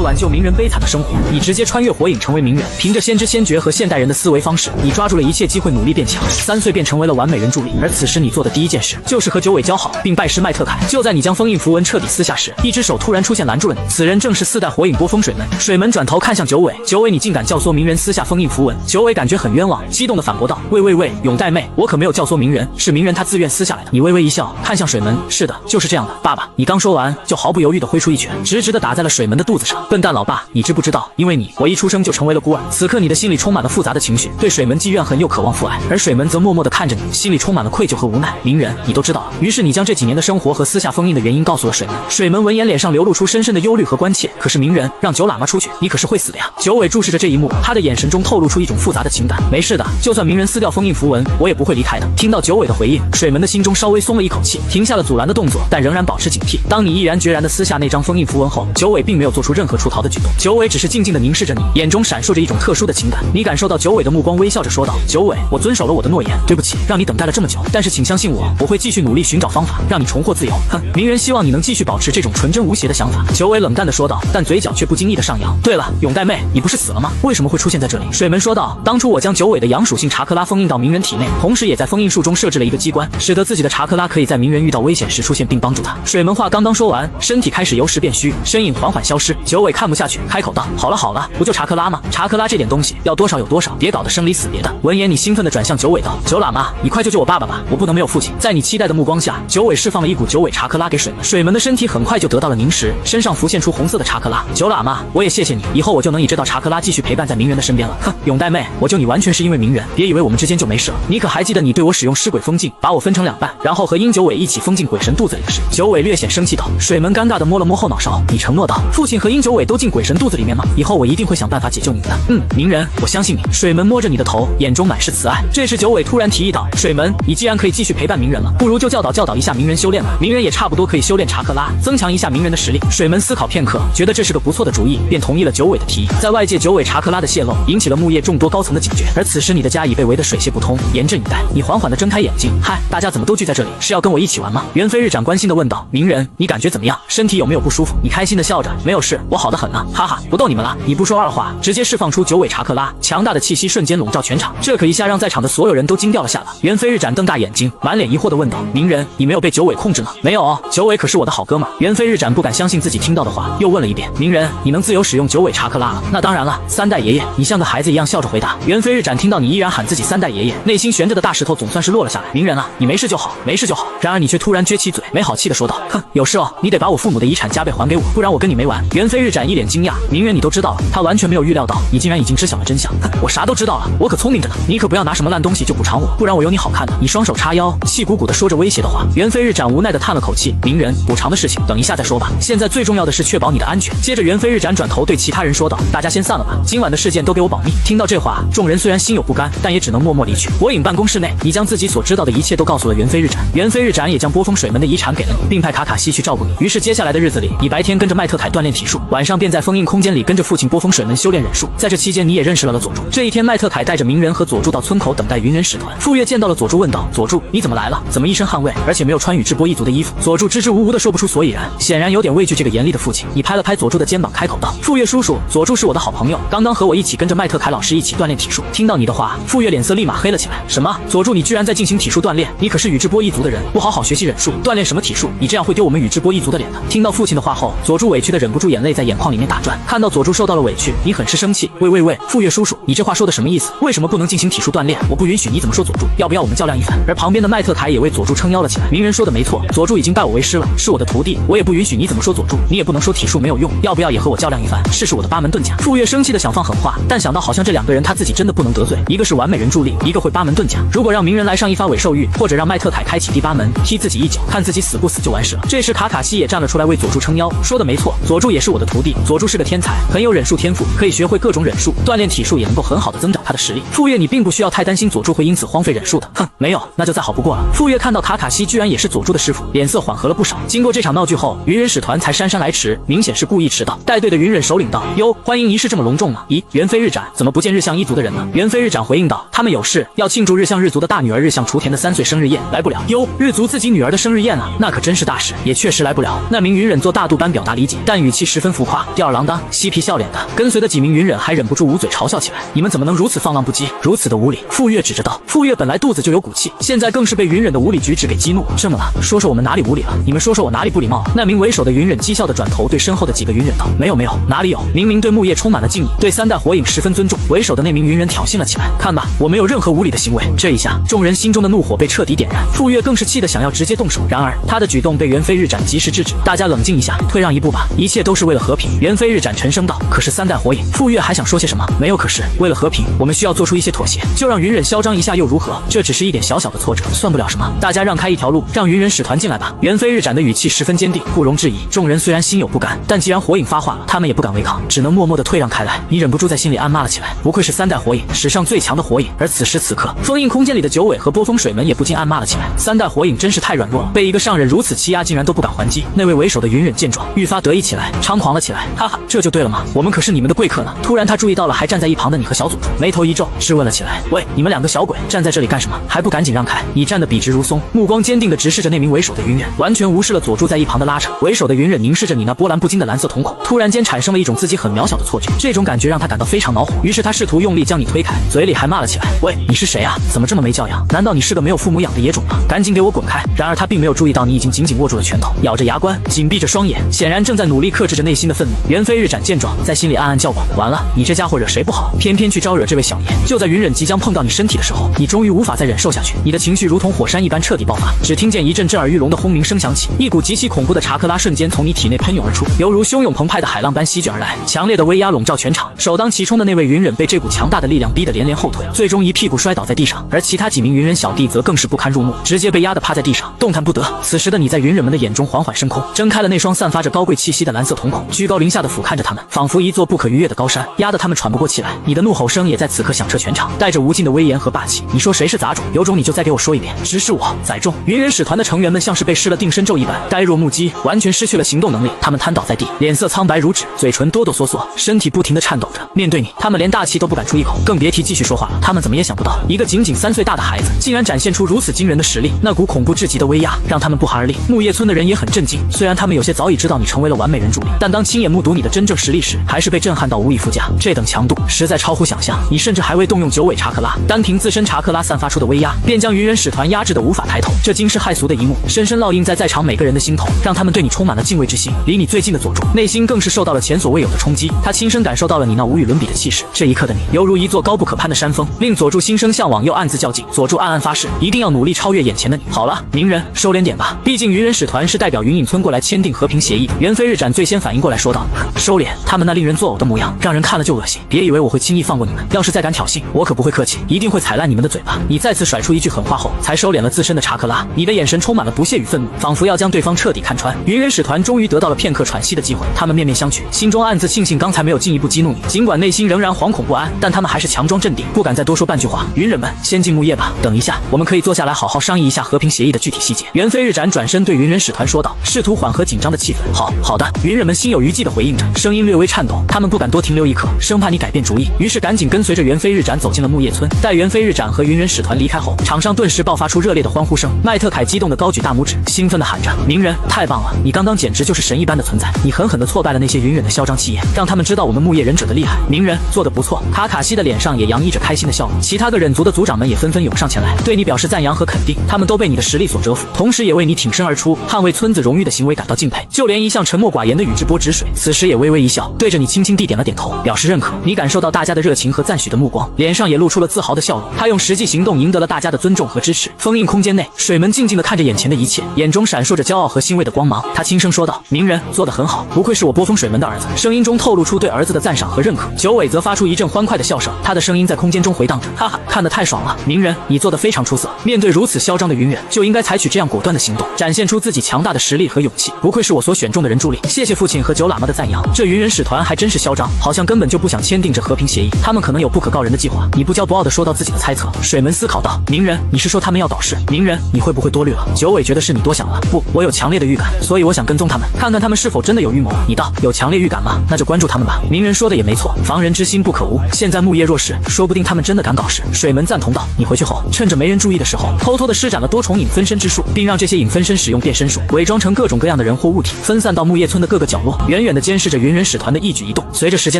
了挽救鸣人悲惨的生活，你直接穿越火影成为鸣人，凭着先知先觉和现代人的思维方式，你抓住了一切机会努力变强，3岁便成为了完美人助理。而此时你做的第一件事就是和九尾交好，并拜师麦特凯。就在你将封印符文彻底撕下时，一只手突然出现拦住了你，此人正是4代火影波风水门。水门转头看向九尾，九尾你竟敢教唆鸣人撕下封印符文？九尾感觉很冤枉，激动地反驳道：喂，永代妹，我可没有教唆鸣人，是鸣人他自愿撕下来的。你微微一笑，看向水门，是的，就是这样的，爸爸。你刚说完，就毫不犹豫地挥出一拳，直直地打在了水门的肚子上。笨蛋老爸，你知不知道，因为你，我一出生就成为了孤儿。此刻你的心里充满了复杂的情绪，对水门既怨恨又渴望父爱，而水门则默默地看着你，心里充满了愧疚和无奈。鸣人，你都知道了。于是你将这几年的生活和撕下封印的原因告诉了水门。水门闻言脸上流露出深深的忧虑和关切。可是鸣人，让九喇嘛出去，你可是会死的呀。九尾注视着这一幕，他的眼神中透露出一种复杂的情感。没事的，就算鸣人撕掉封印符文，我也不会离开的。听到九尾的回应，水门的心中稍微松了一口气，停下了阻拦的动作，但仍然保持警惕。当你毅然决然地撕下那张封印符文后，九尾并没有做出任何出逃的举动，九尾只是静静地凝视着你，眼中闪烁着一种特殊的情感。你感受到九尾的目光，微笑着说道：九尾，我遵守了我的诺言，对不起，让你等待了这么久，但是请相信我，我会继续努力寻找方法，让你重获自由。哼，鸣人希望你能继续保持这种纯真无邪的想法。九尾冷淡地说道，但嘴角却不经意地上扬。对了，永代妹，你不是死了吗？为什么会出现在这里？水门说道，当初我将九尾的阳属性查克拉封印到鸣人体内，同时也在封印术中设置了一个机关，使得自己的查克拉可以在鸣人遇到危险时出现并帮助他。水门话刚刚说完，身体开始由实变虚，身影缓缓消失。九尾看不下去，开口道：好了，不就查克拉吗？查克拉这点东西要多少有多少，别搞得生离死别的。闻言，你兴奋地转向九尾道：九喇嘛，你快救救我爸爸吧，我不能没有父亲。在你期待的目光下，九尾释放了一股九尾查克拉给水门，水门的身体很快就得到了凝实，身上浮现出红色的查克拉。九喇嘛，我也谢谢你，以后我就能以这道查克拉继续陪伴在鸣人的身边了。哼，永代妹，我救你完全是因为鸣人，别以为我们之间就没事了。你可还记得你对我使用尸鬼封禁，把我分成2半，然后和鹰九尾一起封进鬼神肚子里的事？九尾略显生气道。水门尴尬地摸了摸后脑勺，你承诺道，父亲和鹰九尾都进鬼神肚子里面吗？以后我一定会想办法解救你的。鸣人，我相信你。水门摸着你的头，眼中满是慈爱。这时九尾突然提议道，水门，你既然可以继续陪伴鸣人了，不如就教导一下鸣人修炼吧，鸣人也差不多可以修炼查克拉，增强一下鸣人的实力。水门思考片刻，觉得这是个不错的主意，便同意了九尾的提议。在外界，九尾查克拉的泄露引起了木叶众多高层的警觉，而此时你的家已被围得水泄不通，严阵以待。你缓缓地睁开眼睛，嗨，大家怎么都聚在这里？是要跟我一起玩吗？元飞日长关心地问道。鸣人，你感觉怎么样？身体有没有不舒服？你开心地笑着，没有事，我好得很啊，哈哈，不逗你们了。你不说二话，直接释放出九尾查克拉，强大的气息瞬间笼罩全场，这可一下让在场的所有人都惊掉了下巴。元飞日展瞪大眼睛，满脸疑惑地问道：鸣人，你没有被九尾控制吗？没有哦，九尾可是我的好哥们。元飞日展不敢相信自己听到的话，又问了一遍：鸣人，你能自由使用九尾查克拉了？那当然了，3代爷爷。你像个孩子一样笑着回答。元飞日展听到你依然喊自己3代爷爷，内心悬着的大石头总算是落了下来。鸣人啊，你没事就好，没事就好。然而你却突然撅起嘴，没好气地说道：哼，有事哦，你得把我父母的遗产加倍还给我，不然我跟你没完。元飞日展一脸惊讶，鸣人你都知道了？他完全没有预料到你竟然已经知晓了真相。哼，我啥都知道了，我可聪明着呢，你可不要拿什么烂东西就补偿我，不然我有你好看的。你双手叉腰，气鼓鼓地说着威胁的话。元飞日展无奈地叹了口气，鸣人，补偿的事情等一下再说吧，现在最重要的是确保你的安全。接着元飞日展转头对其他人说道：大家先散了吧，今晚的事件都给我保密。听到这话，众人虽然心有不甘，但也只能默默离去。火影办公室内，你将自己所知道的一切都告诉了元飞日展，元飞日展也将波风水门的遗产给了你，并派卡卡西去照顾你。于是接下来的日子里，你白天跟着麦特凯锻炼体术，晚上便在封印空间里跟着父亲波风水门修炼忍术。在这期间，你也认识了佐助。这一天，麦特凯带着鸣人和佐助到村口等待云人使团。傅月见到了佐助，问道：佐助，你怎么来了？怎么一身汗味，而且没有穿宇智波一族的衣服？佐助支支吾吾的说不出所以然，显然有点畏惧这个严厉的父亲。你拍了拍佐助的肩膀，开口道：傅月叔叔，佐助是我的好朋友，刚刚和我一起跟着麦特凯老师一起锻炼体术。听到你的话，傅月脸色立马黑了起来。什么？佐助，你居然在进行体术锻炼？你可是宇智波一族的人，不好好学习忍术，锻炼什么体术？你这样会丢我们宇智波一族的脸的。听到父亲的话后，佐助委屈的忍不住眼泪在眼眶里面打转。看到佐助受到了委屈，你很是生气。喂，傅月叔叔，你这话说的什么意思？为什么不能进行体术锻炼？我不允许你怎么说佐助？要不要我们较量一番？而旁边的麦特凯也为佐助撑腰了起来。鸣人说的没错，佐助已经拜我为师了，是我的徒弟，我也不允许你怎么说佐助，你也不能说体术没有用，要不要也和我较量一番，试试我的八门遁甲？傅月生气的想放狠话，但想到好像这2个人他自己真的不能得罪，一个是完美人助力，一个会八门遁甲，如果让鸣人来上一发尾兽玉，或者让麦特凯开启第8门，踢自己一脚，看自己死不死就完事了。这时卡卡西也站了出来为佐助撑腰，说的没错，佐助也是我的徒弟，佐助是个天才，很有忍术天赋，可以学会各种忍术，锻炼体术也能够很好的增长他的实力。傅月，你并不需要太担心佐助会因此荒废忍术的。哼，没有，那就再好不过了。傅月看到卡卡西居然也是佐助的师傅，脸色缓和了不少。经过这场闹剧后，云忍使团才姗姗来迟，明显是故意迟到。带队的云忍首领道：哟，欢迎仪式这么隆重吗？咦，元飞日展怎么不见日向一族的人呢？元飞日展回应道：他们有事要庆祝日向日族的大女儿日向雏田的3岁生日宴，来不了。哟，日族自己女儿的生日宴啊，那可真是大事，也确实来不了。那名云忍做大度般表达理解，但语气十分浮夸。夸，吊儿郎当，嬉皮笑脸的。跟随的几名云忍还忍不住捂嘴嘲笑起来：你们怎么能如此放浪不羁，如此的无礼？傅月指着道。傅月本来肚子就有骨气，现在更是被云忍的无理举止给激怒。这么了，说说我们哪里无礼了？你们说说我哪里不礼貌了？那名为首的云忍讥笑的转头对身后的几个云忍道：没有，哪里有？明明对木叶充满了敬意，对三代火影十分尊重。为首的那名云忍挑衅了起来：看吧，我没有任何无礼的行为。这一下，众人心中的怒火被彻底点燃。傅月更是气得想要直接动手，然而他的举动被猿飞日斩及时制止。大家冷静一下，退让一步吧，一切都是为了和平。猿飞日斩沉声道。可是三代火影，傅月还想说些什么？没有可是，为了和平，我们需要做出一些妥协。就让云忍嚣张一下又如何？这只是一点小小的挫折，算不了什么。大家让开一条路，让云忍使团进来吧。猿飞日斩的语气十分坚定，不容置疑。众人虽然心有不甘，但既然火影发话了，他们也不敢违抗，只能默默地退让开来。你忍不住在心里暗骂了起来，不愧是三代火影，史上最强的火影。而此时此刻，封印空间里的九尾和波风水门也不禁暗骂了起来，三代火影真是太软弱了，被一个上忍如此欺压，竟然都不敢还击。那位为首的云忍见状，愈发得意起来，猖狂了起来，哈哈，这就对了嘛，我们可是你们的贵客呢。突然他注意到了还站在一旁的你和小佐助，眉头一皱，质问了起来：喂，你们两个小鬼站在这里干什么？还不赶紧让开！你站得笔直如松，目光坚定地直视着那名为首的云忍，完全无视了佐助在一旁的拉扯。为首的云忍凝视着你那波澜不惊的蓝色瞳孔，突然间产生了一种自己很渺小的错觉，这种感觉让他感到非常恼火，于是他试图用力将你推开，嘴里还骂了起来：喂，你是谁啊？怎么这么没教养？难道你是个没有父母养的野种吗？赶紧给我滚开！然而他并没有注意到你已经紧紧握住了拳头，咬着牙关，紧闭着双眼，显然正在努力克制着内心的愤怒。猿飞日斩见状，在心里暗暗叫苦：完了，你这家伙惹谁不好，偏偏去招惹这位小爷。就在云忍即将碰到你身体的时候，你终于无法再忍受下去，你的情绪如同火山一般彻底爆发。只听见一阵震耳欲聋的轰鸣声响起，一股极其恐怖的查克拉瞬间从你体内喷涌而出，犹如汹涌澎湃的海浪般席卷而来，强烈的威压笼罩全场。首当其冲的那位云忍被这股强大的力量逼得连连后退，最终一屁股摔倒在地上，而其他几名云忍小弟则更是不堪入目，直接被压得趴在地上，动弹不得。此时的你在云忍们的眼中缓缓升空，睁开了那双散发着高贵气息的蓝色瞳孔，居高临下的俯瞰着他们，仿佛一座不可逾越的高山，压得他们喘不过气来。你的怒吼声也在此刻响彻全场，带着无尽的威严和霸气。你说谁是杂种？有种你就再给我说一遍。直视我，载重。云忍使团的成员们像是被施了定身咒一般，呆若木鸡，完全失去了行动能力。他们瘫倒在地，脸色苍白如纸，嘴唇哆哆嗦嗦，身体不停地颤抖着。面对你，他们连大气都不敢出一口，更别提继续说话了。他们怎么也想不到，一个仅仅3岁大的孩子，竟然展现出如此惊人的实力，那股恐怖至极的威压让他们不寒而栗。木叶村的人也很震惊，虽然他们有些早已知道你成为了完美人助理，但当亲眼目睹你的真正实力时，还是被震撼到无以复加。这等强度实在超乎想象，你甚至还未动用九尾查克拉，单凭自身查克拉散发出的威压，便将云忍使团压制得无法抬头。这惊世骇俗的一幕，深深烙印在场每个人的心头，让他们对你充满了敬畏之心。离你最近的佐助，内心更是受到了前所未有的冲击，他亲身感受到了你那无与伦比的气势。这一刻的你，犹如一座高不可攀的山峰，令佐助心生向往又暗自较劲。佐助暗暗发誓，一定要努力超越眼前的你。好了，鸣人，收敛点吧，毕竟云忍使团是代表云隐村过来签订和平协议。猿飞日斩最先反应过来说道：收敛，他们那令人作呕的模样，让人看了就恶心。别以为我会轻易放过你们，要是再敢挑衅，我可不会客气，一定会踩烂你们的嘴巴。你再次甩出一句狠话后，才收敛了自身的查克拉，你的眼神充满了不屑与愤怒，仿佛要将对方彻底看穿。云忍使团终于得到了片刻喘息的机会，他们面面相觑，心中暗自庆幸刚才没有进一步激怒你。尽管内心仍然惶恐不安，但他们还是强装镇定，不敢再多说半句话。云忍们，先进木叶吧，等一下，我们可以坐下来好好商议一下和平协议的具体细节。猿飞日斩转身对云忍使团说道，试图缓和紧张的气氛。好的。云忍们心有余悸地回应着，声音略微颤抖，他们不敢多停留一刻，生怕你改变主意，于是赶紧跟随着猿飞日斩走进了木叶村。待猿飞日斩和云忍使团离开后，场上顿时爆发出热烈的欢呼声。麦特凯激动地高举大拇指，兴奋地喊着：鸣人，太棒了，你刚刚简直就是神一般的存在，你狠狠地挫败了那些云忍的嚣张气焰，让他们知道我们木叶忍者的厉害。鸣人做得不错。卡卡西的脸上也洋溢着开心的笑容，其他的忍族的族长们也纷纷涌上前来，对你表示赞扬和肯定，他们都被你的实力所折服，同时也为你挺身而出捍卫村子荣誉的行为感到敬佩。就连一向沉默寡言的宇智波止水此时也微微一笑，对着你轻轻地点了点头，表示认可。你感受到大家的热情和赞许的目光，脸上也露出了自豪的笑容。他用实际行动赢得了大家的尊重和支持。封印空间内，水门静静地看着眼前的一切，眼中闪烁着骄傲和欣慰的光芒。他轻声说道：鸣人做得很好，不愧是我波风水门的儿子。声音中透露出对儿子的赞赏和认可。九尾则发出一阵欢快的笑声，他的声音在空间中回荡着，哈哈，看得太爽了，鸣人，你做得非常出色。面对如此嚣张的云忍，就应该采取这样果断的行动，展现出自己强大的实力和勇气。不愧是我所选中的人助力，谢谢父亲和九喇嘛的赞扬。这云忍使团还真是嚣张，好像根本就不想签订这和平协议，他们可能有不可告人的计划。你不骄不傲地说到自己的猜测。水门思考道：鸣人，你是说他们要搞事？鸣人，你会不会多虑了？九尾觉得是你多想了。不，我有强烈的预感，所以我想跟踪他们，看看他们是否真的有预谋。你道有强烈预感吗？那就关注他们吧。鸣人说的也没错，防人之心不可无。现在木叶弱势，说不定他们真的敢搞事。水门赞同道：你回去后，趁着没人注意的时候，偷偷地施展了多重影分身之术，并让这些影分身使用变身术，伪装成各种各样的人或物体，分散到木叶村的各个角落。远远远地监视着云人使团的一举一动。随着时间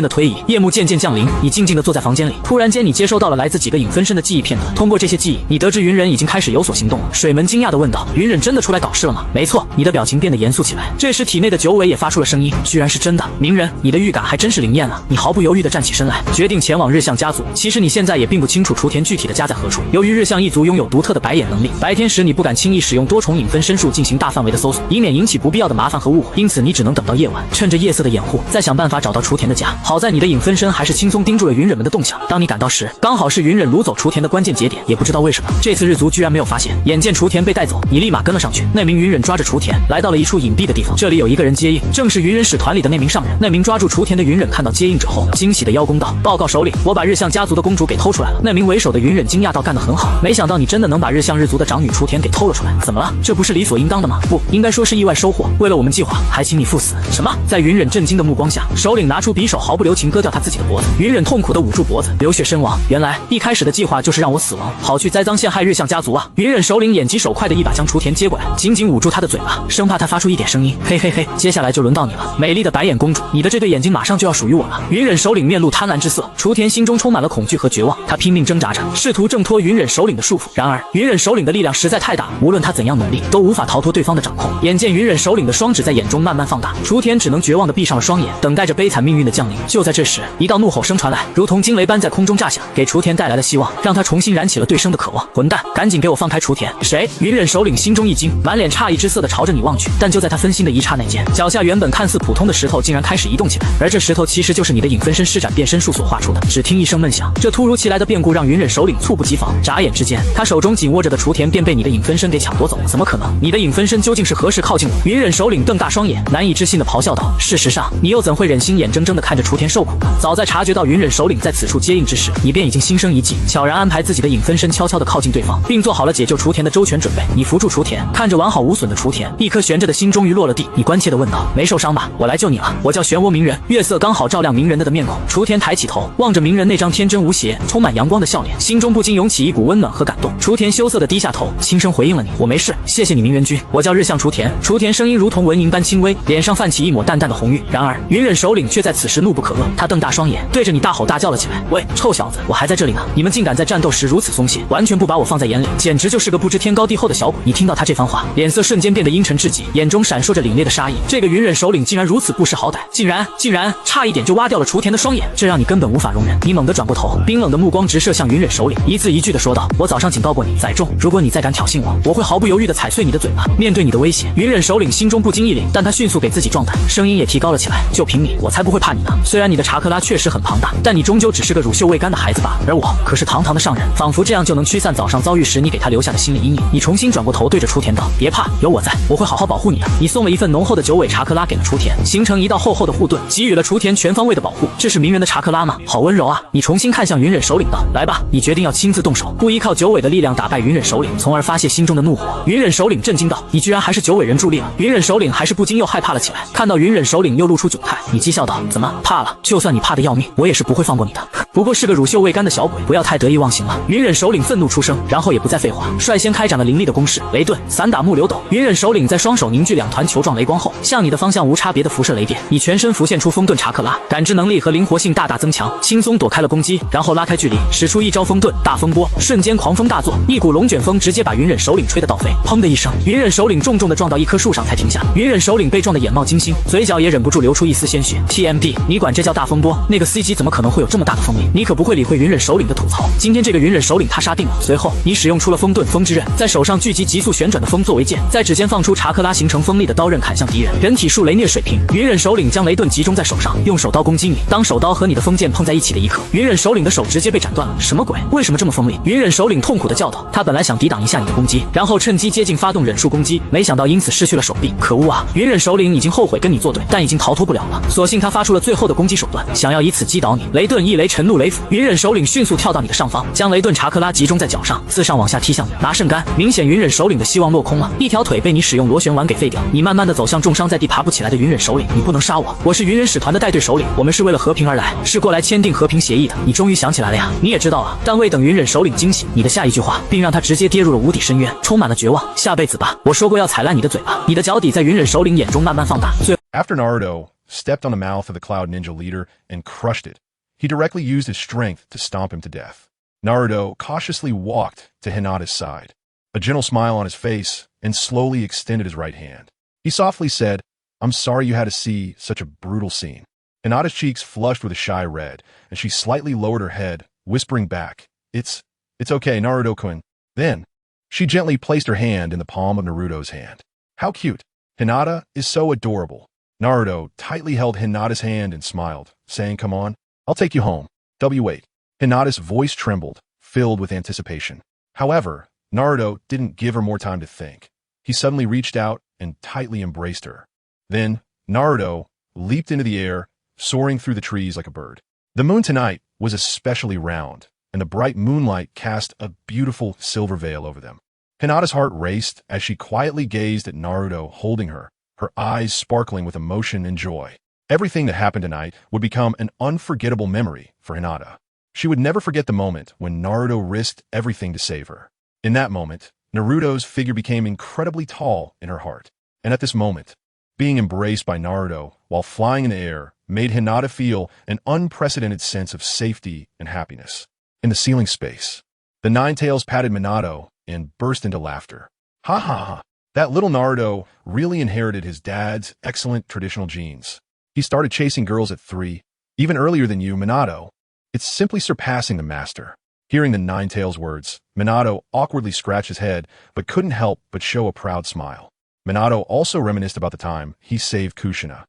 的推移，夜幕渐渐降临，你静静地坐在房间里。突然间，你接收到了来自几个影分身的记忆片段。通过这些记忆，你得知云人已经开始有所行动了。水门惊讶地问道：“云忍真的出来搞事了吗？”“没错。”你的表情变得严肃起来。这时，体内的九尾也发出了声音：“居然是真的，鸣人，你的预感还真是灵验啊！”你毫不犹豫地站起身来，决定前往日向家族。其实你现在也并不清楚雏田具体的家在何处。由于日向一族拥有独特的白眼能力，白天时你不敢轻易使用多重影分身术进行大范围的搜索，以免引起不必要的麻烦和误会。因此，你只能等到夜晚，趁着夜色的掩护，再想办法找到雏田的家。好在你的影分身还是轻松盯住了云忍们的动向。当你赶到时，刚好是云忍掳走雏田的关键节点。也不知道为什么，这次日族居然没有发现。眼见雏田被带走，你立马跟了上去。那名云忍抓着雏田，来到了一处隐蔽的地方。这里有一个人接应，正是云忍使团里的那名上人。那名抓住雏田的云忍看到接应者后，惊喜的邀功道：“报告首领，我把日向家族的公主给偷出来了。”那名为首的云忍惊讶道：“干得很好，没想到你真的能把日向日族的长女雏田给偷了出来。怎么了？这不是理所应当的吗？不，应该说是意外收获。为了我们计划，还请你赴死。”什么？在云忍震惊的目光下，首领拿出匕首，毫不留情割掉他自己的脖子。云忍痛苦地捂住脖子，流血身亡。原来一开始的计划就是让我死亡，好去栽赃陷害日向家族啊！云忍首领眼疾手快的一把将雏田接过来，紧紧捂住他的嘴巴，生怕他发出一点声音。嘿嘿嘿，接下来就轮到你了，美丽的白眼公主，你的这对眼睛马上就要属于我了。云忍首领面露贪婪之色，雏田心中充满了恐惧和绝望，他拼命挣扎着，试图挣脱云忍首领的束缚。然而，云忍首领的力量实在太大，无论他怎样努力，都无法逃脱对方的掌控。眼见云忍首领的双指在眼中慢慢放大，雏田只能绝望地闭上了双眼，等待着悲惨命运的降临。就在这时，一道怒吼声传来，如同惊雷般在空中炸响，给雏田带来了希望，让他重新燃起了对生的渴望。混蛋，赶紧给我放开雏田！谁？云忍首领心中一惊，满脸诧异之色地朝着你望去。但就在他分心的一刹那间，脚下原本看似普通的石头竟然开始移动起来，而这石头其实就是你的影分身施展变身术所画出的。只听一声闷响，这突如其来的变故让云忍首领猝不及防，眨眼之间，他手中紧握着的雏田便被你的影分身给抢夺走了。怎么可能？你的影分身究竟是何时靠近我？云忍首领瞪大双眼，难以置信地咆哮道：“事实上，你又怎会忍心眼睁睁地看着雏田受苦呢？”早在察觉到云忍首领在此处接应之时，你便已经心生一计，悄然安排自己的影分身悄悄地靠近对方，并做好了解救雏田的周全准备。你扶住雏田，看着完好无损的雏田，一颗悬着的心终于落了地。你关切地问道：“没受伤吧？我来救你了。我叫漩涡鸣人。”月色刚好照亮鸣人的面孔，雏田抬起头，望着鸣人那张天真无邪、充满阳光的笑脸，心中不禁涌起一股温暖和感动。雏田羞涩地低下头，轻声回应了你：“我没事，谢谢你，鸣人君。我叫日向雏田。”雏田声音如同蚊蝇般轻微，脸上泛起一抹淡淡的红晕。然而，云忍首领却在此时怒不可遏，他瞪大双眼，对着你大吼大叫了起来：“喂，臭小子，我还在这里呢！你们竟敢在战斗时如此松懈，完全不把我放在眼里，简直就是个不知天高地厚的小鬼！”你听到他这番话，脸色瞬间变得阴沉至极，眼中闪烁着凛冽的杀意。这个云忍首领竟然如此不识好歹，竟然差一点就挖掉了雏田的双眼，这让你根本无法容忍。你猛地转过头，冰冷的目光直射向云忍首领，一字一句地说道：“我早上警告过你，载重，如果你再敢挑衅我，我会毫不犹豫地踩碎你的嘴巴。”面对你的威胁，云忍首领心中不禁一凛，但他迅速给自己壮胆，声音也提高了起来：“就凭你，我才不会怕你呢！虽然你的查克拉确实很庞大，但你终究只是个乳臭未干的孩子罢了，而我可是堂堂的上人。”仿佛这样就能驱散早上遭遇时你给他留下的心理阴影。你重新转过头，对着雏田道：“别怕，有我在，我会好好保护你的。”你送了一份浓厚的九尾查克拉给了雏田，形成一道厚厚的护盾，给予了雏田全方位的保护。这是鸣人的查克拉吗？好温柔啊！你重新看向云忍首领道：“来吧，你决定要亲自动手，不依靠九尾的力量打败云忍首领，从而发泄心中的怒火。”云忍首领震惊道：“你居然还是九尾人助力了！”云忍首领还是不禁又害怕了起来。看到云忍首领又露出窘态，你讥笑道：“怎么怕了？就算你怕得要命，我也是不会放过你的。不过是个乳臭未干的小鬼，不要太得意忘形了。”云忍首领愤怒出声，然后也不再废话，率先开展了凌厉的攻势。雷遁、散打木流斗。云忍首领在双手凝聚两团球状雷光后，向你的方向无差别的辐射雷电。你全身浮现出风遁查克拉，感知能力和灵活性大大增强，轻松躲开了攻击，然后拉开距离，使出一招风遁大风波。瞬间狂风大作，一股龙卷风直接把云忍首领吹得倒飞。砰的一声，云忍首领重重地撞到一棵树上才停下。云忍首领被撞得眼冒金星，嘴角也忍不住流出一丝鲜血。TMD， 你管这叫大风波？那个 C 级怎么可能会有这么大的风力？你可不会理会云忍首领的吐槽。今天这个云忍首领他杀定了。随后你使用出了风遁风之刃，在手上聚集急速旋转的风作为剑，在指尖放出查克拉形成锋利的刀刃砍向敌人。人体数雷虐水平，云忍首领将雷遁集中在手上，用手刀攻击你。当手刀和你的锋剑碰在一起的一刻，云忍首领的手直接被斩断了。什么鬼？为什么这么锋利？云忍首领痛苦地叫道。他本来想抵挡一下你的攻击，然后趁机接近发动忍术攻击，没想到因此失去了手臂。可恶啊！云忍首领已经后悔跟你作对，但已经逃脱不了了。索性他发出了最后的攻击手段，想要以此击倒你。雷遁一雷沉怒雷斧，云忍首领迅速跳到你的上方，将雷遁查克拉集中在脚上，自上往下踢向你。拿肾干，明显云忍首领的希望落空了，一条腿被你使用螺旋丸给废掉。你慢慢的走向重伤在地爬不起来的云忍首领，你不能杀我，我是云忍使团的带队首领，我们是为了和平而来，是过来签订和平协议的。你终于想起来了呀？你也知道啊。但未等云忍首领惊喜，你的下一句话并让他直接跌入了无底深渊，充满了绝望。下辈子吧，我说过要踩烂你的嘴巴。你的脚底在云忍首领眼中慢慢放大。After Naruto stepped on the mouth of the Cloud Ninja leader and crushed it. He directly used his strength to stomp him to death. Naruto cautiously walked to Hinata's side, a gentle smile on his face, and slowly extended his right hand. He softly said, "I'm sorry you had to see such a brutal scene." Hinata's cheeks flushed with a shy red, and she slightly lowered her head, whispering back, It's okay, Naruto-kun." Then, she gently placed her hand in the palm of Naruto's hand. How cute. Hinata is so adorable. Naruto tightly held Hinata's hand and smiled, saying, "Come on, I'll take you home." Wait. Hinata's voice trembled, filled with anticipation. However, Naruto didn't give her more time to think. He suddenly reached out and tightly embraced her. Then, Naruto leaped into the air, soaring through the trees like a bird. The moon tonight was especially round, and the bright moonlight cast a beautiful silver veil over them. Hinata's heart raced as she quietly gazed at Naruto holding her, her eyes sparkling with emotion and joy. Everything that happened tonight would become an unforgettable memory for Hinata. She would never forget the moment when Naruto risked everything to save her. In that moment, Naruto's figure became incredibly tall in her heart. And at this moment, being embraced by Naruto while flying in the air made Hinata feel an unprecedented sense of safety and happiness. In the ceiling space, the Nine-Tails patted Minato and burst into laughter. Ha ha ha. That little Naruto really inherited his dad's excellent traditional genes. He started chasing girls at 3, even earlier than you, Minato. It's simply surpassing the master. Hearing the Nine-Tails words, Minato awkwardly scratched his head, but couldn't help but show a proud smile. Minato also reminisced about the time he saved Kushina.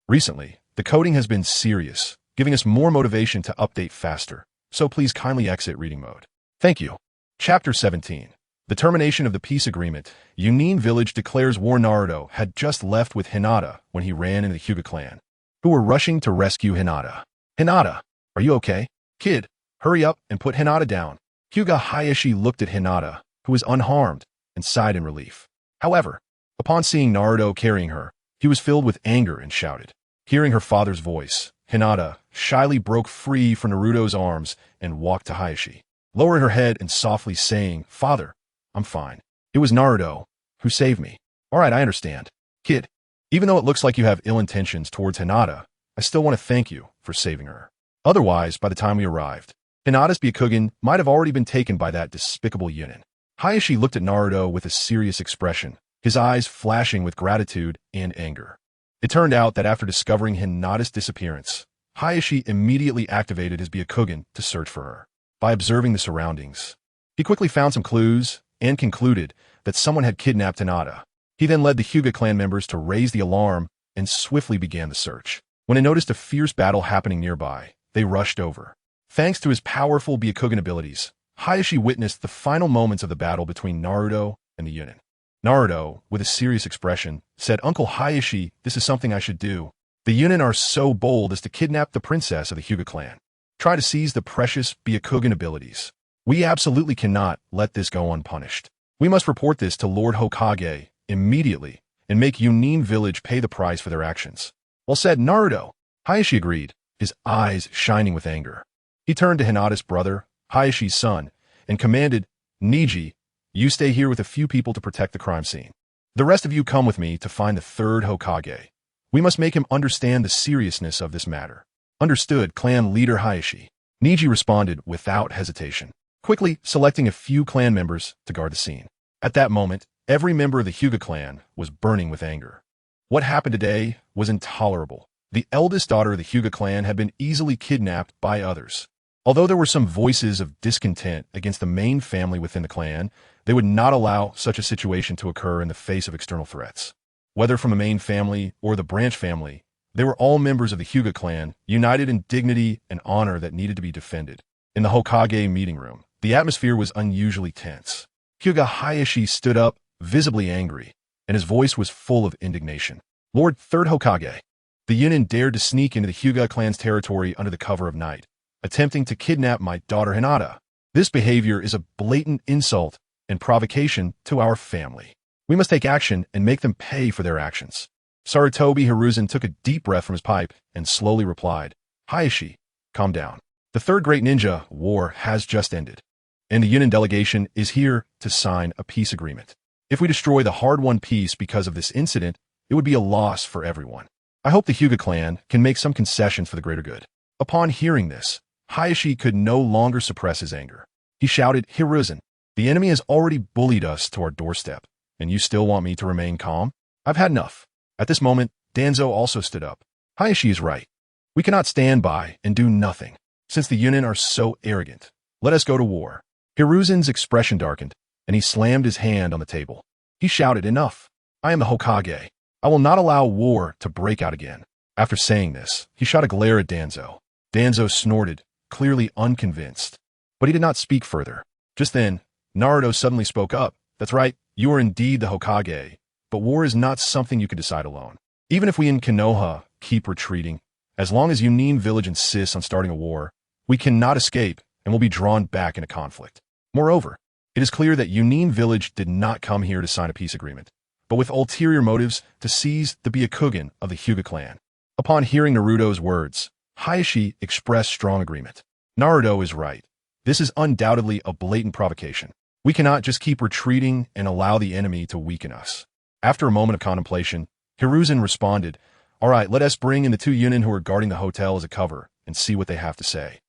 Recently, the coding has been serious, giving us more motivation to update faster, so please kindly exit reading mode. Thank you. Chapter 17. The termination of the peace agreement. Yunin village declares war. Naruto had just left with Hinata when he ran into the Hyuga clan, who were rushing to rescue Hinata. "Hinata, are you okay? Kid, hurry up and put Hinata down." Hyuga Hayashi looked at Hinata, who was unharmed, and sighed in relief. However, upon seeing Naruto carrying her, he was filled with anger and shouted. Hearing her father's voice, Hinata shyly broke free from Naruto's arms and walked to Hayashi, lowering her head and softly saying, "Father, I'm fine. It was Naruto who saved me." "All right, I understand. Kid, even though it looks like you have ill intentions towards Hinata, I still want to thank you for saving her. Otherwise, by the time we arrived, Hinata's Byakugan might have already been taken by that despicable Yunin." Hayashi looked at Naruto with a serious expression, his eyes flashing with gratitude and anger. It turned out that after discovering Hinata's disappearance, Hayashi immediately activated his Byakugan to search for her. By observing the surroundings, he quickly found some clues and concluded that someone had kidnapped Hinata. He then led the Hyuga clan members to raise the alarm and swiftly began the search. When they noticed a fierce battle happening nearby, they rushed over. Thanks to his powerful Byakugan abilities, Hayashi witnessed the final moments of the battle between Naruto and the Yunin. Naruto, with a serious expression, said, "Uncle Hayashi, this is something I should do. The Yunin are so bold as to kidnap the princess of the Hyuga clan. Try to seize the precious Byakugan abilities. We absolutely cannot let this go unpunished. We must report this to Lord Hokage immediately and make Yunin village pay the price for their actions." "Well said, Naruto." Hayashi agreed, his eyes shining with anger. He turned to Hinata's brother, Hayashi's son, and commanded, "Niji, you stay here with a few people to protect the crime scene. The rest of you come with me to find the third Hokage. We must make him understand the seriousness of this matter." "Understood, clan leader Hayashi." Niji responded without hesitation, quickly selecting a few clan members to guard the scene. At that moment, every member of the Hyuga clan was burning with anger. What happened today was intolerable. The eldest daughter of the Hyuga clan had been easily kidnapped by others. Although there were some voices of discontent against the main family within the clan, they would not allow such a situation to occur in the face of external threats. Whether from the main family or the branch family, they were all members of the Hyuga clan, united in dignity and honor that needed to be defended. In the Hokage meeting room, the atmosphere was unusually tense. Hyuga Hayashi stood up, visibly angry, and his voice was full of indignation. "Lord Third Hokage, the Yunin dared to sneak into the Hyuga clan's territory under the cover of night, attempting to kidnap my daughter Hinata. This behavior is a blatant insult and provocation to our family. We must take action and make them pay for their actions." Sarutobi Hiruzen took a deep breath from his pipe and slowly replied, "Hayashi, calm down. The third great ninja war has just ended, and the Yunin delegation is here to sign a peace agreement. If we destroy the hard-won peace because of this incident, it would be a loss for everyone. I hope the Hyuga clan can make some concessions for the greater good. Upon hearing this, Hayashi could no longer suppress his anger. He shouted, Hiruzen, the enemy has already bullied us to our doorstep, and you still want me to remain calm? I've had enough. At this moment, Danzo also stood up. Hayashi is right. We cannot stand by and do nothing. Since the Yunin are so arrogant, let us go to war. Hiruzen's expression darkened, and he slammed his hand on the table. He shouted, enough. I am the Hokage. I will not allow war to break out again. After saying this, he shot a glare at Danzo. Danzo snorted, clearly unconvinced. But he did not speak further. Just then, Naruto suddenly spoke up. That's right, you are indeed the Hokage, but war is not something you can decide alone. Even if we in Konoha keep retreating, as long as Yunin village insists on starting a war, we cannot escape and will be drawn back into conflict. Moreover, it is clear that Yunin village did not come here to sign a peace agreement, but with ulterior motives to seize the Byakugan of the Hyuga clan. Upon hearing Naruto's words, Hayashi expressed strong agreement. Naruto is right. This is undoubtedly a blatant provocation. We cannot just keep retreating and allow the enemy to weaken us. After a moment of contemplation, Hiruzen responded, all right, let us bring in the two Yunin who are guarding the hotel as a cover and see what they have to say.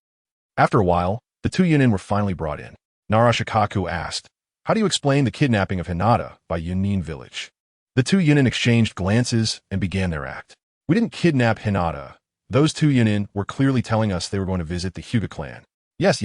After a while, the two Yunin were finally brought in. Narashikaku asked, how do you explain the kidnapping of Hinata by Yunin village? The two Yunin exchanged glances and began their act. We didn't kidnap Hinata. Those two Yunin were clearly telling us they were going to visit the Hyuga clan. Yes.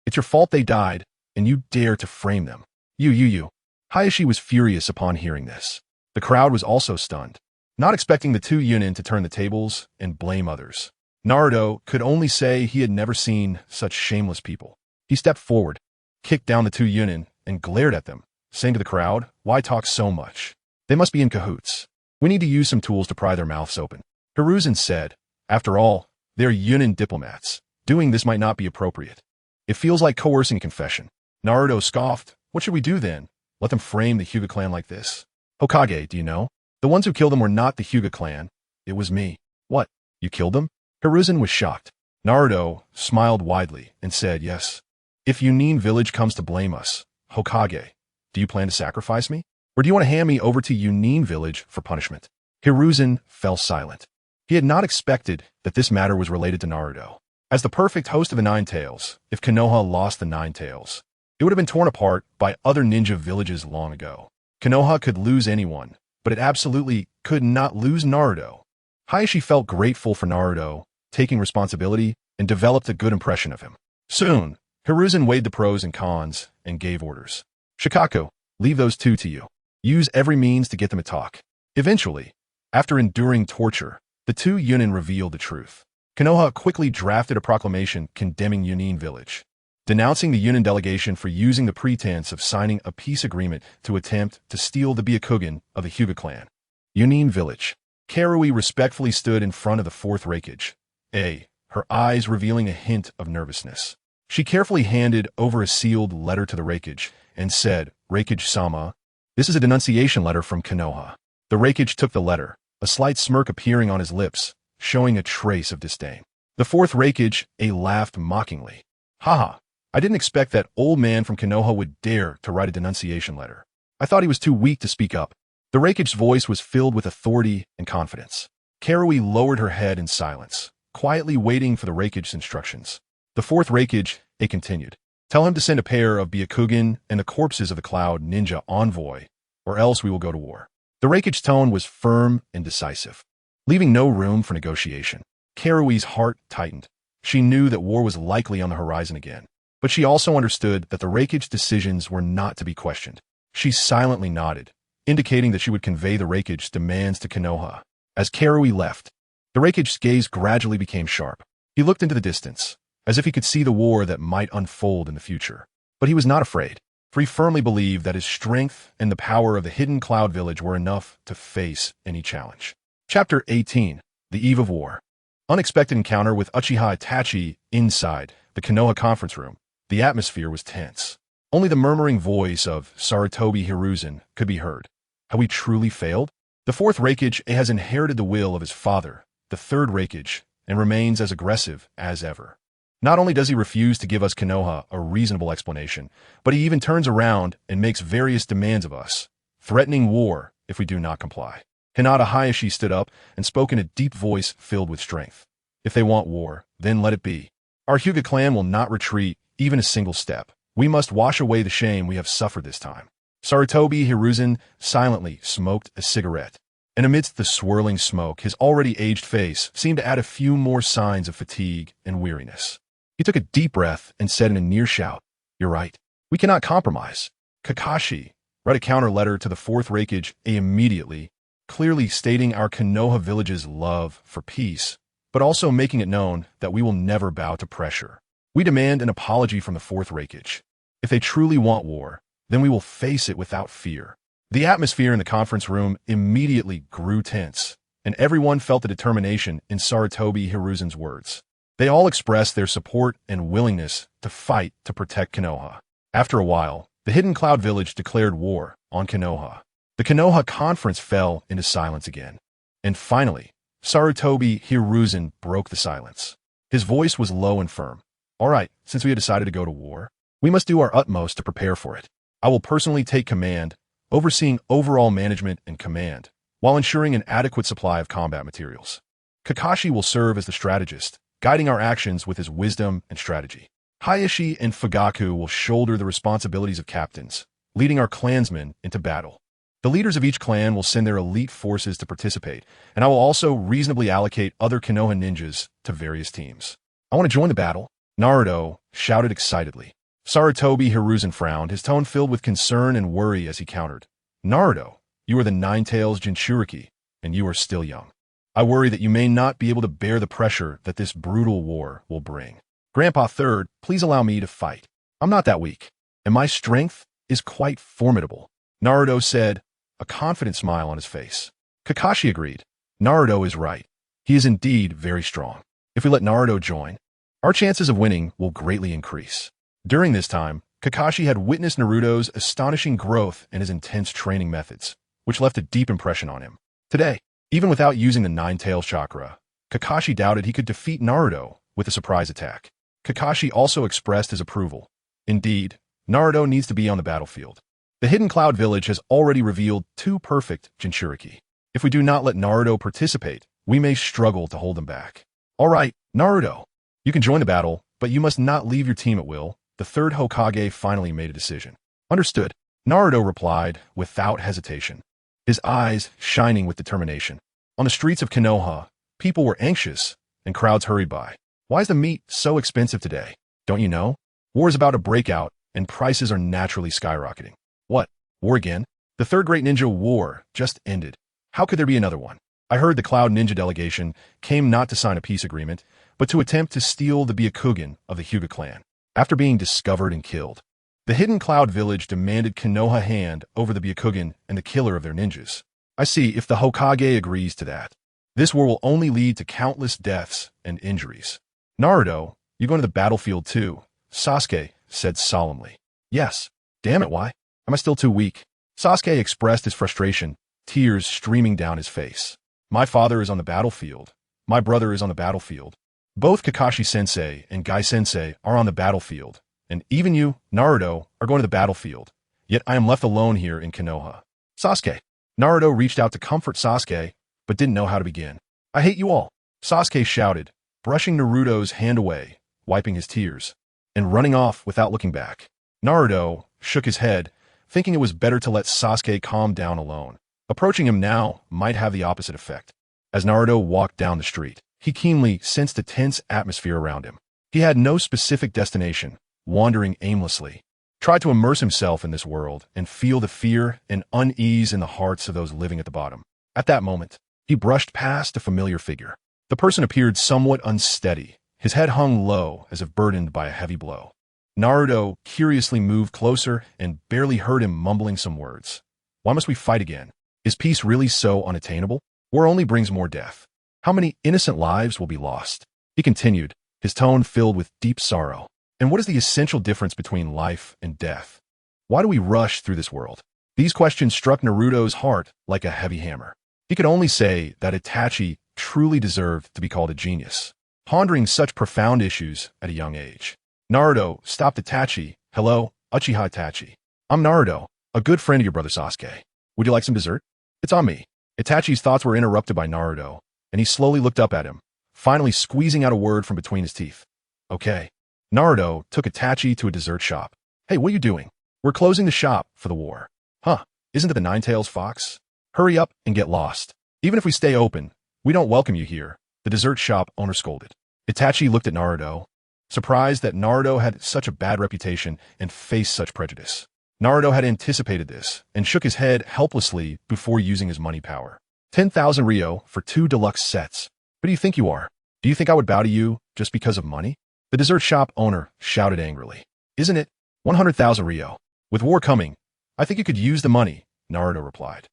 It's your fault they died, and you dare to frame them. You. Hayashi was furious upon hearing this. The crowd was also stunned, not expecting the two Yunin to turn the tables and blame others. Naruto could only say he had never seen such shameless people. He stepped forward, kicked down the two Yunin, and glared at them, saying to the crowd, why talk so much? They must be in cahoots. We need to use some tools to pry their mouths open. Hiruzen said, after all, they're Yunin diplomats. Doing this might not be appropriate. It feels like coercing a confession. Naruto scoffed. What should we do then? Let them frame the Hyuga clan like this? Hokage, do you know? The ones who killed them were not the Hyuga clan. It was me. What? You killed them? Hiruzen was shocked. Naruto smiled widely and said, yes. If Yunin village comes to blame us, Hokage, do you plan to sacrifice me? Or do you want to hand me over to Yunin village for punishment? Hiruzen fell silent. He had not expected that this matter was related to Naruto. As the perfect host of the Nine Tails, if Konoha lost the Nine Tails, it would have been torn apart by other ninja villages long ago. Konoha could lose anyone, but it absolutely could not lose Naruto. Hayashi felt grateful for Naruto, taking responsibility, and developed a good impression of him. Soon, Hiruzen weighed the pros and cons and gave orders. Shikaku, leave those two to you. Use every means to get them to talk. Eventually, after enduring torture, the two Yunin revealed the truth. Konoha quickly drafted a proclamation condemning Yunin village, denouncing the Yunin delegation for using the pretense of signing a peace agreement to attempt to steal the Byakugan of the Hyuga clan. Yunin village. Karui respectfully stood in front of the fourth Raikage, her eyes revealing a hint of nervousness. She carefully handed over a sealed letter to the Raikage and said, Raikage-sama, this is a denunciation letter from Konoha. The Raikage took the letter, a slight smirk appearing on his lips, showing a trace of disdain. The fourth Raikage laughed mockingly. Haha, I didn't expect that old man from Konoha would dare to write a denunciation letter. I thought he was too weak to speak up. The Raikage's voice was filled with authority and confidence. Karui lowered her head in silence, quietly waiting for the Raikage's instructions. The fourth Raikage continued. Tell him to send a pair of Byakugan and the corpses of the Cloud Ninja envoy, or else we will go to war. The Raikage's tone was firm and decisive, leaving no room for negotiation. Karui's heart tightened. She knew that war was likely on the horizon again, but she also understood that the Raikage's decisions were not to be questioned. She silently nodded, indicating that she would convey the Raikage's demands to Konoha. As Karui left, the Raikage's gaze gradually became sharp. He looked into the distance, as if he could see the war that might unfold in the future. But he was not afraid, for he firmly believed that his strength and the power of the hidden Cloud Village were enough to face any challenge. Chapter 18. The Eve of War. Unexpected encounter with Uchiha Itachi inside the Konoha conference room. The atmosphere was tense. Only the murmuring voice of Sarutobi Hiruzen could be heard. Have we truly failed? The fourth Raikage has inherited the will of his father, the third Raikage, and remains as aggressive as ever. Not only does he refuse to give us Konoha a reasonable explanation, but he even turns around and makes various demands of us, threatening war if we do not comply. Hinata Hayashi stood up and spoke in a deep voice filled with strength. If they want war, then let it be. Our Hyuga clan will not retreat even a single step. We must wash away the shame we have suffered this time. Sarutobi Hiruzen silently smoked a cigarette, and amidst the swirling smoke, his already aged face seemed to add a few more signs of fatigue and weariness. He took a deep breath and said in a near shout, "You're right. We cannot compromise." Kakashi wrote a counter letter to the Fourth Hokage immediately, clearly stating our Konoha village's love for peace, but also making it known that we will never bow to pressure. We demand an apology from the Fourth Hokage. If they truly want war, then we will face it without fear. The atmosphere in the conference room immediately grew tense, and everyone felt the determination in Sarutobi Hiruzen's words. They all expressed their support and willingness to fight to protect Konoha. After a while, the Hidden Cloud Village declared war on Konoha. The Konoha conference fell into silence again. And finally, Sarutobi Hiruzen broke the silence. His voice was low and firm. "All right, since we have decided to go to war, we must do our utmost to prepare for it. I will personally take command, overseeing overall management and command, while ensuring an adequate supply of combat materials. Kakashi will serve as the strategist, guiding our actions with his wisdom and strategy. Hayashi and Fugaku will shoulder the responsibilities of captains, leading our clansmen into battle. The leaders of each clan will send their elite forces to participate, and I will also reasonably allocate other Konoha ninjas to various teams. I want to join the battle," Naruto shouted excitedly. Sarutobi Hiruzen frowned, his tone filled with concern and worry as he countered. "Naruto, you are the Nine-Tails Jinchuriki, and you are still young. I worry that you may not be able to bear the pressure that this brutal war will bring. Grandpa Third, please allow me to fight. I'm not that weak, and my strength is quite formidable," Naruto said, a confident smile on his face. Kakashi agreed. Naruto is right. He is indeed very strong. If we let Naruto join, our chances of winning will greatly increase. During this time, Kakashi had witnessed Naruto's astonishing growth and his intense training methods, which left a deep impression on him. Today, even without using the Nine-Tails chakra, Kakashi doubted he could defeat Naruto with a surprise attack. Kakashi also expressed his approval. Indeed, Naruto needs to be on the battlefield. The Hidden Cloud Village has already revealed 2 perfect Jinchuriki. If we do not let Naruto participate, we may struggle to hold him back. "All right, Naruto, you can join the battle, but you must not leave your team at will." The Third Hokage finally made a decision. "Understood," Naruto replied without hesitation, his eyes shining with determination. On the streets of Konoha, people were anxious, and crowds hurried by. "Why is the meat so expensive today? Don't you know? War is about to break out, and prices are naturally skyrocketing." "What? War again? The Third Great Ninja War just ended. How could there be another one?" "I heard the Cloud Ninja delegation came not to sign a peace agreement, but to attempt to steal the Byakugan of the Hyuga clan. After being discovered and killed, the Hidden Cloud Village demanded Konoha hand over the Byakugan and the killer of their ninjas. I see. If the Hokage agrees to that, this war will only lead to countless deaths and injuries." "Naruto, you going to the battlefield too?" Sasuke said solemnly. "Yes. Damn it, why? Am I still too weak?" Sasuke expressed his frustration, tears streaming down his face. "My father is on the battlefield. My brother is on the battlefield. Both Kakashi-sensei and Gai-sensei are on the battlefield, and even you, Naruto, are going to the battlefield. Yet I am left alone here in Konoha." "Sasuke." Naruto reached out to comfort Sasuke, but didn't know how to begin. "I hate you all," Sasuke shouted, brushing Naruto's hand away, wiping his tears, and running off without looking back. Naruto shook his head, thinking it was better to let Sasuke calm down alone. Approaching him now might have the opposite effect. As Naruto walked down the street, he keenly sensed a tense atmosphere around him. He had no specific destination, wandering aimlessly. Tried to immerse himself in this world and feel the fear and unease in the hearts of those living at the bottom. At that moment, he brushed past a familiar figure. The person appeared somewhat unsteady. His head hung low as if burdened by a heavy blow. Naruto curiously moved closer and barely heard him mumbling some words. "Why must we fight again? Is peace really so unattainable? War only brings more death. How many innocent lives will be lost?" He continued, his tone filled with deep sorrow. "And what is the essential difference between life and death? Why do we rush through this world?" These questions struck Naruto's heart like a heavy hammer. He could only say that Itachi truly deserved to be called a genius, pondering such profound issues at a young age. Naruto stopped Itachi. "Hello, Uchiha Itachi. I'm Naruto, a good friend of your brother Sasuke. Would you like some dessert? It's on me." Itachi's thoughts were interrupted by Naruto, and he slowly looked up at him, finally squeezing out a word from between his teeth. Okay. Naruto took Itachi to a dessert shop. Hey, what are you doing? We're closing the shop for the war. Huh, isn't it the Nine-Tails Fox? Hurry up and get lost. Even if we stay open, we don't welcome you here, the dessert shop owner scolded. Itachi looked at Naruto, surprised that Naruto had such a bad reputation and faced such prejudice. Naruto had anticipated this and shook his head helplessly before using his money power. 10,000 Ryo for 2 deluxe sets. Who do you think you are? Do you think I would bow to you just because of money? The dessert shop owner shouted angrily. Isn't it? 100,000 Ryo. With war coming, I think you could use the money, Naruto replied.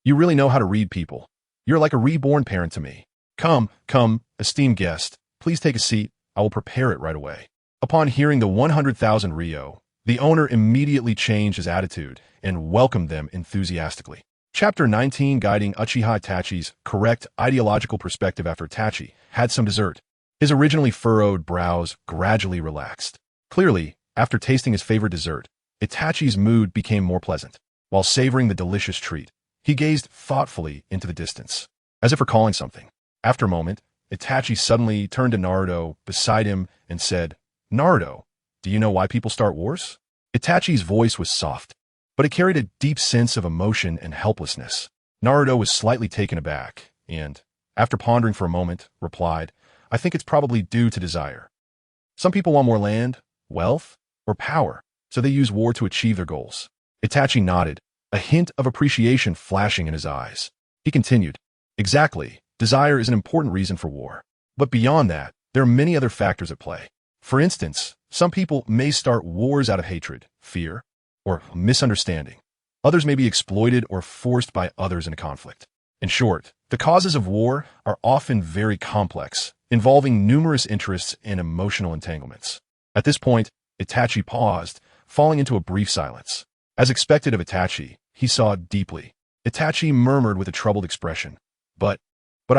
You really know how to read people. You're like a reborn parent to me. Come, esteemed guest, please take a seat. I will prepare it right away. Upon hearing the 100,000 Ryo, the owner immediately changed his attitude and welcomed them enthusiastically. Chapter 19 Guiding Uchiha Itachi's correct ideological perspective after Itachi had some dessert. His originally furrowed brows gradually relaxed. Clearly, after tasting his favorite dessert, Itachi's mood became more pleasant. While savoring the delicious treat, he gazed thoughtfully into the distance, as if recalling something. After a moment, Itachi suddenly turned to Naruto beside him and said, Naruto, do you know why people start wars? Itachi's voice was soft, but it carried a deep sense of emotion and helplessness. Naruto was slightly taken aback and, after pondering for a moment, replied, I think it's probably due to desire. Some people want more land, wealth, or power, so they use war to achieve their goals. Itachi nodded, a hint of appreciation flashing in his eyes. He continued, Exactly, desire is an important reason for war. But beyond that, there are many other factors at play. For instance, some people may start wars out of hatred, fear, or misunderstanding. Others may be exploited or forced by others in a conflict. In short, the causes of war are often very complex, involving numerous interests and emotional entanglements. At this point, Itachi paused, falling into a brief silence. As expected of Itachi, he saw deeply. Itachi murmured with a troubled expression, But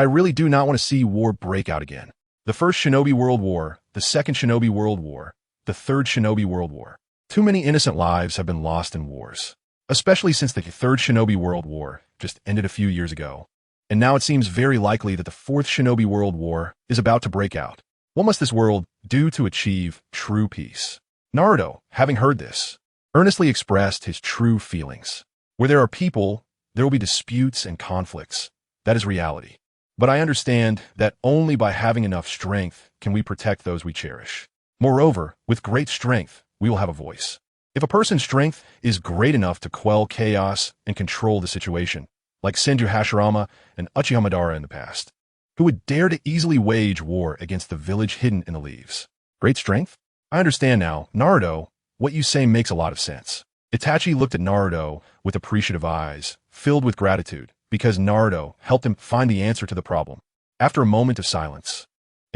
I really do not want to see war break out again. The First Shinobi World War, the Second Shinobi World War, the Third Shinobi World War. Too many innocent lives have been lost in wars, especially since the Third Shinobi World War just ended a few years ago. And now it seems very likely that the Fourth Shinobi World War is about to break out. What must this world do to achieve true peace? Naruto, having heard this, earnestly expressed his true feelings. Where there are people, there will be disputes and conflicts. That is reality. But I understand that only by having enough strength can we protect those we cherish. Moreover, with great strength, we will have a voice. If a person's strength is great enough to quell chaos and control the situation, like Senju Hashirama and Uchiha Madara in the past, who would dare to easily wage war against the village hidden in the leaves? Great strength? I understand now, Naruto, what you say makes a lot of sense. Itachi looked at Naruto with appreciative eyes, filled with gratitude, because Naruto helped him find the answer to the problem. After a moment of silence,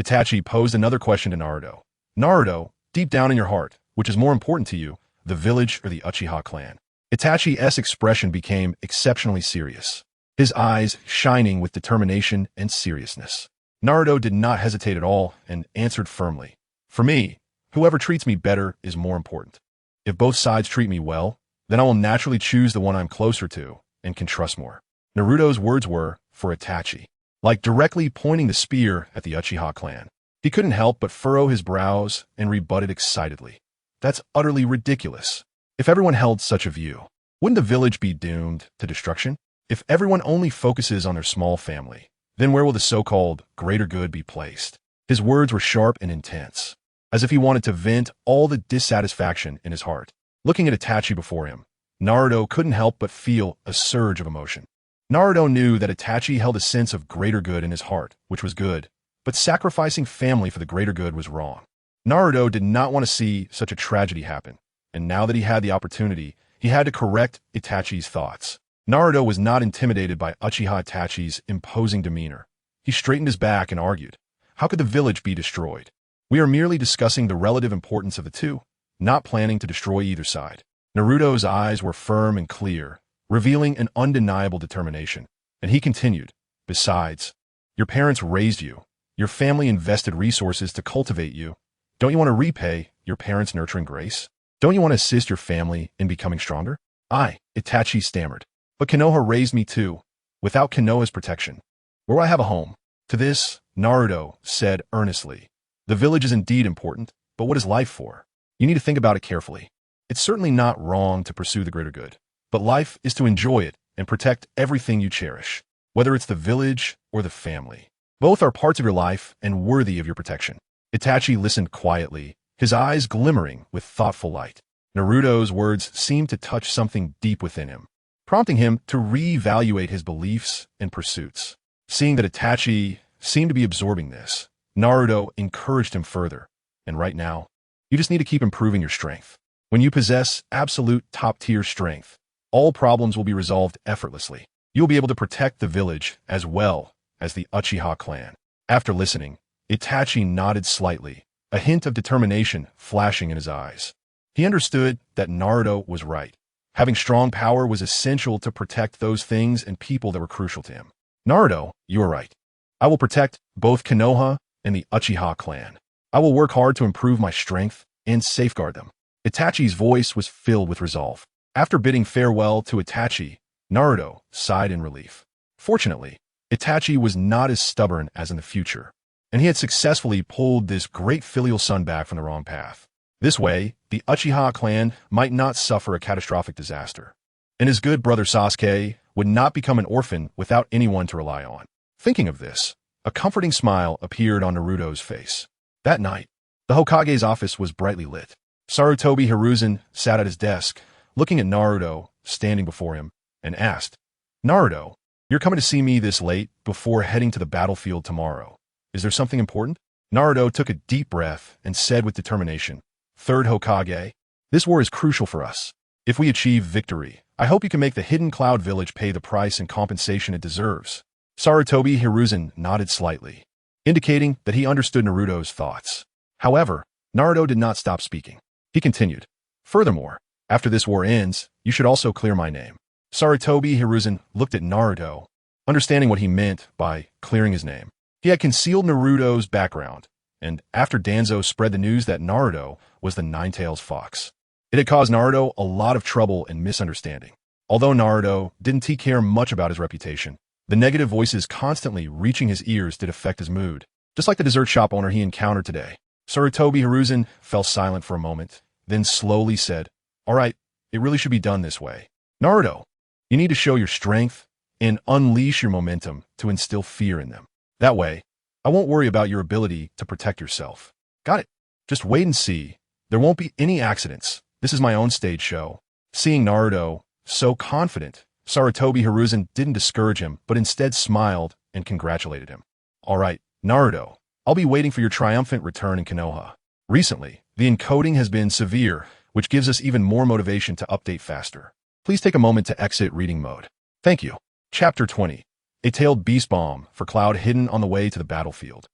Itachi posed another question to Naruto. Naruto, deep down in your heart, which is more important to you, the village or the Uchiha clan? Itachi's expression became exceptionally serious, his eyes shining with determination and seriousness. Naruto did not hesitate at all and answered firmly. For me, whoever treats me better is more important. If both sides treat me well, then I will naturally choose the one I'm closer to and can trust more. Naruto's words were, for Itachi, like directly pointing the spear at the Uchiha clan. He couldn't help but furrow his brows and rebutted excitedly. That's utterly ridiculous. If everyone held such a view, wouldn't the village be doomed to destruction? If everyone only focuses on their small family, then where will the so-called greater good be placed? His words were sharp and intense, as if he wanted to vent all the dissatisfaction in his heart. Looking at Itachi before him, Naruto couldn't help but feel a surge of emotion. Naruto knew that Itachi held a sense of greater good in his heart, which was good, but sacrificing family for the greater good was wrong. Naruto did not want to see such a tragedy happen, and now that he had the opportunity, he had to correct Itachi's thoughts. Naruto was not intimidated by Uchiha Itachi's imposing demeanor. He straightened his back and argued, how could the village be destroyed? We are merely discussing the relative importance of the two, not planning to destroy either side. Naruto's eyes were firm and clear, revealing an undeniable determination, and he continued, besides, your parents raised you, your family invested resources to cultivate you. Don't you want to repay your parents' nurturing grace? Don't you want to assist your family in becoming stronger? Itachi stammered. But Konoha raised me too. without Konoha's protection. Where will I have a home? To this, Naruto said earnestly, the village is indeed important, but what is life for? You need to think about it carefully. It's certainly not wrong to pursue the greater good, but life is to enjoy it and protect everything you cherish, whether it's the village or the family. Both are parts of your life and worthy of your protection. Itachi listened quietly, his eyes glimmering with thoughtful light. Naruto's words seemed to touch something deep within him, prompting him to reevaluate his beliefs and pursuits. Seeing that Itachi seemed to be absorbing this, Naruto encouraged him further. And right now, you just need to keep improving your strength. When you possess absolute top-tier strength, all problems will be resolved effortlessly. You'll be able to protect the village as well as the Uchiha clan. After listening, Itachi nodded slightly, a hint of determination flashing in his eyes. He understood that Naruto was right. Having strong power was essential to protect those things and people that were crucial to him. Naruto, you are right. I will protect both Konoha and the Uchiha clan. I will work hard to improve my strength and safeguard them. Itachi's voice was filled with resolve. After bidding farewell to Itachi, Naruto sighed in relief. Fortunately, Itachi was not as stubborn as in the future, and he had successfully pulled this great filial son back from the wrong path. This way, the Uchiha clan might not suffer a catastrophic disaster, and his good brother Sasuke would not become an orphan without anyone to rely on. Thinking of this, a comforting smile appeared on Naruto's face. That night, the Hokage's office was brightly lit. Sarutobi Hiruzen sat at his desk, looking at Naruto standing before him, and asked, Naruto, you're coming to see me this late before heading to the battlefield tomorrow. Is there something important? Naruto took a deep breath and said with determination, Third Hokage, this war is crucial for us. If we achieve victory, I hope you can make the Hidden Cloud Village pay the price and compensation it deserves. Sarutobi Hiruzen nodded slightly, indicating that he understood Naruto's thoughts. However, Naruto did not stop speaking. He continued, furthermore, after this war ends, you should also clear my name. Sarutobi Hiruzen looked at Naruto, understanding what he meant by clearing his name. He had concealed Naruto's background, and after Danzo spread the news that Naruto was the Nine-Tails Fox, it had caused Naruto a lot of trouble and misunderstanding. Although Naruto didn't care much about his reputation, the negative voices constantly reaching his ears did affect his mood, just like the dessert shop owner he encountered today. Sarutobi Hiruzen fell silent for a moment, then slowly said, all right, it really should be done this way. Naruto, you need to show your strength and unleash your momentum to instill fear in them. That way, I won't worry about your ability to protect yourself. Got it? Just wait and see. There won't be any accidents. This is my own stage show. Seeing Naruto so confident, Sarutobi Hiruzen didn't discourage him, but instead smiled and congratulated him. All right, Naruto, I'll be waiting for your triumphant return in Konoha. Recently, the encoding has been severe, which gives us even more motivation to update faster. Please take a moment to exit reading mode. Thank you. Chapter 20. A tailed beast bomb for Cloud hidden on the way to the battlefield.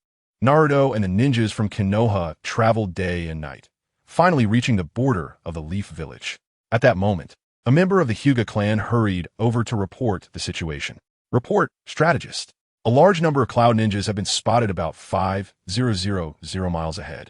Naruto and the ninjas from Konoha traveled day and night, finally reaching the border of the Leaf Village. At that moment, a member of the Hyuga clan hurried over to report the situation. Report, strategist. A large number of Cloud ninjas have been spotted about 5,000 miles ahead.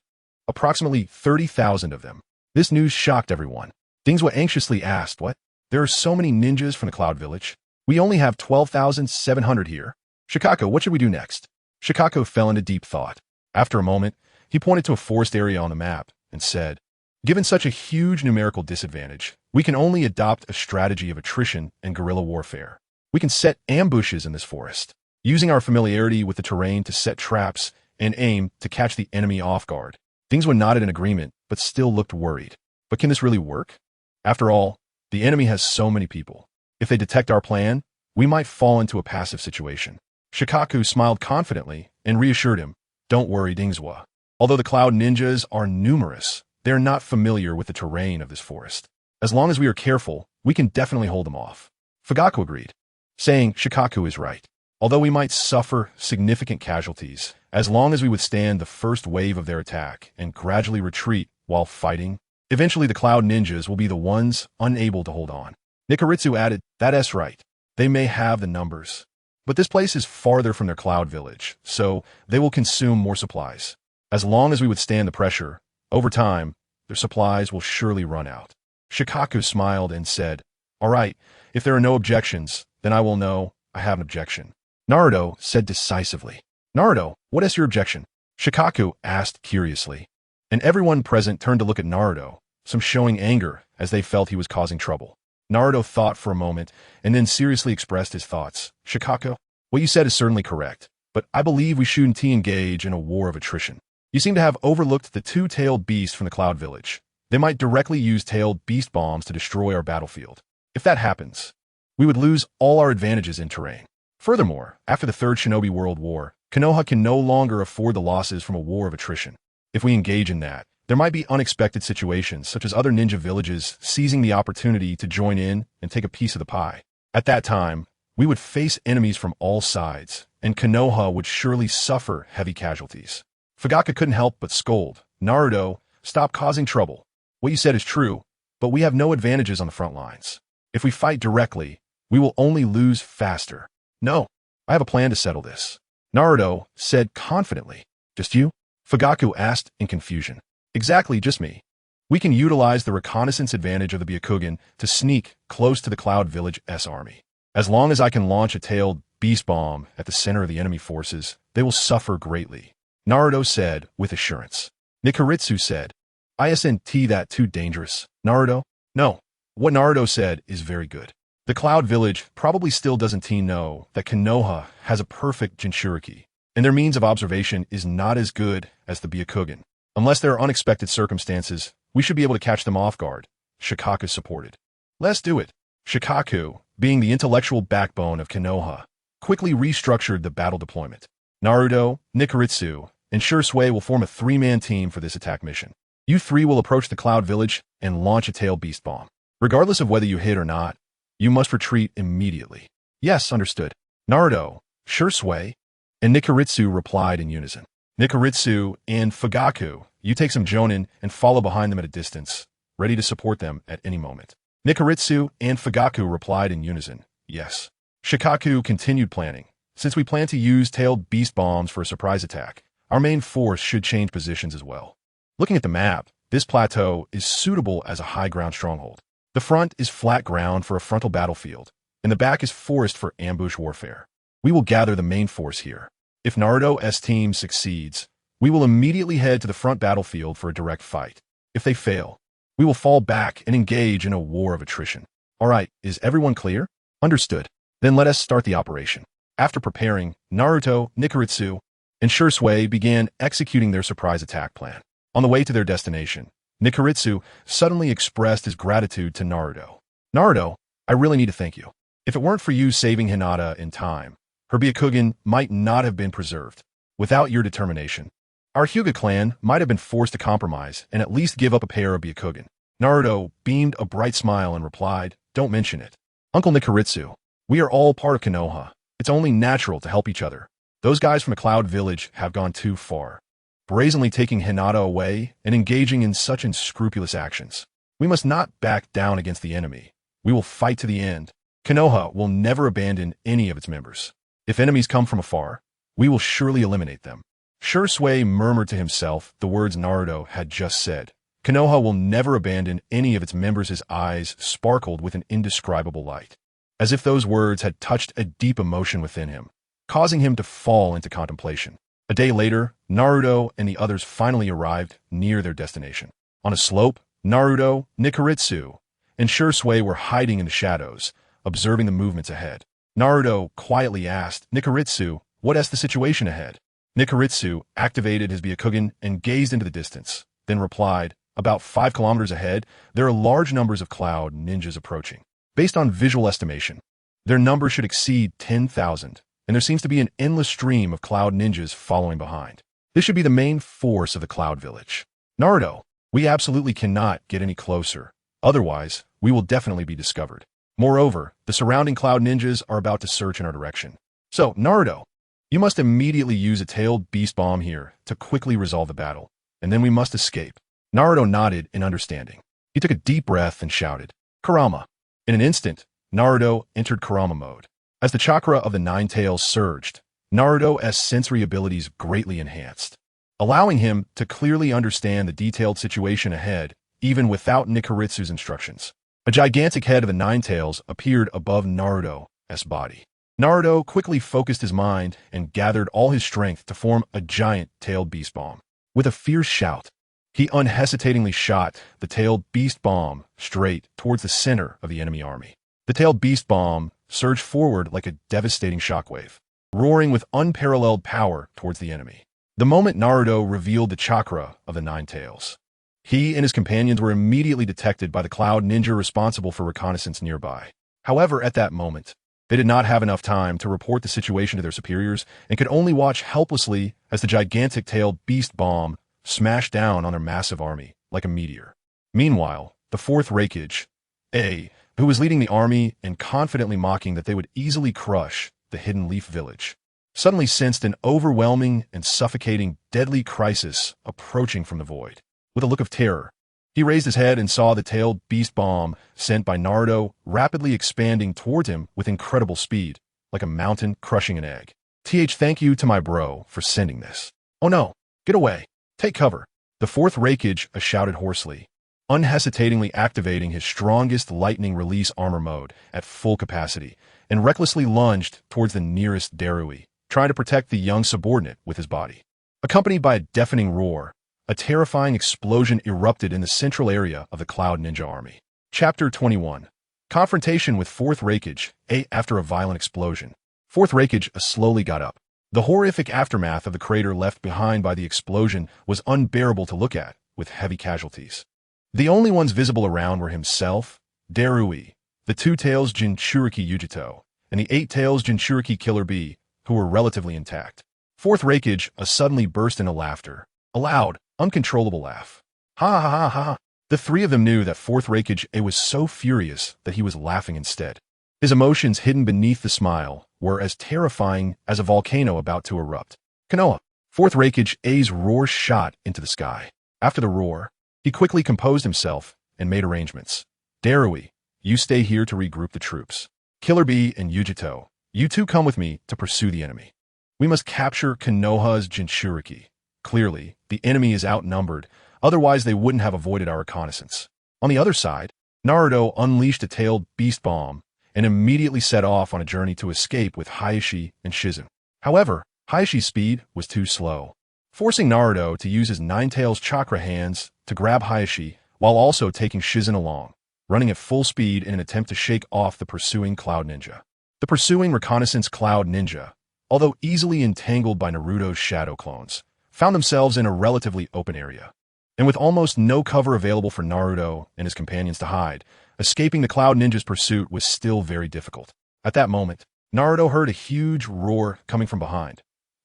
Approximately 30,000 of them. This news shocked everyone. Dingzwa anxiously asked, what? There are so many ninjas from the Cloud Village. We only have 12,700 here. Shikako, what should we do next? Shikako fell into deep thought. After a moment, he pointed to a forest area on the map and said, given such a huge numerical disadvantage, we can only adopt a strategy of attrition and guerrilla warfare. We can set ambushes in this forest, using our familiarity with the terrain to set traps and aim to catch the enemy off guard. Dingzwa nodded in agreement, but still looked worried. But can this really work? After all, the enemy has so many people. If they detect our plan, we might fall into a passive situation. Shikaku smiled confidently and reassured him, don't worry, Dingzwa. Although the Cloud ninjas are numerous, they are not familiar with the terrain of this forest. As long as we are careful, we can definitely hold them off. Fugaku agreed, saying Shikaku is right. Although we might suffer significant casualties, as long as we withstand the first wave of their attack and gradually retreat while fighting, eventually the Cloud ninjas will be the ones unable to hold on. Nikaritsu added, that's right. They may have the numbers, but this place is farther from their Cloud village, so they will consume more supplies. As long as we withstand the pressure, over time, their supplies will surely run out. Shikaku smiled and said, all right, if there are no objections, then I will know. I have an objection. Naruto said decisively. Naruto, what is your objection? Shikaku asked curiously. And everyone present turned to look at Naruto, some showing anger as they felt he was causing trouble. Naruto thought for a moment and then seriously expressed his thoughts. Shikaku, what you said is certainly correct, but I believe we shouldn't engage in a war of attrition. You seem to have overlooked the two-tailed beasts from the Cloud Village. They might directly use tailed beast bombs to destroy our battlefield. If that happens, we would lose all our advantages in terrain. Furthermore, after the Third Shinobi World War, Konoha can no longer afford the losses from a war of attrition. If we engage in that, there might be unexpected situations, such as other ninja villages seizing the opportunity to join in and take a piece of the pie. At that time, we would face enemies from all sides, and Konoha would surely suffer heavy casualties. Fugaka couldn't help but scold. Naruto, stop causing trouble. What you said is true, but we have no advantages on the front lines. If we fight directly, we will only lose faster. No, I have a plan to settle this. Naruto said confidently. Just you? Fugaku asked in confusion. Exactly, just me. We can utilize the reconnaissance advantage of the Byakugan to sneak close to the Cloud Village's army. As long as I can launch a tailed beast bomb at the center of the enemy forces, they will suffer greatly. Naruto said with assurance. Nikaritsu said, Isn't that too dangerous, Naruto? No. What Naruto said is very good. The Cloud Village probably still doesn't know that Konoha has a perfect Jinchuriki, and their means of observation is not as good as the Byakugan. Unless there are unexpected circumstances, we should be able to catch them off guard, Shikaku supported. Let's do it. Shikaku, being the intellectual backbone of Konoha, quickly restructured the battle deployment. Naruto, Nikaritsu, and Shursui will form a three-man team for this attack mission. You three will approach the Cloud Village and launch a tail beast bomb. Regardless of whether you hit or not, you must retreat immediately. Yes, understood. Naruto, Shursui, and Nikaritsu replied in unison. Nikaritsu and Fugaku, you take some jonin and follow behind them at a distance, ready to support them at any moment. Nikaritsu and Fugaku replied in unison. Yes. Shikaku continued planning. Since we plan to use tailed beast bombs for a surprise attack, our main force should change positions as well. Looking at the map, this plateau is suitable as a high-ground stronghold. The front is flat ground for a frontal battlefield, and the back is forest for ambush warfare. We will gather the main force here. If Naruto's team succeeds, we will immediately head to the front battlefield for a direct fight. If they fail, we will fall back and engage in a war of attrition. All right, is everyone clear? Understood. Then let us start the operation. After preparing, Naruto, Nikaritsu, and Shursui began executing their surprise attack plan. On the way to their destination, Nikaritsu suddenly expressed his gratitude to Naruto. Naruto, I really need to thank you. If it weren't for you saving Hinata in time, her Byakugan might not have been preserved. Without your determination, our Hyuga clan might have been forced to compromise and at least give up a pair of Byakugan. Naruto beamed a bright smile and replied, Don't mention it. Uncle Nikaritsu, we are all part of Konoha. It's only natural to help each other. Those guys from the Cloud Village have gone too far, brazenly taking Hinata away and engaging in such unscrupulous actions. We must not back down against the enemy. We will fight to the end. Konoha will never abandon any of its members. If enemies come from afar, we will surely eliminate them. Shursui murmured to himself the words Naruto had just said. Konoha will never abandon any of its members. His eyes sparkled with an indescribable light, as if those words had touched a deep emotion within him, causing him to fall into contemplation. A day later, Naruto and the others finally arrived near their destination. On a slope, Naruto, Nikaritsu, and Shursui were hiding in the shadows, observing the movements ahead. Naruto quietly asked Nikaritsu, what is the situation ahead? Nikaritsu activated his Byakugan and gazed into the distance, then replied, about 5 kilometers ahead, there are large numbers of cloud ninjas approaching. Based on visual estimation, their number should exceed 10,000, and there seems to be an endless stream of cloud ninjas following behind. This should be the main force of the Cloud Village. Naruto, we absolutely cannot get any closer. Otherwise, we will definitely be discovered. Moreover, the surrounding cloud ninjas are about to search in our direction. So, Naruto, you must immediately use a tailed beast bomb here to quickly resolve the battle, and then we must escape. Naruto nodded in understanding. He took a deep breath and shouted, Kurama. In an instant, Naruto entered Kurama mode. As the chakra of the Nine Tails surged, Naruto's sensory abilities greatly enhanced, allowing him to clearly understand the detailed situation ahead, even without Nikaritsu's instructions. A gigantic head of the Nine Tails appeared above Naruto's body. Naruto quickly focused his mind and gathered all his strength to form a giant tailed beast bomb. With a fierce shout, he unhesitatingly shot the tailed beast bomb straight towards the center of the enemy army. The tailed beast bomb surged forward like a devastating shockwave, roaring with unparalleled power towards the enemy. The moment Naruto revealed the chakra of the Nine Tails, he and his companions were immediately detected by the Cloud Ninja responsible for reconnaissance nearby. However, at that moment, they did not have enough time to report the situation to their superiors and could only watch helplessly as the gigantic tailed beast bomb smashed down on their massive army like a meteor. Meanwhile, the Fourth Hokage, who was leading the army and confidently mocking that they would easily crush the Hidden Leaf Village, suddenly sensed an overwhelming and suffocating deadly crisis approaching from the void. With a look of terror, he raised his head and saw the tailed beast bomb sent by Naruto rapidly expanding towards him with incredible speed, like a mountain crushing an egg. Thank you to my bro for sending this. Oh no, get away. Take cover. The Fourth Hokage shouted hoarsely, unhesitatingly activating his strongest lightning release armor mode at full capacity, and recklessly lunged towards the nearest Darui, trying to protect the young subordinate with his body. Accompanied by a deafening roar, a terrifying explosion erupted in the central area of the Cloud Ninja Army. Chapter 21. Confrontation with Fourth Hokage. After a violent explosion, Fourth Hokage slowly got up. The horrific aftermath of the crater left behind by the explosion was unbearable to look at, with heavy casualties. The only ones visible around were himself, Darui, the Two-Tails Jinchuriki Yujito, and the Eight-Tails Jinchuriki Killer Bee, who were relatively intact. Fourth Hokage suddenly burst into laughter, a loud, uncontrollable laugh. Ha ha ha ha. The three of them knew that Fourth Hokage was so furious that he was laughing instead. His emotions hidden beneath the smile were as terrifying as a volcano about to erupt. Konoha. Fourth Hokage's roar shot into the sky. After the roar, he quickly composed himself and made arrangements. Darui, you stay here to regroup the troops. Killer Bee and Yujito, you two come with me to pursue the enemy. We must capture Konoha's Jinchuriki. Clearly, the enemy is outnumbered, otherwise they wouldn't have avoided our reconnaissance. On the other side, Naruto unleashed a tailed beast bomb and immediately set off on a journey to escape with Hiashi and Shizen. However, Hayashi's speed was too slow, forcing Naruto to use his Nine-Tails chakra hands to grab Hiashi while also taking Shizen along, running at full speed in an attempt to shake off the pursuing Cloud Ninja. The pursuing reconnaissance Cloud Ninja, although easily entangled by Naruto's shadow clones, found themselves in a relatively open area. And with almost no cover available for Naruto and his companions to hide, escaping the Cloud Ninja's pursuit was still very difficult. At that moment, Naruto heard a huge roar coming from behind.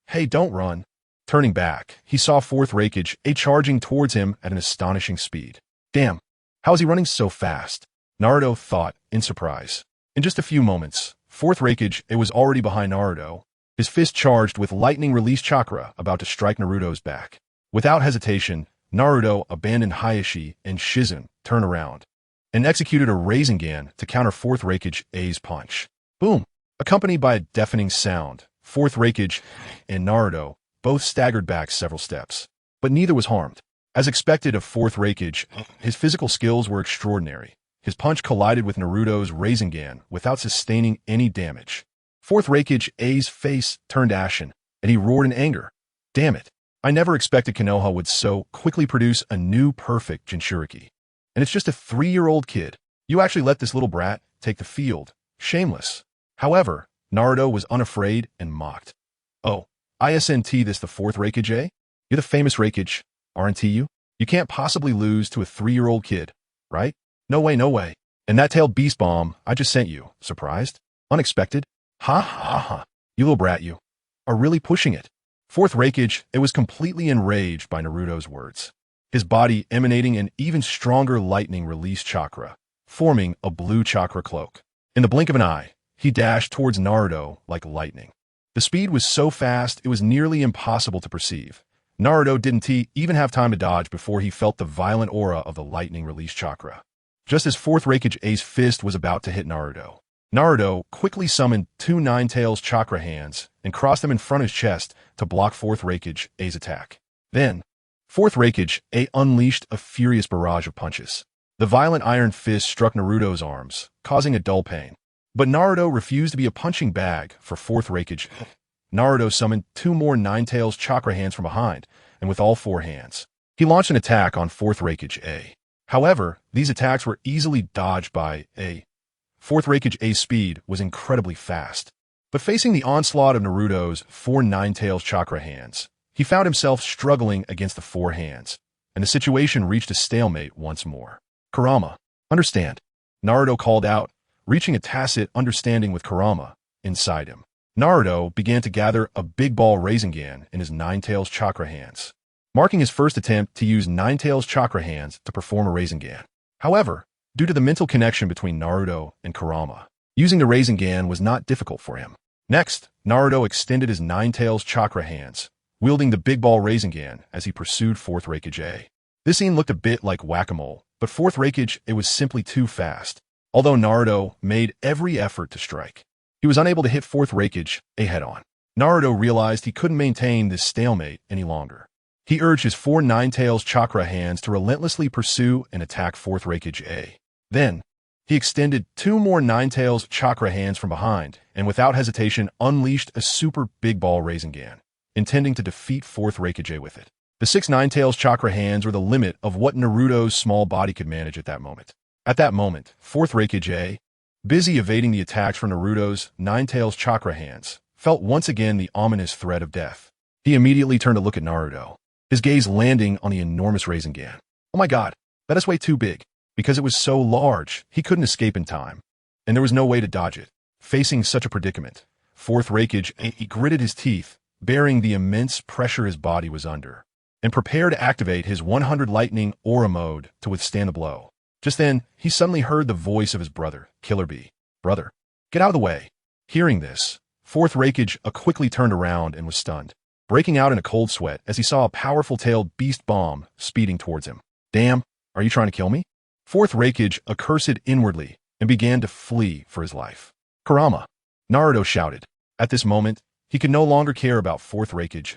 Hey, don't run. Turning back, he saw Fourth Hokage charging towards him at an astonishing speed. Damn, how is he running so fast? Naruto thought in surprise. In just a few moments, Fourth Hokage was already behind Naruto, his fist charged with lightning release chakra about to strike Naruto's back. Without hesitation, Naruto abandoned Hiashi and Shizen, turned around, and executed a Rasengan to counter Fourth Hokage's punch. Boom! Accompanied by a deafening sound, Fourth Hokage and Naruto both staggered back several steps, but neither was harmed. As expected of Fourth Hokage, his physical skills were extraordinary. His punch collided with Naruto's Rasengan without sustaining any damage. Fourth Hokage's face turned ashen, and he roared in anger. Damn it. I never expected Konoha would so quickly produce a new perfect Jinchuriki. And it's just a 3-year-old kid. You actually let this little brat take the field. Shameless. However, Naruto was unafraid and mocked. Oh, isn't this the Fourth Hokage? You're the famous Hokage, aren't you? You can't possibly lose to a 3-year-old kid, right? No way, no way. And that tailed beast bomb I just sent you. Surprised? Unexpected? Ha ha ha. You little brat, you are really pushing it. Fourth Hokage was completely enraged by Naruto's words, his body emanating an even stronger lightning release chakra, forming a blue chakra cloak. In the blink of an eye, he dashed towards Naruto like lightning. The speed was so fast it was nearly impossible to perceive. Naruto didn't even have time to dodge before he felt the violent aura of the lightning release chakra. Just as Fourth Hokage's fist was about to hit Naruto, Naruto quickly summoned 2 Nine-Tails chakra hands and crossed them in front of his chest to block Fourth Hokage's attack. Then, Fourth Hokage unleashed a furious barrage of punches. The violent iron fist struck Naruto's arms, causing a dull pain. But Naruto refused to be a punching bag for Fourth Hokage. Naruto summoned 2 more Nine-Tails chakra hands from behind, and with all 4 hands, he launched an attack on Fourth Hokage. However, these attacks were easily dodged by A. Fourth Hokage's speed was incredibly fast. But facing the onslaught of Naruto's 4 Nine-Tails chakra hands, he found himself struggling against the 4 hands, and the situation reached a stalemate once more. Kurama, understand, Naruto called out, reaching a tacit understanding with Kurama inside him. Naruto began to gather a big ball Rasengan in his Nine-Tails chakra hands, marking his first attempt to use Nine-Tails chakra hands to perform a Rasengan. However, due to the mental connection between Naruto and Kurama, using the Rasengan was not difficult for him. Next, Naruto extended his Nine-Tails chakra hands, wielding the big ball Rasengan as he pursued Fourth Hokage. This scene looked a bit like whack-a-mole, but Fourth Hokage was simply too fast. Although Naruto made every effort to strike, he was unable to hit Fourth Hokage head-on. Naruto realized he couldn't maintain this stalemate any longer. He urged his 4 Nine-Tails chakra hands to relentlessly pursue and attack Fourth Hokage. Then, he extended 2 more Nine-Tails chakra hands from behind, and without hesitation unleashed a super big ball Rasengan, intending to defeat Fourth Hokage with it. The 6 Nine-Tails chakra hands were the limit of what Naruto's small body could manage at that moment. At that moment, Fourth Hokage, busy evading the attacks from Naruto's Nine-Tails chakra hands, felt once again the ominous threat of death. He immediately turned to look at Naruto, his gaze landing on the enormous Rasengan. Oh my god, that is way too big. Because it was so large, he couldn't escape in time, and there was no way to dodge it. Facing such a predicament, Fourth Hokage gritted his teeth, bearing the immense pressure his body was under, and prepared to activate his 100 Lightning Aura mode to withstand the blow. Just then, he suddenly heard the voice of his brother, Killer Bee. Brother, get out of the way. Hearing this, Fourth Hokage quickly turned around and was stunned, breaking out in a cold sweat as he saw a powerful tailed beast bomb speeding towards him. Damn, are you trying to kill me? Fourth Hokage cursed inwardly and began to flee for his life. Kurama, Naruto shouted. At this moment, he could no longer care about Fourth Hokage,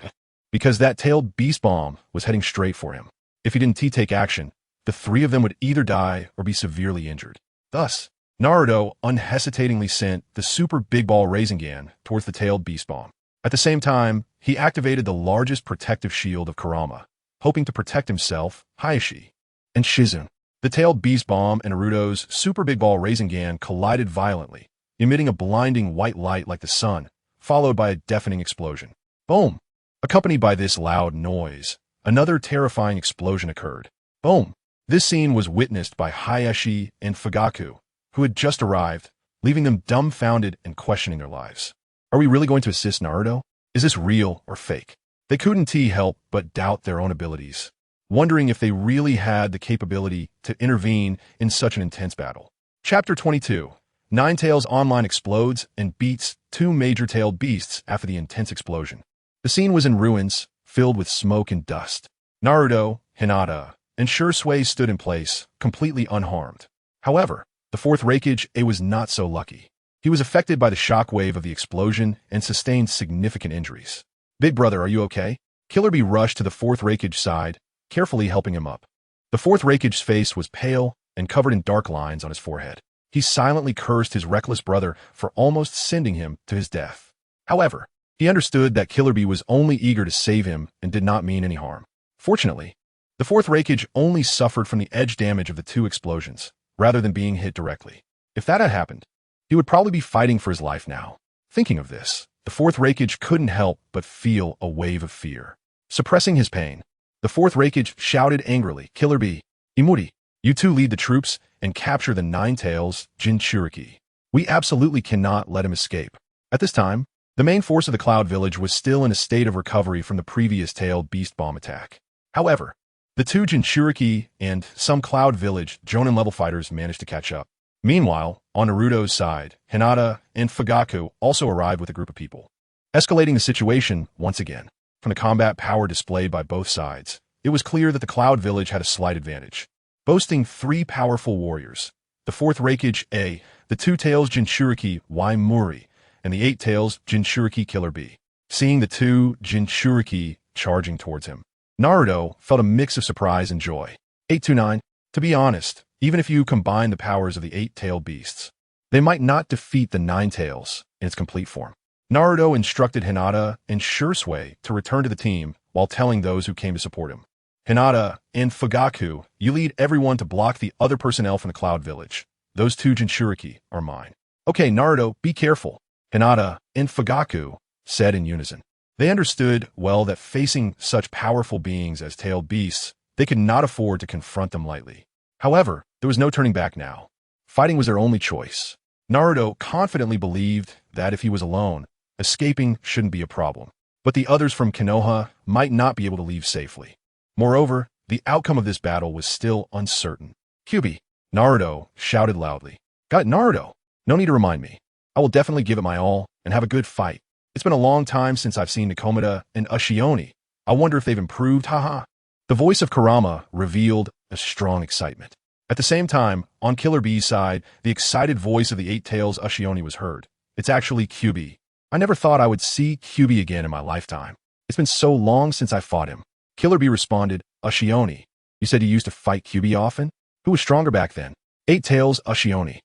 because that tailed beast bomb was heading straight for him. If he didn't take action, the 3 of them would either die or be severely injured. Thus, Naruto unhesitatingly sent the super big ball Rasengan towards the tailed beast bomb. At the same time, he activated the largest protective shield of Kurama, hoping to protect himself, Hayashi, and Shizune. The tailed beast bomb and Naruto's super big ball Rasengan collided violently, emitting a blinding white light like the sun, followed by a deafening explosion. Boom! Accompanied by this loud noise, another terrifying explosion occurred. Boom! This scene was witnessed by Hayashi and Fugaku, who had just arrived, leaving them dumbfounded and questioning their lives. Are we really going to assist Naruto? Is this real or fake? They couldn't help but doubt their own abilities, wondering if they really had the capability to intervene in such an intense battle. Chapter 22. Nine-Tails Online explodes and beats 2 major-tailed beasts after the intense explosion. The scene was in ruins, filled with smoke and dust. Naruto, Hinata, and Shursui stood in place, completely unharmed. However, the Fourth Hokage was not so lucky. He was affected by the shockwave of the explosion and sustained significant injuries. Big brother, are you okay? Killer Bee rushed to the Fourth Hokage's side, carefully helping him up. The Fourth Hokage's face was pale and covered in dark lines on his forehead. He silently cursed his reckless brother for almost sending him to his death. However, he understood that Killer Bee was only eager to save him and did not mean any harm. Fortunately, the Fourth Hokage only suffered from the edge damage of the 2 explosions, rather than being hit directly. If that had happened, he would probably be fighting for his life now. Thinking of this, the Fourth Hokage couldn't help but feel a wave of fear. Suppressing his pain, the Fourth Hokage shouted angrily, Killer Bee, Imuri, you 2 lead the troops and capture the Nine-Tails Jinchuriki. We absolutely cannot let him escape. At this time, the main force of the Cloud Village was still in a state of recovery from the previous tailed beast bomb attack. However, the 2 Jinchuriki and some Cloud Village Jonin level fighters managed to catch up. Meanwhile, on Naruto's side, Hinata and Fugaku also arrived with a group of people, escalating the situation once again. From the combat power displayed by both sides, it was clear that the Cloud Village had a slight advantage, boasting 3 powerful warriors, the Fourth Hokage, the 2-Tails Jinchuriki Muri, and the 8-Tails Jinchuriki Killer Bee. Seeing the 2 Jinchuriki charging towards him, Naruto felt a mix of surprise and joy. 829. To be honest, even if you combine the powers of the 8-tailed beasts, they might not defeat the Nine Tails in its complete form. Naruto instructed Hinata and Shursui to return to the team while telling those who came to support him. Hinata and Fugaku, you lead everyone to block the other personnel from the Cloud Village. Those two Jinchuriki are mine. Okay, Naruto, be careful, Hinata and Fugaku said in unison. They understood well that facing such powerful beings as tailed beasts, they could not afford to confront them lightly. However, there was no turning back now. Fighting was their only choice. Naruto confidently believed that if he was alone, escaping shouldn't be a problem. But the others from Konoha might not be able to leave safely. Moreover, the outcome of this battle was still uncertain. Kyuubi, Naruto shouted loudly. Got it, Naruto. No need to remind me. I will definitely give it my all and have a good fight. It's been a long time since I've seen Nakomata and Ashioni. I wonder if they've improved, haha. The voice of Kurama revealed a strong excitement. At the same time, on Killer Bee's side, the excited voice of the Eight Tails Ashioni was heard. It's actually Kyuubi. I never thought I would see Kyuubi again in my lifetime. It's been so long since I fought him. Killer Bee responded, Ashioni. You said you used to fight Kyuubi often? Who was stronger back then? Eight Tails Ashioni.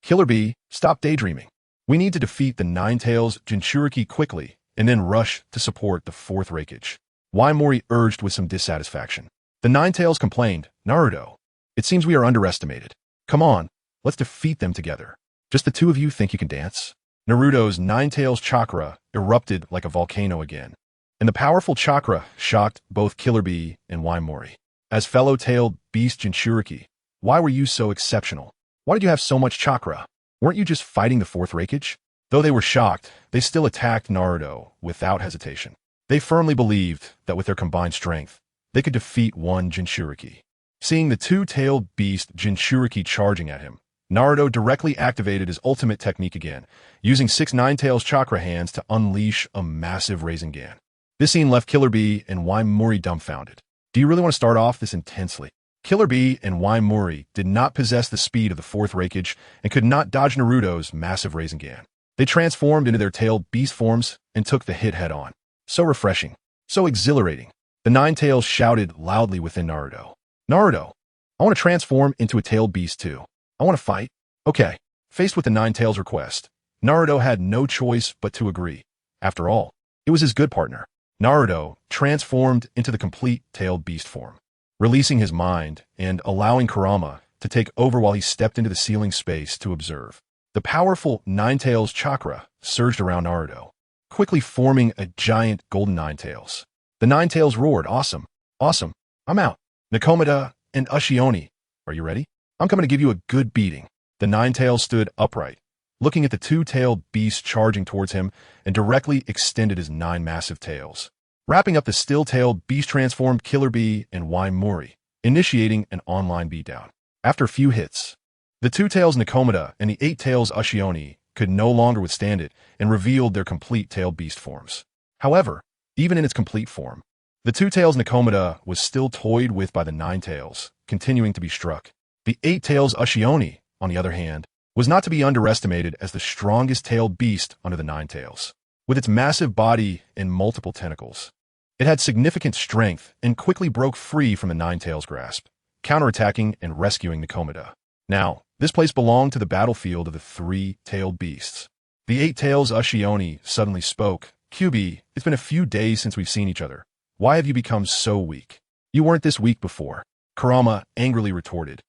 Killer Bee, stop daydreaming. We need to defeat the Nine Tails Jinchuriki quickly and then rush to support the Fourth Hokage. Waimori urged with some dissatisfaction. The Nine Tails complained, Naruto, it seems we are underestimated. Come on, let's defeat them together. Just the two of you think you can dance? Naruto's Nine Tails chakra erupted like a volcano again, and the powerful chakra shocked both Killer Bee and Waimori. As fellow tailed beast Jinchuriki, why were you so exceptional? Why did you have so much chakra? Weren't you just fighting the Fourth Hokage? Though they were shocked, they still attacked Naruto without hesitation. They firmly believed that with their combined strength, they could defeat one Jinchuriki. Seeing the two-tailed beast Jinchuriki charging at him, Naruto directly activated his ultimate technique again, using 6 Nine Tails chakra hands to unleash a massive Rasengan. This scene left Killer Bee and Waimori dumbfounded. Do you really want to start off this intensely? Killer Bee and Waimori did not possess the speed of the Fourth Hokage and could not dodge Naruto's massive Rasengan. They transformed into their tailed beast forms and took the hit head-on. So refreshing. So exhilarating. The Nine Tails shouted loudly within Naruto. Naruto, I want to transform into a tailed beast too. I want to fight. Okay. Faced with the Nine Tails' request, Naruto had no choice but to agree. After all, it was his good partner. Naruto transformed into the complete tailed beast form, releasing his mind and allowing Kurama to take over while he stepped into the ceiling space to observe. The powerful Nine Tails chakra surged around Naruto, quickly forming a giant golden Nine Tails. The Nine Tails roared, awesome, awesome, I'm out. Nakomata and Ashioni, are you ready? I'm coming to give you a good beating. The Nine Tails stood upright, looking at the two-tailed beast charging towards him, and directly extended his 9 massive tails. Wrapping up the still-tailed beast-transformed Killer Bee and Waimori, initiating an online beatdown. After a few hits, the two tails Nakomata and the 8 tails Ashioni could no longer withstand it and revealed their complete tailed beast forms. However, even in its complete form, the two tails Nakomata was still toyed with by the 9 tails, continuing to be struck. The 8 tails Ashioni, on the other hand, was not to be underestimated as the strongest tailed beast under the 9 tails. With its massive body and multiple tentacles, it had significant strength and quickly broke free from the 9 tails' grasp, counterattacking and rescuing Nakomata. Now, this place belonged to the battlefield of the 3-tailed beasts. The 8 tails Ashioni suddenly spoke. Kyuubi, it's been a few days since we've seen each other. Why have you become so weak? You weren't this weak before. Kurama angrily retorted.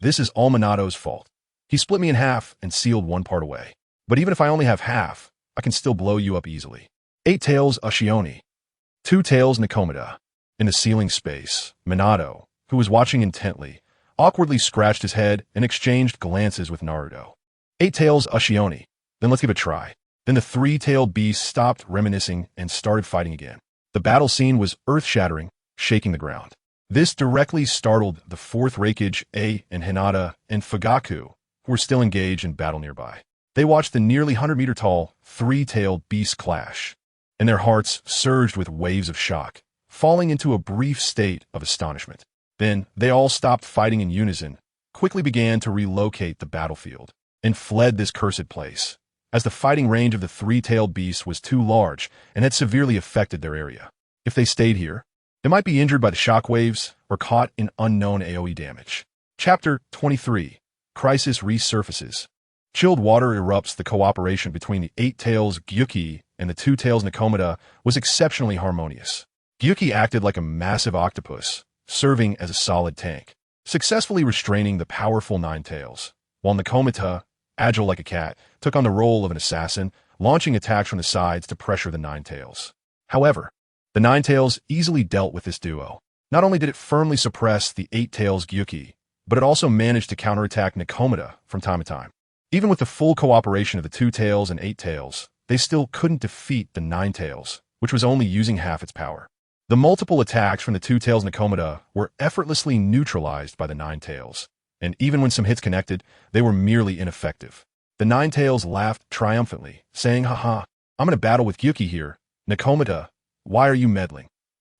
This is all Minato's fault. He split me in half and sealed one part away. But even if I only have half, I can still blow you up easily. 8 tails Ashioni. 2 tails Nakomata. In the ceiling space, Minato, who was watching intently, awkwardly scratched his head and exchanged glances with Naruto. 8 tails Ashioni. Then let's give it a try. Then the 3-tailed beast stopped reminiscing and started fighting again. The battle scene was earth-shattering, shaking the ground. This directly startled the Fourth Hokage and Hinata and Fugaku, who were still engaged in battle nearby. They watched the nearly 100-meter-tall 3-tailed beast clash, and their hearts surged with waves of shock, falling into a brief state of astonishment. Then they all stopped fighting in unison, quickly began to relocate the battlefield, and fled this cursed place, as the fighting range of the 3-tailed beast was too large and had severely affected their area. If they stayed here, they might be injured by the shockwaves or caught in unknown AoE damage. Chapter 23. Crisis resurfaces. Chilled water erupts. The cooperation between the 8 tails Gyuki and the 2 tails Nakomata was exceptionally harmonious. Gyuki acted like a massive octopus, serving as a solid tank, successfully restraining the powerful 9 tails, while Nakomata, agile like a cat, took on the role of an assassin, launching attacks from the sides to pressure the 9 tails. However, the 9 tails easily dealt with this duo. Not only did it firmly suppress the 8 tails Gyuki, but it also managed to counterattack Nakomata from time to time. Even with the full cooperation of the 2 tails and 8 tails, they still couldn't defeat the 9 tails, which was only using half its power. The multiple attacks from the 2 tails Nakomata were effortlessly neutralized by the 9 tails, and even when some hits connected, they were merely ineffective. The 9 tails laughed triumphantly, saying, "Haha, I'm in a battle with Gyuki here. Nakomata, why are you meddling?"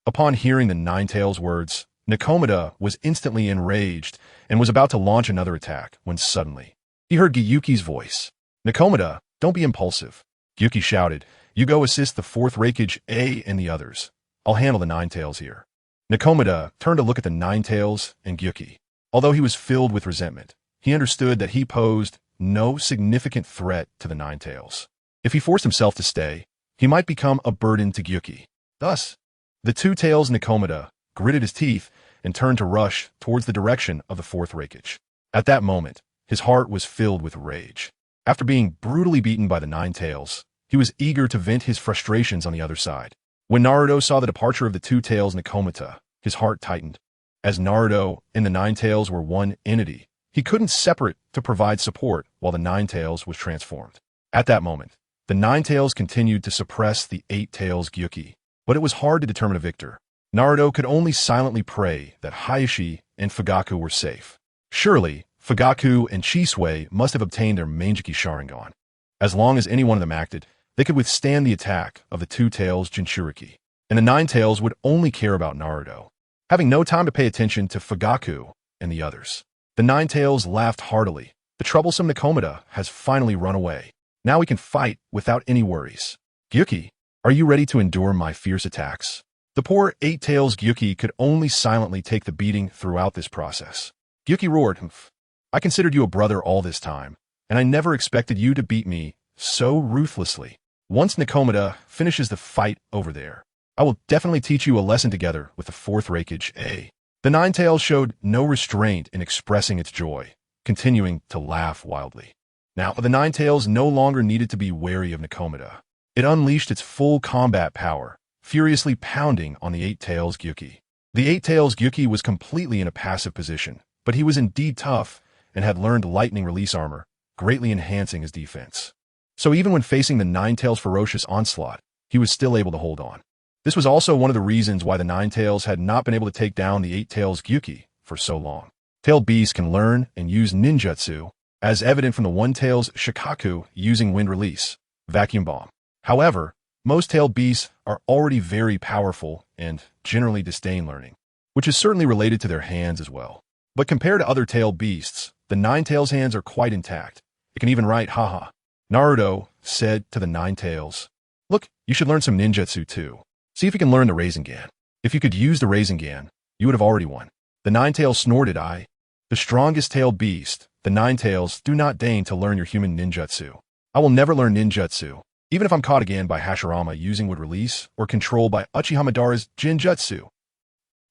Upon hearing the 9 tails words, Nakomata was instantly enraged and was about to launch another attack when suddenly he heard Gyuki's voice. "Nakomata, don't be impulsive." Gyuki shouted, "You go assist the 4th Hokage A and the others. I'll handle the 9 tails here." Nakomata turned to look at the 9 tails and Gyuki. Although he was filled with resentment, he understood that he posed no significant threat to the 9 tails. If he forced himself to stay, he might become a burden to Gyuki. Thus, the 2 tails Nakomata gritted his teeth and turned to rush towards the direction of the 4th Hokage. At that moment, his heart was filled with rage. After being brutally beaten by the 9 tails, he was eager to vent his frustrations on the other side. When Naruto saw the departure of the 2 tails Nakomata, his heart tightened. As Naruto and the 9 tails were one entity, he couldn't separate to provide support while the 9 tails was transformed. At that moment, the 9 tails continued to suppress the 8 tails Gyuki, but it was hard to determine a victor. Naruto could only silently pray that Hayashi and Fugaku were safe. Surely, Fugaku and Chisui must have obtained their Manjiki Sharingan. As long as any one of them acted, they could withstand the attack of the 2 tails Jinchuriki, and the 9 tails would only care about Naruto. Having no time to pay attention to Fugaku and the others, the 9 tails laughed heartily. The troublesome Nakomata has finally run away. Now we can fight without any worries. Gyuki, are you ready to endure my fierce attacks? The poor 8 tails Gyuki could only silently take the beating throughout this process. Gyuki roared, "I considered you a brother all this time, and I never expected you to beat me so ruthlessly. Once Nakomata finishes the fight over there, I will definitely teach you a lesson together with the 4th Hokage A." The 9 tails showed no restraint in expressing its joy, continuing to laugh wildly. Now, the 9 tails no longer needed to be wary of Nakomata. It unleashed its full combat power, furiously pounding on the 8 tails Gyuki. The 8 tails Gyuki was completely in a passive position, but he was indeed tough and had learned lightning release armor, greatly enhancing his defense. So even when facing the 9 tails' ferocious onslaught, he was still able to hold on. This was also one of the reasons why the 9 tails had not been able to take down the 8 tails Gyuki for so long. Tailed beasts can learn and use ninjutsu, as evident from the 1 tails Shikaku using wind release, vacuum bomb. However, most tailed beasts are already very powerful and generally disdain learning, which is certainly related to their hands as well. But compared to other tailed beasts, the 9 tails' hands are quite intact. It can even write, "Haha." Naruto said to the 9 tails, "Look, you should learn some ninjutsu too. See if you can learn the Rasengan. If you could use the Rasengan, you would have already won." The 9 tails snorted, "I, the strongest tailed beast, the 9 tails, do not deign to learn your human ninjutsu. I will never learn ninjutsu, even if I'm caught again by Hashirama using wood release or controlled by Uchiha Madara's Jinjutsu."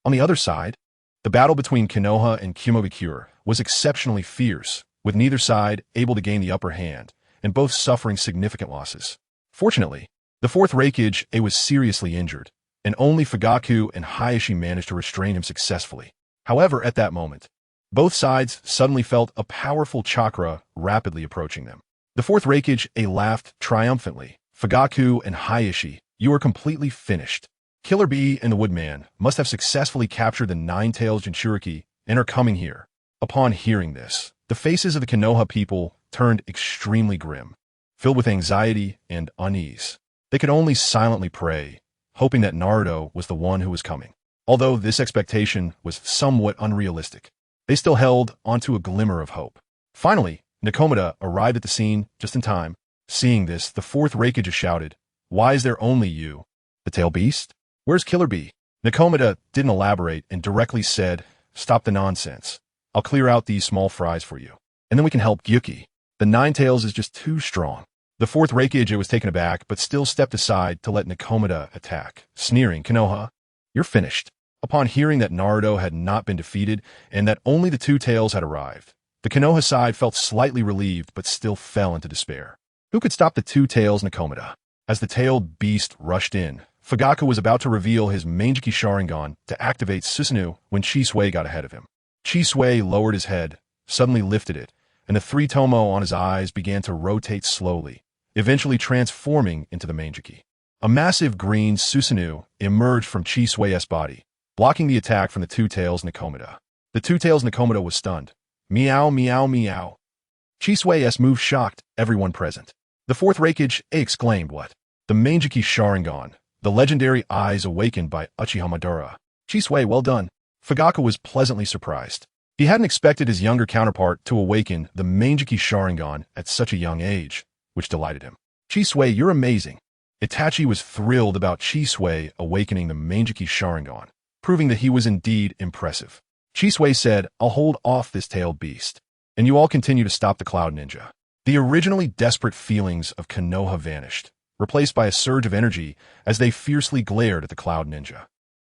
On the other side, the battle between Konoha and Kumogakure was exceptionally fierce, with neither side able to gain the upper hand, and both suffering significant losses. Fortunately, the 4th Hokage A was seriously injured, and only Fugaku and Hayashi managed to restrain him successfully. However, at that moment, both sides suddenly felt a powerful chakra rapidly approaching them. The 4th Hokage A laughed triumphantly. "Fugaku and Hayashi, you are completely finished. Killer Bee and the Woodman must have successfully captured the 9 tails Jinchuriki and are coming here." Upon hearing this, the faces of the Konoha people turned extremely grim, filled with anxiety and unease. They could only silently pray, hoping that Naruto was the one who was coming. Although this expectation was somewhat unrealistic, they still held onto a glimmer of hope. Finally, Nakomata arrived at the scene just in time. Seeing this, the 4th Hokage shouted, "Why is there only you? The tail beast? Where's Killer Bee?" Nakomata didn't elaborate and directly said, "Stop the nonsense. I'll clear out these small fries for you, and then we can help Gyuki." The Nine Tails is just too strong. The fourth Hokage was taken aback, but still stepped aside to let Nakomata attack, sneering, Konoha, you're finished. Upon hearing that Naruto had not been defeated and that only the two tails had arrived, the Konoha side felt slightly relieved but still fell into despair. Who could stop the two tails Nakomata? As the tailed beast rushed in, Fugaku was about to reveal his Manjiki Sharingan to activate Susanoo when Chisui got ahead of him. Chisui lowered his head, suddenly lifted it, and the three tomo on his eyes began to rotate slowly, eventually transforming into the Manjiki. A massive green Susanoo emerged from Chisui's body, blocking the attack from the two tails Nakomata. The two tails Nakomata was stunned. Meow, meow, meow. Chisui's move shocked everyone present. The fourth Hokage exclaimed, what? The Manjiki Sharingan, the legendary eyes awakened by Uchiha Madara. Chisui, well done. Fugaku was pleasantly surprised. He hadn't expected his younger counterpart to awaken the Manjiki Sharingan at such a young age, which delighted him. Chisui, you're amazing. Itachi was thrilled about Chisui awakening the Manjiki Sharingan, proving that he was indeed impressive. Chisui said, I'll hold off this tailed beast, and you all continue to stop the Cloud Ninja. The originally desperate feelings of Konoha vanished, replaced by a surge of energy as they fiercely glared at the Cloud Ninja.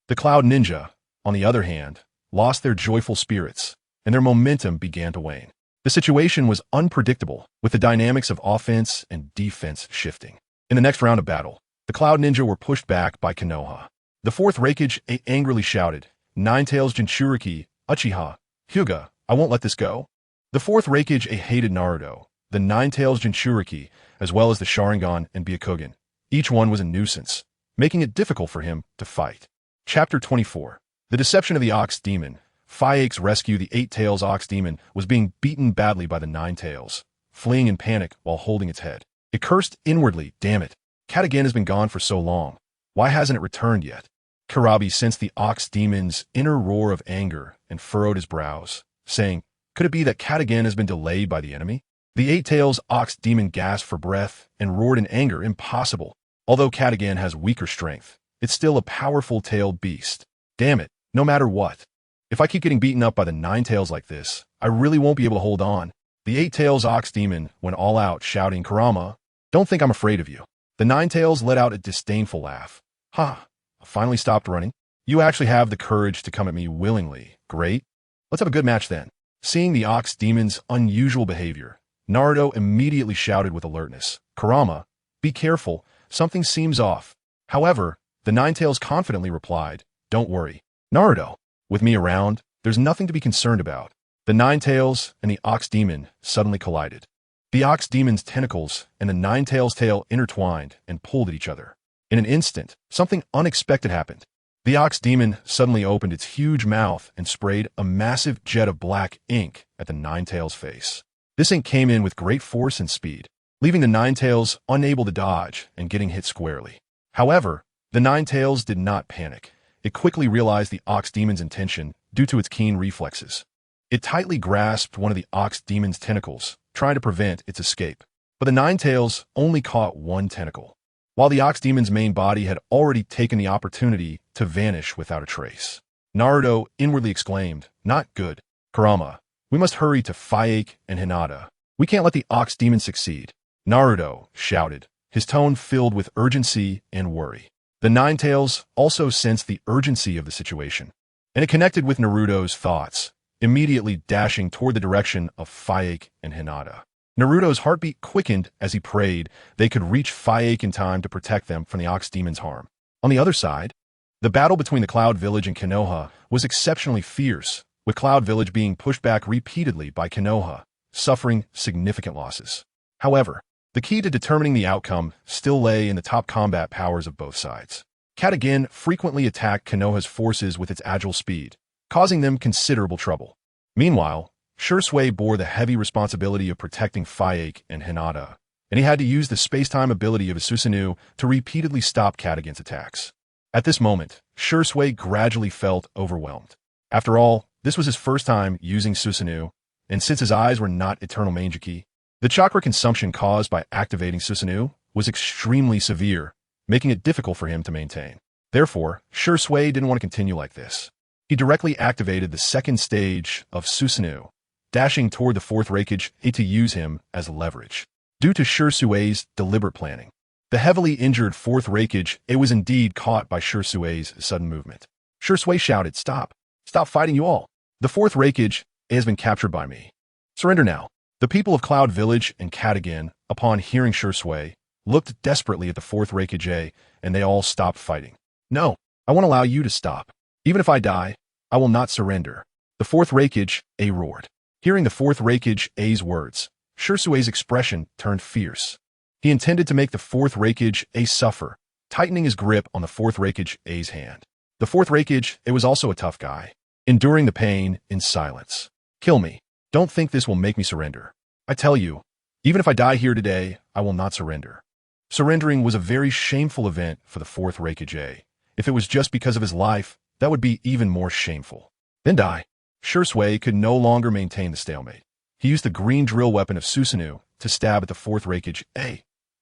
The Cloud Ninja, on the other hand, lost their joyful spirits, and their momentum began to wane. The situation was unpredictable, with the dynamics of offense and defense shifting. In the next round of battle, the Cloud Ninja were pushed back by Konoha. The fourth Hokage angrily shouted, Nine Tails Jinchuriki, Uchiha, Hyuga, I won't let this go. The fourth Hokage hated Naruto, the Nine Tails Jinchuriki, as well as the Sharingan and Byakugan. Each one was a nuisance, making it difficult for him to fight. Chapter 24. The Deception of the Ox Demon. Fyake's rescue, the Eight Tails Ox Demon, was being beaten badly by the Nine Tails, fleeing in panic while holding its head. It cursed inwardly, damn it. Katagen has been gone for so long. Why hasn't it returned yet? Karabi sensed the Ox Demon's inner roar of anger and furrowed his brows, saying, could it be that Katagen has been delayed by the enemy? The Eight Tails Ox Demon gasped for breath and roared in anger, impossible. Although Katagen has weaker strength, it's still a powerful tailed beast. Damn it, no matter what. If I keep getting beaten up by the Nine Tails like this, I really won't be able to hold on. The Eight Tails Ox Demon went all out, shouting, Kurama, don't think I'm afraid of you. The Nine Tails let out a disdainful laugh. Ha, I finally stopped running. You actually have the courage to come at me willingly. Great. Let's have a good match then. Seeing the Ox Demon's unusual behavior, Naruto immediately shouted with alertness, Kurama, be careful, something seems off. However, the Nine Tails confidently replied, don't worry. Naruto, with me around, there's nothing to be concerned about. The Nine Tails and the Ox Demon suddenly collided. The Ox Demon's tentacles and the Nine Tails' tail intertwined and pulled at each other. In an instant, something unexpected happened. The Ox Demon suddenly opened its huge mouth and sprayed a massive jet of black ink at the Nine Tails' face. This ink came in with great force and speed, leaving the Nine Tails unable to dodge and getting hit squarely. However, the Nine Tails did not panic. It quickly realized the Ox Demon's intention due to its keen reflexes. It tightly grasped one of the Ox Demon's tentacles, trying to prevent its escape. But the Nine Tails only caught one tentacle, while the Ox Demon's main body had already taken the opportunity to vanish without a trace. Naruto inwardly exclaimed, not good. Kurama, we must hurry to Fyake and Hinata. We can't let the Ox Demon succeed. Naruto shouted, his tone filled with urgency and worry. The Nine Tails also sensed the urgency of the situation, and it connected with Naruto's thoughts, immediately dashing toward the direction of Fyake and Hinata. Naruto's heartbeat quickened as he prayed they could reach Fyake in time to protect them from the Ox Demon's harm. On the other side, the battle between the Cloud Village and Konoha was exceptionally fierce, with Cloud Village being pushed back repeatedly by Konoha, suffering significant losses. However, the key to determining the outcome still lay in the top combat powers of both sides. Katagen frequently attacked Konoha's forces with its agile speed, causing them considerable trouble. Meanwhile, Shursui bore the heavy responsibility of protecting Fyake and Hinata, and he had to use the space-time ability of his Susanoo to repeatedly stop Katagen's attacks. At this moment, Shursui gradually felt overwhelmed. After all, this was his first time using Susanoo, and since his eyes were not eternal Manjiki, the chakra consumption caused by activating Susanoo was extremely severe, making it difficult for him to maintain. Therefore, Shursui didn't want to continue like this. He directly activated the second stage of Susanoo, dashing toward the fourth Hokage to use him as leverage. Due to Shirsue's deliberate planning, the heavily injured fourth Hokage was indeed caught by Shirsue's sudden movement. Shirsue shouted, "Stop! Stop fighting, you all! The fourth Hokage has been captured by me. Surrender now." The people of Cloud Village and Katagan, upon hearing Shirsue, looked desperately at the fourth Hokage, and they all stopped fighting. "No, I won't allow you to stop. Even if I die, I will not surrender." The fourth Hokage roared. Hearing the fourth Hokage's words, Shirsue's expression turned fierce. He intended to make the fourth Hokage suffer, tightening his grip on the fourth Hokage's hand. The fourth Hokage was also a tough guy, enduring the pain in silence. "Kill me. Don't think this will make me surrender. I tell you, even if I die here today, I will not surrender." Surrendering was a very shameful event for the fourth Hokage. If it was just because of his life, that would be even more shameful. Then die. Shirsue could no longer maintain the stalemate. He used the green drill weapon of Susanoo to stab at the fourth Hokage.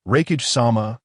Hokage-sama!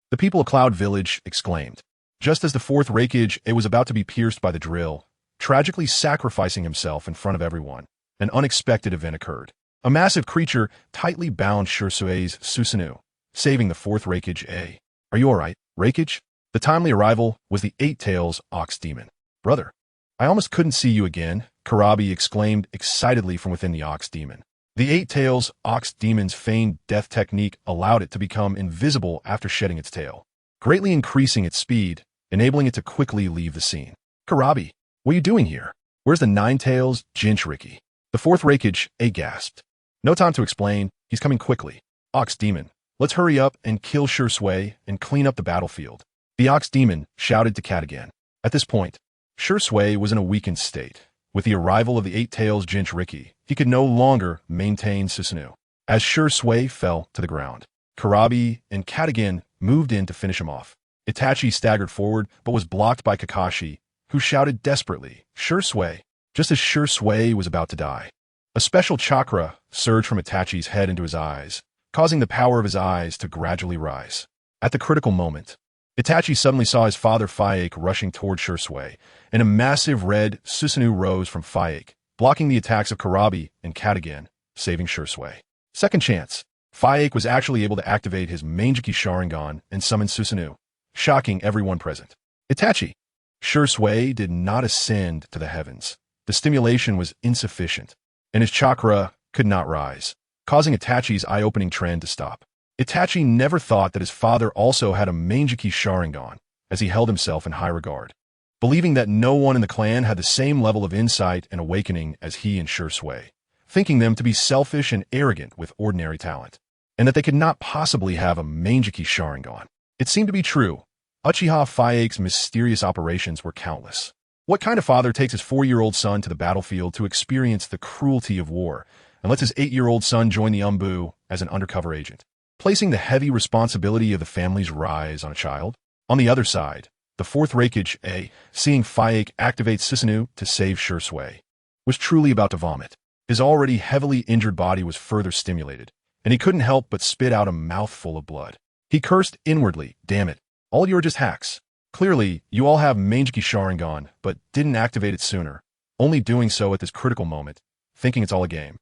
The people of Cloud Village exclaimed. Just as the fourth Hokage was about to be pierced by the drill, tragically sacrificing himself in front of everyone, an unexpected event occurred. A massive creature tightly bound Shirsue's Susanoo, saving the fourth Hokage. "Are you alright, Hokage?" The timely arrival was the Eight-Tails Ox Demon. "Brother, I almost couldn't see you again," Karabi exclaimed excitedly from within the Ox Demon. The Eight-Tails Ox Demon's feigned death technique allowed it to become invisible after shedding its tail, greatly increasing its speed, enabling it to quickly leave the scene. "Karabi, what are you doing here? Where's the Nine-Tails Jinchuriki?" The fourth Hokage gasped. "No time to explain, he's coming quickly. Ox Demon, let's hurry up and kill Shirsue and clean up the battlefield," the Ox Demon shouted to Katagan. At this point, Shirsue was in a weakened state. With the arrival of the Eight-Tails Jinchuriki, he could no longer maintain Susanoo. As Shirsue fell to the ground, Karabi and Katagan moved in to finish him off. Itachi staggered forward but was blocked by Kakashi, who shouted desperately, "Shirsue!" just as Shirsue was about to die. A special chakra surged from Itachi's head into his eyes, causing the power of his eyes to gradually rise. At the critical moment, Itachi suddenly saw his father Fayake rushing toward Shirsue, and a massive red Susanoo rose from Fayake, blocking the attacks of Karabi and Katagan, saving Shirsue. Second chance. Fayake was actually able to activate his Manjiki Sharingan and summon Susanoo, shocking everyone present. Itachi! Shirsue did not ascend to the heavens. The stimulation was insufficient, and his chakra could not rise, causing Itachi's eye-opening trend to stop. Itachi never thought that his father also had a Manjiki Sharingan, as he held himself in high regard, believing that no one in the clan had the same level of insight and awakening as he and Shirsue, thinking them to be selfish and arrogant with ordinary talent, and that they could not possibly have a Manjiki Sharingan. It seemed to be true. Uchiha Fayake's mysterious operations were countless. What kind of father takes his 4-year-old son to the battlefield to experience the cruelty of war and lets his 8-year-old son join the Umbu as an undercover agent, placing the heavy responsibility of the family's rise on a child? On the other side, the fourth Hokage, seeing Fayake activate Susanoo to save Shirsue, was truly about to vomit. His already heavily injured body was further stimulated, and he couldn't help but spit out a mouthful of blood. He cursed inwardly, "Damn it, all you are just hacks. Clearly, you all have Manjiki Sharingan, but didn't activate it sooner, only doing so at this critical moment, thinking it's all a game.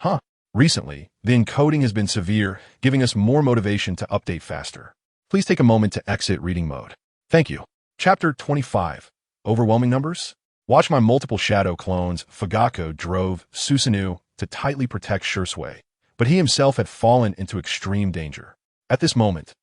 Huh. Recently, the encoding has been severe, giving us more motivation to update faster. Please take a moment to exit reading mode. Thank you." Chapter 25. Overwhelming Numbers? Watch my multiple shadow clones. Fugaku drove Susanoo to tightly protect Shirsue, but he himself had fallen into extreme danger. At this moment,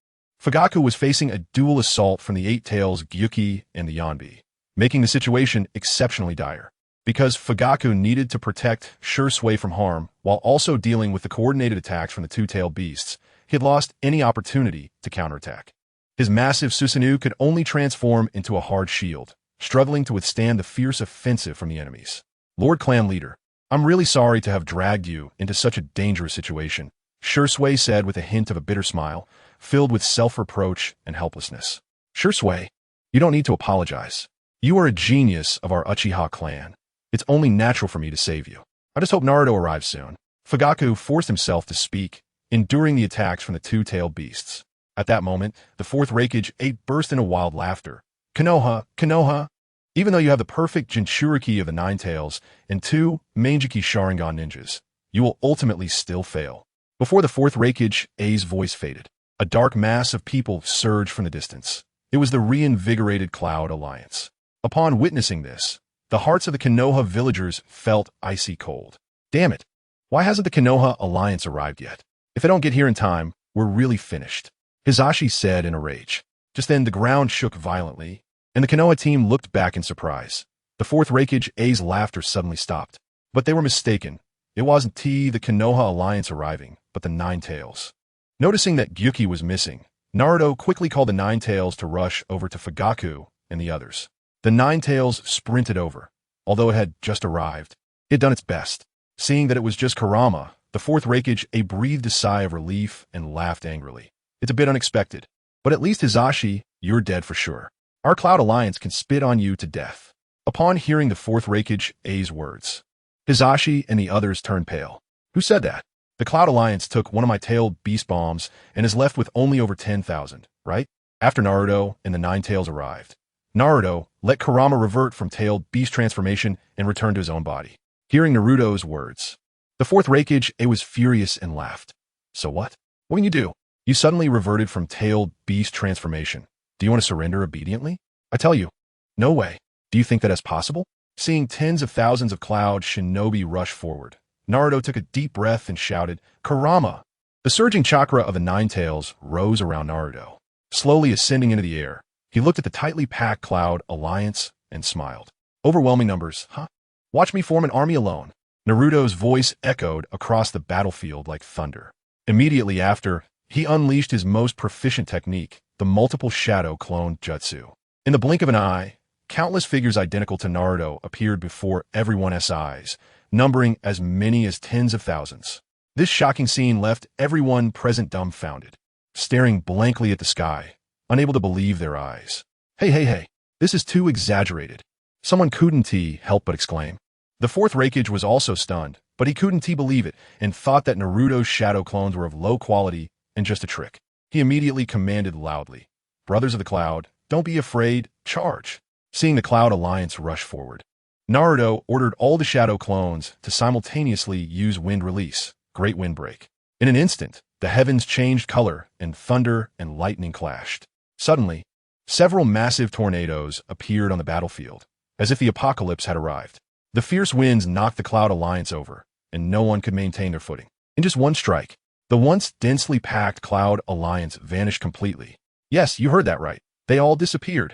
Fugaku was facing a dual assault from the Eight-Tails Gyuki and the Yanbi, making the situation exceptionally dire. Because Fugaku needed to protect Shirsue from harm while also dealing with the coordinated attacks from the two-tailed beasts, he had lost any opportunity to counterattack. His massive Susanoo could only transform into a hard shield, struggling to withstand the fierce offensive from the enemies. "Lord Clan Leader, I'm really sorry to have dragged you into such a dangerous situation," Shirsue said with a hint of a bitter smile, filled with self-reproach and helplessness. "Shirsue, you don't need to apologize. You are a genius of our Uchiha clan. It's only natural for me to save you. I just hope Naruto arrives soon." Fugaku forced himself to speak, enduring the attacks from the two-tailed beasts. At that moment, the fourth Hokage burst into wild laughter. "Konoha, Konoha! Even though you have the perfect Jinchuriki of the Nine Tails and 2 Manjiki Sharingan ninjas, you will ultimately still fail. Before the fourth Hokage, A's voice faded. A dark mass of people surged from the distance. It was the reinvigorated Cloud Alliance. Upon witnessing this, the hearts of the Konoha villagers felt icy cold. Damn it! Why hasn't the Konoha Alliance arrived yet? If they don't get here in time, we're really finished, Hisashi said in a rage. Just then, the ground shook violently, and the Konoha team looked back in surprise. The fourth Hokage, A's laughter suddenly stopped. But they were mistaken. It wasn't the Konoha Alliance arriving, but the Nine Tails. Noticing that Gyuki was missing, Naruto quickly called the Nine Tails to rush over to Fugaku and the others. The Nine Tails sprinted over. Although it had just arrived, it had done its best. Seeing that it was just Kurama, the fourth Hokage, breathed a sigh of relief and laughed angrily. It's a bit unexpected, but at least Hisashi, you're dead for sure. Our Cloud Alliance can spit on you to death. Upon hearing the fourth Hokage's words, Hisashi and the others turned pale. Who said that? The Cloud Alliance took one of my tailed beast bombs and is left with only over 10,000, right? After Naruto and the Nine Tails arrived, Naruto let Kurama revert from tailed beast transformation and return to his own body. Hearing Naruto's words, the fourth Hokage was furious and laughed. So what? What can you do? You suddenly reverted from tailed beast transformation. Do you want to surrender obediently? I tell you, no way. Do you think that is possible? Seeing tens of thousands of Cloud Shinobi rush forward, Naruto took a deep breath and shouted, Kurama! The surging chakra of the Nine Tails rose around Naruto. Slowly ascending into the air, he looked at the tightly packed Cloud Alliance and smiled. Overwhelming numbers, huh? Watch me form an army alone. Naruto's voice echoed across the battlefield like thunder. Immediately after, he unleashed his most proficient technique, the multiple shadow clone jutsu. In the blink of an eye, countless figures identical to Naruto appeared before everyone's eyes, numbering as many as tens of thousands. This shocking scene left everyone present dumbfounded, staring blankly at the sky, unable to believe their eyes. Hey, this is too exaggerated. Someone couldn't help but exclaim. The fourth Hokage was also stunned, but he couldn't believe it and thought that Naruto's shadow clones were of low quality and just a trick. He immediately commanded loudly, Brothers of the Cloud, don't be afraid, charge. Seeing the Cloud Alliance rush forward, Naruto ordered all the shadow clones to simultaneously use Wind Release, Great Windbreak. In an instant, the heavens changed color and thunder and lightning clashed. Suddenly, several massive tornadoes appeared on the battlefield, as if the apocalypse had arrived. The fierce winds knocked the Cloud Alliance over, and no one could maintain their footing. In just one strike, the once densely packed Cloud Alliance vanished completely. Yes, you heard that right. They all disappeared.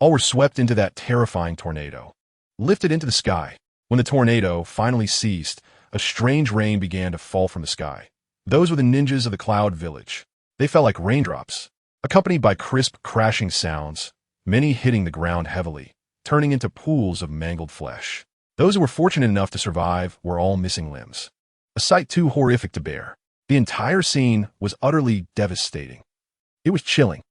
All were swept into that terrifying tornado. Lifted into the sky. When the tornado finally ceased, a strange rain began to fall from the sky. Those were the ninjas of the Cloud Village. They fell like raindrops, accompanied by crisp crashing sounds, many hitting the ground heavily, turning into pools of mangled flesh. Those who were fortunate enough to survive were all missing limbs. A sight too horrific to bear. The entire scene was utterly devastating. It was chilling.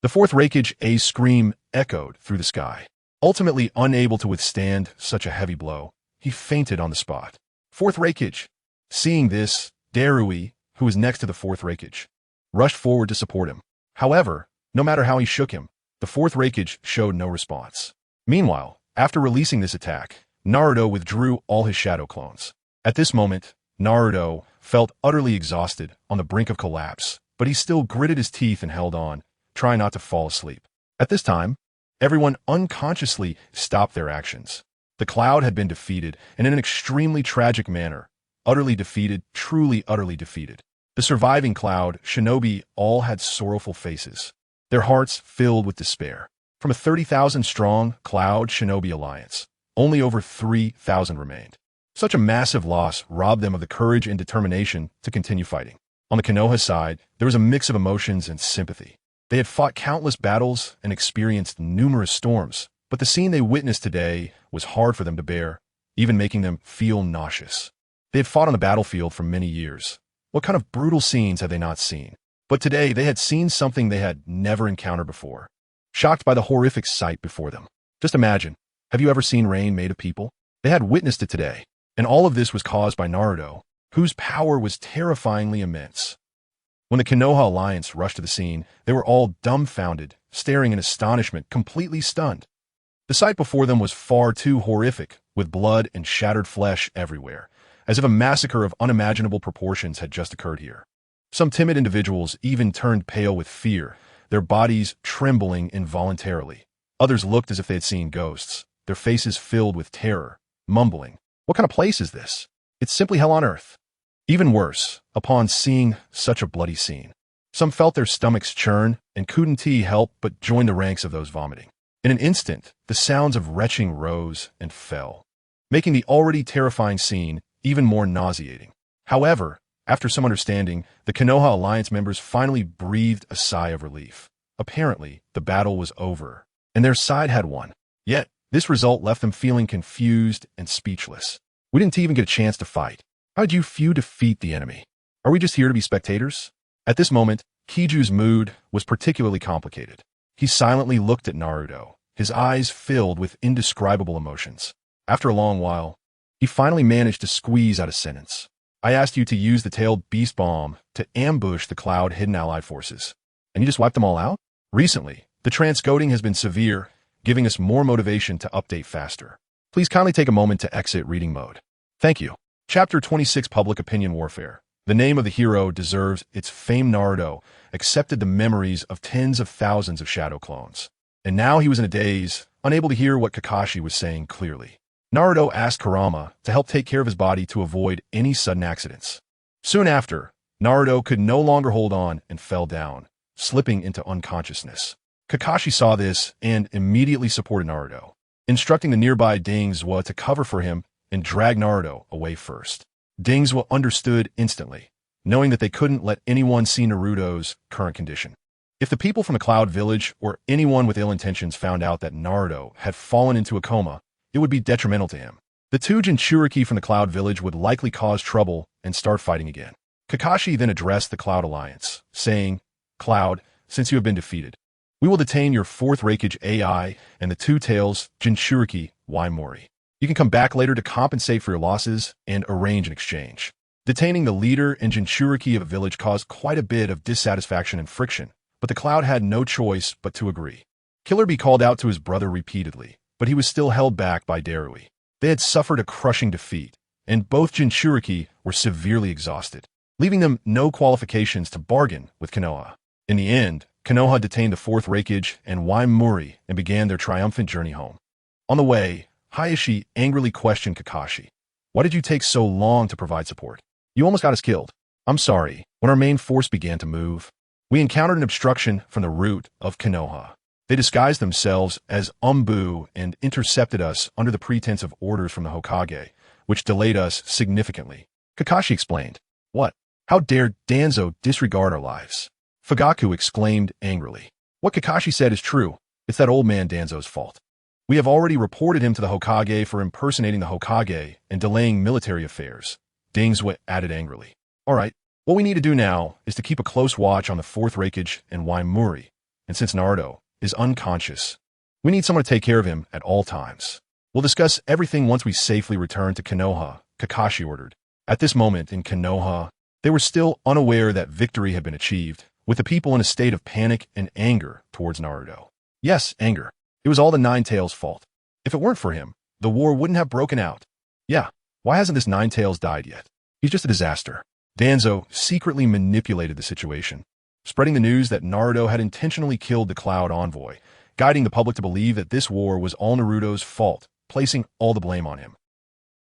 The fourth Hokage's scream echoed through the sky. Ultimately unable to withstand such a heavy blow, he fainted on the spot. Fourth Hokage. Seeing this, Darui, who was next to the fourth Hokage, rushed forward to support him. However, no matter how he shook him, the fourth Hokage showed no response. Meanwhile, after releasing this attack, Naruto withdrew all his shadow clones. At this moment, Naruto felt utterly exhausted on the brink of collapse, but he still gritted his teeth and held on, trying not to fall asleep. At this time, everyone unconsciously stopped their actions. The Cloud had been defeated, and in an extremely tragic manner. Utterly defeated, truly utterly defeated. The surviving Cloud Shinobi all had sorrowful faces, their hearts filled with despair. From a 30,000-strong Cloud Shinobi alliance, only over 3,000 remained. Such a massive loss robbed them of the courage and determination to continue fighting. On the Konoha side, there was a mix of emotions and sympathy. They had fought countless battles and experienced numerous storms, but the scene they witnessed today was hard for them to bear, even making them feel nauseous. They had fought on the battlefield for many years. What kind of brutal scenes had they not seen? But today they had seen something they had never encountered before. Shocked by the horrific sight before them. Just imagine, have you ever seen rain made of people? They had witnessed it today, and all of this was caused by Naruto, whose power was terrifyingly immense. When the Konoha Alliance rushed to the scene, they were all dumbfounded, staring in astonishment, completely stunned. The sight before them was far too horrific, with blood and shattered flesh everywhere, as if a massacre of unimaginable proportions had just occurred here. Some timid individuals even turned pale with fear, their bodies trembling involuntarily. Others looked as if they had seen ghosts, their faces filled with terror, mumbling, "What kind of place is this? It's simply hell on earth." Even worse, upon seeing such a bloody scene, some felt their stomachs churn and couldn't help but join the ranks of those vomiting. In an instant, the sounds of retching rose and fell, making the already terrifying scene even more nauseating. However, after some understanding, the Konoha Alliance members finally breathed a sigh of relief. Apparently, the battle was over, and their side had won. Yet, this result left them feeling confused and speechless. We didn't even get a chance to fight. How did you few defeat the enemy? Are we just here to be spectators? At this moment, Kiju's mood was particularly complicated. He silently looked at Naruto, his eyes filled with indescribable emotions. After a long while, he finally managed to squeeze out a sentence. "I asked you to use the tailed beast bomb to ambush the Cloud hidden allied forces, and you just wiped them all out? Recently, the transcoding has been severe, giving us more motivation to update faster. Please kindly take a moment to exit reading mode. Thank you." Chapter 26 Public Opinion Warfare. The name of the hero deserves its fame. Naruto accepted the memories of tens of thousands of shadow clones. And now he was in a daze, unable to hear what Kakashi was saying clearly. Naruto asked Kurama to help take care of his body to avoid any sudden accidents. Soon after, Naruto could no longer hold on and fell down, slipping into unconsciousness. Kakashi saw this and immediately supported Naruto, instructing the nearby Dingzwa to cover for him and drag Naruto away first. Dingzwa understood instantly, knowing that they couldn't let anyone see Naruto's current condition. If the people from the Cloud Village or anyone with ill intentions found out that Naruto had fallen into a coma, it would be detrimental to him. The two Jinchuriki from the Cloud Village would likely cause trouble and start fighting again. Kakashi then addressed the Cloud Alliance, saying, "Cloud, since you have been defeated, we will detain your fourth Hokage AI and the two-tails Jinchuriki Waimori. You can come back later to compensate for your losses and arrange an exchange." Detaining the leader and Jinchuriki of a village caused quite a bit of dissatisfaction and friction, but the Cloud had no choice but to agree. Killer Bee called out to his brother repeatedly, but he was still held back by Darui. They had suffered a crushing defeat, and both Jinchuriki were severely exhausted, leaving them no qualifications to bargain with Konoha. In the end, Konoha detained the fourth Hokage and Waimori and began their triumphant journey home. On the way, Hayashi angrily questioned Kakashi. "Why did you take so long to provide support? You almost got us killed." "I'm sorry. When our main force began to move, we encountered an obstruction from the route of Konoha. They disguised themselves as Umbu and intercepted us under the pretense of orders from the Hokage, which delayed us significantly," Kakashi explained. "What? How dare Danzo disregard our lives?" Fugaku exclaimed angrily. "What Kakashi said is true. It's that old man Danzo's fault. We have already reported him to the Hokage for impersonating the Hokage and delaying military affairs," Dingzwa added angrily. "All right, what we need to do now is to keep a close watch on the fourth Hokage and Waimori, and since Naruto is unconscious, we need someone to take care of him at all times. We'll discuss everything once we safely return to Konoha," Kakashi ordered. At this moment in Konoha, they were still unaware that victory had been achieved, with the people in a state of panic and anger towards Naruto. Yes, anger. It was all the Nine-Tails' fault. If it weren't for him, the war wouldn't have broken out. Yeah, why hasn't this Nine-Tails died yet? He's just a disaster. Danzo secretly manipulated the situation, spreading the news that Naruto had intentionally killed the Cloud Envoy, guiding the public to believe that this war was all Naruto's fault, placing all the blame on him.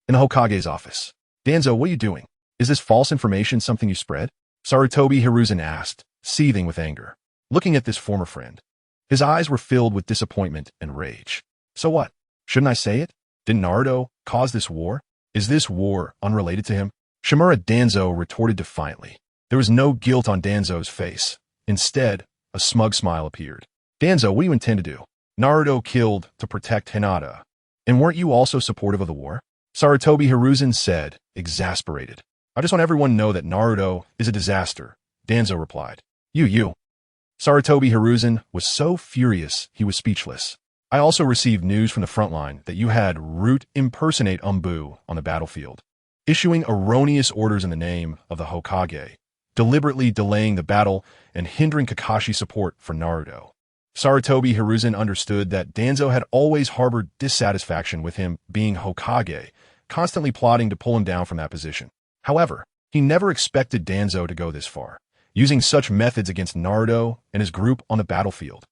In the Hokage's office, "Danzo, what are you doing? Is this false information something you spread?" Sarutobi Hiruzen asked, seething with anger, looking at this former friend. His eyes were filled with disappointment and rage. "So what? Shouldn't I say it? Didn't Naruto cause this war? Is this war unrelated to him?" Shimura Danzo retorted defiantly. There was no guilt on Danzo's face. Instead, a smug smile appeared. "Danzo, what do you intend to do? Naruto killed to protect Hinata. And weren't you also supportive of the war?" Sarutobi Hiruzen said, exasperated. "I just want everyone to know that Naruto is a disaster," Danzo replied. You. Sarutobi Hiruzen was so furious he was speechless. "I also received news from the front line that you had Root impersonate Umbu on the battlefield, issuing erroneous orders in the name of the Hokage, deliberately delaying the battle and hindering Kakashi's support for Naruto." Sarutobi Hiruzen understood that Danzo had always harbored dissatisfaction with him being Hokage, constantly plotting to pull him down from that position. However, he never expected Danzo to go this far, using such methods against Naruto and his group on the battlefield.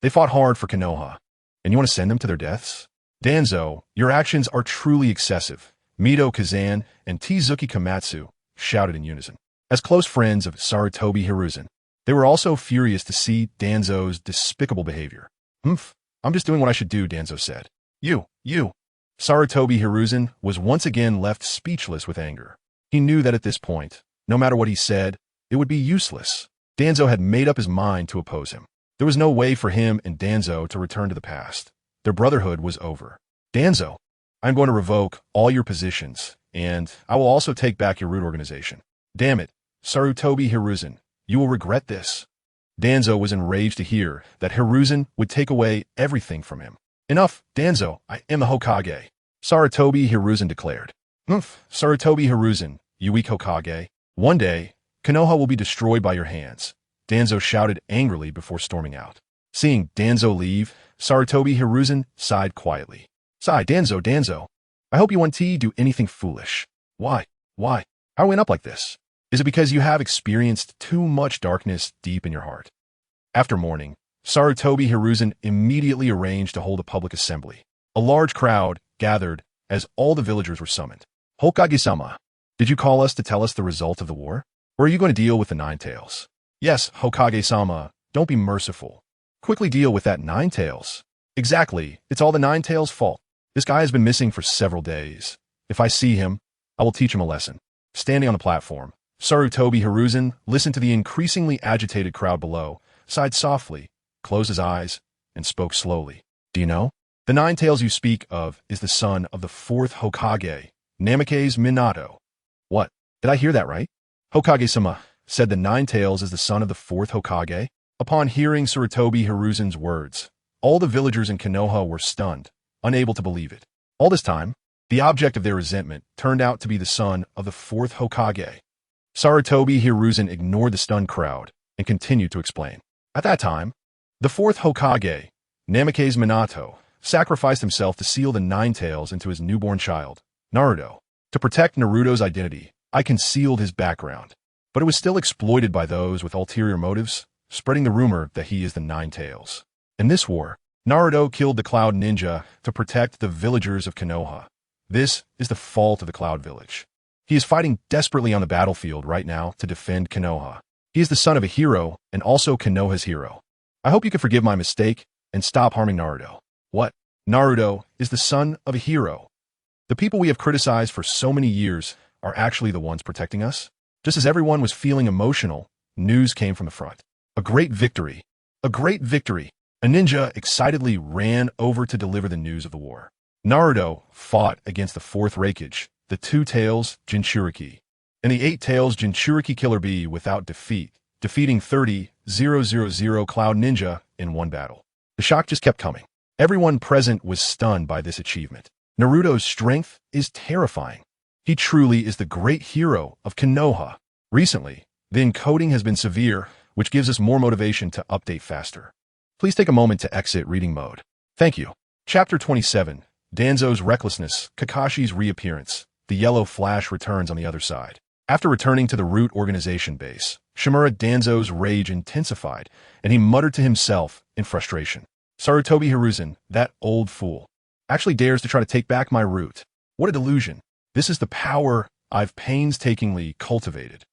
They fought hard for Konoha, and you want to send them to their deaths? Danzo, your actions are truly excessive, Mito Kazan and Tsuki Komatsu shouted in unison. As close friends of Sarutobi Hiruzen, they were also furious to see Danzo's despicable behavior. I'm just doing what I should do, Danzo said. You. Sarutobi Hiruzen was once again left speechless with anger. He knew that at this point, no matter what he said, it would be useless. Danzo had made up his mind to oppose him. There was no way for him and Danzo to return to the past. Their brotherhood was over. Danzo, I'm going to revoke all your positions, and I will also take back your root organization. Damn it, Sarutobi Hiruzen, you will regret this. Danzo was enraged to hear that Hiruzen would take away everything from him. Enough, Danzo, I am the Hokage. Sarutobi Hiruzen declared. Sarutobi Hiruzen, you weak Hokage. One day, Konoha will be destroyed by your hands, Danzo shouted angrily before storming out. Seeing Danzo leave, Sarutobi Hiruzen sighed quietly. Sigh, Danzo, I hope you won't do anything foolish. Why? How are we up like this? Is it because you have experienced too much darkness deep in your heart? After morning, Sarutobi Hiruzen immediately arranged to hold a public assembly. A large crowd gathered as all the villagers were summoned. Hokage-sama, did you call us to tell us the result of the war? Or are you going to deal with the Nine Tails? Yes, Hokage-sama, don't be merciful. Quickly deal with that Nine Tails. Exactly, it's all the Nine Tails' fault. This guy has been missing for several days. If I see him, I will teach him a lesson. Standing on the platform, Sarutobi Hiruzen listened to the increasingly agitated crowd below, sighed softly, closed his eyes, and spoke slowly. Do you know? The Nine Tails you speak of is the son of the fourth Hokage, Namake's Minato. What? Did I hear that right? Hokage-sama, said the Nine Tails is the son of the fourth Hokage. Upon hearing Sarutobi Hiruzen's words, all the villagers in Konoha were stunned, unable to believe it. All this time, the object of their resentment turned out to be the son of the fourth Hokage. Sarutobi Hiruzen ignored the stunned crowd and continued to explain. At that time, the fourth Hokage, Namake's Minato, sacrificed himself to seal the Nine Tails into his newborn child, Naruto. To protect Naruto's identity, I concealed his background, but it was still exploited by those with ulterior motives, spreading the rumor that he is the Nine Tails. In this war, Naruto killed the Cloud Ninja to protect the villagers of Konoha. This is the fault of the Cloud Village. He is fighting desperately on the battlefield right now to defend Konoha. He is the son of a hero and also Konoha's hero. I hope you can forgive my mistake and stop harming Naruto. What? Naruto is the son of a hero. The people we have criticized for so many years are actually the ones protecting us. Just as everyone was feeling emotional, news came from the front. A great victory. A great victory. A ninja excitedly ran over to deliver the news of the war. Naruto fought against the fourth Hokage, the two Tails Jinchuriki, and the eight Tails Jinchuriki Killer Bee without defeat, defeating 30,000 Cloud Ninja in one battle. The shock just kept coming. Everyone present was stunned by this achievement. Naruto's strength is terrifying. He truly is the great hero of Konoha. Recently, the encoding has been severe, which gives us more motivation to update faster. Please take a moment to exit reading mode. Thank you. Chapter 27, Danzo's Recklessness, Kakashi's Reappearance. The yellow flash returns on the other side. After returning to the root organization base, Shimura Danzo's rage intensified, and he muttered to himself in frustration. Sarutobi Hiruzen, that old fool, actually dares to try to take back my root. What a delusion. This is the power I've painstakingly cultivated.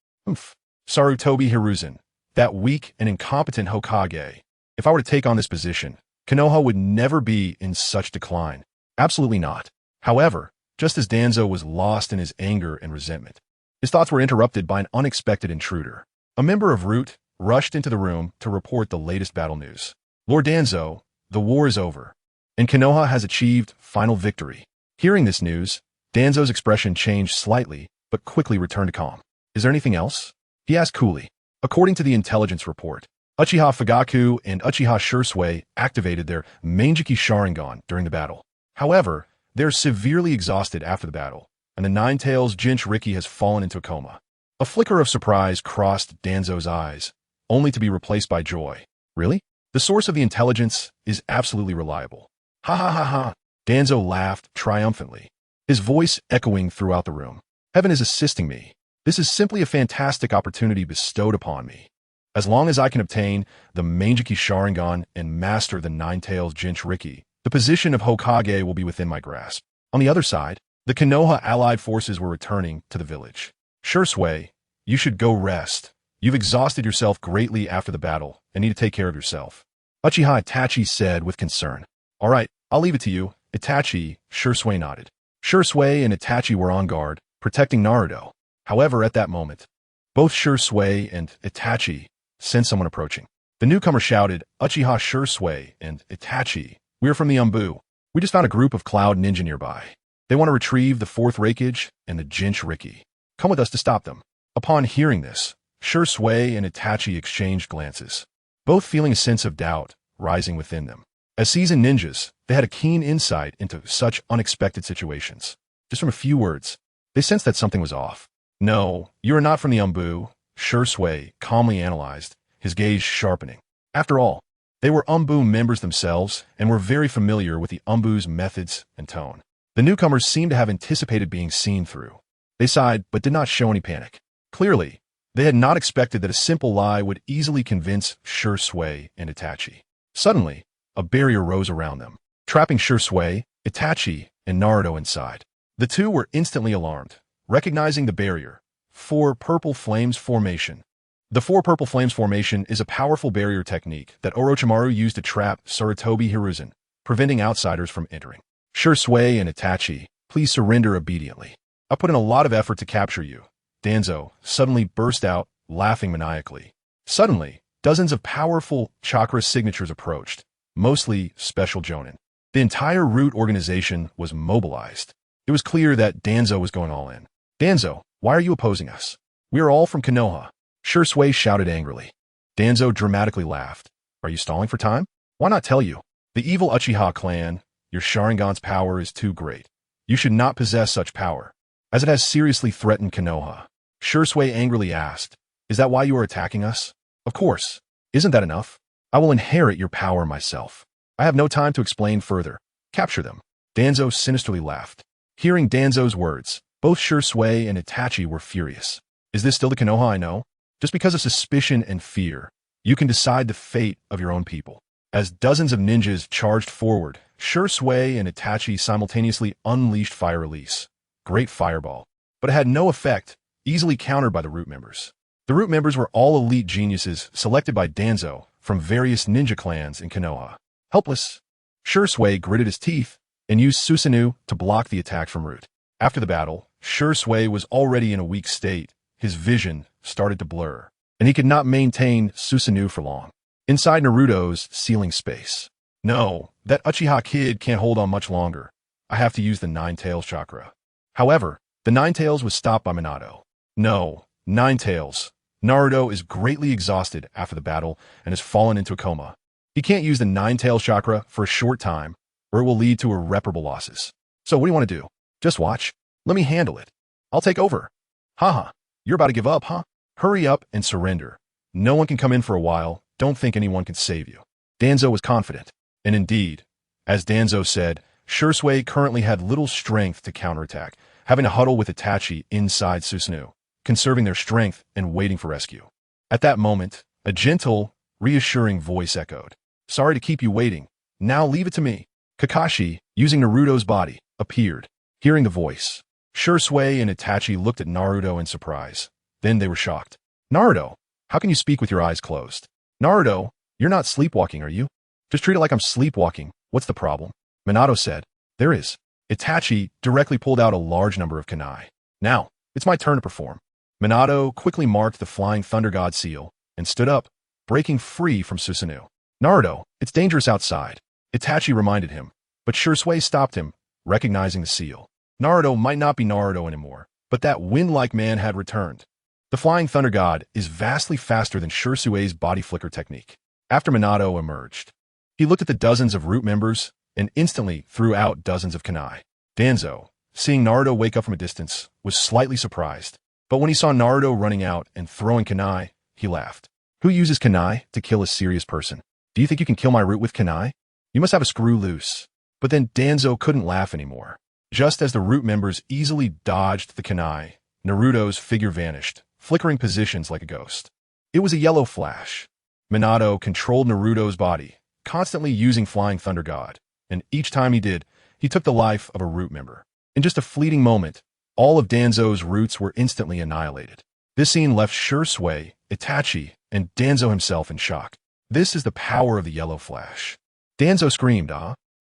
Sarutobi Hiruzen, that weak and incompetent Hokage. If I were to take on this position, Konoha would never be in such decline. Absolutely not. However, just as Danzo was lost in his anger and resentment, his thoughts were interrupted by an unexpected intruder. A member of Root rushed into the room to report the latest battle news. Lord Danzo, the war is over, and Konoha has achieved final victory. Hearing this news, Danzo's expression changed slightly, but quickly returned to calm. Is there anything else? He asked coolly. According to the intelligence report, Uchiha Fugaku and Uchiha Shursui activated their Manjiki Sharingan during the battle. However, they're severely exhausted after the battle, and the Nine Tails Jinchuriki has fallen into a coma. A flicker of surprise crossed Danzo's eyes, only to be replaced by joy. Really? The source of the intelligence is absolutely reliable. Ha ha ha ha. Danzo laughed triumphantly, his voice echoing throughout the room. Heaven is assisting me. This is simply a fantastic opportunity bestowed upon me. As long as I can obtain the Manjiki Sharingan and master the Nine-Tails Jinchuriki, the position of Hokage will be within my grasp. On the other side, the Konoha allied forces were returning to the village. Shursui, you should go rest. You've exhausted yourself greatly after the battle and need to take care of yourself. Uchiha Itachi said with concern. All right, I'll leave it to you. Itachi, Shursui nodded. Shursui and Itachi were on guard, protecting Naruto. However, at that moment, both Shursui and Itachi sensed someone approaching. The newcomer shouted, Uchiha Shursui and Itachi, we're from the Umbu. We just found a group of Cloud Ninja nearby. They want to retrieve the Fourth Hokage and the Jinchuriki. Come with us to stop them. Upon hearing this, Shursui and Itachi exchanged glances, both feeling a sense of doubt rising within them. As seasoned ninjas, they had a keen insight into such unexpected situations. Just from a few words, they sensed that something was off. No, you are not from the Umbu, Shursui calmly analyzed, his gaze sharpening. After all, they were Umbu members themselves and were very familiar with the Umbu's methods and tone. The newcomers seemed to have anticipated being seen through. They sighed but did not show any panic. Clearly, they had not expected that a simple lie would easily convince Shursui and Itachi. Suddenly, a barrier rose around them, trapping Shursui, Itachi, and Naruto inside. The two were instantly alarmed, recognizing the barrier. Four Purple Flames Formation. The Four Purple Flames Formation is a powerful barrier technique that Orochimaru used to trap Sarutobi Hiruzen, preventing outsiders from entering. Shursui and Itachi, please surrender obediently. I put in a lot of effort to capture you. Danzo suddenly burst out, laughing maniacally. Suddenly, dozens of powerful chakra signatures approached, mostly special jonin. The entire root organization was mobilized. It was clear that Danzo was going all in. Danzo, why are you opposing us? We are all from Konoha. Shursui shouted angrily. Danzo dramatically laughed. Are you stalling for time? Why not tell you? The evil Uchiha clan, your Sharingan's power is too great. You should not possess such power, as it has seriously threatened Konoha. Shursui angrily asked, is that why you are attacking us? Of course. Isn't that enough? I will inherit your power myself. I have no time to explain further. Capture them. Danzo sinisterly laughed. Hearing Danzo's words, both Shursui and Itachi were furious. Is this still the Konoha I know? Just because of suspicion and fear, you can decide the fate of your own people. As dozens of ninjas charged forward, Shursui and Itachi simultaneously unleashed Fire Release, Great Fireball, but it had no effect, easily countered by the root members. The root members were all elite geniuses selected by Danzo from various ninja clans in Konoha. Helpless, Shursui gritted his teeth and used Susanoo to block the attack from root. After the battle, Shursui was already in a weak state. His vision started to blur, and he could not maintain Susanoo for long. Inside Naruto's ceiling space. No, that Uchiha kid can't hold on much longer. I have to use the Nine-Tails chakra. However, the Nine-Tails was stopped by Minato. No, Nine-Tails. Naruto is greatly exhausted after the battle and has fallen into a coma. He can't use the Nine-Tails chakra for a short time, or it will lead to irreparable losses. So what do you want to do? Just watch. Let me handle it. I'll take over. Haha, you're about to give up, huh? Hurry up and surrender. No one can come in for a while. Don't think anyone can save you. Danzo was confident. And indeed, as Danzo said, Shursui currently had little strength to counterattack, having to huddle with Itachi inside Susanoo, conserving their strength and waiting for rescue. At that moment, a gentle, reassuring voice echoed. Sorry to keep you waiting. Now leave it to me. Kakashi, using Naruto's body, appeared. Hearing the voice, Shursui and Itachi looked at Naruto in surprise. Then they were shocked. Naruto, how can you speak with your eyes closed? Naruto, you're not sleepwalking, are you? Just treat it like I'm sleepwalking. What's the problem? Minato said. There is. Itachi directly pulled out a large number of kunai. Now, it's my turn to perform. Minato quickly marked the Flying Thunder God seal and stood up, breaking free from Susanoo. Naruto, it's dangerous outside. Itachi reminded him, but Shursui stopped him, recognizing the seal. Naruto might not be Naruto anymore, but that wind-like man had returned. The Flying Thunder God is vastly faster than Shursui's body flicker technique. After Minato emerged, he looked at the dozens of root members and instantly threw out dozens of kunai. Danzo, seeing Naruto wake up from a distance, was slightly surprised. But when he saw Naruto running out and throwing kunai, he laughed. Who uses kunai to kill a serious person? Do you think you can kill my root with kunai? You must have a screw loose. But then Danzo couldn't laugh anymore. Just as the root members easily dodged the kunai, Naruto's figure vanished, flickering positions like a ghost. It was a yellow flash. Minato controlled Naruto's body, constantly using Flying Thunder God, and each time he did, he took the life of a root member. In just a fleeting moment, all of Danzo's roots were instantly annihilated. This scene left Shursui, Itachi, and Danzo himself in shock. This is the power of the yellow flash. Danzo screamed,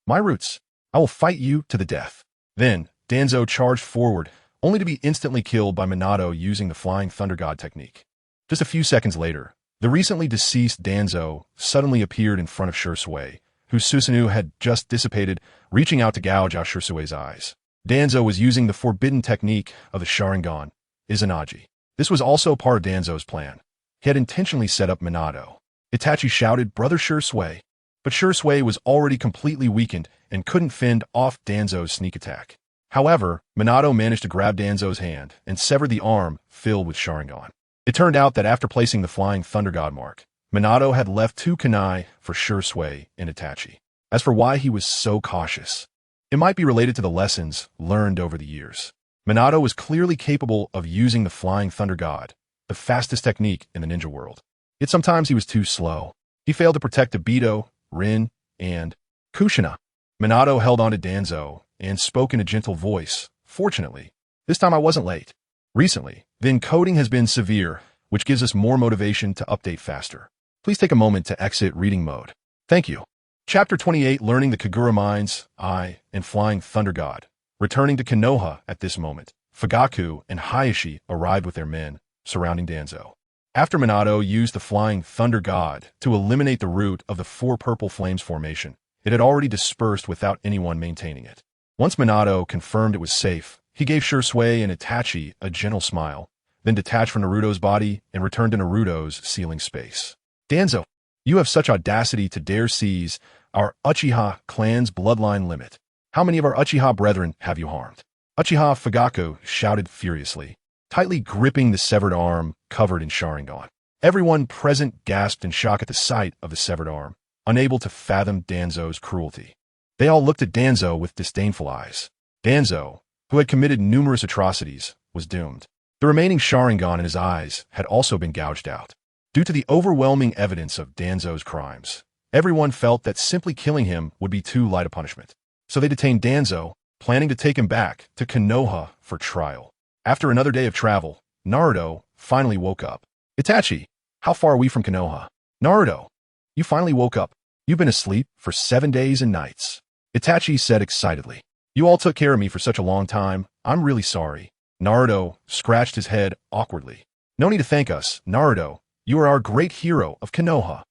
my roots! I will fight you to the death. Then, Danzo charged forward, only to be instantly killed by Minato using the Flying Thunder God technique. Just a few seconds later, the recently deceased Danzo suddenly appeared in front of Shursui, whose Susanoo had just dissipated, reaching out to gouge out Shursui's eyes. Danzo was using the forbidden technique of the Sharingan, Izanagi. This was also part of Danzo's plan. He had intentionally set up Minato. Itachi shouted, "Brother Shursui!" But Shursui was already completely weakened and couldn't fend off Danzo's sneak attack. However, Minato managed to grab Danzo's hand and severed the arm filled with Sharingan. It turned out that after placing the Flying Thunder God mark, Minato had left 2 kunai for Shursui and Itachi. As for why he was so cautious, it might be related to the lessons learned over the years. Minato was clearly capable of using the Flying Thunder God, the fastest technique in the ninja world. Yet sometimes he was too slow. He failed to protect Obito, Rin, and Kushina. Minato held on to Danzo and spoke in a gentle voice. Fortunately, this time I wasn't late. Recently, the encoding has been severe, which gives us more motivation to update faster. Please take a moment to exit reading mode. Thank you. Chapter 28, Learning the Kagura Mind's Eye and Flying Thunder God. Returning to Konoha at this moment, Fugaku and Hayashi arrived with their men, surrounding Danzo. After Minato used the Flying Thunder God to eliminate the root of the 4 purple flames formation, it had already dispersed without anyone maintaining it. Once Minato confirmed it was safe, he gave Shursui and Itachi a gentle smile, then detached from Naruto's body and returned to Naruto's sealing space. Danzo, you have such audacity to dare seize our Uchiha clan's bloodline limit. How many of our Uchiha brethren have you harmed? Uchiha Fugaku shouted furiously, tightly gripping the severed arm covered in Sharingan. Everyone present gasped in shock at the sight of the severed arm, unable to fathom Danzo's cruelty. They all looked at Danzo with disdainful eyes. Danzo, who had committed numerous atrocities, was doomed. The remaining Sharingan in his eyes had also been gouged out. Due to the overwhelming evidence of Danzo's crimes, everyone felt that simply killing him would be too light a punishment. So they detained Danzo, planning to take him back to Konoha for trial. After another day of travel, Naruto finally woke up. Itachi, how far are we from Konoha? Naruto, you finally woke up. You've been asleep for 7 days and nights. Itachi said excitedly. You all took care of me for such a long time. I'm really sorry. Naruto scratched his head awkwardly. No need to thank us, Naruto. You are our great hero of Konoha.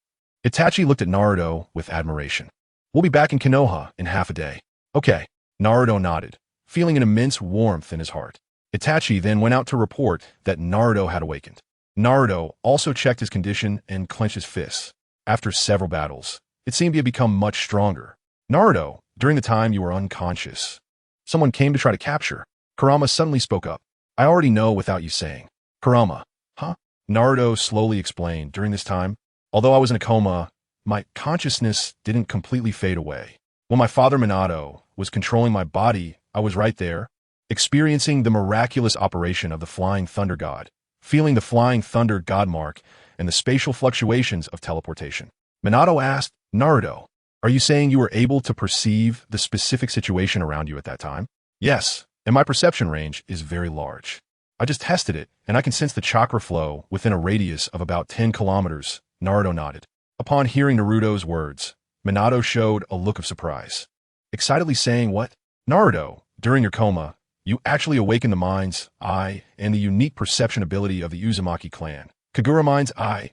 Itachi looked at Naruto with admiration. We'll be back in Konoha in half a day. Okay. Naruto nodded, feeling an immense warmth in his heart. Itachi then went out to report that Naruto had awakened. Naruto also checked his condition and clenched his fists. After several battles, it seemed he had become much stronger. Naruto, during the time you were unconscious, someone came to try to capture. Kurama suddenly spoke up. I already know without you saying. Kurama, huh? Naruto slowly explained. During this time, although I was in a coma, my consciousness didn't completely fade away. When my father Minato was controlling my body, I was right there, experiencing the miraculous operation of the Flying Thunder God, feeling the Flying Thunder God mark and the spatial fluctuations of teleportation. Minato asked, Naruto, are you saying you were able to perceive the specific situation around you at that time? Yes, and my perception range is very large. I just tested it, and I can sense the chakra flow within a radius of about 10 kilometers, Naruto nodded. Upon hearing Naruto's words, Minato showed a look of surprise, excitedly saying, what? Naruto, during your coma, you actually awakened the mind's eye and the unique perception ability of the Uzumaki clan. Kagura Mind's Eye.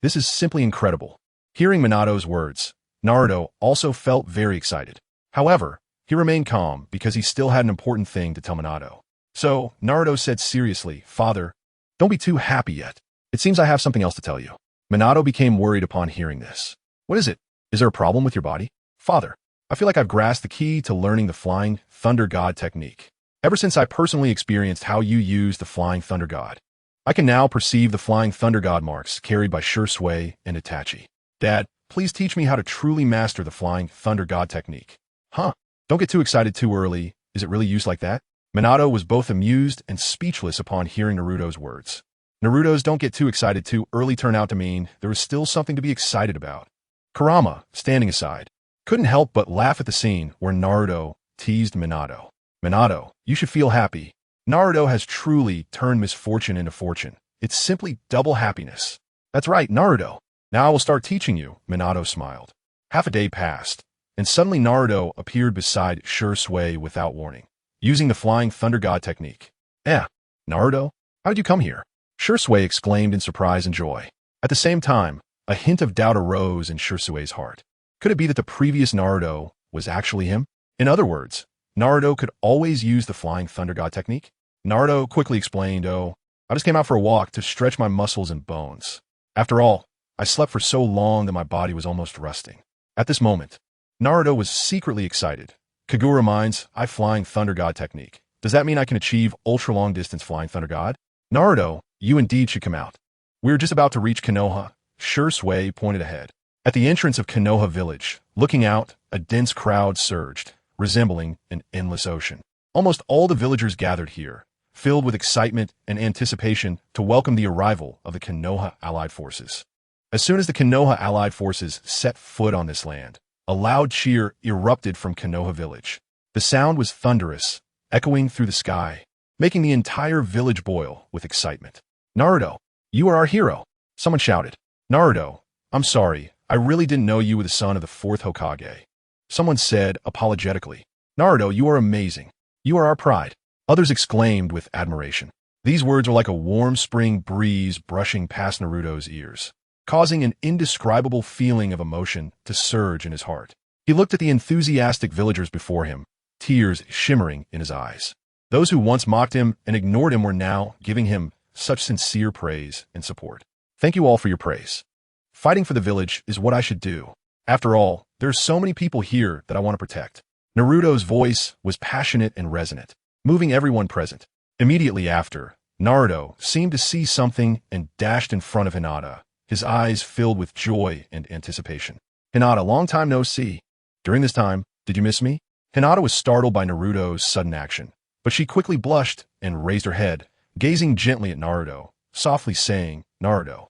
This is simply incredible. Hearing Minato's words, Naruto also felt very excited. However, he remained calm because he still had an important thing to tell Minato. So, Naruto said seriously, Father, don't be too happy yet. It seems I have something else to tell you. Minato became worried upon hearing this. What is it? Is there a problem with your body? Father, I feel like I've grasped the key to learning the Flying Thunder God technique. Ever since I personally experienced how you use the Flying Thunder God, I can now perceive the Flying Thunder God marks carried by Shursui and Itachi. Dad, please teach me how to truly master the Flying Thunder God technique. Huh? Don't get too excited too early. Is it really used like that? Minato was both amused and speechless upon hearing Naruto's words. Naruto's don't get too excited too early turned out to mean there was still something to be excited about. Kurama, standing aside, couldn't help but laugh at the scene where Naruto teased Minato. Minato, you should feel happy. Naruto has truly turned misfortune into fortune. It's simply double happiness. That's right, Naruto. Now I will start teaching you, Minato smiled. Half a day passed, and suddenly Naruto appeared beside Sasuke without warning, using the Flying Thunder God technique. Naruto, how did you come here? Sasuke exclaimed in surprise and joy. At the same time, a hint of doubt arose in Sasuke's heart. Could it be that the previous Naruto was actually him? In other words, Naruto could always use the Flying Thunder God technique? Naruto quickly explained, "Oh, I just came out for a walk to stretch my muscles and bones. After all, I slept for so long that my body was almost rusting." At this moment, Naruto was secretly excited. Kagura minds, I Flying Thunder God technique. Does that mean I can achieve ultra-long distance Flying Thunder God? Naruto, you indeed should come out. We're just about to reach Konoha. Sasuke pointed ahead. At the entrance of Konoha village, looking out, a dense crowd surged, resembling an endless ocean. Almost all the villagers gathered here, filled with excitement and anticipation to welcome the arrival of the Konoha allied forces. As soon as the Konoha allied forces set foot on this land, a loud cheer erupted from Konoha village. The sound was thunderous, echoing through the sky, making the entire village boil with excitement. Naruto, you are our hero, someone shouted. Naruto, I'm sorry, I really didn't know you were the son of the Fourth Hokage. Someone said apologetically. Naruto, you are amazing. You are our pride. Others exclaimed with admiration. These words were like a warm spring breeze brushing past Naruto's ears, causing an indescribable feeling of emotion to surge in his heart. He looked at the enthusiastic villagers before him, tears shimmering in his eyes. Those who once mocked him and ignored him were now giving him such sincere praise and support. Thank you all for your praise. Fighting for the village is what I should do. After all, there are so many people here that I want to protect. Naruto's voice was passionate and resonant, moving everyone present. Immediately after, Naruto seemed to see something and dashed in front of Hinata, his eyes filled with joy and anticipation. Hinata, long time no see. During this time, did you miss me? Hinata was startled by Naruto's sudden action, but she quickly blushed and raised her head, gazing gently at Naruto, softly saying, Naruto.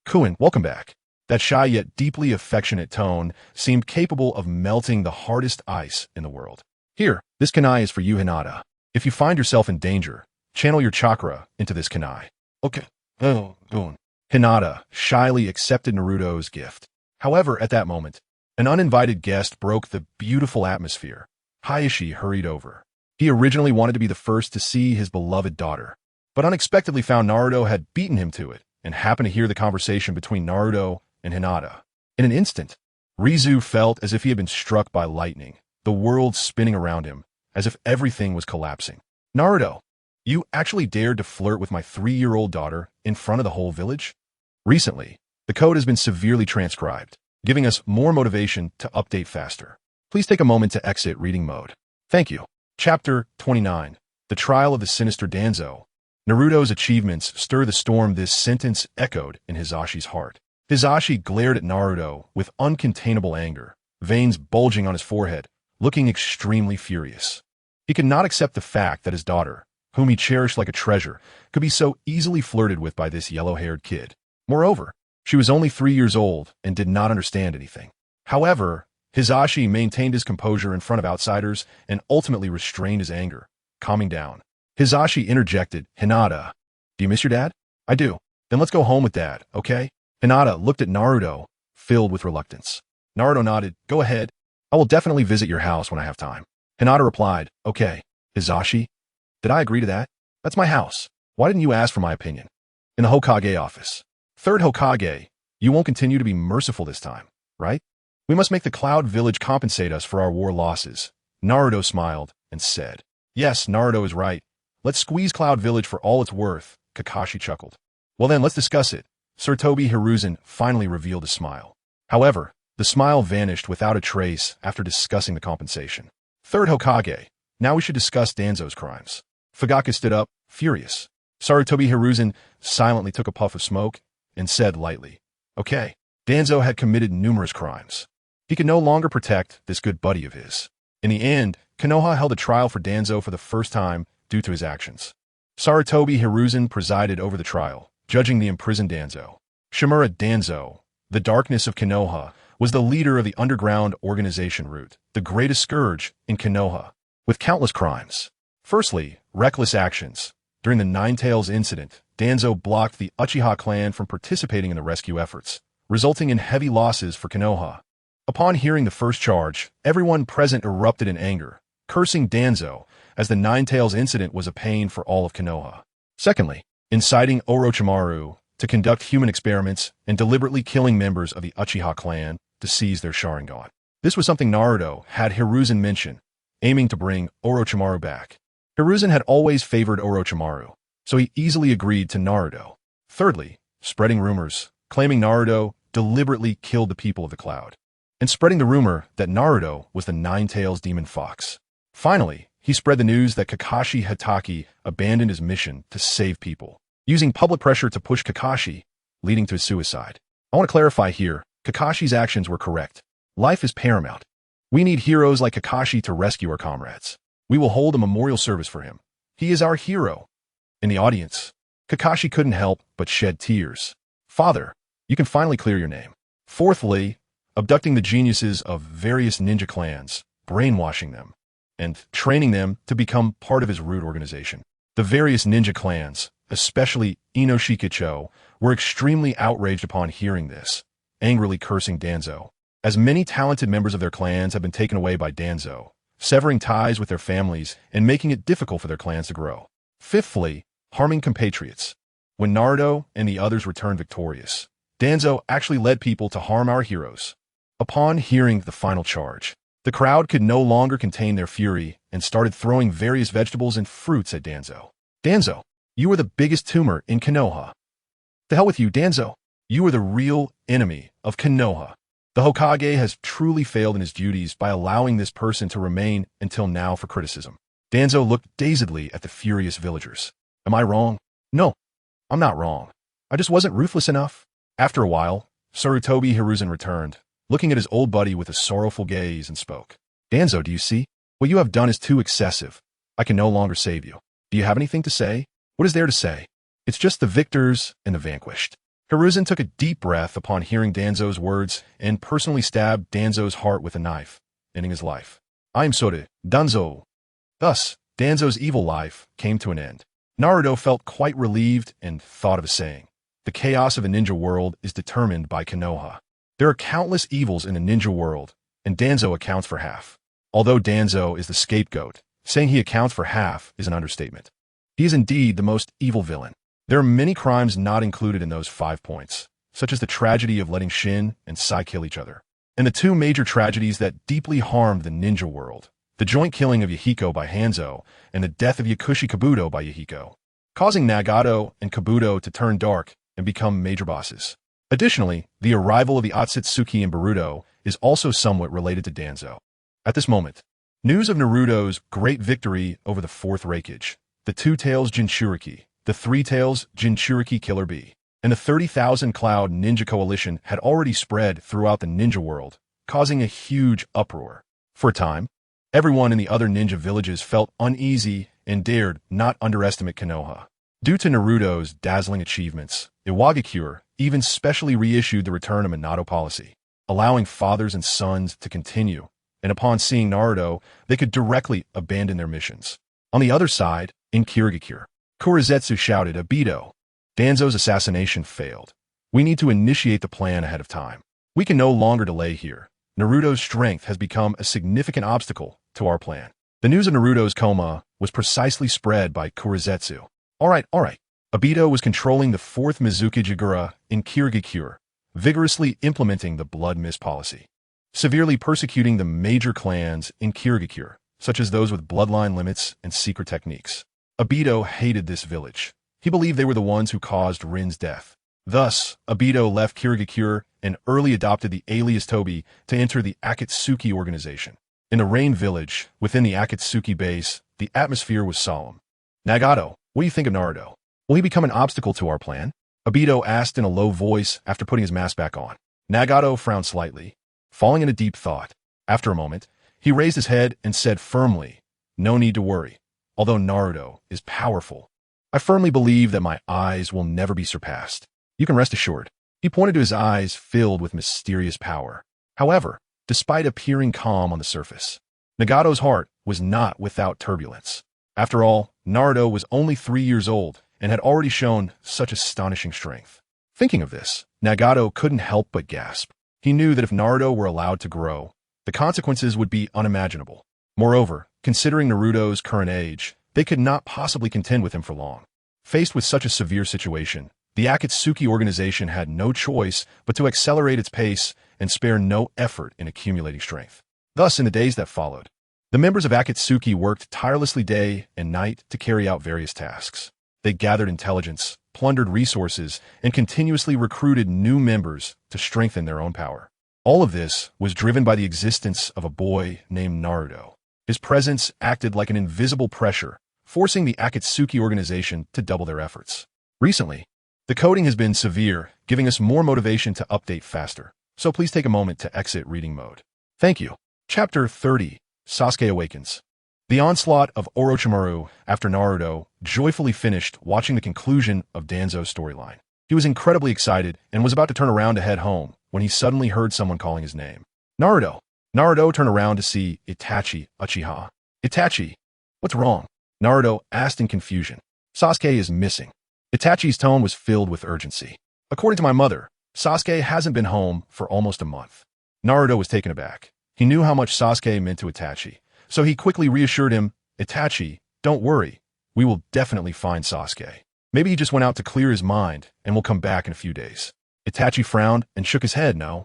Kuin, welcome back. That shy yet deeply affectionate tone seemed capable of melting the hardest ice in the world. Here, this kunai is for you, Hinata. If you find yourself in danger, channel your chakra into this kunai. Okay. Oh, Kuin. Hinata shyly accepted Naruto's gift. However, at that moment, an uninvited guest broke the beautiful atmosphere. Hayashi hurried over. He originally wanted to be the first to see his beloved daughter, but unexpectedly found Naruto had beaten him to it and happened to hear the conversation between Naruto and Hinata. In an instant, Rizu felt as if he had been struck by lightning, the world spinning around him, as if everything was collapsing. Naruto, you actually dared to flirt with my 3-year-old daughter in front of the whole village? Recently, the code has been severely transcribed, giving us more motivation to update faster. Please take a moment to exit reading mode. Thank you. Chapter 29. The Trial of the Sinister Danzo. Naruto's achievements stir the storm. This sentence echoed in Hisashi's heart. Hisashi glared at Naruto with uncontainable anger, veins bulging on his forehead, looking extremely furious. He could not accept the fact that his daughter, whom he cherished like a treasure, could be so easily flirted with by this yellow-haired kid. Moreover, she was only 3 years old and did not understand anything. However, Hisashi maintained his composure in front of outsiders and ultimately restrained his anger, calming down. Hisashi interjected, Hinata, do you miss your dad? I do. Then let's go home with dad, okay? Hinata looked at Naruto, filled with reluctance. Naruto nodded, go ahead. I will definitely visit your house when I have time. Hinata replied, okay. Hisashi, did I agree to that? That's my house. Why didn't you ask for my opinion? In the Hokage office. Third Hokage, you won't continue to be merciful this time, right? We must make the Cloud Village compensate us for our war losses. Naruto smiled and said, yes, Naruto is right. Let's squeeze Cloud Village for all it's worth. Kakashi chuckled. Well then, let's discuss it. Sarutobi Hiruzen finally revealed a smile. However, the smile vanished without a trace after discussing the compensation. Third Hokage, now we should discuss Danzo's crimes. Fugaka stood up, furious. Sarutobi Hiruzen silently took a puff of smoke and said lightly, okay, Danzo had committed numerous crimes. He could no longer protect this good buddy of his. In the end, Konoha held a trial for Danzo for the first time due to his actions. Sarutobi Hiruzen presided over the trial, judging the imprisoned Danzo. Shimura Danzo, the darkness of Konoha, was the leader of the underground organization route, the greatest scourge in Konoha, with countless crimes. Firstly, reckless actions. During the Ninetales incident, Danzo blocked the Uchiha clan from participating in the rescue efforts, resulting in heavy losses for Konoha. Upon hearing the first charge, everyone present erupted in anger, cursing Danzo, as the Ninetales incident was a pain for all of Konoha. Secondly, inciting Orochimaru to conduct human experiments and deliberately killing members of the Uchiha clan to seize their Sharingan. This was something Naruto had Hiruzen mention, aiming to bring Orochimaru back. Hiruzen had always favored Orochimaru, so he easily agreed to Naruto. Thirdly, spreading rumors, claiming Naruto deliberately killed the people of the Cloud, and spreading the rumor that Naruto was the Ninetales demon fox. Finally, he spread the news that Kakashi Hatake abandoned his mission to save people, using public pressure to push Kakashi, leading to his suicide. I want to clarify here, Kakashi's actions were correct. Life is paramount. We need heroes like Kakashi to rescue our comrades. We will hold a memorial service for him. He is our hero. In the audience, Kakashi couldn't help but shed tears. Father, you can finally clear your name. Fourthly, abducting the geniuses of various ninja clans, brainwashing them, and training them to become part of his root organization. The various ninja clans, especially Inoshikicho, were extremely outraged upon hearing this, angrily cursing Danzo, as many talented members of their clans have been taken away by Danzo, severing ties with their families and making it difficult for their clans to grow. Fifthly, harming compatriots. When Naruto and the others returned victorious, Danzo actually led people to harm our heroes. Upon hearing the final charge, the crowd could no longer contain their fury and started throwing various vegetables and fruits at Danzo. Danzo, you are the biggest tumor in Konoha. To hell with you, Danzo. You are the real enemy of Konoha. The Hokage has truly failed in his duties by allowing this person to remain until now for criticism. Danzo looked dazedly at the furious villagers. Am I wrong? No, I'm not wrong. I just wasn't ruthless enough. After a while, Sarutobi Hiruzen returned, looking at his old buddy with a sorrowful gaze, and spoke. Danzo, do you see? What you have done is too excessive. I can no longer save you. Do you have anything to say? What is there to say? It's just the victors and the vanquished. Hiruzen took a deep breath upon hearing Danzo's words and personally stabbed Danzo's heart with a knife, ending his life. I am sorry, Danzo. Thus, Danzo's evil life came to an end. Naruto felt quite relieved and thought of a saying. The chaos of a ninja world is determined by Konoha. There are countless evils in a ninja world, and Danzo accounts for half. Although Danzo is the scapegoat, saying he accounts for half is an understatement. He is indeed the most evil villain. There are many crimes not included in those 5 points, such as the tragedy of letting Shin and Sai kill each other, and the 2 major tragedies that deeply harmed the ninja world, the joint killing of Yahiko by Hanzo and the death of Yakushi Kabuto by Yahiko, causing Nagato and Kabuto to turn dark and become major bosses. Additionally, the arrival of the Otsutsuki in Boruto is also somewhat related to Danzo. At this moment, news of Naruto's great victory over the 4th Hokage, the 2 Tails Jinchuriki, the 3 Tails Jinchuriki Killer Bee, and the 30,000 Cloud Ninja Coalition had already spread throughout the ninja world, causing a huge uproar. For a time, everyone in the other ninja villages felt uneasy and dared not underestimate Konoha. Due to Naruto's dazzling achievements, Iwagakure even specially reissued the Return of Minato policy, allowing fathers and sons to continue, and upon seeing Naruto, they could directly abandon their missions. On the other side, in Kirigakure, Kurizetsu shouted, Abito, Danzo's assassination failed. We need to initiate the plan ahead of time. We can no longer delay here. Naruto's strength has become a significant obstacle to our plan. The news of Naruto's coma was precisely spread by Kurizetsu. All right. Abito was controlling the 4th Mizukijigura in Kirigakure, vigorously implementing the Blood Mist policy, severely persecuting the major clans in Kirigakure, such as those with bloodline limits and secret techniques. Abito hated this village. He believed they were the ones who caused Rin's death. Thus, Abito left Kirigakure and early adopted the alias Tobi to enter the Akatsuki organization. In the Rain village, within the Akatsuki base, the atmosphere was solemn. Nagato, what do you think of Naruto? Will he become an obstacle to our plan? Abito asked in a low voice after putting his mask back on. Nagato frowned slightly, falling into deep thought. After a moment, he raised his head and said firmly, "No need to worry. Although Naruto is powerful, I firmly believe that my eyes will never be surpassed. You can rest assured." He pointed to his eyes filled with mysterious power. However, despite appearing calm on the surface, Nagato's heart was not without turbulence. After all, Naruto was only 3 years old and had already shown such astonishing strength. Thinking of this, Nagato couldn't help but gasp. He knew that if Naruto were allowed to grow, the consequences would be unimaginable. Moreover, considering Naruto's current age, they could not possibly contend with him for long. Faced with such a severe situation, the Akatsuki organization had no choice but to accelerate its pace and spare no effort in accumulating strength. Thus, in the days that followed, the members of Akatsuki worked tirelessly day and night to carry out various tasks. They gathered intelligence, plundered resources, and continuously recruited new members to strengthen their own power. All of this was driven by the existence of a boy named Naruto. His presence acted like an invisible pressure, forcing the Akatsuki organization to double their efforts. Recently, the coding has been severe, giving us more motivation to update faster. So please take a moment to exit reading mode. Thank you. Chapter 30, Sasuke Awakens. The onslaught of Orochimaru after Naruto joyfully finished watching the conclusion of Danzo's storyline. He was incredibly excited and was about to turn around to head home when he suddenly heard someone calling his name. Naruto. Naruto turned around to see Itachi Uchiha. Itachi, what's wrong? Naruto asked in confusion. Sasuke is missing. Itachi's tone was filled with urgency. According to my mother, Sasuke hasn't been home for almost a month. Naruto was taken aback. He knew how much Sasuke meant to Itachi, so he quickly reassured him, "Itachi, don't worry. We will definitely find Sasuke. Maybe he just went out to clear his mind and will come back in a few days." Itachi frowned and shook his head. "No.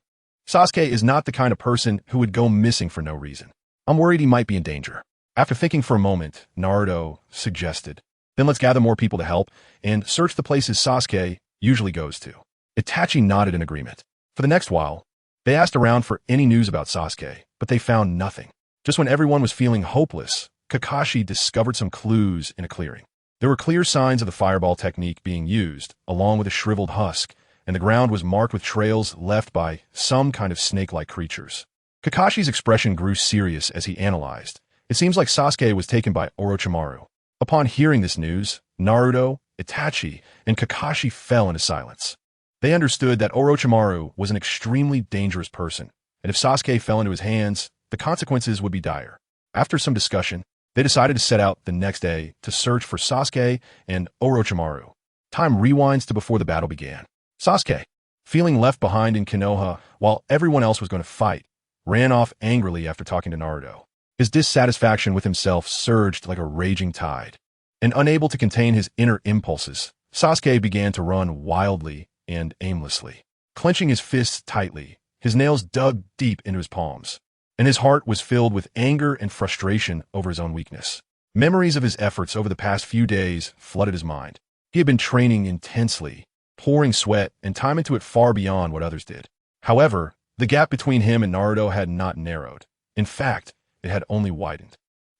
Sasuke is not the kind of person who would go missing for no reason. I'm worried he might be in danger." After thinking for a moment, Naruto suggested, "Then let's gather more people to help and search the places Sasuke usually goes to." Itachi nodded in agreement. For the next while, they asked around for any news about Sasuke, but they found nothing. Just when everyone was feeling hopeless, Kakashi discovered some clues in a clearing. There were clear signs of the fireball technique being used, along with a shriveled husk, and the ground was marked with trails left by some kind of snake-like creatures. Kakashi's expression grew serious as he analyzed. It seems like Sasuke was taken by Orochimaru. Upon hearing this news, Naruto, Itachi, and Kakashi fell into silence. They understood that Orochimaru was an extremely dangerous person, and if Sasuke fell into his hands, the consequences would be dire. After some discussion, they decided to set out the next day to search for Sasuke and Orochimaru. Time rewinds to before the battle began. Sasuke, feeling left behind in Konoha while everyone else was going to fight, ran off angrily after talking to Naruto. His dissatisfaction with himself surged like a raging tide, and unable to contain his inner impulses, Sasuke began to run wildly and aimlessly. Clenching his fists tightly, his nails dug deep into his palms, and his heart was filled with anger and frustration over his own weakness. Memories of his efforts over the past few days flooded his mind. He had been training intensely, pouring sweat and time into it far beyond what others did. However, the gap between him and Naruto had not narrowed. In fact, it had only widened.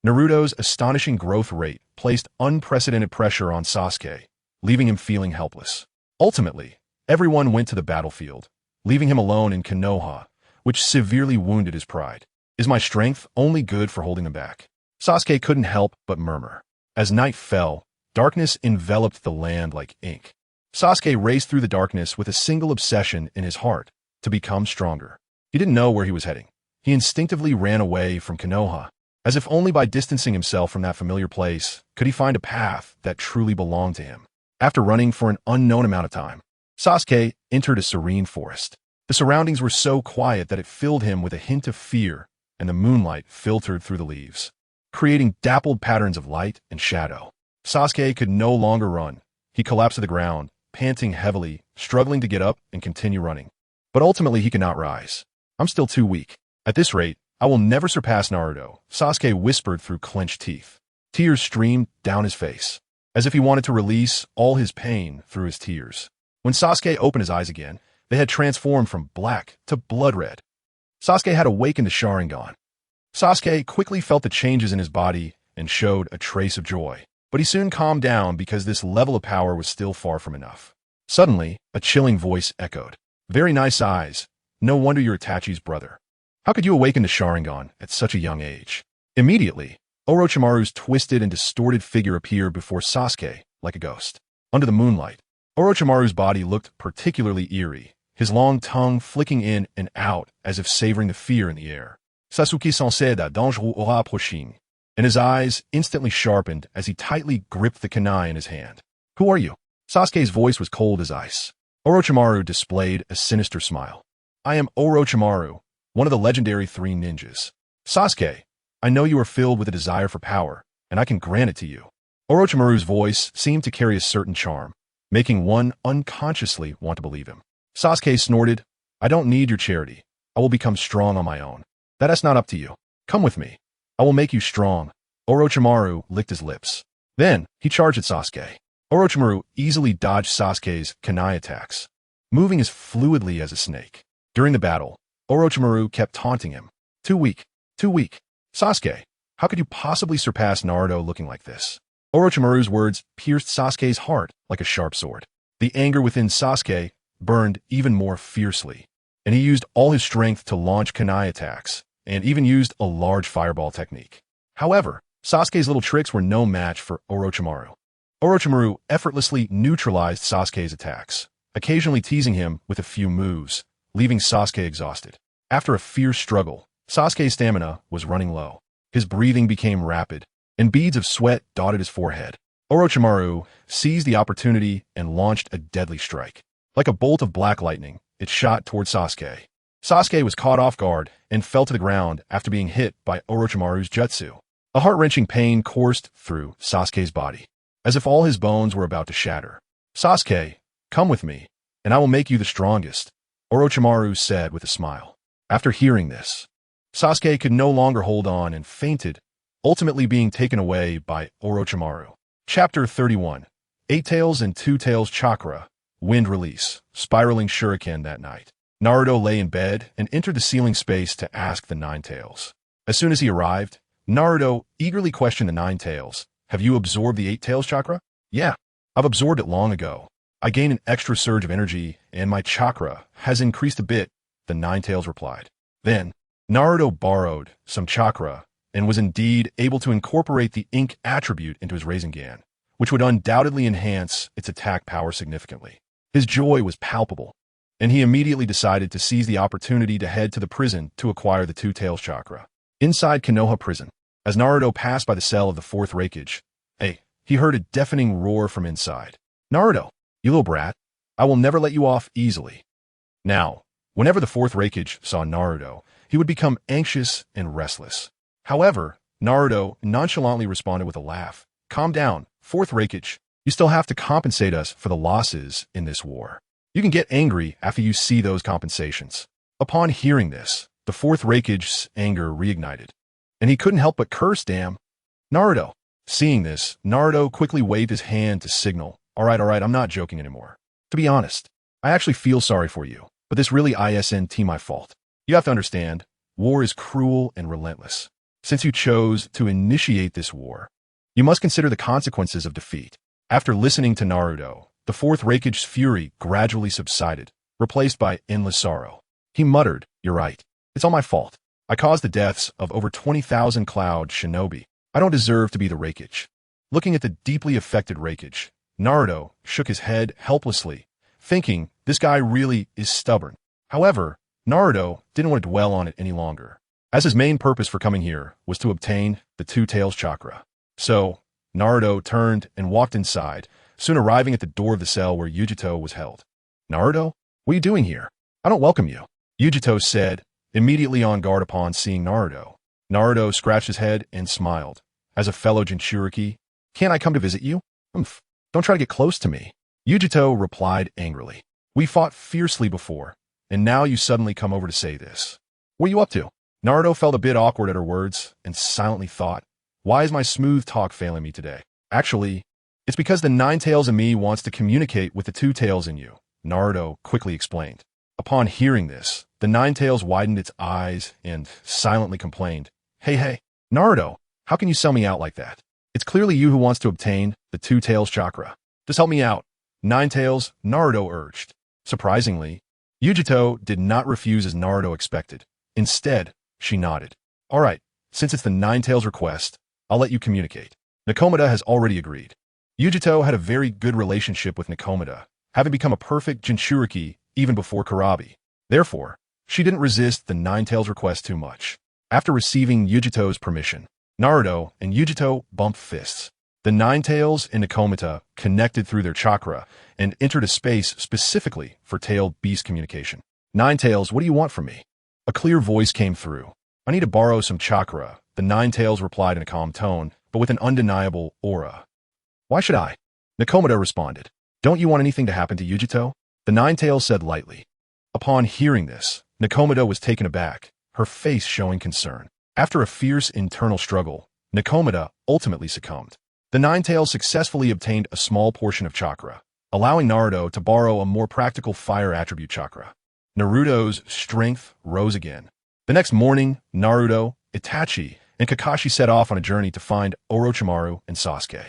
Naruto's astonishing growth rate placed unprecedented pressure on Sasuke, leaving him feeling helpless. Ultimately, everyone went to the battlefield, leaving him alone in Konoha, which severely wounded his pride. Is my strength only good for holding him back? Sasuke couldn't help but murmur. As night fell, darkness enveloped the land like ink. Sasuke raced through the darkness with a single obsession in his heart, to become stronger. He didn't know where he was heading. He instinctively ran away from Konoha, as if only by distancing himself from that familiar place could he find a path that truly belonged to him. After running for an unknown amount of time, Sasuke entered a serene forest. The surroundings were so quiet that it filled him with a hint of fear, and the moonlight filtered through the leaves, creating dappled patterns of light and shadow. Sasuke could no longer run. He collapsed to the ground, panting heavily, struggling to get up and continue running. But ultimately he could not rise. "I'm still too weak. At this rate, I will never surpass Naruto," Sasuke whispered through clenched teeth. Tears streamed down his face, as if he wanted to release all his pain through his tears. When Sasuke opened his eyes again, they had transformed from black to blood red. Sasuke had awakened the Sharingan. Sasuke quickly felt the changes in his body and showed a trace of joy, but he soon calmed down because this level of power was still far from enough. Suddenly, a chilling voice echoed. "Very nice eyes. No wonder you're Itachi's brother. How could you awaken the Sharingan at such a young age? Immediately, Orochimaru's twisted and distorted figure appeared before Sasuke like a ghost. Under the moonlight, Orochimaru's body looked particularly eerie, his long tongue flicking in and out as if savoring the fear in the air. Sasuke sensait la danger aura approching, and his eyes instantly sharpened as he tightly gripped the kunai in his hand. Who are you? Sasuke's voice was cold as ice. Orochimaru displayed a sinister smile. I am Orochimaru, one of the legendary 3 ninjas. Sasuke, I know you are filled with a desire for power, and I can grant it to you. Orochimaru's voice seemed to carry a certain charm, making one unconsciously want to believe him. Sasuke snorted, I don't need your charity. I will become strong on my own. That is not up to you. Come with me. I will make you strong. Orochimaru licked his lips. Then, he charged at Sasuke. Orochimaru easily dodged Sasuke's kunai attacks, moving as fluidly as a snake. During the battle, Orochimaru kept taunting him. Too weak. Too weak. Sasuke, how could you possibly surpass Naruto looking like this? Orochimaru's words pierced Sasuke's heart like a sharp sword. The anger within Sasuke burned even more fiercely, and he used all his strength to launch kunai attacks, and even used a large fireball technique. However, Sasuke's little tricks were no match for Orochimaru. Orochimaru effortlessly neutralized Sasuke's attacks, occasionally teasing him with a few moves, leaving Sasuke exhausted. After a fierce struggle, Sasuke's stamina was running low. His breathing became rapid, and beads of sweat dotted his forehead. Orochimaru seized the opportunity and launched a deadly strike. Like a bolt of black lightning, it shot toward Sasuke. Sasuke was caught off guard and fell to the ground after being hit by Orochimaru's jutsu. A heart-wrenching pain coursed through Sasuke's body, as if all his bones were about to shatter. Sasuke, come with me, and I will make you the strongest, Orochimaru said with a smile. After hearing this, Sasuke could no longer hold on and fainted, ultimately being taken away by Orochimaru. Chapter 31. 8 Tails and 2 Tails Chakra, Wind Release, Spiraling Shuriken that night. Naruto lay in bed and entered the ceiling space to ask the 9 Tails. As soon as he arrived, Naruto eagerly questioned the 9 Tails. Have you absorbed the 8 Tails chakra? Yeah, I've absorbed it long ago. I gained an extra surge of energy, and my chakra has increased a bit, the 9 Tails replied. Then, Naruto borrowed some chakra and was indeed able to incorporate the ink attribute into his Rasengan, which would undoubtedly enhance its attack power significantly. His joy was palpable, and he immediately decided to seize the opportunity to head to the prison to acquire the 2 Tails chakra. Inside Konoha prison, as Naruto passed by the cell of the 4th Hokage, he heard a deafening roar from inside. Naruto, you little brat, I will never let you off easily. Now, whenever the 4th Hokage saw Naruto, he would become anxious and restless. However, Naruto nonchalantly responded with a laugh. Calm down, 4th Hokage. You still have to compensate us for the losses in this war. You can get angry after you see those compensations. Upon hearing this, the 4th Hokage's anger reignited, and he couldn't help but curse, damn. Naruto. Seeing this, Naruto quickly waved his hand to signal, all right, I'm not joking anymore. To be honest, I actually feel sorry for you, but this really isn't my fault. You have to understand, war is cruel and relentless. Since you chose to initiate this war, you must consider the consequences of defeat. After listening to Naruto, the 4th Hokage's fury gradually subsided, replaced by endless sorrow. He muttered, you're right. It's all my fault. I caused the deaths of over 20,000 Cloud Shinobi. I don't deserve to be the Hokage. Looking at the deeply affected Hokage, Naruto shook his head helplessly, thinking this guy really is stubborn. However, Naruto didn't want to dwell on it any longer, as his main purpose for coming here was to obtain the 2 Tails chakra. So, Naruto turned and walked inside, soon arriving at the door of the cell where Yujito was held. Naruto, what are you doing here? I don't welcome you, Yujito said, immediately on guard upon seeing Naruto. Naruto scratched his head and smiled. As a fellow Jinchuriki, can't I come to visit you? Don't try to get close to me. Yujito replied angrily. We fought fiercely before, and now you suddenly come over to say this. What are you up to? Naruto felt a bit awkward at her words and silently thought, why is my smooth talk failing me today? Actually, it's because the 9 Tails in me wants to communicate with the 2 Tails in you, Naruto quickly explained. Upon hearing this, the 9 Tails widened its eyes and silently complained, Hey, Naruto, how can you sell me out like that? It's clearly you who wants to obtain the 2 Tails chakra. Just help me out. 9 Tails, Naruto urged. Surprisingly, Yujito did not refuse as Naruto expected. Instead, she nodded. All right, since it's the Nine-Tails request, I'll let you communicate. Nakomata has already agreed. Yujito had a very good relationship with Nakomata, having become a perfect Jinchuriki even before Karabi. Therefore, she didn't resist the Nine-Tails request too much. After receiving Yujito's permission, Naruto and Yujito bumped fists. The Nine-Tails and Nakomata connected through their chakra and entered a space specifically for tailed beast communication. Nine-Tails, what do you want from me? A clear voice came through. I need to borrow some chakra, the Nine-Tails replied in a calm tone, but with an undeniable aura. Why should I? Nakomata responded. Don't you want anything to happen to Yujito? The Nine-Tails said lightly. Upon hearing this, Nakomata was taken aback, her face showing concern. After a fierce internal struggle, Nakomata ultimately succumbed. The Nine-Tails successfully obtained a small portion of chakra, allowing Naruto to borrow a more practical fire attribute chakra. Naruto's strength rose again. The next morning, Naruto, Itachi, and Kakashi set off on a journey to find Orochimaru and Sasuke.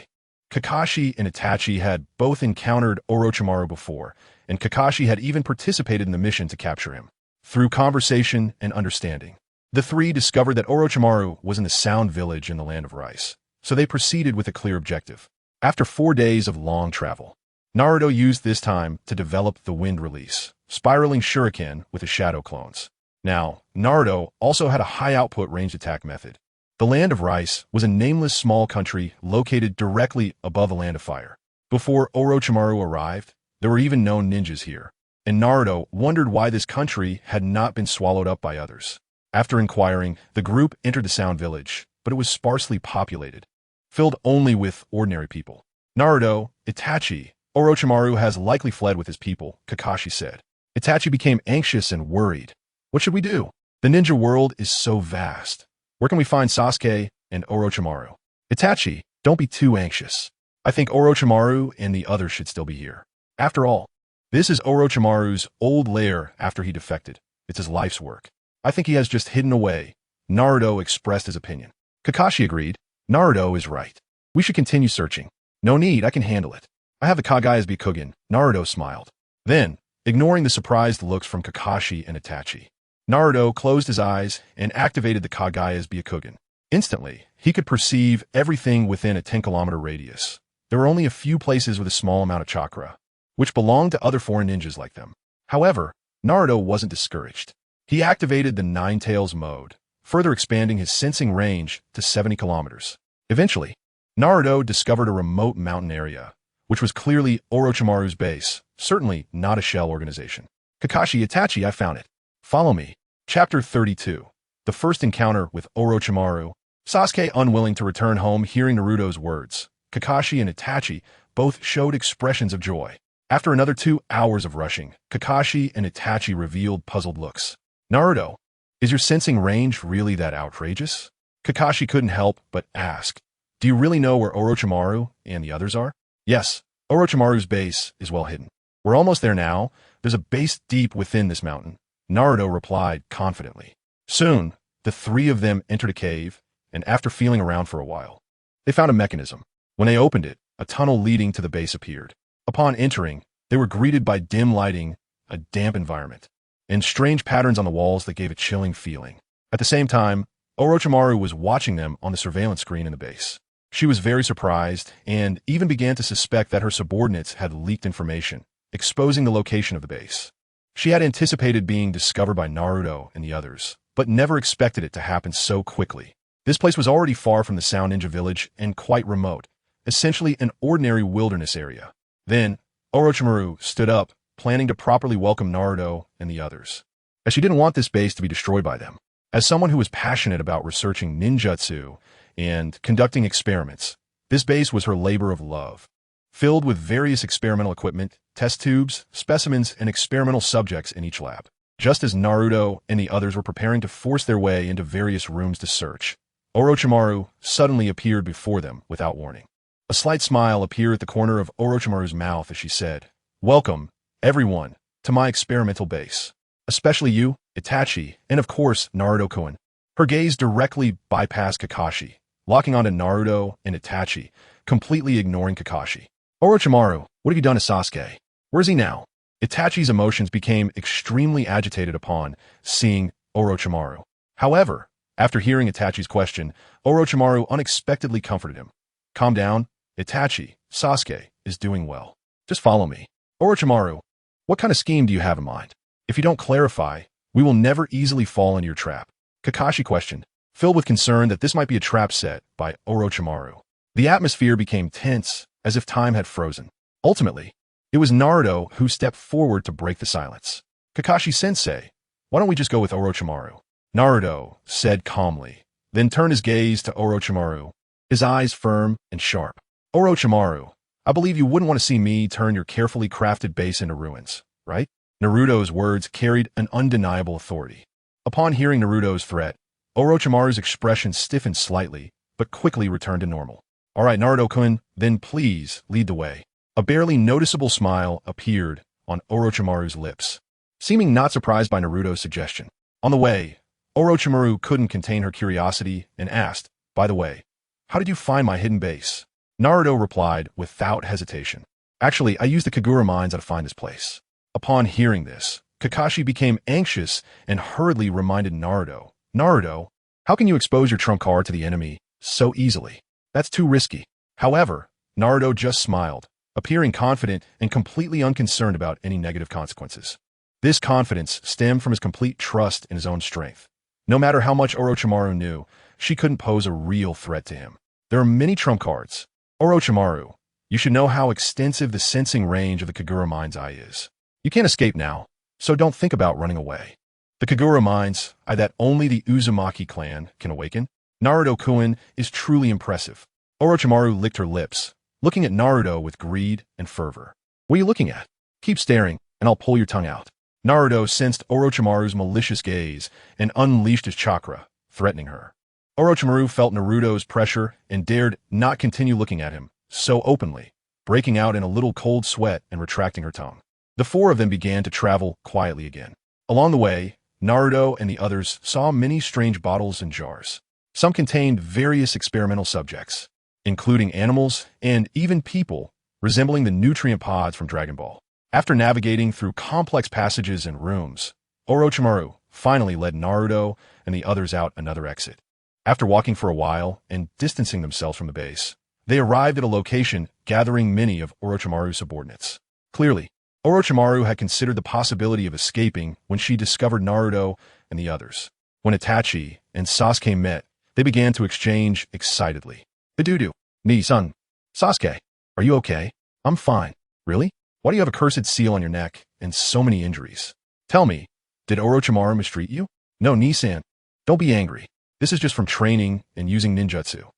Kakashi and Itachi had both encountered Orochimaru before, and Kakashi had even participated in the mission to capture him. Through conversation and understanding, the three discovered that Orochimaru was in the Sound Village in the Land of Rice, so they proceeded with a clear objective. After 4 days of long travel, Naruto used this time to develop the Wind Release, spiraling shuriken with his shadow clones. Now, Naruto also had a high-output ranged attack method. The Land of Rice was a nameless small country located directly above the Land of Fire. Before Orochimaru arrived, there were even known ninjas here, and Naruto wondered why this country had not been swallowed up by others. After inquiring, the group entered the Sound Village, but it was sparsely populated, filled only with ordinary people. Naruto, Itachi, Orochimaru has likely fled with his people, Kakashi said. Itachi became anxious and worried. What should we do? The ninja world is so vast. Where can we find Sasuke and Orochimaru? Itachi, don't be too anxious. I think Orochimaru and the others should still be here. After all, this is Orochimaru's old lair after he defected. It's his life's work. I think he has just hidden away. Naruto expressed his opinion. Kakashi agreed. Naruto is right. We should continue searching. No need, I can handle it. I have the Kage as Byakugan. Naruto smiled. Then, ignoring the surprised looks from Kakashi and Itachi, Naruto closed his eyes and activated the Kage as Byakugan. Instantly, he could perceive everything within a 10-kilometer radius. There were only a few places with a small amount of chakra, which belonged to other foreign ninjas like them. However, Naruto wasn't discouraged. He activated the Nine-Tails mode, further expanding his sensing range to 70 kilometers. Eventually, Naruto discovered a remote mountain area, which was clearly Orochimaru's base, certainly not a shell organization. Kakashi, Itachi, I found it. Follow me. Chapter 32. The first encounter with Orochimaru. Sasuke unwilling to return home hearing Naruto's words. Kakashi and Itachi both showed expressions of joy. After another 2 hours of rushing, Kakashi and Itachi revealed puzzled looks. Naruto, is your sensing range really that outrageous? Kakashi couldn't help but ask. Do you really know where Orochimaru and the others are? Yes, Orochimaru's base is well hidden. We're almost there now. There's a base deep within this mountain. Naruto replied confidently. Soon, the three of them entered a cave, and after feeling around for a while, they found a mechanism. When they opened it, a tunnel leading to the base appeared. Upon entering, they were greeted by dim lighting, a damp environment, and strange patterns on the walls that gave a chilling feeling. At the same time, Orochimaru was watching them on the surveillance screen in the base. She was very surprised and even began to suspect that her subordinates had leaked information, exposing the location of the base. She had anticipated being discovered by Naruto and the others, but never expected it to happen so quickly. This place was already far from the Sound Ninja village and quite remote, essentially an ordinary wilderness area. Then, Orochimaru stood up, planning to properly welcome Naruto and the others, as she didn't want this base to be destroyed by them. As someone who was passionate about researching ninjutsu and conducting experiments, this base was her labor of love. Filled with various experimental equipment, test tubes, specimens, and experimental subjects in each lab. Just as Naruto and the others were preparing to force their way into various rooms to search, Orochimaru suddenly appeared before them without warning. A slight smile appeared at the corner of Orochimaru's mouth as she said, "Welcome, everyone, to my experimental base. Especially you, Itachi, and of course, Naruto-kun." Her gaze directly bypassed Kakashi, locking onto Naruto and Itachi, completely ignoring Kakashi. "Orochimaru, what have you done to Sasuke? Where is he now?" Itachi's emotions became extremely agitated upon seeing Orochimaru. However, after hearing Itachi's question, Orochimaru unexpectedly comforted him. Calm down, Itachi. Sasuke is doing well. Just follow me. Orochimaru, what kind of scheme do you have in mind? If you don't clarify, we will never easily fall into your trap. Kakashi questioned, filled with concern that this might be a trap set by Orochimaru. The atmosphere became tense, as if time had frozen. Ultimately, it was Naruto who stepped forward to break the silence. Kakashi-sensei, why don't we just go with Orochimaru? Naruto said calmly, then turned his gaze to Orochimaru, his eyes firm and sharp. Orochimaru, I believe you wouldn't want to see me turn your carefully crafted base into ruins, right? Naruto's words carried an undeniable authority. Upon hearing Naruto's threat, Orochimaru's expression stiffened slightly, but quickly returned to normal. All right, Naruto-kun, then please lead the way. A barely noticeable smile appeared on Orochimaru's lips, seeming not surprised by Naruto's suggestion. On the way, Orochimaru couldn't contain her curiosity and asked, by the way, how did you find my hidden base? Naruto replied without hesitation. Actually, I used the Kagura mines to find this place. Upon hearing this, Kakashi became anxious and hurriedly reminded Naruto, Naruto, how can you expose your trump card to the enemy so easily? That's too risky. However, Naruto just smiled, appearing confident and completely unconcerned about any negative consequences. This confidence stemmed from his complete trust in his own strength. No matter how much Orochimaru knew, she couldn't pose a real threat to him. There are many trump cards. Orochimaru, you should know how extensive the sensing range of the Kagura Mind's eye is. You can't escape now, so don't think about running away. The Kagura Mind's eye that only the Uzumaki clan can awaken? Naruto-kun is truly impressive. Orochimaru licked her lips, looking at Naruto with greed and fervor. What are you looking at? Keep staring, and I'll pull your tongue out. Naruto sensed Orochimaru's malicious gaze and unleashed his chakra, threatening her. Orochimaru felt Naruto's pressure and dared not continue looking at him so openly, breaking out in a little cold sweat and retracting her tongue. The four of them began to travel quietly again. Along the way, Naruto and the others saw many strange bottles and jars. Some contained various experimental subjects, including animals and even people resembling the nutrient pods from Dragon Ball. After navigating through complex passages and rooms, Orochimaru finally led Naruto and the others out another exit. After walking for a while and distancing themselves from the base, they arrived at a location gathering many of Orochimaru's subordinates. Clearly, Orochimaru had considered the possibility of escaping when she discovered Naruto and the others. When Itachi and Sasuke met, they began to exchange excitedly. Hidudu, Ni-san, Sasuke, are you okay? I'm fine. Really? Why do you have a cursed seal on your neck and so many injuries? Tell me, did Orochimaru mistreat you? No, Ni-san, don't be angry. This is just from training and using ninjutsu.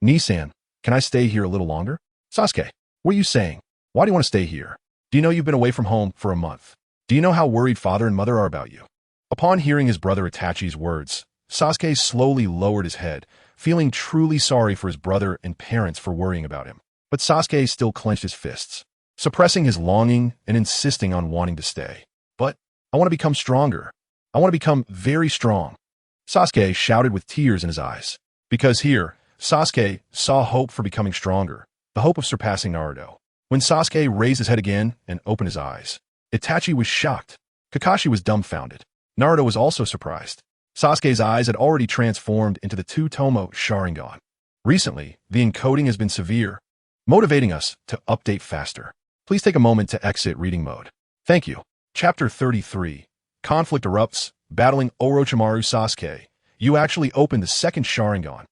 Ni-san, can I stay here a little longer? Sasuke, what are you saying? Why do you want to stay here? Do you know you've been away from home for a month? Do you know how worried father and mother are about you? Upon hearing his brother Itachi's words, Sasuke slowly lowered his head, feeling truly sorry for his brother and parents for worrying about him. But Sasuke still clenched his fists, suppressing his longing and insisting on wanting to stay. But I want to become stronger. I want to become very strong. Sasuke shouted with tears in his eyes. Because here, Sasuke saw hope for becoming stronger, the hope of surpassing Naruto. When Sasuke raised his head again and opened his eyes, Itachi was shocked. Kakashi was dumbfounded. Naruto was also surprised. Sasuke's eyes had already transformed into the two-tomo Sharingan. Recently, the encoding has been severe, motivating us to update faster. Please take a moment to exit reading mode. Thank you. Chapter 33. Conflict erupts, battling Orochimaru. Sasuke, you actually opened the second Sharingan.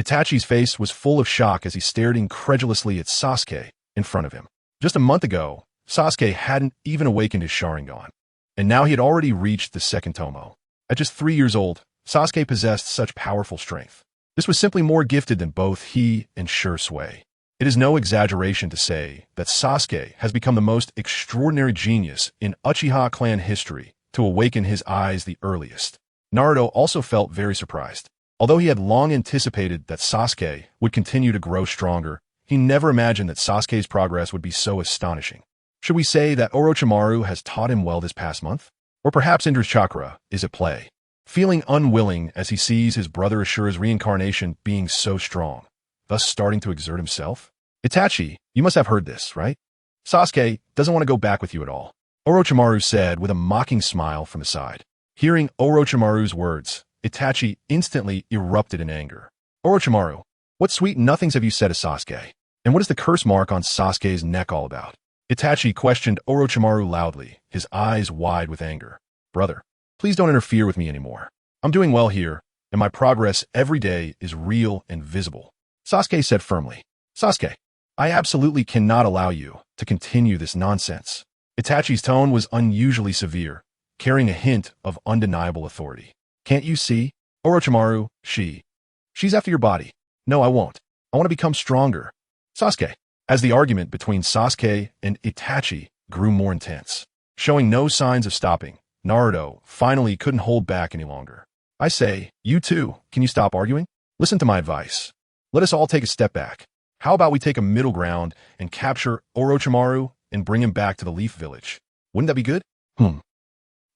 Itachi's face was full of shock as he stared incredulously at Sasuke in front of him. Just a month ago, Sasuke hadn't even awakened his Sharingan, and now he had already reached the second tomo. At just 3 years old, Sasuke possessed such powerful strength. This was simply more gifted than both he and Shursui. It is no exaggeration to say that Sasuke has become the most extraordinary genius in Uchiha clan history to awaken his eyes the earliest. Naruto also felt very surprised. Although he had long anticipated that Sasuke would continue to grow stronger, he never imagined that Sasuke's progress would be so astonishing. Should we say that Orochimaru has taught him well this past month? Or perhaps Indra's chakra is at play, feeling unwilling as he sees his brother Ashura's reincarnation being so strong, thus starting to exert himself? Itachi, you must have heard this, right? Sasuke doesn't want to go back with you at all. Orochimaru said with a mocking smile from the side. Hearing Orochimaru's words, Itachi instantly erupted in anger. Orochimaru, what sweet nothings have you said to Sasuke? And what is the curse mark on Sasuke's neck all about? Itachi questioned Orochimaru loudly, his eyes wide with anger. Brother, please don't interfere with me anymore. I'm doing well here, and my progress every day is real and visible. Sasuke said firmly. Sasuke, I absolutely cannot allow you to continue this nonsense. Itachi's tone was unusually severe, carrying a hint of undeniable authority. Can't you see? Orochimaru, she's after your body. No, I won't. I want to become stronger. Sasuke. As the argument between Sasuke and Itachi grew more intense, showing no signs of stopping, Naruto finally couldn't hold back any longer. I say, you two, can you stop arguing? Listen to my advice. Let us all take a step back. How about we take a middle ground and capture Orochimaru and bring him back to the Leaf Village? Wouldn't that be good?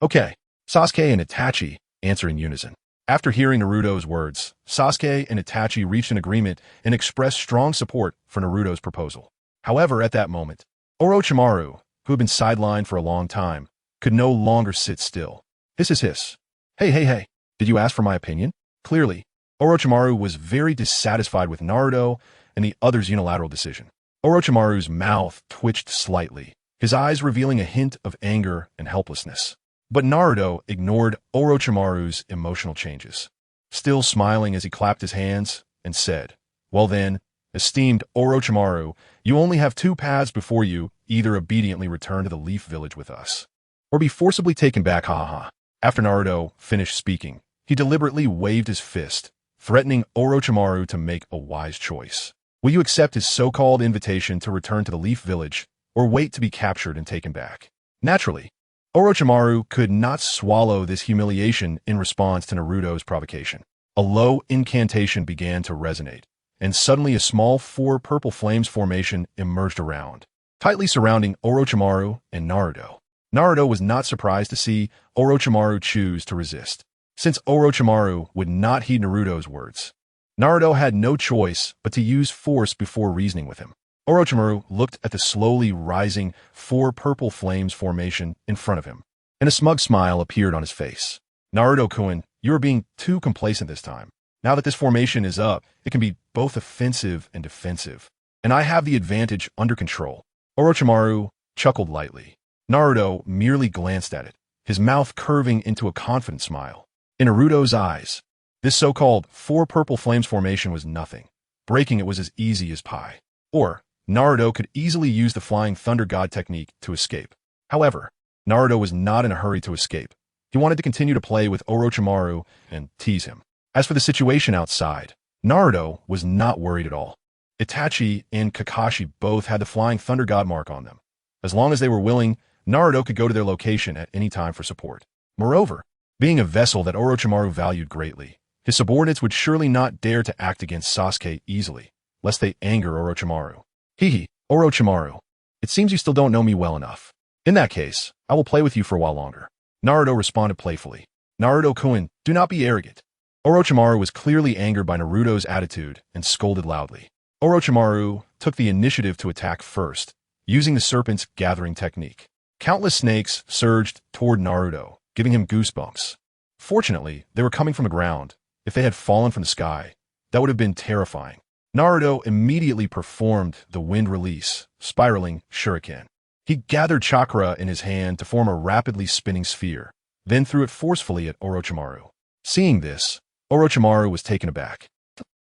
Okay. Sasuke and Itachi answer in unison. After hearing Naruto's words, Sasuke and Itachi reached an agreement and expressed strong support for Naruto's proposal. However, at that moment, Orochimaru, who had been sidelined for a long time, could no longer sit still. Hiss. Hey, did you ask for my opinion? Clearly, Orochimaru was very dissatisfied with Naruto and the other's unilateral decision. Orochimaru's mouth twitched slightly, his eyes revealing a hint of anger and helplessness. But Naruto ignored Orochimaru's emotional changes, still smiling as he clapped his hands and said, Well then, esteemed Orochimaru, you only have two paths before you, either obediently return to the Leaf Village with us, or be forcibly taken back, After Naruto finished speaking, he deliberately waved his fist, threatening Orochimaru to make a wise choice. Will you accept his so-called invitation to return to the Leaf Village, or wait to be captured and taken back? Naturally, Orochimaru could not swallow this humiliation in response to Naruto's provocation. A low incantation began to resonate, and suddenly a small four purple flames formation emerged around, tightly surrounding Orochimaru and Naruto. Naruto was not surprised to see Orochimaru choose to resist. Since Orochimaru would not heed Naruto's words, Naruto had no choice but to use force before reasoning with him. Orochimaru looked at the slowly rising four purple flames formation in front of him, and a smug smile appeared on his face. Naruto-kun, you are being too complacent this time. Now that this formation is up, it can be both offensive and defensive, and I have the advantage under control. Orochimaru chuckled lightly. Naruto merely glanced at it, his mouth curving into a confident smile. In Naruto's eyes, this so-called four purple flames formation was nothing. Breaking it was as easy as pie. Or, Naruto could easily use the Flying Thunder God technique to escape. However, Naruto was not in a hurry to escape. He wanted to continue to play with Orochimaru and tease him. As for the situation outside, Naruto was not worried at all. Itachi and Kakashi both had the Flying Thunder God mark on them. As long as they were willing, Naruto could go to their location at any time for support. Moreover, being a vessel that Orochimaru valued greatly, his subordinates would surely not dare to act against Sasuke easily, lest they anger Orochimaru. Orochimaru, it seems you still don't know me well enough. In that case, I will play with you for a while longer. Naruto responded playfully. Naruto-kun, do not be arrogant. Orochimaru was clearly angered by Naruto's attitude and scolded loudly. Orochimaru took the initiative to attack first, using the serpent's gathering technique. Countless snakes surged toward Naruto, giving him goosebumps. Fortunately, they were coming from the ground. If they had fallen from the sky, that would have been terrifying. Naruto immediately performed the wind release, spiraling shuriken. He gathered chakra in his hand to form a rapidly spinning sphere, then threw it forcefully at Orochimaru. Seeing this, Orochimaru was taken aback.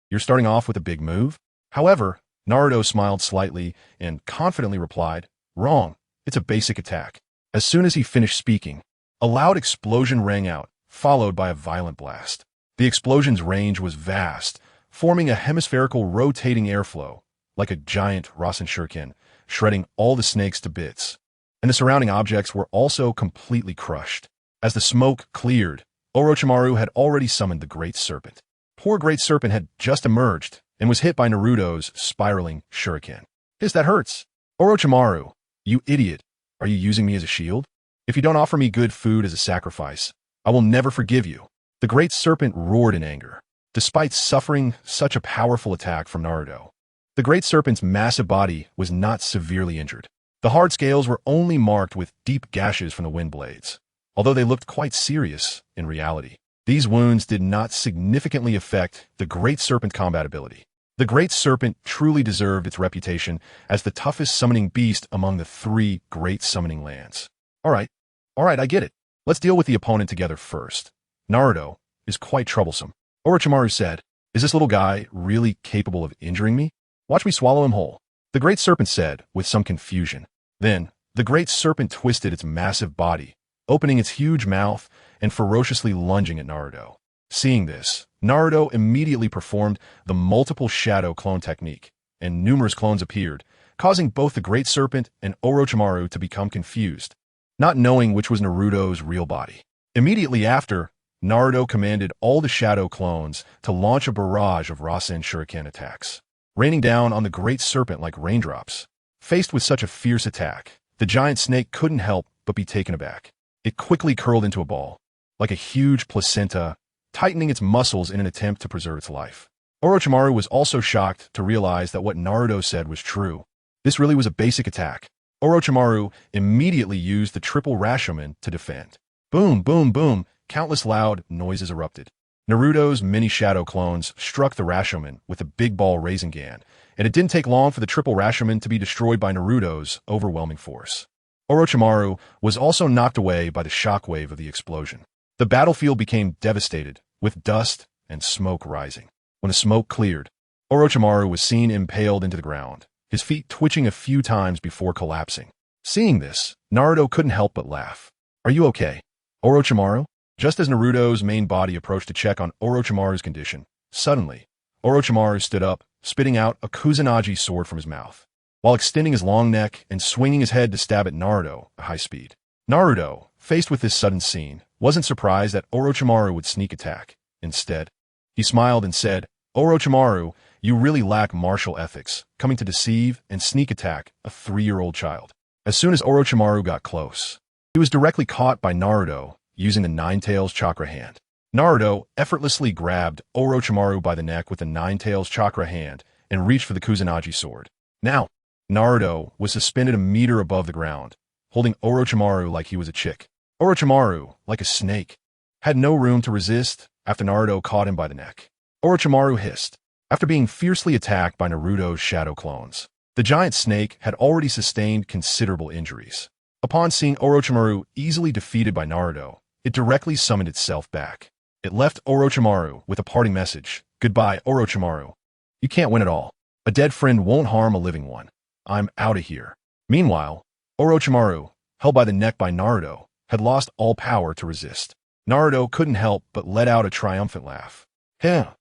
You're starting off with a big move? However, Naruto smiled slightly and confidently replied, Wrong, it's a basic attack. As soon as he finished speaking, a loud explosion rang out, followed by a violent blast. The explosion's range was vast, forming a hemispherical rotating airflow, like a giant Rasen shuriken, shredding all the snakes to bits. And the surrounding objects were also completely crushed. As the smoke cleared, Orochimaru had already summoned the Great Serpent. Poor Great Serpent had just emerged and was hit by Naruto's spiraling shuriken. That hurts. Orochimaru, you idiot, are you using me as a shield? If you don't offer me good food as a sacrifice, I will never forgive you. The Great Serpent roared in anger. Despite suffering such a powerful attack from Naruto, the Great Serpent's massive body was not severely injured. The hard scales were only marked with deep gashes from the wind blades, although they looked quite serious in reality. These wounds did not significantly affect the Great Serpent combat ability. The Great Serpent truly deserved its reputation as the toughest summoning beast among the 3 great summoning lands. Alright, I get it. Let's deal with the opponent together first. Naruto is quite troublesome. Orochimaru said, "Is this little guy really capable of injuring me? Watch me swallow him whole." The Great Serpent said, with some confusion. Then, the Great Serpent twisted its massive body, opening its huge mouth and ferociously lunging at Naruto. Seeing this, Naruto immediately performed the multiple shadow clone technique, and numerous clones appeared, causing both the Great Serpent and Orochimaru to become confused, not knowing which was Naruto's real body. Immediately after, Naruto commanded all the shadow clones to launch a barrage of Rasen Shuriken attacks, raining down on the Great Serpent like raindrops. Faced with such a fierce attack, the giant snake couldn't help but be taken aback. It quickly curled into a ball, like a huge placenta, tightening its muscles in an attempt to preserve its life. Orochimaru was also shocked to realize that what Naruto said was true. This really was a basic attack. Orochimaru immediately used the triple Rashomon to defend. Boom, boom, boom, countless loud noises erupted. Naruto's many shadow clones struck the Rashomon with a big ball Rasengan, and it didn't take long for the triple Rashomon to be destroyed by Naruto's overwhelming force. Orochimaru was also knocked away by the shockwave of the explosion. The battlefield became devastated, with dust and smoke rising. When the smoke cleared, Orochimaru was seen impaled into the ground, his feet twitching a few times before collapsing. Seeing this, Naruto couldn't help but laugh. "Are you okay, Orochimaru?" Just as Naruto's main body approached to check on Orochimaru's condition, suddenly, Orochimaru stood up, spitting out a Kusanagi sword from his mouth, while extending his long neck and swinging his head to stab at Naruto at high speed. Naruto, faced with this sudden scene, wasn't surprised that Orochimaru would sneak attack. Instead, he smiled and said, "Orochimaru, you really lack martial ethics, coming to deceive and sneak attack a 3-year-old child." As soon as Orochimaru got close, he was directly caught by Naruto using the Nine-Tails Chakra Hand. Naruto effortlessly grabbed Orochimaru by the neck with the Nine-Tails Chakra Hand and reached for the Kusanagi sword. Now, Naruto was suspended a meter above the ground, holding Orochimaru like he was a chick. Orochimaru, like a snake, had no room to resist after Naruto caught him by the neck. Orochimaru hissed. After being fiercely attacked by Naruto's shadow clones, the giant snake had already sustained considerable injuries. Upon seeing Orochimaru easily defeated by Naruto, it directly summoned itself back. It left Orochimaru with a parting message. "Goodbye, Orochimaru. You can't win it all. A dead friend won't harm a living one. I'm out of here." Meanwhile, Orochimaru, held by the neck by Naruto, had lost all power to resist. Naruto couldn't help but let out a triumphant laugh. "Heh.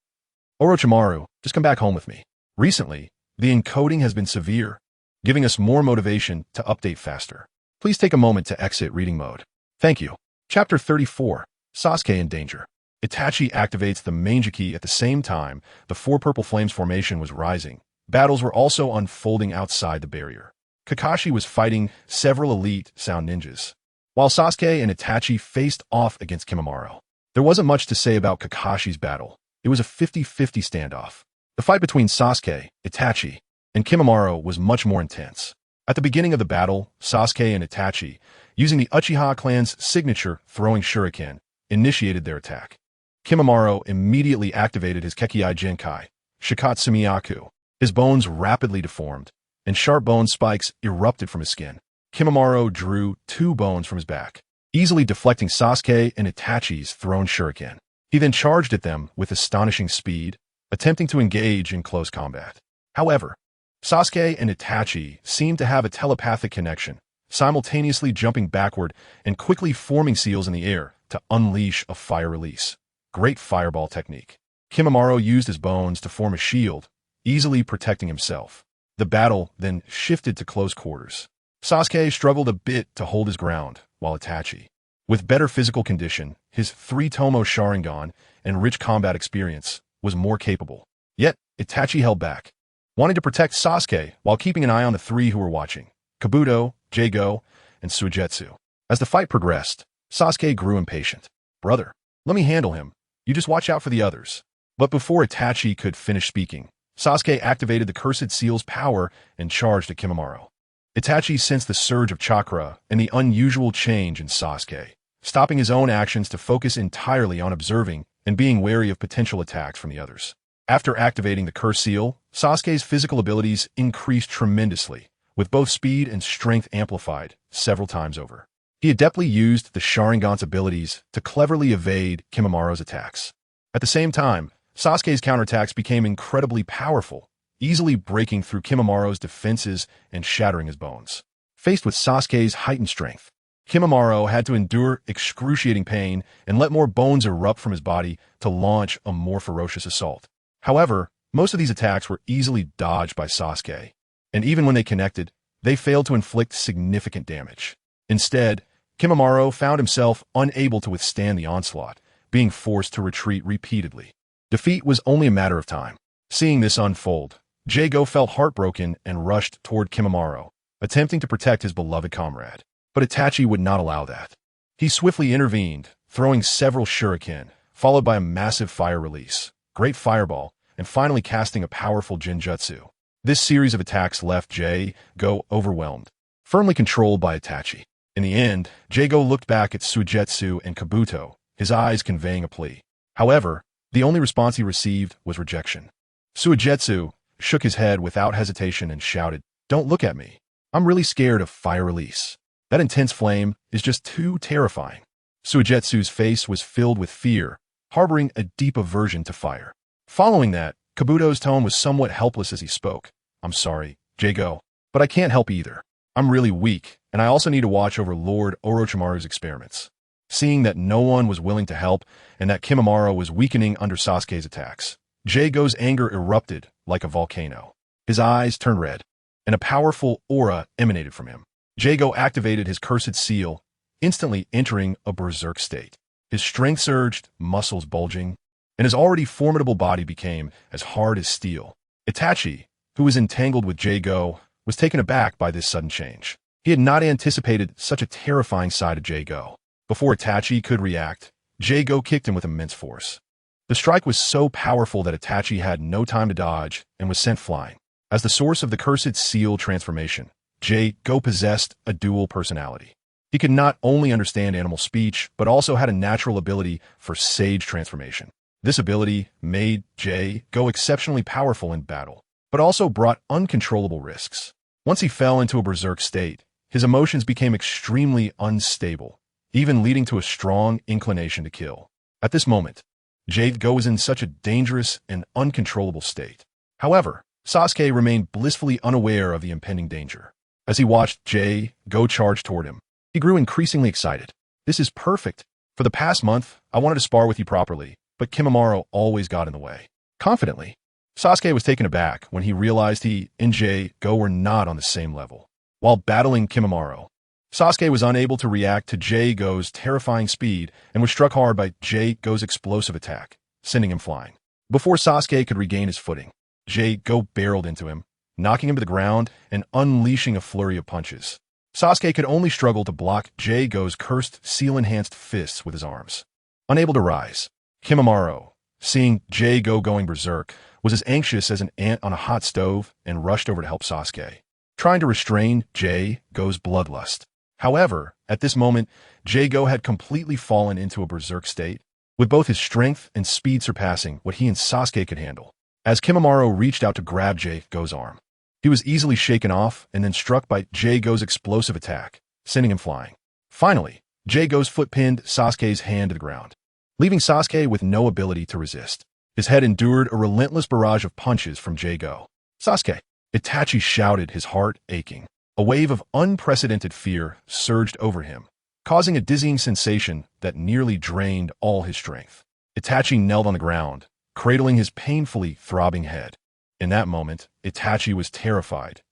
Orochimaru, just come back home with me." Recently, the encoding has been severe, giving us more motivation to update faster. Please take a moment to exit reading mode. Thank you. Chapter 34, Sasuke in Danger. Itachi activates the Manjiki at the same time the 4 purple flames formation was rising. Battles were also unfolding outside the barrier. Kakashi was fighting several elite sound ninjas, while Sasuke and Itachi faced off against Kimimaro. There wasn't much to say about Kakashi's battle. It was a 50-50 standoff. The fight between Sasuke, Itachi, and Kimimaro was much more intense. At the beginning of the battle, Sasuke and Itachi, using the Uchiha clan's signature throwing shuriken, initiated their attack. Kimimaro immediately activated his Kekkei Genkai, Shikatsumiyaku. His bones rapidly deformed, and sharp bone spikes erupted from his skin. Kimimaro drew 2 bones from his back, easily deflecting Sasuke and Itachi's thrown shuriken. He then charged at them with astonishing speed, attempting to engage in close combat. However, Sasuke and Itachi seemed to have a telepathic connection, simultaneously jumping backward and quickly forming seals in the air to unleash a fire release. Great fireball technique. Kimimaro used his bones to form a shield, easily protecting himself. The battle then shifted to close quarters. Sasuke struggled a bit to hold his ground, while Itachi, with better physical condition, his 3-tomo Sharingan, and rich combat experience, was more capable. Yet, Itachi held back, wanting to protect Sasuke while keeping an eye on the 3 who were watching, Kabuto, Jago, and Suigetsu. As the fight progressed, Sasuke grew impatient. "Brother, let me handle him. You just watch out for the others." But before Itachi could finish speaking, Sasuke activated the Cursed Seal's power and charged at Kimimaro. Itachi sensed the surge of chakra and the unusual change in Sasuke, stopping his own actions to focus entirely on observing and being wary of potential attacks from the others. After activating the curse seal, Sasuke's physical abilities increased tremendously, with both speed and strength amplified several times over. He adeptly used the Sharingan's abilities to cleverly evade Kimamaro's attacks. At the same time, Sasuke's counterattacks became incredibly powerful, easily breaking through Kimamaro's defenses and shattering his bones. Faced with Sasuke's heightened strength, Kimamaro had to endure excruciating pain and let more bones erupt from his body to launch a more ferocious assault. However, most of these attacks were easily dodged by Sasuke, and even when they connected, they failed to inflict significant damage. Instead, Kimamaro found himself unable to withstand the onslaught, being forced to retreat repeatedly. Defeat was only a matter of time. Seeing this unfold, Jago felt heartbroken and rushed toward Kimamaro, attempting to protect his beloved comrade. But Itachi would not allow that. He swiftly intervened, throwing several shuriken, followed by a massive fire release, great fireball, and finally casting a powerful Jinjutsu. This series of attacks left Jago overwhelmed, firmly controlled by Itachi. In the end, Jago looked back at Suigetsu and Kabuto, his eyes conveying a plea. However, the only response he received was rejection. Suigetsu shook his head without hesitation and shouted, "Don't look at me. I'm really scared of fire release. That intense flame is just too terrifying." Suigetsu's face was filled with fear, harboring a deep aversion to fire. Following that, Kabuto's tone was somewhat helpless as he spoke. "I'm sorry, Jago, but I can't help either. I'm really weak, and I also need to watch over Lord Orochimaru's experiments." Seeing that no one was willing to help and that Kimamaro was weakening under Sasuke's attacks, Jago's anger erupted like a volcano. His eyes turned red, and a powerful aura emanated from him. Jago activated his cursed seal, instantly entering a berserk state. His strength surged, muscles bulging, and his already formidable body became as hard as steel. Itachi, who was entangled with Jago, was taken aback by this sudden change. He had not anticipated such a terrifying side of Jago. Before Itachi could react, Jago kicked him with immense force. The strike was so powerful that Itachi had no time to dodge and was sent flying. As the source of the cursed seal transformation, Jago possessed a dual personality. He could not only understand animal speech, but also had a natural ability for sage transformation. This ability made Jago exceptionally powerful in battle, but also brought uncontrollable risks. Once he fell into a berserk state, his emotions became extremely unstable, even leading to a strong inclination to kill. At this moment, Jago was in such a dangerous and uncontrollable state. However, Sasuke remained blissfully unaware of the impending danger. As he watched Jago charge toward him, he grew increasingly excited. "This is perfect. For the past month, I wanted to spar with you properly, but Kimamaro always got in the way." Confidently, Sasuke was taken aback when he realized he and Jago were not on the same level. While battling Kimamaro, Sasuke was unable to react to Jago's terrifying speed and was struck hard by Jago's explosive attack, sending him flying. Before Sasuke could regain his footing, Jago barreled into him, knocking him to the ground and unleashing a flurry of punches. Sasuke could only struggle to block Jago's cursed seal-enhanced fists with his arms. Unable to rise, Kimamaro, seeing Jago going berserk, was as anxious as an ant on a hot stove and rushed over to help Sasuke, trying to restrain Jago's bloodlust. However, at this moment, Jago had completely fallen into a berserk state, with both his strength and speed surpassing what he and Sasuke could handle. As Kimamaro reached out to grab Jago's arm, he was easily shaken off and then struck by Jago's explosive attack, sending him flying. Finally, Jago's foot pinned Sasuke's hand to the ground, leaving Sasuke with no ability to resist. His head endured a relentless barrage of punches from Jago. "Sasuke!" Itachi shouted, his heart aching. A wave of unprecedented fear surged over him, causing a dizzying sensation that nearly drained all his strength. Itachi knelt on the ground, cradling his painfully throbbing head. In that moment, Itachi was terrified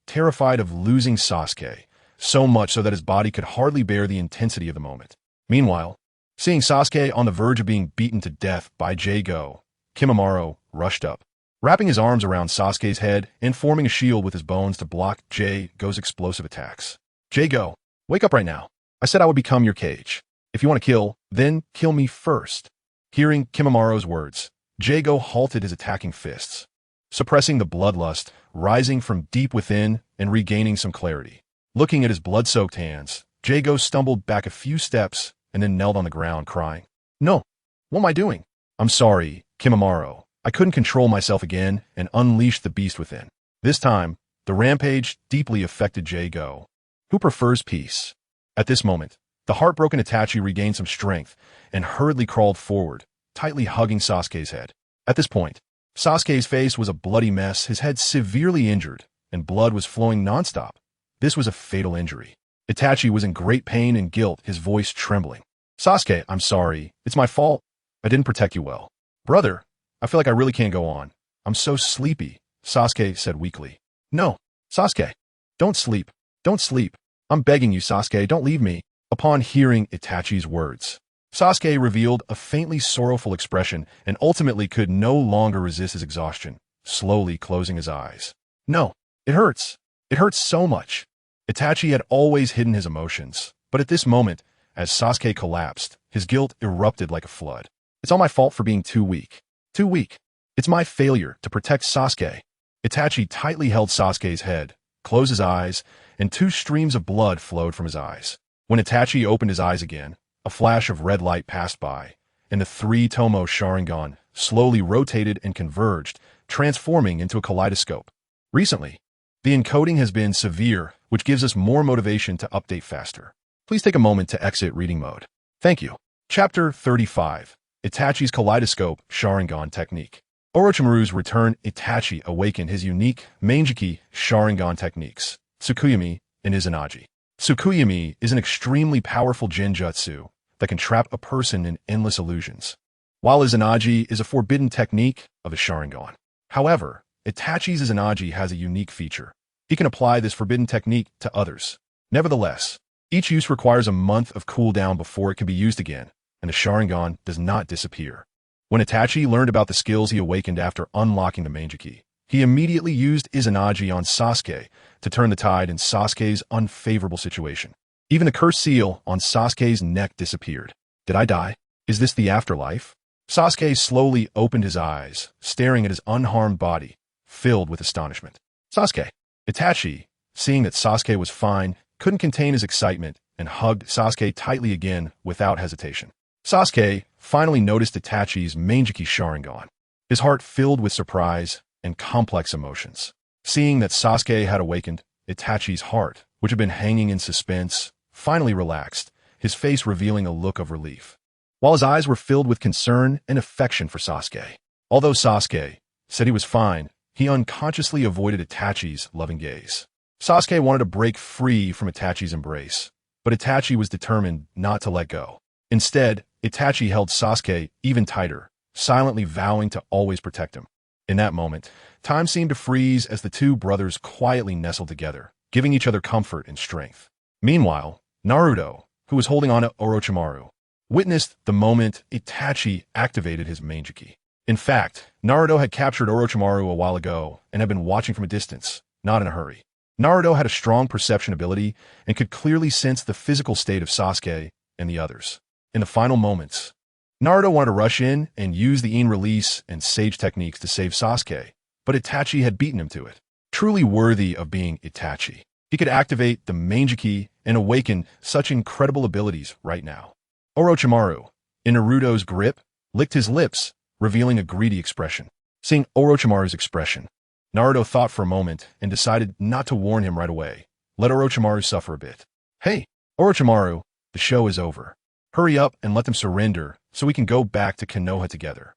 of losing Sasuke, so much so that his body could hardly bear the intensity of the moment. Meanwhile, seeing Sasuke on the verge of being beaten to death by Jago, Kimamaro rushed up, wrapping his arms around Sasuke's head and forming a shield with his bones to block Jago's explosive attacks. "Jago, wake up right now. I said I would become your cage. If you want to kill, then kill me first." Hearing Kimamaro's words, Jago halted his attacking fists, suppressing the bloodlust rising from deep within and regaining some clarity. Looking at his blood-soaked hands, Jago stumbled back a few steps and then knelt on the ground, crying. No, what am I doing? I'm sorry, Kimimaro. I couldn't control myself again and unleashed the beast within. This time, the rampage deeply affected Jago, who prefers peace. At this moment, the heartbroken Itachi regained some strength and hurriedly crawled forward, tightly hugging Sasuke's head. At this point, Sasuke's face was a bloody mess, his head severely injured, and blood was flowing nonstop. This was a fatal injury. Itachi was in great pain and guilt, his voice trembling. Sasuke, I'm sorry. It's my fault. I didn't protect you well. Brother, I feel like I really can't go on. I'm so sleepy, Sasuke said weakly. No, Sasuke, don't sleep. Don't sleep. I'm begging you, Sasuke, don't leave me. Upon hearing Itachi's words, Sasuke revealed a faintly sorrowful expression and ultimately could no longer resist his exhaustion, slowly closing his eyes. No, it hurts. It hurts so much. Itachi had always hidden his emotions, but at this moment, as Sasuke collapsed, his guilt erupted like a flood. It's all my fault for being too weak. Too weak. It's my failure to protect Sasuke. Itachi tightly held Sasuke's head, closed his eyes, and 2 streams of blood flowed from his eyes. When Itachi opened his eyes again, a flash of red light passed by, and the 3-tomo Sharingan slowly rotated and converged, transforming into a kaleidoscope. Recently, the encoding has been severe, which gives us more motivation to update faster. Please take a moment to exit reading mode. Thank you. Chapter 35. Itachi's Kaleidoscope Sharingan Technique. Orochimaru's return. Itachi awakened his unique Manjiki Sharingan techniques, Tsukuyomi and Izanagi. Tsukuyomi is an extremely powerful genjutsu that can trap a person in endless illusions, while Izanagi is a forbidden technique of the Sharingan. However, Itachi's Izanagi has a unique feature. He can apply this forbidden technique to others. Nevertheless, each use requires a month of cooldown before it can be used again, and the Sharingan does not disappear. When Itachi learned about the skills he awakened after unlocking the Manjiki, he immediately used Izanagi on Sasuke to turn the tide in Sasuke's unfavorable situation. Even the cursed seal on Sasuke's neck disappeared. Did I die? Is this the afterlife? Sasuke slowly opened his eyes, staring at his unharmed body, filled with astonishment. Sasuke. Itachi, seeing that Sasuke was fine, couldn't contain his excitement and hugged Sasuke tightly again without hesitation. Sasuke finally noticed Itachi's Manjiki Sharingan, his heart filled with surprise and complex emotions. Seeing that Sasuke had awakened, Itachi's heart, which had been hanging in suspense, finally relaxed, his face revealing a look of relief, while his eyes were filled with concern and affection for Sasuke. Although Sasuke said he was fine, he unconsciously avoided Itachi's loving gaze. Sasuke wanted to break free from Itachi's embrace, but Itachi was determined not to let go. Instead, Itachi held Sasuke even tighter, silently vowing to always protect him. In that moment, time seemed to freeze as the 2 brothers quietly nestled together, giving each other comfort and strength. Meanwhile, Naruto, who was holding on to Orochimaru, witnessed the moment Itachi activated his Manjiki. In fact, Naruto had captured Orochimaru a while ago and had been watching from a distance, not in a hurry. Naruto had a strong perception ability and could clearly sense the physical state of Sasuke and the others. In the final moments, Naruto wanted to rush in and use the Yin release and Sage techniques to save Sasuke, but Itachi had beaten him to it. Truly worthy of being Itachi, he could activate the Manjiki and awaken such incredible abilities right now. Orochimaru, in Naruto's grip, licked his lips, revealing a greedy expression. Seeing Orochimaru's expression, Naruto thought for a moment and decided not to warn him right away. Let Orochimaru suffer a bit. Hey, Orochimaru, the show is over. Hurry up and let them surrender so we can go back to Konoha together.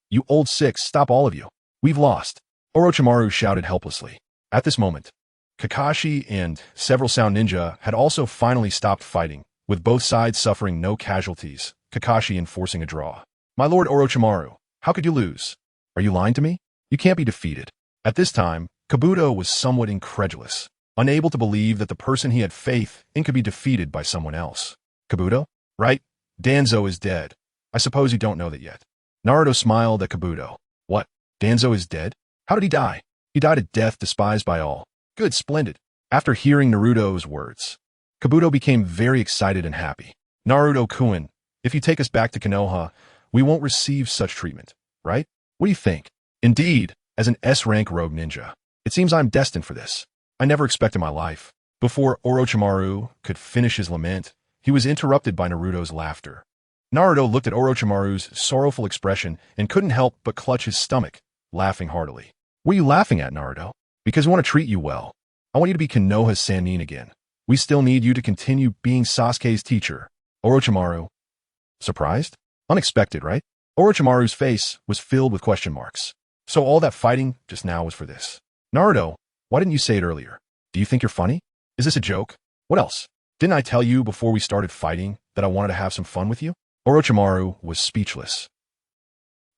You old six, stop all of you. We've lost. Orochimaru shouted helplessly. At this moment, Kakashi and several Sound Ninja had also finally stopped fighting, with both sides suffering no casualties, Kakashi enforcing a draw. My lord Orochimaru, how could you lose? Are you lying to me? You can't be defeated. At this time, Kabuto was somewhat incredulous, unable to believe that the person he had faith in could be defeated by someone else. Kabuto? Right? Danzo is dead. I suppose you don't know that yet. Naruto smiled at Kabuto. What? Danzo is dead? How did he die? He died a death despised by all. Good, splendid. After hearing Naruto's words, Kabuto became very excited and happy. Naruto-kun, if you take us back to Konoha, we won't receive such treatment, right? What do you think? Indeed, as an S-rank rogue ninja, it seems I'm destined for this. I never expected my life. Before Orochimaru could finish his lament, he was interrupted by Naruto's laughter. Naruto looked at Orochimaru's sorrowful expression and couldn't help but clutch his stomach, laughing heartily. "What are you laughing at, Naruto?" "Because we want to treat you well. I want you to be Konoha's Sannin again. We still need you to continue being Sasuke's teacher." Orochimaru. Surprised? Unexpected, right? Orochimaru's face was filled with question marks. So all that fighting just now was for this. "Naruto, why didn't you say it earlier? Do you think you're funny? Is this a joke? What else? Didn't I tell you before we started fighting that I wanted to have some fun with you?" Orochimaru was speechless.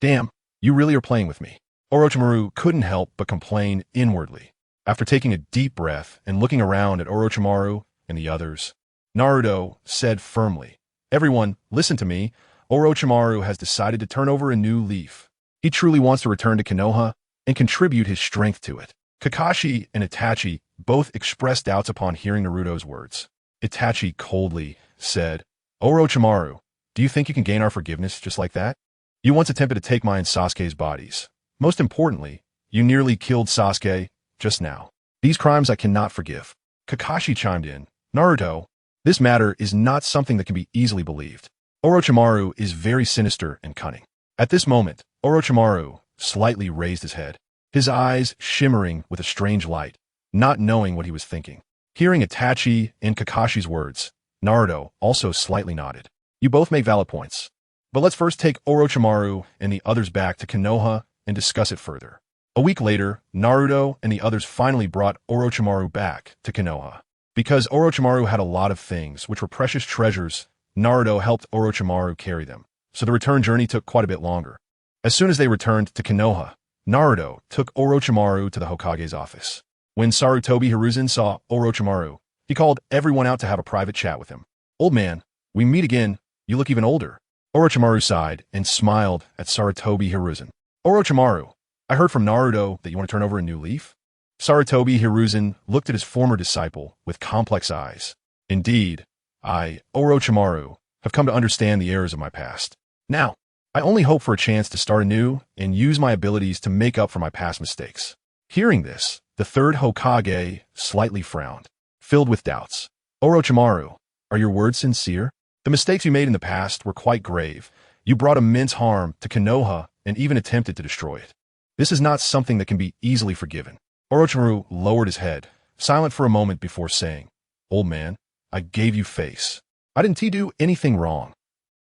"Damn, you really are playing with me." Orochimaru couldn't help but complain inwardly. After taking a deep breath and looking around at Orochimaru and the others, Naruto said firmly, "Everyone, listen to me. Orochimaru has decided to turn over a new leaf. He truly wants to return to Konoha and contribute his strength to it." Kakashi and Itachi both expressed doubts upon hearing Naruto's words. Itachi coldly said, "Orochimaru, do you think you can gain our forgiveness just like that? You once attempted to take my and Sasuke's bodies. Most importantly, you nearly killed Sasuke just now. These crimes I cannot forgive." Kakashi chimed in, "Naruto, this matter is not something that can be easily believed. Orochimaru is very sinister and cunning." At this moment, Orochimaru slightly raised his head, his eyes shimmering with a strange light, not knowing what he was thinking. Hearing Itachi and Kakashi's words, Naruto also slightly nodded. "You both make valid points. But let's first take Orochimaru and the others back to Konoha and discuss it further." A week later, Naruto and the others finally brought Orochimaru back to Konoha. Because Orochimaru had a lot of things which were precious treasures, Naruto helped Orochimaru carry them, so the return journey took quite a bit longer. As soon as they returned to Konoha, Naruto took Orochimaru to the Hokage's office. When Sarutobi Hiruzen saw Orochimaru, he called everyone out to have a private chat with him. "Old man, we meet again. You look even older." Orochimaru sighed and smiled at Sarutobi Hiruzen. "Orochimaru, I heard from Naruto that you want to turn over a new leaf?" Sarutobi Hiruzen looked at his former disciple with complex eyes. "Indeed, I, Orochimaru, have come to understand the errors of my past. Now, I only hope for a chance to start anew and use my abilities to make up for my past mistakes." Hearing this, the third Hokage slightly frowned, filled with doubts. "Orochimaru, are your words sincere? The mistakes you made in the past were quite grave. You brought immense harm to Konoha and even attempted to destroy it. This is not something that can be easily forgiven." Orochimaru lowered his head, silent for a moment before saying, "Old man, I gave you face. I didn't do anything wrong."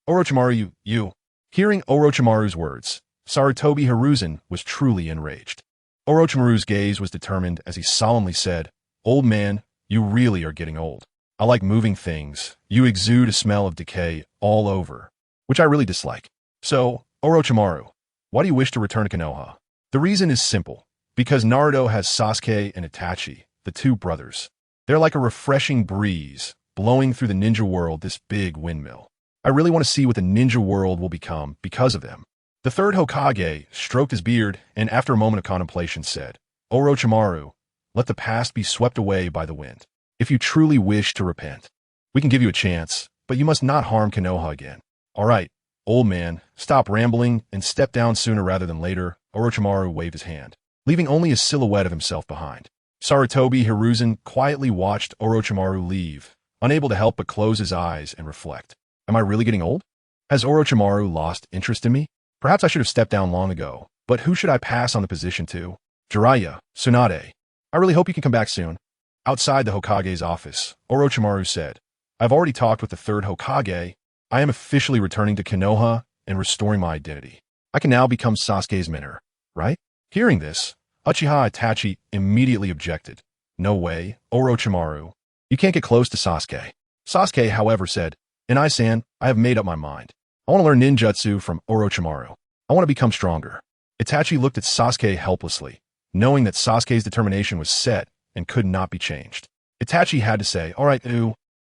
"Orochimaru, you." Hearing Orochimaru's words, Sarutobi Hiruzen was truly enraged. Orochimaru's gaze was determined as he solemnly said, "Old man, you really are getting old. I like moving things. You exude a smell of decay all over, which I really dislike. So, Orochimaru, why do you wish to return to Konoha?" The reason is simple. Because Naruto has Sasuke and Itachi, the two brothers. They're like a refreshing breeze, blowing through the ninja world this big windmill. I really want to see what the ninja world will become because of them. The third Hokage stroked his beard and after a moment of contemplation said, "Orochimaru, let the past be swept away by the wind. If you truly wish to repent, we can give you a chance, but you must not harm Konoha again. All right, old man, stop rambling and step down sooner rather than later." Orochimaru waved his hand, leaving only a silhouette of himself behind. Sarutobi Hiruzen quietly watched Orochimaru leave, unable to help but close his eyes and reflect. Am I really getting old? Has Orochimaru lost interest in me? Perhaps I should have stepped down long ago, but who should I pass on the position to? Jiraiya, Tsunade. I really hope you can come back soon. Outside the Hokage's office, Orochimaru said, I've already talked with the third Hokage. I am officially returning to Konoha and restoring my identity. I can now become Sasuke's mentor, right? Hearing this, Uchiha Itachi immediately objected. No way, Orochimaru. You can't get close to Sasuke. Sasuke, however, said, Inai-san, I have made up my mind. I want to learn ninjutsu from Orochimaru. I want to become stronger. Itachi looked at Sasuke helplessly, knowing that Sasuke's determination was set and could not be changed. Itachi had to say, all right,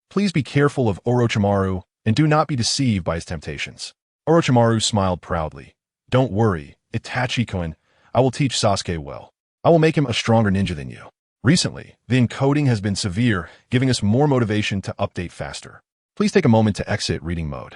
please be careful of Orochimaru and do not be deceived by his temptations. Orochimaru smiled proudly. Don't worry, Itachi-kun, I will teach Sasuke well. I will make him a stronger ninja than you. Recently, the encoding has been severe, giving us more motivation to update faster. Please take a moment to exit reading mode.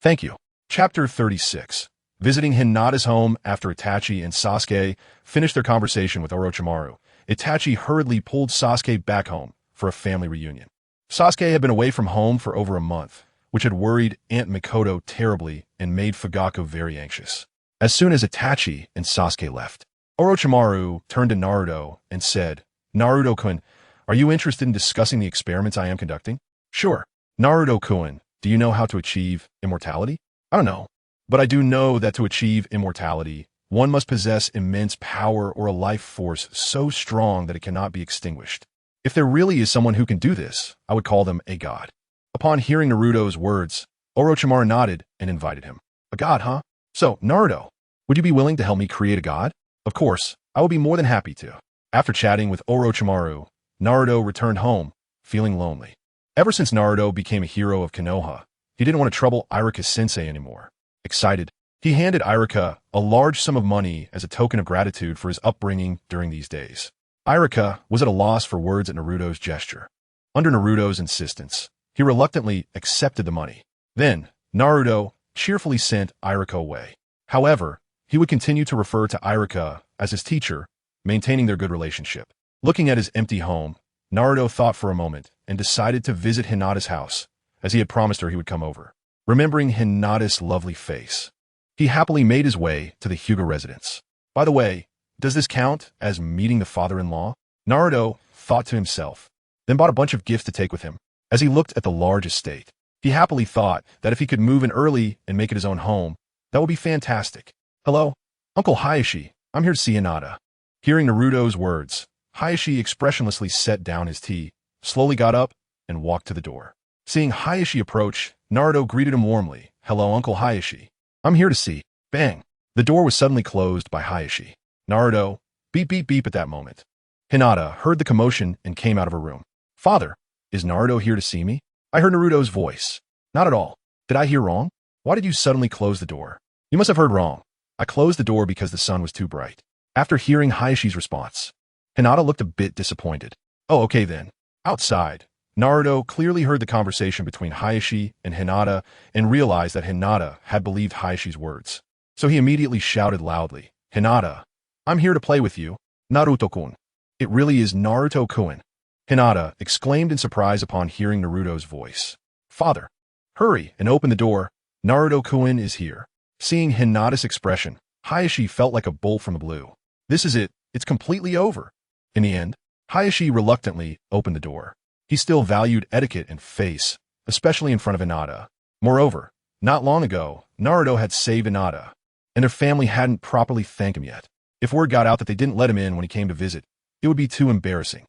Thank you. Chapter 36. Visiting Hinata's home after Itachi and Sasuke finished their conversation with Orochimaru, Itachi hurriedly pulled Sasuke back home, for a family reunion. Sasuke had been away from home for over a month, which had worried Aunt Mikoto terribly and made Fugaku very anxious. As soon as Itachi and Sasuke left, Orochimaru turned to Naruto and said, "Naruto-kun, are you interested in discussing the experiments I am conducting?" "Sure." "Naruto-kun, do you know how to achieve immortality?" "I don't know. But I do know that to achieve immortality, one must possess immense power or a life force so strong that it cannot be extinguished. If there really is someone who can do this, I would call them a god." Upon hearing Naruto's words, Orochimaru nodded and invited him. "A god, huh? So, Naruto, would you be willing to help me create a god?" "Of course, I will be more than happy to." After chatting with Orochimaru, Naruto returned home, feeling lonely. Ever since Naruto became a hero of Konoha, he didn't want to trouble Iruka-sensei anymore. Excited, he handed Iruka a large sum of money as a token of gratitude for his upbringing during these days. Iruka was at a loss for words at Naruto's gesture. Under Naruto's insistence, he reluctantly accepted the money. Then, Naruto cheerfully sent Iruka away. However, he would continue to refer to Iruka as his teacher, maintaining their good relationship. Looking at his empty home, Naruto thought for a moment and decided to visit Hinata's house, as he had promised her he would come over. Remembering Hinata's lovely face, he happily made his way to the Hyuga residence. By the way, does this count as meeting the father-in-law? Naruto thought to himself, then bought a bunch of gifts to take with him. As he looked at the large estate, he happily thought that if he could move in early and make it his own home, that would be fantastic. "Hello, Uncle Hayashi, I'm here to see Hinata." Hearing Naruto's words, Hayashi expressionlessly set down his tea, slowly got up, and walked to the door. Seeing Hayashi approach, Naruto greeted him warmly. "Hello, Uncle Hayashi. I'm here to see." Bang! The door was suddenly closed by Hayashi. Naruto, beep beep beep at that moment. Hinata heard the commotion and came out of her room. "Father, is Naruto here to see me?" I heard Naruto's voice. "Not at all. Did I hear wrong? Why did you suddenly close the door?" "You must have heard wrong. I closed the door because the sun was too bright." After hearing Hayashi's response, Hinata looked a bit disappointed. "Oh, okay then." Outside, Naruto clearly heard the conversation between Hayashi and Hinata and realized that Hinata had believed Hayashi's words. So he immediately shouted loudly, "Hinata, I'm here to play with you, Naruto-kun." "It really is Naruto-kun," Hinata exclaimed in surprise upon hearing Naruto's voice. "Father, hurry and open the door. Naruto-kun is here." Seeing Hinata's expression, Hayashi felt like a bolt from the blue. This is it. It's completely over. In the end, Hayashi reluctantly opened the door. He still valued etiquette and face, especially in front of Hinata. Moreover, not long ago, Naruto had saved Hinata, and their family hadn't properly thanked him yet. If word got out that they didn't let him in when he came to visit, it would be too embarrassing.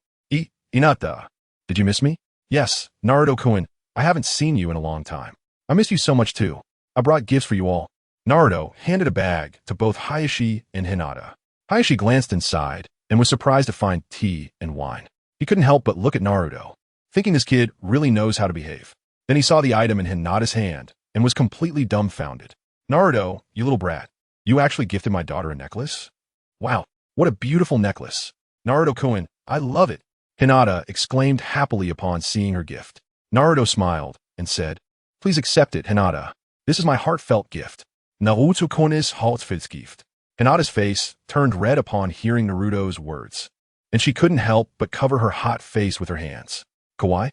Hinata, did you miss me?" "Yes, Naruto-kun, I haven't seen you in a long time. I miss you so much too. I brought gifts for you all." Naruto handed a bag to both Hayashi and Hinata. Hayashi glanced inside and was surprised to find tea and wine. He couldn't help but look at Naruto, thinking this kid really knows how to behave. Then he saw the item in Hinata's hand and was completely dumbfounded. "Naruto, you little brat, you actually gifted my daughter a necklace? Wow, what a beautiful necklace. Naruto-kun, I love it." Hinata exclaimed happily upon seeing her gift. Naruto smiled and said, "Please accept it, Hinata. This is my heartfelt gift. Naruto-kun's Halsfitzgift." Hinata's face turned red upon hearing Naruto's words, and she couldn't help but cover her hot face with her hands. Kawaii?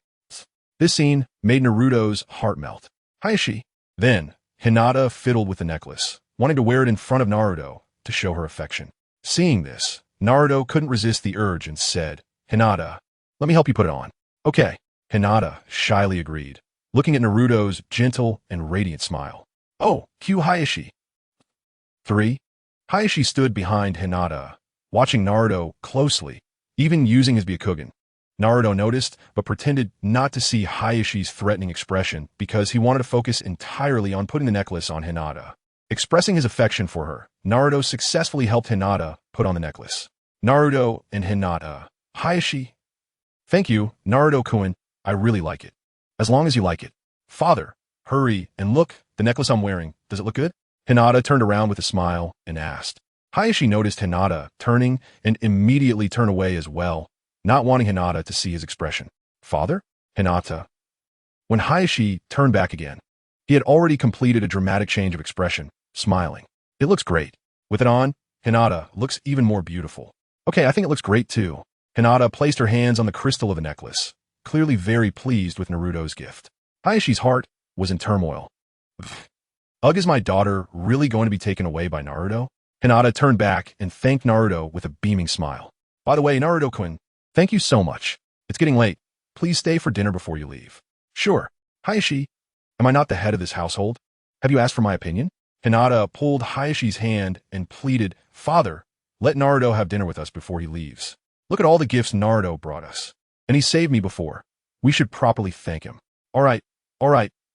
This scene made Naruto's heart melt. "Hayashi." Then, Hinata fiddled with the necklace, wanting to wear it in front of Naruto to show her affection. Seeing this, Naruto couldn't resist the urge and said, "Hinata, let me help you put it on." "Okay." Hinata shyly agreed, looking at Naruto's gentle and radiant smile. "Oh, cue Hayashi." 3. Hayashi stood behind Hinata, watching Naruto closely, even using his Byakugan. Naruto noticed, but pretended not to see Hayashi's threatening expression because he wanted to focus entirely on putting the necklace on Hinata. Expressing his affection for her, Naruto successfully helped Hinata put on the necklace. Naruto and Hinata. "Hayashi." "Thank you, Naruto-kun. I really like it. As long as you like it." "Father, hurry and look, the necklace I'm wearing. Does it look good?" Hinata turned around with a smile and asked. Hayashi noticed Hinata turning and immediately turned away as well, not wanting Hinata to see his expression. "Father?" Hinata. When Hayashi turned back again, he had already completed a dramatic change of expression, smiling. "It looks great. With it on, Hinata looks even more beautiful." "Okay, I think it looks great too." Hinata placed her hands on the crystal of the necklace, clearly very pleased with Naruto's gift. Hayashi's heart was in turmoil. Ugh, is my daughter really going to be taken away by Naruto? Hinata turned back and thanked Naruto with a beaming smile. By the way, Naruto-kun, thank you so much. It's getting late. Please stay for dinner before you leave. Sure. Hayashi, am I not the head of this household? Have you asked for my opinion? Hinata pulled Hayashi's hand and pleaded, Father, let Naruto have dinner with us before he leaves. Look at all the gifts Naruto brought us. And he saved me before. We should properly thank him. All right,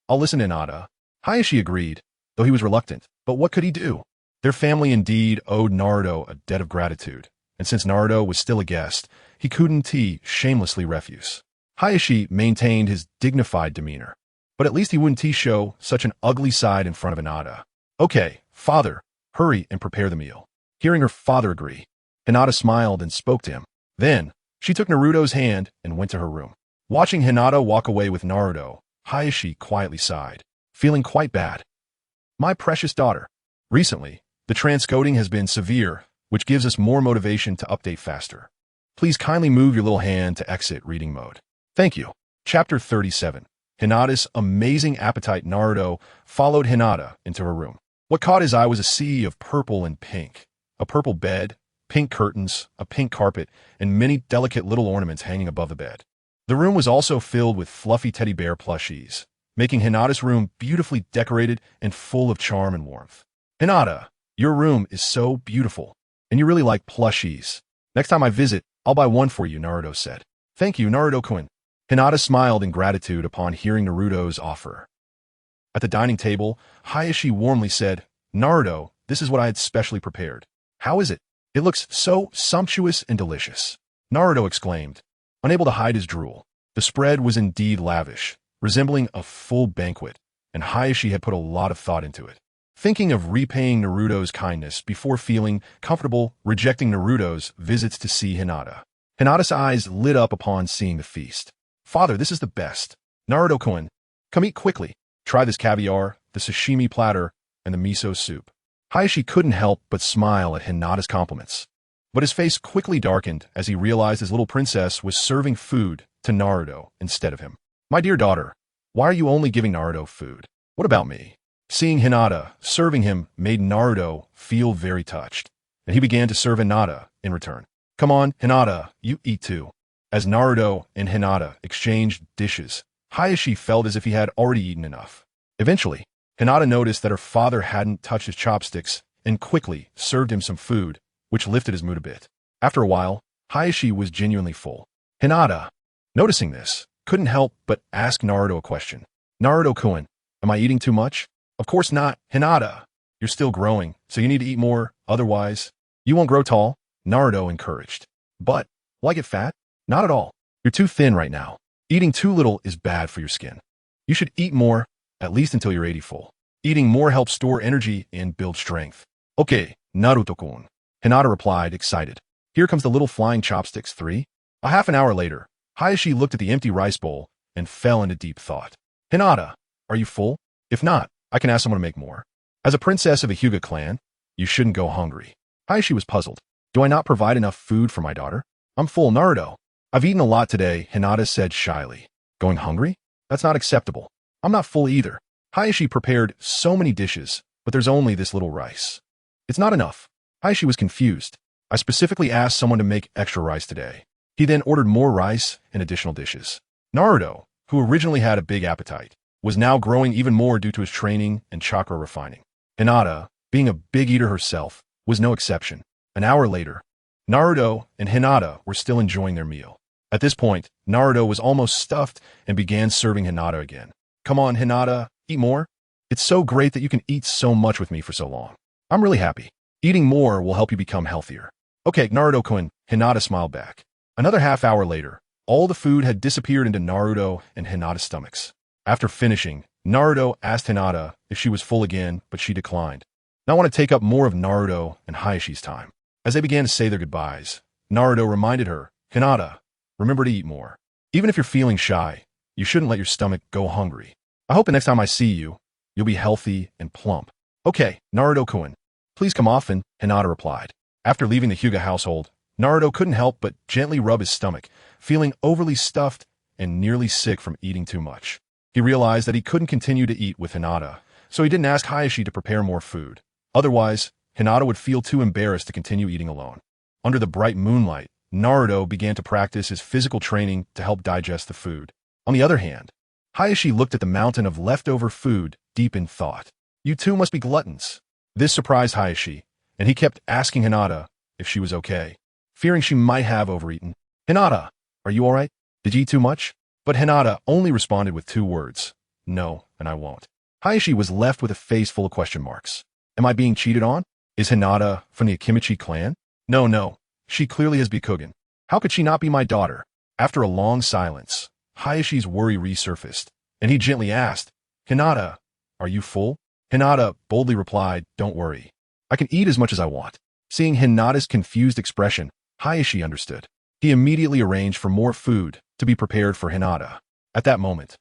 I'll listen to Hinata. Hayashi agreed, though he was reluctant. But what could he do? Their family indeed owed Naruto a debt of gratitude, and since Naruto was still a guest, he couldn't shamelessly refuse. Hayashi maintained his dignified demeanor, but at least he wouldn't show such an ugly side in front of Hinata. Okay, father, hurry and prepare the meal. Hearing her father agree, Hinata smiled and spoke to him. Then, she took Naruto's hand and went to her room. Watching Hinata walk away with Naruto, Hayashi quietly sighed, feeling quite bad. My precious daughter. Recently, the transcoding has been severe, which gives us more motivation to update faster. Please kindly move your little hand to exit reading mode. Thank you. Chapter 37. Hinata's amazing appetite. Naruto followed Hinata into her room. What caught his eye was a sea of purple and pink. A purple bed, pink curtains, a pink carpet, and many delicate little ornaments hanging above the bed. The room was also filled with fluffy teddy bear plushies, making Hinata's room beautifully decorated and full of charm and warmth. Hinata, your room is so beautiful, and you really like plushies. Next time I visit, I'll buy one for you, Naruto said. Thank you, Naruto-kun. Hinata smiled in gratitude upon hearing Naruto's offer. At the dining table, Hayashi warmly said, Naruto, this is what I had specially prepared. How is it? It looks so sumptuous and delicious. Naruto exclaimed, unable to hide his drool. The spread was indeed lavish, resembling a full banquet, and Hayashi had put a lot of thought into it. Thinking of repaying Naruto's kindness before feeling comfortable rejecting Naruto's visits to see Hinata. Hinata's eyes lit up upon seeing the feast. Father, this is the best. Naruto-kun, come eat quickly. Try this caviar, the sashimi platter, and the miso soup. Hayashi couldn't help but smile at Hinata's compliments. But his face quickly darkened as he realized his little princess was serving food to Naruto instead of him. My dear daughter, why are you only giving Naruto food? What about me? Seeing Hinata serving him made Naruto feel very touched, and he began to serve Hinata in return. Come on, Hinata, you eat too. As Naruto and Hinata exchanged dishes, Hayashi felt as if he had already eaten enough. Eventually, Hinata noticed that her father hadn't touched his chopsticks and quickly served him some food, which lifted his mood a bit. After a while, Hayashi was genuinely full. Hinata, noticing this, couldn't help but ask Naruto a question. Naruto-kun, am I eating too much? Of course not, Hinata. You're still growing, so you need to eat more, otherwise, you won't grow tall, Naruto encouraged. But, will I get fat? Not at all. You're too thin right now. Eating too little is bad for your skin. You should eat more, at least until you're 80 full. Eating more helps store energy and build strength. Okay, Naruto-kun. Hinata replied, excited. Here comes the little flying chopsticks 3. A half an hour later, Hayashi looked at the empty rice bowl and fell into deep thought. Hinata, are you full? If not, I can ask someone to make more. As a princess of the Hyuga clan, you shouldn't go hungry. Hayashi was puzzled. Do I not provide enough food for my daughter? I'm full, Naruto. I've eaten a lot today, Hinata said shyly. Going hungry? That's not acceptable. I'm not full either. Hayashi prepared so many dishes, but there's only this little rice. It's not enough. Hayashi was confused. I specifically asked someone to make extra rice today. He then ordered more rice and additional dishes. Naruto, who originally had a big appetite, was now growing even more due to his training and chakra refining. Hinata, being a big eater herself, was no exception. An hour later, Naruto and Hinata were still enjoying their meal. At this point, Naruto was almost stuffed and began serving Hinata again. Come on, Hinata, eat more. It's so great that you can eat so much with me for so long. I'm really happy. Eating more will help you become healthier. Okay, Naruto-kun, Hinata smiled back. Another half hour later, all the food had disappeared into Naruto and Hinata's stomachs. After finishing, Naruto asked Hinata if she was full again, but she declined. Now I want to take up more of Naruto and Hayashi's time. As they began to say their goodbyes, Naruto reminded her, Hinata, remember to eat more. Even if you're feeling shy, you shouldn't let your stomach go hungry. I hope the next time I see you, you'll be healthy and plump. Okay, Naruto-kun, please come often, Hinata replied. After leaving the Hyuga household, Naruto couldn't help but gently rub his stomach, feeling overly stuffed and nearly sick from eating too much. He realized that he couldn't continue to eat with Hinata, so he didn't ask Hayashi to prepare more food. Otherwise, Hinata would feel too embarrassed to continue eating alone. Under the bright moonlight, Naruto began to practice his physical training to help digest the food. On the other hand, Hayashi looked at the mountain of leftover food deep in thought. You two must be gluttons. This surprised Hayashi, and he kept asking Hinata if she was okay, fearing she might have overeaten. Hinata, are you alright? Did you eat too much? But Hinata only responded with 2 words. No, and I won't. Hayashi was left with a face full of question marks. Am I being cheated on? Is Hinata from the Akimichi clan? No. She clearly has Byakugan. How could she not be my daughter? After a long silence, Hayashi's worry resurfaced, and he gently asked, Hinata, are you full? Hinata boldly replied, don't worry. I can eat as much as I want. Seeing Hinata's confused expression, Hayashi understood. He immediately arranged for more food to be prepared for Hinata. At that moment,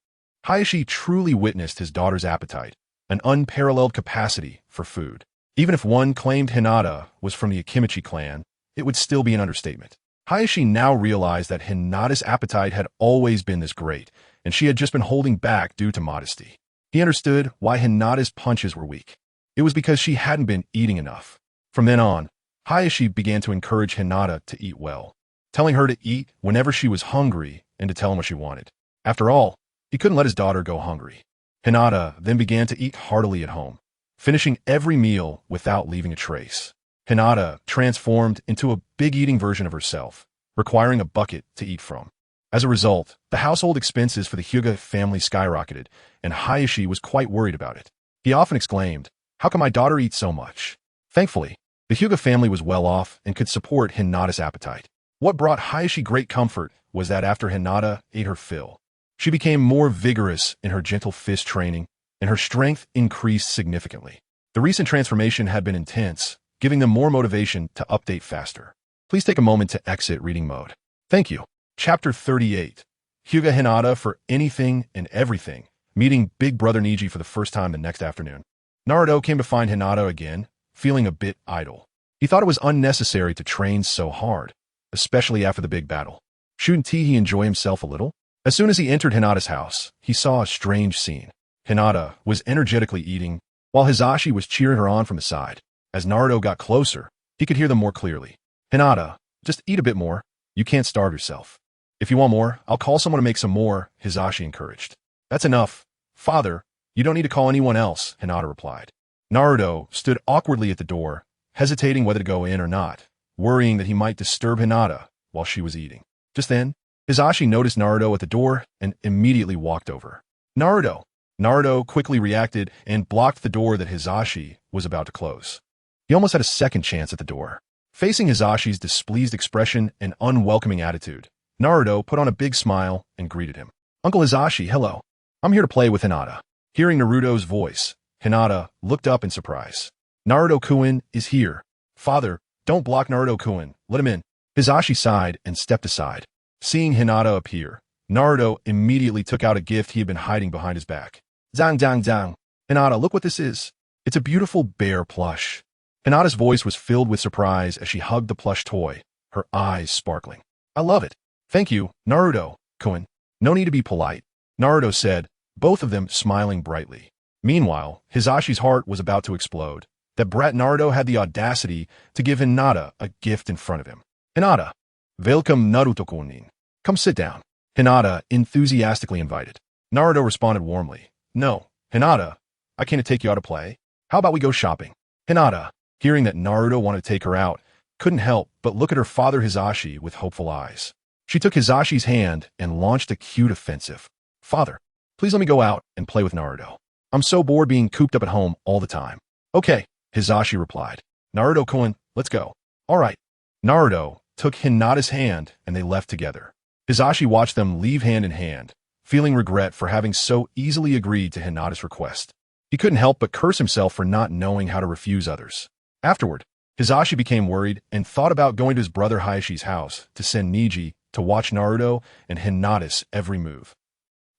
Hayashi truly witnessed his daughter's appetite, an unparalleled capacity for food. Even if one claimed Hinata was from the Akimichi clan, it would still be an understatement. Hayashi now realized that Hinata's appetite had always been this great, and she had just been holding back due to modesty. He understood why Hinata's punches were weak. It was because she hadn't been eating enough. From then on, Hayashi began to encourage Hinata to eat well, telling her to eat whenever she was hungry and to tell him what she wanted. After all, he couldn't let his daughter go hungry. Hinata then began to eat heartily at home, finishing every meal without leaving a trace. Hinata transformed into a big eating version of herself, requiring a bucket to eat from. As a result, the household expenses for the Hyuga family skyrocketed, and Hayashi was quite worried about it. He often exclaimed, how can my daughter eat so much? Thankfully, the Hyuga family was well off and could support Hinata's appetite. What brought Hayashi great comfort was that after Hinata ate her fill, she became more vigorous in her gentle fist training, and her strength increased significantly. The recent transformation had been intense, giving them more motivation to update faster. Please take a moment to exit reading mode. Thank you. Chapter 38. Hyuga Hinata for anything and everything, meeting Big Brother Neji for the first time the next afternoon. Naruto came to find Hinata again, feeling a bit idle. He thought it was unnecessary to train so hard, especially after the big battle. Shouldn't he enjoy himself a little? As soon as he entered Hinata's house, he saw a strange scene. Hinata was energetically eating, while Hizashi was cheering her on from the side. As Naruto got closer, he could hear them more clearly. Hinata, just eat a bit more. You can't starve yourself. If you want more, I'll call someone to make some more, Hizashi encouraged. That's enough. Father, you don't need to call anyone else, Hinata replied. Naruto stood awkwardly at the door, hesitating whether to go in or not, worrying that he might disturb Hinata while she was eating. Just then, Hizashi noticed Naruto at the door and immediately walked over. Naruto! Naruto quickly reacted and blocked the door that Hizashi was about to close. He almost had a second chance at the door. Facing Hizashi's displeased expression and unwelcoming attitude, Naruto put on a big smile and greeted him. Uncle Hizashi, hello. I'm here to play with Hinata. Hearing Naruto's voice, Hinata looked up in surprise. Naruto-kun is here. Father, don't block Naruto-kun. Let him in. Hizashi sighed and stepped aside. Seeing Hinata appear, Naruto immediately took out a gift he had been hiding behind his back. Zang dang dang. Hinata, look what this is. It's a beautiful bear plush. Hinata's voice was filled with surprise as she hugged the plush toy, her eyes sparkling. I love it. Thank you, Naruto-kun. No need to be polite, Naruto said, both of them smiling brightly. Meanwhile, Hizashi's heart was about to explode. That brat Naruto had the audacity to give Hinata a gift in front of him. Hinata, welcome Naruto-kun. Come sit down. Hinata enthusiastically invited. Naruto responded warmly. No, Hinata, I can't take you out to play. How about we go shopping? Hinata, hearing that Naruto wanted to take her out, couldn't help but look at her father Hizashi with hopeful eyes. She took Hizashi's hand and launched a cute offensive. Father, please let me go out and play with Naruto. I'm so bored being cooped up at home all the time. Okay, Hizashi replied. Naruto-kun, let's go. All right. Naruto took Hinata's hand and they left together. Hizashi watched them leave hand in hand, feeling regret for having so easily agreed to Hinata's request. He couldn't help but curse himself for not knowing how to refuse others. Afterward, Hizashi became worried and thought about going to his brother Hayashi's house to send Neji to watch Naruto and Hinata's every move.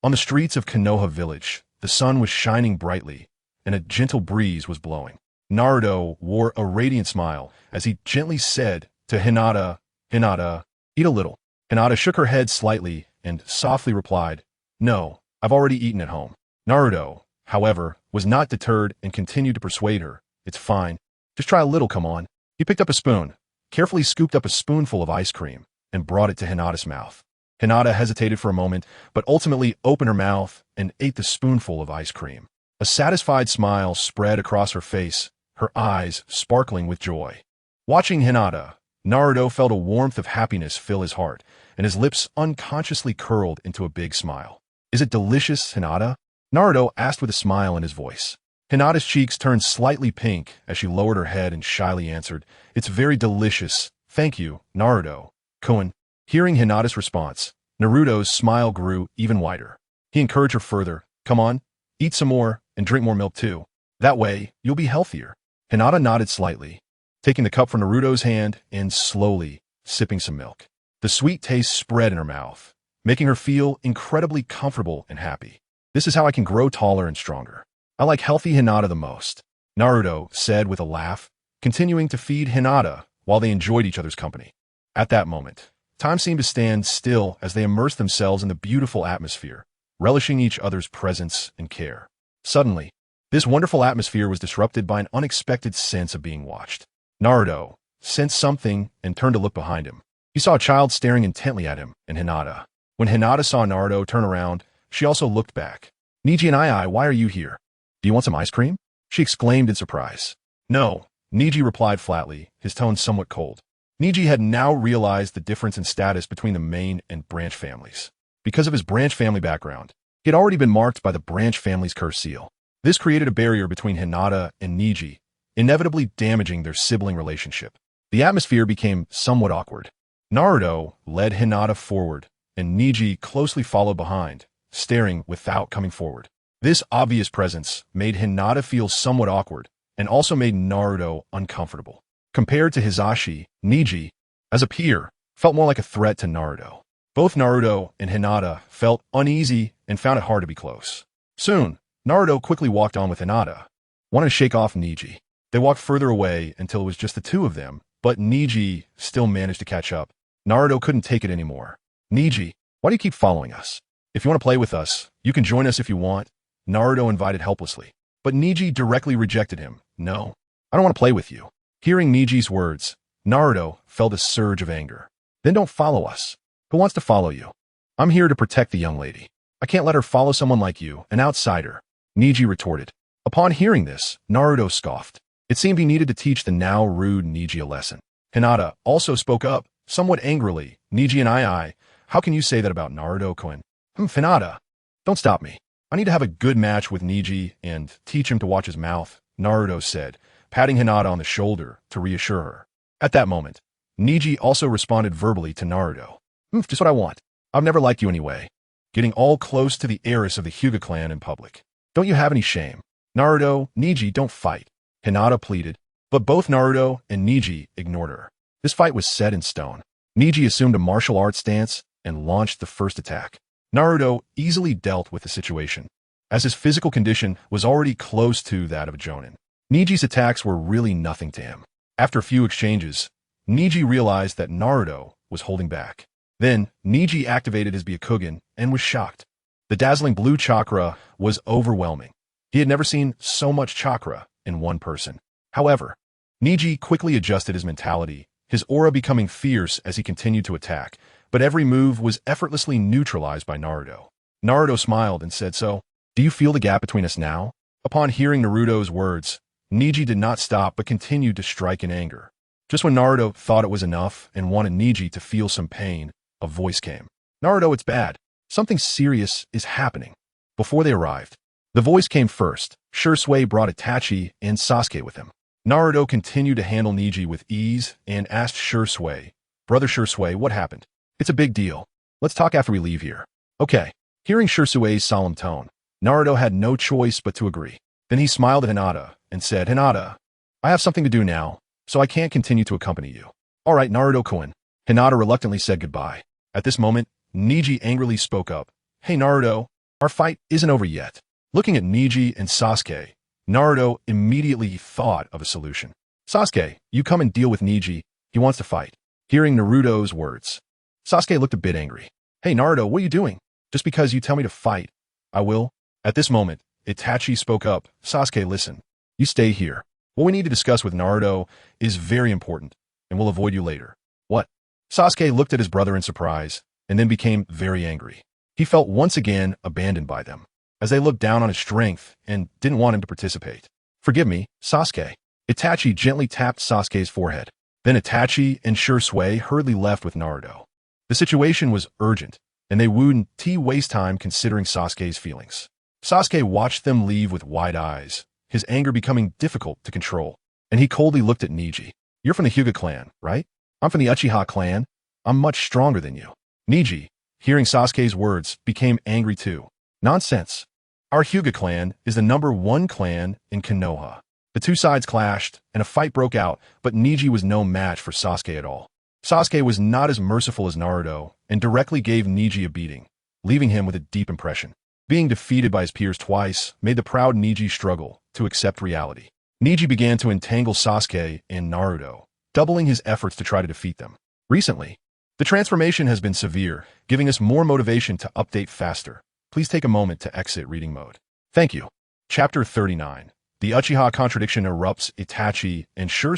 On the streets of Konoha village, the sun was shining brightly, and a gentle breeze was blowing. Naruto wore a radiant smile as he gently said to Hinata, Hinata, eat a little. Hinata shook her head slightly and softly replied, "No, I've already eaten at home." Naruto, however, was not deterred and continued to persuade her. "It's fine. Just try a little, come on." He picked up a spoon, carefully scooped up a spoonful of ice cream, and brought it to Hinata's mouth. Hinata hesitated for a moment, but ultimately opened her mouth and ate the spoonful of ice cream. A satisfied smile spread across her face, her eyes sparkling with joy. Watching Hinata, Naruto felt a warmth of happiness fill his heart, and his lips unconsciously curled into a big smile. "Is it delicious, Hinata?" Naruto asked with a smile in his voice. Hinata's cheeks turned slightly pink as she lowered her head and shyly answered, "It's very delicious. Thank you, Naruto-kun." Hearing Hinata's response, Naruto's smile grew even wider. He encouraged her further, "Come on, eat some more and drink more milk too. That way, you'll be healthier." Hinata nodded slightly, taking the cup from Naruto's hand and slowly sipping some milk. The sweet taste spread in her mouth, making her feel incredibly comfortable and happy. "This is how I can grow taller and stronger. I like healthy Hinata the most," Naruto said with a laugh, continuing to feed Hinata while they enjoyed each other's company. At that moment, time seemed to stand still as they immersed themselves in the beautiful atmosphere, relishing each other's presence and care. Suddenly, this wonderful atmosphere was disrupted by an unexpected sense of being watched. Naruto sensed something and turned to look behind him. He saw a child staring intently at him and Hinata. When Hinata saw Naruto turn around, she also looked back. "Neji and Ai, why are you here? Do you want some ice cream?" she exclaimed in surprise. "No," Neji replied flatly, his tone somewhat cold. Neji had now realized the difference in status between the main and branch families. Because of his branch family background, he had already been marked by the branch family's curse seal. This created a barrier between Hinata and Neji, inevitably damaging their sibling relationship. The atmosphere became somewhat awkward. Naruto led Hinata forward, and Neji closely followed behind, staring without coming forward. This obvious presence made Hinata feel somewhat awkward, and also made Naruto uncomfortable. Compared to Hisashi, Neji, as a peer, felt more like a threat to Naruto. Both Naruto and Hinata felt uneasy and found it hard to be close. Soon, Naruto quickly walked on with Hinata, wanted to shake off Neji. They walked further away until it was just the two of them, but Neji still managed to catch up. Naruto couldn't take it anymore. "Neji, why do you keep following us? If you want to play with us, you can join us if you want," Naruto invited helplessly. But Neji directly rejected him. "No, I don't want to play with you." Hearing Neji's words, Naruto felt a surge of anger. "Then don't follow us. Who wants to follow you? I'm here to protect the young lady. I can't let her follow someone like you, an outsider," Neji retorted. Upon hearing this, Naruto scoffed. It seemed he needed to teach the now rude Neji a lesson. Hinata also spoke up, somewhat angrily. "Neji and Ai, how can you say that about Naruto-kun?" "Hinata, don't stop me. I need to have a good match with Neji and teach him to watch his mouth," Naruto said, patting Hinata on the shoulder to reassure her. At that moment, Neji also responded verbally to Naruto. "Just what I want. I've never liked you anyway." Getting all close to the heiress of the Hyuga clan in public. "Don't you have any shame?" "Naruto, Neji, don't fight," Hinata pleaded, but both Naruto and Neji ignored her. This fight was set in stone. Neji assumed a martial arts stance and launched the first attack. Naruto easily dealt with the situation, as his physical condition was already close to that of a Jonin. Neji's attacks were really nothing to him. After a few exchanges, Neji realized that Naruto was holding back. Then, Neji activated his Byakugan and was shocked. The dazzling blue chakra was overwhelming. He had never seen so much chakra in one person. However, Neji quickly adjusted his mentality, his aura becoming fierce as he continued to attack, but every move was effortlessly neutralized by Naruto. Naruto smiled and said, "So, do you feel the gap between us now?" Upon hearing Naruto's words, Neji did not stop but continued to strike in anger. Just when Naruto thought it was enough and wanted Neji to feel some pain, a voice came. "Naruto, it's bad. Something serious is happening." Before they arrived, the voice came first. Shursui brought Itachi and Sasuke with him. Naruto continued to handle Neji with ease and asked Shursui, "Brother Shursui, what happened?" "It's a big deal. Let's talk after we leave here." "Okay." Hearing Shursui's solemn tone, Naruto had no choice but to agree. Then he smiled at Hinata and said, "Hinata, I have something to do now, so I can't continue to accompany you." "All right, Naruto-kun." Hinata reluctantly said goodbye. At this moment, Neji angrily spoke up. "Hey Naruto, our fight isn't over yet." Looking at Neji and Sasuke, Naruto immediately thought of a solution. "Sasuke, you come and deal with Neji. He wants to fight." Hearing Naruto's words, Sasuke looked a bit angry. Hey Naruto, what are you doing? Just because you tell me to fight, I will. At this moment, Itachi spoke up. Sasuke, listen. You stay here. What we need to discuss with Naruto is very important, and we'll avoid you later. What? Sasuke looked at his brother in surprise, and then became very angry. He felt once again abandoned by them, as they looked down on his strength and didn't want him to participate. Forgive me, Sasuke. Itachi gently tapped Sasuke's forehead. Then Itachi and Sure hurriedly left with Naruto. The situation was urgent, and they wouldn't waste time considering Sasuke's feelings. Sasuke watched them leave with wide eyes, his anger becoming difficult to control, and he coldly looked at Neji. You're from the Hyuga clan, right? I'm from the Uchiha clan. I'm much stronger than you. Neji, hearing Sasuke's words, became angry too. Nonsense. Our Hyuga clan is the #1 clan in Konoha. The two sides clashed, and a fight broke out, but Neji was no match for Sasuke at all. Sasuke was not as merciful as Naruto, and directly gave Neji a beating, leaving him with a deep impression. Being defeated by his peers twice made the proud Neji struggle to accept reality. Neji began to entangle Sasuke and Naruto, doubling his efforts to try to defeat them. Recently, the transformation has been severe, giving us more motivation to update faster. Please take a moment to exit reading mode. Thank you. Chapter 39. The Uchiha contradiction erupts. Itachi and Sure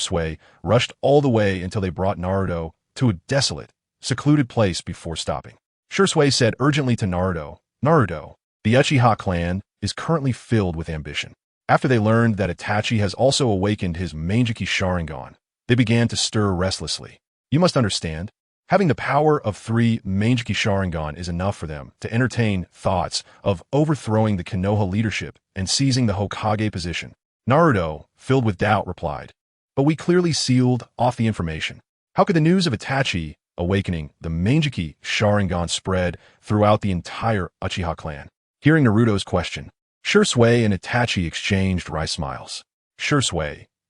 rushed all the way until they brought Naruto to a desolate, secluded place before stopping. Sure said urgently to Naruto, Naruto, the Uchiha clan is currently filled with ambition. After they learned that Itachi has also awakened his Manjiki Sharingan, they began to stir restlessly. You must understand, having the power of 3 Manjiki Sharingan is enough for them to entertain thoughts of overthrowing the Konoha leadership and seizing the Hokage position. Naruto, filled with doubt, replied, but we clearly sealed off the information. How could the news of Itachi awakening the Manjiki Sharingan spread throughout the entire Uchiha clan? Hearing Naruto's question, Sure and Itachi exchanged wry smiles. Sure,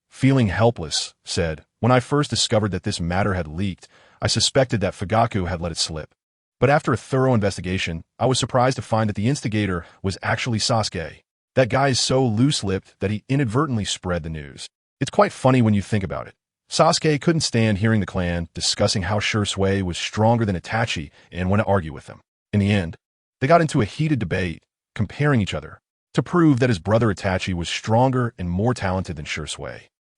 feeling helpless, said, when I first discovered that this matter had leaked, I suspected that Fugaku had let it slip. But after a thorough investigation, I was surprised to find that the instigator was actually Sasuke. That guy is so loose-lipped that he inadvertently spread the news. It's quite funny when you think about it. Sasuke couldn't stand hearing the clan discussing how Sure was stronger than Itachi and want to argue with them. In the end, they got into a heated debate, comparing each other, to prove that his brother Itachi was stronger and more talented than Sure.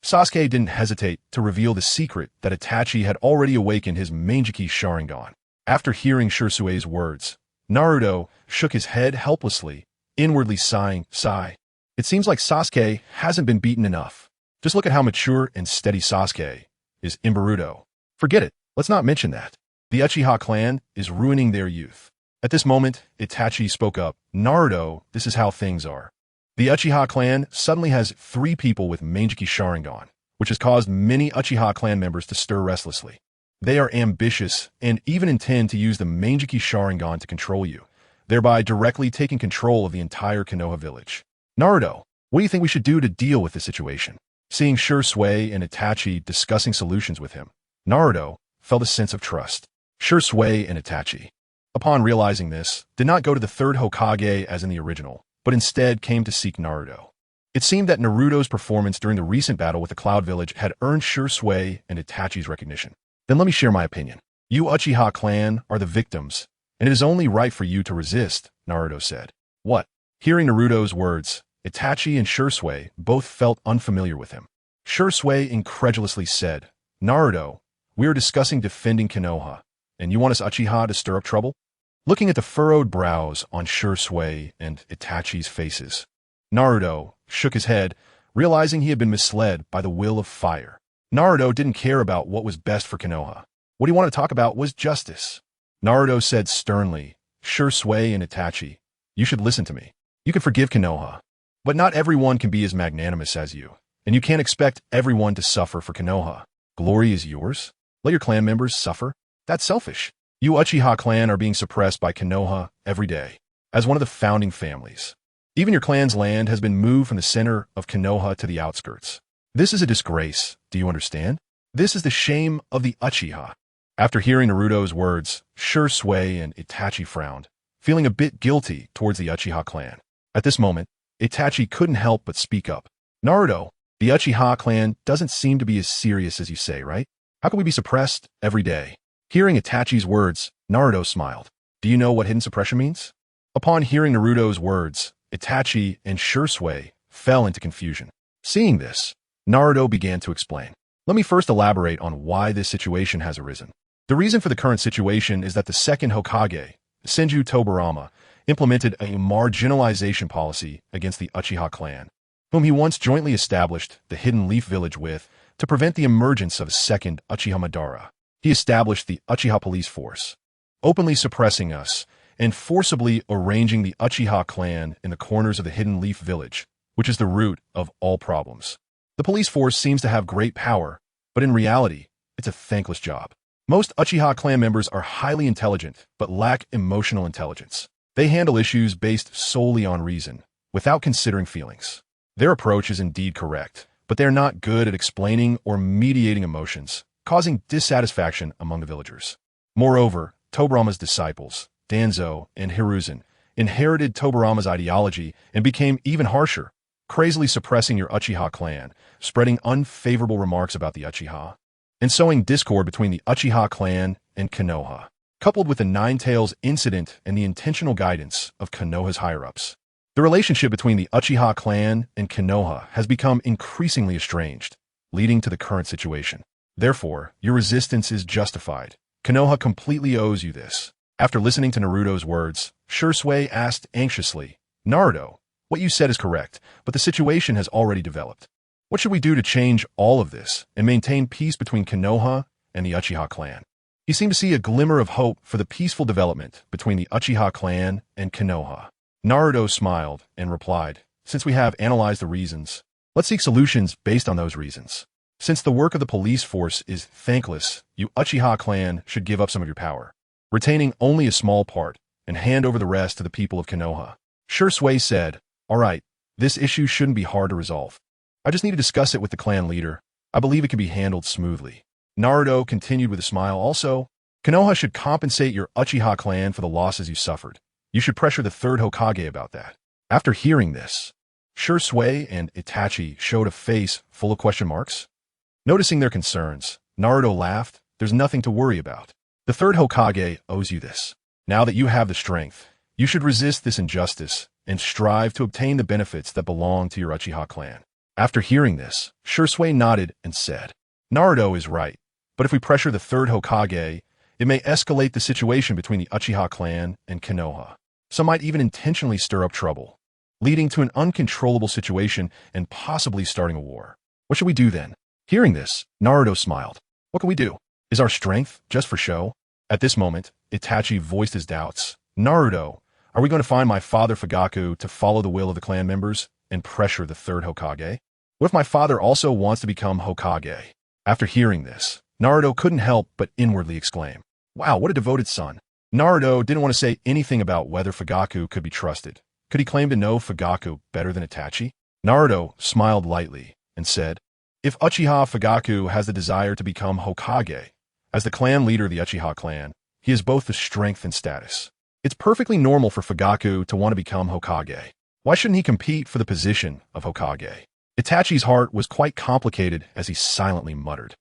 Sasuke didn't hesitate to reveal the secret that Itachi had already awakened his Manjiki Sharingan. After hearing Sure words, Naruto shook his head helplessly, inwardly sighing, sigh. It seems like Sasuke hasn't been beaten enough. Just look at how mature and steady Sasuke is in Boruto. Forget it, let's not mention that. The Uchiha clan is ruining their youth. At this moment, Itachi spoke up, Naruto, this is how things are. The Uchiha clan suddenly has 3 people with Manjiki Sharingan, which has caused many Uchiha clan members to stir restlessly. They are ambitious and even intend to use the Manjiki Sharingan to control you, thereby directly taking control of the entire Konoha village. Naruto, what do you think we should do to deal with this situation? Seeing Sure and Itachi discussing solutions with him, Naruto felt a sense of trust. Sure and Itachi, upon realizing this, did not go to the Third Hokage as in the original, but instead came to seek Naruto. It seemed that Naruto's performance during the recent battle with the Cloud Village had earned Sure and Itachi's recognition. Then let me share my opinion. You Uchiha clan are the victims, and it is only right for you to resist, Naruto said. What? Hearing Naruto's words, Itachi and Sure both felt unfamiliar with him. Sure incredulously said, Naruto, we are discussing defending Konoha, and you want us Uchiha to stir up trouble? Looking at the furrowed brows on Sure and Itachi's faces, Naruto shook his head, realizing he had been misled by the will of fire. Naruto didn't care about what was best for Konoha. What he wanted to talk about was justice. Naruto said sternly, Sure and Itachi, you should listen to me. You can forgive Konoha, but not everyone can be as magnanimous as you, and you can't expect everyone to suffer for Konoha. Glory is yours? Let your clan members suffer? That's selfish. You Uchiha clan are being suppressed by Konoha every day, as one of the founding families. Even your clan's land has been moved from the center of Konoha to the outskirts. This is a disgrace, do you understand? This is the shame of the Uchiha. After hearing Naruto's words, Sure and Itachi frowned, feeling a bit guilty towards the Uchiha clan. At this moment, Itachi couldn't help but speak up. Naruto, the Uchiha clan doesn't seem to be as serious as you say, right? How can we be suppressed every day? Hearing Itachi's words, Naruto smiled. Do you know what hidden suppression means? Upon hearing Naruto's words, Itachi and Shursui fell into confusion. Seeing this, Naruto began to explain. Let me first elaborate on why this situation has arisen. The reason for the current situation is that the second Hokage, Senju Tobirama, implemented a marginalization policy against the Uchiha clan, whom he once jointly established the Hidden Leaf Village with to prevent the emergence of a second Uchiha Madara. He established the Uchiha police force, openly suppressing us and forcibly arranging the Uchiha clan in the corners of the Hidden Leaf Village, which is the root of all problems. The police force seems to have great power, but in reality, it's a thankless job. Most Uchiha clan members are highly intelligent, but lack emotional intelligence. They handle issues based solely on reason, without considering feelings. Their approach is indeed correct, but they're not good at explaining or mediating emotions, causing dissatisfaction among the villagers. Moreover, Tobirama's disciples, Danzo and Hiruzen, inherited Tobirama's ideology and became even harsher, crazily suppressing your Uchiha clan, spreading unfavorable remarks about the Uchiha, and sowing discord between the Uchiha clan and Konoha, coupled with the Nine Tails incident and the intentional guidance of Konoha's higher-ups. The relationship between the Uchiha clan and Konoha has become increasingly estranged, leading to the current situation. Therefore, your resistance is justified. Konoha completely owes you this. After listening to Naruto's words, Shursui asked anxiously, Naruto, what you said is correct, but the situation has already developed. What should we do to change all of this and maintain peace between Konoha and the Uchiha clan? He seemed to see a glimmer of hope for the peaceful development between the Uchiha clan and Konoha. Naruto smiled and replied, since we have analyzed the reasons, let's seek solutions based on those reasons. Since the work of the police force is thankless, you Uchiha clan should give up some of your power, retaining only a small part, and hand over the rest to the people of Konoha. Shursui said, all right, this issue shouldn't be hard to resolve. I just need to discuss it with the clan leader. I believe it can be handled smoothly. Naruto continued with a smile also. Konoha should compensate your Uchiha clan for the losses you suffered. You should pressure the Third Hokage about that. After hearing this, Shursui and Itachi showed a face full of question marks. Noticing their concerns, Naruto laughed. There's nothing to worry about. The Third Hokage owes you this. Now that you have the strength, you should resist this injustice and strive to obtain the benefits that belong to your Uchiha clan. After hearing this, Shursui nodded and said, Naruto is right, but if we pressure the Third Hokage, it may escalate the situation between the Uchiha clan and Konoha. Some might even intentionally stir up trouble, leading to an uncontrollable situation and possibly starting a war. What should we do then? Hearing this, Naruto smiled. What can we do? Is our strength just for show? At this moment, Itachi voiced his doubts. Naruto, are we going to find my father Fugaku to follow the will of the clan members and pressure the Third Hokage? What if my father also wants to become Hokage? After hearing this, Naruto couldn't help but inwardly exclaim, wow, what a devoted son. Naruto didn't want to say anything about whether Fugaku could be trusted. Could he claim to know Fugaku better than Itachi? Naruto smiled lightly and said, if Uchiha Fugaku has the desire to become Hokage, as the clan leader of the Uchiha clan, he has both the strength and status. It's perfectly normal for Fugaku to want to become Hokage. Why shouldn't he compete for the position of Hokage? Itachi's heart was quite complicated as he silently muttered.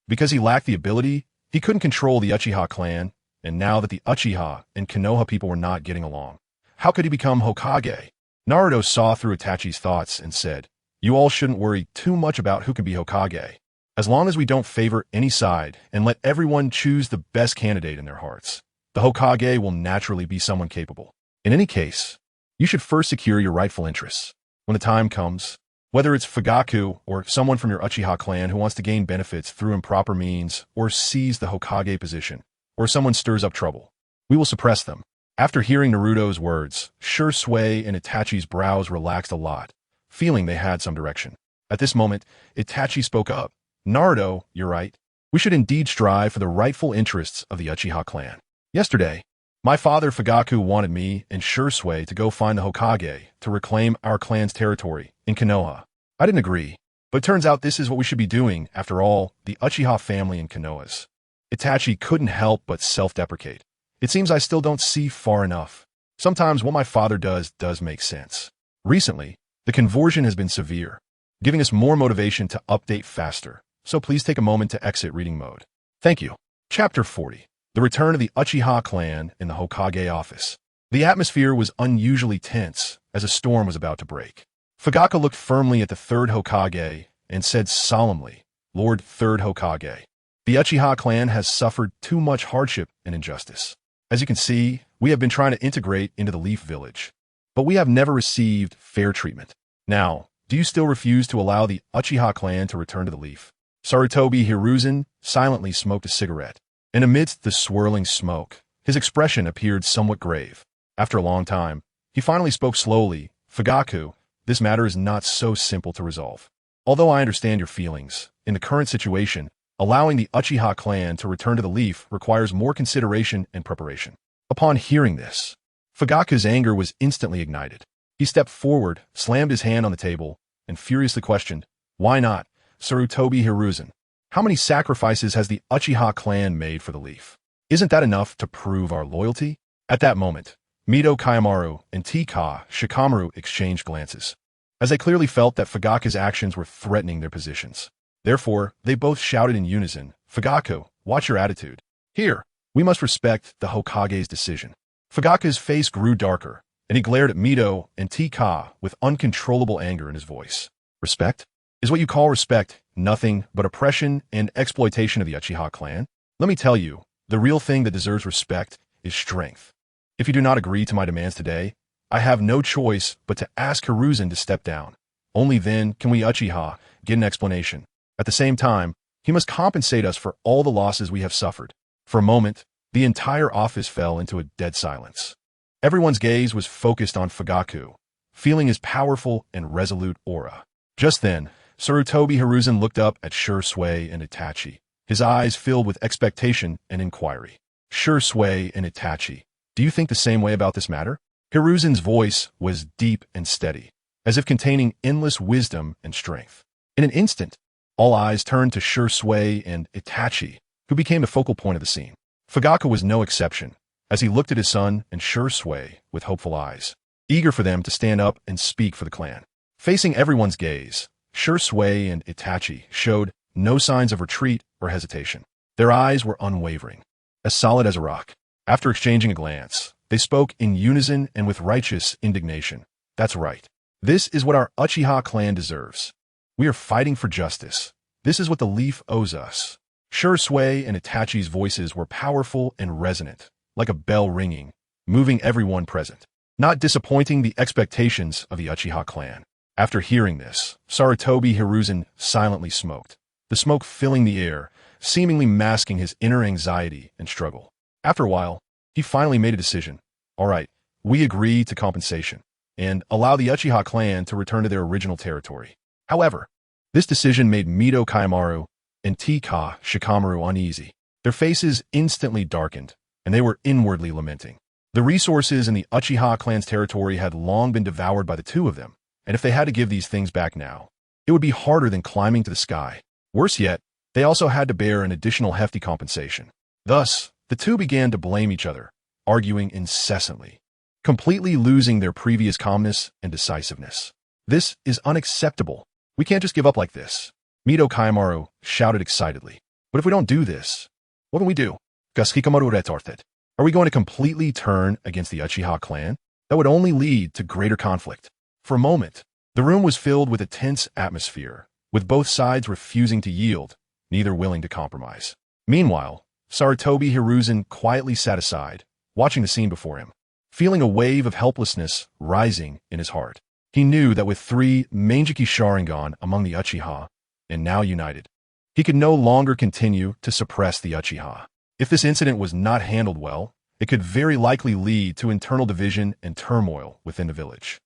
Because he lacked the ability, he couldn't control the Uchiha clan, and now that the Uchiha and Konoha people were not getting along, how could he become Hokage? Naruto saw through Itachi's thoughts and said, you all shouldn't worry too much about who can be Hokage. As long as we don't favor any side and let everyone choose the best candidate in their hearts, the Hokage will naturally be someone capable. In any case, you should first secure your rightful interests. When the time comes, whether it's Fugaku or someone from your Uchiha clan who wants to gain benefits through improper means or seize the Hokage position, or someone stirs up trouble, we will suppress them. After hearing Naruto's words, Shursui and Itachi's brows relaxed a lot, feeling they had some direction. At this moment, Itachi spoke up. Naruto, you're right. We should indeed strive for the rightful interests of the Uchiha clan. Yesterday, my father Fugaku wanted me and Shursui to go find the Hokage to reclaim our clan's territory in Konoha. I didn't agree, but it turns out this is what we should be doing, after all, the Uchiha family in Konoha's. Itachi couldn't help but self-deprecate. It seems I still don't see far enough. Sometimes what my father does make sense. Recently, the conversion has been severe, giving us more motivation to update faster, so please take a moment to exit reading mode. Thank you. Chapter 40. The the return of the Uchiha clan in the Hokage office. The atmosphere was unusually tense as a storm was about to break. Fugaka looked firmly at the Third Hokage and said solemnly, "Lord Third Hokage, the Uchiha clan has suffered too much hardship and injustice. As you can see, we have been trying to integrate into the Leaf Village, but we have never received fair treatment. Now, do you still refuse to allow the Uchiha clan to return to the Leaf?" Sarutobi Hiruzen silently smoked a cigarette, and amidst the swirling smoke, his expression appeared somewhat grave. After a long time, he finally spoke slowly, "Fugaku, this matter is not so simple to resolve. Although I understand your feelings, in the current situation, allowing the Uchiha clan to return to the Leaf requires more consideration and preparation." Upon hearing this, Fugaku's anger was instantly ignited. He stepped forward, slammed his hand on the table, and furiously questioned, "Why not, Sarutobi Hiruzen? How many sacrifices has the Uchiha clan made for the Leaf? Isn't that enough to prove our loyalty?" At that moment, Mito Kayamaru and Tika Shikamaru exchanged glances, as they clearly felt that Fugaku's actions were threatening their positions. Therefore, they both shouted in unison, "Fugaku, watch your attitude. Here, we must respect the Hokage's decision." Fugaku's face grew darker, and he glared at Mito and Tika with uncontrollable anger in his voice. "Respect? Is what you call respect nothing but oppression and exploitation of the Uchiha clan? Let me tell you, the real thing that deserves respect is strength. If you do not agree to my demands today, I have no choice but to ask Hiruzen to step down. Only then can we Uchiha get an explanation. At the same time, he must compensate us for all the losses we have suffered." For a moment, the entire office fell into a dead silence. Everyone's gaze was focused on Fugaku, feeling his powerful and resolute aura. Just then, Sarutobi Hiruzen looked up at Shursui and Itachi, his eyes filled with expectation and inquiry. "Shursui and Itachi, do you think the same way about this matter?" Hiruzen's voice was deep and steady, as if containing endless wisdom and strength. In an instant, all eyes turned to Shursui and Itachi, who became the focal point of the scene. Fugaku was no exception, as he looked at his son and Shursui with hopeful eyes, eager for them to stand up and speak for the clan. Facing everyone's gaze, Shursui and Itachi showed no signs of retreat or hesitation. Their eyes were unwavering, as solid as a rock. After exchanging a glance, they spoke in unison and with righteous indignation. "That's right. This is what our Uchiha clan deserves. We are fighting for justice. This is what the Leaf owes us." Shursui and Itachi's voices were powerful and resonant, like a bell ringing, moving everyone present, not disappointing the expectations of the Uchiha clan. After hearing this, Sarutobi Hiruzen silently smoked, the smoke filling the air, seemingly masking his inner anxiety and struggle. After a while, he finally made a decision. "All right, we agree to compensation, and allow the Uchiha clan to return to their original territory." However, this decision made Mito Kayamaru and Tika Shikamaru uneasy. Their faces instantly darkened, and they were inwardly lamenting. The resources in the Uchiha clan's territory had long been devoured by the two of them, and if they had to give these things back now, it would be harder than climbing to the sky. Worse yet, they also had to bear an additional hefty compensation. Thus, the two began to blame each other, arguing incessantly, completely losing their previous calmness and decisiveness. "This is unacceptable. We can't just give up like this," Mito Kayamaru shouted excitedly. "But if we don't do this, what can we do? Are we going to completely turn against the Uchiha clan? That would only lead to greater conflict." For a moment, the room was filled with a tense atmosphere, with both sides refusing to yield, neither willing to compromise. Meanwhile, Sarutobi Hiruzen quietly sat aside, watching the scene before him, feeling a wave of helplessness rising in his heart. He knew that with 3 Manjiki Sharingan among the Uchiha, and now united, he could no longer continue to suppress the Uchiha. If this incident was not handled well, it could very likely lead to internal division and turmoil within the village.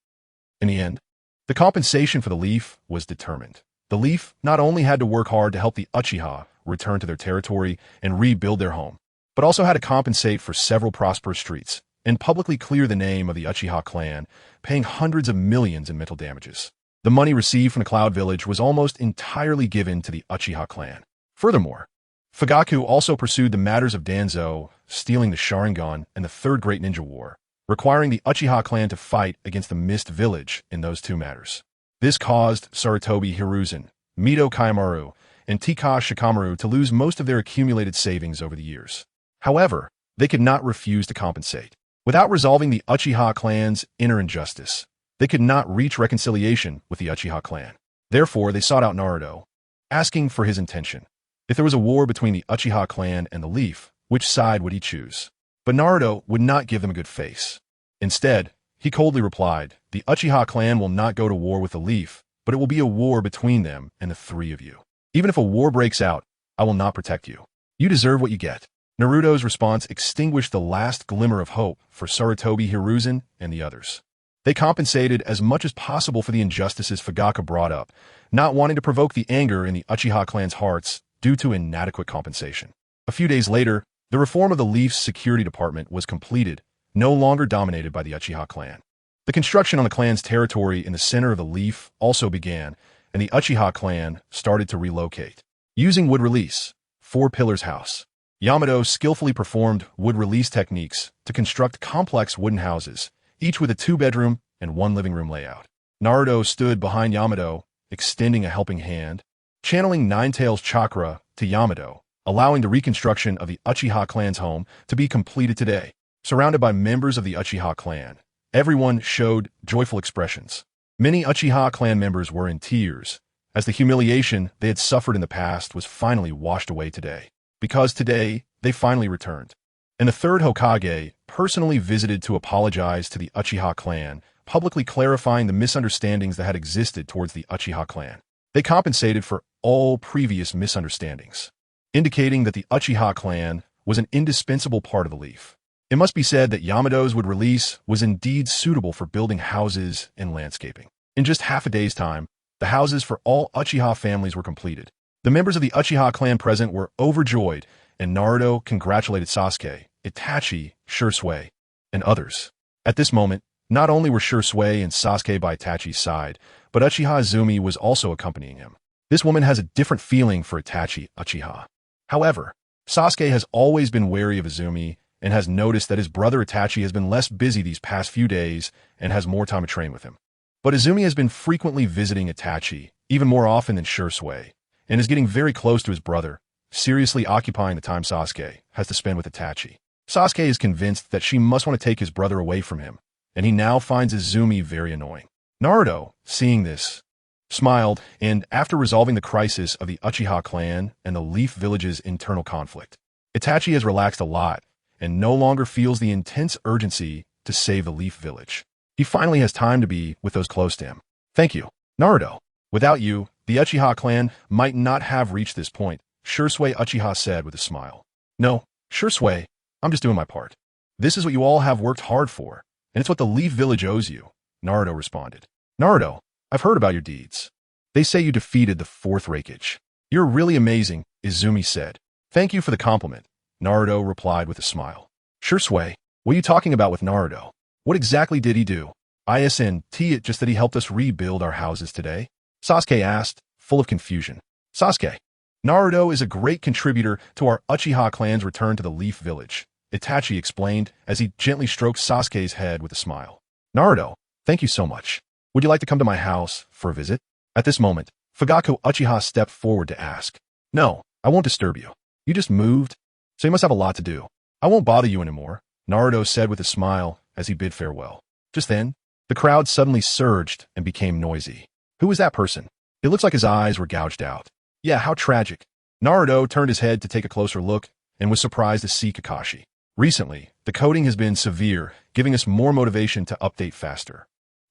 In the end, the compensation for the Leaf was determined. The Leaf not only had to work hard to help the Uchiha return to their territory and rebuild their home, but also had to compensate for several prosperous streets and publicly clear the name of the Uchiha clan, paying hundreds of millions in mental damages. The money received from the Cloud Village was almost entirely given to the Uchiha clan. Furthermore, Fugaku also pursued the matters of Danzo, stealing the Sharingan, and the Third Great Ninja War, requiring the Uchiha clan to fight against the Mist Village in those 2 matters. This caused Sarutobi Hiruzen, Mito Kayamaru, and Tika Shikamaru to lose most of their accumulated savings over the years. However, they could not refuse to compensate. Without resolving the Uchiha clan's inner injustice, they could not reach reconciliation with the Uchiha clan. Therefore, they sought out Naruto, asking for his intention. If there was a war between the Uchiha clan and the Leaf, which side would he choose? But Naruto would not give them a good face. Instead, he coldly replied, "The Uchiha clan will not go to war with the Leaf, but it will be a war between them and the three of you. Even if a war breaks out, I will not protect you. You deserve what you get." Naruto's response extinguished the last glimmer of hope for Sarutobi, Hiruzen, and the others. They compensated as much as possible for the injustices Fugaka brought up, not wanting to provoke the anger in the Uchiha clan's hearts due to inadequate compensation. A few days later, the reform of the Leaf's security department was completed, no longer dominated by the Uchiha clan. The construction on the clan's territory in the center of the Leaf also began, and the Uchiha clan started to relocate. Using wood release, 4 pillars house. Yamato skillfully performed wood release techniques to construct complex wooden houses, each with a 2-bedroom and 1 living room layout. Naruto stood behind Yamato, extending a helping hand, channeling Nine-Tails chakra to Yamato, allowing the reconstruction of the Uchiha clan's home to be completed today. Surrounded by members of the Uchiha clan, everyone showed joyful expressions. Many Uchiha clan members were in tears, as the humiliation they had suffered in the past was finally washed away today. Because today, they finally returned. And the Third Hokage personally visited to apologize to the Uchiha clan, publicly clarifying the misunderstandings that had existed towards the Uchiha clan. They compensated for all previous misunderstandings, indicating that the Uchiha clan was an indispensable part of the Leaf. It must be said that Yamato's wood release was indeed suitable for building houses and landscaping. In just half a day's time, the houses for all Uchiha families were completed. The members of the Uchiha clan present were overjoyed, and Naruto congratulated Sasuke, Itachi, Shisui, and others. At this moment, not only were Shisui and Sasuke by Itachi's side, but Uchiha Izumi was also accompanying him. This woman has a different feeling for Itachi Uchiha. However, Sasuke has always been wary of Izumi and has noticed that his brother Itachi has been less busy these past few days and has more time to train with him. But Izumi has been frequently visiting Itachi, even more often than Shisui, and is getting very close to his brother, seriously occupying the time Sasuke has to spend with Itachi. Sasuke is convinced that she must want to take his brother away from him, and he now finds Izumi very annoying. Naruto, seeing this, smiled, and after resolving the crisis of the Uchiha clan and the Leaf Village's internal conflict, Itachi has relaxed a lot and no longer feels the intense urgency to save the Leaf Village. He finally has time to be with those close to him. Thank you, Naruto. Without you, the Uchiha clan might not have reached this point, Shisui Uchiha said with a smile. No, Shisui, I'm just doing my part. This is what you all have worked hard for, and it's what the Leaf Village owes you, Naruto responded. Naruto, I've heard about your deeds. They say you defeated the 4th Hokage. You're really amazing, Izumi said. Thank you for the compliment, Naruto replied with a smile. Shisui, what are you talking about with Naruto? What exactly did he do? Isn't it just that he helped us rebuild our houses today? Sasuke asked, full of confusion. Sasuke, Naruto is a great contributor to our Uchiha clan's return to the Leaf Village, Itachi explained as he gently stroked Sasuke's head with a smile. Naruto, thank you so much. Would you like to come to my house for a visit? At this moment, Fugako Uchiha stepped forward to ask. No, I won't disturb you. You just moved, so you must have a lot to do. I won't bother you anymore, Naruto said with a smile as he bid farewell. Just then, the crowd suddenly surged and became noisy. Who was that person? It looks like his eyes were gouged out. Yeah, how tragic. Naruto turned his head to take a closer look and was surprised to see Kakashi. Recently, the coding has been severe, giving us more motivation to update faster.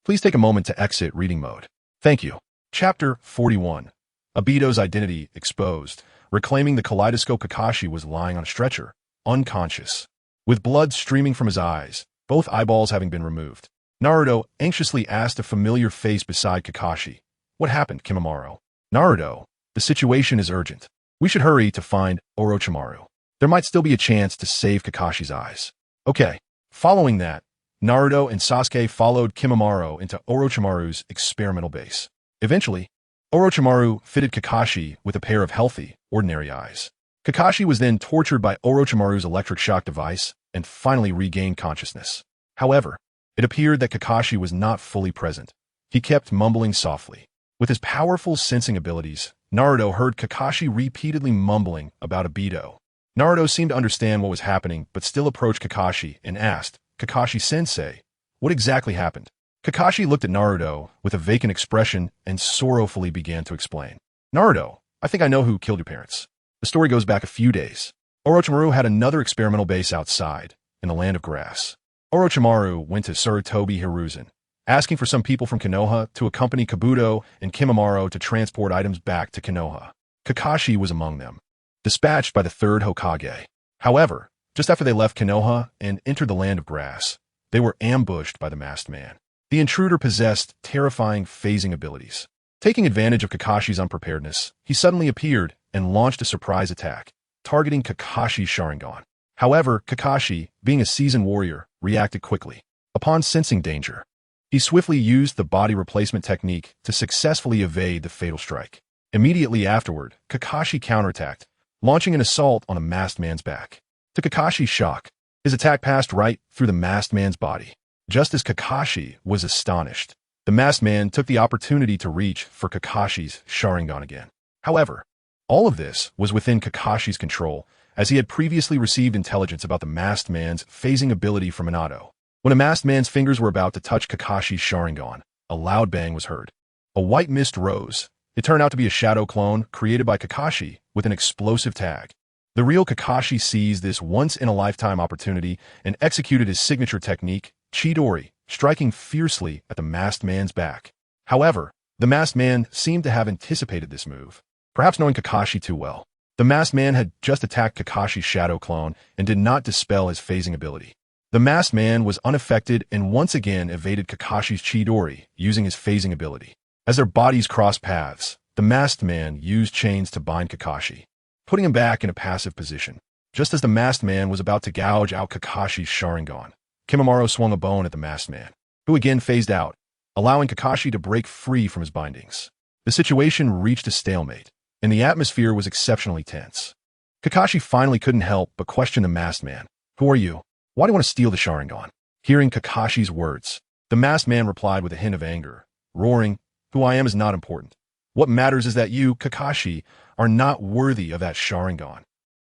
Please take a moment to exit reading mode. Thank you. Chapter 41. Obito's identity exposed. Reclaiming the kaleidoscope, Kakashi was lying on a stretcher, unconscious, with blood streaming from his eyes, both eyeballs having been removed. Naruto anxiously asked a familiar face beside Kakashi. What happened, Kimimaro? Naruto, the situation is urgent. We should hurry to find Orochimaru. There might still be a chance to save Kakashi's eyes. Okay. Following that, Naruto and Sasuke followed Kimimaro into Orochimaru's experimental base. Eventually, Orochimaru fitted Kakashi with a pair of healthy, ordinary eyes. Kakashi was then tortured by Orochimaru's electric shock device and finally regained consciousness. However, it appeared that Kakashi was not fully present. He kept mumbling softly. With his powerful sensing abilities, Naruto heard Kakashi repeatedly mumbling about Obito. Naruto seemed to understand what was happening, but still approached Kakashi and asked, "Kakashi-sensei, what exactly happened?" Kakashi looked at Naruto with a vacant expression and sorrowfully began to explain. "Naruto, I think I know who killed your parents. The story goes back a few days. Orochimaru had another experimental base outside, in the land of grass. Orochimaru went to Sarutobi Hiruzen, asking for some people from Konoha to accompany Kabuto and Kimimaro to transport items back to Konoha. Kakashi was among them, dispatched by the Third Hokage. However, just after they left Konoha and entered the land of grass, they were ambushed by the masked man. The intruder possessed terrifying phasing abilities. Taking advantage of Kakashi's unpreparedness, he suddenly appeared and launched a surprise attack, targeting Kakashi's Sharingan. However, Kakashi, being a seasoned warrior, reacted quickly. Upon sensing danger, he swiftly used the body replacement technique to successfully evade the fatal strike. Immediately afterward, Kakashi counterattacked, launching an assault on the masked man's back. To Kakashi's shock, his attack passed right through the masked man's body. Just as Kakashi was astonished, the masked man took the opportunity to reach for Kakashi's Sharingan again. However, all of this was within Kakashi's control, as he had previously received intelligence about the masked man's phasing ability from Minato. When a masked man's fingers were about to touch Kakashi's Sharingan, a loud bang was heard. A white mist rose. It turned out to be a shadow clone created by Kakashi with an explosive tag. The real Kakashi seized this once-in-a-lifetime opportunity and executed his signature technique, Chidori, striking fiercely at the masked man's back. However, the masked man seemed to have anticipated this move, perhaps knowing Kakashi too well. The masked man had just attacked Kakashi's shadow clone and did not dispel his phasing ability. The masked man was unaffected and once again evaded Kakashi's Chidori using his phasing ability. As their bodies crossed paths, the masked man used chains to bind Kakashi, putting him back in a passive position. Just as the masked man was about to gouge out Kakashi's Sharingan, Kimimaro swung a bone at the masked man, who again phased out, allowing Kakashi to break free from his bindings. The situation reached a stalemate, and the atmosphere was exceptionally tense. Kakashi finally couldn't help but question the masked man. "Who are you? Why do you want to steal the Sharingan?" Hearing Kakashi's words, the masked man replied with a hint of anger, roaring, "Who I am is not important. What matters is that you, Kakashi, are not worthy of that Sharingan."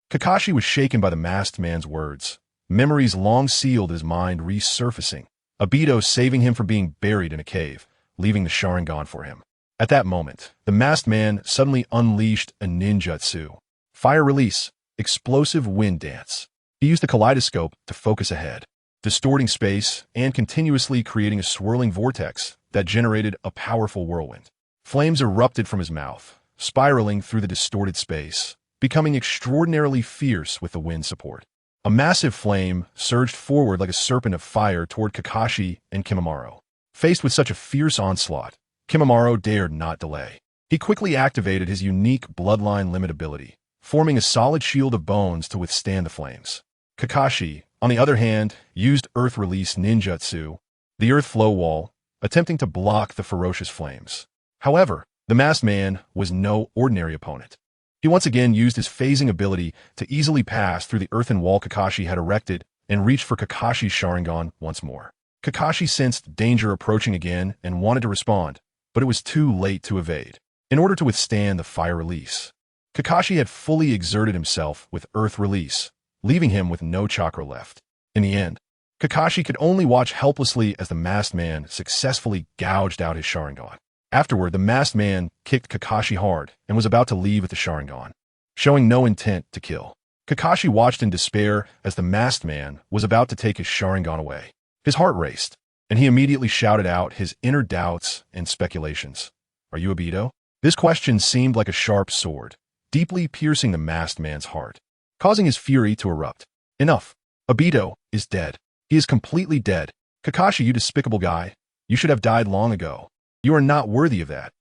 Kakashi was shaken by the masked man's words, memories long sealed in his mind resurfacing, Obito saving him from being buried in a cave, leaving the Sharingan for him. At that moment, the masked man suddenly unleashed a ninjutsu. Fire release, explosive wind dance. He used the kaleidoscope to focus ahead, distorting space and continuously creating a swirling vortex that generated a powerful whirlwind. Flames erupted from his mouth, spiraling through the distorted space, becoming extraordinarily fierce with the wind support. A massive flame surged forward like a serpent of fire toward Kakashi and Kimimaro. Faced with such a fierce onslaught, Kimimaro dared not delay. He quickly activated his unique bloodline limit ability, forming a solid shield of bones to withstand the flames. Kakashi, on the other hand, used Earth Release Ninjutsu, the Earth Flow Wall, attempting to block the ferocious flames. However, the masked man was no ordinary opponent. He once again used his phasing ability to easily pass through the earthen wall Kakashi had erected and reached for Kakashi's Sharingan once more. Kakashi sensed danger approaching again and wanted to respond, but it was too late to evade. In order to withstand the fire release, Kakashi had fully exerted himself with Earth Release, leaving him with no chakra left. In the end, Kakashi could only watch helplessly as the masked man successfully gouged out his Sharingan. Afterward, the masked man kicked Kakashi hard and was about to leave with the Sharingan, showing no intent to kill. Kakashi watched in despair as the masked man was about to take his Sharingan away. His heart raced, and he immediately shouted out his inner doubts and speculations. "Are you Obito?" This question seemed like a sharp sword, deeply piercing the masked man's heart, causing his fury to erupt. "Enough. Obito is dead. He is completely dead. Kakashi, you despicable guy. You should have died long ago. You are not worthy of that,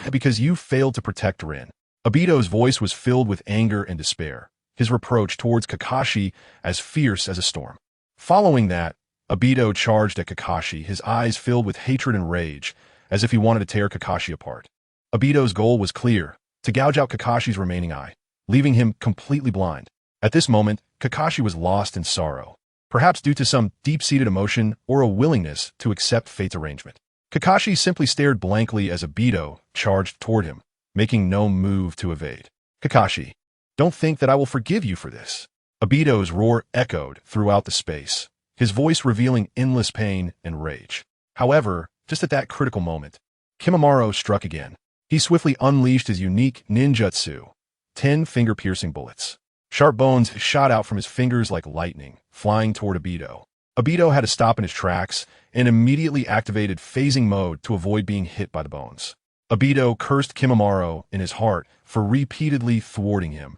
because you failed to protect Rin." Obito's voice was filled with anger and despair, his reproach towards Kakashi as fierce as a storm. Following that, Obito charged at Kakashi, his eyes filled with hatred and rage, as if he wanted to tear Kakashi apart. Obito's goal was clear, to gouge out Kakashi's remaining eye, leaving him completely blind. At this moment, Kakashi was lost in sorrow, perhaps due to some deep-seated emotion or a willingness to accept fate's arrangement. Kakashi simply stared blankly as Obito charged toward him, making no move to evade. "Kakashi, don't think that I will forgive you for this. Obito's roar echoed throughout the space, his voice revealing endless pain and rage. However, just at that critical moment, Kimimaro struck again. He swiftly unleashed his unique ninjutsu, 10 finger-piercing bullets. Sharp bones shot out from his fingers like lightning, flying toward Obito. Obito had to stop in his tracks and immediately activated phasing mode to avoid being hit by the bones. Obito cursed Kimimaro in his heart for repeatedly thwarting him.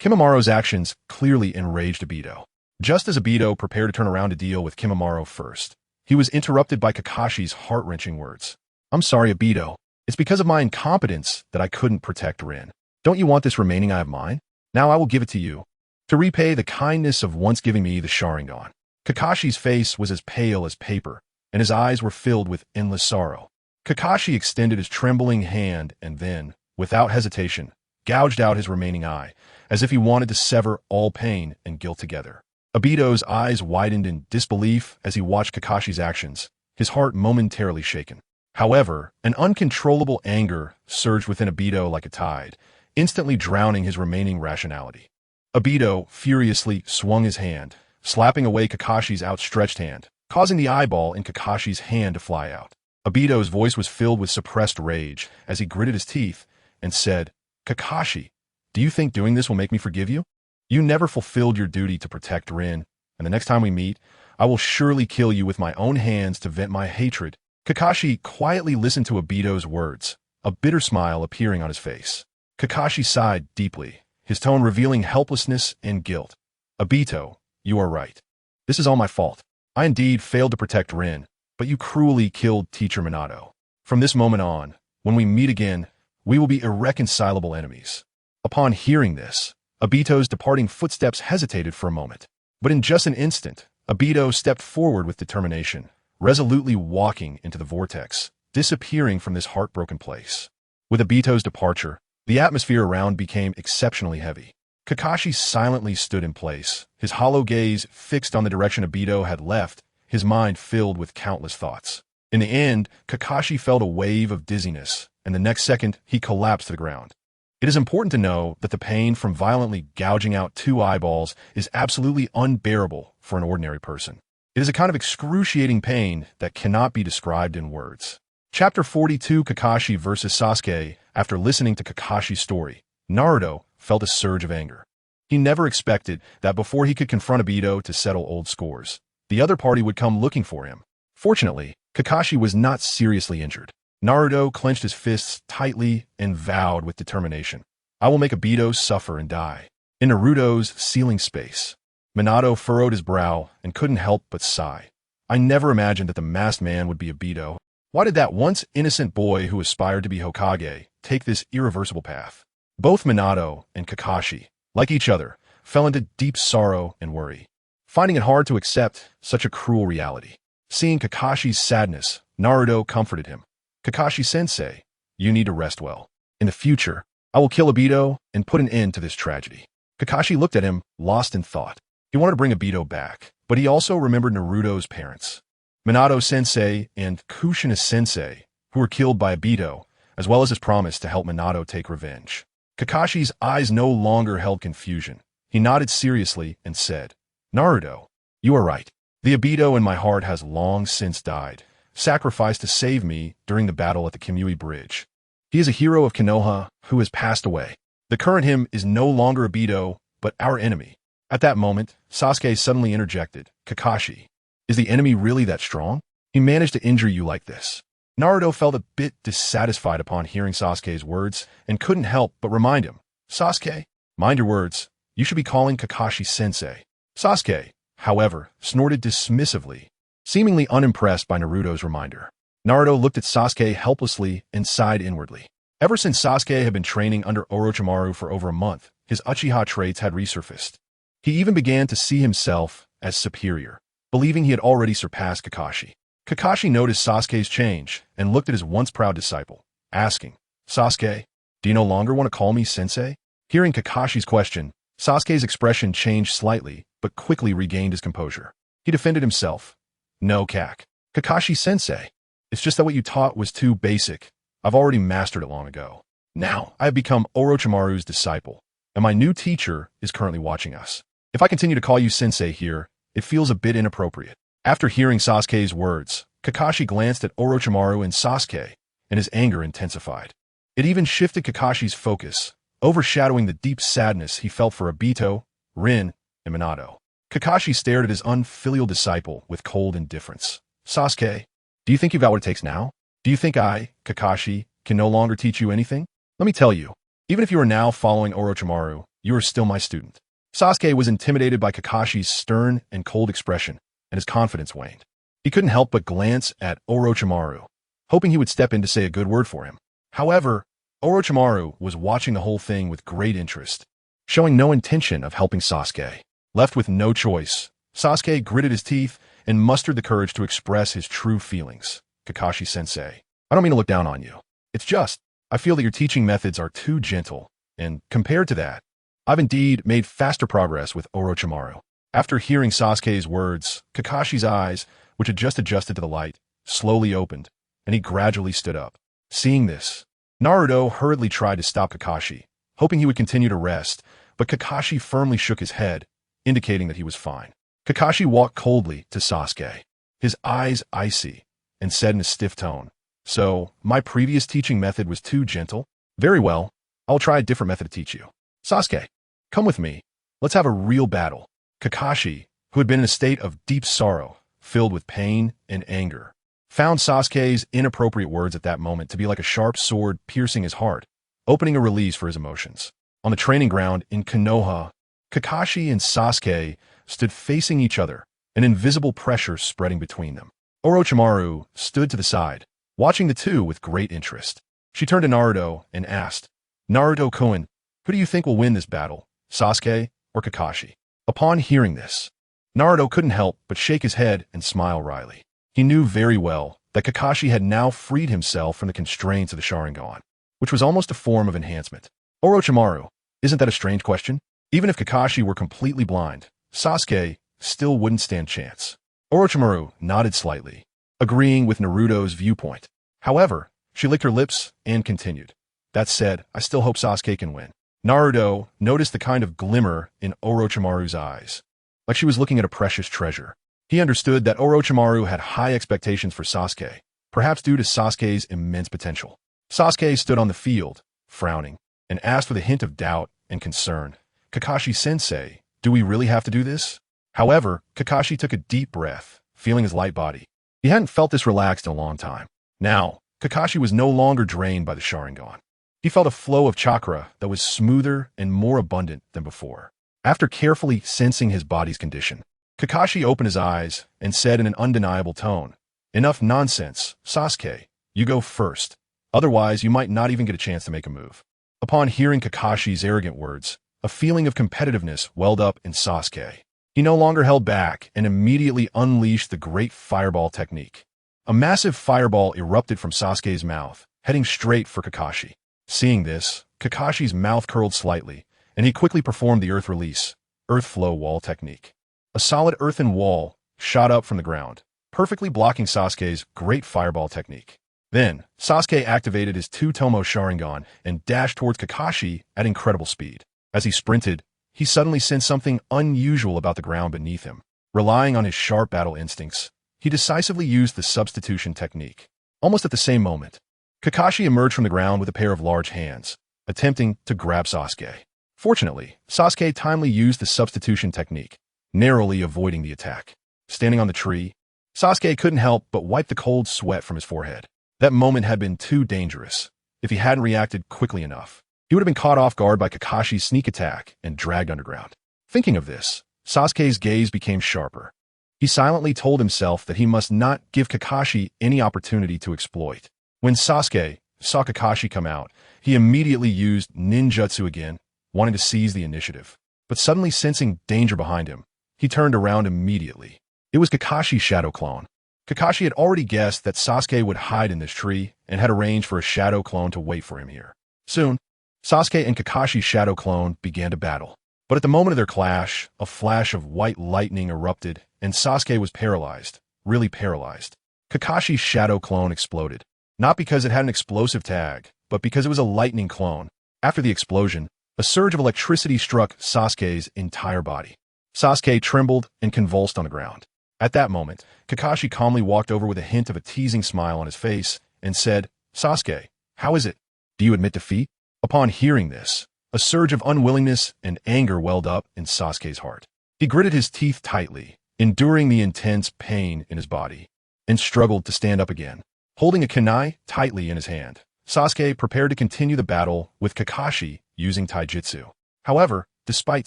Kimimaro's actions clearly enraged Obito. Just as Obito prepared to turn around to deal with Kimimaro first, he was interrupted by Kakashi's heart-wrenching words. "I'm sorry, Obito. It's because of my incompetence that I couldn't protect Rin. Don't you want this remaining eye of mine? Now I will give it to you, to repay the kindness of once giving me the Sharingan." Kakashi's face was as pale as paper, and his eyes were filled with endless sorrow. Kakashi extended his trembling hand and then, without hesitation, gouged out his remaining eye, as if he wanted to sever all pain and guilt together. Obito's eyes widened in disbelief as he watched Kakashi's actions, his heart momentarily shaken. However, an uncontrollable anger surged within Obito like a tide, instantly drowning his remaining rationality. Obito furiously swung his hand, slapping away Kakashi's outstretched hand, causing the eyeball in Kakashi's hand to fly out. Obito's voice was filled with suppressed rage as he gritted his teeth and said, "Kakashi, do you think doing this will make me forgive you? You never fulfilled your duty to protect Rin, and the next time we meet, I will surely kill you with my own hands to vent my hatred." Kakashi quietly listened to Obito's words, a bitter smile appearing on his face. Kakashi sighed deeply, his tone revealing helplessness and guilt. "Obito, you are right. This is all my fault. I indeed failed to protect Rin, but you cruelly killed Teacher Minato. From this moment on, when we meet again, we will be irreconcilable enemies." Upon hearing this, Obito's departing footsteps hesitated for a moment. But in just an instant, Obito stepped forward with determination, resolutely walking into the vortex, disappearing from this heartbroken place. With Obito's departure, the atmosphere around became exceptionally heavy. Kakashi silently stood in place, his hollow gaze fixed on the direction Obito had left, his mind filled with countless thoughts. In the end, Kakashi felt a wave of dizziness, and the next second, he collapsed to the ground. It is important to know that the pain from violently gouging out 2 eyeballs is absolutely unbearable for an ordinary person. It is a kind of excruciating pain that cannot be described in words. Chapter 42, Kakashi vs. Sasuke. After listening to Kakashi's story, Naruto felt a surge of anger. He never expected that before he could confront Obito to settle old scores, the other party would come looking for him. Fortunately, Kakashi was not seriously injured. Naruto clenched his fists tightly and vowed with determination, "I will make Obito suffer and die." In Naruto's ceiling space, Minato furrowed his brow and couldn't help but sigh. "I never imagined that the masked man would be Obito. Why did that once innocent boy who aspired to be Hokage take this irreversible path?" Both Minato and Kakashi, like each other, fell into deep sorrow and worry, finding it hard to accept such a cruel reality. Seeing Kakashi's sadness, Naruto comforted him. "Kakashi-sensei, you need to rest well. In the future, I will kill Obito and put an end to this tragedy." Kakashi looked at him, lost in thought. He wanted to bring Obito back, but he also remembered Naruto's parents, Minato-sensei and Kushina-sensei, who were killed by Obito, as well as his promise to help Minato take revenge. Kakashi's eyes no longer held confusion. He nodded seriously and said, "Naruto, you are right. The Obito in my heart has long since died, sacrificed to save me during the battle at the Kamui Bridge. He is a hero of Konoha who has passed away. The current him is no longer Obito, but our enemy." At that moment, Sasuke suddenly interjected, "Kakashi, is the enemy really that strong? He managed to injure you like this." Naruto felt a bit dissatisfied upon hearing Sasuke's words and couldn't help but remind him, "Sasuke, mind your words. You should be calling Kakashi-sensei." Sasuke, however, snorted dismissively, seemingly unimpressed by Naruto's reminder. Naruto looked at Sasuke helplessly and sighed inwardly. Ever since Sasuke had been training under Orochimaru for over a month, his Uchiha traits had resurfaced. He even began to see himself as superior, believing he had already surpassed Kakashi. Kakashi noticed Sasuke's change and looked at his once proud disciple, asking, "Sasuke, do you no longer want to call me sensei?" Hearing Kakashi's question, Sasuke's expression changed slightly, but quickly regained his composure. He defended himself. "No, Kakashi-sensei. It's just that what you taught was too basic. I've already mastered it long ago. Now, I have become Orochimaru's disciple, and my new teacher is currently watching us. If I continue to call you sensei here, it feels a bit inappropriate. After hearing Sasuke's words, Kakashi glanced at Orochimaru and Sasuke, and his anger intensified. It even shifted Kakashi's focus, overshadowing the deep sadness he felt for Obito, Rin, and Minato. Kakashi stared at his unfilial disciple with cold indifference. Sasuke, do you think you've got what it takes now? Do you think I, Kakashi, can no longer teach you anything? Let me tell you, even if you are now following Orochimaru, you are still my student. Sasuke was intimidated by Kakashi's stern and cold expression, and his confidence waned. He couldn't help but glance at Orochimaru, hoping he would step in to say a good word for him. However, Orochimaru was watching the whole thing with great interest, showing no intention of helping Sasuke. Left with no choice, Sasuke gritted his teeth and mustered the courage to express his true feelings. Kakashi-sensei, I don't mean to look down on you. It's just, I feel that your teaching methods are too gentle, and compared to that, I've indeed made faster progress with Orochimaru. After hearing Sasuke's words, Kakashi's eyes, which had just adjusted to the light, slowly opened, and he gradually stood up. Seeing this, Naruto hurriedly tried to stop Kakashi, hoping he would continue to rest, but Kakashi firmly shook his head, indicating that he was fine. Kakashi walked coldly to Sasuke, his eyes icy, and said in a stiff tone, "So, my previous teaching method was too gentle? Very well, I'll try a different method to teach you. Sasuke, come with me. Let's have a real battle." Kakashi, who had been in a state of deep sorrow, filled with pain and anger, found Sasuke's inappropriate words at that moment to be like a sharp sword piercing his heart, opening a release for his emotions. On the training ground in Konoha, Kakashi and Sasuke stood facing each other, an invisible pressure spreading between them. Orochimaru stood to the side, watching the two with great interest. She turned to Naruto and asked, "Naruto-kun, who do you think will win this battle, Sasuke or Kakashi?" Upon hearing this, Naruto couldn't help but shake his head and smile wryly. He knew very well that Kakashi had now freed himself from the constraints of the Sharingan, which was almost a form of enhancement. Orochimaru, isn't that a strange question? Even if Kakashi were completely blind, Sasuke still wouldn't stand chance. Orochimaru nodded slightly, agreeing with Naruto's viewpoint. However, she licked her lips and continued, "That said, I still hope Sasuke can win." Naruto noticed the kind of glimmer in Orochimaru's eyes, like she was looking at a precious treasure. He understood that Orochimaru had high expectations for Sasuke, perhaps due to Sasuke's immense potential. Sasuke stood on the field, frowning, and asked with a hint of doubt and concern, "Kakashi-sensei, do we really have to do this?" However, Kakashi took a deep breath, feeling his light body. He hadn't felt this relaxed in a long time. Now, Kakashi was no longer drained by the Sharingan. He felt a flow of chakra that was smoother and more abundant than before. After carefully sensing his body's condition, Kakashi opened his eyes and said in an undeniable tone, "Enough nonsense, Sasuke, you go first. Otherwise, you might not even get a chance to make a move." Upon hearing Kakashi's arrogant words, a feeling of competitiveness welled up in Sasuke. He no longer held back and immediately unleashed the great fireball technique. A massive fireball erupted from Sasuke's mouth, heading straight for Kakashi. Seeing this, Kakashi's mouth curled slightly, and he quickly performed the earth release, earth flow wall technique. A solid earthen wall shot up from the ground, perfectly blocking Sasuke's great fireball technique. Then, Sasuke activated his two-tomo Sharingan and dashed towards Kakashi at incredible speed. As he sprinted, he suddenly sensed something unusual about the ground beneath him. Relying on his sharp battle instincts, he decisively used the substitution technique. Almost at the same moment, Kakashi emerged from the ground with a pair of large hands, attempting to grab Sasuke. Fortunately, Sasuke timely used the substitution technique, narrowly avoiding the attack. Standing on the tree, Sasuke couldn't help but wipe the cold sweat from his forehead. That moment had been too dangerous. If he hadn't reacted quickly enough, he would have been caught off guard by Kakashi's sneak attack and dragged underground. Thinking of this, Sasuke's gaze became sharper. He silently told himself that he must not give Kakashi any opportunity to exploit. When Sasuke saw Kakashi come out, he immediately used ninjutsu again, wanting to seize the initiative. But suddenly sensing danger behind him, he turned around immediately. It was Kakashi's shadow clone. Kakashi had already guessed that Sasuke would hide in this tree and had arranged for a shadow clone to wait for him here. Soon, Sasuke and Kakashi's shadow clone began to battle. But at the moment of their clash, a flash of white lightning erupted, and Sasuke was paralyzed, really paralyzed. Kakashi's shadow clone exploded. Not because it had an explosive tag, but because it was a lightning clone. After the explosion, a surge of electricity struck Sasuke's entire body. Sasuke trembled and convulsed on the ground. At that moment, Kakashi calmly walked over with a hint of a teasing smile on his face and said, "Sasuke, how is it? Do you admit defeat?" Upon hearing this, a surge of unwillingness and anger welled up in Sasuke's heart. He gritted his teeth tightly, enduring the intense pain in his body, and struggled to stand up again. Holding a kunai tightly in his hand, Sasuke prepared to continue the battle with Kakashi using taijutsu. However, despite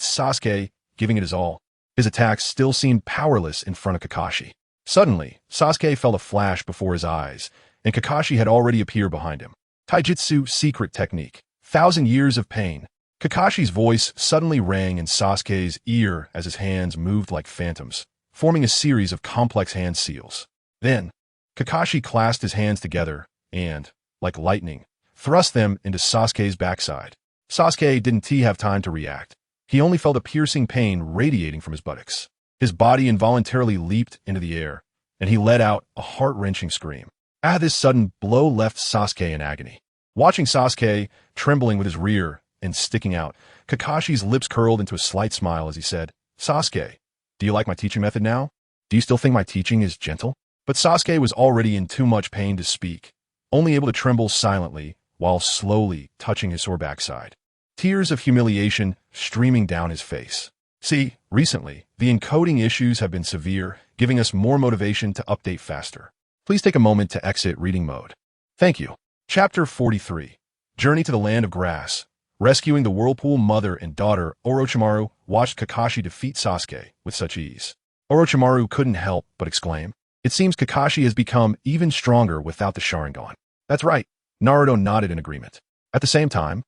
Sasuke giving it his all, his attacks still seemed powerless in front of Kakashi. Suddenly, Sasuke felt a flash before his eyes, and Kakashi had already appeared behind him. Taijutsu secret technique. 1,000 years of pain. Kakashi's voice suddenly rang in Sasuke's ear as his hands moved like phantoms, forming a series of complex hand seals. Then, Kakashi clasped his hands together and, like lightning, thrust them into Sasuke's backside. Sasuke didn't have time to react. He only felt a piercing pain radiating from his buttocks. His body involuntarily leaped into the air, and he let out a heart-wrenching scream. This sudden blow left Sasuke in agony. Watching Sasuke trembling with his rear and sticking out, Kakashi's lips curled into a slight smile as he said, "Sasuke, do you like my teaching method now? Do you still think my teaching is gentle?" But Sasuke was already in too much pain to speak, only able to tremble silently while slowly touching his sore backside. Tears of humiliation streaming down his face. See, recently, the encoding issues have been severe, giving us more motivation to update faster. Please take a moment to exit reading mode. Thank you. Chapter 43. Journey to the Land of Grass. Rescuing the Whirlpool mother and daughter, Orochimaru watched Kakashi defeat Sasuke with such ease. Orochimaru couldn't help but exclaim, "It seems Kakashi has become even stronger without the Sharingan." That's right, Naruto nodded in agreement. At the same time,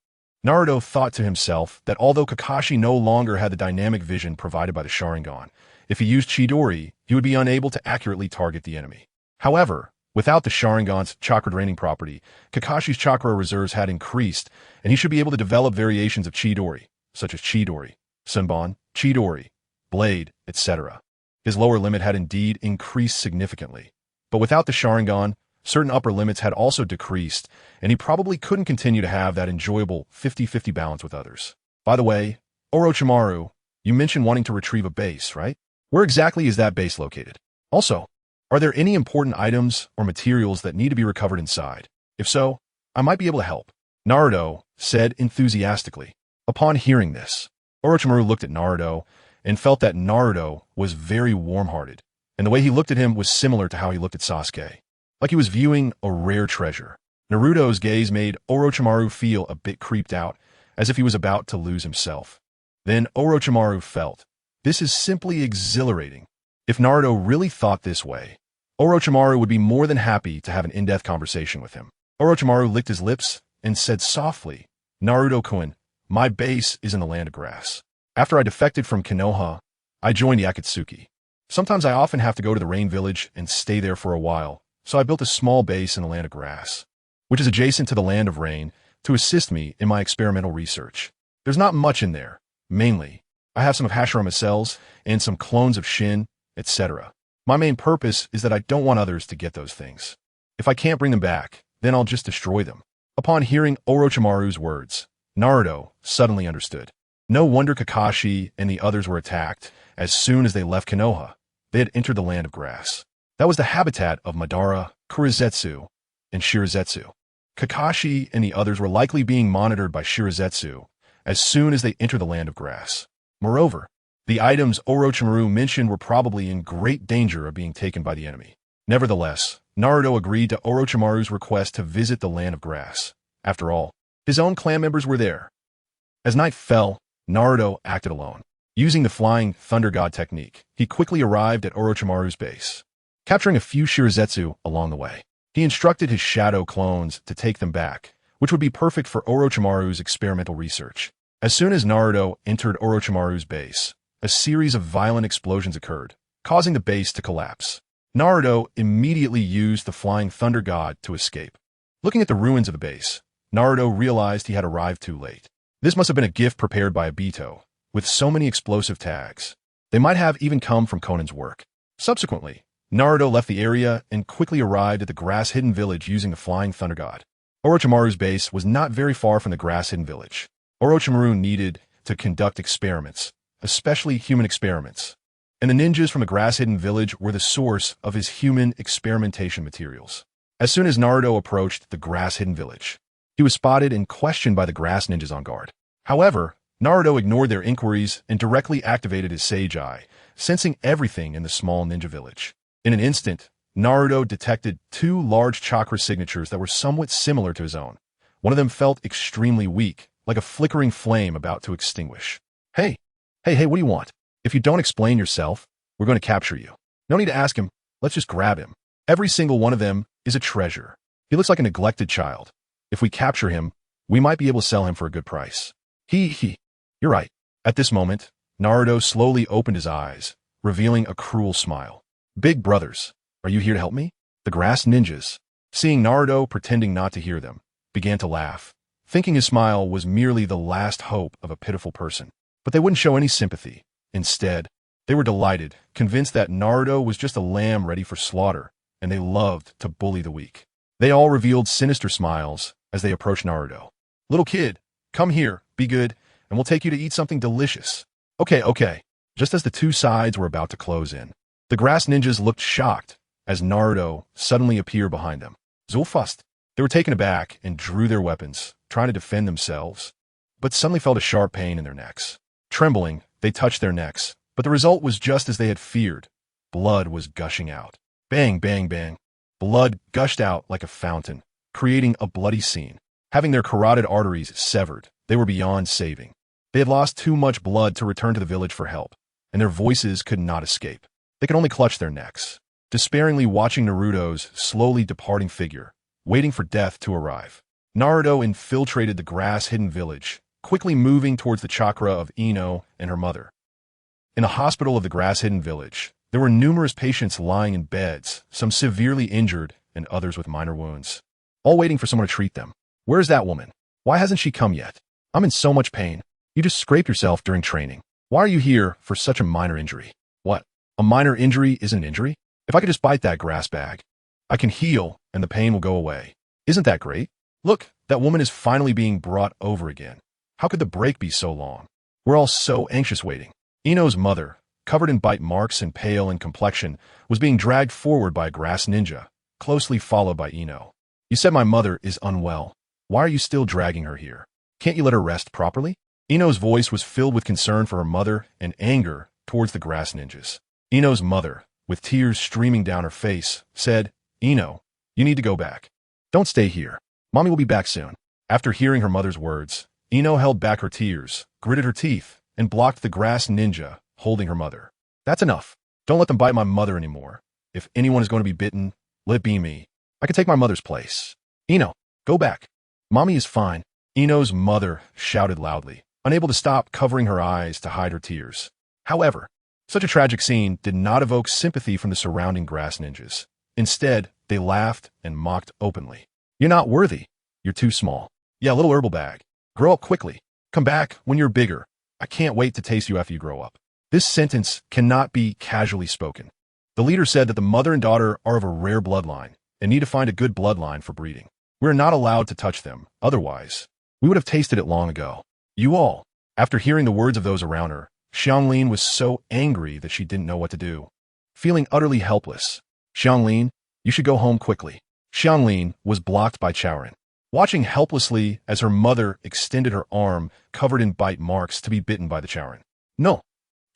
Naruto thought to himself that although Kakashi no longer had the dynamic vision provided by the Sharingan, if he used Chidori, he would be unable to accurately target the enemy. However, without the Sharingan's chakra draining property, Kakashi's chakra reserves had increased, and he should be able to develop variations of Chidori, such as Chidori, Senbon, Chidori, Blade, etc. His lower limit had indeed increased significantly, but without the Sharingan, certain upper limits had also decreased, and he probably couldn't continue to have that enjoyable 50-50 balance with others. By the way, Orochimaru, you mentioned wanting to retrieve a base, right? Where exactly is that base located? Also, are there any important items or materials that need to be recovered inside? If so, I might be able to help. Naruto said enthusiastically. Upon hearing this, Orochimaru looked at Naruto and felt that Naruto was very warm-hearted, and the way he looked at him was similar to how he looked at Sasuke, like he was viewing a rare treasure. Naruto's gaze made Orochimaru feel a bit creeped out, as if he was about to lose himself. Then Orochimaru felt, this is simply exhilarating. If Naruto really thought this way, Orochimaru would be more than happy to have an in-depth conversation with him. Orochimaru licked his lips and said softly, "Naruto-kun, my base is in the Land of Grass. After I defected from Konoha, I joined the Akatsuki. Sometimes I often have to go to the Rain Village and stay there for a while, so I built a small base in the Land of Grass, which is adjacent to the Land of Rain, to assist me in my experimental research. There's not much in there. Mainly, I have some of Hashirama cells and some clones of Shin, etc. My main purpose is that I don't want others to get those things. If I can't bring them back, then I'll just destroy them." Upon hearing Orochimaru's words, Naruto suddenly understood. No wonder Kakashi and the others were attacked as soon as they left Konoha. They had entered the Land of Grass. That was the habitat of Madara, Kurizetsu, and Shirazetsu. Kakashi and the others were likely being monitored by Shirazetsu as soon as they entered the Land of Grass. Moreover, the items Orochimaru mentioned were probably in great danger of being taken by the enemy. Nevertheless, Naruto agreed to Orochimaru's request to visit the Land of Grass. After all, his own clan members were there. As night fell, Naruto acted alone. Using the Flying Thunder God technique, he quickly arrived at Orochimaru's base, capturing a few Shirazetsu along the way. He instructed his shadow clones to take them back, which would be perfect for Orochimaru's experimental research. As soon as Naruto entered Orochimaru's base, a series of violent explosions occurred, causing the base to collapse. Naruto immediately used the Flying Thunder God to escape. Looking at the ruins of the base, Naruto realized he had arrived too late. This must have been a gift prepared by Obito, with so many explosive tags. They might have even come from Conan's work. Subsequently, Naruto left the area and quickly arrived at the grass-hidden village using the Flying Thunder God. Orochimaru's base was not very far from the grass-hidden village. Orochimaru needed to conduct experiments, especially human experiments. And the ninjas from the grass-hidden village were the source of his human experimentation materials. As soon as Naruto approached the grass-hidden village, he was spotted and questioned by the grass ninjas on guard. However, Naruto ignored their inquiries and directly activated his Sage Eye, sensing everything in the small ninja village. In an instant, Naruto detected two large chakra signatures that were somewhat similar to his own. One of them felt extremely weak, like a flickering flame about to extinguish. Hey, what do you want? If you don't explain yourself, we're going to capture you. No need to ask him, let's just grab him. Every single one of them is a treasure. He looks like a neglected child. If we capture him, we might be able to sell him for a good price. You're right. At this moment, Naruto slowly opened his eyes, revealing a cruel smile. Big brothers, are you here to help me? The grass ninjas, seeing Naruto pretending not to hear them, began to laugh, thinking his smile was merely the last hope of a pitiful person. But they wouldn't show any sympathy. Instead, they were delighted, convinced that Naruto was just a lamb ready for slaughter, and they loved to bully the weak. They all revealed sinister smiles as they approached Naruto. Little kid, come here, be good, and we'll take you to eat something delicious. Okay. Just as the two sides were about to close in, the grass ninjas looked shocked as Naruto suddenly appeared behind them. Zulfust. They were taken aback and drew their weapons, trying to defend themselves, but suddenly felt a sharp pain in their necks. Trembling, they touched their necks, but the result was just as they had feared. Blood was gushing out. Bang, bang, bang. Blood gushed out like a fountain, creating a bloody scene. Having their carotid arteries severed, they were beyond saving. They had lost too much blood to return to the village for help, and their voices could not escape. They could only clutch their necks, despairingly watching Naruto's slowly departing figure, waiting for death to arrive. Naruto infiltrated the grass-hidden village, quickly moving towards the chakra of Ino and her mother. In a hospital of the grass-hidden village, there were numerous patients lying in beds, some severely injured and others with minor wounds, all waiting for someone to treat them. Where's that woman? Why hasn't she come yet? I'm in so much pain. You just scraped yourself during training. Why are you here for such a minor injury? What? A minor injury isn't an injury? If I could just bite that grass bag, I can heal and the pain will go away. Isn't that great? Look, that woman is finally being brought over again. How could the break be so long? We're all so anxious waiting. Ino's mother, covered in bite marks and pale in complexion, was being dragged forward by a grass ninja, closely followed by Ino. You said my mother is unwell. Why are you still dragging her here? Can't you let her rest properly? Ino's voice was filled with concern for her mother and anger towards the grass ninjas. Ino's mother, with tears streaming down her face, said, Ino, you need to go back. Don't stay here. Mommy will be back soon. After hearing her mother's words, Ino held back her tears, gritted her teeth, and blocked the grass ninja, holding her mother. That's enough. Don't let them bite my mother anymore. If anyone is going to be bitten, let it be me. I can take my mother's place. Ino, go back. Mommy is fine. Ino's mother shouted loudly, unable to stop covering her eyes to hide her tears. However, such a tragic scene did not evoke sympathy from the surrounding grass ninjas. Instead, they laughed and mocked openly. You're not worthy. You're too small. Yeah, little herbal bag. Grow up quickly. Come back when you're bigger. I can't wait to taste you after you grow up. This sentence cannot be casually spoken. The leader said that the mother and daughter are of a rare bloodline and need to find a good bloodline for breeding. We are not allowed to touch them. Otherwise, we would have tasted it long ago. You all. After hearing the words of those around her, Xianglin was so angry that she didn't know what to do. Feeling utterly helpless, Xianglin, you should go home quickly. Xianglin was blocked by Chaoran, watching helplessly as her mother extended her arm covered in bite marks to be bitten by the Chaoran. No!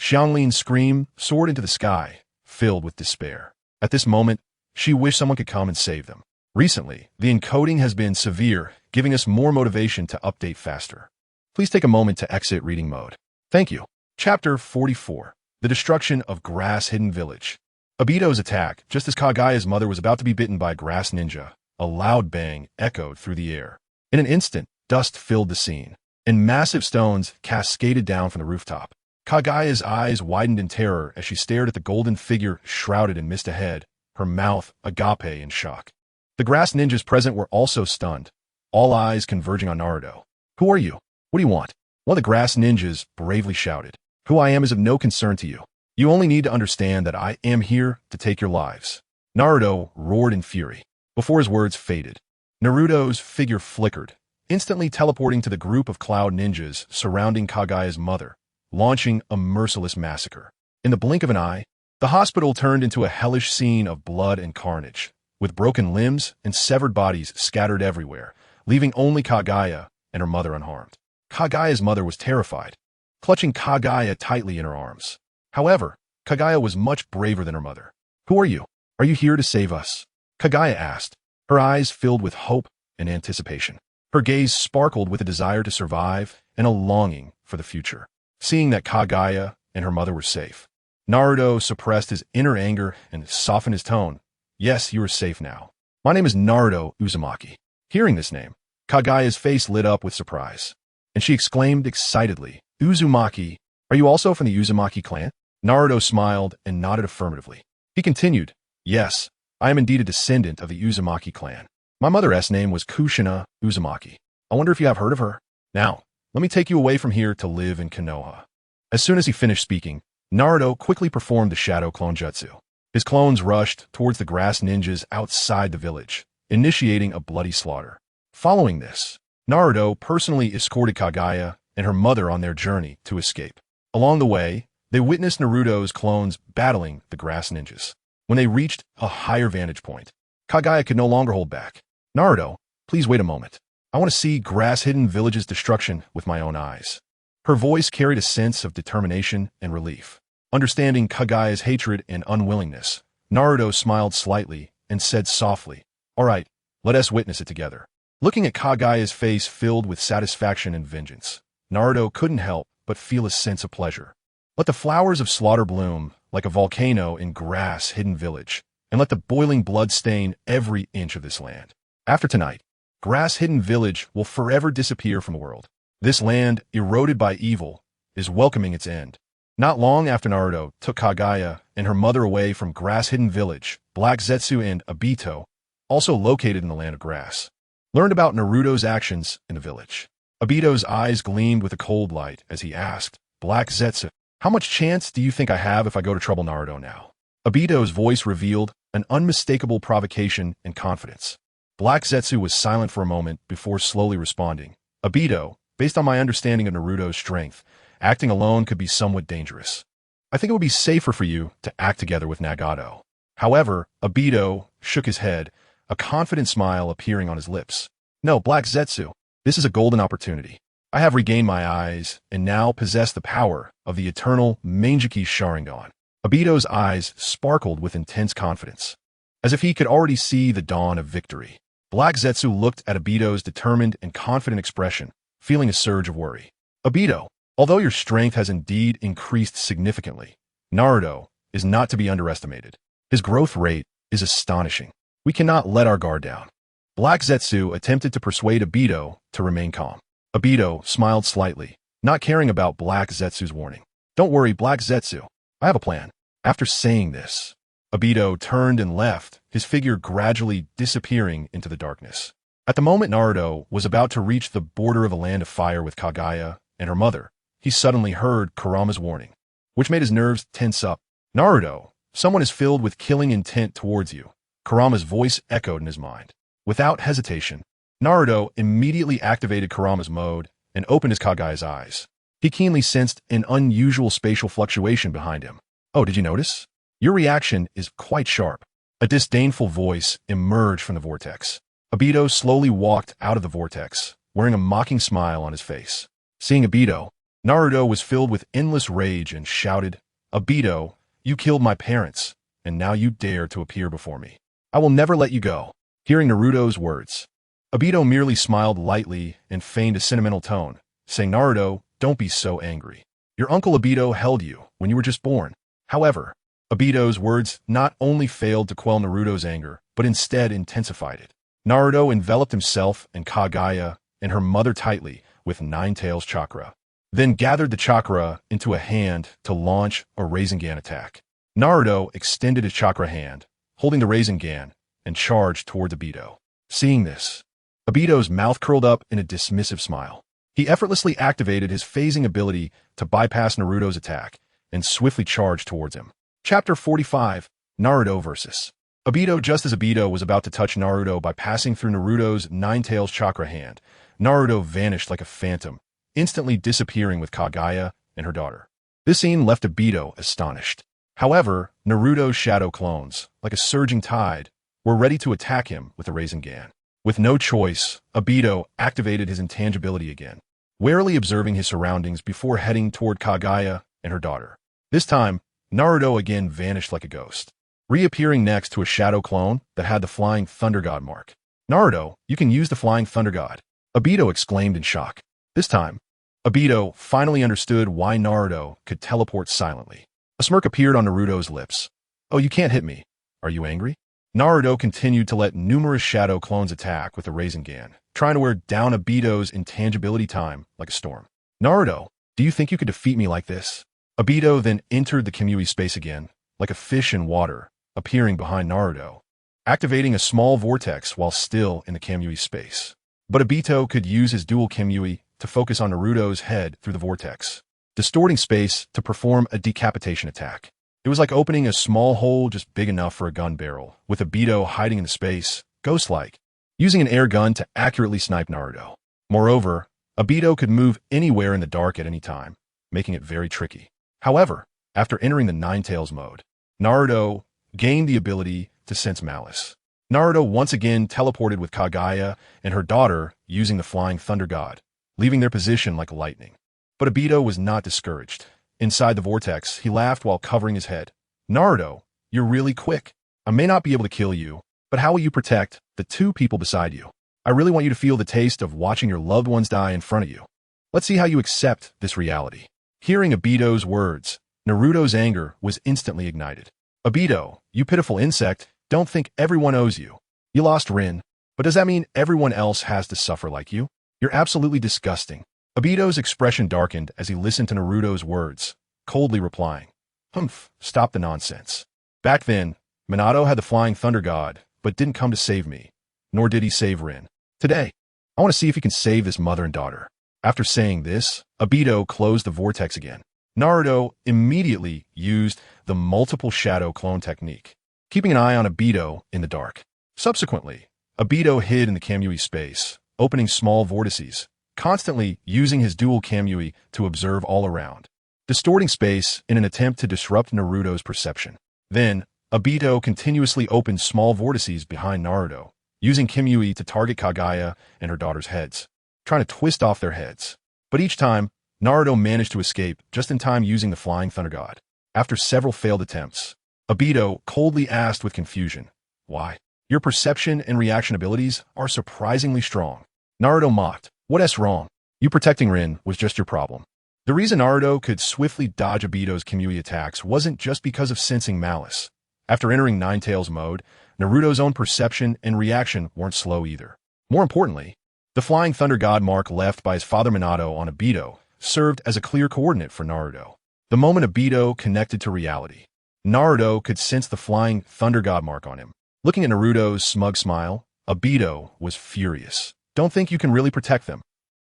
Xianglin's scream soared into the sky, filled with despair. At this moment, she wished someone could come and save them. Recently, the encoding has been severe, giving us more motivation to update faster. Please take a moment to exit reading mode. Thank you. Chapter 44. The Destruction of Grass-Hidden Village. Obito's attack, just as Kagaya's mother was about to be bitten by a grass ninja. A loud bang echoed through the air. In an instant, dust filled the scene, and massive stones cascaded down from the rooftop. Kagaya's eyes widened in terror as she stared at the golden figure shrouded in mist ahead, her mouth agape in shock. The grass ninjas present were also stunned, all eyes converging on Naruto. Who are you? What do you want? One of the grass ninjas bravely shouted. Who I am is of no concern to you. You only need to understand that I am here to take your lives. Naruto roared in fury. Before his words faded, Naruto's figure flickered, instantly teleporting to the group of cloud ninjas surrounding Kagaya's mother, launching a merciless massacre. In the blink of an eye, the hospital turned into a hellish scene of blood and carnage, with broken limbs and severed bodies scattered everywhere, leaving only Kaguya and her mother unharmed. Kaguya's mother was terrified, clutching Kaguya tightly in her arms. However, Kaguya was much braver than her mother. "Who are you? Are you here to save us?" Kaguya asked, her eyes filled with hope and anticipation. Her gaze sparkled with a desire to survive and a longing for the future. Seeing that Kaguya and her mother were safe, Naruto suppressed his inner anger and softened his tone. "Yes, you are safe now. My name is Naruto Uzumaki." Hearing this name, Kaguya's face lit up with surprise, and she exclaimed excitedly, "Uzumaki, are you also from the Uzumaki clan?" Naruto smiled and nodded affirmatively. He continued, "Yes, I am indeed a descendant of the Uzumaki clan. My mother's name was Kushina Uzumaki. I wonder if you have heard of her? Now, let me take you away from here to live in Konoha." As soon as he finished speaking, Naruto quickly performed the shadow clone jutsu. His clones rushed towards the grass ninjas outside the village, initiating a bloody slaughter. Following this, Naruto personally escorted Kaguya and her mother on their journey to escape. Along the way, they witnessed Naruto's clones battling the grass ninjas. When they reached a higher vantage point, Kaguya could no longer hold back. "Naruto, please wait a moment. I want to see Grass-Hidden Village's destruction with my own eyes." Her voice carried a sense of determination and relief. Understanding Kaguya's hatred and unwillingness, Naruto smiled slightly and said softly, "All right, let us witness it together." Looking at Kaguya's face filled with satisfaction and vengeance, Naruto couldn't help but feel a sense of pleasure. Let the flowers of slaughter bloom like a volcano in Grass-Hidden Village, and let the boiling blood stain every inch of this land. After tonight, Grass-Hidden Village will forever disappear from the world. This land, eroded by evil, is welcoming its end. Not long after Naruto took Kaguya and her mother away from Grass-Hidden Village, Black Zetsu and Obito, also located in the Land of Grass, learned about Naruto's actions in the village. Obito's eyes gleamed with a cold light as he asked, "Black Zetsu, how much chance do you think I have if I go to trouble Naruto now?" Obito's voice revealed an unmistakable provocation and confidence. Black Zetsu was silent for a moment before slowly responding. "Obito, based on my understanding of Naruto's strength, acting alone could be somewhat dangerous. I think it would be safer for you to act together with Nagato." However, Obito shook his head, a confident smile appearing on his lips. "No, Black Zetsu, this is a golden opportunity. I have regained my eyes and now possess the power of the eternal Mangekyou Sharingan." Obito's eyes sparkled with intense confidence, as if he could already see the dawn of victory. Black Zetsu looked at Obito's determined and confident expression, feeling a surge of worry. "Obito, although your strength has indeed increased significantly, Naruto is not to be underestimated. His growth rate is astonishing. We cannot let our guard down." Black Zetsu attempted to persuade Obito to remain calm. Obito smiled slightly, not caring about Black Zetsu's warning. "Don't worry, Black Zetsu. I have a plan." After saying this, Obito turned and left, his figure gradually disappearing into the darkness. At the moment Naruto was about to reach the border of a land of fire with Kaguya and her mother, he suddenly heard Kurama's warning, which made his nerves tense up. "Naruto, someone is filled with killing intent towards you." Kurama's voice echoed in his mind. Without hesitation, Naruto immediately activated Kurama's mode and opened his Kaguya's eyes. He keenly sensed an unusual spatial fluctuation behind him. "Oh, did you notice? Your reaction is quite sharp." A disdainful voice emerged from the vortex. Obito slowly walked out of the vortex, wearing a mocking smile on his face. Seeing Obito, Naruto was filled with endless rage and shouted, "Obito, you killed my parents, and now you dare to appear before me. I will never let you go." Hearing Naruto's words, Obito merely smiled lightly and feigned a sentimental tone, saying, "Naruto, don't be so angry. Your uncle Obito held you when you were just born." However, Obito's words not only failed to quell Naruto's anger, but instead intensified it. Naruto enveloped himself and Kaguya and her mother tightly with Nine Tails chakra, then gathered the chakra into a hand to launch a Rasengan attack. Naruto extended his chakra hand, holding the Rasengan, and charged toward Obito. Seeing this, Obito's mouth curled up in a dismissive smile. He effortlessly activated his phasing ability to bypass Naruto's attack and swiftly charged towards him. Chapter 45, Naruto vs. Obito. Just as Obito was about to touch Naruto by passing through Naruto's Nine Tails chakra hand, Naruto vanished like a phantom, instantly disappearing with Kaguya and her daughter. This scene left Obito astonished. However, Naruto's shadow clones, like a surging tide, were ready to attack him with the Rasengan. With no choice, Obito activated his intangibility again, warily observing his surroundings before heading toward Kaguya and her daughter. This time, Naruto again vanished like a ghost, reappearing next to a shadow clone that had the Flying Thunder God mark. "Naruto, you can use the Flying Thunder God," Obito exclaimed in shock. This time, Obito finally understood why Naruto could teleport silently. A smirk appeared on Naruto's lips. "Oh, you can't hit me. Are you angry?" Naruto continued to let numerous shadow clones attack with the Rasengan, trying to wear down Obito's intangibility time like a storm. "Naruto, do you think you could defeat me like this?" Obito then entered the Kamui space again, like a fish in water, appearing behind Naruto, activating a small vortex while still in the Kamui space. But Obito could use his dual Kamui to focus on Naruto's head through the vortex, distorting space to perform a decapitation attack. It was like opening a small hole just big enough for a gun barrel, with Obito hiding in the space, ghost-like, using an air gun to accurately snipe Naruto. Moreover, Obito could move anywhere in the dark at any time, making it very tricky. However, after entering the Ninetales mode, Naruto gained the ability to sense malice. Naruto once again teleported with Kaguya and her daughter using the Flying Thunder God, leaving their position like lightning. But Obito was not discouraged. Inside the vortex, he laughed while covering his head. "Naruto, you're really quick. I may not be able to kill you, but how will you protect the two people beside you? I really want you to feel the taste of watching your loved ones die in front of you. Let's see how you accept this reality." Hearing Obito's words, Naruto's anger was instantly ignited. "Obito, you pitiful insect, don't think everyone owes you. You lost Rin, but does that mean everyone else has to suffer like you? You're absolutely disgusting." Obito's expression darkened as he listened to Naruto's words, coldly replying, "Humph, stop the nonsense. Back then, Minato had the Flying Thunder God, but didn't come to save me, nor did he save Rin. Today, I want to see if he can save this mother and daughter." After saying this, Obito closed the vortex again. Naruto immediately used the multiple shadow clone technique, keeping an eye on Obito in the dark. Subsequently, Obito hid in the Kamui space, opening small vortices, constantly using his dual Kamui to observe all around, distorting space in an attempt to disrupt Naruto's perception. Then, Obito continuously opened small vortices behind Naruto, using Kamui to target Kaguya and her daughter's heads, trying to twist off their heads. But each time, Naruto managed to escape just in time using the Flying Thunder God. After several failed attempts, Obito coldly asked with confusion, "Why? Your perception and reaction abilities are surprisingly strong." Naruto mocked, "What's wrong? You protecting Rin was just your problem." The reason Naruto could swiftly dodge Obito's Kamui attacks wasn't just because of sensing malice. After entering Ninetales mode, Naruto's own perception and reaction weren't slow either. More importantly, the Flying Thunder God mark left by his father Minato on Obito served as a clear coordinate for Naruto. The moment Obito connected to reality, Naruto could sense the Flying Thunder God mark on him. Looking at Naruto's smug smile, Obito was furious. "Don't think you can really protect them."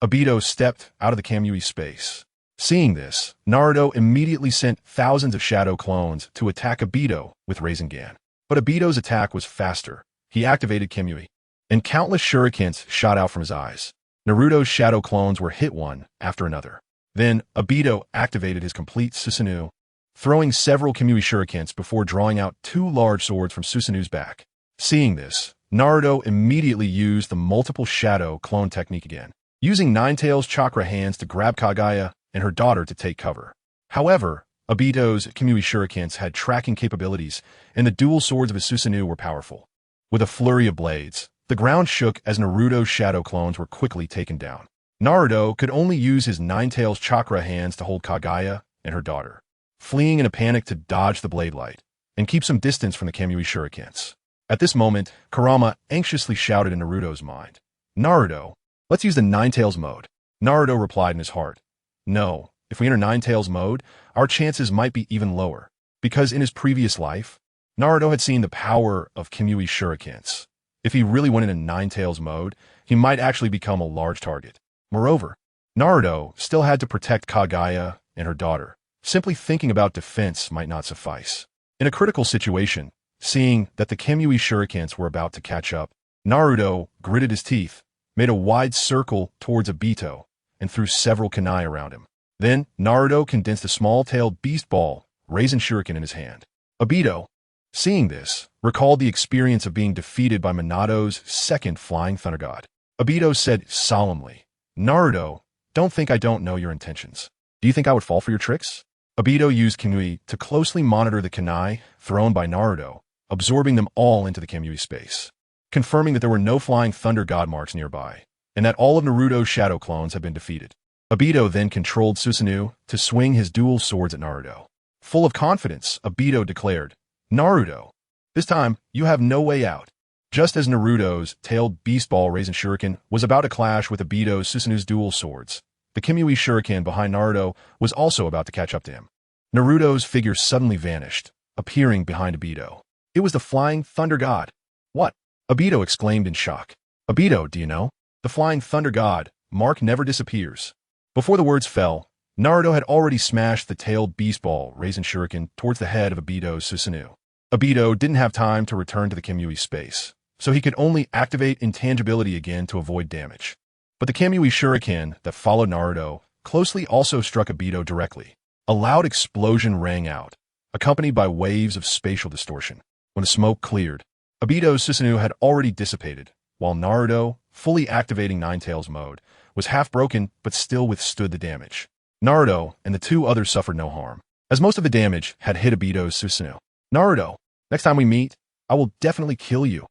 Obito stepped out of the Kamui space. Seeing this, Naruto immediately sent thousands of shadow clones to attack Obito with Rasengan. But Obito's attack was faster. He activated Kamui, and countless shurikens shot out from his eyes. Naruto's shadow clones were hit one after another. Then, Obito activated his complete Susanoo, throwing several Kamui shurikens before drawing out two large swords from Susanoo's back. Seeing this, Naruto immediately used the multiple shadow clone technique again, using Ninetales chakra hands to grab Kaguya and her daughter to take cover. However, Obito's Kamui shurikens had tracking capabilities, and the dual swords of his Susanoo were powerful. With a flurry of blades, the ground shook as Naruto's shadow clones were quickly taken down. Naruto could only use his Ninetales chakra hands to hold Kaguya and her daughter, fleeing in a panic to dodge the blade light and keep some distance from the Kamui shurikens. At this moment, Kurama anxiously shouted in Naruto's mind, "Naruto, let's use the Ninetales mode." Naruto replied in his heart, "No, if we enter Ninetales mode, our chances might be even lower," because in his previous life, Naruto had seen the power of Kamui shurikens. If he really went into Ninetales mode, he might actually become a large target. Moreover, Naruto still had to protect Kaguya and her daughter. Simply thinking about defense might not suffice. In a critical situation, seeing that the Kamui shurikens were about to catch up, Naruto gritted his teeth, made a wide circle towards Obito, and threw several kunai around him. Then, Naruto condensed a small-tailed beast ball, raising shuriken in his hand. Obito, seeing this, recalled the experience of being defeated by Minato's second Flying Thunder God. Obito said solemnly, Naruto, don't think I don't know your intentions. Do you think I would fall for your tricks? Obito used Kamui to closely monitor the kunai thrown by Naruto, absorbing them all into the Kamui space, confirming that there were no Flying Thunder God marks nearby, and that all of Naruto's shadow clones had been defeated. Obito then controlled Susanoo to swing his dual swords at Naruto. Full of confidence, Obito declared, Naruto, this time you have no way out. Just as Naruto's tailed beast ball raising shuriken was about to clash with Obito's Susanoo's dual swords, the Kamui shuriken behind Naruto was also about to catch up to him. Naruto's figure suddenly vanished, appearing behind Obito. It was the Flying Thunder God. What? Obito exclaimed in shock. Obito, do you know? The Flying Thunder God, Mark never disappears. Before the words fell, Naruto had already smashed the tailed beast ball raising shuriken towards the head of Obito's Susanoo. Obito didn't have time to return to the Kamui space, so he could only activate intangibility again to avoid damage. But the Kamui shuriken that followed Naruto closely also struck Obito directly. A loud explosion rang out, accompanied by waves of spatial distortion. When the smoke cleared, Obito's Susanoo had already dissipated, while Naruto, fully activating Ninetales mode, was half broken but still withstood the damage. Naruto and the two others suffered no harm, as most of the damage had hit Obito's Susanoo. Naruto, next time we meet, I will definitely kill you.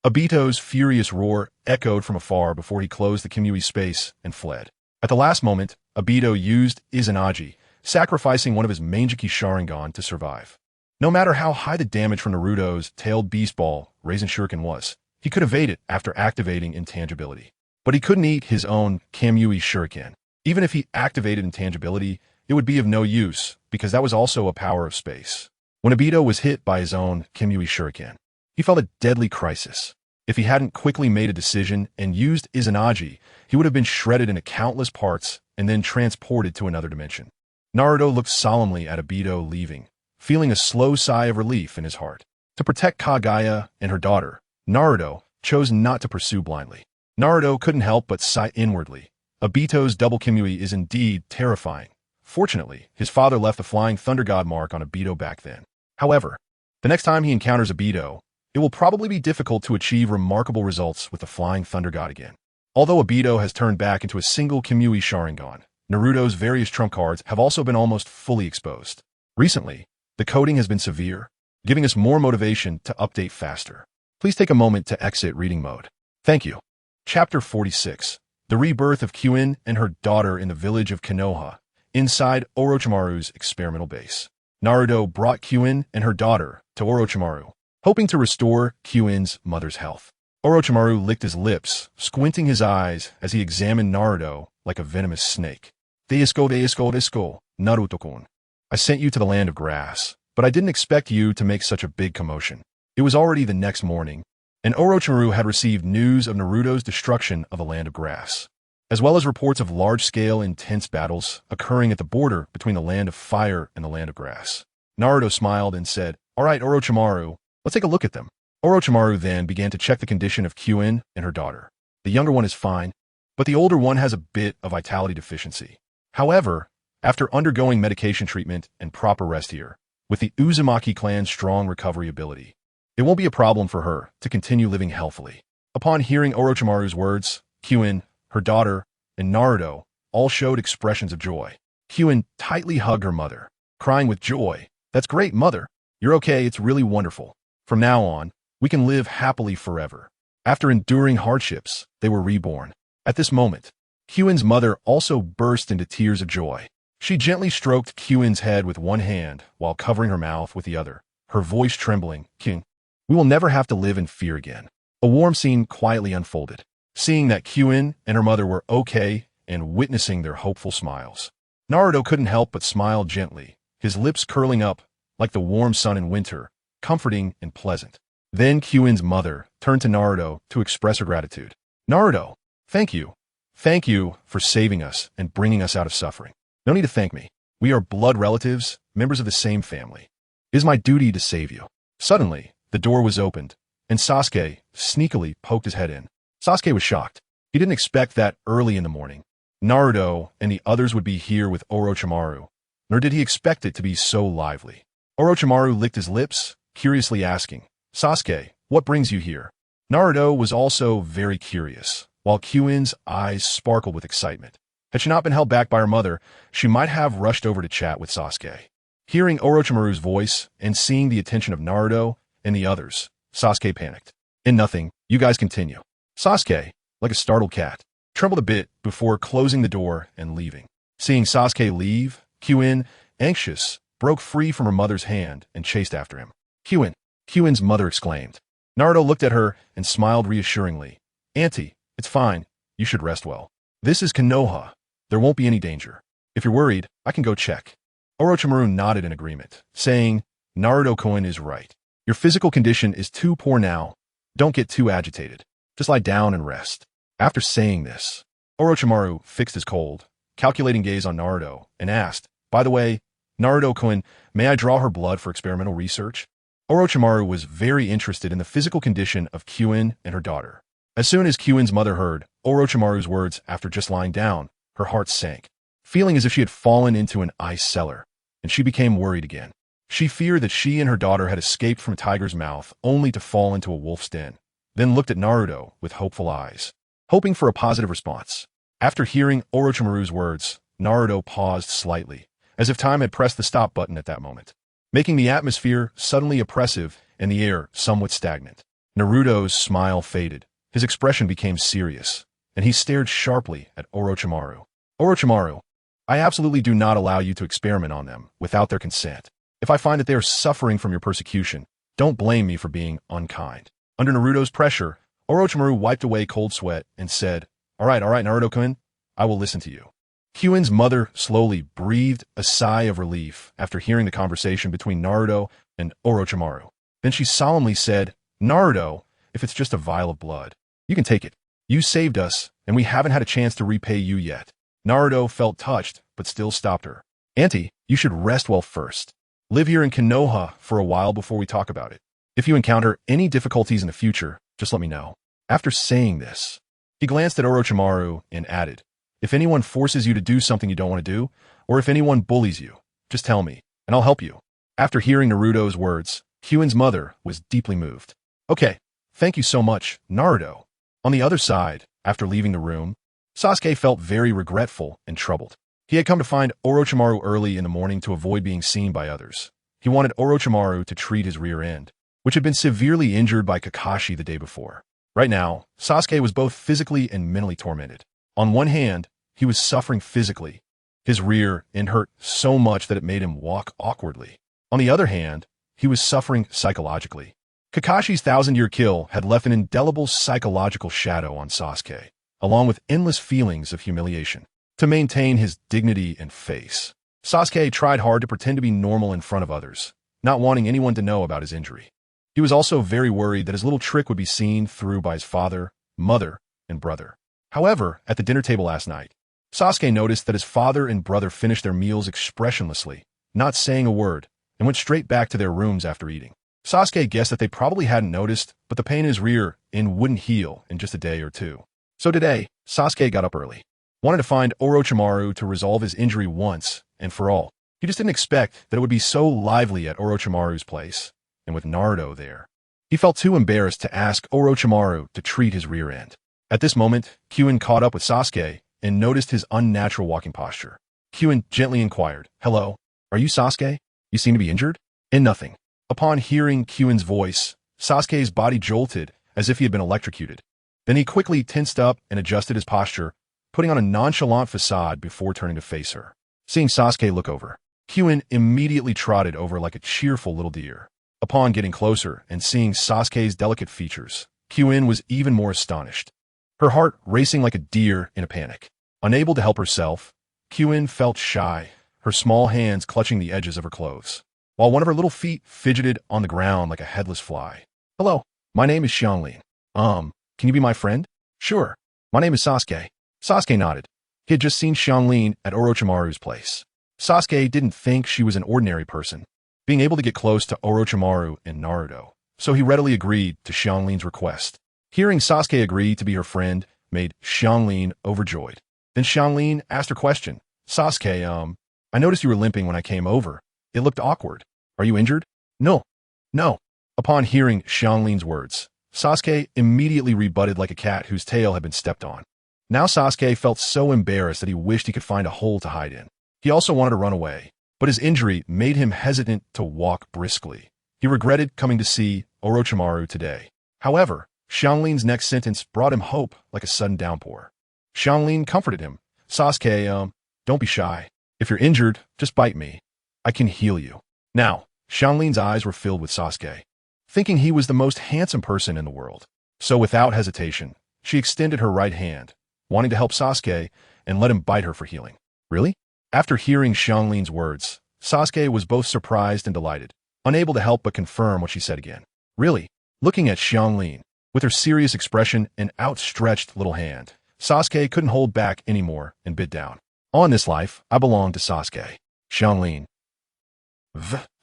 Obito's furious roar echoed from afar before he closed the Kamui space and fled. At the last moment, Obito used Izanagi, sacrificing one of his Manjiki Sharingan to survive. No matter how high the damage from Naruto's tailed beast ball raising shuriken was, he could evade it after activating intangibility. But he couldn't eat his own Kamui shuriken. Even if he activated intangibility, it would be of no use, because that was also a power of space. When Obito was hit by his own Kamui shuriken, he felt a deadly crisis. If he hadn't quickly made a decision and used Izanagi, he would have been shredded into countless parts and then transported to another dimension. Naruto looked solemnly at Obito leaving, feeling a slow sigh of relief in his heart. To protect Kaguya and her daughter, Naruto chose not to pursue blindly. Naruto couldn't help but sigh inwardly. Obito's double Kamui is indeed terrifying. Fortunately, his father left the Flying Thunder God mark on Obito back then. However, the next time he encounters Obito, it will probably be difficult to achieve remarkable results with the Flying Thunder God again. Although Obito has turned back into a single Kamui Sharingan, Naruto's various trump cards have also been almost fully exposed. Recently, the coding has been severe, giving us more motivation to update faster. Please take a moment to exit reading mode. Thank you. Chapter 46. The Rebirth of Kyuin and her daughter in the village of Konoha, inside Orochimaru's experimental base. Naruto brought Kyuin and her daughter to Orochimaru, hoping to restore Kyuin's mother's health. Orochimaru licked his lips, squinting his eyes as he examined Naruto like a venomous snake. Deisuko, Naruto-kun. I sent you to the land of grass, but I didn't expect you to make such a big commotion. It was already the next morning, and Orochimaru had received news of Naruto's destruction of the land of grass, as well as reports of large-scale intense battles occurring at the border between the land of fire and the land of grass. Naruto smiled and said, "All right, Orochimaru, let's take a look at them." Orochimaru then began to check the condition of Kyuin and her daughter. The younger one is fine, but the older one has a bit of vitality deficiency. However, after undergoing medication treatment and proper rest here, with the Uzumaki clan's strong recovery ability, it won't be a problem for her to continue living healthily. Upon hearing Orochimaru's words, Kyuin, her daughter, and Naruto all showed expressions of joy. Kyuin tightly hugged her mother, crying with joy, "That's great, mother. You're okay, it's really wonderful. From now on, we can live happily forever." After enduring hardships, they were reborn. At this moment, Kyuin's mother also burst into tears of joy. She gently stroked Kyuin's head with one hand while covering her mouth with the other, her voice trembling. "King, we will never have to live in fear again." A warm scene quietly unfolded. Seeing that Kyuin and her mother were okay and witnessing their hopeful smiles, Naruto couldn't help but smile gently, his lips curling up like the warm sun in winter, comforting and pleasant. Then Kyuin's mother turned to Naruto to express her gratitude. "Naruto, thank you. Thank you for saving us and bringing us out of suffering. No need to thank me. We are blood relatives, members of the same family. It is my duty to save you." Suddenly, the door was opened, and Sasuke sneakily poked his head in. Sasuke was shocked. He didn't expect that early in the morning. Naruto and the others would be here with Orochimaru, nor did he expect it to be so lively. Orochimaru licked his lips, curiously asking, "Sasuke, what brings you here?" Naruto was also very curious, while Kyuin's eyes sparkled with excitement. Had she not been held back by her mother, she might have rushed over to chat with Sasuke. Hearing Orochimaru's voice and seeing the attention of Naruto and the others, Sasuke panicked. "In nothing, you guys continue." Sasuke, like a startled cat, trembled a bit before closing the door and leaving. Seeing Sasuke leave, Kyuin, anxious, broke free from her mother's hand and chased after him. Kyuin's mother exclaimed. Naruto looked at her and smiled reassuringly. "Auntie, it's fine. You should rest well. This is Konoha. There won't be any danger. If you're worried, I can go check." Orochimaru nodded in agreement, saying, "Naruto-kun is right. Your physical condition is too poor now. Don't get too agitated. Just lie down and rest." After saying this, Orochimaru fixed his cold, calculating gaze on Naruto and asked, "By the way, Naruto-kun, may I draw her blood for experimental research?" Orochimaru was very interested in the physical condition of Kyuin and her daughter. As soon as Kyuin's mother heard Orochimaru's words after just lying down, her heart sank, feeling as if she had fallen into an ice cellar, and she became worried again. She feared that she and her daughter had escaped from a tiger's mouth only to fall into a wolf's den, then looked at Naruto with hopeful eyes, hoping for a positive response. After hearing Orochimaru's words, Naruto paused slightly, as if time had pressed the stop button at that moment, making the atmosphere suddenly oppressive and the air somewhat stagnant. Naruto's smile faded, his expression became serious, and he stared sharply at Orochimaru. "Orochimaru, I absolutely do not allow you to experiment on them without their consent. If I find that they are suffering from your persecution, don't blame me for being unkind." Under Naruto's pressure, Orochimaru wiped away cold sweat and said, all right, Naruto-kun, I will listen to you." Kyuin's mother slowly breathed a sigh of relief after hearing the conversation between Naruto and Orochimaru. Then she solemnly said, "Naruto, if it's just a vial of blood, you can take it. You saved us, and we haven't had a chance to repay you yet." Naruto felt touched, but still stopped her. "Auntie, you should rest well first. Live here in Konoha for a while before we talk about it. If you encounter any difficulties in the future, just let me know." After saying this, he glanced at Orochimaru and added, "If anyone forces you to do something you don't want to do, or if anyone bullies you, just tell me, and I'll help you." After hearing Naruto's words, Kyuin's mother was deeply moved. "Okay, thank you so much, Naruto." On the other side, after leaving the room, Sasuke felt very regretful and troubled. He had come to find Orochimaru early in the morning to avoid being seen by others. He wanted Orochimaru to treat his rear end, which had been severely injured by Kakashi the day before. Right now, Sasuke was both physically and mentally tormented. On one hand, he was suffering physically. His rear end hurt so much that it made him walk awkwardly. On the other hand, he was suffering psychologically. Kakashi's 1,000-year kill had left an indelible psychological shadow on Sasuke, along with endless feelings of humiliation. To maintain his dignity and face, Sasuke tried hard to pretend to be normal in front of others, not wanting anyone to know about his injury. He was also very worried that his little trick would be seen through by his father, mother, and brother. However, at the dinner table last night, Sasuke noticed that his father and brother finished their meals expressionlessly, not saying a word, and went straight back to their rooms after eating. Sasuke guessed that they probably hadn't noticed, but the pain in his rear end wouldn't heal in just a day or two. So today, Sasuke got up early, wanted to find Orochimaru to resolve his injury once and for all. He just didn't expect that it would be so lively at Orochimaru's place, and with Naruto there. He felt too embarrassed to ask Orochimaru to treat his rear end. At this moment, Kyuin caught up with Sasuke and noticed his unnatural walking posture. Kyuin gently inquired, "Hello, are you Sasuke? You seem to be injured?" "In nothing." Upon hearing Kyuin's voice, Sasuke's body jolted as if he had been electrocuted. Then he quickly tensed up and adjusted his posture, putting on a nonchalant facade before turning to face her. Seeing Sasuke look over, Kyuin immediately trotted over like a cheerful little deer. Upon getting closer and seeing Sasuke's delicate features, Kyuin was even more astonished, her heart racing like a deer in a panic. Unable to help herself, Kyuin felt shy, her small hands clutching the edges of her clothes, while one of her little feet fidgeted on the ground like a headless fly. "Hello, my name is Xianglin. Can you be my friend?" "Sure. My name is Sasuke." Sasuke nodded. He had just seen Xianglin at Orochimaru's place. Sasuke didn't think she was an ordinary person, being able to get close to Orochimaru and Naruto, so he readily agreed to Xianglin's request. Hearing Sasuke agree to be her friend made Xianglin overjoyed. Then Xianglin asked her question. Sasuke, I noticed you were limping when I came over. It looked awkward. Are you injured? No. No. Upon hearing Xianglin's words, Sasuke immediately rebutted like a cat whose tail had been stepped on. Now Sasuke felt so embarrassed that he wished he could find a hole to hide in. He also wanted to run away, but his injury made him hesitant to walk briskly. He regretted coming to see Orochimaru today. However, Xianglin's next sentence brought him hope like a sudden downpour. Xianglin comforted him. Sasuke, don't be shy. If you're injured, just bite me. I can heal you. Now, Xianglin's eyes were filled with Sasuke, thinking he was the most handsome person in the world. So without hesitation, she extended her right hand, wanting to help Sasuke and let him bite her for healing. Really? After hearing Xianglin's words, Sasuke was both surprised and delighted, unable to help but confirm what she said again. Really? Looking at Xianglin, with her serious expression and outstretched little hand, Sasuke couldn't hold back anymore and bit down. On this life, I belong to Sasuke. Xianglin.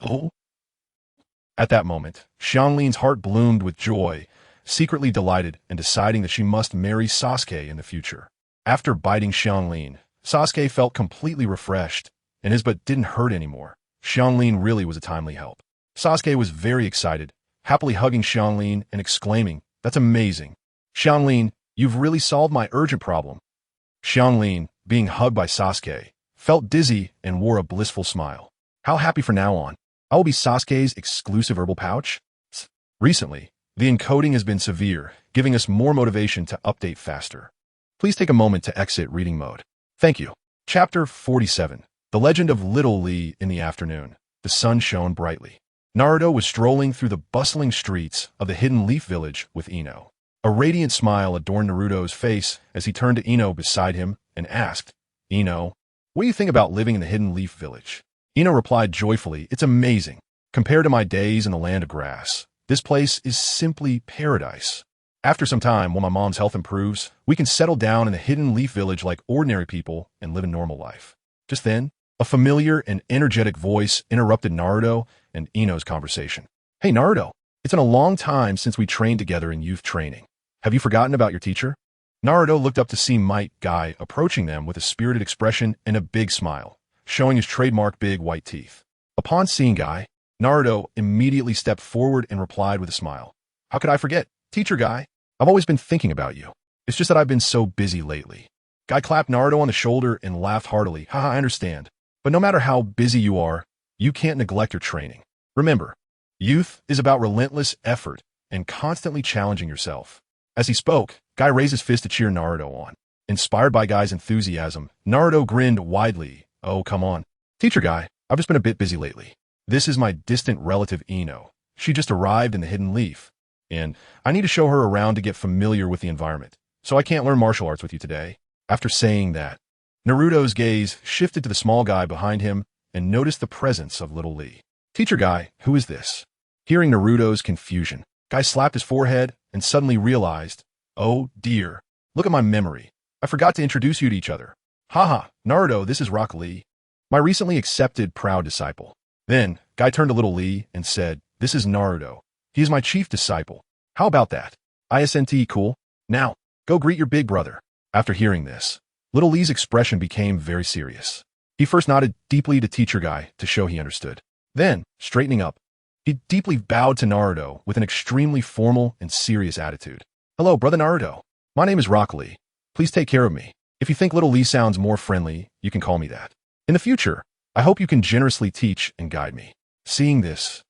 Oh. At that moment, Xianglin's heart bloomed with joy, secretly delighted and deciding that she must marry Sasuke in the future. After biting Xianglin, Sasuke felt completely refreshed, and his butt didn't hurt anymore. Xianglin really was a timely help. Sasuke was very excited, happily hugging Xianglin and exclaiming, "That's amazing. Xianglin, you've really solved my urgent problem." Xianglin, being hugged by Sasuke, felt dizzy and wore a blissful smile. How happy from now on. I will be Sasuke's exclusive herbal pouch. Recently, the encoding has been severe, giving us more motivation to update faster. Please take a moment to exit reading mode. Thank you. Chapter 47. The Legend of Little Lee. In the afternoon, the sun shone brightly. Naruto was strolling through the bustling streets of the Hidden Leaf Village with Ino. A radiant smile adorned Naruto's face as he turned to Ino beside him and asked, "Ino, what do you think about living in the Hidden Leaf Village?" Ino replied joyfully, "It's amazing. Compared to my days in the land of grass, this place is simply paradise. After some time, when my mom's health improves, we can settle down in the Hidden Leaf Village like ordinary people and live a normal life." Just then, a familiar and energetic voice interrupted Naruto and Ino's conversation. "Hey Naruto, it's been a long time since we trained together in youth training. Have you forgotten about your teacher?" Naruto looked up to see Might Guy approaching them with a spirited expression and a big smile, showing his trademark big white teeth. Upon seeing Guy, Naruto immediately stepped forward and replied with a smile. "How could I forget? Teacher Guy, I've always been thinking about you. It's just that I've been so busy lately." Guy clapped Naruto on the shoulder and laughed heartily. "Haha, I understand. But no matter how busy you are, you can't neglect your training. Remember, youth is about relentless effort and constantly challenging yourself." As he spoke, Guy raised his fist to cheer Naruto on. Inspired by Guy's enthusiasm, Naruto grinned widely. "Oh, come on. Teacher Guy, I've just been a bit busy lately. This is my distant relative Ino. She just arrived in the Hidden Leaf, and I need to show her around to get familiar with the environment, so I can't learn martial arts with you today." After saying that, Naruto's gaze shifted to the small guy behind him and noticed the presence of Little Lee. "Teacher Guy, who is this?" Hearing Naruto's confusion, Guy slapped his forehead and suddenly realized, "Oh dear, look at my memory. I forgot to introduce you to each other. Haha, Naruto, this is Rock Lee, my recently accepted proud disciple." Then, Guy turned to Little Lee and said, "This is Naruto. He is my chief disciple. How about that? ISNT cool? Now, go greet your big brother." After hearing this, Little Lee's expression became very serious. He first nodded deeply to Teacher Guy to show he understood. Then, straightening up, he deeply bowed to Naruto with an extremely formal and serious attitude. "Hello, Brother Naruto. My name is Rock Lee. Please take care of me. If you think Little Lee sounds more friendly, you can call me that. In the future, I hope you can generously teach and guide me." Seeing this,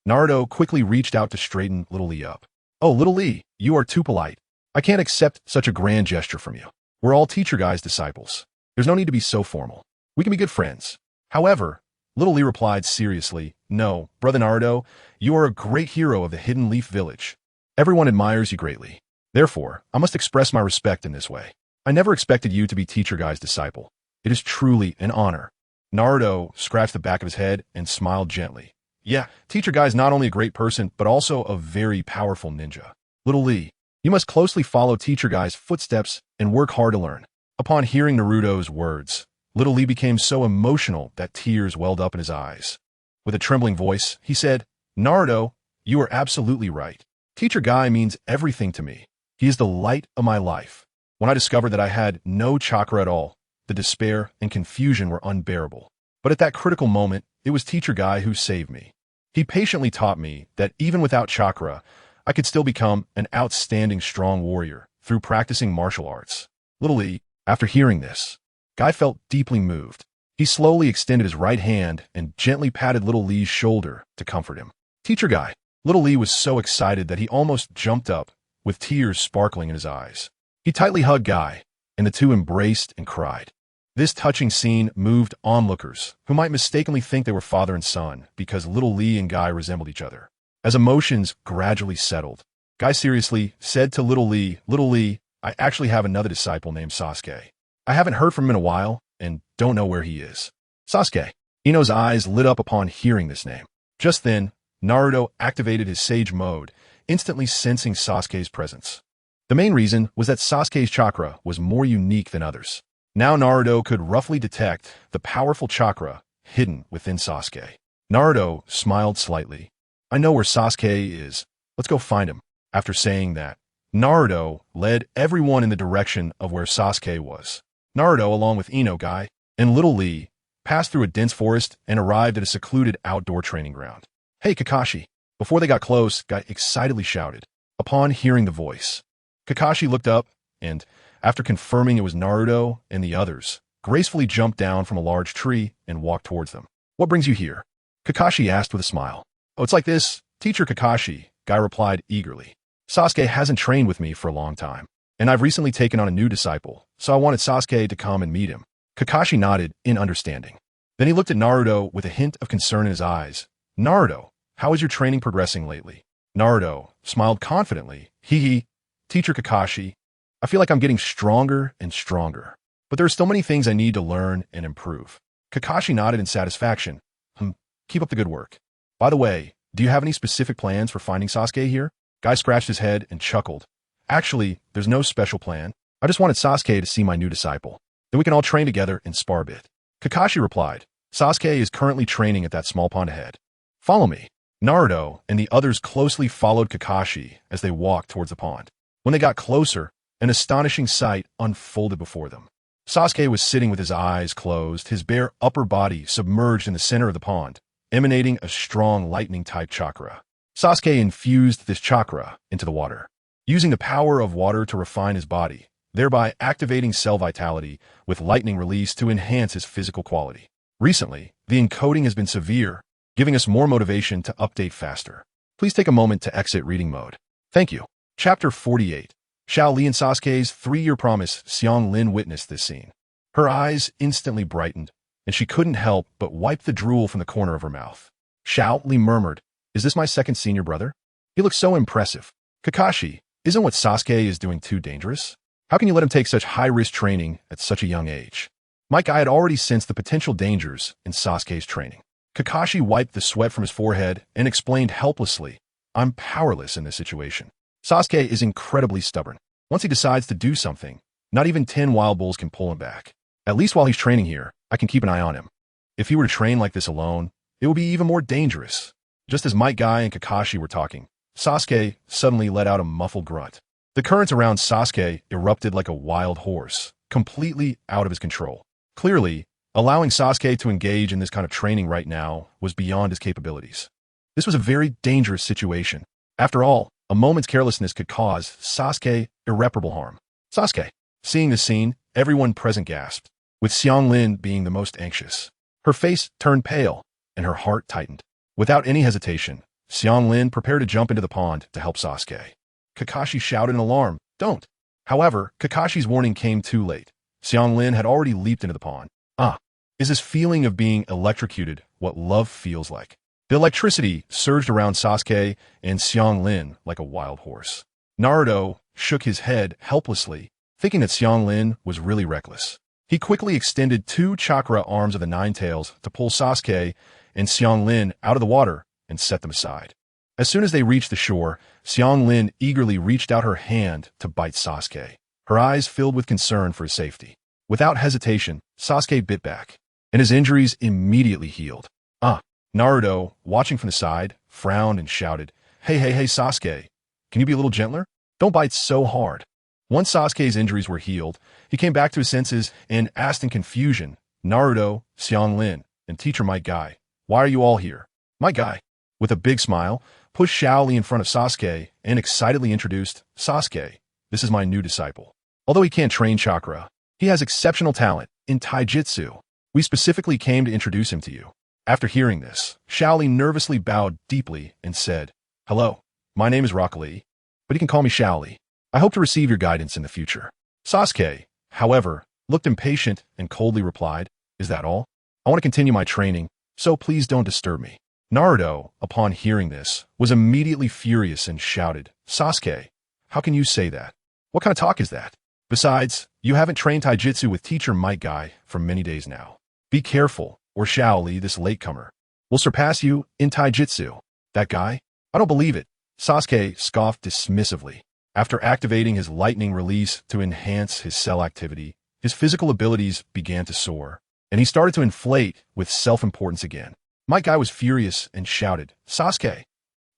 Naruto quickly reached out to straighten Little Lee up. "Oh, Little Lee, you are too polite. I can't accept such a grand gesture from you. We're all Teacher Guy's disciples. There's no need to be so formal. We can be good friends." However, Little Lee replied seriously, "No, Brother Naruto, you are a great hero of the Hidden Leaf Village. Everyone admires you greatly. Therefore, I must express my respect in this way. I never expected you to be Teacher Guy's disciple. It is truly an honor." Naruto scratched the back of his head and smiled gently. "Yeah, Teacher Guy is not only a great person, but also a very powerful ninja. Little Lee, you must closely follow Teacher Guy's footsteps and work hard to learn." Upon hearing Naruto's words, Little Lee became so emotional that tears welled up in his eyes. With a trembling voice, he said, "Naruto, you are absolutely right. Teacher Guy means everything to me. He is the light of my life. When I discovered that I had no chakra at all, the despair, and confusion were unbearable. But at that critical moment, it was Teacher Guy who saved me. He patiently taught me that even without chakra, I could still become an outstanding strong warrior through practicing martial arts. Little Lee, after hearing this, Guy felt deeply moved. He slowly extended his right hand and gently patted Little Lee's shoulder to comfort him. Teacher Guy. Little Lee was so excited that he almost jumped up, with tears sparkling in his eyes. He tightly hugged Guy, and the two embraced and cried. This touching scene moved onlookers, who might mistakenly think they were father and son because Little Lee and Guy resembled each other. As emotions gradually settled, Guy seriously said to Little Lee, I actually have another disciple named Sasuke. I haven't heard from him in a while, and don't know where he is. Sasuke. Ino's eyes lit up upon hearing this name. Just then, Naruto activated his Sage mode, instantly sensing Sasuke's presence. The main reason was that Sasuke's chakra was more unique than others. Now Naruto could roughly detect the powerful chakra hidden within Sasuke. Naruto smiled slightly. I know where Sasuke is. Let's go find him. After saying that, Naruto led everyone in the direction of where Sasuke was. Naruto, along with Ino, Guy, and Little Lee, passed through a dense forest and arrived at a secluded outdoor training ground. Hey, Kakashi. Before they got close, Guy excitedly shouted. Upon hearing the voice, Kakashi looked up and, after confirming it was Naruto and the others, gracefully jumped down from a large tree and walked towards them. What brings you here? Kakashi asked with a smile. Oh, it's like this, Teacher Kakashi, Guy replied eagerly. Sasuke hasn't trained with me for a long time, and I've recently taken on a new disciple, so I wanted Sasuke to come and meet him. Kakashi nodded in understanding. Then he looked at Naruto with a hint of concern in his eyes. Naruto, how is your training progressing lately? Naruto smiled confidently. Teacher Kakashi, I feel like I'm getting stronger and stronger, but there are still many things I need to learn and improve. Kakashi nodded in satisfaction. Keep up the good work. By the way, do you have any specific plans for finding Sasuke here? Guy scratched his head and chuckled. Actually, there's no special plan. I just wanted Sasuke to see my new disciple. Then we can all train together and spar a bit. Kakashi replied. Sasuke is currently training at that small pond ahead. Follow me. Naruto and the others closely followed Kakashi as they walked towards the pond. When they got closer, an astonishing sight unfolded before them. Sasuke was sitting with his eyes closed, his bare upper body submerged in the center of the pond, emanating a strong lightning-type chakra. Sasuke infused this chakra into the water, using the power of water to refine his body, thereby activating cell vitality with lightning release to enhance his physical quality. Recently, the encoding has been severe, giving us more motivation to update faster. Please take a moment to exit reading mode. Thank you. Chapter 48. Xiao Li and Sasuke's 3-year promise. Xiang Lin witnessed this scene. Her eyes instantly brightened, and she couldn't help but wipe the drool from the corner of her mouth. Xiao Li murmured, Is this my second senior brother? He looks so impressive. Kakashi, isn't what Sasuke is doing too dangerous? How can you let him take such high-risk training at such a young age? My guy had already sensed the potential dangers in Sasuke's training. Kakashi wiped the sweat from his forehead and explained helplessly, I'm powerless in this situation. Sasuke is incredibly stubborn. Once he decides to do something, not even 10 wild bulls can pull him back. At least while he's training here, I can keep an eye on him. If he were to train like this alone, it would be even more dangerous. Just as Might Guy and Kakashi were talking, Sasuke suddenly let out a muffled grunt. The currents around Sasuke erupted like a wild horse, completely out of his control. Clearly, allowing Sasuke to engage in this kind of training right now was beyond his capabilities. This was a very dangerous situation. After all, a moment's carelessness could cause Sasuke irreparable harm. Sasuke. Seeing this scene, everyone present gasped, with Xiang Lin being the most anxious. Her face turned pale, and her heart tightened. Without any hesitation, Xiang Lin prepared to jump into the pond to help Sasuke. Kakashi shouted in alarm, Don't! However, Kakashi's warning came too late. Xiang Lin had already leaped into the pond. Is this feeling of being electrocuted what love feels like? The electricity surged around Sasuke and Xiang Lin like a wild horse. Naruto shook his head helplessly, thinking that Xiang Lin was really reckless. He quickly extended 2 chakra arms of the Nine Tails to pull Sasuke and Xiang Lin out of the water and set them aside. As soon as they reached the shore, Xiang Lin eagerly reached out her hand to bite Sasuke, her eyes filled with concern for his safety. Without hesitation, Sasuke bit back, and his injuries immediately healed. Naruto, watching from the side, frowned and shouted, Hey, Sasuke, can you be a little gentler? Don't bite so hard. Once Sasuke's injuries were healed, he came back to his senses and asked in confusion, Naruto, Xianglin, and teacher Might Guy, why are you all here? Might Guy, with a big smile, pushed Shaoli in front of Sasuke and excitedly introduced, Sasuke, this is my new disciple. Although he can't train chakra, he has exceptional talent in taijutsu. We specifically came to introduce him to you. After hearing this, Shaoli nervously bowed deeply and said, hello, my name is Rock Lee, but you can call me Shaoli. I hope to receive your guidance in the future. Sasuke, however, looked impatient and coldly replied, is that all? I want to continue my training, so please don't disturb me. Naruto, upon hearing this, was immediately furious and shouted, Sasuke, how can you say that? What kind of talk is that? Besides, you haven't trained taijutsu with teacher Might Guy for many days now. Be careful, or Shaoli, this latecomer, will surpass you in taijutsu. That guy? I don't believe it. Sasuke scoffed dismissively. After activating his lightning release to enhance his cell activity, his physical abilities began to soar, and he started to inflate with self-importance again. Might Guy was furious and shouted, Sasuke,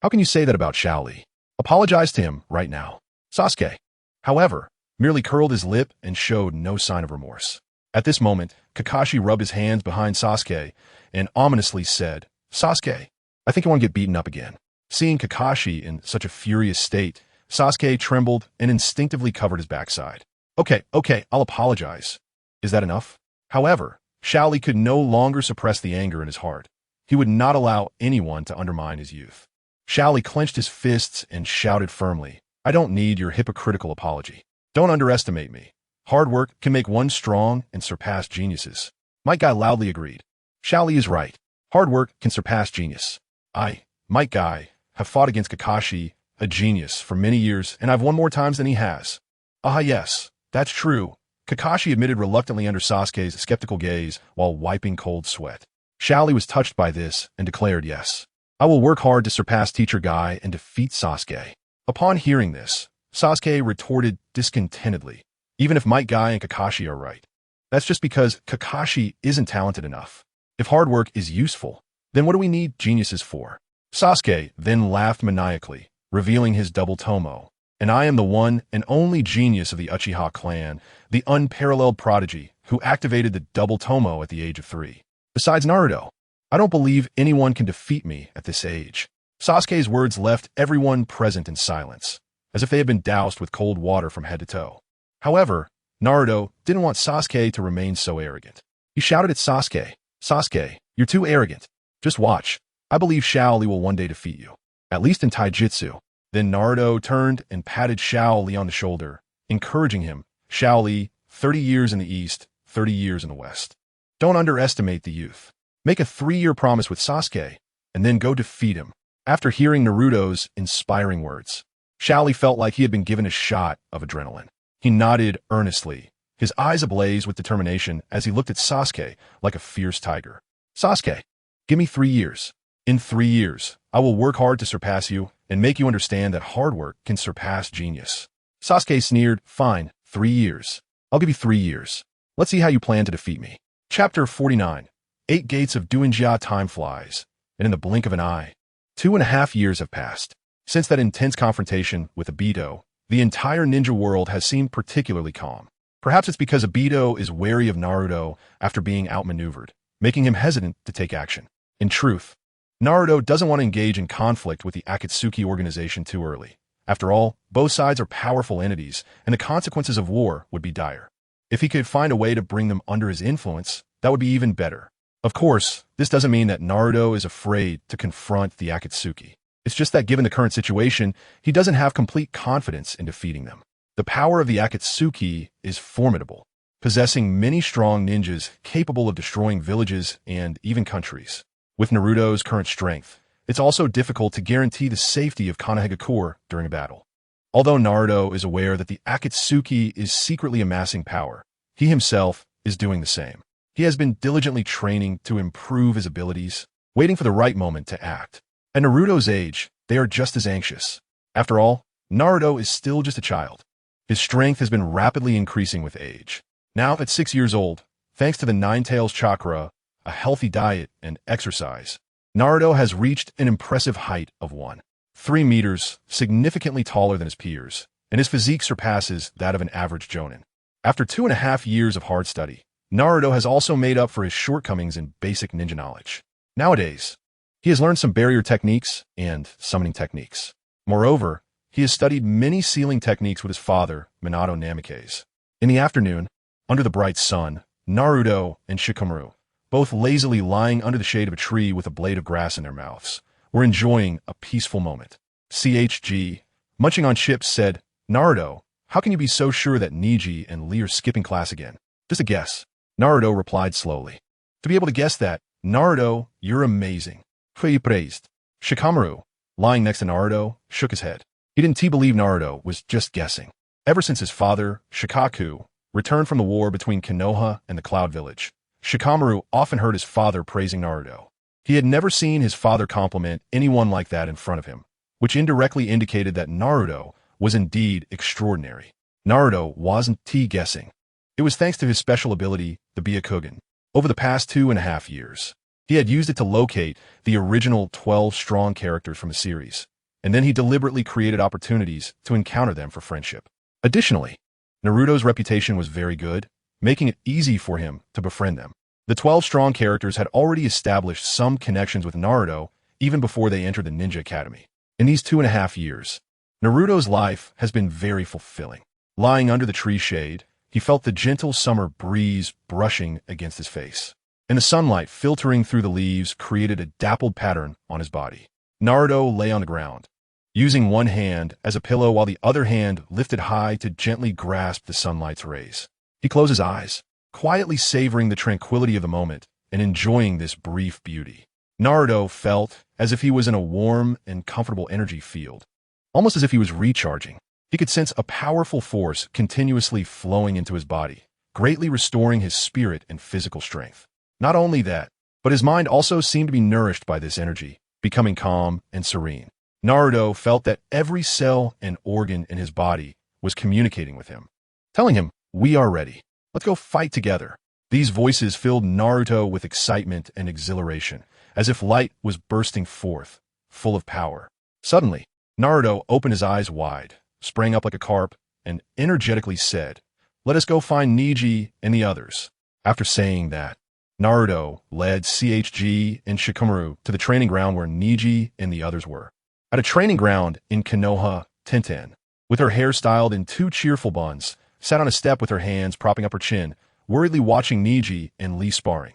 how can you say that about Shaoli? Apologize to him right now. Sasuke, however, merely curled his lip and showed no sign of remorse. At this moment, Kakashi rubbed his hands behind Sasuke and ominously said, Sasuke, I think you want to get beaten up again. Seeing Kakashi in such a furious state, Sasuke trembled and instinctively covered his backside. Okay, I'll apologize. Is that enough? However, Shaoli could no longer suppress the anger in his heart. He would not allow anyone to undermine his youth. Shaoli clenched his fists and shouted firmly, I don't need your hypocritical apology. Don't underestimate me. Hard work can make one strong and surpass geniuses. Might Guy loudly agreed. Shaoli is right. Hard work can surpass genius. I, Might Guy, have fought against Kakashi, a genius, for many years, and I've won more times than he has. Ah yes, that's true. Kakashi admitted reluctantly under Sasuke's skeptical gaze while wiping cold sweat. Shaoli was touched by this and declared yes. I will work hard to surpass Teacher Guy and defeat Sasuke. Upon hearing this, Sasuke retorted discontentedly, even if Might Guy and Kakashi are right. That's just because Kakashi isn't talented enough. If hard work is useful, then what do we need geniuses for? Sasuke then laughed maniacally, revealing his double tomo. And I am the one and only genius of the Uchiha clan, the unparalleled prodigy who activated the double tomo at the age of 3. Besides Naruto, I don't believe anyone can defeat me at this age. Sasuke's words left everyone present in silence, as if they had been doused with cold water from head to toe. However, Naruto didn't want Sasuke to remain so arrogant. He shouted at Sasuke, Sasuke, you're too arrogant. Just watch. I believe Shaoli will one day defeat you, at least in taijutsu. Then Naruto turned and patted Shaoli on the shoulder, encouraging him, Shaoli, 30 years in the east, 30 years in the west. Don't underestimate the youth. Make a 3-year promise with Sasuke, and then go defeat him. After hearing Naruto's inspiring words, Shaoli felt like he had been given a shot of adrenaline. He nodded earnestly, his eyes ablaze with determination as he looked at Sasuke like a fierce tiger. Sasuke, give me 3 years. In 3 years, I will work hard to surpass you and make you understand that hard work can surpass genius. Sasuke sneered, fine, 3 years. I'll give you 3 years. Let's see how you plan to defeat me. Chapter 49. 8 Gates of Doinjia. Time flies, and in the blink of an eye, 2.5 years have passed. Since that intense confrontation with Obito, the entire ninja world has seemed particularly calm. Perhaps it's because Obito is wary of Naruto after being outmaneuvered, making him hesitant to take action. In truth, Naruto doesn't want to engage in conflict with the Akatsuki organization too early. After all, both sides are powerful entities, and the consequences of war would be dire. If he could find a way to bring them under his influence, that would be even better. Of course, this doesn't mean that Naruto is afraid to confront the Akatsuki. It's just that given the current situation, he doesn't have complete confidence in defeating them. The power of the Akatsuki is formidable, possessing many strong ninjas capable of destroying villages and even countries. With Naruto's current strength, it's also difficult to guarantee the safety of Konoha during a battle. Although Naruto is aware that the Akatsuki is secretly amassing power, he himself is doing the same. He has been diligently training to improve his abilities, waiting for the right moment to act. At Naruto's age, they are just as anxious. After all, Naruto is still just a child. His strength has been rapidly increasing with age. Now at 6 years old, thanks to the Nine Tails chakra, a healthy diet, and exercise, Naruto has reached an impressive height of 1.3 meters, significantly taller than his peers, and his physique surpasses that of an average jonin. After 2.5 years of hard study, Naruto has also made up for his shortcomings in basic ninja knowledge. Nowadays, he has learned some barrier techniques and summoning techniques. Moreover, he has studied many sealing techniques with his father, Minato Namikaze. In the afternoon, under the bright sun, Naruto and Shikamaru, both lazily lying under the shade of a tree with a blade of grass in their mouths, were enjoying a peaceful moment. CHG, munching on chips, said, "Naruto, how can you be so sure that Neji and Lee are skipping class again?" "Just a guess," Naruto replied slowly. "To be able to guess that, Naruto, you're amazing. Fui praised." Shikamaru, lying next to Naruto, shook his head. He didn't believe Naruto was just guessing. Ever since his father, Shikaku, returned from the war between Konoha and the Cloud Village, Shikamaru often heard his father praising Naruto. He had never seen his father compliment anyone like that in front of him, which indirectly indicated that Naruto was indeed extraordinary. Naruto wasn't guessing. It was thanks to his special ability, the Byakugan. Over the past 2.5 years, he had used it to locate the original 12 strong characters from the series, and then he deliberately created opportunities to encounter them for friendship. Additionally, Naruto's reputation was very good, making it easy for him to befriend them. The 12 strong characters had already established some connections with Naruto even before they entered the Ninja Academy. In these 2.5 years, Naruto's life has been very fulfilling. Lying under the tree shade, he felt the gentle summer breeze brushing against his face, and the sunlight filtering through the leaves created a dappled pattern on his body. Naruto lay on the ground, using one hand as a pillow while the other hand lifted high to gently grasp the sunlight's rays. He closed his eyes, quietly savoring the tranquility of the moment and enjoying this brief beauty. Naruto felt as if he was in a warm and comfortable energy field, almost as if he was recharging. He could sense a powerful force continuously flowing into his body, greatly restoring his spirit and physical strength. Not only that, but his mind also seemed to be nourished by this energy, becoming calm and serene. Naruto felt that every cell and organ in his body was communicating with him, telling him, "We are ready. Let's go fight together." These voices filled Naruto with excitement and exhilaration, as if light was bursting forth, full of power. Suddenly, Naruto opened his eyes wide, sprang up like a carp, and energetically said, "Let us go find Neji and the others." After saying that, Naruto led CHG and Shikamaru to the training ground where Neji and the others were. At a training ground in Konoha, Tenten, with her hair styled in 2 cheerful buns, sat on a step with her hands propping up her chin, worriedly watching Neji and Lee sparring.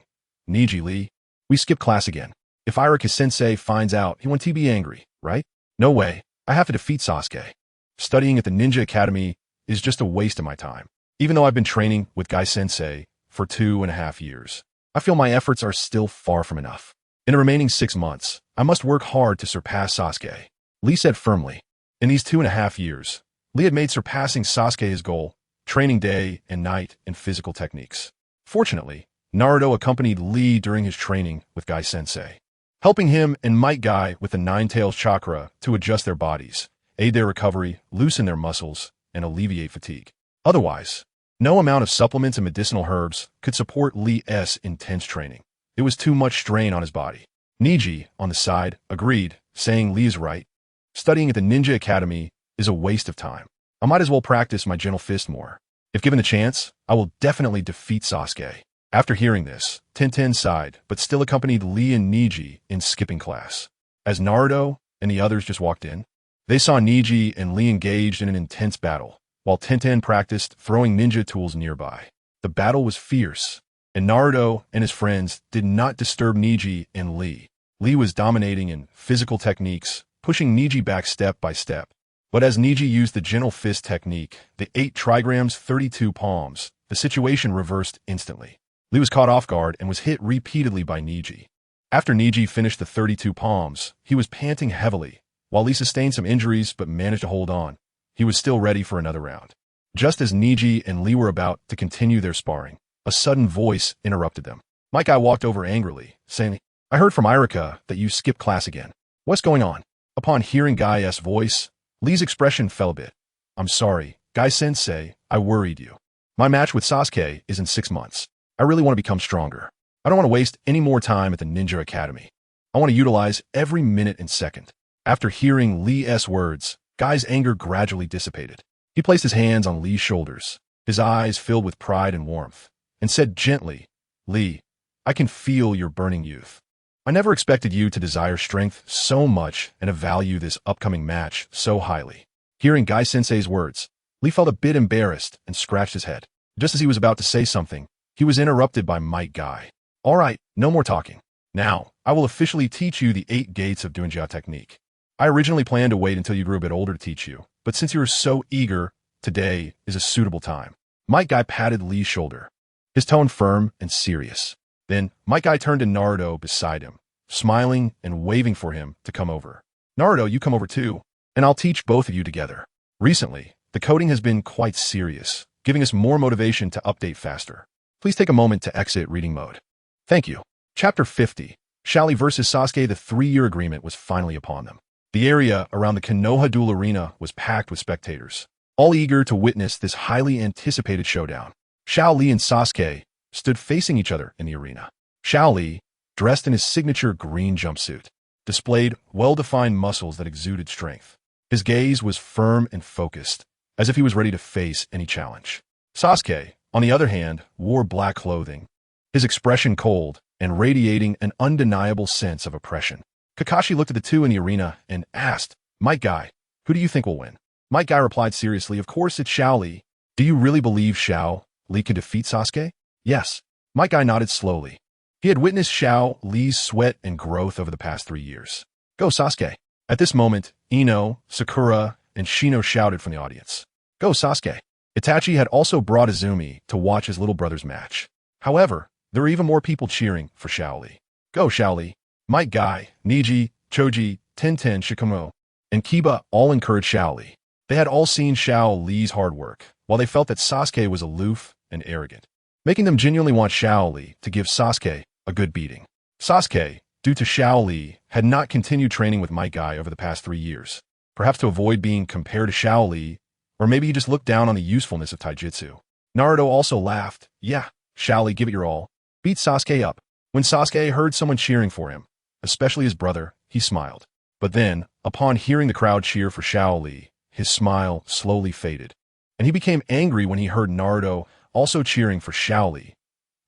"Neji, Lee, we skipped class again. If Irika-sensei finds out, he won't be angry, right?" "No way. I have to defeat Sasuke. Studying at the Ninja Academy is just a waste of my time. Even though I've been training with Guy-sensei for 2.5 years, I feel my efforts are still far from enough. In the remaining 6 months, I must work hard to surpass Sasuke," Lee said firmly. In these 2.5 years, Lee had made surpassing Sasuke his goal, training day and night in physical techniques. Fortunately, Naruto accompanied Lee during his training with Guy-sensei, helping him and Might Guy with the Nine-Tails chakra to adjust their bodies, aid their recovery, loosen their muscles, and alleviate fatigue. Otherwise, no amount of supplements and medicinal herbs could support Lee's intense training. It was too much strain on his body. Neji, on the side, agreed, saying Lee is right. Studying at the Ninja Academy is a waste of time. I might as well practice my gentle fist more. If given the chance, I will definitely defeat Sasuke. After hearing this, Tenten sighed, but still accompanied Lee and Neji in skipping class. As Naruto and the others just walked in, they saw Neji and Lee engaged in an intense battle, while Tenten practiced throwing ninja tools nearby. The battle was fierce, and Naruto and his friends did not disturb Neji and Lee. Lee was dominating in physical techniques, pushing Neji back step by step. But as Neji used the gentle fist technique, the 8 trigrams 32 palms, the situation reversed instantly. Lee was caught off guard and was hit repeatedly by Neji. After Neji finished the 32 palms, he was panting heavily. While Lee sustained some injuries but managed to hold on, he was still ready for another round. Just as Neji and Lee were about to continue their sparring, a sudden voice interrupted them. Might Guy walked over angrily, saying, "I heard from Irika that you skipped class again. What's going on?" Upon hearing Guy's voice, Lee's expression fell a bit. "I'm sorry, Guy-sensei, I worried you. My match with Sasuke is in 6 months. I really want to become stronger. I don't want to waste any more time at the Ninja Academy. I want to utilize every minute and second." After hearing Lee's words, Guy's anger gradually dissipated. He placed his hands on Li's shoulders, his eyes filled with pride and warmth, and said gently, "Li, I can feel your burning youth. I never expected you to desire strength so much and to value this upcoming match so highly." Hearing Gai-sensei's words, Li felt a bit embarrassed and scratched his head. Just as he was about to say something, he was interrupted by Might Guy. "All right, no more talking. Now, I will officially teach you the 8 gates of Doinjia technique. I originally planned to wait until you grew a bit older to teach you, but since you are so eager, today is a suitable time." Might Guy patted Li's shoulder, his tone firm and serious. Then, Might Guy turned to Naruto beside him, smiling and waving for him to come over. "Naruto, you come over too, and I'll teach both of you together. Recently, the coding has been quite serious, giving us more motivation to update faster. Please take a moment to exit reading mode. Thank you." Chapter 50. Xiaoli vs. Sasuke. The 3-year agreement was finally upon them. The area around the Konoha duel arena was packed with spectators, all eager to witness this highly anticipated showdown. Xiaoli and Sasuke stood facing each other in the arena. Xiaoli, dressed in his signature green jumpsuit, displayed well-defined muscles that exuded strength. His gaze was firm and focused, as if he was ready to face any challenge. Sasuke, on the other hand, wore black clothing, his expression cold and radiating an undeniable sense of oppression. Kakashi looked at the two in the arena and asked, "Might Guy, who do you think will win?" Might Guy replied seriously, "Of course it's Xiaoli. Do you really believe Xiaoli can defeat Sasuke?" "Yes." Might Guy nodded slowly. He had witnessed Xiaoli's sweat and growth over the past 3 years. "Go Sasuke." At this moment, Ino, Sakura, and Shino shouted from the audience, "Go Sasuke." Itachi had also brought Izumi to watch his little brother's match. However, there were even more people cheering for Xiaoli. "Go Xiaoli." Might Guy, Niji, Choji, Tenten, Shikamo, and Kiba all encouraged Xiaoli. They had all seen Xiaoli's hard work, while they felt that Sasuke was aloof and arrogant, making them genuinely want Xiaoli to give Sasuke a good beating. Sasuke, due to Xiaoli, had not continued training with Might Guy over the past 3 years, perhaps to avoid being compared to Xiaoli, or maybe he just looked down on the usefulness of taijutsu. Naruto also laughed. "Yeah, Xiaoli, give it your all. Beat Sasuke up." When Sasuke heard someone cheering for him, especially his brother, he smiled. But then, upon hearing the crowd cheer for Xiaoli, his smile slowly faded, and he became angry when he heard Naruto also cheering for Xiaoli.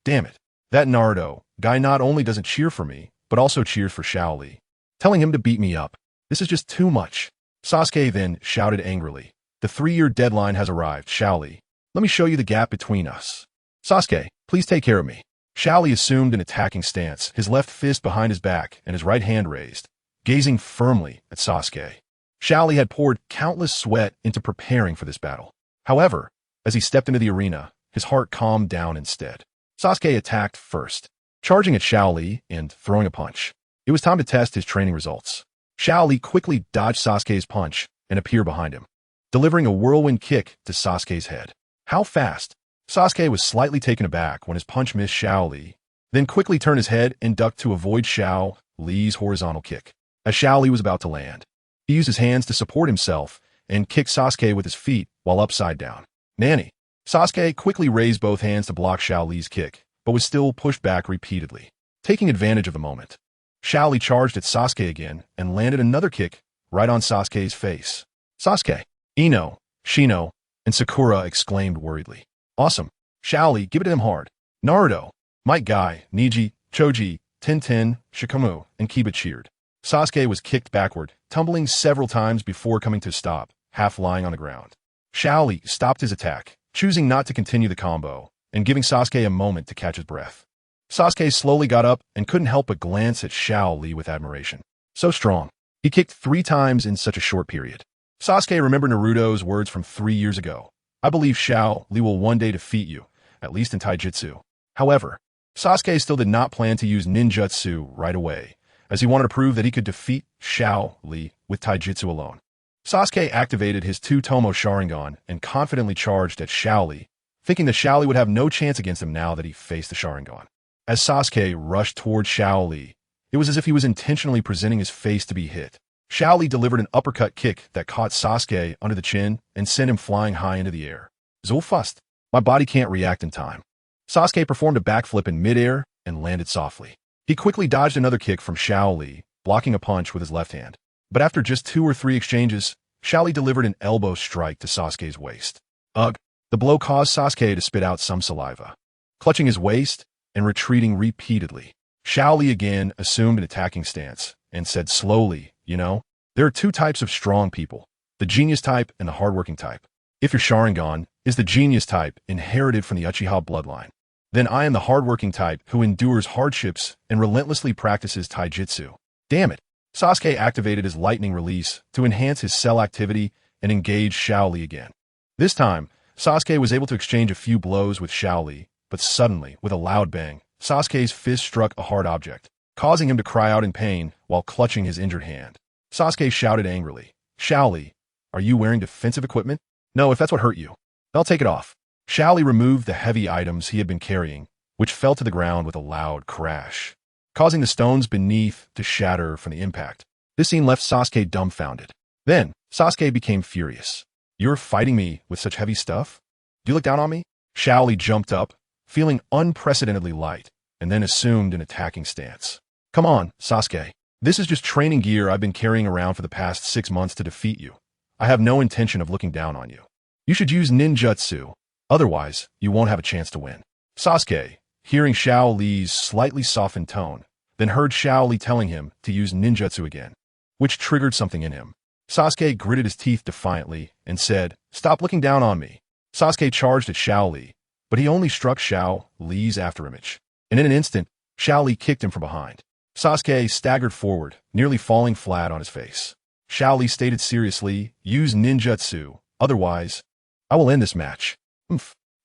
"Damn it, that Naruto guy not only doesn't cheer for me, but also cheers for Xiaoli, telling him to beat me up. This is just too much." Sasuke then shouted angrily, "The 3-year deadline has arrived, Xiaoli. Let me show you the gap between us. Sasuke, please take care of me." Xiaoli assumed an attacking stance, his left fist behind his back and his right hand raised, gazing firmly at Sasuke. Xiaoli had poured countless sweat into preparing for this battle. However, as he stepped into the arena, his heart calmed down instead. Sasuke attacked first, charging at Xiaoli and throwing a punch. It was time to test his training results. Xiaoli quickly dodged Sasuke's punch and appeared behind him, delivering a whirlwind kick to Sasuke's head. How fast? Sasuke was slightly taken aback when his punch missed Xiaoli, then quickly turned his head and ducked to avoid Xiaoli's horizontal kick. As Xiaoli was about to land, he used his hands to support himself and kicked Sasuke with his feet while upside down. "Nanny!" Sasuke quickly raised both hands to block Xiaoli's kick, but was still pushed back repeatedly. Taking advantage of the moment, Xiaoli charged at Sasuke again and landed another kick right on Sasuke's face. "Sasuke!" Ino, Shino, and Sakura exclaimed worriedly. "Awesome. Xiaoli, give it to him hard." Naruto, Might Guy, Niji, Choji, Tenten, Shikamo, and Kiba cheered. Sasuke was kicked backward, tumbling several times before coming to a stop, half lying on the ground. Xiaoli stopped his attack, choosing not to continue the combo, and giving Sasuke a moment to catch his breath. Sasuke slowly got up and couldn't help but glance at Xiaoli with admiration. So strong. He kicked 3 times in such a short period. Sasuke remembered Naruto's words from 3 years ago. "I believe Xiaoli will one day defeat you, at least in taijutsu." However, Sasuke still did not plan to use ninjutsu right away, as he wanted to prove that he could defeat Xiaoli with taijutsu alone. Sasuke activated his 2-tomo Sharingan and confidently charged at Xiaoli, thinking that Xiaoli would have no chance against him now that he faced the Sharingan. As Sasuke rushed toward Xiaoli, it was as if he was intentionally presenting his face to be hit. Xiaoli delivered an uppercut kick that caught Sasuke under the chin and sent him flying high into the air. "So fast. My body can't react in time." Sasuke performed a backflip in midair and landed softly. He quickly dodged another kick from Xiaoli, blocking a punch with his left hand. But after just 2 or 3 exchanges, Xiaoli delivered an elbow strike to Sasuke's waist. Ugh! The blow caused Sasuke to spit out some saliva. Clutching his waist and retreating repeatedly, Xiaoli again assumed an attacking stance and said slowly, there are two types of strong people, the genius type and the hardworking type. If your Sharingan is the genius type inherited from the Uchiha bloodline, then I am the hardworking type who endures hardships and relentlessly practices taijutsu. Damn it! Sasuke activated his lightning release to enhance his cell activity and engage Xiaoli again. This time, Sasuke was able to exchange a few blows with Xiaoli, but suddenly, with a loud bang, Sasuke's fist struck a hard object, causing him to cry out in pain while clutching his injured hand. Sasuke shouted angrily, "Xiaoli, are you wearing defensive equipment? No, if that's what hurt you, I'll take it off." Xiaoli removed the heavy items he had been carrying, which fell to the ground with a loud crash, causing the stones beneath to shatter from the impact. This scene left Sasuke dumbfounded. Then, Sasuke became furious. "You're fighting me with such heavy stuff? Do you look down on me?" Xiaoli jumped up, feeling unprecedentedly light, and then assumed an attacking stance. "Come on, Sasuke. This is just training gear I've been carrying around for the past 6 months to defeat you. I have no intention of looking down on you. You should use ninjutsu, otherwise you won't have a chance to win." Sasuke, hearing Xiaoli's slightly softened tone, then heard Xiaoli telling him to use ninjutsu again, which triggered something in him. Sasuke gritted his teeth defiantly and said, "Stop looking down on me." Sasuke charged at Xiaoli, but he only struck Xiaoli's afterimage, and in an instant, Xiaoli kicked him from behind. Sasuke staggered forward, nearly falling flat on his face. Xiaoli stated seriously, "Use ninjutsu, otherwise, I will end this match."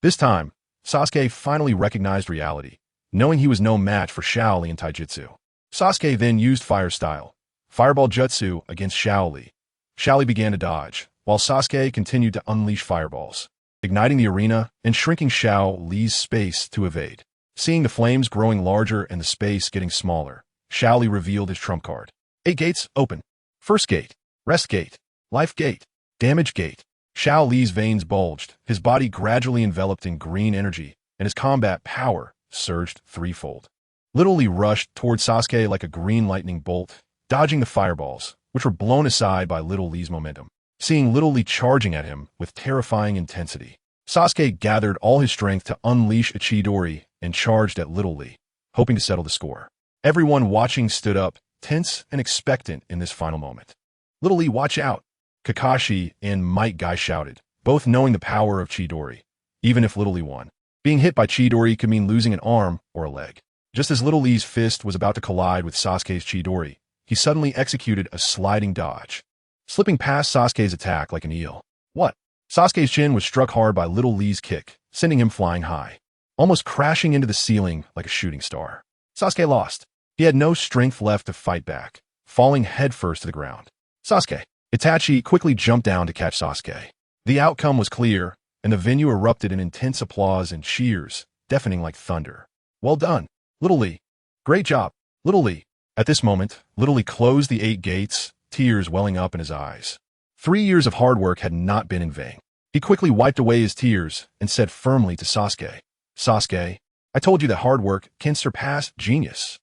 This time, Sasuke finally recognized reality, knowing he was no match for Xiaoli in taijutsu. Sasuke then used fire style, fireball jutsu, against Xiaoli. Xiaoli began to dodge, while Sasuke continued to unleash fireballs, igniting the arena and shrinking Xiaoli's space to evade. Seeing the flames growing larger and the space getting smaller, Xiaoli revealed his trump card. 8 gates, open. First gate, rest gate, life gate, damage gate. Xiaoli's veins bulged, his body gradually enveloped in green energy, and his combat power surged threefold. Little Lee rushed toward Sasuke like a green lightning bolt, dodging the fireballs, which were blown aside by Little Lee's momentum. Seeing Little Lee charging at him with terrifying intensity, Sasuke gathered all his strength to unleash a Chidori and charged at Little Lee, hoping to settle the score. Everyone watching stood up, tense and expectant in this final moment. "Little Lee, watch out!" Kakashi and Might Guy shouted, both knowing the power of Chidori, even if Little Lee won. Being hit by Chidori could mean losing an arm or a leg. Just as Little Lee's fist was about to collide with Sasuke's Chidori, he suddenly executed a sliding dodge, slipping past Sasuke's attack like an eel. What? Sasuke's chin was struck hard by Little Lee's kick, sending him flying high, almost crashing into the ceiling like a shooting star. Sasuke lost. He had no strength left to fight back, falling headfirst to the ground. Sasuke. Itachi quickly jumped down to catch Sasuke. The outcome was clear, and the venue erupted in intense applause and cheers, deafening like thunder. "Well done, Little Lee. Great job, Little Lee." At this moment, Little Lee closed the 8 gates, tears welling up in his eyes. 3 years of hard work had not been in vain. He quickly wiped away his tears and said firmly to Sasuke, "Sasuke, I told you that hard work can surpass genius."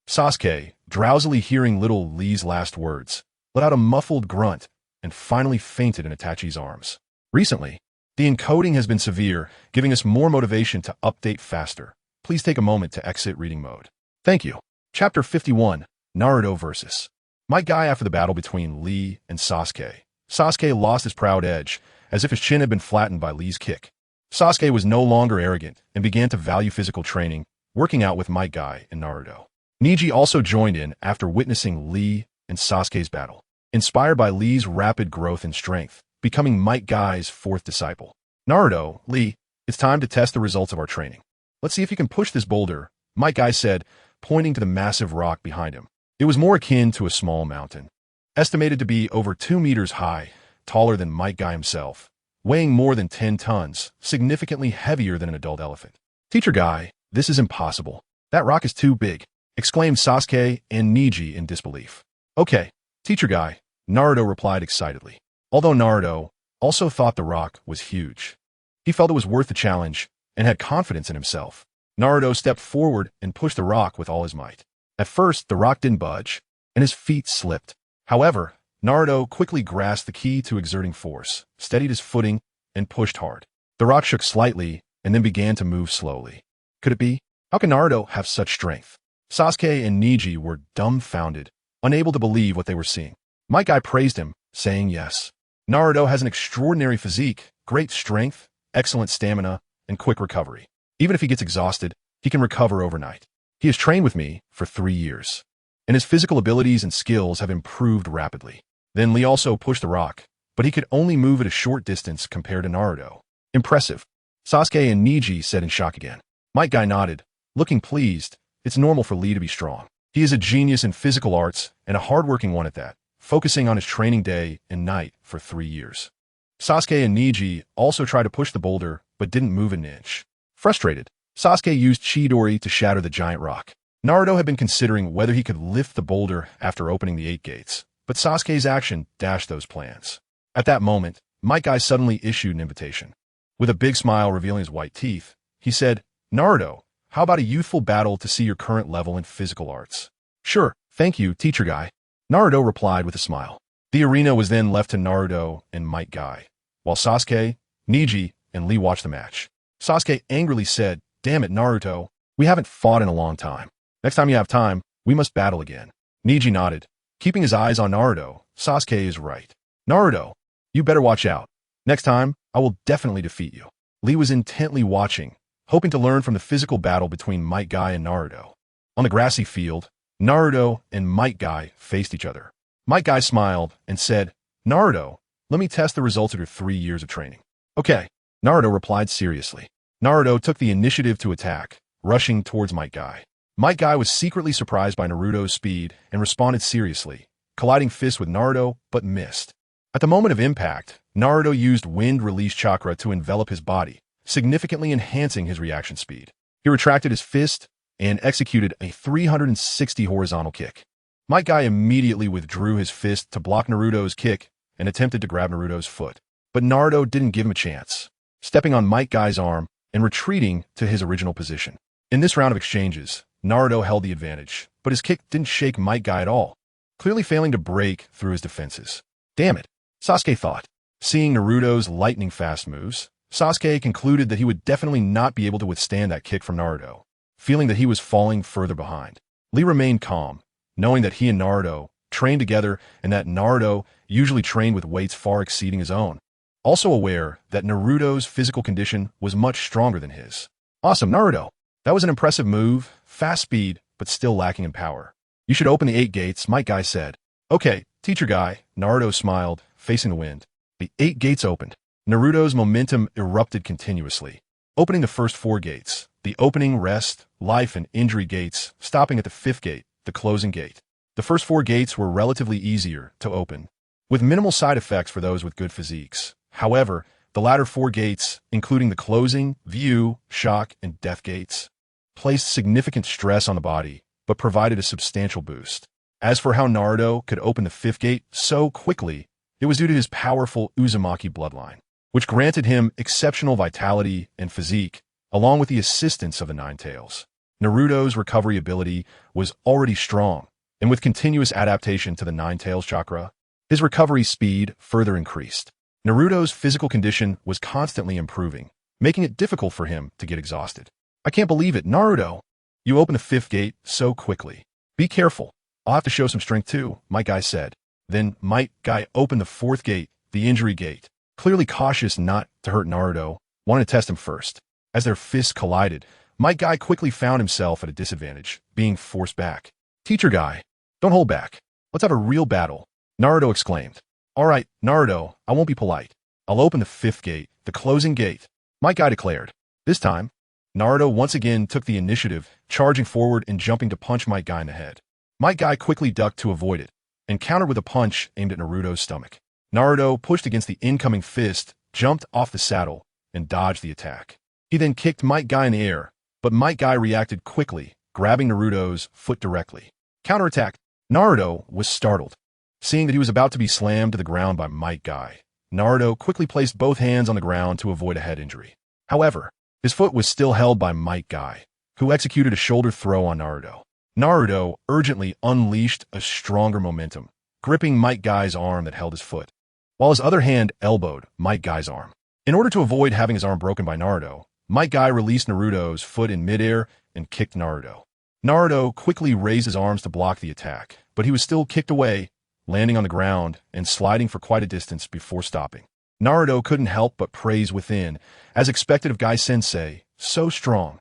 Sasuke, drowsily hearing Little Lee's last words, let out a muffled grunt and finally fainted in Itachi's arms. Recently, the encoding has been severe, giving us more motivation to update faster. Please take a moment to exit reading mode. Thank you. Chapter 51, Naruto vs. Might Guy. After the battle between Lee and Sasuke, Sasuke lost his proud edge, as if his chin had been flattened by Lee's kick. Sasuke was no longer arrogant and began to value physical training, working out with Might Guy and Naruto. Neji also joined in after witnessing Lee and Sasuke's battle, inspired by Lee's rapid growth and strength, becoming Might Guy's 4th disciple. "Naruto, Lee, it's time to test the results of our training. Let's see if you can push this boulder," Might Guy said, pointing to the massive rock behind him. It was more akin to a small mountain, estimated to be over 2 meters high, taller than Might Guy himself, weighing more than 10 tons, significantly heavier than an adult elephant. "Teacher Guy, this is impossible. That rock is too big," exclaimed Sasuke and Neji in disbelief. "Okay, Teacher Guy," Naruto replied excitedly. Although Naruto also thought the rock was huge, he felt it was worth the challenge and had confidence in himself. Naruto stepped forward and pushed the rock with all his might. At first, the rock didn't budge, and his feet slipped. However, Naruto quickly grasped the key to exerting force, steadied his footing, and pushed hard. The rock shook slightly and then began to move slowly. Could it be? How can Naruto have such strength? Sasuke and Neji were dumbfounded, unable to believe what they were seeing. Might Guy praised him, saying yes. Naruto has an extraordinary physique, great strength, excellent stamina, and quick recovery. Even if he gets exhausted, he can recover overnight. He has trained with me for 3 years, and his physical abilities and skills have improved rapidly. Then Lee also pushed the rock, but he could only move at a short distance compared to Naruto. Impressive. Sasuke and Neji said in shock again. Might Guy nodded, looking pleased. It's normal for Lee to be strong. He is a genius in physical arts and a hardworking one at that, focusing on his training day and night for 3 years. Sasuke and Neji also tried to push the boulder, but didn't move an inch. Frustrated, Sasuke used Chidori to shatter the giant rock. Naruto had been considering whether he could lift the boulder after opening the 8 gates, but Sasuke's action dashed those plans. At that moment, Might Guy suddenly issued an invitation. With a big smile revealing his white teeth, he said, Naruto, how about a youthful battle to see your current level in physical arts? Sure, thank you, teacher guy. Naruto replied with a smile. The arena was then left to Naruto and Might Guy, while Sasuke, Neji, and Lee watched the match. Sasuke angrily said, Damn it, Naruto, we haven't fought in a long time. Next time you have time, we must battle again. Neji nodded, keeping his eyes on Naruto. Sasuke is right. Naruto, you better watch out. Next time, I will definitely defeat you. Lee was intently watching, hoping to learn from the physical battle between Might Guy and Naruto. On the grassy field, Naruto and Might Guy faced each other. Might Guy smiled and said, Naruto, let me test the results of your 3 years of training. Okay, Naruto replied seriously. Naruto took the initiative to attack, rushing towards Might Guy. Might Guy was secretly surprised by Naruto's speed and responded seriously, colliding fists with Naruto, but missed. At the moment of impact, Naruto used wind release chakra to envelop his body, significantly enhancing his reaction speed. He retracted his fist and executed a 360 horizontal kick. Might Guy immediately withdrew his fist to block Naruto's kick and attempted to grab Naruto's foot. But Naruto didn't give him a chance, stepping on Might Guy's arm and retreating to his original position. In this round of exchanges, Naruto held the advantage, but his kick didn't shake Might Guy at all, clearly failing to break through his defenses. Damn it, Sasuke thought. Seeing Naruto's lightning-fast moves, Sasuke concluded that he would definitely not be able to withstand that kick from Naruto, feeling that he was falling further behind. Lee remained calm, knowing that he and Naruto trained together and that Naruto usually trained with weights far exceeding his own. Also aware that Naruto's physical condition was much stronger than his. Awesome, Naruto. That was an impressive move, fast speed, but still lacking in power. You should open the 8 gates, Might Guy said. Okay, teacher guy, Naruto smiled, facing the wind. The 8 gates opened. Naruto's momentum erupted continuously, opening the first 4 gates, the opening, rest, life, and injury gates, stopping at the 5th gate, the closing gate. The first 4 gates were relatively easier to open, with minimal side effects for those with good physiques. However, the latter 4 gates, including the closing, view, shock, and death gates, placed significant stress on the body, but provided a substantial boost. As for how Naruto could open the 5th gate so quickly, it was due to his powerful Uzumaki bloodline, which granted him exceptional vitality and physique, along with the assistance of the 9 tails. Naruto's recovery ability was already strong, and with continuous adaptation to the 9 tails chakra, his recovery speed further increased. Naruto's physical condition was constantly improving, making it difficult for him to get exhausted. I can't believe it, Naruto! You opened the 5th gate so quickly. Be careful. I'll have to show some strength too, Might Guy said. Then Might Guy opened the 4th gate, the injury gate, clearly cautious not to hurt Naruto, wanted to test him first. As their fists collided, Might Guy quickly found himself at a disadvantage, being forced back. Teacher guy, don't hold back. Let's have a real battle, Naruto exclaimed. All right, Naruto, I won't be polite. I'll open the 5th gate, the closing gate, Might Guy declared. This time, Naruto once again took the initiative, charging forward and jumping to punch Might Guy in the head. Might Guy quickly ducked to avoid it, and countered with a punch aimed at Naruto's stomach. Naruto pushed against the incoming fist, jumped off the saddle, and dodged the attack. He then kicked Might Guy in the air, but Might Guy reacted quickly, grabbing Naruto's foot directly. Counterattack. Naruto was startled, seeing that he was about to be slammed to the ground by Might Guy. Naruto quickly placed both hands on the ground to avoid a head injury. However, his foot was still held by Might Guy, who executed a shoulder throw on Naruto. Naruto urgently unleashed a stronger momentum, gripping Might Guy's arm that held his foot, while his other hand elbowed Might Guy's arm. In order to avoid having his arm broken by Naruto, Might Guy released Naruto's foot in midair and kicked Naruto. Naruto quickly raised his arms to block the attack, but he was still kicked away, landing on the ground and sliding for quite a distance before stopping. Naruto couldn't help but praise within, as expected of Guy-sensei, so strong.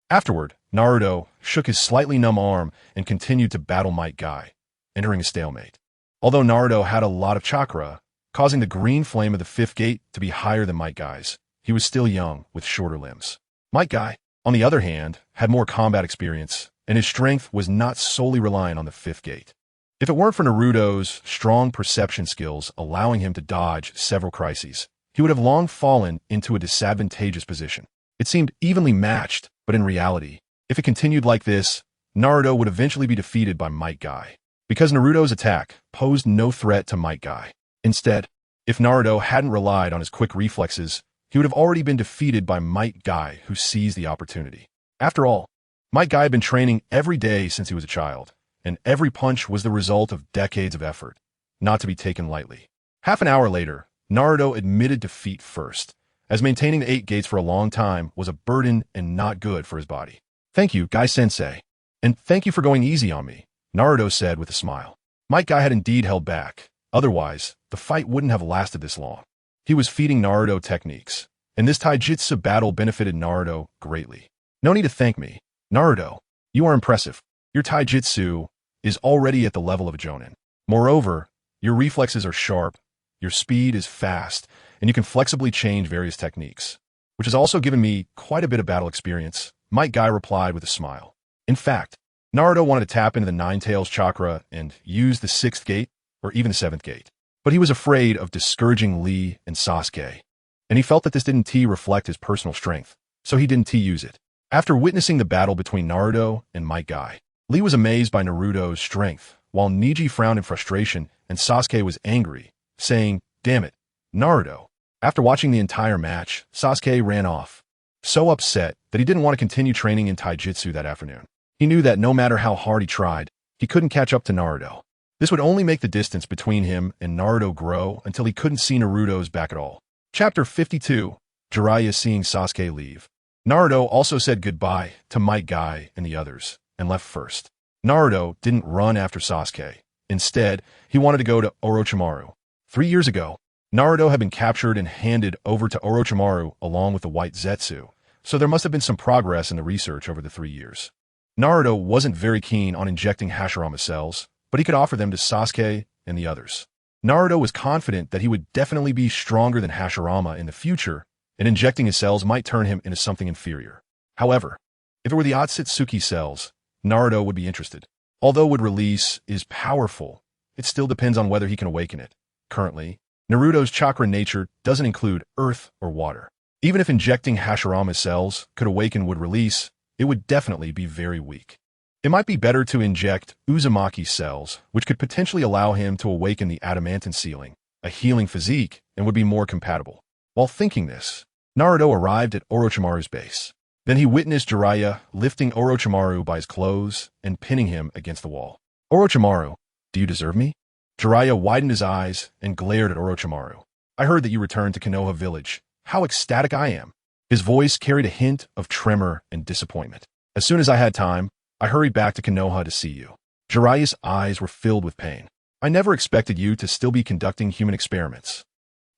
Afterward, Naruto shook his slightly numb arm and continued to battle Might Guy, entering a stalemate. Although Naruto had a lot of chakra, causing the green flame of the fifth gate to be higher than Might Guy's, he was still young with shorter limbs. Might Guy, on the other hand, had more combat experience, and his strength was not solely reliant on the fifth gate. If it weren't for Naruto's strong perception skills allowing him to dodge several crises, he would have long fallen into a disadvantageous position. It seemed evenly matched, but in reality, if it continued like this, Naruto would eventually be defeated by Might Guy, because Naruto's attack posed no threat to Might Guy. Instead, if Naruto hadn't relied on his quick reflexes, he would have already been defeated by Might Guy, who seized the opportunity. After all, Might Guy had been training every day since he was a child, and every punch was the result of decades of effort, not to be taken lightly. Half an hour later, Naruto admitted defeat first, as maintaining the 8 gates for a long time was a burden and not good for his body. "Thank you, Guy-sensei, and thank you for going easy on me," Naruto said with a smile. Might Guy had indeed held back. Otherwise, the fight wouldn't have lasted this long. He was feeding Naruto techniques, and this taijutsu battle benefited Naruto greatly. "No need to thank me. Naruto, you are impressive. Your taijutsu is already at the level of a jonin. Moreover, your reflexes are sharp, your speed is fast, and you can flexibly change various techniques, which has also given me quite a bit of battle experience," Might Guy replied with a smile. In fact, Naruto wanted to tap into the Nine Tails chakra and use the 6th gate or even the 7th gate, but he was afraid of discouraging Lee and Sasuke, and he felt that this didn't reflect his personal strength, so he didn't use it. After witnessing the battle between Naruto and Might Guy, Lee was amazed by Naruto's strength, while Neji frowned in frustration and Sasuke was angry, saying, "Damn it, Naruto." After watching the entire match, Sasuke ran off, so upset that he didn't want to continue training in taijutsu that afternoon. He knew that no matter how hard he tried, he couldn't catch up to Naruto. This would only make the distance between him and Naruto grow until he couldn't see Naruto's back at all. Chapter 52, Jiraiya seeing Sasuke leave. Naruto also said goodbye to Might Guy and the others, and left first. Naruto didn't run after Sasuke. Instead, he wanted to go to Orochimaru. 3 years ago, Naruto had been captured and handed over to Orochimaru along with the White Zetsu, so there must have been some progress in the research over the 3 years. Naruto wasn't very keen on injecting Hashirama cells, but he could offer them to Sasuke and the others. Naruto was confident that he would definitely be stronger than Hashirama in the future, and injecting his cells might turn him into something inferior. However, if it were the Otsutsuki cells, Naruto would be interested. Although would release is powerful, it still depends on whether he can awaken it. Currently, Naruto's chakra nature doesn't include earth or water. Even if injecting Hashirama's cells could awaken would release, it would definitely be very weak. It might be better to inject Uzumaki's cells, which could potentially allow him to awaken the adamantine ceiling, a healing physique, and would be more compatible. While thinking this, Naruto arrived at Orochimaru's base. Then he witnessed Jiraiya lifting Orochimaru by his clothes and pinning him against the wall. "Orochimaru, do you deserve me?" Jiraiya widened his eyes and glared at Orochimaru. "I heard that you returned to Konoha village. How ecstatic I am." His voice carried a hint of tremor and disappointment. "As soon as I had time, I hurried back to Konoha to see you." Jiraiya's eyes were filled with pain. "I never expected you to still be conducting human experiments."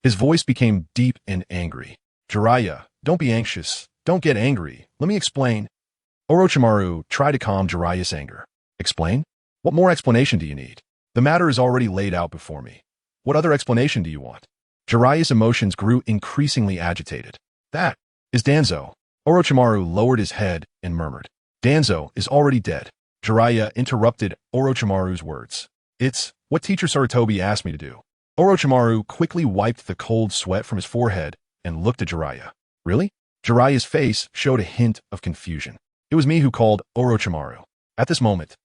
His voice became deep and angry. "Jiraiya, don't be anxious. Don't get angry. Let me explain." Orochimaru tried to calm Jiraiya's anger. "Explain? What more explanation do you need? The matter is already laid out before me. What other explanation do you want?" Jiraiya's emotions grew increasingly agitated. "That is Danzo." Orochimaru lowered his head and murmured. "Danzo is already dead." Jiraiya interrupted Orochimaru's words. "It's what Teacher Sarutobi asked me to do." Orochimaru quickly wiped the cold sweat from his forehead and looked at Jiraiya. "Really?" Jiraiya's face showed a hint of confusion. "It was me who called Orochimaru." At this moment,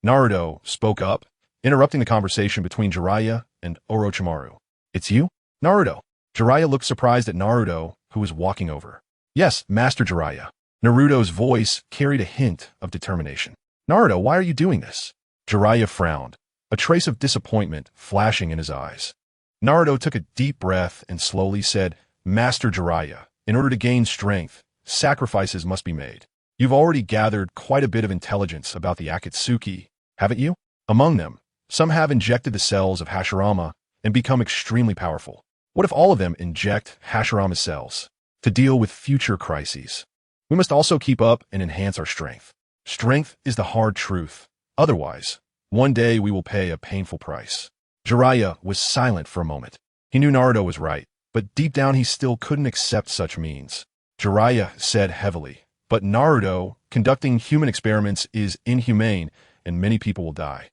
Naruto spoke up, interrupting the conversation between Jiraiya and Orochimaru. "It's you, Naruto?" Jiraiya looked surprised at Naruto, who was walking over. "Yes, Master Jiraiya." Naruto's voice carried a hint of determination. "Naruto, why are you doing this?" Jiraiya frowned. a trace of disappointment flashing in his eyes. Naruto took a deep breath and slowly said, "Master Jiraiya, in order to gain strength, sacrifices must be made. You've already gathered quite a bit of intelligence about the Akatsuki, haven't you? Among them, some have injected the cells of Hashirama and become extremely powerful. What if all of them inject Hashirama's cells to deal with future crises? We must also keep up and enhance our strength. Strength is the hard truth. Otherwise, one day we will pay a painful price." Jiraiya was silent for a moment. He knew Naruto was right, but deep down he still couldn't accept such means. Jiraiya said heavily, "But Naruto, conducting human experiments is inhumane and many people will die."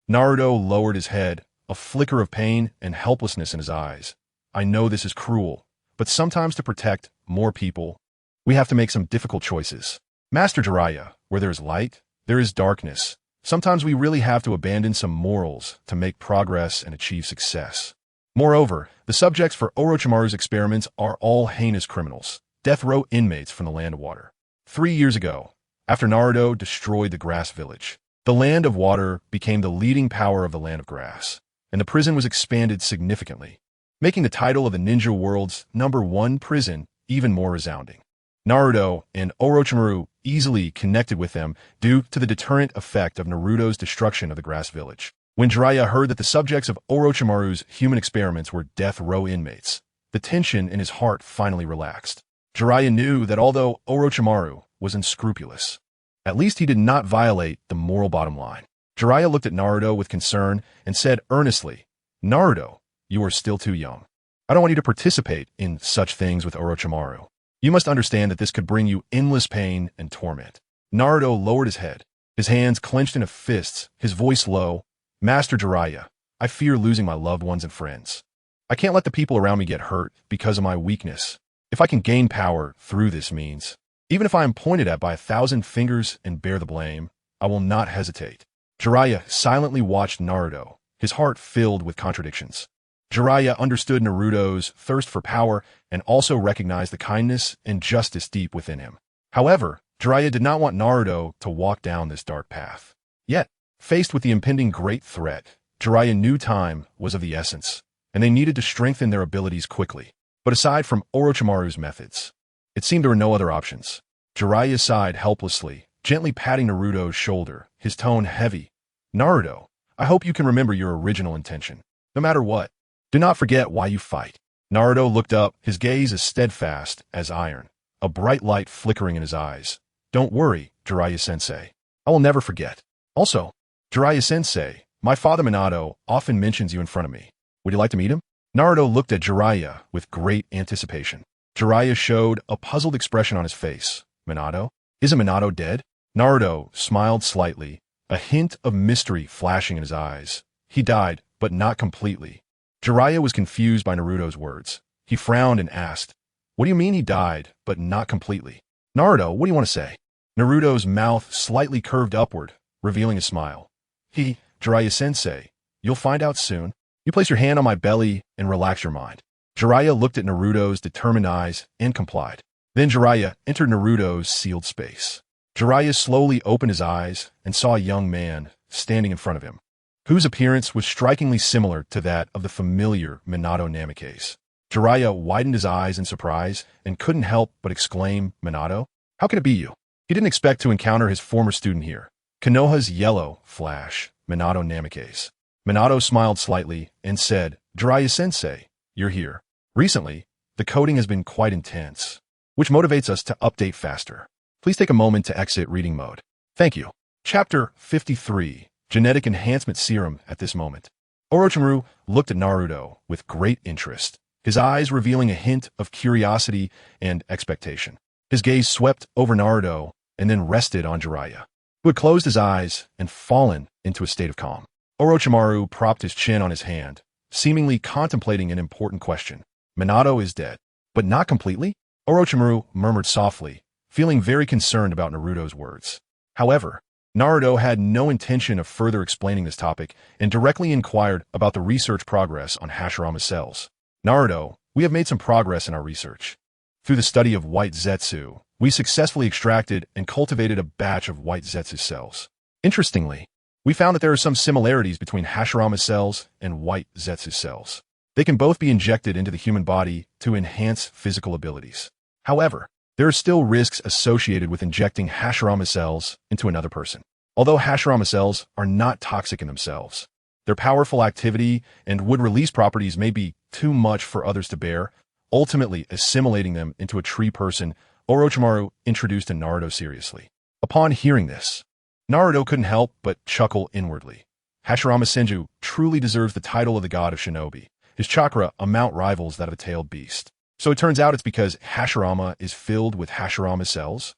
Naruto lowered his head, a flicker of pain and helplessness in his eyes. "I know this is cruel, but sometimes to protect more people, we have to make some difficult choices. Master Jiraiya, where there is light, there is darkness. Sometimes we really have to abandon some morals to make progress and achieve success. Moreover, the subjects for Orochimaru's experiments are all heinous criminals, death row inmates from the Land of Water. 3 years ago, after Naruto destroyed the Grass Village, the Land of Water became the leading power of the Land of Grass, and the prison was expanded significantly, making the title of the ninja world's #1 prison even more resounding. Naruto and Orochimaru easily connected with them due to the deterrent effect of Naruto's destruction of the Grass Village. When Jiraiya heard that the subjects of Orochimaru's human experiments were death row inmates, the tension in his heart finally relaxed. Jiraiya knew that although Orochimaru was unscrupulous, at least he did not violate the moral bottom line. Jiraiya looked at Naruto with concern and said earnestly, "Naruto, you are still too young. I don't want you to participate in such things with Orochimaru. You must understand that this could bring you endless pain and torment." Naruto lowered his head, his hands clenched into fists, his voice low. "Master Jiraiya, I fear losing my loved ones and friends. I can't let the people around me get hurt because of my weakness. If I can gain power through this means, even if I am pointed at by 1,000 fingers and bear the blame, I will not hesitate." Jiraiya silently watched Naruto, his heart filled with contradictions. Jiraiya understood Naruto's thirst for power and also recognized the kindness and justice deep within him. However, Jiraiya did not want Naruto to walk down this dark path. Yet, faced with the impending great threat, Jiraiya knew time was of the essence, and they needed to strengthen their abilities quickly. But aside from Orochimaru's methods, it seemed there were no other options. Jiraiya sighed helplessly, gently patting Naruto's shoulder, his tone heavy. "Naruto, I hope you can remember your original intention. No matter what, do not forget why you fight." Naruto looked up, his gaze as steadfast as iron, a bright light flickering in his eyes. "Don't worry, Jiraiya-sensei. I will never forget. Also, Jiraiya-sensei, my father Minato often mentions you in front of me. Would you like to meet him?" Naruto looked at Jiraiya with great anticipation. Jiraiya showed a puzzled expression on his face. "Minato? Isn't Minato dead?" Naruto smiled slightly, a hint of mystery flashing in his eyes. "He died, but not completely." Jiraiya was confused by Naruto's words. He frowned and asked, "What do you mean he died, but not completely? Naruto, what do you want to say?" Naruto's mouth slightly curved upward, revealing a smile. Jiraiya-sensei, you'll find out soon. You place your hand on my belly and relax your mind." Jiraiya looked at Naruto's determined eyes and complied. Then Jiraiya entered Naruto's sealed space. Jiraiya slowly opened his eyes and saw a young man standing in front of him, whose appearance was strikingly similar to that of the familiar Minato Namikaze. Jiraiya widened his eyes in surprise and couldn't help but exclaim, "Minato? How can it be you?" He didn't expect to encounter his former student here. Konoha's yellow flash, Minato Namikaze. Minato smiled slightly and said, "Jiraiya-sensei, you're here. Recently, the coding has been quite intense, which motivates us to update faster. Please take a moment to exit reading mode. Thank you." Chapter 53. Genetic Enhancement Serum. At this moment, Orochimaru looked at Naruto with great interest, his eyes revealing a hint of curiosity and expectation. His gaze swept over Naruto and then rested on Jiraiya, who had closed his eyes and fallen into a state of calm. Orochimaru propped his chin on his hand, seemingly contemplating an important question. "Minato is dead, but not completely?" Orochimaru murmured softly, feeling very concerned about Naruto's words. However, Naruto had no intention of further explaining this topic and directly inquired about the research progress on Hashirama's cells. "Naruto, we have made some progress in our research. Through the study of white Zetsu, we successfully extracted and cultivated a batch of white Zetsu cells. Interestingly, We found that there are some similarities between Hashirama cells and white Zetsu cells. They can both be injected into the human body to enhance physical abilities. However, there are still risks associated with injecting Hashirama cells into another person. Although Hashirama cells are not toxic in themselves, their powerful activity and would-release properties may be too much for others to bear, ultimately assimilating them into a tree person. Orochimaru introduced to Naruto seriously. Upon hearing this, Naruto couldn't help but chuckle inwardly. Hashirama Senju truly deserves the title of the god of shinobi. His chakra amount rivals that of a tailed beast. So it turns out it's because Hashirama is filled with Hashirama cells?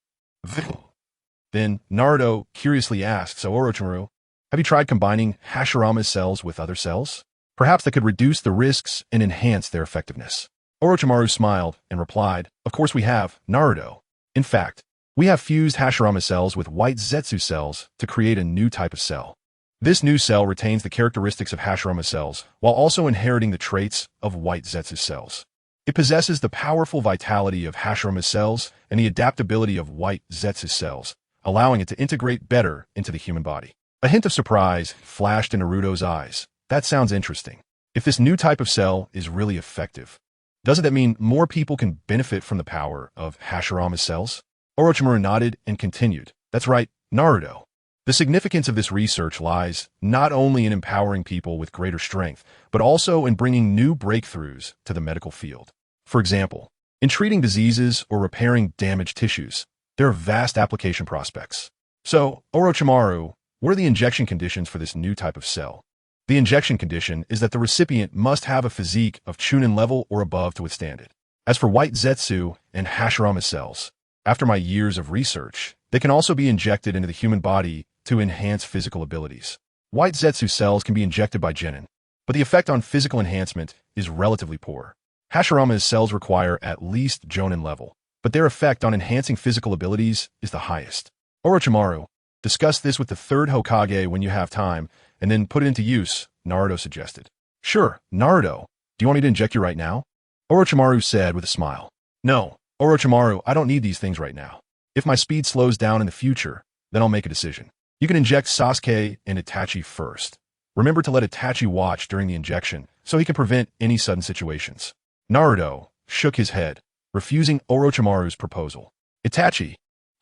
Then Naruto curiously asks, so Orochimaru, have you tried combining Hashirama's cells with other cells? Perhaps that could reduce the risks and enhance their effectiveness. Orochimaru smiled and replied, of course we have, Naruto. In fact, we have fused Hashirama cells with white Zetsu cells to create a new type of cell. This new cell retains the characteristics of Hashirama cells while also inheriting the traits of white Zetsu cells. It possesses the powerful vitality of Hashirama cells and the adaptability of white Zetsu cells, allowing it to integrate better into the human body. A hint of surprise flashed in Naruto's eyes. That sounds interesting. If this new type of cell is really effective, doesn't that mean more people can benefit from the power of Hashirama cells? Orochimaru nodded and continued, that's right, Naruto. The significance of this research lies not only in empowering people with greater strength, but also in bringing new breakthroughs to the medical field. For example, in treating diseases or repairing damaged tissues, there are vast application prospects. So, Orochimaru, what are the injection conditions for this new type of cell? The injection condition is that the recipient must have a physique of Chunin level or above to withstand it. As for white Zetsu and Hashirama cells, after my years of research, they can also be injected into the human body to enhance physical abilities. White Zetsu cells can be injected by Genin, but the effect on physical enhancement is relatively poor. Hashirama's cells require at least Jonin level, but their effect on enhancing physical abilities is the highest. Orochimaru, discuss this with the Third Hokage when you have time, and then put it into use, Naruto suggested. Sure, Naruto, do you want me to inject you right now? Orochimaru said with a smile. No, Orochimaru, I don't need these things right now. If my speed slows down in the future, then I'll make a decision. You can inject Sasuke and Itachi first. Remember to let Itachi watch during the injection, so he can prevent any sudden situations. Naruto shook his head, refusing Orochimaru's proposal. Itachi?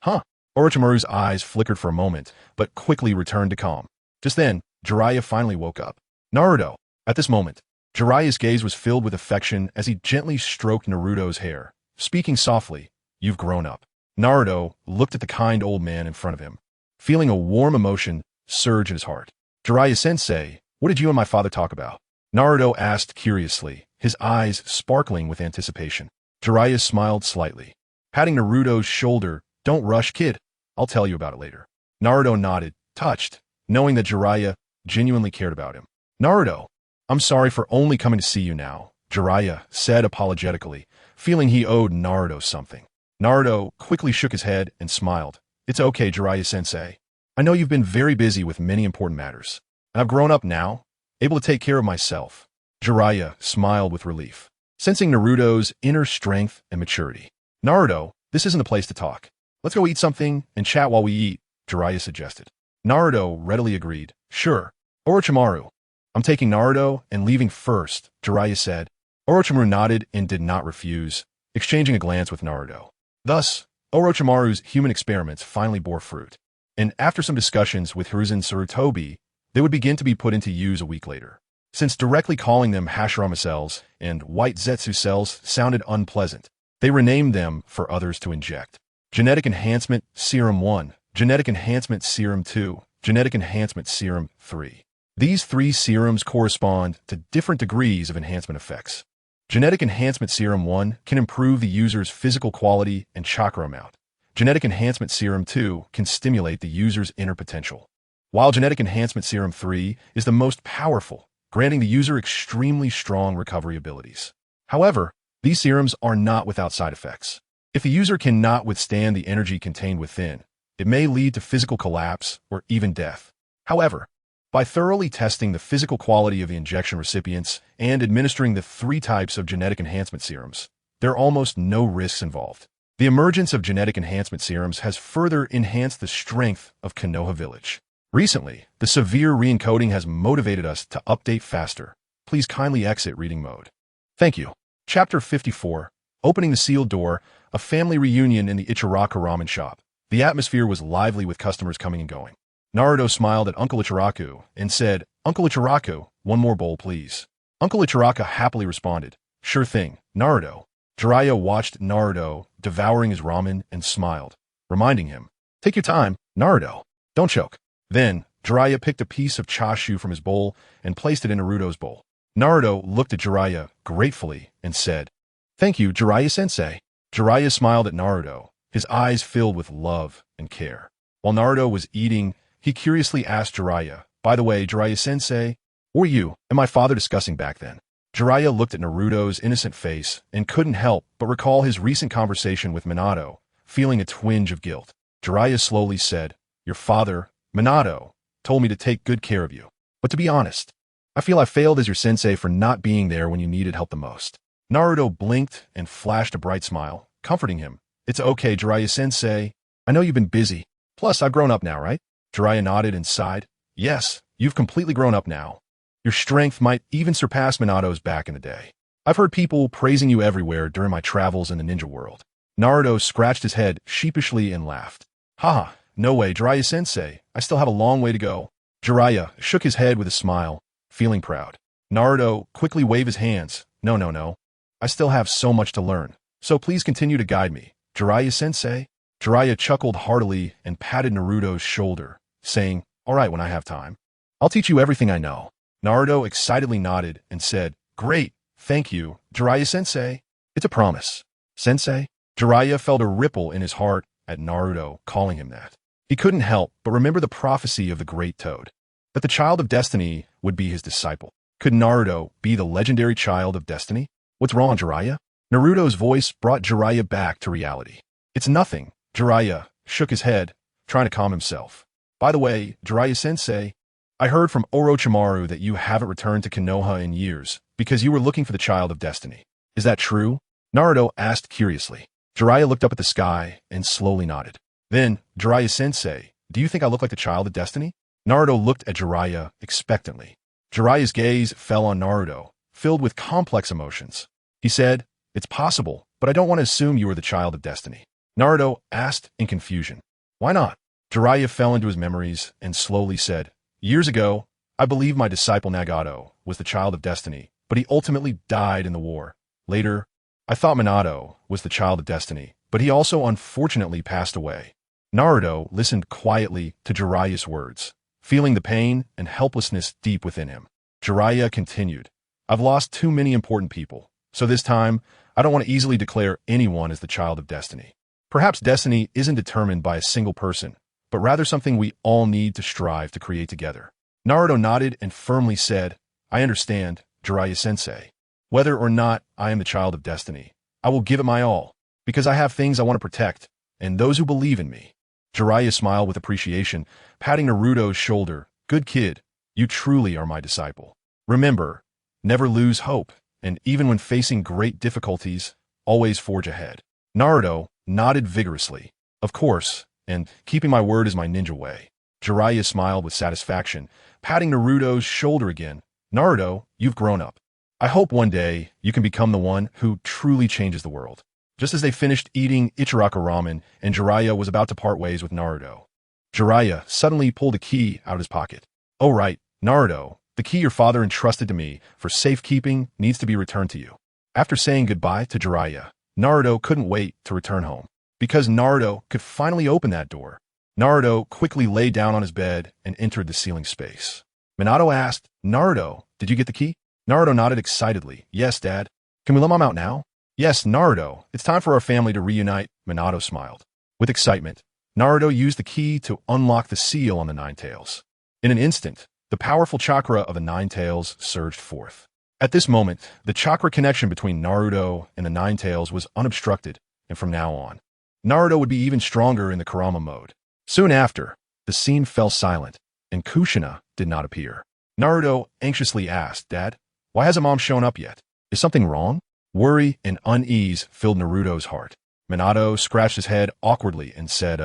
Huh? Orochimaru's eyes flickered for a moment, but quickly returned to calm. Just then, Jiraiya finally woke up. Naruto. At this moment, Jiraiya's gaze was filled with affection as he gently stroked Naruto's hair, speaking softly, you've grown up. Naruto looked at the kind old man in front of him, feeling a warm emotion surge in his heart. Jiraiya-sensei, what did you and my father talk about? Naruto asked curiously, his eyes sparkling with anticipation. Jiraiya smiled slightly, patting Naruto's shoulder. Don't rush, kid. I'll tell you about it later. Naruto nodded, touched, knowing that Jiraiya genuinely cared about him. Naruto, I'm sorry for only coming to see you now, Jiraiya said apologetically, feeling he owed Naruto something. Naruto quickly shook his head and smiled. It's okay, Jiraiya-sensei. I know you've been very busy with many important matters, and I've grown up now, able to take care of myself. Jiraiya smiled with relief, sensing Naruto's inner strength and maturity. Naruto, this isn't a place to talk. Let's go eat something and chat while we eat, Jiraiya suggested. Naruto readily agreed. Sure. Orochimaru, I'm taking Naruto and leaving first, Jiraiya said. Orochimaru nodded and did not refuse, exchanging a glance with Naruto. Thus, Orochimaru's human experiments finally bore fruit, and after some discussions with Hiruzen Sarutobi, they would begin to be put into use a week later. Since directly calling them Hashirama cells and white Zetsu cells sounded unpleasant, they renamed them for others to inject. Genetic Enhancement Serum 1, Genetic Enhancement Serum 2, Genetic Enhancement Serum 3. These three serums correspond to different degrees of enhancement effects. Genetic Enhancement Serum 1 can improve the user's physical quality and chakra amount. Genetic Enhancement Serum 2 can stimulate the user's inner potential, while Genetic Enhancement Serum 3 is the most powerful, granting the user extremely strong recovery abilities. However, these serums are not without side effects. If the user cannot withstand the energy contained within, it may lead to physical collapse or even death. However, by thoroughly testing the physical quality of the injection recipients and administering the three types of genetic enhancement serums, there are almost no risks involved. The emergence of genetic enhancement serums has further enhanced the strength of Konoha Village. Recently, the severe re-encoding has motivated us to update faster. Please kindly exit reading mode. Thank you. Chapter 54. Opening the sealed door, a family reunion in the Ichiraka ramen shop. The atmosphere was lively with customers coming and going. Naruto smiled at Uncle Ichiraku and said, "Uncle Ichiraku, one more bowl, please." Uncle Ichiraka happily responded, "Sure thing, Naruto." Jiraiya watched Naruto devouring his ramen and smiled, reminding him, "Take your time, Naruto. Don't choke." Then, Jiraiya picked a piece of chashu from his bowl and placed it in Naruto's bowl. Naruto looked at Jiraiya gratefully and said, "Thank you, Jiraiya-sensei." Jiraiya smiled at Naruto, his eyes filled with love and care. While Naruto was eating, he curiously asked Jiraiya, "By the way, Jiraiya-sensei, what were you and my father discussing back then?" Jiraiya looked at Naruto's innocent face and couldn't help but recall his recent conversation with Minato, feeling a twinge of guilt. Jiraiya slowly said, "Your father, Minato, told me to take good care of you. But to be honest, I feel I failed as your sensei for not being there when you needed help the most." Naruto blinked and flashed a bright smile, comforting him. "It's okay, Jiraiya-sensei. I know you've been busy. Plus, I've grown up now, right?" Jiraiya nodded and sighed. "Yes, you've completely grown up now. Your strength might even surpass Minato's back in the day. I've heard people praising you everywhere during my travels in the ninja world." Naruto scratched his head sheepishly and laughed. "Haha, no way, Jiraiya-sensei. I still have a long way to go." Jiraiya shook his head with a smile, feeling proud. Naruto quickly waved his hands. No. I still have so much to learn. So please continue to guide me, Jiraiya-sensei." Jiraiya chuckled heartily and patted Naruto's shoulder, saying, "All right, when I have time. I'll teach you everything I know." Naruto excitedly nodded and said, "Great, thank you, Jiraiya-sensei. It's a promise." "Sensei?" Jiraiya felt a ripple in his heart at Naruto calling him that. He couldn't help but remember the prophecy of the Great Toad, that the Child of Destiny would be his disciple. Could Naruto be the legendary Child of Destiny? "What's wrong, Jiraiya?" Naruto's voice brought Jiraiya back to reality. "It's nothing." Jiraiya shook his head, trying to calm himself. "By the way, Jiraiya-sensei, I heard from Orochimaru that you haven't returned to Konoha in years because you were looking for the Child of Destiny. Is that true?" Naruto asked curiously. Jiraiya looked up at the sky and slowly nodded. Then, "Jiraiya-sensei, do you think I look like the Child of Destiny?" Naruto looked at Jiraiya expectantly. Jiraiya's gaze fell on Naruto, filled with complex emotions. He said, "It's possible, but I don't want to assume you are the Child of Destiny." Naruto asked in confusion, "Why not?" Jiraiya fell into his memories and slowly said, "Years ago, I believed my disciple Nagato was the Child of Destiny, but he ultimately died in the war. Later, I thought Minato was the Child of Destiny, but he also unfortunately passed away." Naruto listened quietly to Jiraiya's words, feeling the pain and helplessness deep within him. Jiraiya continued, "I've lost too many important people, so this time, I don't want to easily declare anyone as the Child of Destiny. Perhaps destiny isn't determined by a single person, but rather something we all need to strive to create together." Naruto nodded and firmly said, "I understand, Jiraiya-sensei. Whether or not I am the Child of Destiny, I will give it my all, because I have things I want to protect, and those who believe in me." Jiraiya smiled with appreciation, patting Naruto's shoulder. "Good kid, you truly are my disciple. Remember, never lose hope, and even when facing great difficulties, always forge ahead." Naruto nodded vigorously. "Of course, and keeping my word is my ninja way." Jiraiya smiled with satisfaction, patting Naruto's shoulder again. "Naruto, you've grown up. I hope one day you can become the one who truly changes the world." Just as they finished eating Ichiraka ramen and Jiraiya was about to part ways with Naruto, Jiraiya suddenly pulled a key out of his pocket. "Oh right, Naruto, the key your father entrusted to me for safekeeping needs to be returned to you." After saying goodbye to Jiraiya, Naruto couldn't wait to return home, because Naruto could finally open that door. Naruto quickly lay down on his bed and entered the ceiling space. Minato asked, "Naruto, did you get the key?" Naruto nodded excitedly. "Yes, Dad. Can we let Mom out now?" "Yes, Naruto. It's time for our family to reunite." Minato smiled. With excitement, Naruto used the key to unlock the seal on the Nine Tails. In an instant, the powerful chakra of the Nine Tails surged forth. At this moment, the chakra connection between Naruto and the Nine Tails was unobstructed, and from now on, Naruto would be even stronger in the Kurama mode. Soon after, the scene fell silent, and Kushina did not appear. Naruto anxiously asked, "Dad, why hasn't Mom shown up yet? Is something wrong?" Worry and unease filled Naruto's heart. Minato scratched his head awkwardly and said,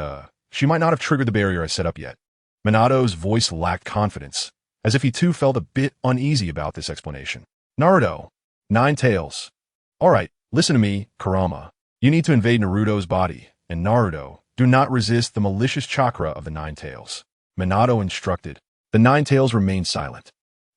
She might not have triggered the barrier I set up yet. Minato's voice lacked confidence, as if he too felt a bit uneasy about this explanation. Naruto, 9 tails. Alright, listen to me, Kurama. You need to invade Naruto's body, and Naruto, do not resist the malicious chakra of the 9 tails. Minato instructed. The 9 tails remained silent.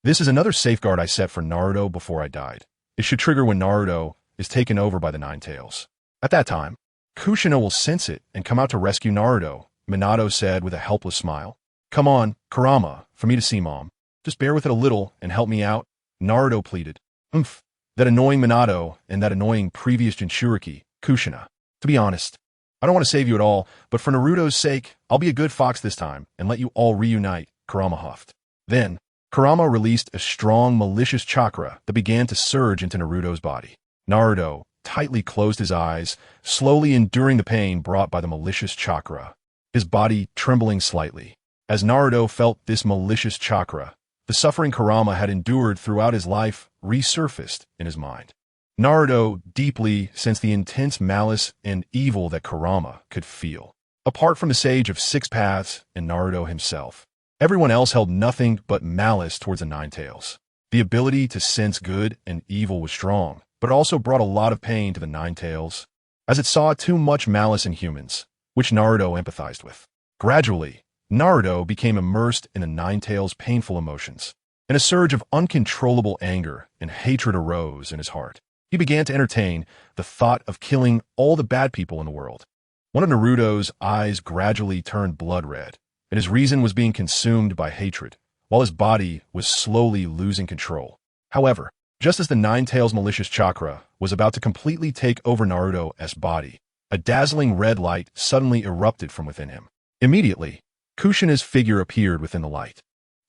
This is another safeguard I set for Naruto before I died. It should trigger when Naruto is taken over by the 9 tails. At that time, Kushina will sense it and come out to rescue Naruto, Minato said with a helpless smile. Come on, Kurama, for me to see Mom. Just bear with it a little and help me out, Naruto pleaded. That annoying Minato and that annoying previous Jinchuriki, Kushina. To be honest, I don't want to save you at all, but for Naruto's sake, I'll be a good fox this time and let you all reunite, Kurama huffed. Then, Kurama released a strong, malicious chakra that began to surge into Naruto's body. Naruto tightly closed his eyes, slowly enduring the pain brought by the malicious chakra, his body trembling slightly. As Naruto felt this malicious chakra, the suffering Kurama had endured throughout his life resurfaced in his mind. Naruto deeply sensed the intense malice and evil that Kurama could feel. Apart from the Sage of 6 Paths and Naruto himself, everyone else held nothing but malice towards the 9 tails. The ability to sense good and evil was strong, but it also brought a lot of pain to the 9 tails, as it saw too much malice in humans, which Naruto empathized with. Gradually, Naruto became immersed in the 9 tails' painful emotions, and a surge of uncontrollable anger and hatred arose in his heart. He began to entertain the thought of killing all the bad people in the world. One of Naruto's eyes gradually turned blood red, and his reason was being consumed by hatred, while his body was slowly losing control. However, just as the 9 tails malicious chakra was about to completely take over Naruto's body, a dazzling red light suddenly erupted from within him. Immediately, Kushina's figure appeared within the light,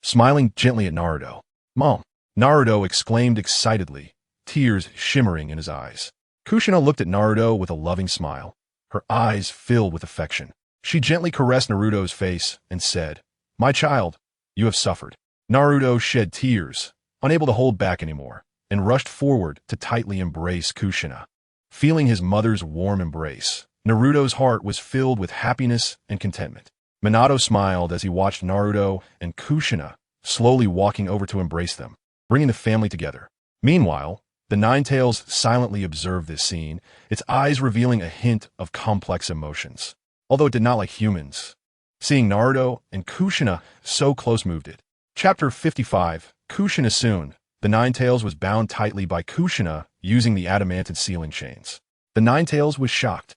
smiling gently at Naruto. Mom! Naruto exclaimed excitedly, tears shimmering in his eyes. Kushina looked at Naruto with a loving smile, her eyes filled with affection. She gently caressed Naruto's face and said, My child, you have suffered. Naruto shed tears, unable to hold back anymore, and rushed forward to tightly embrace Kushina. Feeling his mother's warm embrace, Naruto's heart was filled with happiness and contentment. Minato smiled as he watched Naruto and Kushina slowly walking over to embrace them, bringing the family together. Meanwhile, the 9 tails silently observed this scene, its eyes revealing a hint of complex emotions, although it did not like humans. Seeing Naruto and Kushina so close moved it. Chapter 55, Kushina Soon. The 9 tails was bound tightly by Kushina using the adamantine sealing chains. The 9 tails was shocked.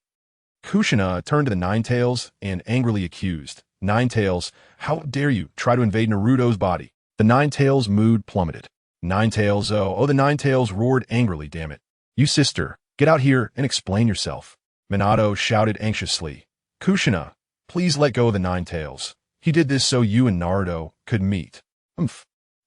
Kushina turned to the 9 tails and angrily accused, 9 tails, how dare you try to invade Naruto's body? The 9 tails' mood plummeted. 9 tails, oh, the 9 tails roared angrily, damn it. You sister, get out here and explain yourself. Minato shouted anxiously. Kushina, please let go of the 9 tails. He did this so you and Naruto could meet.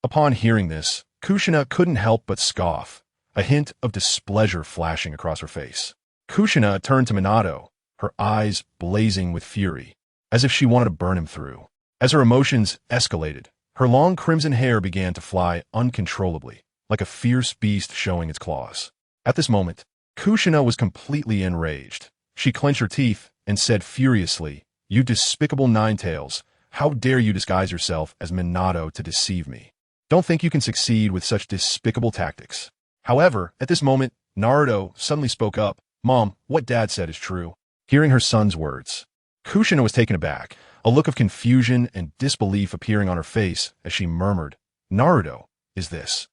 Upon hearing this, Kushina couldn't help but scoff, a hint of displeasure flashing across her face. Kushina turned to Minato, her eyes blazing with fury, as if she wanted to burn him through. As her emotions escalated, her long crimson hair began to fly uncontrollably, like a fierce beast showing its claws. At this moment, Kushina was completely enraged. She clenched her teeth and said furiously, You despicable 9 tails, how dare you disguise yourself as Minato to deceive me? Don't think you can succeed with such despicable tactics. However, at this moment, Naruto suddenly spoke up. Mom, what Dad said is true. Hearing her son's words, Kushina was taken aback, a look of confusion and disbelief appearing on her face as she murmured, Naruto, is this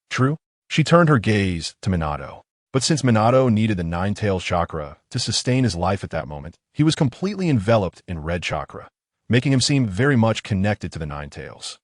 true? She turned her gaze to Minato. But since Minato needed the 9 tails chakra to sustain his life at that moment, he was completely enveloped in red chakra, making him seem very much connected to the 9 tails.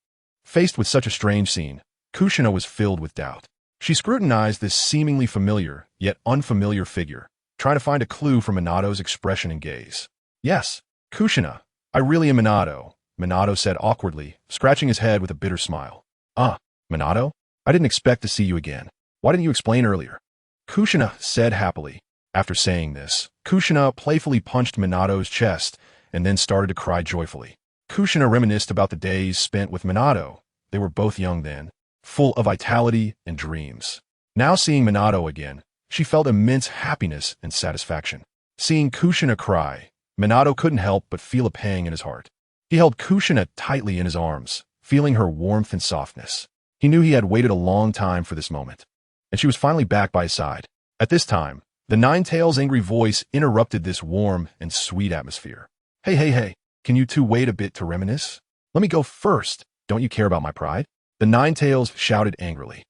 Faced with such a strange scene, Kushina was filled with doubt. She scrutinized this seemingly familiar, yet unfamiliar figure, trying to find a clue from Minato's expression and gaze. Yes, Kushina, I really am Minato, Minato said awkwardly, scratching his head with a bitter smile. Minato? I didn't expect to see you again. Why didn't you explain earlier? Kushina said happily. After saying this, Kushina playfully punched Minato's chest and then started to cry joyfully. Kushina reminisced about the days spent with Minato. They were both young then, full of vitality and dreams. Now seeing Minato again, she felt immense happiness and satisfaction. Seeing Kushina cry, Minato couldn't help but feel a pang in his heart. He held Kushina tightly in his arms, feeling her warmth and softness. He knew he had waited a long time for this moment, and she was finally back by his side. At this time, the Nine-Tails' angry voice interrupted this warm and sweet atmosphere. Hey, can you two wait a bit to reminisce? Let me go first. Don't you care about my pride? The Nine-Tails shouted angrily.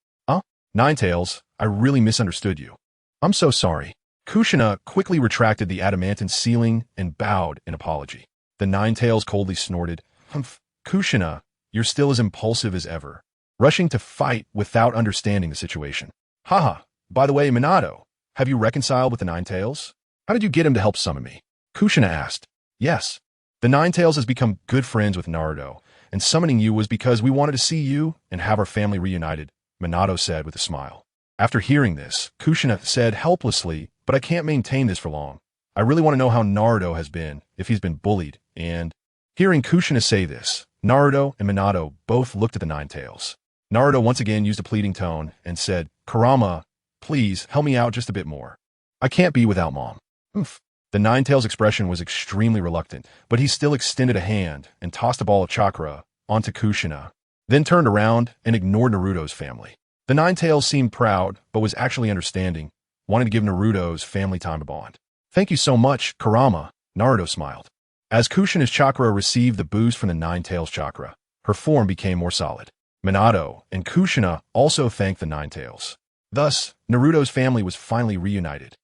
Nine-Tails, I really misunderstood you. I'm so sorry. Kushina quickly retracted the adamantine ceiling and bowed in apology. The Nine-Tails coldly snorted. Humph, Kushina, you're still as impulsive as ever, rushing to fight without understanding the situation. Haha, by the way, Minato, have you reconciled with the Nine-Tails? How did you get him to help summon me? Kushina asked. Yes. The Nine-Tails has become good friends with Naruto, and summoning you was because we wanted to see you and have our family reunited, Minato said with a smile. After hearing this, Kushina said helplessly, but I can't maintain this for long. I really want to know how Naruto has been, if he's been bullied, and... Hearing Kushina say this, Naruto and Minato both looked at the Nine-Tails. Naruto once again used a pleading tone and said, Kurama, please help me out just a bit more. I can't be without Mom. Oof. The Nine-Tails' expression was extremely reluctant, but he still extended a hand and tossed a ball of chakra onto Kushina, then turned around and ignored Naruto's family. The Nine-Tails seemed proud, but was actually understanding, wanting to give Naruto's family time to bond. Thank you so much, Kurama, Naruto smiled. As Kushina's chakra received the boost from the Nine-Tails chakra, her form became more solid. Minato and Kushina also thanked the Nine-Tails. Thus, Naruto's family was finally reunited.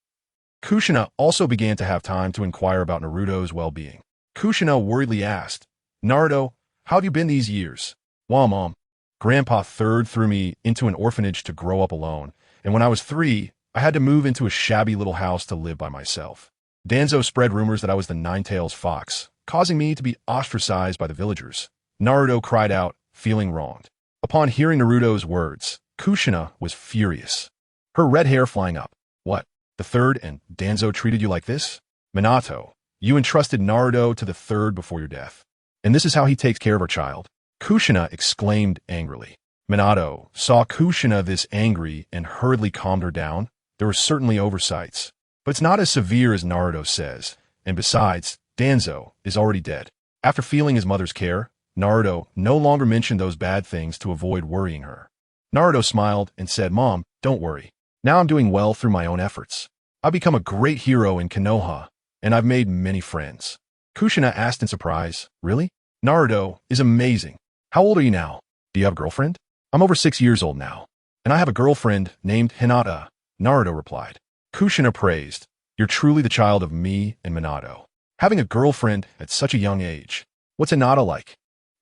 Kushina also began to have time to inquire about Naruto's well-being. Kushina worriedly asked, Naruto, how have you been these years? Well, Mom, Grandpa Third threw me into an orphanage to grow up alone, and when I was 3, I had to move into a shabby little house to live by myself. Danzo spread rumors that I was the Nine-Tails Fox, causing me to be ostracized by the villagers. Naruto cried out, feeling wronged. Upon hearing Naruto's words, Kushina was furious, her red hair flying up. What? The Third and Danzo treated you like this? Minato, you entrusted Naruto to the Third before your death, and this is how he takes care of our child? Kushina exclaimed angrily. Minato saw Kushina this angry and hurriedly calmed her down. There were certainly oversights, but it's not as severe as Naruto says, and besides, Danzo is already dead. After feeling his mother's care, Naruto no longer mentioned those bad things to avoid worrying her. Naruto smiled and said, Mom, don't worry. Now I'm doing well through my own efforts. I've become a great hero in Konoha, and I've made many friends. Kushina asked in surprise, Really? Naruto is amazing. How old are you now? Do you have a girlfriend? I'm over 6 years old now, and I have a girlfriend named Hinata, Naruto replied. Kushina praised, You're truly the child of me and Minato. Having a girlfriend at such a young age. What's Hinata like?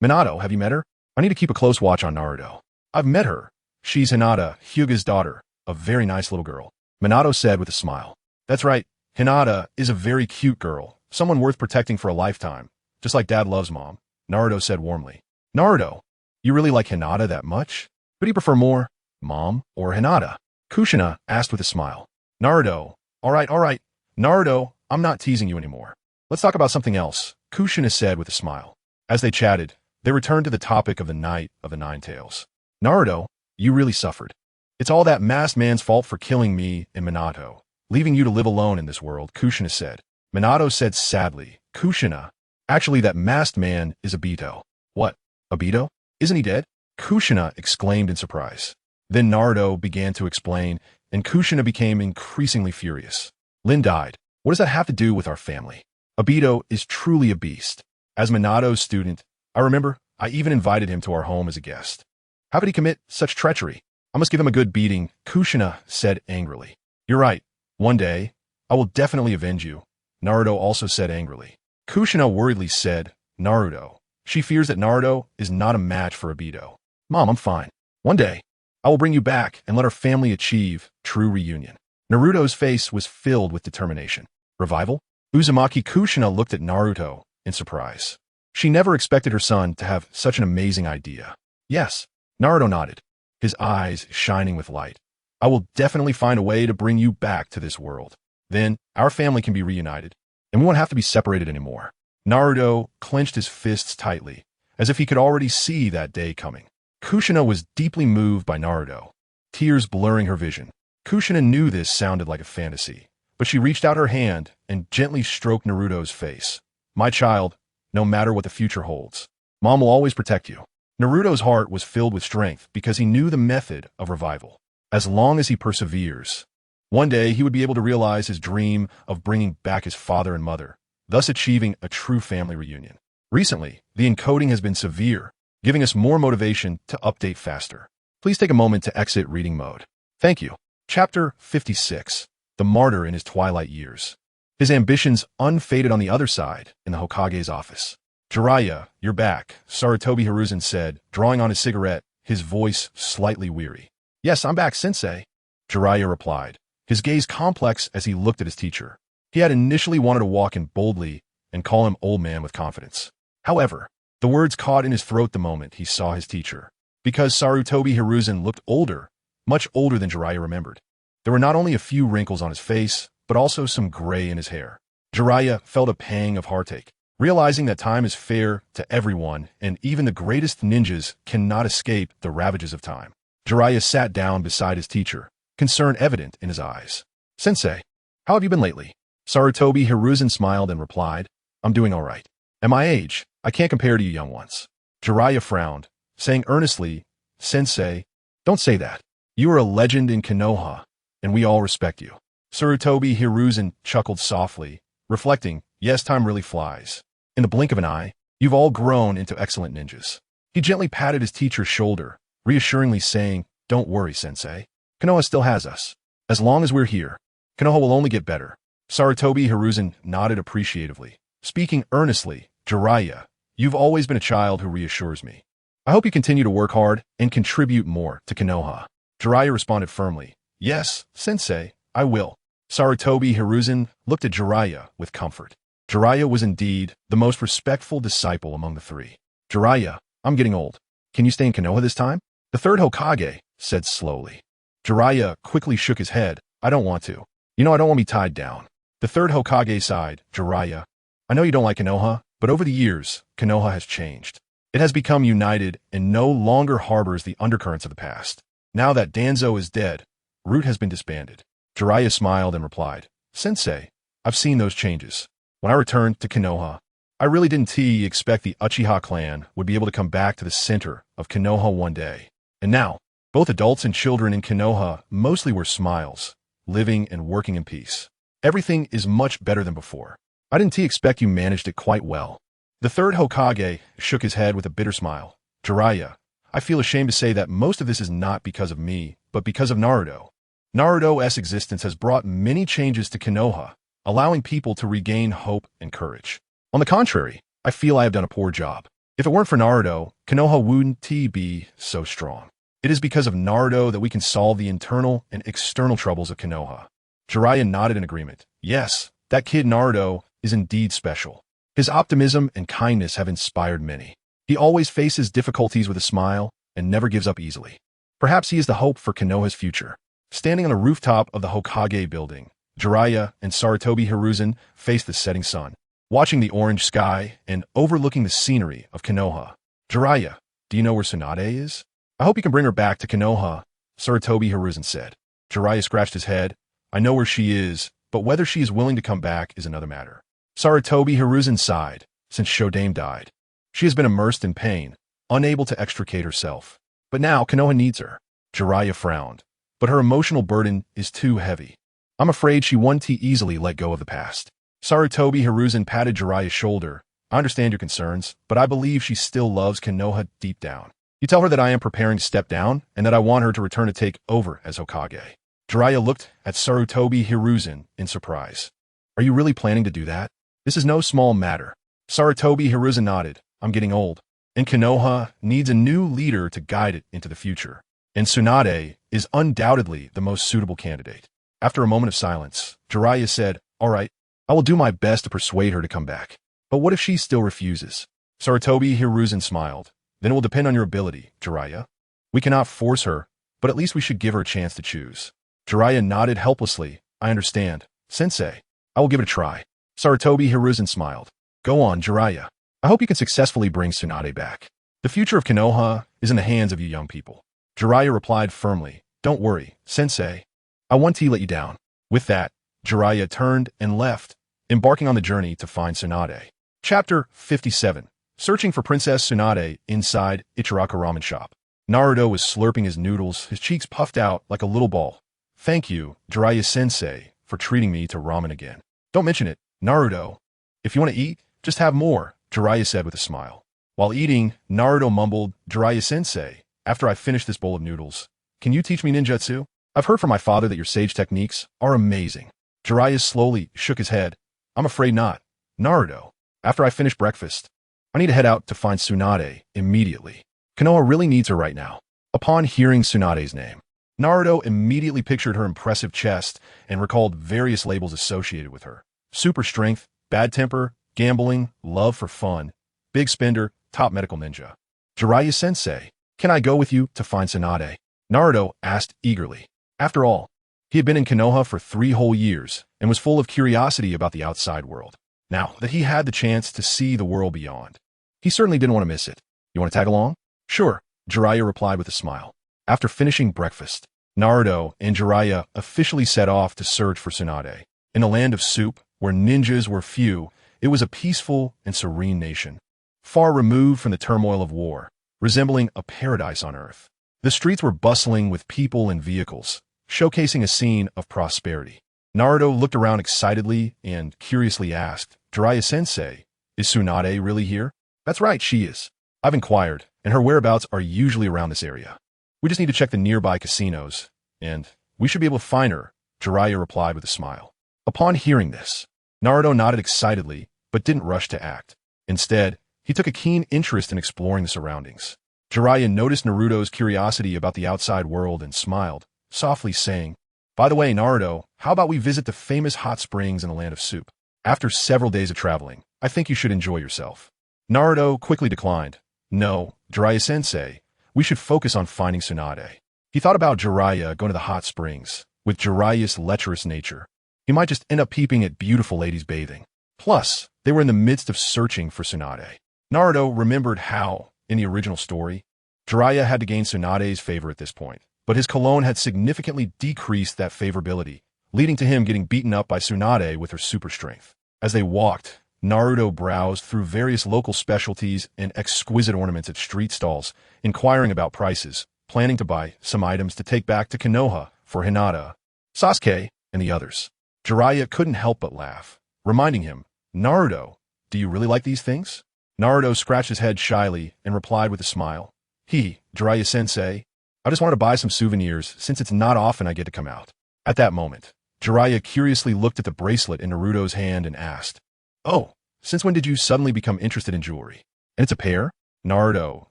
Minato, have you met her? I need to keep a close watch on Naruto. I've met her. She's Hinata, Hyuga's daughter, a very nice little girl. Minato said with a smile. That's right, Hinata is a very cute girl, someone worth protecting for a lifetime, just like Dad loves Mom, Naruto said warmly. Naruto, you really like Hinata that much? Who do you prefer more, Mom or Hinata? Kushina asked with a smile. Naruto, all right. Naruto, I'm not teasing you anymore. Let's talk about something else, Kushina said with a smile. As they chatted, they returned to the topic of the Night of the Nine-Tails. Naruto, you really suffered. It's all that masked man's fault for killing me and Minato, leaving you to live alone in this world, Kushina said. Minato said sadly, Kushina, actually that masked man is Obito. What? Obito? Isn't he dead? Kushina exclaimed in surprise. Then Naruto began to explain, and Kushina became increasingly furious. Lin died. What does that have to do with our family? Obito is truly a beast. As Minato's student, I remember I even invited him to our home as a guest. How could he commit such treachery? I must give him a good beating, Kushina said angrily. You're right. One day, I will definitely avenge you, Naruto also said angrily. Kushina worriedly said, Naruto. She fears that Naruto is not a match for Obito. Mom, I'm fine. One day, I will bring you back and let our family achieve true reunion. Naruto's face was filled with determination. Revival? Uzumaki Kushina looked at Naruto in surprise. She never expected her son to have such an amazing idea. Yes, Naruto nodded, his eyes shining with light. I will definitely find a way to bring you back to this world. Then, our family can be reunited, and we won't have to be separated anymore. Naruto clenched his fists tightly, as if he could already see that day coming. Kushina was deeply moved by Naruto, tears blurring her vision. Kushina knew this sounded like a fantasy, but she reached out her hand and gently stroked Naruto's face. My child, no matter what the future holds. Mom will always protect you. Naruto's heart was filled with strength because he knew the method of revival. As long as he perseveres, one day he would be able to realize his dream of bringing back his father and mother, thus achieving a true family reunion. Recently, the encoding has been severe, giving us more motivation to update faster. Please take a moment to exit reading mode. Thank you. Chapter 56. The Martyr in his Twilight Years. His ambitions unfaded on the other side, in the Hokage's office. Jiraiya, you're back, Sarutobi Hiruzen said, drawing on his cigarette, his voice slightly weary. Yes, I'm back, sensei, Jiraiya replied, his gaze complex as he looked at his teacher. He had initially wanted to walk in boldly and call him old man with confidence. However, the words caught in his throat the moment he saw his teacher. Because Sarutobi Hiruzen looked older, much older than Jiraiya remembered. There were not only a few wrinkles on his face, but also some gray in his hair. Jiraiya felt a pang of heartache, realizing that time is fair to everyone and even the greatest ninjas cannot escape the ravages of time. Jiraiya sat down beside his teacher, concern evident in his eyes. Sensei, how have you been lately? Sarutobi Hiruzen smiled and replied, I'm doing all right. At my age, I can't compare to you young ones. Jiraiya frowned, saying earnestly, Sensei, don't say that. You are a legend in Konoha, and we all respect you. Sarutobi Hiruzen chuckled softly, reflecting, yes, time really flies. In the blink of an eye, you've all grown into excellent ninjas. He gently patted his teacher's shoulder, reassuringly saying, don't worry, Sensei. Konoha still has us. As long as we're here, Konoha will only get better. Sarutobi Hiruzen nodded appreciatively, speaking earnestly, Jiraiya, you've always been a child who reassures me. I hope you continue to work hard and contribute more to Konoha. Jiraiya responded firmly, yes, Sensei, I will. Sarutobi Hiruzen looked at Jiraiya with comfort. Jiraiya was indeed the most respectful disciple among the three. Jiraiya, I'm getting old. Can you stay in Konoha this time? The third Hokage said slowly. Jiraiya quickly shook his head. I don't want to. I don't want to be tied down. The third Hokage sighed. Jiraiya, I know you don't like Konoha, but over the years, Konoha has changed. It has become united and no longer harbors the undercurrents of the past. Now that Danzo is dead, Root has been disbanded. Jiraiya smiled and replied, Sensei, I've seen those changes. When I returned to Konoha, I really didn't expect the Uchiha clan would be able to come back to the center of Konoha one day. And now, both adults and children in Konoha mostly wear smiles, living and working in peace. Everything is much better than before. I didn't expect you managed it quite well. The third Hokage shook his head with a bitter smile. Jiraiya, I feel ashamed to say that most of this is not because of me, but because of Naruto. Naruto's existence has brought many changes to Konoha, allowing people to regain hope and courage. On the contrary, I feel I have done a poor job. If it weren't for Naruto, Konoha wouldn't be so strong. It is because of Naruto that we can solve the internal and external troubles of Konoha. Jiraiya nodded in agreement. Yes, that kid Naruto is indeed special. His optimism and kindness have inspired many. He always faces difficulties with a smile and never gives up easily. Perhaps he is the hope for Konoha's future. Standing on a rooftop of the Hokage building, Jiraiya and Sarutobi Hiruzen faced the setting sun, watching the orange sky and overlooking the scenery of Konoha. Jiraiya, do you know where Tsunade is? I hope you can bring her back to Konoha, Sarutobi Hiruzen said. Jiraiya scratched his head. I know where she is, but whether she is willing to come back is another matter. Sarutobi Hiruzen sighed. Since Shodame died, she has been immersed in pain, unable to extricate herself. But now Konoha needs her. Jiraiya frowned. But her emotional burden is too heavy. I'm afraid she won't easily let go of the past. Sarutobi Hiruzen patted Jiraiya's shoulder. I understand your concerns, but I believe she still loves Konoha deep down. You tell her that I am preparing to step down and that I want her to return to take over as Hokage. Jiraiya looked at Sarutobi Hiruzen in surprise. Are you really planning to do that? This is no small matter. Sarutobi Hiruzen nodded. I'm getting old, and Konoha needs a new leader to guide it into the future. And Tsunade is undoubtedly the most suitable candidate. After a moment of silence, Jiraiya said, all right, I will do my best to persuade her to come back. But what if she still refuses? Sarutobi Hiruzen smiled. Then it will depend on your ability, Jiraiya. We cannot force her, but at least we should give her a chance to choose. Jiraiya nodded helplessly. I understand. Sensei, I will give it a try. Sarutobi Hiruzen smiled. Go on, Jiraiya. I hope you can successfully bring Tsunade back. The future of Konoha is in the hands of you young people. Jiraiya replied firmly. Don't worry, Sensei. I won't let you down. With that, Jiraiya turned and left, embarking on the journey to find Tsunade. Chapter 57. Searching for Princess Tsunade inside Ichiraka Ramen Shop. Naruto was slurping his noodles, his cheeks puffed out like a little ball. Thank you, Jiraiya-sensei, for treating me to ramen again. Don't mention it, Naruto. If you want to eat, just have more, Jiraiya said with a smile. While eating, Naruto mumbled, Jiraiya-sensei, after I finish this bowl of noodles, can you teach me ninjutsu? I've heard from my father that your sage techniques are amazing. Jiraiya slowly shook his head. I'm afraid not. Naruto, after I finish breakfast, I need to head out to find Tsunade immediately. Konoha really needs her right now. Upon hearing Tsunade's name, Naruto immediately pictured her impressive chest and recalled various labels associated with her. Super strength, bad temper, gambling, love for fun, big spender, top medical ninja. Jiraiya-sensei, can I go with you to find Tsunade? Naruto asked eagerly. After all, he had been in Konoha for 3 whole years and was full of curiosity about the outside world. Now that he had the chance to see the world beyond, he certainly didn't want to miss it. You want to tag along? Sure, Jiraiya replied with a smile. After finishing breakfast, Naruto and Jiraiya officially set off to search for Tsunade. In the land of soup, where ninjas were few, it was a peaceful and serene nation, far removed from the turmoil of war, resembling a paradise on earth. The streets were bustling with people and vehicles, showcasing a scene of prosperity. Naruto looked around excitedly and curiously asked, Jiraiya-sensei, is Tsunade really here? That's right, she is. I've inquired, and her whereabouts are usually around this area. We just need to check the nearby casinos, and we should be able to find her, Jiraiya replied with a smile. Upon hearing this, Naruto nodded excitedly, but didn't rush to act. Instead, he took a keen interest in exploring the surroundings. Jiraiya noticed Naruto's curiosity about the outside world and smiled, softly saying, By the way, Naruto, how about we visit the famous hot springs in the land of soup? After several days of traveling, I think you should enjoy yourself. Naruto quickly declined. No, Jiraiya-sensei, we should focus on finding Tsunade. He thought about Jiraiya going to the hot springs. With Jiraiya's lecherous nature, he might just end up peeping at beautiful ladies bathing. Plus, they were in the midst of searching for Tsunade. Naruto remembered how, in the original story, Jiraiya had to gain Tsunade's favor at this point, but his cologne had significantly decreased that favorability, leading to him getting beaten up by Tsunade with her super strength. As they walked, Naruto browsed through various local specialties and exquisite ornaments at street stalls, inquiring about prices, planning to buy some items to take back to Konoha for Hinata, Sasuke, and the others. Jiraiya couldn't help but laugh, reminding him, Naruto, do you really like these things? Naruto scratched his head shyly and replied with a smile. Jiraiya-sensei, I just wanted to buy some souvenirs since it's not often I get to come out. At that moment, Jiraiya curiously looked at the bracelet in Naruto's hand and asked, Oh, since when did you suddenly become interested in jewelry? And it's a pair? Naruto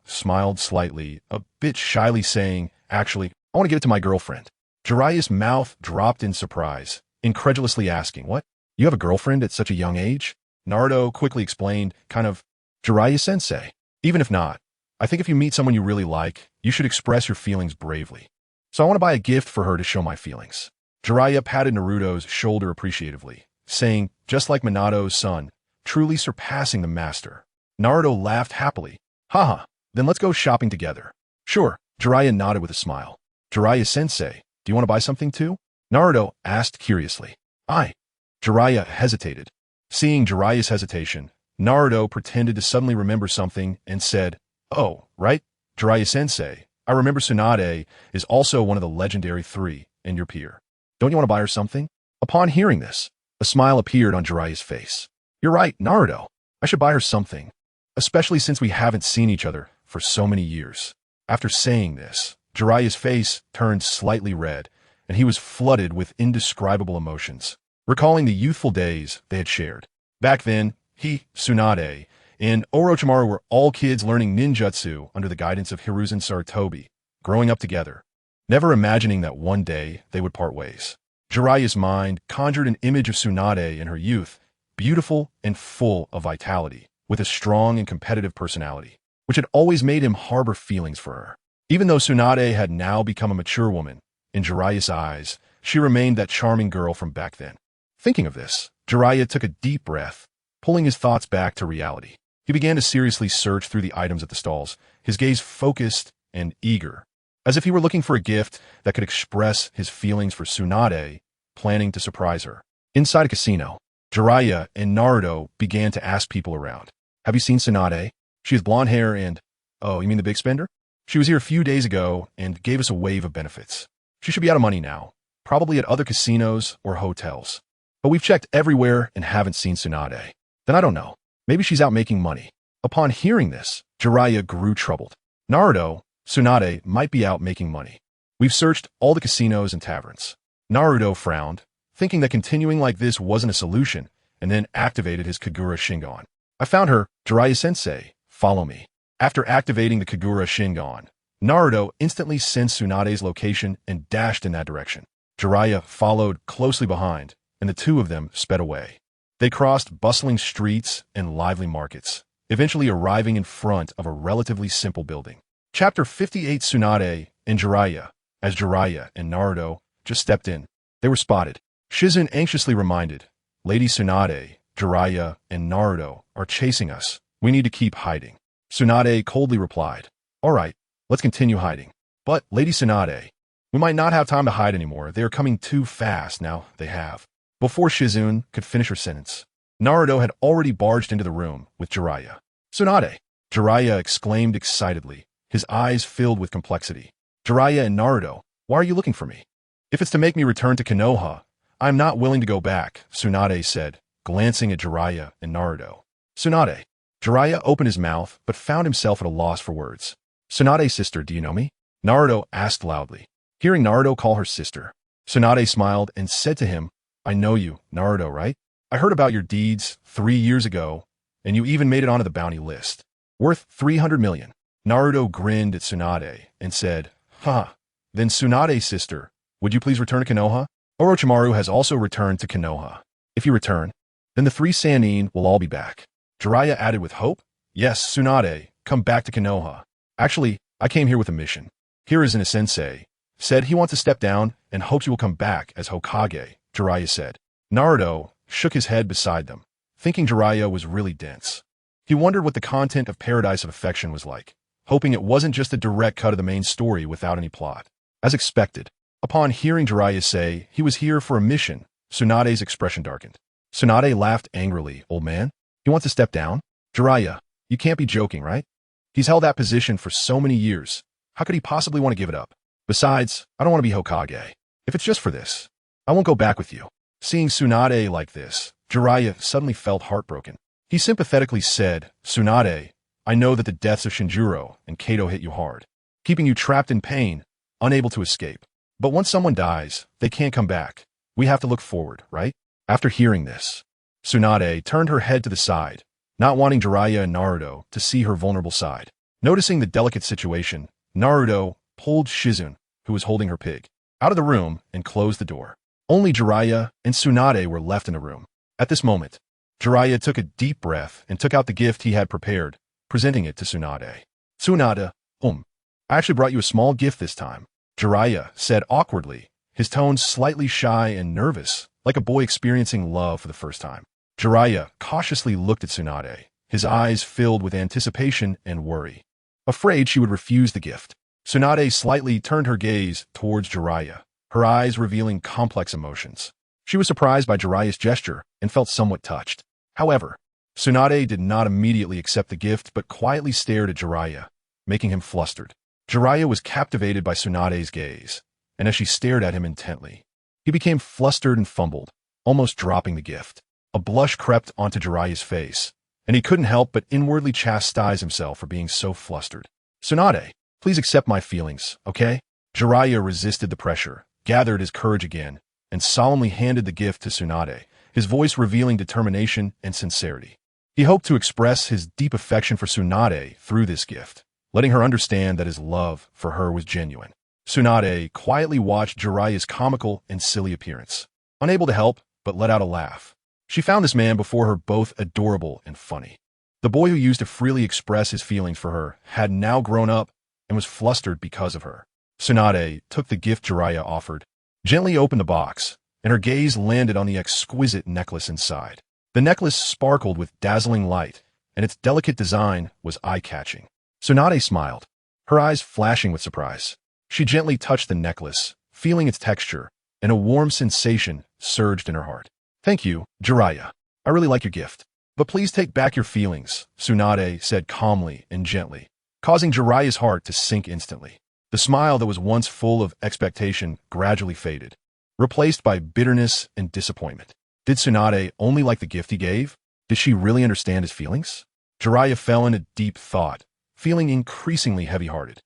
smiled slightly, a bit shyly saying, Actually, I want to give it to my girlfriend. Jiraiya's mouth dropped in surprise, incredulously asking, What? You have a girlfriend at such a young age? Naruto quickly explained, Jiraiya-sensei. Even if not, I think if you meet someone you really like, you should express your feelings bravely. So I want to buy a gift for her to show my feelings. Jiraiya patted Naruto's shoulder appreciatively, saying, just like Minato's son, truly surpassing the master. Naruto laughed happily. Haha, then let's go shopping together. Sure, Jiraiya nodded with a smile. Jiraiya-sensei, do you want to buy something too? Naruto asked curiously. Jiraiya hesitated. Seeing Jiraiya's hesitation, Naruto pretended to suddenly remember something and said, Oh, right, Jiraiya-sensei, I remember Tsunade is also one of the legendary 3 and your peer. Don't you want to buy her something? Upon hearing this, a smile appeared on Jiraiya's face. You're right, Naruto. I should buy her something, especially since we haven't seen each other for so many years. After saying this, Jiraiya's face turned slightly red, and he was flooded with indescribable emotions, recalling the youthful days they had shared. Back then, he, Tsunade, and Orochimaru were all kids learning ninjutsu under the guidance of Hiruzen Sarutobi, growing up together, never imagining that one day they would part ways. Jiraiya's mind conjured an image of Tsunade in her youth, beautiful and full of vitality, with a strong and competitive personality, which had always made him harbor feelings for her. Even though Tsunade had now become a mature woman, in Jiraiya's eyes, she remained that charming girl from back then. Thinking of this, Jiraiya took a deep breath, pulling his thoughts back to reality. He began to seriously search through the items at the stalls, his gaze focused and eager, as if he were looking for a gift that could express his feelings for Tsunade, planning to surprise her. Inside a casino, Jiraiya and Naruto began to ask people around. Have you seen Tsunade? She has blonde hair and... Oh, you mean the big spender? She was here a few days ago and gave us a wave of benefits. She should be out of money now, probably at other casinos or hotels. But we've checked everywhere and haven't seen Tsunade. Then I don't know. Maybe she's out making money. Upon hearing this, Jiraiya grew troubled. Naruto, Tsunade might be out making money. We've searched all the casinos and taverns. Naruto frowned, thinking that continuing like this wasn't a solution, and then activated his Kagura Shingon. I found her, Jiraiya-sensei, follow me. After activating the Kagura Shingon, Naruto instantly sensed Tsunade's location and dashed in that direction. Jiraiya followed closely behind, and the two of them sped away. They crossed bustling streets and lively markets, eventually arriving in front of a relatively simple building. Chapter 58 Tsunade and Jiraiya. As Jiraiya and Naruto just stepped in, they were spotted. Shizune anxiously reminded, Lady Tsunade, Jiraiya, and Naruto are chasing us. We need to keep hiding. Tsunade coldly replied, All right, let's continue hiding. But, Lady Tsunade, we might not have time to hide anymore. They are coming too fast now. They have. Before Shizune could finish her sentence, Naruto had already barged into the room with Jiraiya. Tsunade! Jiraiya exclaimed excitedly, his eyes filled with complexity. Jiraiya and Naruto, why are you looking for me? If it's to make me return to Konoha, I am not willing to go back, Tsunade said, glancing at Jiraiya and Naruto. Tsunade. Jiraiya opened his mouth, but found himself at a loss for words. Tsunade's sister, do you know me? Naruto asked loudly. Hearing Naruto call her sister, Tsunade smiled and said to him, I know you, Naruto, right? I heard about your deeds 3 years ago, and you even made it onto the bounty list. Worth 300 million. Naruto grinned at Tsunade and said, Then Tsunade's sister, would you please return to Konoha? Orochimaru has also returned to Konoha. If you return, then the 3 Sannin will all be back. Jiraiya added with hope, Yes, Tsunade, come back to Konoha. Actually, I came here with a mission. Hiruzen Sensei said he wants to step down and hopes you will come back as Hokage, Jiraiya said. Naruto shook his head beside them, thinking Jiraiya was really dense. He wondered what the content of Paradise of Affection was like, hoping it wasn't just a direct cut of the main story without any plot. As expected, upon hearing Jiraiya say he was here for a mission, Tsunade's expression darkened. Tsunade laughed angrily. Old man, he wants to step down? Jiraiya, you can't be joking, right? He's held that position for so many years. How could he possibly want to give it up? Besides, I don't want to be Hokage. If it's just for this, I won't go back with you. Seeing Tsunade like this, Jiraiya suddenly felt heartbroken. He sympathetically said, Tsunade, I know that the deaths of Shinjuro and Kato hit you hard, keeping you trapped in pain, unable to escape. But once someone dies, they can't come back. We have to look forward, right? After hearing this, Tsunade turned her head to the side, not wanting Jiraiya and Naruto to see her vulnerable side. Noticing the delicate situation, Naruto pulled Shizune, who was holding her pig, out of the room and closed the door. Only Jiraiya and Tsunade were left in the room. At this moment, Jiraiya took a deep breath and took out the gift he had prepared, presenting it to Tsunade. Tsunade, I actually brought you a small gift this time, Jiraiya said awkwardly, his tone slightly shy and nervous, like a boy experiencing love for the first time. Jiraiya cautiously looked at Tsunade, his eyes filled with anticipation and worry. Afraid she would refuse the gift, Tsunade slightly turned her gaze towards Jiraiya, her eyes revealing complex emotions. She was surprised by Jiraiya's gesture and felt somewhat touched. However, Tsunade did not immediately accept the gift but quietly stared at Jiraiya, making him flustered. Jiraiya was captivated by Tsunade's gaze, and as she stared at him intently, he became flustered and fumbled, almost dropping the gift. A blush crept onto Jiraiya's face, and he couldn't help but inwardly chastise himself for being so flustered. Tsunade, please accept my feelings, okay? Jiraiya resisted the pressure, gathered his courage again, and solemnly handed the gift to Tsunade, his voice revealing determination and sincerity. He hoped to express his deep affection for Tsunade through this gift, letting her understand that his love for her was genuine. Tsunade quietly watched Jiraiya's comical and silly appearance, unable to help but let out a laugh. She found this man before her both adorable and funny. The boy who used to freely express his feelings for her had now grown up and was flustered because of her. Tsunade took the gift Jiraiya offered, gently opened the box, and her gaze landed on the exquisite necklace inside. The necklace sparkled with dazzling light, and its delicate design was eye-catching. Tsunade smiled, her eyes flashing with surprise. She gently touched the necklace, feeling its texture, and a warm sensation surged in her heart. Thank you, Jiraiya. I really like your gift. But please take back your feelings, Tsunade said calmly and gently, causing Jiraiya's heart to sink instantly. The smile that was once full of expectation gradually faded, replaced by bitterness and disappointment. Did Tsunade only like the gift he gave? Did she really understand his feelings? Jiraiya fell into deep thought, feeling increasingly heavy-hearted.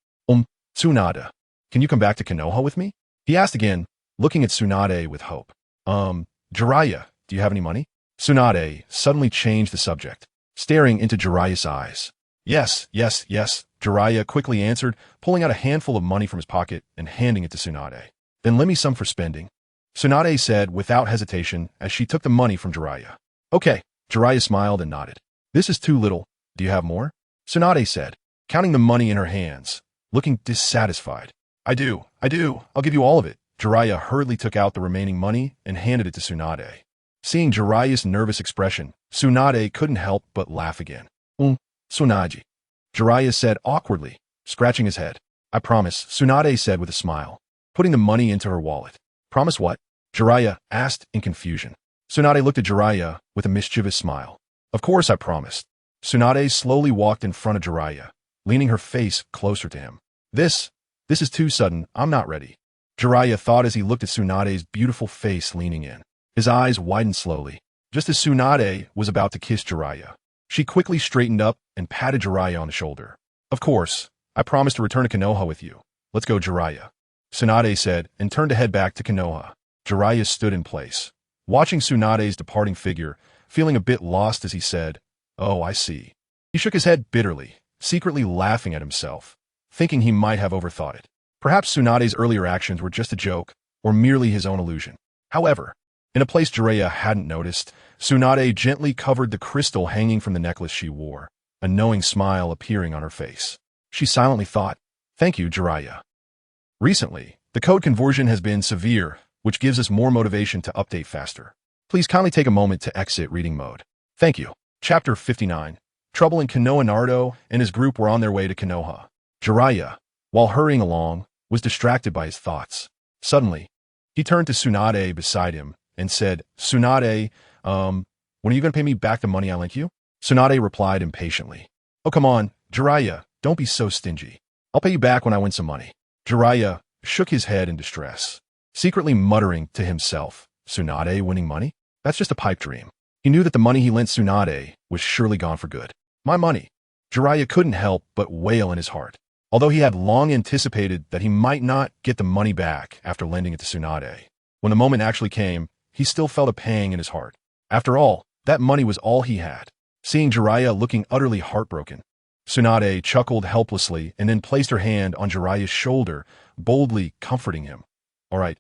Tsunade, can you come back to Konoha with me? He asked again, looking at Tsunade with hope. Jiraiya, do you have any money? Tsunade suddenly changed the subject, staring into Jiraiya's eyes. Yes, Jiraiya quickly answered, pulling out a handful of money from his pocket and handing it to Tsunade. Then lend me some for spending, Tsunade said without hesitation as she took the money from Jiraiya. Okay, Jiraiya smiled and nodded. This is too little. Do you have more? Tsunade said, counting the money in her hands, looking dissatisfied. I do. I'll give you all of it. Jiraiya hurriedly took out the remaining money and handed it to Tsunade. Seeing Jiraiya's nervous expression, Tsunade couldn't help but laugh again. Tsunade, Jiraiya said awkwardly, scratching his head. I promise, Tsunade said with a smile, putting the money into her wallet. Promise what? Jiraiya asked in confusion. Tsunade looked at Jiraiya with a mischievous smile. Of course I promised. Tsunade slowly walked in front of Jiraiya, leaning her face closer to him. This is too sudden. I'm not ready. Jiraiya thought as he looked at Tsunade's beautiful face leaning in. His eyes widened slowly. Just as Tsunade was about to kiss Jiraiya, she quickly straightened up and patted Jiraiya on the shoulder. Of course, I promised to return to Konoha with you. Let's go, Jiraiya, Tsunade said and turned to head back to Konoha. Jiraiya stood in place, watching Tsunade's departing figure, feeling a bit lost as he said, Oh, I see. He shook his head bitterly, secretly laughing at himself, thinking he might have overthought it. Perhaps Tsunade's earlier actions were just a joke, or merely his own illusion. However, in a place Jiraiya hadn't noticed, Tsunade gently covered the crystal hanging from the necklace she wore, a knowing smile appearing on her face. She silently thought, Thank you, Jiraiya. Recently, the code conversion has been severe, which gives us more motivation to update faster. Please kindly take a moment to exit reading mode. Thank you. Chapter 59. Trouble in Konoha. Naruto and his group were on their way to Konoha. Jiraiya, while hurrying along, was distracted by his thoughts. Suddenly, he turned to Tsunade beside him and said, Tsunade, when are you going to pay me back the money I lent you? Tsunade replied impatiently. Oh, come on, Jiraiya, don't be so stingy. I'll pay you back when I win some money. Jiraiya shook his head in distress, secretly muttering to himself, Tsunade winning money? That's just a pipe dream. He knew that the money he lent Tsunade was surely gone for good. My money. Jiraiya couldn't help but wail in his heart, although he had long anticipated that he might not get the money back after lending it to Tsunade. When the moment actually came, he still felt a pang in his heart. After all, that money was all he had. Seeing Jiraiya looking utterly heartbroken, Tsunade chuckled helplessly and then placed her hand on Jiraiya's shoulder, boldly comforting him. All right,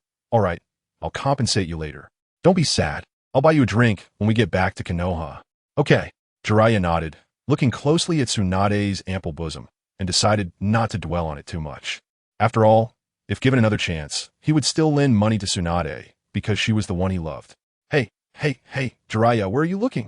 I'll compensate you later. Don't be sad. I'll buy you a drink when we get back to Konoha. Okay, Jiraiya nodded, looking closely at Tsunade's ample bosom, and decided not to dwell on it too much. After all, if given another chance, he would still lend money to Tsunade, because she was the one he loved. Hey, Jiraiya, where are you looking?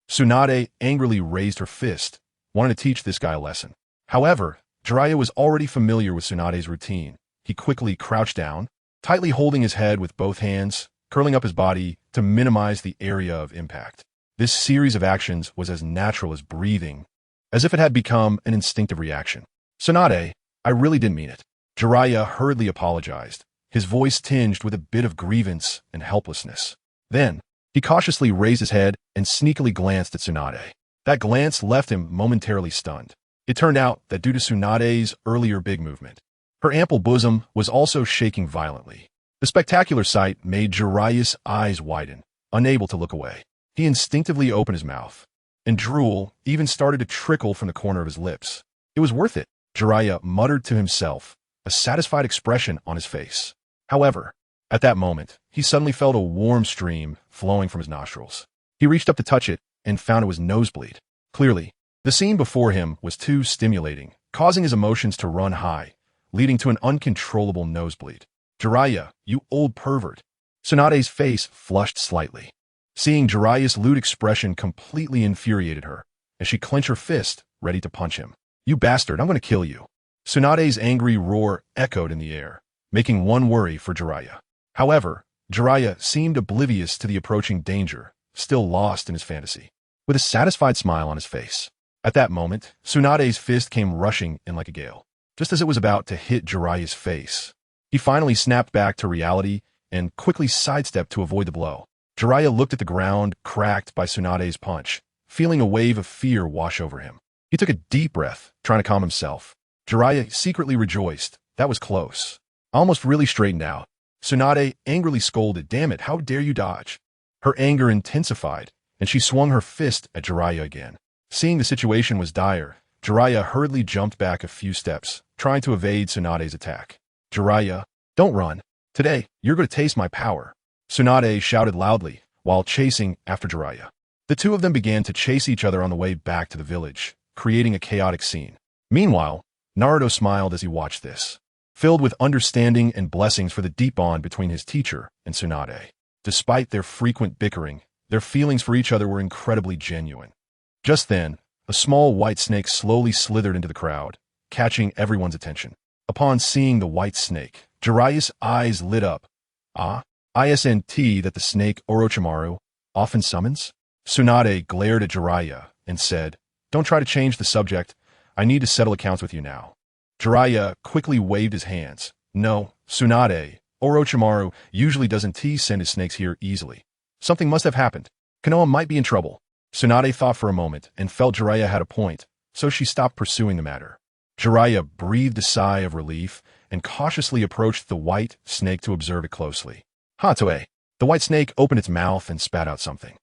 Tsunade angrily raised her fist, wanting to teach this guy a lesson. However, Jiraiya was already familiar with Tsunade's routine. He quickly crouched down, tightly holding his head with both hands, curling up his body to minimize the area of impact. This series of actions was as natural as breathing, as if it had become an instinctive reaction. Tsunade, I really didn't mean it. Jiraiya hurriedly apologized, his voice tinged with a bit of grievance and helplessness. Then, he cautiously raised his head and sneakily glanced at Tsunade. That glance left him momentarily stunned. It turned out that due to Tsunade's earlier big movement, her ample bosom was also shaking violently. The spectacular sight made Jiraiya's eyes widen, unable to look away. He instinctively opened his mouth, and drool even started to trickle from the corner of his lips. It was worth it, Jiraiya muttered to himself, a satisfied expression on his face. However, at that moment, he suddenly felt a warm stream flowing from his nostrils. He reached up to touch it and found it was nosebleed. Clearly, the scene before him was too stimulating, causing his emotions to run high, leading to an uncontrollable nosebleed. Jiraiya, you old pervert. Tsunade's face flushed slightly. Seeing Jiraiya's lewd expression completely infuriated her, as she clenched her fist, ready to punch him. You bastard, I'm going to kill you. Tsunade's angry roar echoed in the air, making one worry for Jiraiya. However, Jiraiya seemed oblivious to the approaching danger, still lost in his fantasy, with a satisfied smile on his face. At that moment, Tsunade's fist came rushing in like a gale. Just as it was about to hit Jiraiya's face, he finally snapped back to reality and quickly sidestepped to avoid the blow. Jiraiya looked at the ground, cracked by Tsunade's punch, feeling a wave of fear wash over him. He took a deep breath, trying to calm himself. Jiraiya secretly rejoiced. That was close. Almost really straightened out. Tsunade angrily scolded, "Damn it, how dare you dodge?" Her anger intensified, and she swung her fist at Jiraiya again. Seeing the situation was dire, Jiraiya hurriedly jumped back a few steps, trying to evade Tsunade's attack. "Jiraiya, don't run. Today, you're going to taste my power," Tsunade shouted loudly, while chasing after Jiraiya. The two of them began to chase each other on the way back to the village, creating a chaotic scene. Meanwhile, Naruto smiled as he watched this, filled with understanding and blessings for the deep bond between his teacher and Tsunade. Despite their frequent bickering, their feelings for each other were incredibly genuine. Just then, a small white snake slowly slithered into the crowd, catching everyone's attention. Upon seeing the white snake, Jiraiya's eyes lit up. "Ah, isn't that the snake Orochimaru often summons?" Tsunade glared at Jiraiya and said, "Don't try to change the subject. I need to settle accounts with you now." Jiraiya quickly waved his hands. "No, Tsunade, Orochimaru usually doesn't send his snakes here easily. Something must have happened. Konoha might be in trouble." Tsunade thought for a moment and felt Jiraiya had a point, so she stopped pursuing the matter. Jiraiya breathed a sigh of relief and cautiously approached the white snake to observe it closely. "Hatoe." The white snake opened its mouth and spat out something.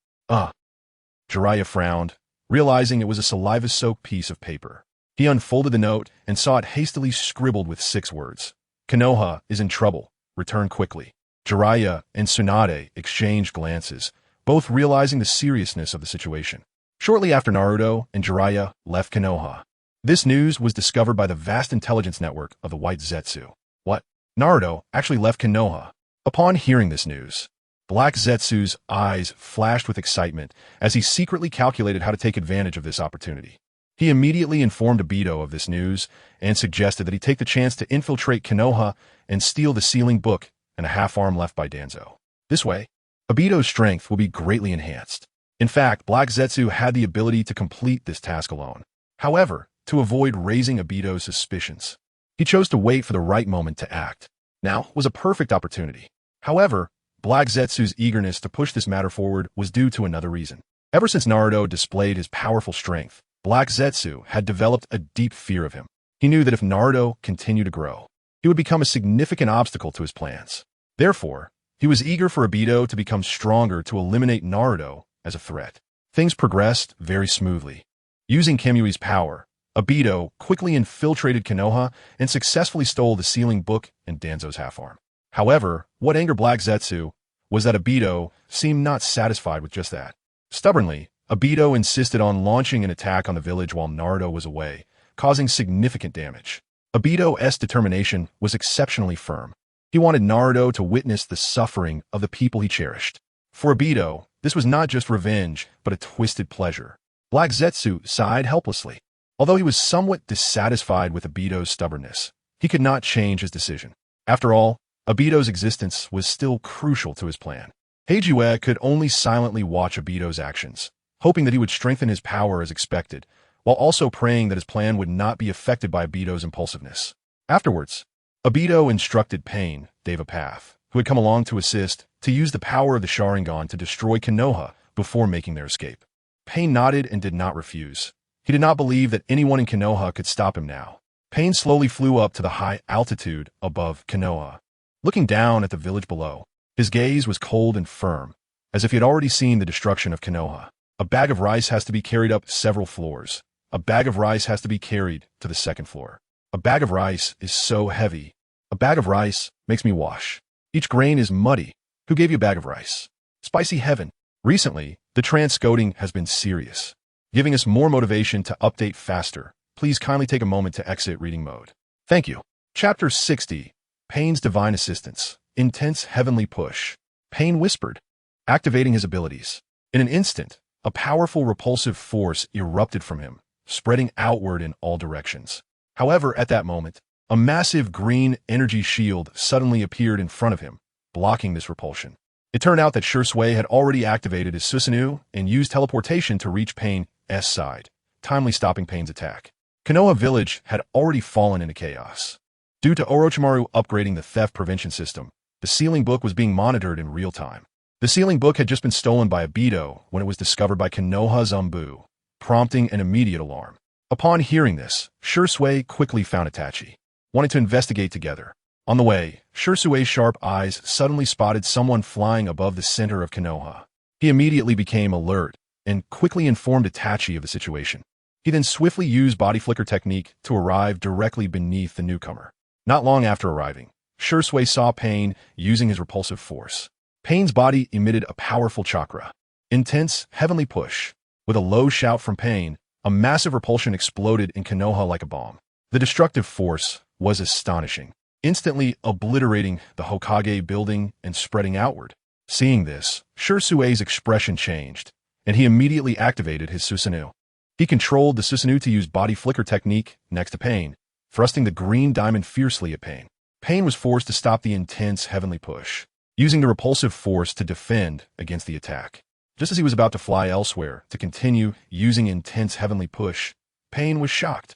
Jiraiya frowned, realizing it was a saliva-soaked piece of paper. He unfolded the note and saw it hastily scribbled with 6 words. "Konoha is in trouble. Return quickly." Jiraiya and Tsunade exchanged glances, both realizing the seriousness of the situation. Shortly after Naruto and Jiraiya left Konoha, this news was discovered by the vast intelligence network of the White Zetsu. What? Naruto actually left Konoha. Upon hearing this news, Black Zetsu's eyes flashed with excitement as he secretly calculated how to take advantage of this opportunity. He immediately informed Obito of this news and suggested that he take the chance to infiltrate Konoha and steal the sealing book and a half-arm left by Danzo. This way, Obito's strength will be greatly enhanced. In fact, Black Zetsu had the ability to complete this task alone. However, to avoid raising Obito's suspicions, he chose to wait for the right moment to act. Now was a perfect opportunity. However, Black Zetsu's eagerness to push this matter forward was due to another reason. Ever since Naruto displayed his powerful strength, Black Zetsu had developed a deep fear of him. He knew that if Naruto continued to grow, he would become a significant obstacle to his plans. Therefore, he was eager for Obito to become stronger to eliminate Naruto as a threat. Things progressed very smoothly. Using Kemui's power, Obito quickly infiltrated Konoha and successfully stole the sealing book and Danzo's half-arm. However, what angered Black Zetsu was that Obito seemed not satisfied with just that. Stubbornly, Obito insisted on launching an attack on the village while Naruto was away, causing significant damage. Obito's determination was exceptionally firm. He wanted Naruto to witness the suffering of the people he cherished. For Obito, this was not just revenge, but a twisted pleasure. Black Zetsu sighed helplessly. Although he was somewhat dissatisfied with Obito's stubbornness, he could not change his decision. After all, Obito's existence was still crucial to his plan. Heijue could only silently watch Obito's actions, hoping that he would strengthen his power as expected, while also praying that his plan would not be affected by Obito's impulsiveness. Afterwards, Obito instructed Pain, Devapath, who had come along to assist, to use the power of the Sharingan to destroy Konoha before making their escape. Pain nodded and did not refuse. He did not believe that anyone in Konoha could stop him now. Pain slowly flew up to the high altitude above Konoha. Looking down at the village below, his gaze was cold and firm, as if he had already seen the destruction of Konoha. A bag of rice has to be carried up several floors. A bag of rice has to be carried to the 2nd floor. A bag of rice is so heavy. A bag of rice makes me wash. Each grain is muddy. Who gave you a bag of rice? Spicy heaven. Recently, the transcoding has been serious, giving us more motivation to update faster. Please kindly take a moment to exit reading mode. Thank you. Chapter 60. Pain's Divine Assistance. Intense Heavenly Push. Pain whispered, activating his abilities. In an instant, a powerful repulsive force erupted from him, spreading outward in all directions. However, at that moment, a massive green energy shield suddenly appeared in front of him, blocking this repulsion. It turned out that Shursui had already activated his Susanoo and used teleportation to reach Pain's side, timely stopping Pain's attack. Konoha village had already fallen into chaos. Due to Orochimaru upgrading the theft prevention system, the sealing book was being monitored in real time. The sealing book had just been stolen by Obito when it was discovered by Konoha Zumbu, prompting an immediate alarm. Upon hearing this, Shursui quickly found Itachi, wanting to investigate together. On the way, Shursui's sharp eyes suddenly spotted someone flying above the center of Konoha. He immediately became alert and quickly informed Itachi of the situation. He then swiftly used body flicker technique to arrive directly beneath the newcomer. Not long after arriving, Shursui saw Pain using his repulsive force. Pain's body emitted a powerful chakra. Intense, heavenly push. With a low shout from Pain, a massive repulsion exploded in Konoha like a bomb. The destructive force was astonishing, instantly obliterating the Hokage building and spreading outward. Seeing this, Shursui's expression changed, and he immediately activated his Susanoo. He controlled the Susanoo to use body flicker technique next to Pain, thrusting the green diamond fiercely at Pain. Pain was forced to stop the intense heavenly push, using the repulsive force to defend against the attack. Just as he was about to fly elsewhere to continue using intense heavenly push, Pain was shocked.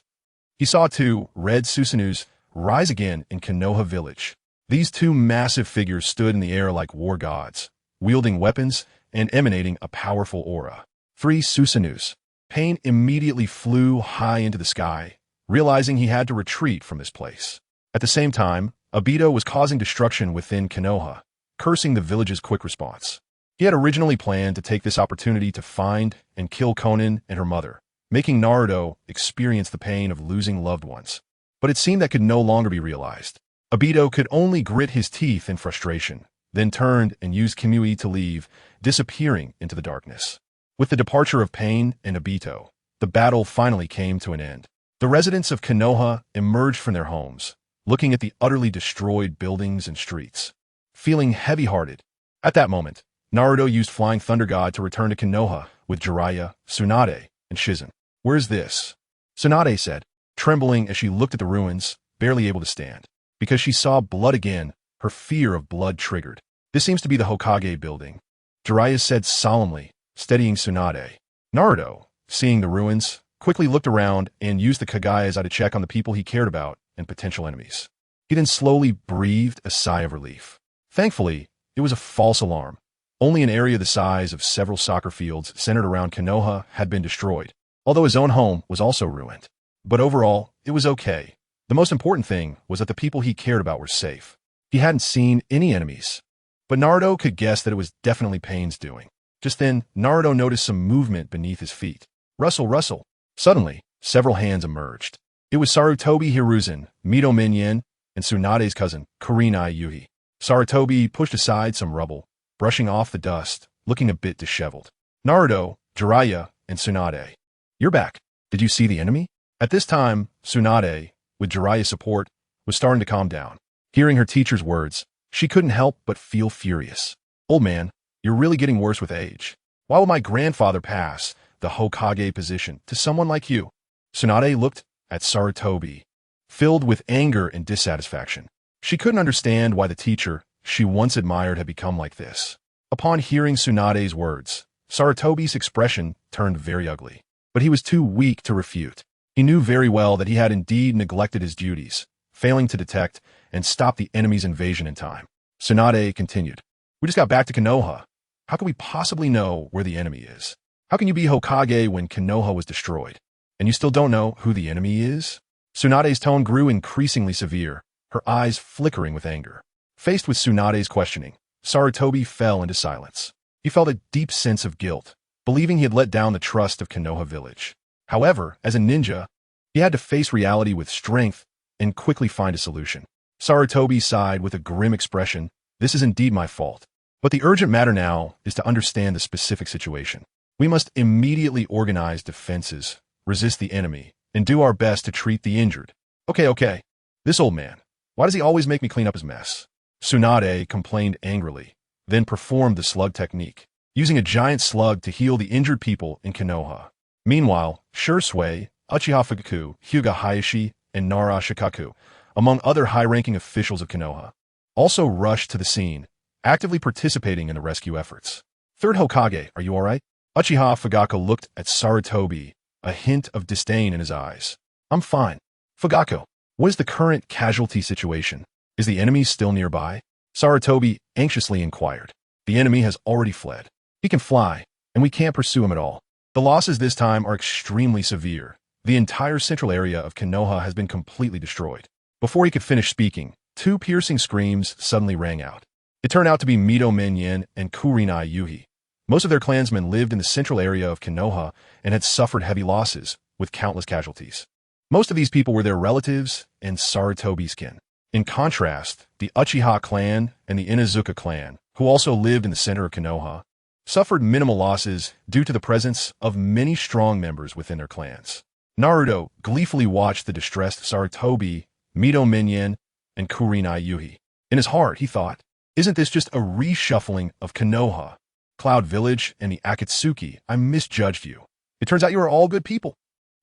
He saw two red Susanoos rise again in Konoha village. These two massive figures stood in the air like war gods, wielding weapons and emanating a powerful aura. 3 Susanoos. Pain immediately flew high into the sky, realizing he had to retreat from this place. At the same time, Obito was causing destruction within Konoha, cursing the village's quick response. He had originally planned to take this opportunity to find and kill Konan and her mother, making Naruto experience the pain of losing loved ones. But it seemed that could no longer be realized. Obito could only grit his teeth in frustration, then turned and used Kimui to leave, disappearing into the darkness. With the departure of Pain and Obito, the battle finally came to an end. The residents of Konoha emerged from their homes, looking at the utterly destroyed buildings and streets, feeling heavy-hearted. At that moment, Naruto used Flying Thunder God to return to Konoha with Jiraiya, Tsunade, and Shizen. "Where's this?" Tsunade said, trembling as she looked at the ruins, barely able to stand. Because she saw blood again, her fear of blood triggered. "This seems to be the Hokage building," Jiraiya said solemnly, steadying Tsunade. Naruto, seeing the ruins, quickly looked around and used the Kageyas to check on the people he cared about and potential enemies. He then slowly breathed a sigh of relief. Thankfully, it was a false alarm. Only an area the size of several soccer fields centered around Konoha had been destroyed, although his own home was also ruined. But overall, it was okay. The most important thing was that the people he cared about were safe. He hadn't seen any enemies. But Naruto could guess that it was definitely Pain's doing. Just then, Naruto noticed some movement beneath his feet. Rustle, rustle. Suddenly, several hands emerged. It was Sarutobi Hiruzen, Mito Minyen, and Tsunade's cousin, Kurenai Yuhi. Sarutobi pushed aside some rubble, brushing off the dust, looking a bit disheveled. "Naruto, Jiraiya, and Tsunade. You're back. Did you see the enemy?" At this time, Tsunade, with Jiraiya's support, was starting to calm down. Hearing her teacher's words, she couldn't help but feel furious. "Old man, you're really getting worse with age. Why would my grandfather pass the Hokage position to someone like you?" Tsunade looked at Sarutobi, filled with anger and dissatisfaction. She couldn't understand why the teacher she once admired had become like this. Upon hearing Tsunade's words, Sarutobi's expression turned very ugly, but he was too weak to refute. He knew very well that he had indeed neglected his duties, failing to detect and stop the enemy's invasion in time. Tsunade continued, "We just got back to Konoha. How can we possibly know where the enemy is? How can you be Hokage when Konoha was destroyed? And you still don't know who the enemy is?" Tsunade's tone grew increasingly severe, her eyes flickering with anger. Faced with Tsunade's questioning, Sarutobi fell into silence. He felt a deep sense of guilt, believing he had let down the trust of Konoha village. However, as a ninja, he had to face reality with strength and quickly find a solution. Sarutobi sighed with a grim expression, "This is indeed my fault. But the urgent matter now is to understand the specific situation. We must immediately organize defenses, resist the enemy, and do our best to treat the injured." Okay. This old man, why does he always make me clean up his mess?" Tsunade complained angrily, then performed the slug technique, using a giant slug to heal the injured people in Konoha. Meanwhile, Shursui, Uchiha Fugaku, Hyuga Hayashi, and Nara Shikaku, among other high-ranking officials of Konoha, also rushed to the scene, actively participating in the rescue efforts. Third Hokage, are you alright? Uchiha Fugaku looked at Sarutobi, a hint of disdain in his eyes. I'm fine. Fugaku, what is the current casualty situation? Is the enemy still nearby? Sarutobi anxiously inquired. The enemy has already fled. He can fly, and we can't pursue him at all. The losses this time are extremely severe. The entire central area of Konoha has been completely destroyed. Before he could finish speaking, two piercing screams suddenly rang out. It turned out to be Mito Menyen and Kurenai Yuhi. Most of their clansmen lived in the central area of Konoha and had suffered heavy losses, with countless casualties. Most of these people were their relatives and Sarutobi's kin. In contrast, the Uchiha clan and the Inuzuka clan, who also lived in the center of Konoha, suffered minimal losses due to the presence of many strong members within their clans. Naruto gleefully watched the distressed Sarutobi, Mito Menyen, and Kurenai Yuhi. In his heart, he thought, isn't this just a reshuffling of Konoha, Cloud Village, and the Akatsuki? I misjudged you. It turns out you are all good people.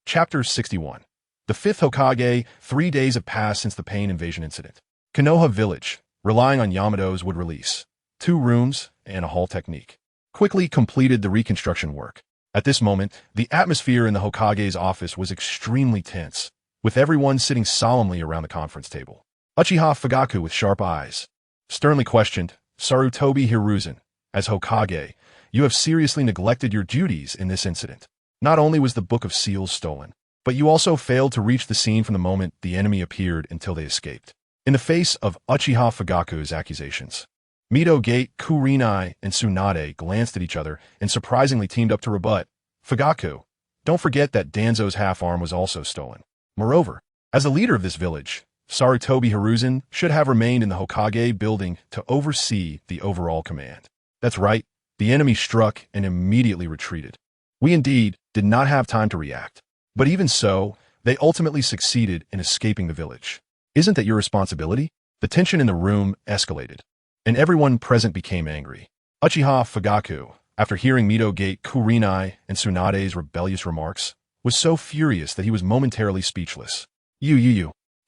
Chapter 61. The Fifth Hokage. 3 days have passed since the Pain Invasion incident. Konoha Village, relying on Yamato's wood release, 2 rooms, and a hall technique, quickly completed the reconstruction work. At this moment, the atmosphere in the Hokage's office was extremely tense, with everyone sitting solemnly around the conference table. Uchiha Fugaku, with sharp eyes, sternly questioned, Sarutobi Hiruzen, as Hokage, you have seriously neglected your duties in this incident. Not only was the Book of Seals stolen, but you also failed to reach the scene from the moment the enemy appeared until they escaped. In the face of Uchiha Fugaku's accusations, Mito Gate, Kurenai, and Tsunade glanced at each other and surprisingly teamed up to rebut. Fugaku, don't forget that Danzo's half-arm was also stolen. Moreover, as the leader of this village, Sarutobi Hiruzen should have remained in the Hokage building to oversee the overall command. That's right, the enemy struck and immediately retreated. We indeed did not have time to react. But even so, they ultimately succeeded in escaping the village. Isn't that your responsibility? The tension in the room escalated, and everyone present became angry. Uchiha Fugaku, after hearing Mito Gate, Kurenai, and Tsunade's rebellious remarks, was so furious that he was momentarily speechless.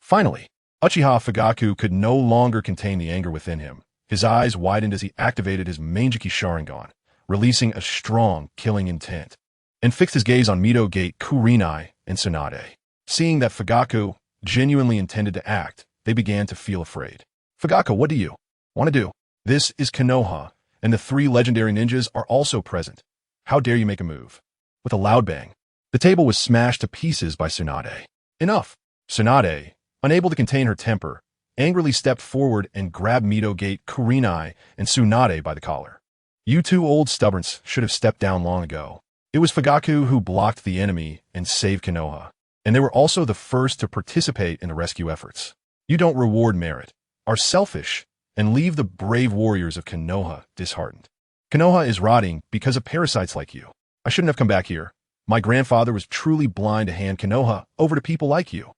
Finally, Uchiha Fugaku could no longer contain the anger within him. His eyes widened as he activated his Manjiki Sharingan, releasing a strong, killing intent, and fixed his gaze on Mito Gate, Kurenai, and Tsunade. Seeing that Fugaku genuinely intended to act, they began to feel afraid. Fugaku, what do you want to do? This is Konoha, and the 3 legendary ninjas are also present. How dare you make a move? With a loud bang, the table was smashed to pieces by Tsunade. Enough! Tsunade, unable to contain her temper, angrily stepped forward and grabbed Mito Gate, Kurenai, and Tsunade by the collar. You 2 old stubborns should have stepped down long ago. It was Fugaku who blocked the enemy and saved Konoha, and they were also the first to participate in the rescue efforts. You don't reward merit, are selfish, and leave the brave warriors of Konoha disheartened. Konoha is rotting because of parasites like you. I shouldn't have come back here. My grandfather was truly blind to hand Konoha over to people like you.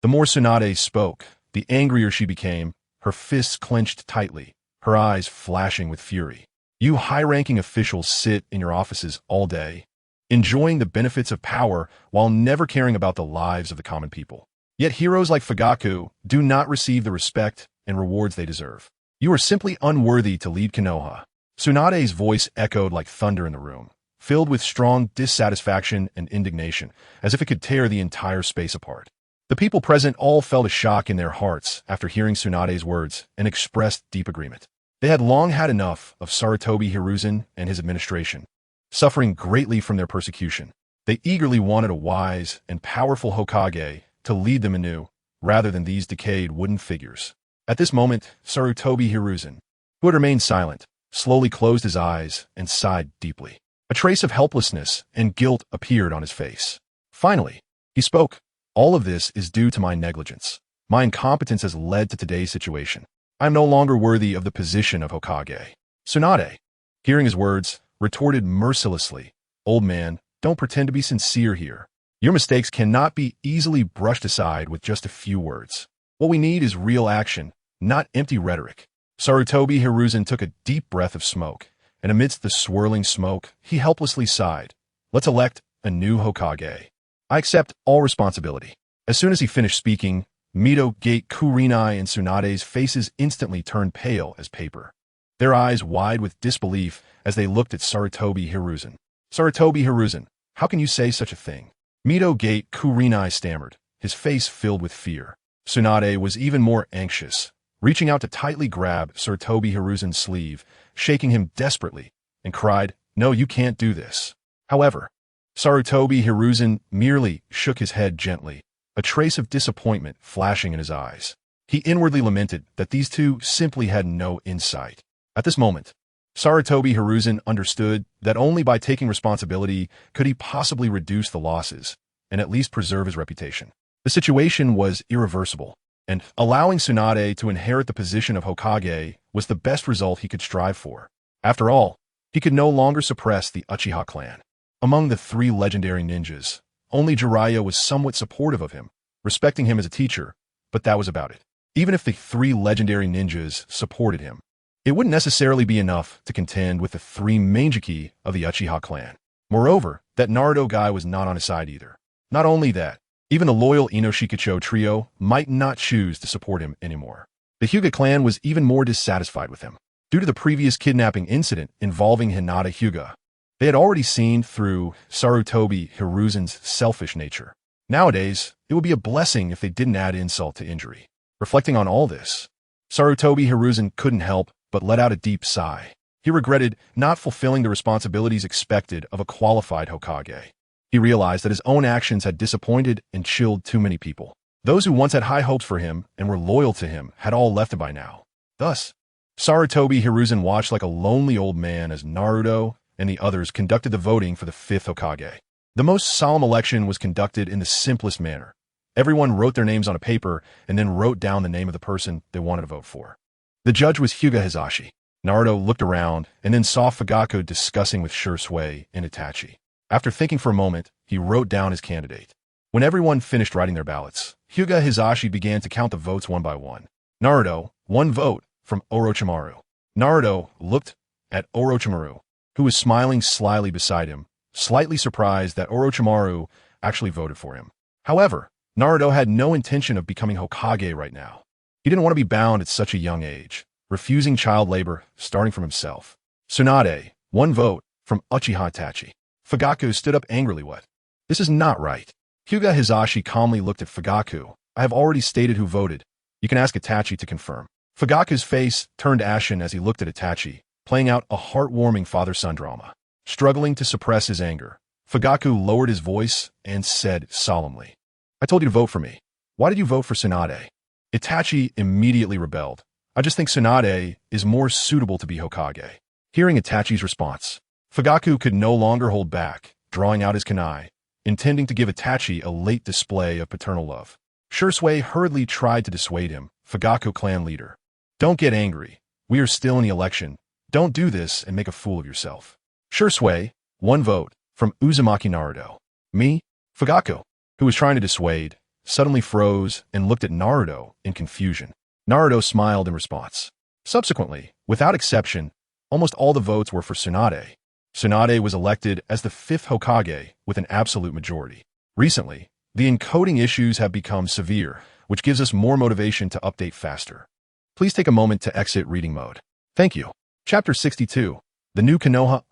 The more Tsunade spoke, the angrier she became, her fists clenched tightly, her eyes flashing with fury. You high-ranking officials sit in your offices all day, enjoying the benefits of power while never caring about the lives of the common people. Yet heroes like Fugaku do not receive the respect and rewards they deserve. You are simply unworthy to lead Konoha. Tsunade's voice echoed like thunder in the room, filled with strong dissatisfaction and indignation, as if it could tear the entire space apart. The people present all felt a shock in their hearts after hearing Tsunade's words and expressed deep agreement. They had long had enough of Sarutobi Hiruzen and his administration, suffering greatly from their persecution. They eagerly wanted a wise and powerful Hokage to lead them anew, rather than these decayed wooden figures. At this moment, Sarutobi Hiruzen, who had remained silent, slowly closed his eyes and sighed deeply. A trace of helplessness and guilt appeared on his face. Finally, he spoke. All of this is due to my negligence. My incompetence has led to today's situation. I am no longer worthy of the position of Hokage. Tsunade, hearing his words, retorted mercilessly, Old man, don't pretend to be sincere here. Your mistakes cannot be easily brushed aside with just a few words. What we need is real action, not empty rhetoric. Sarutobi Hiruzen took a deep breath of smoke, and amidst the swirling smoke, he helplessly sighed. Let's elect a new Hokage. I accept all responsibility. As soon as he finished speaking, Mito Gate, Kurenai, and Tsunade's faces instantly turned pale as paper. their eyes wide with disbelief as they looked at Sarutobi Hiruzen. Sarutobi Hiruzen, how can you say such a thing? Mito Gate Kurinai stammered, his face filled with fear. Tsunade was even more anxious, reaching out to tightly grab Sarutobi Hiruzen's sleeve, shaking him desperately, and cried, "No, you can't do this." However, Sarutobi Hiruzen merely shook his head gently, a trace of disappointment flashing in his eyes. He inwardly lamented that these two simply had no insight. At this moment, Sarutobi Hiruzen understood that only by taking responsibility could he possibly reduce the losses and at least preserve his reputation. The situation was irreversible, and allowing Tsunade to inherit the position of Hokage was the best result he could strive for. After all, he could no longer suppress the Uchiha clan. Among the three legendary ninjas, only Jiraiya was somewhat supportive of him, respecting him as a teacher, but that was about it. Even if the three legendary ninjas supported him, it wouldn't necessarily be enough to contend with the three Manjiki of the Uchiha clan. Moreover, that Naruto guy was not on his side either. Not only that, even the loyal Inoshikacho trio might not choose to support him anymore. The Hyuga clan was even more dissatisfied with him. Due to the previous kidnapping incident involving Hinata Hyuga, they had already seen through Sarutobi Hiruzen's selfish nature. Nowadays, it would be a blessing if they didn't add insult to injury. Reflecting on all this, Sarutobi Hiruzen couldn't help but let out a deep sigh. He regretted not fulfilling the responsibilities expected of a qualified Hokage. He realized that his own actions had disappointed and chilled too many people. Those who once had high hopes for him and were loyal to him had all left him by now. Thus, Sarutobi Hiruzen watched like a lonely old man as Naruto and the others conducted the voting for the 5th Hokage. The most solemn election was conducted in the simplest manner. Everyone wrote their names on a paper and then wrote down the name of the person they wanted to vote for. The judge was Hyuga Hisashi. Naruto looked around and then saw Fugaku discussing with Shursui and Itachi. After thinking for a moment, he wrote down his candidate. When everyone finished writing their ballots, Hyuga Hisashi began to count the votes one by one. Naruto, 1 vote from Orochimaru. Naruto looked at Orochimaru, who was smiling slyly beside him, slightly surprised that Orochimaru actually voted for him. However, Naruto had no intention of becoming Hokage right now. He didn't want to be bound at such a young age, refusing child labor, starting from himself. Tsunade, 1 vote from Uchiha Itachi. Fugaku stood up angrily. What? This is not right. Hyuga Hisashi calmly looked at Fugaku. I have already stated who voted. You can ask Itachi to confirm. Fugaku's face turned ashen as he looked at Itachi, playing out a heartwarming father-son drama. Struggling to suppress his anger, Fugaku lowered his voice and said solemnly, I told you to vote for me. Why did you vote for Tsunade? Itachi immediately rebelled. I just think Tsunade is more suitable to be Hokage. Hearing Itachi's response, Fugaku could no longer hold back, drawing out his kunai, intending to give Itachi a late display of paternal love. Shursui hurriedly tried to dissuade him, Fugaku clan leader. Don't get angry. We are still in the election. Don't do this and make a fool of yourself. Shursui, 1 vote from Uzumaki Naruto. Me? Fugaku, who was trying to dissuade, suddenly froze and looked at Naruto in confusion. Naruto smiled in response. Subsequently, without exception, almost all the votes were for Tsunade. Tsunade was elected as the 5th Hokage with an absolute majority. Recently, the encoding issues have become severe, which gives us more motivation to update faster. Please take a moment to exit reading mode. Thank you. Chapter 62. The new Konoha.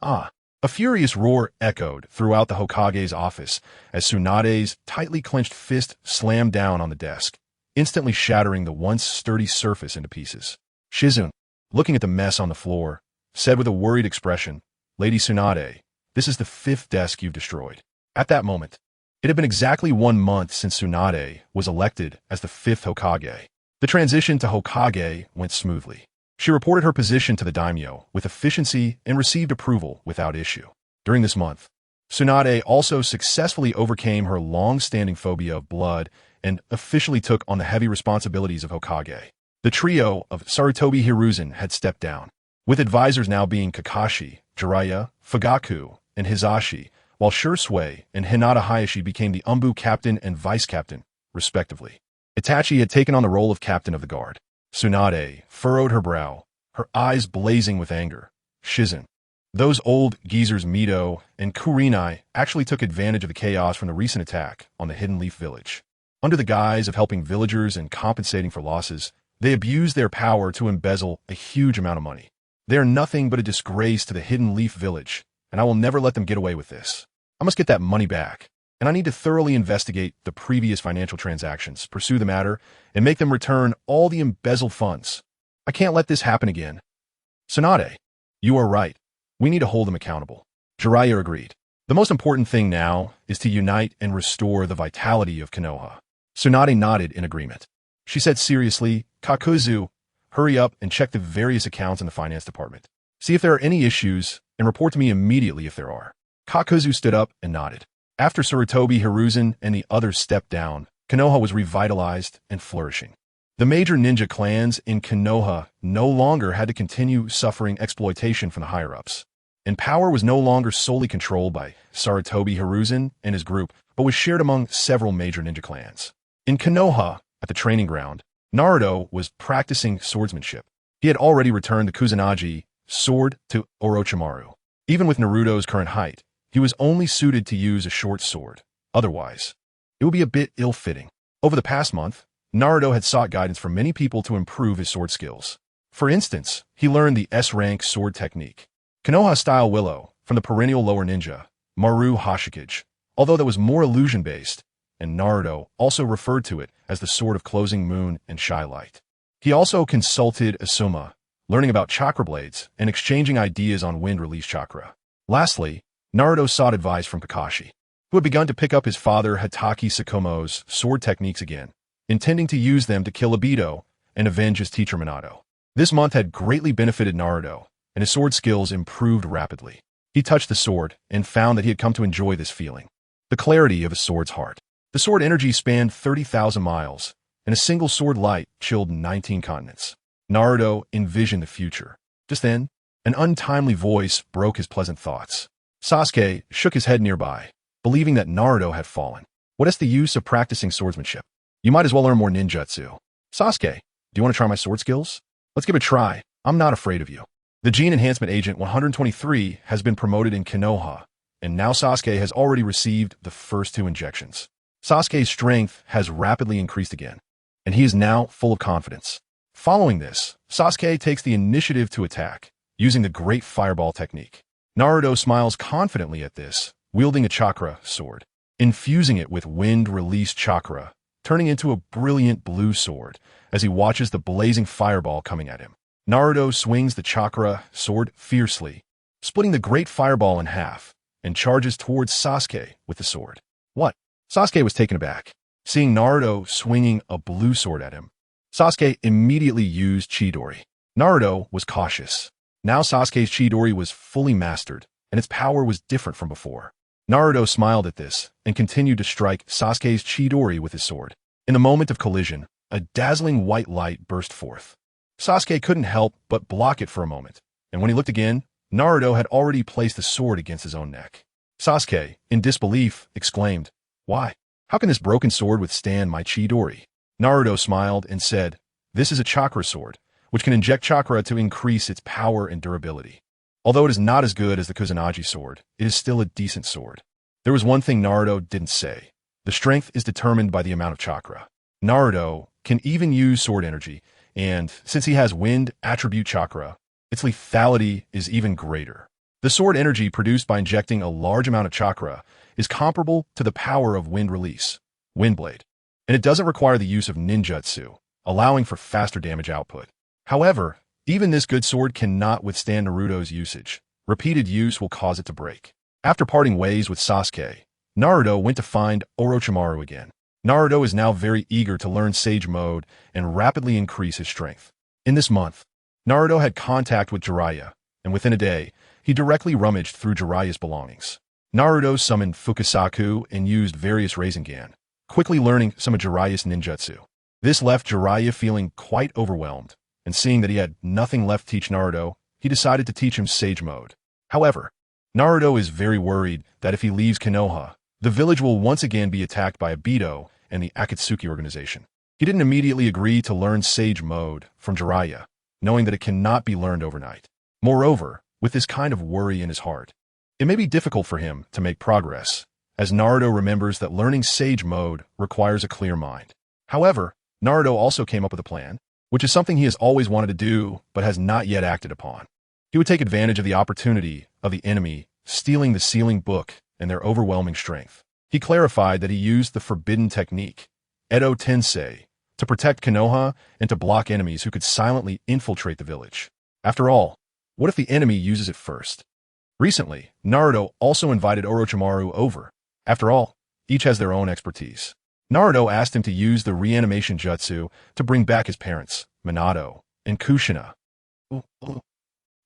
A furious roar echoed throughout the Hokage's office as Tsunade's tightly clenched fist slammed down on the desk, instantly shattering the once sturdy surface into pieces. Shizune, looking at the mess on the floor, said with a worried expression, Lady Tsunade, this is the 5th desk you've destroyed. At that moment, it had been exactly 1 month since Tsunade was elected as the 5th Hokage. The transition to Hokage went smoothly. She reported her position to the daimyo with efficiency and received approval without issue. During this month, Tsunade also successfully overcame her long-standing phobia of blood and officially took on the heavy responsibilities of Hokage. The trio of Sarutobi Hiruzen had stepped down, with advisors now being Kakashi, Jiraiya, Fugaku, and Hisashi, while Shursui and Hinata Hayashi became the Umbu captain and vice captain, respectively. Itachi had taken on the role of captain of the guard. Tsunade furrowed her brow, her eyes blazing with anger. Shizune. Those old geezers Mito and Kurinai actually took advantage of the chaos from the recent attack on the Hidden Leaf Village. Under the guise of helping villagers and compensating for losses, they abused their power to embezzle a huge amount of money. They are nothing but a disgrace to the Hidden Leaf Village, and I will never let them get away with this. I must get that money back, and I need to thoroughly investigate the previous financial transactions, pursue the matter, and make them return all the embezzled funds. I can't let this happen again. Tsunade, you are right. We need to hold them accountable. Jiraiya agreed. The most important thing now is to unite and restore the vitality of Konoha. Tsunade nodded in agreement. She said seriously, Kakuzu, hurry up and check the various accounts in the finance department. See if there are any issues, and report to me immediately if there are. Kakuzu stood up and nodded. After Sarutobi, Hiruzen, and the others stepped down, Konoha was revitalized and flourishing. The major ninja clans in Konoha no longer had to continue suffering exploitation from the higher-ups, and power was no longer solely controlled by Sarutobi Hiruzen and his group, but was shared among several major ninja clans. In Konoha, at the training ground, Naruto was practicing swordsmanship. He had already returned the Kusanagi sword to Orochimaru. Even with Naruto's current height, he was only suited to use a short sword. Otherwise, it would be a bit ill-fitting. Over the past month, Naruto had sought guidance from many people to improve his sword skills. For instance, he learned the S-rank sword technique, Konoha-style Willow, from the perennial lower ninja, Maru Hashikage, although that was more illusion-based, and Naruto also referred to it as the Sword of Closing Moon and Shy Light. He also consulted Asuma, learning about chakra blades and exchanging ideas on wind-release chakra. Lastly, Naruto sought advice from Kakashi, who had begun to pick up his father Hatake Sakomo's sword techniques again, intending to use them to kill Obito and avenge his teacher Minato. This month had greatly benefited Naruto, and his sword skills improved rapidly. He touched the sword and found that he had come to enjoy this feeling. The clarity of a sword's heart. The sword energy spanned 30,000 miles, and a single sword light chilled 19 continents. Naruto envisioned the future. Just then, an untimely voice broke his pleasant thoughts. Sasuke shook his head nearby, believing that Naruto had fallen. What is the use of practicing swordsmanship? You might as well learn more ninjutsu. Sasuke, do you want to try my sword skills? Let's give it a try. I'm not afraid of you. The Gene Enhancement Agent 123 has been promoted in Konoha, and now Sasuke has already received the first 2 injections. Sasuke's strength has rapidly increased again, and he is now full of confidence. Following this, Sasuke takes the initiative to attack, using the Great Fireball technique. Naruto smiles confidently at this, wielding a chakra sword, infusing it with wind-release chakra, turning into a brilliant blue sword as he watches the blazing fireball coming at him. Naruto swings the chakra sword fiercely, splitting the Great Fireball in half, and charges towards Sasuke with the sword. What? Sasuke was taken aback, seeing Naruto swinging a blue sword at him. Sasuke immediately used Chidori. Naruto was cautious. Now Sasuke's Chidori was fully mastered, and its power was different from before. Naruto smiled at this and continued to strike Sasuke's Chidori with his sword. In the moment of collision, a dazzling white light burst forth. Sasuke couldn't help but block it for a moment, and when he looked again, Naruto had already placed the sword against his own neck. Sasuke, in disbelief, exclaimed, "Why? How can this broken sword withstand my Chidori?" Naruto smiled and said, "This is a chakra sword, which can inject chakra to increase its power and durability. Although it is not as good as the Kusanagi sword, it is still a decent sword." There was one thing Naruto didn't say. The strength is determined by the amount of chakra. Naruto can even use sword energy, and since he has wind attribute chakra, its lethality is even greater. The sword energy produced by injecting a large amount of chakra is comparable to the power of wind release, wind blade, and it doesn't require the use of ninjutsu, allowing for faster damage output. However, even this good sword cannot withstand Naruto's usage. Repeated use will cause it to break. After parting ways with Sasuke, Naruto went to find Orochimaru again. Naruto is now very eager to learn Sage Mode and rapidly increase his strength. In this month, Naruto had contact with Jiraiya, and within a day, he directly rummaged through Jiraiya's belongings. Naruto summoned Fukusaku and used various Rasengan, quickly learning some of Jiraiya's ninjutsu. This left Jiraiya feeling quite overwhelmed, and seeing that he had nothing left to teach Naruto, he decided to teach him Sage Mode. However, Naruto is very worried that if he leaves Konoha, the village will once again be attacked by Obito and the Akatsuki organization. He didn't immediately agree to learn Sage Mode from Jiraiya, knowing that it cannot be learned overnight. Moreover, with this kind of worry in his heart, it may be difficult for him to make progress, as Naruto remembers that learning Sage Mode requires a clear mind. However, Naruto also came up with a plan, which is something he has always wanted to do but has not yet acted upon. He would take advantage of the opportunity of the enemy stealing the sealing book and their overwhelming strength. He clarified that he used the forbidden technique, Edo Tensei, to protect Konoha and to block enemies who could silently infiltrate the village. After all, what if the enemy uses it first? Recently, Naruto also invited Orochimaru over. After all, each has their own expertise. Naruto asked him to use the reanimation jutsu to bring back his parents, Minato and Kushina.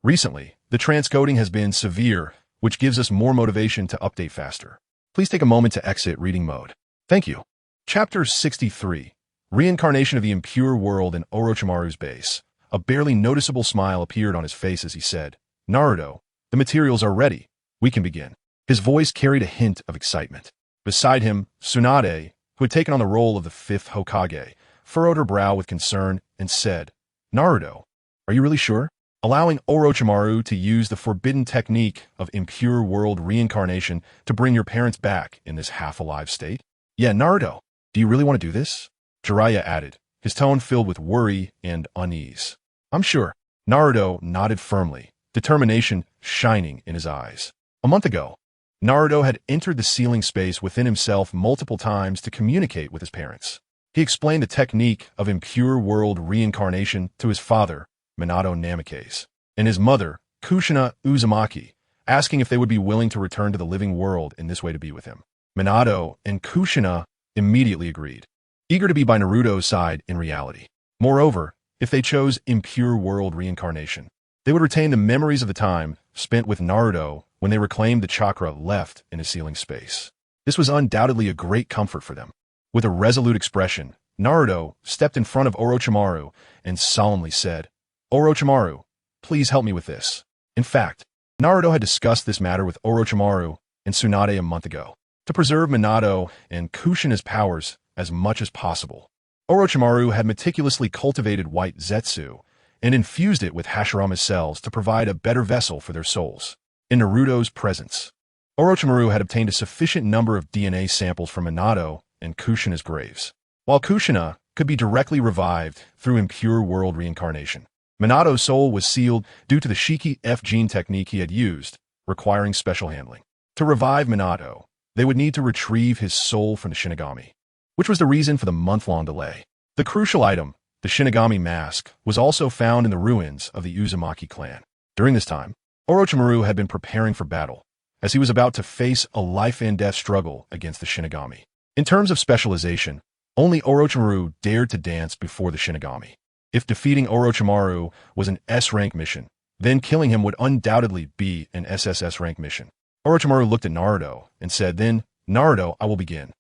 Recently, the transcoding has been severe, which gives us more motivation to update faster. Please take a moment to exit reading mode. Thank you. Chapter 63. Reincarnation of the Impure World in Orochimaru's base. A barely noticeable smile appeared on his face as he said, Naruto, the materials are ready. We can begin. His voice carried a hint of excitement. Beside him, Tsunade, who had taken on the role of the Fifth Hokage, furrowed her brow with concern and said, Naruto, are you really sure? Allowing Orochimaru to use the forbidden technique of Impure World reincarnation to bring your parents back in this half-alive state? Yeah, Naruto, do you really want to do this? Jiraiya added, his tone filled with worry and unease. I'm sure. Naruto nodded firmly, determination shining in his eyes. A month ago, Naruto had entered the sealing space within himself multiple times to communicate with his parents. He explained the technique of Impure World reincarnation to his father, Minato Namikaze, and his mother, Kushina Uzumaki, asking if they would be willing to return to the living world in this way to be with him. Minato and Kushina immediately agreed, eager to be by Naruto's side in reality. Moreover, if they chose Impure World reincarnation, they would retain the memories of the time spent with Naruto when they reclaimed the chakra left in his sealing space. This was undoubtedly a great comfort for them. With a resolute expression, Naruto stepped in front of Orochimaru and solemnly said, Orochimaru, please help me with this. In fact, Naruto had discussed this matter with Orochimaru and Tsunade a month ago, to preserve Minato and Kushina's powers as much as possible. Orochimaru had meticulously cultivated white zetsu and infused it with Hashirama cells to provide a better vessel for their souls. In Naruto's presence, Orochimaru had obtained a sufficient number of DNA samples from Minato and Kushina's graves, while Kushina could be directly revived through Impure World reincarnation. Minato's soul was sealed due to the Shiki F gene technique he had used, requiring special handling. To revive Minato, they would need to retrieve his soul from the Shinigami, which was the reason for the month-long delay. The crucial item, the Shinigami mask, was also found in the ruins of the Uzumaki clan. During this time, Orochimaru had been preparing for battle, as he was about to face a life-and-death struggle against the Shinigami. In terms of specialization, only Orochimaru dared to dance before the Shinigami. If defeating Orochimaru was an S-rank mission, then killing him would undoubtedly be an SSS-rank mission. Orochimaru looked at Naruto and said, then, Naruto, I will begin.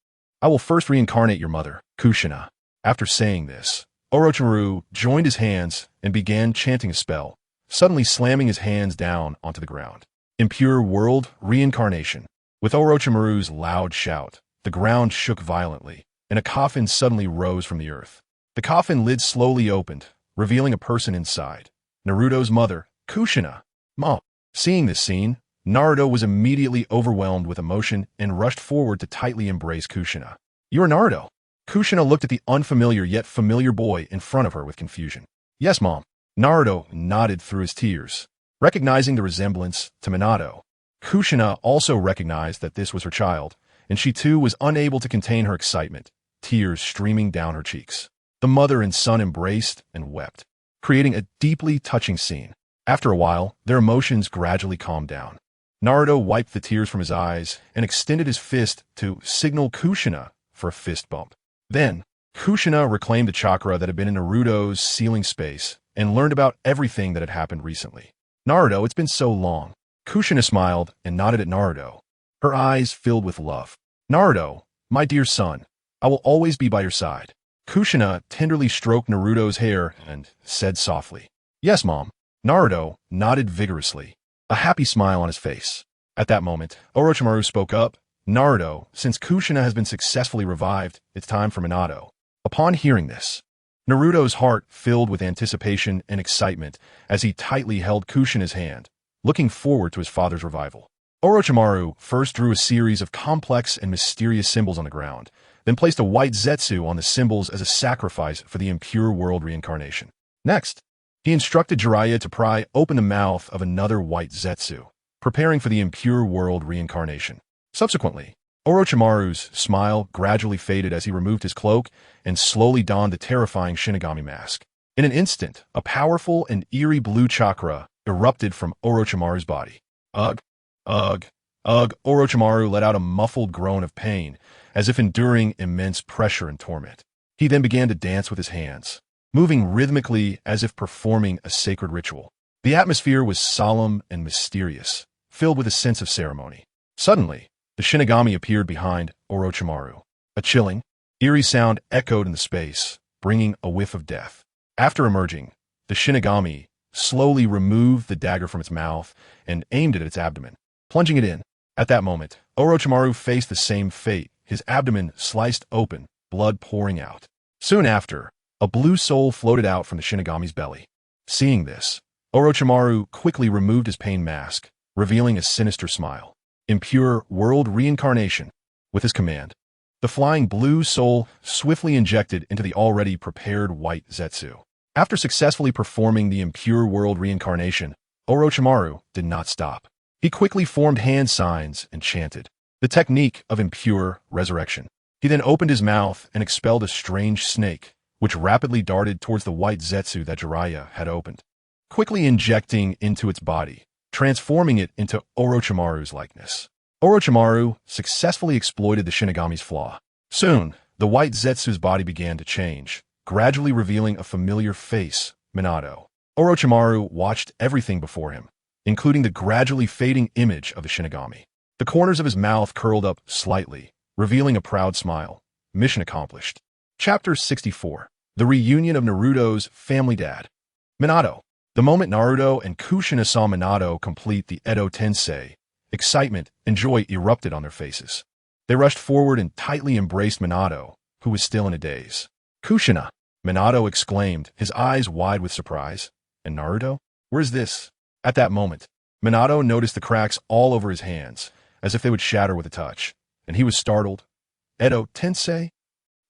I will first reincarnate your mother, Kushina. After saying this, Orochimaru joined his hands and began chanting a spell, suddenly slamming his hands down onto the ground. Impure World reincarnation. With Orochimaru's loud shout, the ground shook violently, and a coffin suddenly rose from the earth. The coffin lid slowly opened, revealing a person inside. Naruto's mother, Kushina. Mom. Seeing this scene, Naruto was immediately overwhelmed with emotion and rushed forward to tightly embrace Kushina. You are Naruto. Kushina looked at the unfamiliar yet familiar boy in front of her with confusion. Yes, Mom. Naruto nodded through his tears, recognizing the resemblance to Minato. Kushina also recognized that this was her child, and she too was unable to contain her excitement, tears streaming down her cheeks. The mother and son embraced and wept, creating a deeply touching scene. After a while, their emotions gradually calmed down. Naruto wiped the tears from his eyes and extended his fist to signal Kushina for a fist bump. Then, Kushina reclaimed the chakra that had been in Naruto's sealing space and learned about everything that had happened recently. Naruto, it's been so long. Kushina smiled and nodded at Naruto, her eyes filled with love. Naruto, my dear son, I will always be by your side. Kushina tenderly stroked Naruto's hair and said softly, Yes, Mom. Naruto nodded vigorously, a happy smile on his face. At that moment, Orochimaru spoke up, Naruto, since Kushina has been successfully revived, it's time for Minato. Upon hearing this, Naruto's heart filled with anticipation and excitement as he tightly held Kushina's hand, looking forward to his father's revival. Orochimaru first drew a series of complex and mysterious symbols on the ground, then placed a white zetsu on the symbols as a sacrifice for the Impure World reincarnation. Next, He instructed Jiraiya to pry open the mouth of another white Zetsu, preparing for the impure world reincarnation. Subsequently, Orochimaru's smile gradually faded as he removed his cloak and slowly donned the terrifying Shinigami mask. In an instant, a powerful and eerie blue chakra erupted from Orochimaru's body. Ugh, ugh, ugh. Orochimaru let out a muffled groan of pain, as if enduring immense pressure and torment. He then began to dance with his hands, moving rhythmically as if performing a sacred ritual. The atmosphere was solemn and mysterious, filled with a sense of ceremony. Suddenly, the Shinigami appeared behind Orochimaru. A chilling, eerie sound echoed in the space, bringing a whiff of death. After emerging, the Shinigami slowly removed the dagger from its mouth and aimed it at its abdomen, plunging it in. At that moment, Orochimaru faced the same fate, his abdomen sliced open, blood pouring out. Soon after, a blue soul floated out from the Shinigami's belly. Seeing this, Orochimaru quickly removed his pain mask, revealing a sinister smile. Impure world reincarnation. With his command, the flying blue soul swiftly injected into the already prepared white Zetsu. After successfully performing the impure world reincarnation, Orochimaru did not stop. He quickly formed hand signs and chanted the technique of impure resurrection. He then opened his mouth and expelled a strange snake, which rapidly darted towards the white Zetsu that Jiraiya had opened, quickly injecting into its body, transforming it into Orochimaru's likeness. Orochimaru successfully exploited the Shinigami's flaw. Soon, the white Zetsu's body began to change, gradually revealing a familiar face, Minato. Orochimaru watched everything before him, including the gradually fading image of the Shinigami. The corners of his mouth curled up slightly, revealing a proud smile. Mission accomplished. Chapter 64. The Reunion of Naruto's Family Dad. Minato. The moment Naruto and Kushina saw Minato complete the Edo Tensei, excitement and joy erupted on their faces. They rushed forward and tightly embraced Minato, who was still in a daze. Kushina, Minato exclaimed, his eyes wide with surprise. And Naruto? Where's this? At that moment, Minato noticed the cracks all over his hands, as if they would shatter with a touch, and he was startled. Edo Tensei?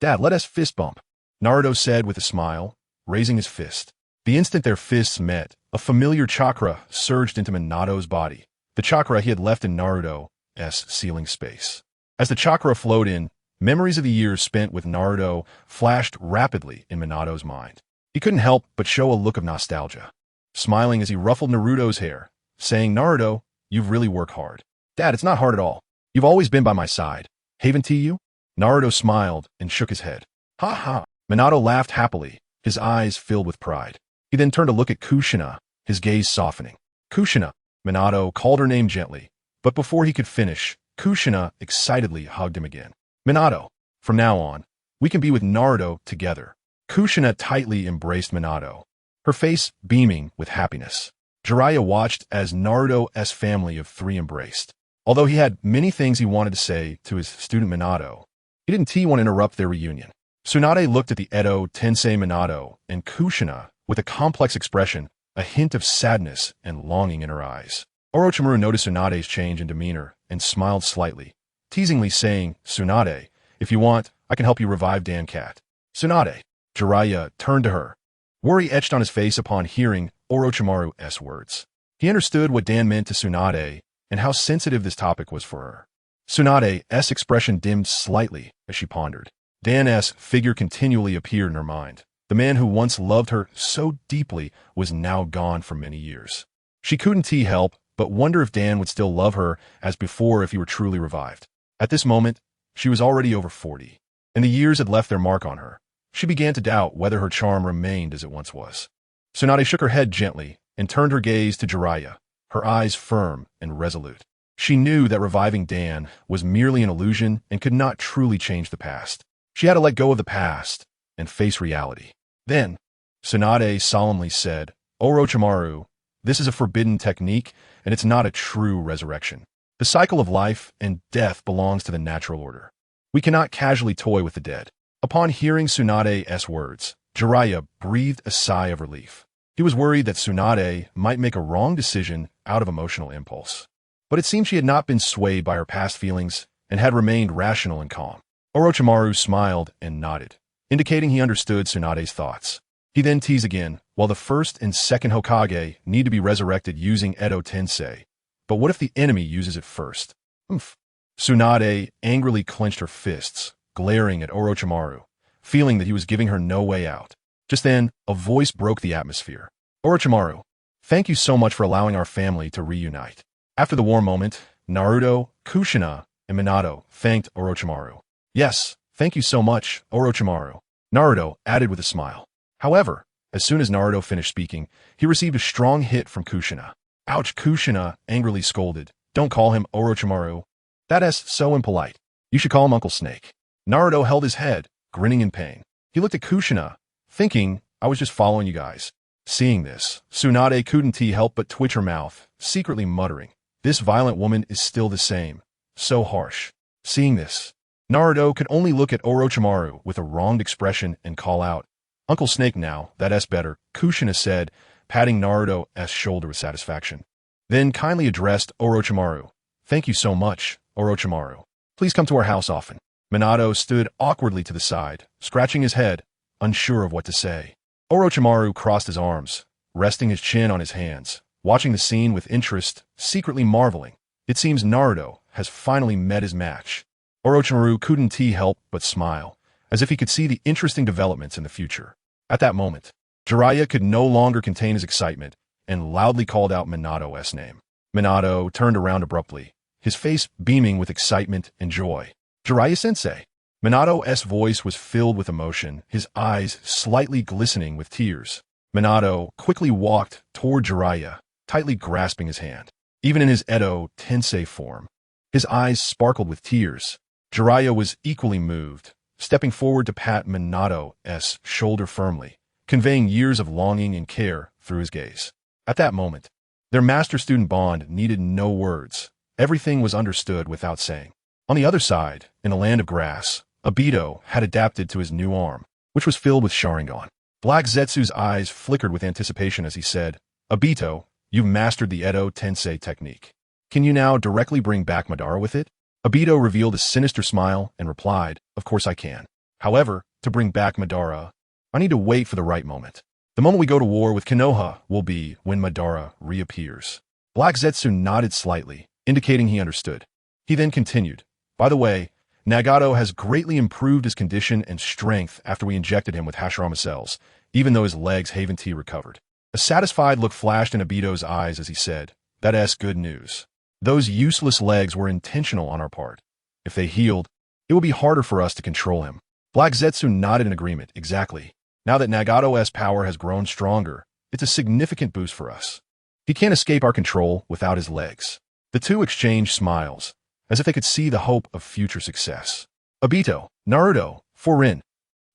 Dad, let us fist bump, Naruto said with a smile, raising his fist. The instant their fists met, a familiar chakra surged into Minato's body, the chakra he had left in Naruto's sealing space. As the chakra flowed in, memories of the years spent with Naruto flashed rapidly in Minato's mind. He couldn't help but show a look of nostalgia, smiling as he ruffled Naruto's hair, saying, Naruto, you've really worked hard. Dad, it's not hard at all. You've always been by my side. Haven't you? Naruto smiled and shook his head. Ha ha. Minato laughed happily, his eyes filled with pride. He then turned to look at Kushina, his gaze softening. Kushina, Minato called her name gently, but before he could finish, Kushina excitedly hugged him again. Minato, from now on, we can be with Naruto together. Kushina tightly embraced Minato, her face beaming with happiness. Jiraiya watched as Naruto's family of three embraced. Although he had many things he wanted to say to his student Minato, he didn't want to interrupt their reunion. Tsunade looked at the Edo Tensei Minato and Kushina with a complex expression, a hint of sadness and longing in her eyes. Orochimaru noticed Tsunade's change in demeanor and smiled slightly, teasingly saying, Tsunade, if you want, I can help you revive Dan Cat. Tsunade. Jiraiya turned to her. Worry etched on his face upon hearing Orochimaru's words. He understood what Dan meant to Tsunade and how sensitive this topic was for her. Tsunade's expression dimmed slightly as she pondered. Dan's figure continually appeared in her mind. The man who once loved her so deeply was now gone for many years. She couldn't help but wonder if Dan would still love her as before if he were truly revived. At this moment, she was already over 40, and the years had left their mark on her. She began to doubt whether her charm remained as it once was. Tsunade shook her head gently and turned her gaze to Jiraiya, her eyes firm and resolute. She knew that reviving Dan was merely an illusion and could not truly change the past. She had to let go of the past and face reality. Then, Tsunade solemnly said, Orochimaru, this is a forbidden technique, and it's not a true resurrection. The cycle of life and death belongs to the natural order. We cannot casually toy with the dead. Upon hearing Tsunade's words, Jiraiya breathed a sigh of relief. He was worried that Tsunade might make a wrong decision out of emotional impulse. But it seemed she had not been swayed by her past feelings and had remained rational and calm. Orochimaru smiled and nodded, indicating he understood Tsunade's thoughts. He then teased again, while the first and second Hokage need to be resurrected using Edo Tensei. But what if the enemy uses it first? Oomph. Tsunade angrily clenched her fists, glaring at Orochimaru, feeling that he was giving her no way out. Just then, a voice broke the atmosphere. Orochimaru, thank you so much for allowing our family to reunite. After the war moment, Naruto, Kushina, and Minato thanked Orochimaru. Yes, thank you so much, Orochimaru, Naruto added with a smile. However, as soon as Naruto finished speaking, he received a strong hit from Kushina. Ouch, Kushina angrily scolded. Don't call him Orochimaru. That's so impolite. You should call him Uncle Snake. Naruto held his head, grinning in pain. He looked at Kushina, thinking, I was just following you guys. Seeing this, Tsunade couldn't help but twitch her mouth, secretly muttering, this violent woman is still the same. So harsh. Seeing this, Naruto could only look at Orochimaru with a wronged expression and call out, Uncle Snake now, that's better, Kushina said, patting Naruto's shoulder with satisfaction. Then kindly addressed Orochimaru. Thank you so much, Orochimaru. Please come to our house often. Minato stood awkwardly to the side, scratching his head, unsure of what to say. Orochimaru crossed his arms, resting his chin on his hands, watching the scene with interest, secretly marveling. It seems Naruto has finally met his match. Orochimaru couldn't help but smile, as if he could see the interesting developments in the future. At that moment, Jiraiya could no longer contain his excitement and loudly called out Minato's name. Minato turned around abruptly, his face beaming with excitement and joy. Jiraiya-sensei. Minato's voice was filled with emotion, his eyes slightly glistening with tears. Minato quickly walked toward Jiraiya, tightly grasping his hand. Even in his Edo Tensei form, his eyes sparkled with tears. Jiraiya was equally moved, stepping forward to pat Minato's shoulder firmly, conveying years of longing and care through his gaze. At that moment, their master-student bond needed no words. Everything was understood without saying. On the other side, in the land of grass, Obito had adapted to his new arm, which was filled with Sharingan. Black Zetsu's eyes flickered with anticipation as he said, Obito, you've mastered the Edo Tensei technique. Can you now directly bring back Madara with it? Obito revealed a sinister smile and replied, of course I can. However, to bring back Madara, I need to wait for the right moment. The moment we go to war with Konoha will be when Madara reappears. Black Zetsu nodded slightly, indicating he understood. He then continued, by the way, Nagato has greatly improved his condition and strength after we injected him with Hashirama cells, even though his legs haven't recovered. A satisfied look flashed in Obito's eyes as he said, that's good news. Those useless legs were intentional on our part. If they healed, it will be harder for us to control him. Black Zetsu nodded in agreement, exactly. Now that Nagato's power has grown stronger, it's a significant boost for us. He can't escape our control without his legs. The two exchanged smiles, as if they could see the hope of future success. Obito, Naruto, Forin.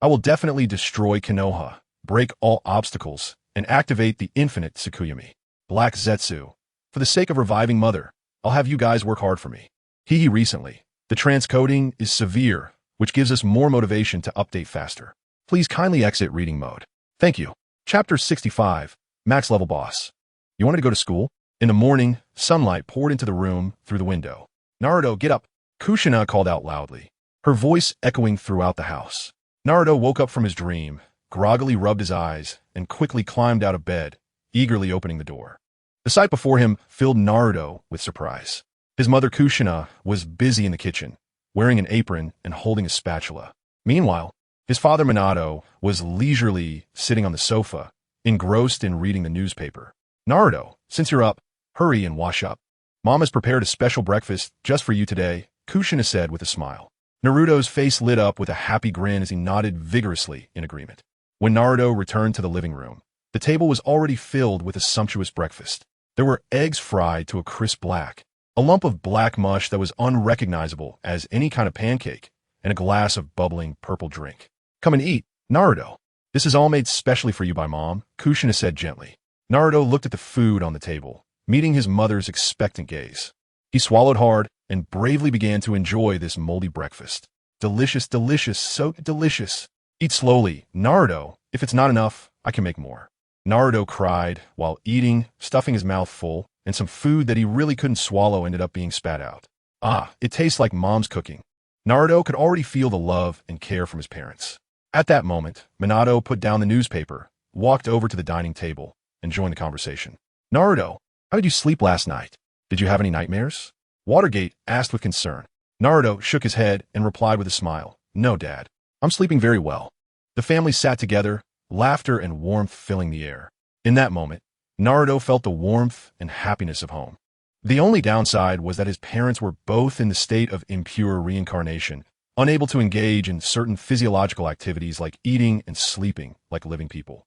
I will definitely destroy Konoha, break all obstacles, and activate the infinite Tsukuyomi. Black Zetsu. For the sake of reviving Mother, I'll have you guys work hard for me. Recently. The transcoding is severe, which gives us more motivation to update faster. Please kindly exit reading mode. Thank you. Chapter 65, Max Level Boss. You wanted to go to school? In the morning, sunlight poured into the room through the window. Naruto, get up. Kushina called out loudly, her voice echoing throughout the house. Naruto woke up from his dream, groggily rubbed his eyes, and quickly climbed out of bed, eagerly opening the door. The sight before him filled Naruto with surprise. His mother Kushina was busy in the kitchen, wearing an apron and holding a spatula. Meanwhile, his father Minato was leisurely sitting on the sofa, engrossed in reading the newspaper. Naruto, since you're up, hurry and wash up. Mom has prepared a special breakfast just for you today, Kushina said with a smile. Naruto's face lit up with a happy grin as he nodded vigorously in agreement. When Naruto returned to the living room, the table was already filled with a sumptuous breakfast. There were eggs fried to a crisp black, a lump of black mush that was unrecognizable as any kind of pancake, and a glass of bubbling purple drink. Come and eat, Naruto. This is all made specially for you by Mom, Kushina said gently. Naruto looked at the food on the table, meeting his mother's expectant gaze. He swallowed hard and bravely began to enjoy this moldy breakfast. Delicious, delicious, so delicious. Eat slowly, Naruto. If it's not enough, I can make more. Naruto cried while eating, stuffing his mouth full, and some food that he really couldn't swallow ended up being spat out. Ah, it tastes like Mom's cooking. Naruto could already feel the love and care from his parents. At that moment, Minato put down the newspaper, walked over to the dining table and joined the conversation. Naruto, how did you sleep last night? Did you have any nightmares? Watergate asked with concern. Naruto shook his head and replied with a smile. No, Dad. I'm sleeping very well. The family sat together, laughter and warmth filling the air. In that moment, Naruto felt the warmth and happiness of home. The only downside was that his parents were both in the state of impure reincarnation, unable to engage in certain physiological activities like eating and sleeping like living people.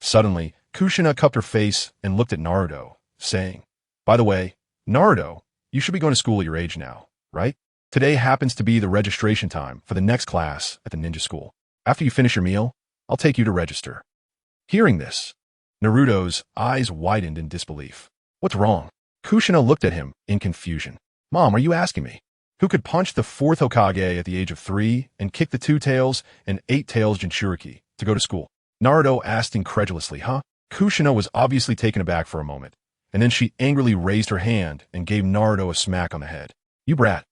Suddenly, Kushina cupped her face and looked at Naruto, saying, By the way, Naruto, you should be going to school at your age now, right? Today happens to be the registration time for the next class at the ninja school. After you finish your meal, I'll take you to register. Hearing this, Naruto's eyes widened in disbelief. What's wrong? Kushina looked at him in confusion. Mom, are you asking me? Who could punch the fourth Hokage at the age of 3 and kick the 2 tails and 8 tails Jinchuriki to go to school? Naruto asked incredulously, huh? Kushina was obviously taken aback for a moment, and then she angrily raised her hand and gave Naruto a smack on the head. You brat.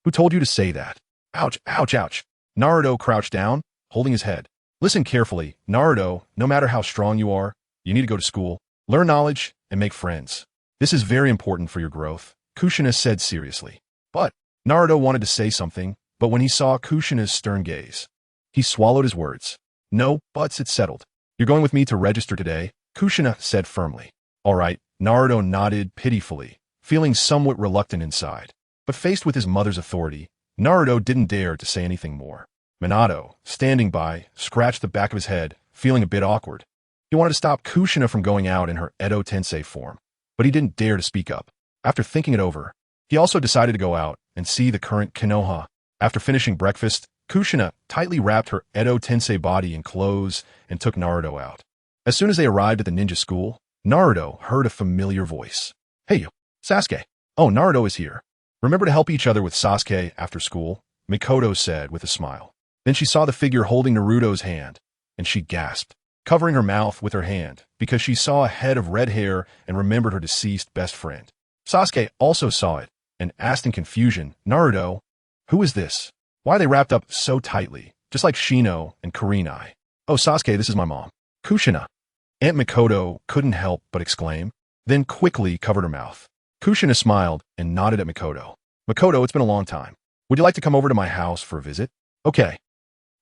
Who told you to say that? Ouch, ouch, ouch. Naruto crouched down, holding his head. Listen carefully, Naruto, no matter how strong you are, you need to go to school, learn knowledge, and make friends. This is very important for your growth, Kushina said seriously. But Naruto wanted to say something, but when he saw Kushina's stern gaze, he swallowed his words. No buts, it's settled. You're going with me to register today, Kushina said firmly. All right, Naruto nodded pitifully, feeling somewhat reluctant inside. But faced with his mother's authority, Naruto didn't dare to say anything more. Minato, standing by, scratched the back of his head, feeling a bit awkward. He wanted to stop Kushina from going out in her Edo Tensei form, but he didn't dare to speak up. After thinking it over, he also decided to go out and see the current Konoha. After finishing breakfast, Kushina tightly wrapped her Edo Tensei body in clothes and took Naruto out. As soon as they arrived at the ninja school, Naruto heard a familiar voice. Hey you, Sasuke. Oh, Naruto is here. Remember to help each other with Sasuke after school, Mikoto said with a smile. Then she saw the figure holding Naruto's hand, and she gasped, covering her mouth with her hand because she saw a head of red hair and remembered her deceased best friend. Sasuke also saw it and asked in confusion, Naruto, who is this? Why are they wrapped up so tightly, just like Shino and Kurenai? Oh, Sasuke, this is my mom. Kushina. Aunt Mikoto couldn't help but exclaim, then quickly covered her mouth. Kushina smiled and nodded at Mikoto. Mikoto, it's been a long time. Would you like to come over to my house for a visit? Okay.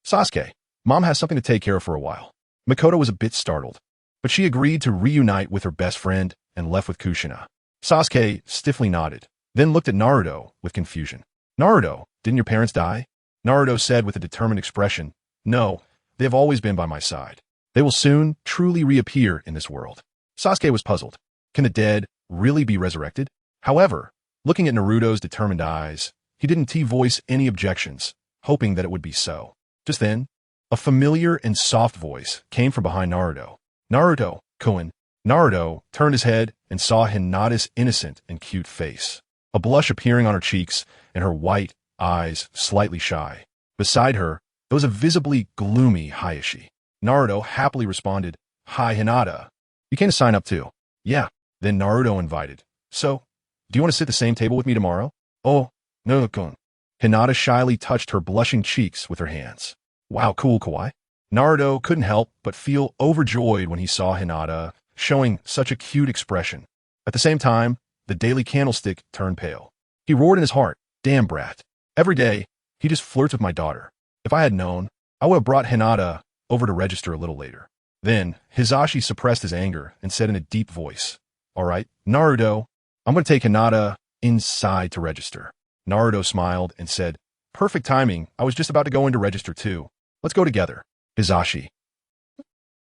Sasuke, Mom has something to take care of for a while. Mikoto was a bit startled, but she agreed to reunite with her best friend and left with Kushina. Sasuke stiffly nodded, then looked at Naruto with confusion. Naruto, didn't your parents die? Naruto said with a determined expression, No, they have always been by my side. They will soon truly reappear in this world. Sasuke was puzzled. Can the dead really be resurrected? However, looking at Naruto's determined eyes, he didn't voice any objections, hoping that it would be so. Just then, a familiar and soft voice came from behind Naruto. Naruto, Kun. Naruto turned his head and saw Hinata's innocent and cute face, a blush appearing on her cheeks and her white eyes slightly shy. Beside her, there was a visibly gloomy Hayashi. Naruto happily responded, Hi, Hinata. You came to sign up too. Yeah. Then Naruto invited. So, do you want to sit at the same table with me tomorrow? Oh, no, Kun. Hinata shyly touched her blushing cheeks with her hands. Wow, cool, kawaii. Naruto couldn't help but feel overjoyed when he saw Hinata showing such a cute expression. At the same time, the daily candlestick turned pale. He roared in his heart, Damn brat. Every day, he just flirts with my daughter. If I had known, I would have brought Hinata over to register a little later. Then, Hizashi suppressed his anger and said in a deep voice, All right, Naruto, I'm going to take Hinata inside to register. Naruto smiled and said, Perfect timing. I was just about to go in to register too. Let's go together. Hizashi.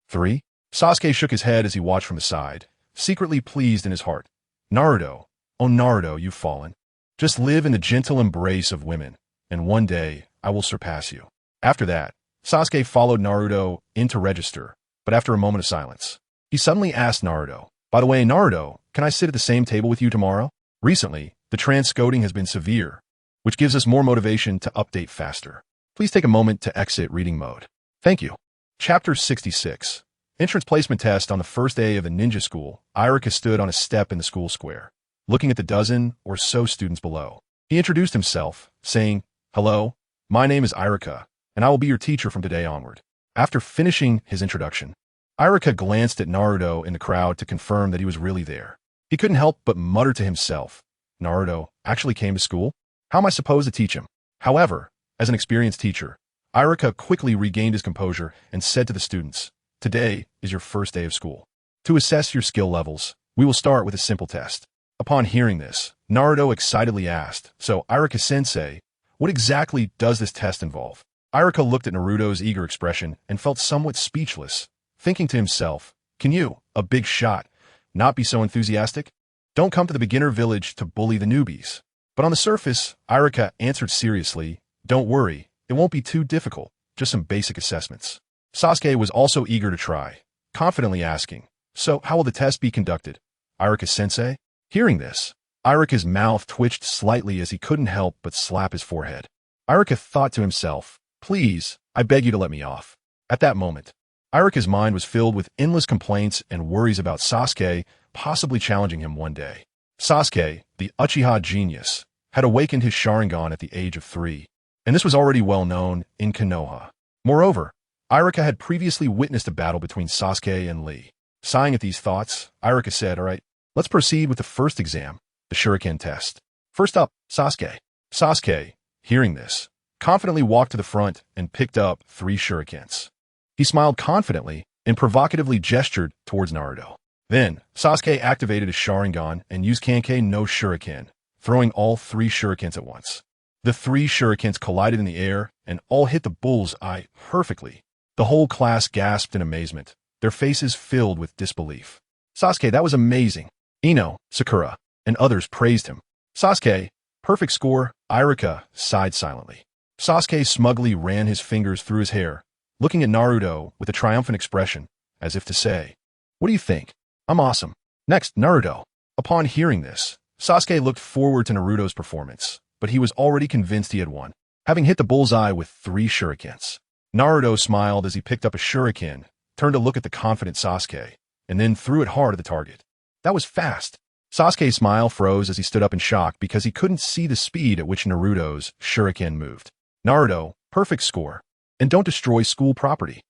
3. Sasuke shook his head as he watched from the side, secretly pleased in his heart. Naruto, oh Naruto, you've fallen. Just live in the gentle embrace of women, and one day I will surpass you. After that, Sasuke followed Naruto in to register, but after a moment of silence, he suddenly asked Naruto, By the way, Naruto, can I sit at the same table with you tomorrow? Recently, the transcoding has been severe, which gives us more motivation to update faster. Please take a moment to exit reading mode. Thank you. Chapter 66. Entrance placement test. On the first day of the ninja school, Irika stood on a step in the school square, looking at the dozen or so students below. He introduced himself, saying, Hello, my name is Irika, and I will be your teacher from today onward. After finishing his introduction, Iruka glanced at Naruto in the crowd to confirm that he was really there. He couldn't help but mutter to himself, Naruto actually came to school? How am I supposed to teach him? However, as an experienced teacher, Iruka quickly regained his composure and said to the students, today is your first day of school. To assess your skill levels, we will start with a simple test. Upon hearing this, Naruto excitedly asked, so Iruka-sensei, what exactly does this test involve? Iruka looked at Naruto's eager expression and felt somewhat speechless, thinking to himself, can you, a big shot, not be so enthusiastic? Don't come to the beginner village to bully the newbies. But on the surface, Iruka answered seriously, don't worry, it won't be too difficult, just some basic assessments. Sasuke was also eager to try, confidently asking, so how will the test be conducted? Iruka-sensei? Hearing this, Iruka's mouth twitched slightly as he couldn't help but slap his forehead. Iruka thought to himself, please, I beg you to let me off. At that moment, Iruka's mind was filled with endless complaints and worries about Sasuke possibly challenging him one day. Sasuke, the Uchiha genius, had awakened his Sharingan at the age of 3, and this was already well known in Konoha. Moreover, Iruka had previously witnessed a battle between Sasuke and Lee. Sighing at these thoughts, Iruka said, all right, let's proceed with the first exam, the Shuriken test. First up, Sasuke. Sasuke, hearing this, confidently walked to the front and picked up 3 shurikens. He smiled confidently and provocatively gestured towards Naruto. Then, Sasuke activated his Sharingan and used Kankei no Shuriken, throwing all 3 shurikens at once. The 3 shurikens collided in the air and all hit the bull's eye perfectly. The whole class gasped in amazement, their faces filled with disbelief. Sasuke, that was amazing. Ino, Sakura, and others praised him. Sasuke, perfect score, Iruka sighed silently. Sasuke smugly ran his fingers through his hair, looking at Naruto with a triumphant expression, as if to say, what do you think? I'm awesome. Next, Naruto. Upon hearing this, Sasuke looked forward to Naruto's performance, but he was already convinced he had won, having hit the bullseye with 3 shurikens. Naruto smiled as he picked up a shuriken, turned to look at the confident Sasuke, and then threw it hard at the target. That was fast. Sasuke's smile froze as he stood up in shock because he couldn't see the speed at which Naruto's shuriken moved. Naruto, perfect score. And don't destroy school property.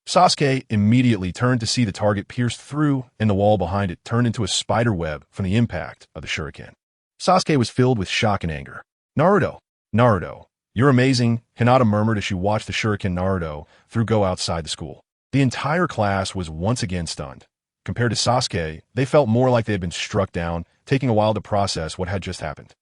Sasuke immediately turned to see the target pierced through and the wall behind it turned into a spider web from the impact of the shuriken. Sasuke was filled with shock and anger. Naruto, you're amazing, Hinata murmured as she watched the shuriken Naruto threw go outside the school. The entire class was once again stunned. Compared to Sasuke, they felt more like they had been struck down, taking a while to process what had just happened.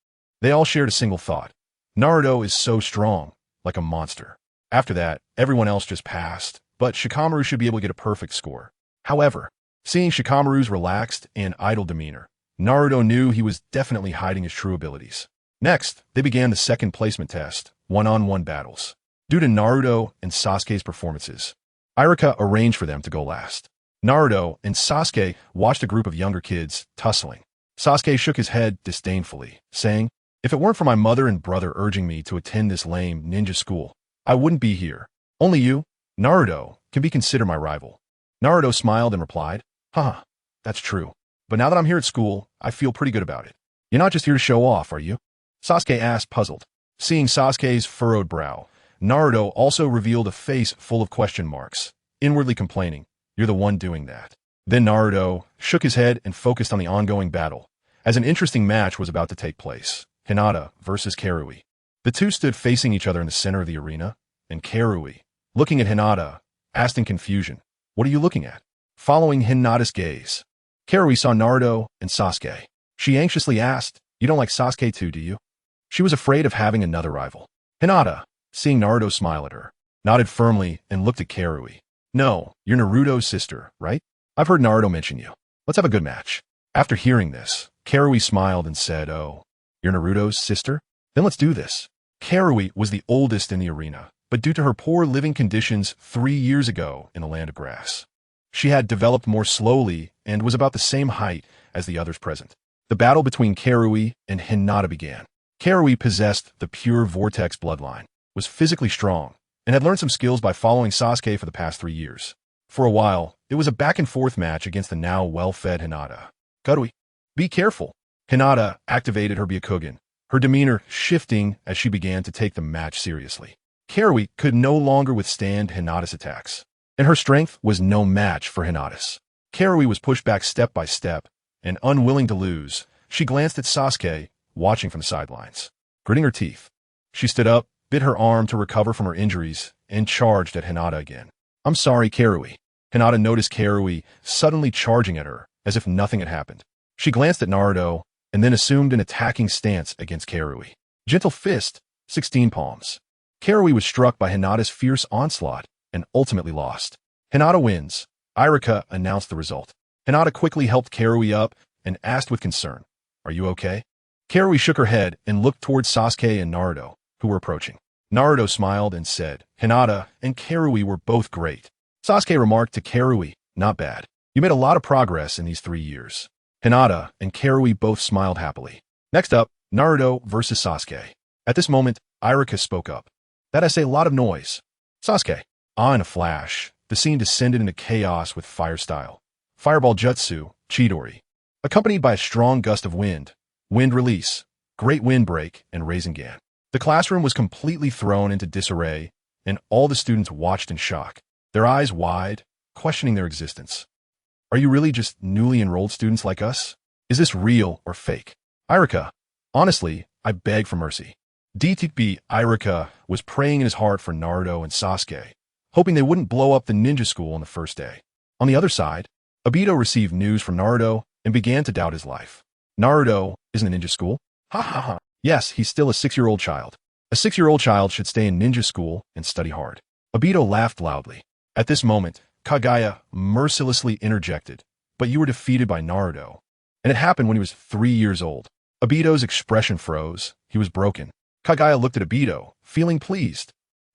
They all shared a single thought. Naruto is so strong, like a monster. After that, everyone else just passed, but Shikamaru should be able to get a perfect score. However, seeing Shikamaru's relaxed and idle demeanor, Naruto knew he was definitely hiding his true abilities. Next, they began the second placement test, one-on-one battles. Due to Naruto and Sasuke's performances, Iruka arranged for them to go last. Naruto and Sasuke watched a group of younger kids tussling. Sasuke shook his head disdainfully, saying, if it weren't for my mother and brother urging me to attend this lame ninja school, I wouldn't be here. Only you, Naruto, can be considered my rival. Naruto smiled and replied, haha, that's true. But now that I'm here at school, I feel pretty good about it. You're not just here to show off, are you? Sasuke asked, puzzled. Seeing Sasuke's furrowed brow, Naruto also revealed a face full of question marks, inwardly complaining, you're the one doing that. Then Naruto shook his head and focused on the ongoing battle, as an interesting match was about to take place. Hinata versus Karui. The two stood facing each other in the center of the arena, and Karui, looking at Hinata, asked in confusion, what are you looking at? Following Hinata's gaze, Karui saw Naruto and Sasuke. She anxiously asked, you don't like Sasuke too, do you? She was afraid of having another rival. Hinata, seeing Naruto smile at her, nodded firmly and looked at Karui. No, you're Naruto's sister, right? I've heard Naruto mention you. Let's have a good match. After hearing this, Karui smiled and said, oh, you're Naruto's sister? Then let's do this. Karui was the oldest in the arena, but due to her poor living conditions 3 years ago in the land of grass, she had developed more slowly and was about the same height as the others present. The battle between Karui and Hinata began. Karui possessed the pure vortex bloodline, was physically strong, and had learned some skills by following Sasuke for the past 3 years. For a while, it was a back-and-forth match against the now well-fed Hinata. Karui, be careful. Hinata activated her Byakugan, her demeanor shifting as she began to take the match seriously. Karui could no longer withstand Hinata's attacks. and her strength was no match for Hinata's. Karui was pushed back step by step, and unwilling to lose, she glanced at Sasuke, watching from the sidelines. Gritting her teeth, she stood up, bit her arm to recover from her injuries, and charged at Hinata again. I'm sorry, Karui. Hinata noticed Karui suddenly charging at her, as if nothing had happened. She glanced at Naruto, and then assumed an attacking stance against Karui. Gentle fist, 16 palms. Karui was struck by Hinata's fierce onslaught, and ultimately lost. Hinata wins. Irika announced the result. Hinata quickly helped Karui up, and asked with concern, "Are you okay?" Karui shook her head and looked towards Sasuke and Naruto, who were approaching. Naruto smiled and said, "Hinata and Karui were both great." Sasuke remarked to Karui, "Not bad. You made a lot of progress in these 3 years." Hinata and Karui both smiled happily. Next up, Naruto versus Sasuke. At this moment, Irika spoke up. "That I say a lot of noise." Sasuke. In a flash, the scene descended into chaos with fire style. Fireball jutsu, Chidori. Accompanied by a strong gust of wind release, great wind break, and Rasengan. The classroom was completely thrown into disarray, and all the students watched in shock, their eyes wide, questioning their existence. Are you really just newly enrolled students like us? Is this real or fake? Irika. Honestly, I beg for mercy. DTP Irika was praying in his heart for Naruto and Sasuke, hoping they wouldn't blow up the ninja school on the first day. On the other side, Obito received news from Naruto and began to doubt his life. Naruto isn't a ninja school? Ha ha ha. Yes, he's still a 6-year-old child. A 6-year-old child should stay in ninja school and study hard. Obito laughed loudly. At this moment, Kaguya mercilessly interjected, "But you were defeated by Naruto. And it happened when he was 3 years old." Obito's expression froze. He was broken. Kaguya looked at Obito, feeling pleased.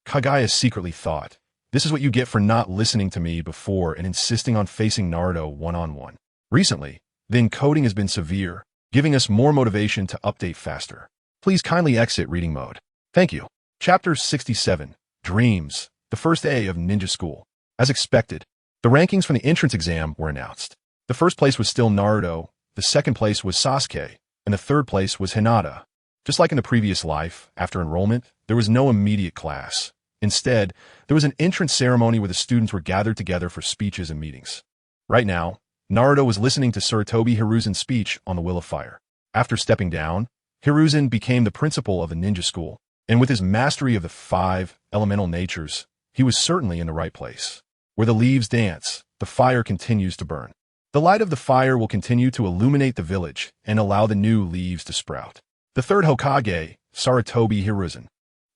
Kaguya secretly thought, "This is what you get for not listening to me before and insisting on facing Naruto one-on-one. Recently, the encoding has been severe, giving us more motivation to update faster. Please kindly exit reading mode. Thank you." Chapter 67, Dreams, the first day of ninja school. As expected, the rankings from the entrance exam were announced. The first place was still Naruto, the second place was Sasuke, and the third place was Hinata. Just like in the previous life, after enrollment, there was no immediate class. Instead, there was an entrance ceremony where the students were gathered together for speeches and meetings. Right now, Naruto was listening to Sarutobi Hiruzen's speech on the Will of Fire. After stepping down, Hiruzen became the principal of the ninja school, and with his mastery of the 5 elemental natures, he was certainly in the right place. Where the leaves dance, the fire continues to burn. The light of the fire will continue to illuminate the village and allow the new leaves to sprout. The third Hokage, Sarutobi Hiruzen,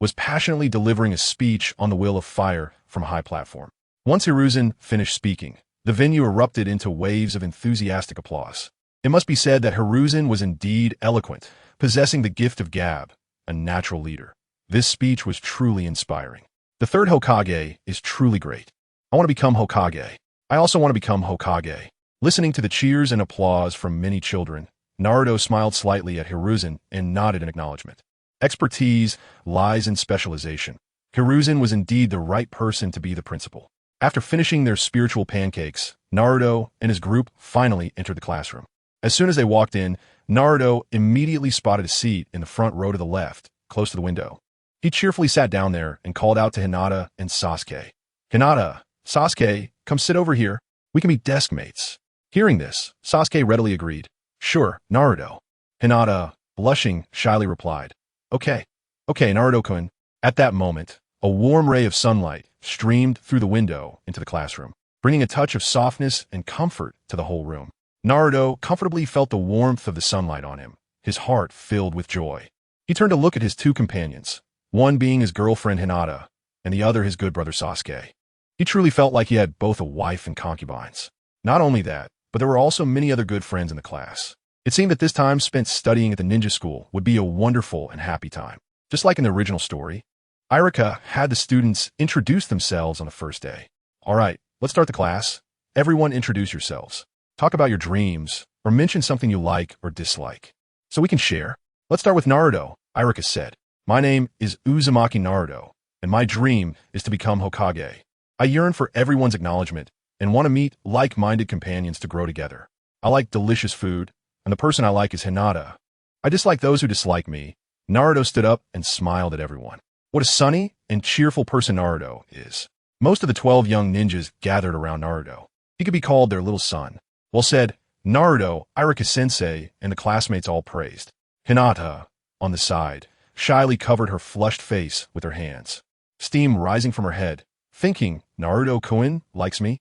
was passionately delivering a speech on the Will of Fire from a high platform. Once Hiruzen finished speaking, the venue erupted into waves of enthusiastic applause. It must be said that Hiruzen was indeed eloquent, possessing the gift of gab, a natural leader. This speech was truly inspiring. The third Hokage is truly great. I want to become Hokage. I also want to become Hokage. Listening to the cheers and applause from many children, Naruto smiled slightly at Hiruzen and nodded in acknowledgement. Expertise lies in specialization. Hiruzen was indeed the right person to be the principal. After finishing their spiritual pancakes, Naruto and his group finally entered the classroom. As soon as they walked in, Naruto immediately spotted a seat in the front row to the left, close to the window. He cheerfully sat down there and called out to Hinata and Sasuke. "Hinata, Sasuke, come sit over here. We can be desk mates." Hearing this, Sasuke readily agreed. "Sure, Naruto." Hinata, blushing, shyly replied, Okay, Naruto-kun." At that moment, a warm ray of sunlight streamed through the window into the classroom, bringing a touch of softness and comfort to the whole room. Naruto comfortably felt the warmth of the sunlight on him, his heart filled with joy. He turned to look at his 2 companions, one being his girlfriend Hinata, and the other his good brother Sasuke. He truly felt like he had both a wife and concubines. Not only that, but there were also many other good friends in the class. It seemed that this time spent studying at the ninja school would be a wonderful and happy time. Just like in the original story, Irika had the students introduce themselves on the first day. "All right, let's start the class. Everyone introduce yourselves. Talk about your dreams, or mention something you like or dislike, so we can share. Let's start with Naruto," Irika said. "My name is Uzumaki Naruto, and my dream is to become Hokage. I yearn for everyone's acknowledgement and want to meet like-minded companions to grow together. I like delicious food, and the person I like is Hinata. I dislike those who dislike me." Naruto stood up and smiled at everyone. What a sunny and cheerful person Naruto is. Most of the 12 young ninjas gathered around Naruto. He could be called their little son. Well said, Naruto, Irika-sensei, and the classmates all praised. Hinata, on the side, shyly covered her flushed face with her hands. Steam rising from her head, thinking, Naruto-kun likes me?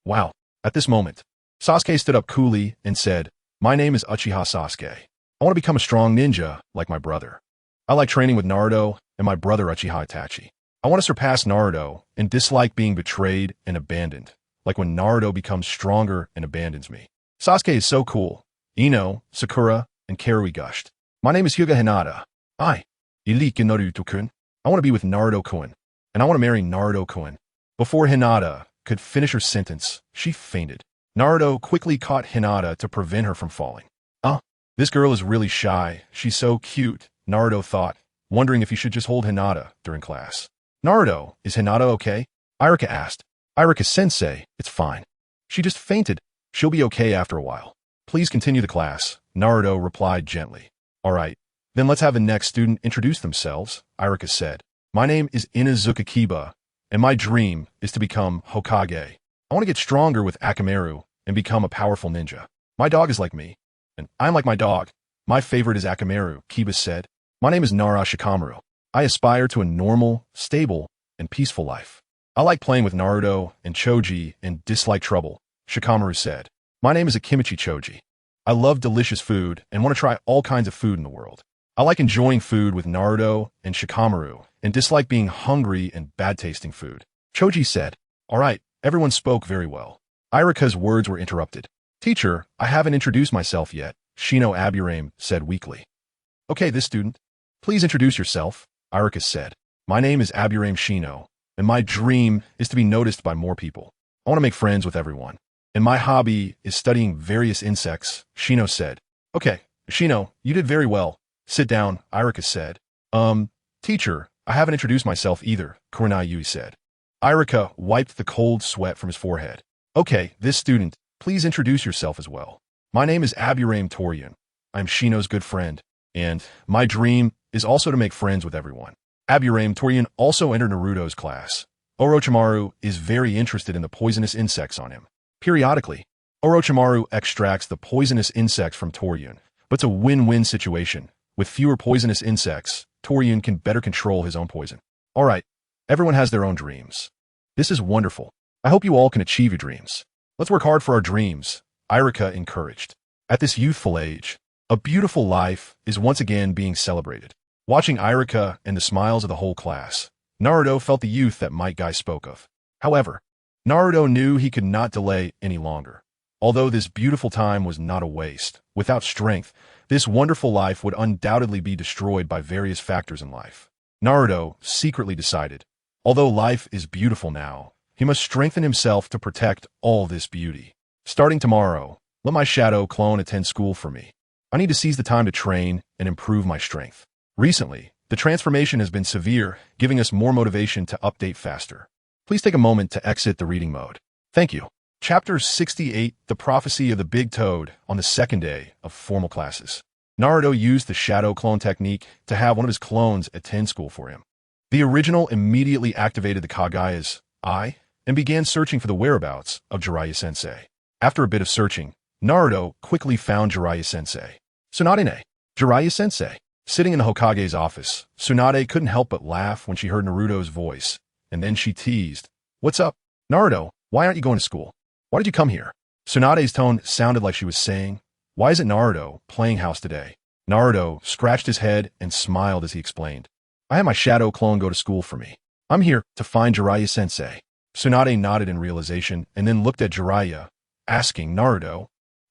Wow. At this moment, Sasuke stood up coolly and said, my name is Uchiha Sasuke. I want to become a strong ninja like my brother. I like training with Naruto and my brother Uchiha Itachi. I want to surpass Naruto and dislike being betrayed and abandoned, like when Naruto becomes stronger and abandons me. Sasuke is so cool. Ino, Sakura, and Karui gushed. My name is Hyuga Hinata. I Naruto-kun. I want to be with Naruto-kun, and I want to marry Naruto-kun. Before Hinata could finish her sentence, she fainted. Naruto quickly caught Hinata to prevent her from falling. This girl is really shy. She's so cute, Naruto thought, wondering if he should just hold Hinata during class. Naruto, is Hinata okay? Irika asked. Irika-sensei, it's fine. She just fainted. She'll be okay after a while. Please continue the class, Naruto replied gently. All right, then let's have the next student introduce themselves, Irika said. My name is Inazuka Kiba, and my dream is to become Hokage. I want to get stronger with Akamaru and become a powerful ninja. My dog is like me, and I'm like my dog. My favorite is Akamaru, Kiba said. My name is Nara Shikamaru. I aspire to a normal, stable, and peaceful life. I like playing with Naruto and Choji and dislike trouble, Shikamaru said. My name is Akimichi Choji. I love delicious food and want to try all kinds of food in the world. I like enjoying food with Naruto and Shikamaru and dislike being hungry and bad-tasting food. Choji said, all right, everyone spoke very well. Irika's words were interrupted. Teacher, I haven't introduced myself yet, Shino Aburame said weakly. Okay, this student. Please introduce yourself, Irika said. My name is Aburame Shino, and my dream is to be noticed by more people. I want to make friends with everyone. And my hobby is studying various insects, Shino said. Okay, Shino, you did very well. Sit down, Irika said. Teacher, I haven't introduced myself either, Kurenai Yui said. Irika wiped the cold sweat from his forehead. Okay, this student, please introduce yourself as well. My name is Aburame Torian. I'm Shino's good friend, and my dream is also to make friends with everyone. Aburame Torian also entered Naruto's class. Orochimaru is very interested in the poisonous insects on him. Periodically, Orochimaru extracts the poisonous insects from Torian, but it's a win-win situation. With fewer poisonous insects, Torian can better control his own poison. All right, everyone has their own dreams. This is wonderful. I hope you all can achieve your dreams. Let's work hard for our dreams, Irika encouraged. At this youthful age, a beautiful life is once again being celebrated. Watching Irika and the smiles of the whole class, Naruto felt the youth that Might Guy spoke of. However, Naruto knew he could not delay any longer. Although this beautiful time was not a waste, without strength, this wonderful life would undoubtedly be destroyed by various factors in life. Naruto secretly decided, although life is beautiful now, he must strengthen himself to protect all this beauty. Starting tomorrow, let my shadow clone attend school for me. I need to seize the time to train and improve my strength. Recently, the transformation has been severe, giving us more motivation to update faster. Please take a moment to exit the reading mode. Thank you. Chapter 68, The Prophecy of the Big Toad, on the second day of formal classes. Naruto used the shadow clone technique to have one of his clones attend school for him. The original immediately activated the Kagaya's eye and began searching for the whereabouts of Jiraiya-sensei. After a bit of searching, Naruto quickly found Jiraiya-sensei. Tsunade, Jiraiya-sensei. Sitting in the Hokage's office, Tsunade couldn't help but laugh when she heard Naruto's voice, and then she teased. What's up? Naruto, why aren't you going to school? Why did you come here? Tsunade's tone sounded like she was saying, why isn't Naruto playing house today? Naruto scratched his head and smiled as he explained. I had my shadow clone go to school for me. I'm here to find Jiraiya-sensei. Tsunade nodded in realization and then looked at Jiraiya, asking Naruto,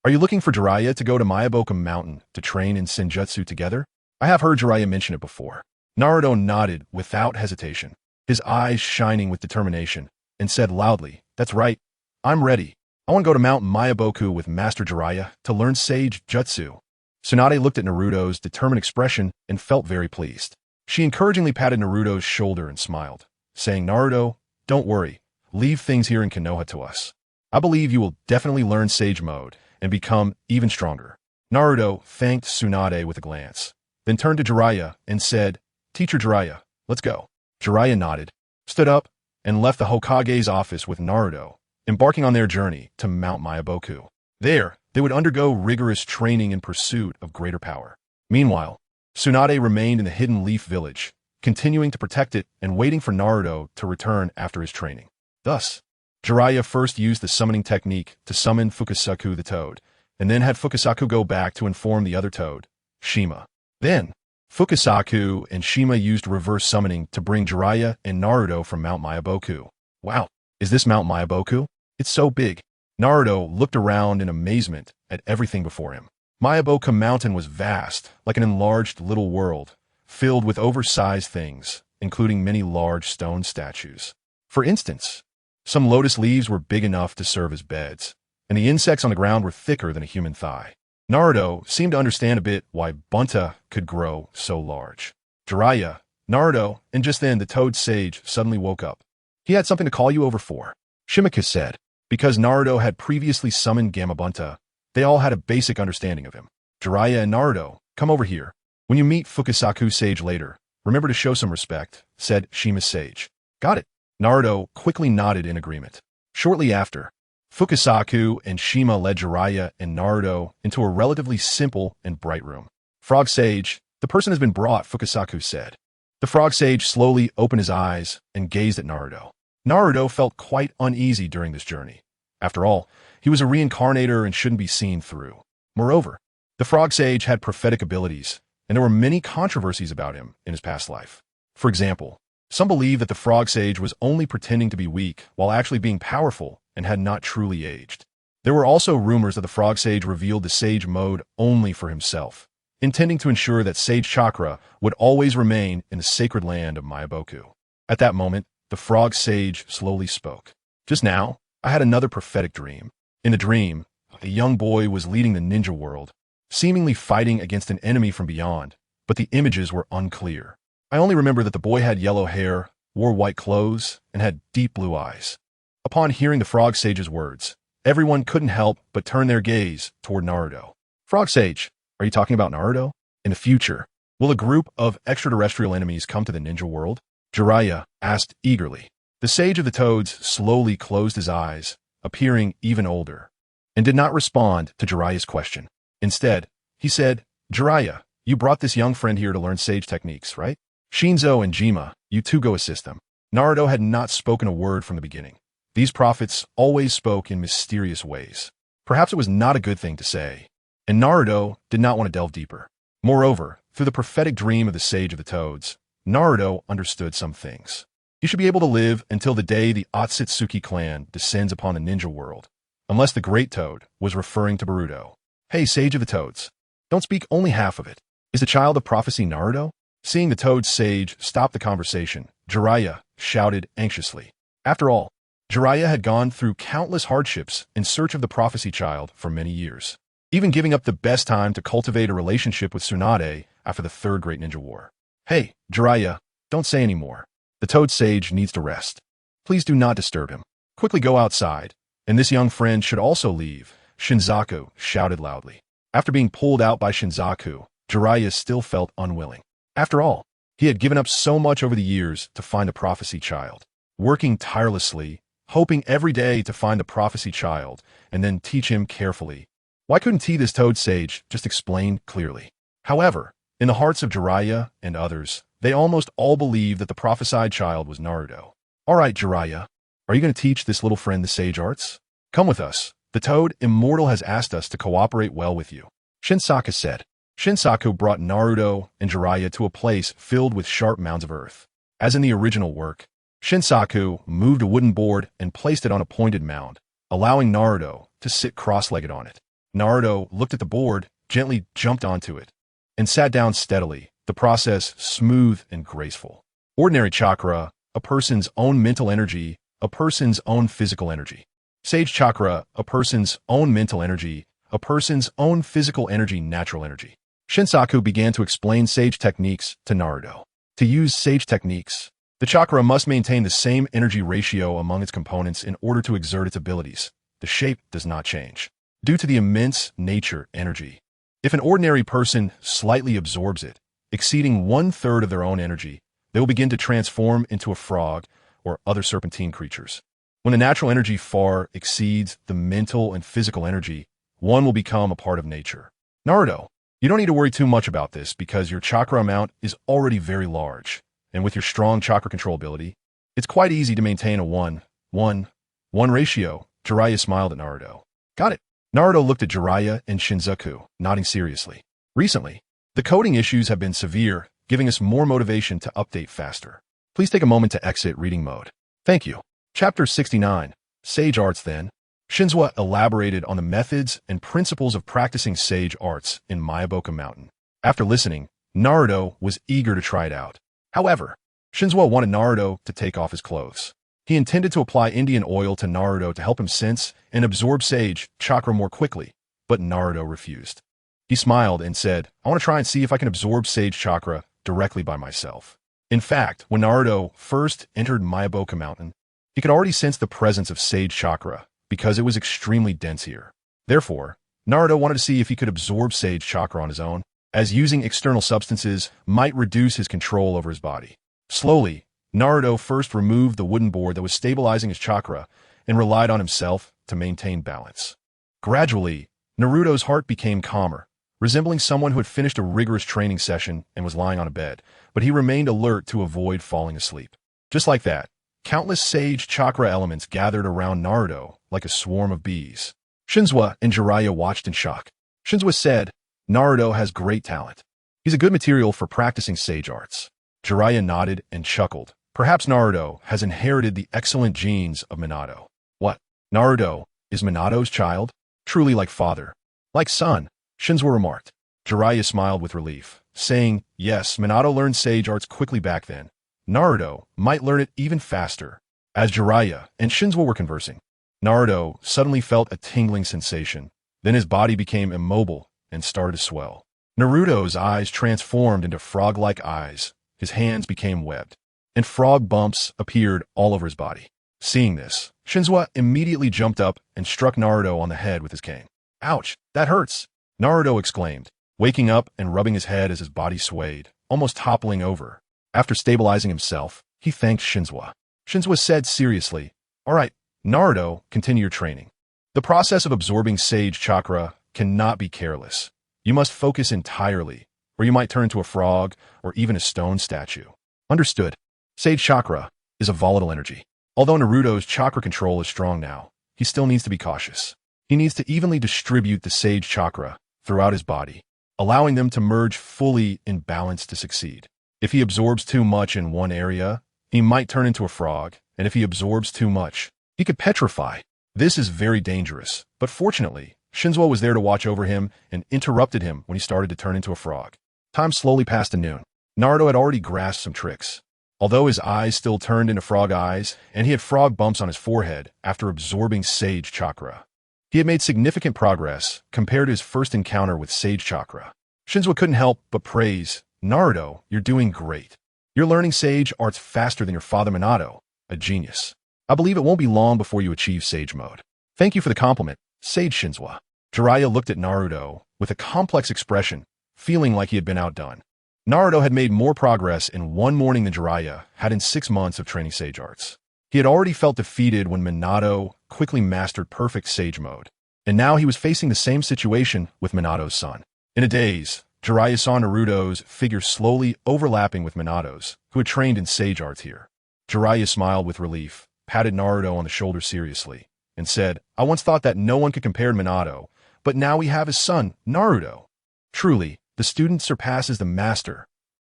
are you looking for Jiraiya to go to Myaboka Mountain to train in Senjutsu together? I have heard Jiraiya mention it before. Naruto nodded without hesitation, his eyes shining with determination, and said loudly, that's right. I'm ready. I want to go to Mount Myaboku with Master Jiraiya to learn Sage Jutsu. Tsunade looked at Naruto's determined expression and felt very pleased. She encouragingly patted Naruto's shoulder and smiled, saying, Naruto, don't worry. Leave things here in Konoha to us. I believe you will definitely learn Sage Mode and become even stronger. Naruto thanked Tsunade with a glance, then turned to Jiraiya and said, Teacher Jiraiya, let's go. Jiraiya nodded, stood up, and left the Hokage's office with Naruto, embarking on their journey to Mount Myaboku. There, they would undergo rigorous training in pursuit of greater power. Meanwhile, Tsunade remained in the Hidden Leaf Village, continuing to protect it and waiting for Naruto to return after his training. Thus, Jiraiya first used the summoning technique to summon Fukasaku the Toad, and then had Fukasaku go back to inform the other Toad, Shima. Then, Fukasaku and Shima used reverse summoning to bring Jiraiya and Naruto from Mount Myaboku. Wow, is this Mount Myaboku? It's so big. Naruto looked around in amazement at everything before him. Myaboku Mountain was vast, like an enlarged little world, filled with oversized things, including many large stone statues. For instance, some lotus leaves were big enough to serve as beds, and the insects on the ground were thicker than a human thigh. Naruto seemed to understand a bit why Bunta could grow so large. Jiraiya, Naruto, and just then the Toad Sage suddenly woke up. He had something to call you over for, Shimaka said. Because Naruto had previously summoned Gamabunta, they all had a basic understanding of him. Jiraiya and Naruto, come over here. When you meet Fukasaku Sage later, remember to show some respect, said Shima's Sage. Got it. Naruto quickly nodded in agreement. Shortly after, Fukasaku and Shima led Jiraiya and Naruto into a relatively simple and bright room. Frog Sage, the person has been brought, Fukasaku said. The Frog Sage slowly opened his eyes and gazed at Naruto. Naruto felt quite uneasy during this journey. After all, he was a reincarnator and shouldn't be seen through. Moreover, the Frog Sage had prophetic abilities, and there were many controversies about him in his past life. For example, some believe that the Frog Sage was only pretending to be weak while actually being powerful and had not truly aged. There were also rumors that the Frog Sage revealed the Sage mode only for himself, intending to ensure that Sage Chakra would always remain in the sacred land of Myaboku. At that moment, the Frog Sage slowly spoke. Just now, I had another prophetic dream. In the dream, a young boy was leading the ninja world, seemingly fighting against an enemy from beyond, but the images were unclear. I only remember that the boy had yellow hair, wore white clothes, and had deep blue eyes. Upon hearing the Frog Sage's words, everyone couldn't help but turn their gaze toward Naruto. Frog Sage, are you talking about Naruto? In the future, will a group of extraterrestrial enemies come to the ninja world? Jiraiya asked eagerly. The Sage of the Toads slowly closed his eyes, appearing even older, and did not respond to Jiraiya's question. Instead, he said, Jiraiya, you brought this young friend here to learn sage techniques, right? Shinzo and Jima, you two go assist them. Naruto had not spoken a word from the beginning. These prophets always spoke in mysterious ways. Perhaps it was not a good thing to say, and Naruto did not want to delve deeper. Moreover, through the prophetic dream of the Sage of the Toads, Naruto understood some things. He should be able to live until the day the Otsutsuki clan descends upon the ninja world, unless the Great Toad was referring to Boruto. Hey, Sage of the Toads, don't speak only half of it. Is the child of prophecy Naruto? Seeing the Toad Sage stop the conversation, Jiraiya shouted anxiously. After all, Jiraiya had gone through countless hardships in search of the prophecy child for many years, even giving up the best time to cultivate a relationship with Tsunade after the Third Great Ninja War. Hey, Jiraiya, don't say any more. The Toad Sage needs to rest. Please do not disturb him. Quickly go outside, and this young friend should also leave, Shinzaku shouted loudly. After being pulled out by Shinzaku, Jiraiya still felt unwilling. After all, he had given up so much over the years to find the prophecy child, working tirelessly, hoping every day to find the prophecy child and then teach him carefully. Why couldn't this Toad Sage just explain clearly? However, in the hearts of Jiraiya and others, they almost all believed that the prophesied child was Naruto. All right, Jiraiya, are you going to teach this little friend the sage arts? Come with us. The Toad Immortal has asked us to cooperate well with you, Shinsaku said. Shinsaku brought Naruto and Jiraiya to a place filled with sharp mounds of earth. As in the original work, Shinsaku moved a wooden board and placed it on a pointed mound, allowing Naruto to sit cross-legged on it. Naruto looked at the board, gently jumped onto it, and sat down steadily, the process smooth and graceful. Ordinary chakra, a person's own mental energy, a person's own physical energy. Sage chakra, a person's own mental energy, a person's own physical energy, natural energy. Shinsaku began to explain sage techniques to Naruto. To use sage techniques, the chakra must maintain the same energy ratio among its components in order to exert its abilities. The shape does not change, due to the immense nature energy. If an ordinary person slightly absorbs it, exceeding 1/3 of their own energy, they will begin to transform into a frog or other serpentine creatures. When the natural energy far exceeds the mental and physical energy, one will become a part of nature. Naruto, you don't need to worry too much about this because your chakra amount is already very large, and with your strong chakra control ability, it's quite easy to maintain a 1-1-1 ratio. Jiraiya smiled at Naruto. Got it. Naruto looked at Jiraiya and Shinzaku, nodding seriously. Recently, the coding issues have been severe, giving us more motivation to update faster. Please take a moment to exit reading mode. Thank you. Chapter 69. Sage Arts Then. Shinzawa elaborated on the methods and principles of practicing sage arts in Myaboka Mountain. After listening, Naruto was eager to try it out. However, Shinzawa wanted Naruto to take off his clothes. He intended to apply Indian oil to Naruto to help him sense and absorb sage chakra more quickly, but Naruto refused. He smiled and said, I want to try and see if I can absorb sage chakra directly by myself. In fact, when Naruto first entered Myaboka Mountain, he could already sense the presence of sage chakra because it was extremely dense here. Therefore, Naruto wanted to see if he could absorb sage chakra on his own, as using external substances might reduce his control over his body. Slowly, Naruto first removed the wooden board that was stabilizing his chakra and relied on himself to maintain balance. Gradually, Naruto's heart became calmer, resembling someone who had finished a rigorous training session and was lying on a bed, but he remained alert to avoid falling asleep. Just like that, countless sage chakra elements gathered around Naruto like a swarm of bees. Shinzawa and Jiraiya watched in shock. Shinzawa said, Naruto has great talent. He's a good material for practicing sage arts. Jiraiya nodded and chuckled. Perhaps Naruto has inherited the excellent genes of Minato. What? Naruto is Minato's child? Truly like father. Like son, Shinzawa remarked. Jiraiya smiled with relief, saying, yes, Minato learned sage arts quickly back then. Naruto might learn it even faster. As Jiraiya and Shinzawa were conversing, Naruto suddenly felt a tingling sensation. Then his body became immobile and started to swell. Naruto's eyes transformed into frog-like eyes. His hands became webbed, and frog bumps appeared all over his body. Seeing this, Shinzawa immediately jumped up and struck Naruto on the head with his cane. Ouch, that hurts, Naruto exclaimed, waking up and rubbing his head as his body swayed, almost toppling over. After stabilizing himself, he thanked Shinzawa. Shinzawa said seriously, all right, Naruto, continue your training. The process of absorbing sage chakra cannot be careless. You must focus entirely, or you might turn into a frog or even a stone statue. Understood. Sage chakra is a volatile energy. Although Naruto's chakra control is strong now, he still needs to be cautious. He needs to evenly distribute the sage chakra throughout his body, allowing them to merge fully in balance to succeed. If he absorbs too much in one area, he might turn into a frog, and if he absorbs too much, he could petrify. This is very dangerous, but fortunately, Shinzawa was there to watch over him and interrupted him when he started to turn into a frog. Time slowly passed to noon. Naruto had already grasped some tricks. Although his eyes still turned into frog eyes, and he had frog bumps on his forehead after absorbing sage chakra, he had made significant progress compared to his first encounter with sage chakra. Shinzawa couldn't help but praise, Naruto, you're doing great. You're learning sage arts faster than your father Minato, a genius. I believe it won't be long before you achieve sage mode. Thank you for the compliment, Sage Shinzawa. Jiraiya looked at Naruto with a complex expression, feeling like he had been outdone. Naruto had made more progress in one morning than Jiraiya had in 6 months of training sage arts. He had already felt defeated when Minato quickly mastered perfect sage mode, and now he was facing the same situation with Minato's son. In a daze, Jiraiya saw Naruto's figure slowly overlapping with Minato's, who had trained in sage arts here. Jiraiya smiled with relief, patted Naruto on the shoulder seriously, and said, I once thought that no one could compare to Minato, but now we have his son, Naruto. Truly, the student surpasses the master.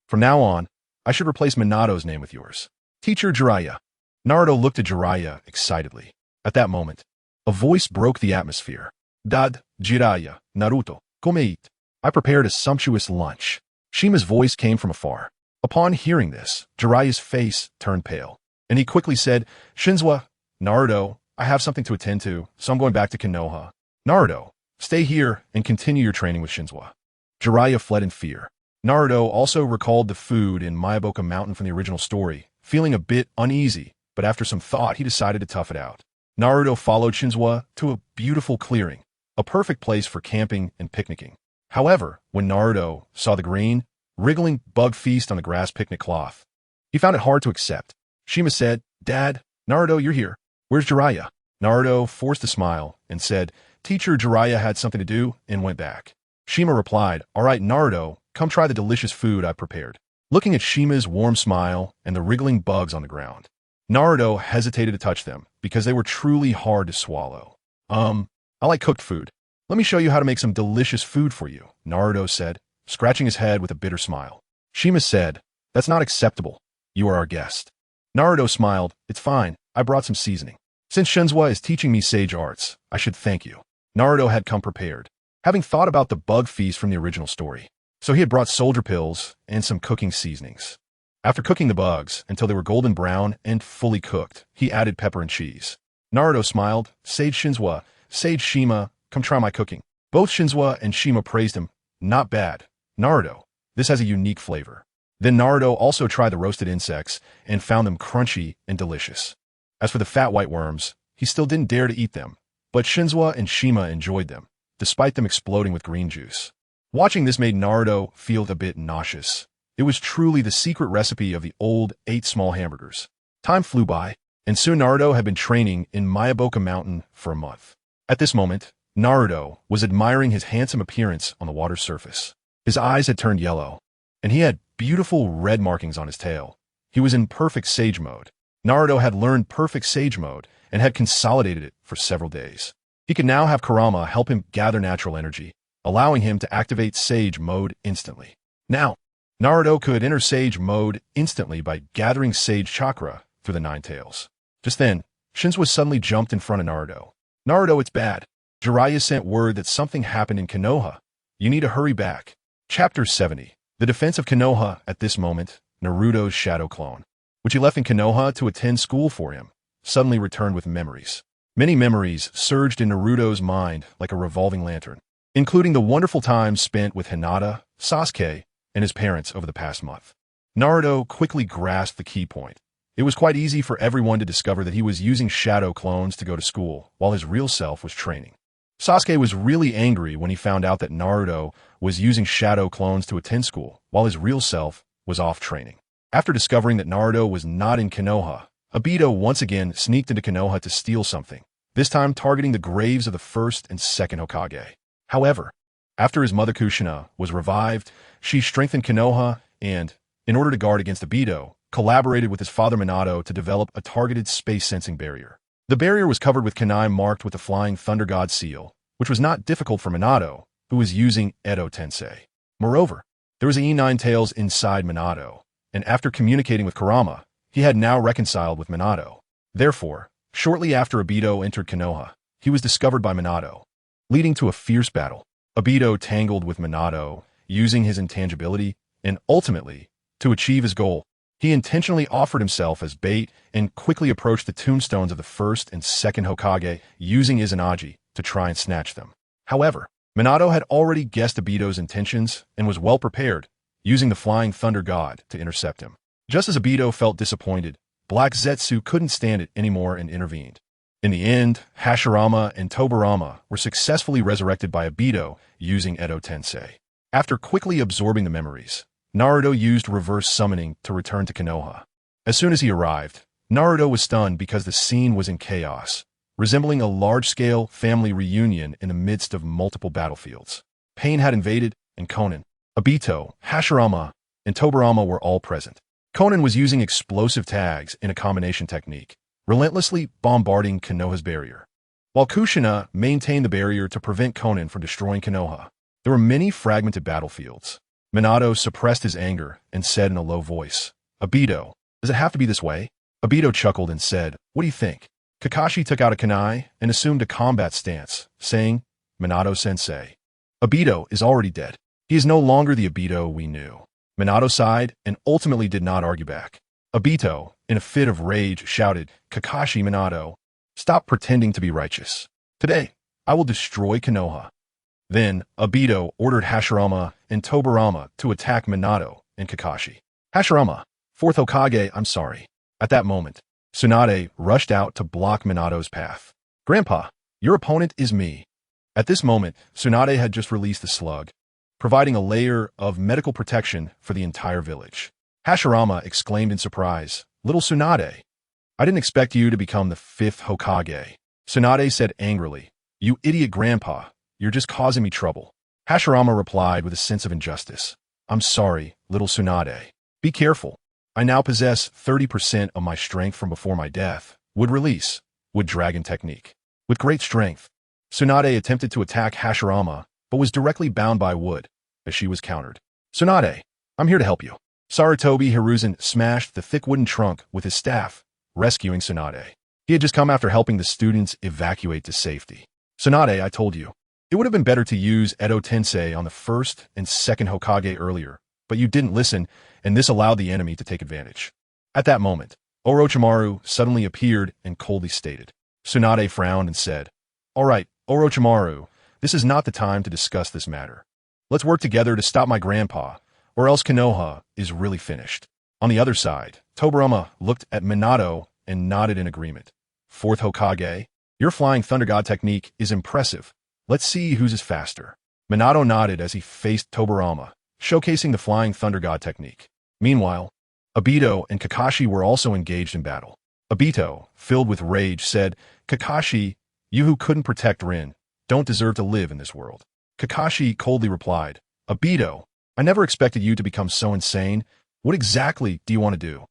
From now on, I should replace Minato's name with yours. Teacher Jiraiya. Naruto looked at Jiraiya excitedly. At that moment, a voice broke the atmosphere. Dad, Jiraiya, Naruto, come eat. I prepared a sumptuous lunch. Shima's voice came from afar. Upon hearing this, Jiraiya's face turned pale, and he quickly said, Shinzawa, Naruto, I have something to attend to, so I'm going back to Konoha. Naruto, stay here and continue your training with Shinzawa. Jiraiya fled in fear. Naruto also recalled the food in Myaboka Mountain from the original story, feeling a bit uneasy, but after some thought he decided to tough it out. Naruto followed Shinzawa to a beautiful clearing, a perfect place for camping and picnicking. However, when Naruto saw the green, wriggling bug feast on the grass picnic cloth, he found it hard to accept. Shima said, Dad, Naruto, you're here. Where's Jiraiya? Naruto forced a smile and said, Teacher, Jiraiya had something to do, and went back. Shima replied, All right, Naruto, come try the delicious food I prepared. Looking at Shima's warm smile and the wriggling bugs on the ground, Naruto hesitated to touch them because they were truly hard to swallow. I like cooked food. Let me show you how to make some delicious food for you, Naruto said, scratching his head with a bitter smile. Shima said, That's not acceptable. You are our guest. Naruto smiled, It's fine, I brought some seasoning. Since Shinzwa is teaching me sage arts, I should thank you. Naruto had come prepared, having thought about the bug feast from the original story. So he had brought soldier pills and some cooking seasonings. After cooking the bugs until they were golden brown and fully cooked, he added pepper and cheese. Naruto smiled, Sage Shinzwa, Sage Shima, come try my cooking. Both Shinzwa and Shima praised him. Not bad. Naruto, this has a unique flavor. Then Naruto also tried the roasted insects and found them crunchy and delicious. As for the fat white worms, he still didn't dare to eat them, but Shinzwa and Shima enjoyed them, despite them exploding with green juice. Watching this made Naruto feel a bit nauseous. It was truly the secret recipe of the old 8 small hamburgers. Time flew by, and soon Naruto had been training in Mayaboka Mountain for a month. At this moment, Naruto was admiring his handsome appearance on the water's surface. His eyes had turned yellow, and he had beautiful red markings on his tail. He was in perfect sage mode. Naruto had learned perfect sage mode and had consolidated it for several days. He could now have Kurama help him gather natural energy, allowing him to activate sage mode instantly. Now, Naruto could enter sage mode instantly by gathering sage chakra through the 9 tails. Just then, Shinzwa suddenly jumped in front of Naruto. Naruto, it's bad. Jiraiya sent word that something happened in Konoha. You need to hurry back. Chapter 70. The defense of Konoha. At this moment, Naruto's shadow clone, which he left in Konoha to attend school for him, suddenly returned with memories. Many memories surged in Naruto's mind like a revolving lantern, including the wonderful times spent with Hinata, Sasuke, and his parents over the past month. Naruto quickly grasped the key point. It was quite easy for everyone to discover that he was using shadow clones to go to school while his real self was training. Sasuke was really angry when he found out that Naruto was using shadow clones to attend school while his real self was off training. After discovering that Naruto was not in Konoha, Obito once again sneaked into Konoha to steal something, this time targeting the graves of the first and second Hokage. However, after his mother Kushina was revived, she strengthened Konoha and, in order to guard against Obito, collaborated with his father Minato to develop a targeted space-sensing barrier. The barrier was covered with kunai marked with the flying Thunder God seal, which was not difficult for Minato, who was using Edo Tensei. Moreover, there was E9 tails inside Minato, and after communicating with Kurama, he had now reconciled with Minato. Therefore, shortly after Obito entered Konoha, he was discovered by Minato, leading to a fierce battle. Obito tangled with Minato, using his intangibility, and ultimately, to achieve his goal, he intentionally offered himself as bait and quickly approached the tombstones of the first and second Hokage, using Izanagi to try and snatch them. However, Minato had already guessed Obito's intentions and was well prepared, using the Flying Thunder God to intercept him. Just as Obito felt disappointed, Black Zetsu couldn't stand it anymore and intervened. In the end, Hashirama and Tobirama were successfully resurrected by Obito using Edo Tensei. After quickly absorbing the memories, Naruto used reverse summoning to return to Konoha. As soon as he arrived, Naruto was stunned because the scene was in chaos, resembling a large-scale family reunion in the midst of multiple battlefields. Pain had invaded, and Konan, Obito, Hashirama, and Tobirama were all present. Konan was using explosive tags in a combination technique, relentlessly bombarding Konoha's barrier. While Kushina maintained the barrier to prevent Konan from destroying Konoha, there were many fragmented battlefields. Minato suppressed his anger and said in a low voice, Obito, does it have to be this way? Obito chuckled and said, What do you think? Kakashi took out a kunai and assumed a combat stance, saying, Minato-sensei. Obito is already dead. He is no longer the Obito we knew. Minato sighed and ultimately did not argue back. Obito, in a fit of rage, shouted, Kakashi Minato, stop pretending to be righteous. Today, I will destroy Konoha. Then, Obito ordered Hashirama and Tobirama to attack Minato and Kakashi. Hashirama, Fourth Hokage, I'm sorry. At that moment, Tsunade rushed out to block Minato's path. Grandpa, your opponent is me. At this moment, Tsunade had just released the slug, providing a layer of medical protection for the entire village. Hashirama exclaimed in surprise, Little Tsunade, I didn't expect you to become the 5th Hokage. Tsunade said angrily. You idiot grandpa, you're just causing me trouble. Hashirama replied with a sense of injustice. I'm sorry, little Tsunade. Be careful. I now possess 30% of my strength from before my death. Would release. Would dragon technique. With great strength. Tsunade attempted to attack Hashirama, but was directly bound by wood, as she was countered. Tsunade, I'm here to help you. Sarutobi Hiruzen smashed the thick wooden trunk with his staff, rescuing Tsunade. He had just come after helping the students evacuate to safety. Tsunade, I told you. It would have been better to use Edo Tensei on the 1st and 2nd Hokage earlier, but you didn't listen, and this allowed the enemy to take advantage. At that moment, Orochimaru suddenly appeared and coldly stated. Tsunade frowned and said, All right, Orochimaru, this is not the time to discuss this matter. Let's work together to stop my grandpa, or else Konoha is really finished. On the other side, Tobirama looked at Minato and nodded in agreement. 4th Hokage, your flying thunder god technique is impressive. Let's see whose is faster. Minato nodded as he faced Tobirama, showcasing the flying thunder god technique. Meanwhile, Obito and Kakashi were also engaged in battle. Obito, filled with rage, said, Kakashi, you who couldn't protect Rin, don't deserve to live in this world. Kakashi coldly replied, Obito, I never expected you to become so insane. What exactly do you want to do?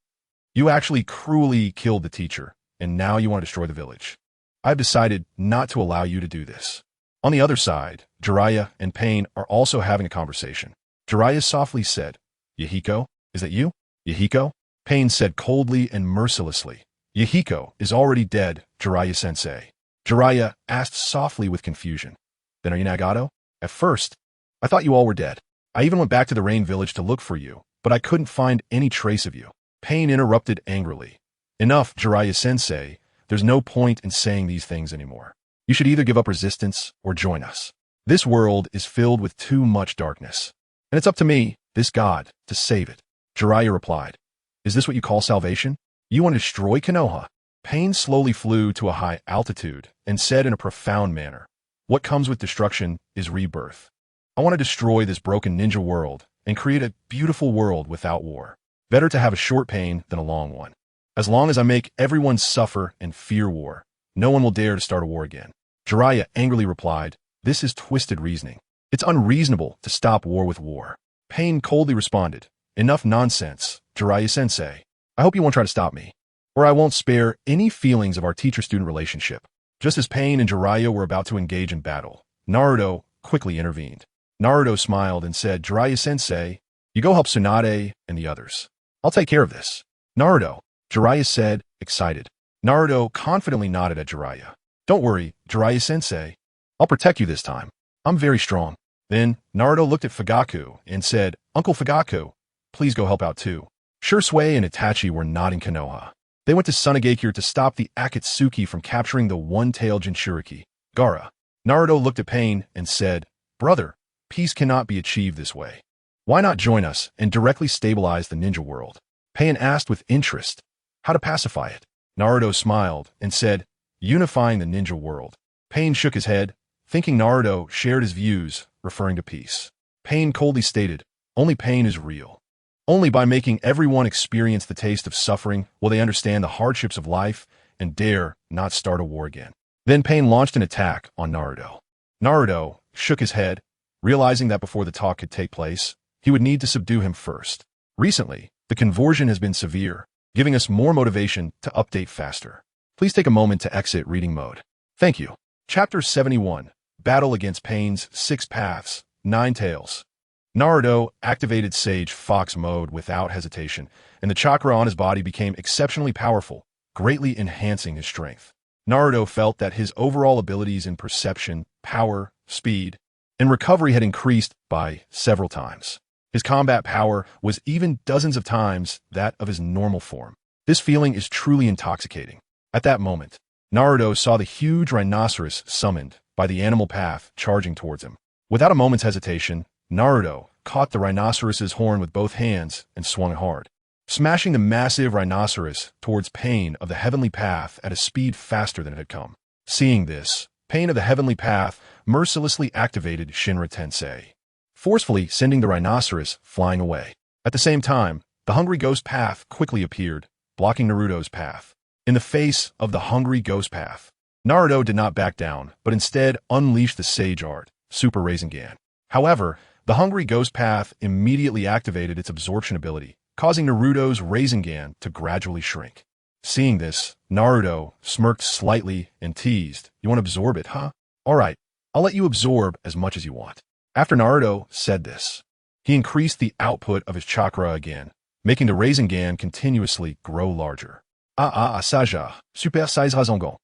You actually cruelly killed the teacher, and now you want to destroy the village. I've decided not to allow you to do this. On the other side, Jiraiya and Pain are also having a conversation. Jiraiya softly said, Yahiko, is that you? Yahiko? Pain said coldly and mercilessly. Yahiko is already dead, Jiraiya-sensei. Jiraiya asked softly with confusion. Then are you Nagato? At first, I thought you all were dead. I even went back to the Rain Village to look for you, but I couldn't find any trace of you. Pain interrupted angrily. Enough, Jiraiya-sensei. There's no point in saying these things anymore. You should either give up resistance or join us. This world is filled with too much darkness. And it's up to me, this god, to save it. Jiraiya replied. Is this what you call salvation? You want to destroy Konoha? Pain slowly flew to a high altitude and said in a profound manner, What comes with destruction is rebirth. I want to destroy this broken ninja world and create a beautiful world without war. Better to have a short pain than a long one. As long as I make everyone suffer and fear war, no one will dare to start a war again. Jiraiya angrily replied, This is twisted reasoning. It's unreasonable to stop war with war. Pain coldly responded, Enough nonsense, Jiraiya-sensei. I hope you won't try to stop me, or I won't spare any feelings of our teacher-student relationship. Just as Pain and Jiraiya were about to engage in battle, Naruto quickly intervened. Naruto smiled and said, Jiraiya-sensei, you go help Tsunade and the others. I'll take care of this. Naruto, Jiraiya said, excited. Naruto confidently nodded at Jiraiya. Don't worry, Jiraiya-sensei. I'll protect you this time. I'm very strong. Then, Naruto looked at Fugaku and said, Uncle Fugaku, please go help out too. Shursui and Itachi were not in Konoha. They went to Sunagakure to stop the Akatsuki from capturing the one-tailed Jinchuriki, Gaara. Naruto looked at Pain and said, Brother, peace cannot be achieved this way. Why not join us and directly stabilize the ninja world? Pain asked with interest, how to pacify it. Naruto smiled and said, unifying the ninja world. Pain shook his head, thinking Naruto shared his views, referring to peace. Pain coldly stated, only pain is real. Only by making everyone experience the taste of suffering will they understand the hardships of life and dare not start a war again. Then Pain launched an attack on Naruto. Naruto shook his head, realizing that before the talk could take place, he would need to subdue him first. Recently, the conversion has been severe, giving us more motivation to update faster. Please take a moment to exit reading mode. Thank you. Chapter 71, Battle Against Pain's 6 Paths, 9 Tails. Naruto activated Sage Fox mode without hesitation, and the chakra on his body became exceptionally powerful, greatly enhancing his strength. Naruto felt that his overall abilities in perception, power, speed, and recovery had increased by several times. His combat power was even dozens of times that of his normal form. This feeling is truly intoxicating. At that moment, Naruto saw the huge rhinoceros summoned by the animal path charging towards him. Without a moment's hesitation, Naruto caught the rhinoceros's horn with both hands and swung it hard, smashing the massive rhinoceros towards Pain of the Heavenly Path at a speed faster than it had come. Seeing this, Pain of the Heavenly Path mercilessly activated Shinra Tensei, forcefully sending the rhinoceros flying away. At the same time, the Hungry Ghost Path quickly appeared, blocking Naruto's path. In the face of the hungry ghost path, Naruto did not back down, but instead unleashed the Sage Art, Super Rasengan. However, the hungry ghost path immediately activated its absorption ability, causing Naruto's Rasengan to gradually shrink. Seeing this, Naruto smirked slightly and teased, "You want to absorb it, huh? Alright, I'll let you absorb as much as you want." After Naruto said this, he increased the output of his chakra again, making the Rasengan continuously grow larger. Saja, Super Size Rasengan.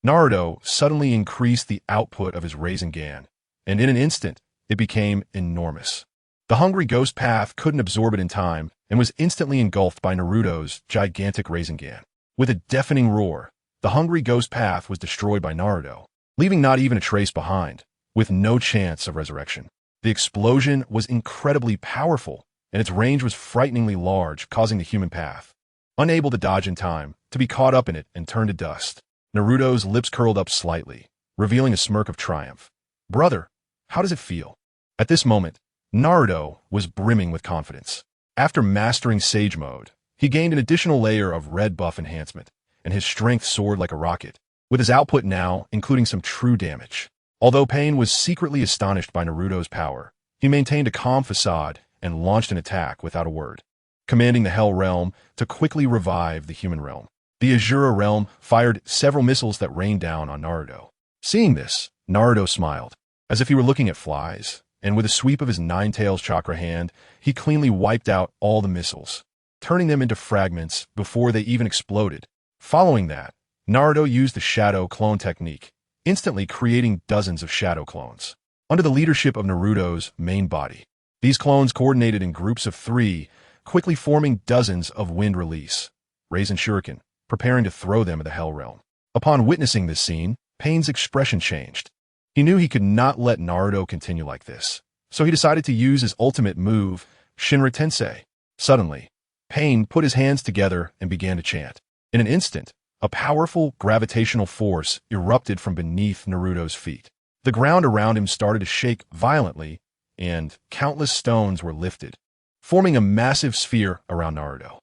Naruto suddenly increased the output of his Rasengan, and in an instant, it became enormous. The hungry ghost path couldn't absorb it in time and was instantly engulfed by Naruto's gigantic Rasengan. With a deafening roar, the hungry ghost path was destroyed by Naruto, leaving not even a trace behind, with no chance of resurrection. The explosion was incredibly powerful, and its range was frighteningly large, causing the human path, unable to dodge in time, to be caught up in it and turn to dust. Naruto's lips curled up slightly, revealing a smirk of triumph. "Brother, how does it feel?" At this moment, Naruto was brimming with confidence. After mastering Sage Mode, he gained an additional layer of red buff enhancement, and his strength soared like a rocket, with his output now including some true damage. Although Pain was secretly astonished by Naruto's power, he maintained a calm facade and launched an attack without a word, commanding the Hell Realm to quickly revive the human realm. The Azura Realm fired several missiles that rained down on Naruto. Seeing this, Naruto smiled, as if he were looking at flies, and with a sweep of his Nine-Tails chakra hand, he cleanly wiped out all the missiles, turning them into fragments before they even exploded. Following that, Naruto used the Shadow Clone technique, instantly creating dozens of shadow clones. Under the leadership of Naruto's main body, these clones coordinated in groups of 3, quickly forming dozens of wind release, Rasen Shuriken, preparing to throw them at the Hell Realm. Upon witnessing this scene, Pain's expression changed. He knew he could not let Naruto continue like this, so he decided to use his ultimate move, Shinra Tensei. Suddenly, Pain put his hands together and began to chant. In an instant, a powerful gravitational force erupted from beneath Naruto's feet. The ground around him started to shake violently, and countless stones were lifted, forming a massive sphere around Naruto.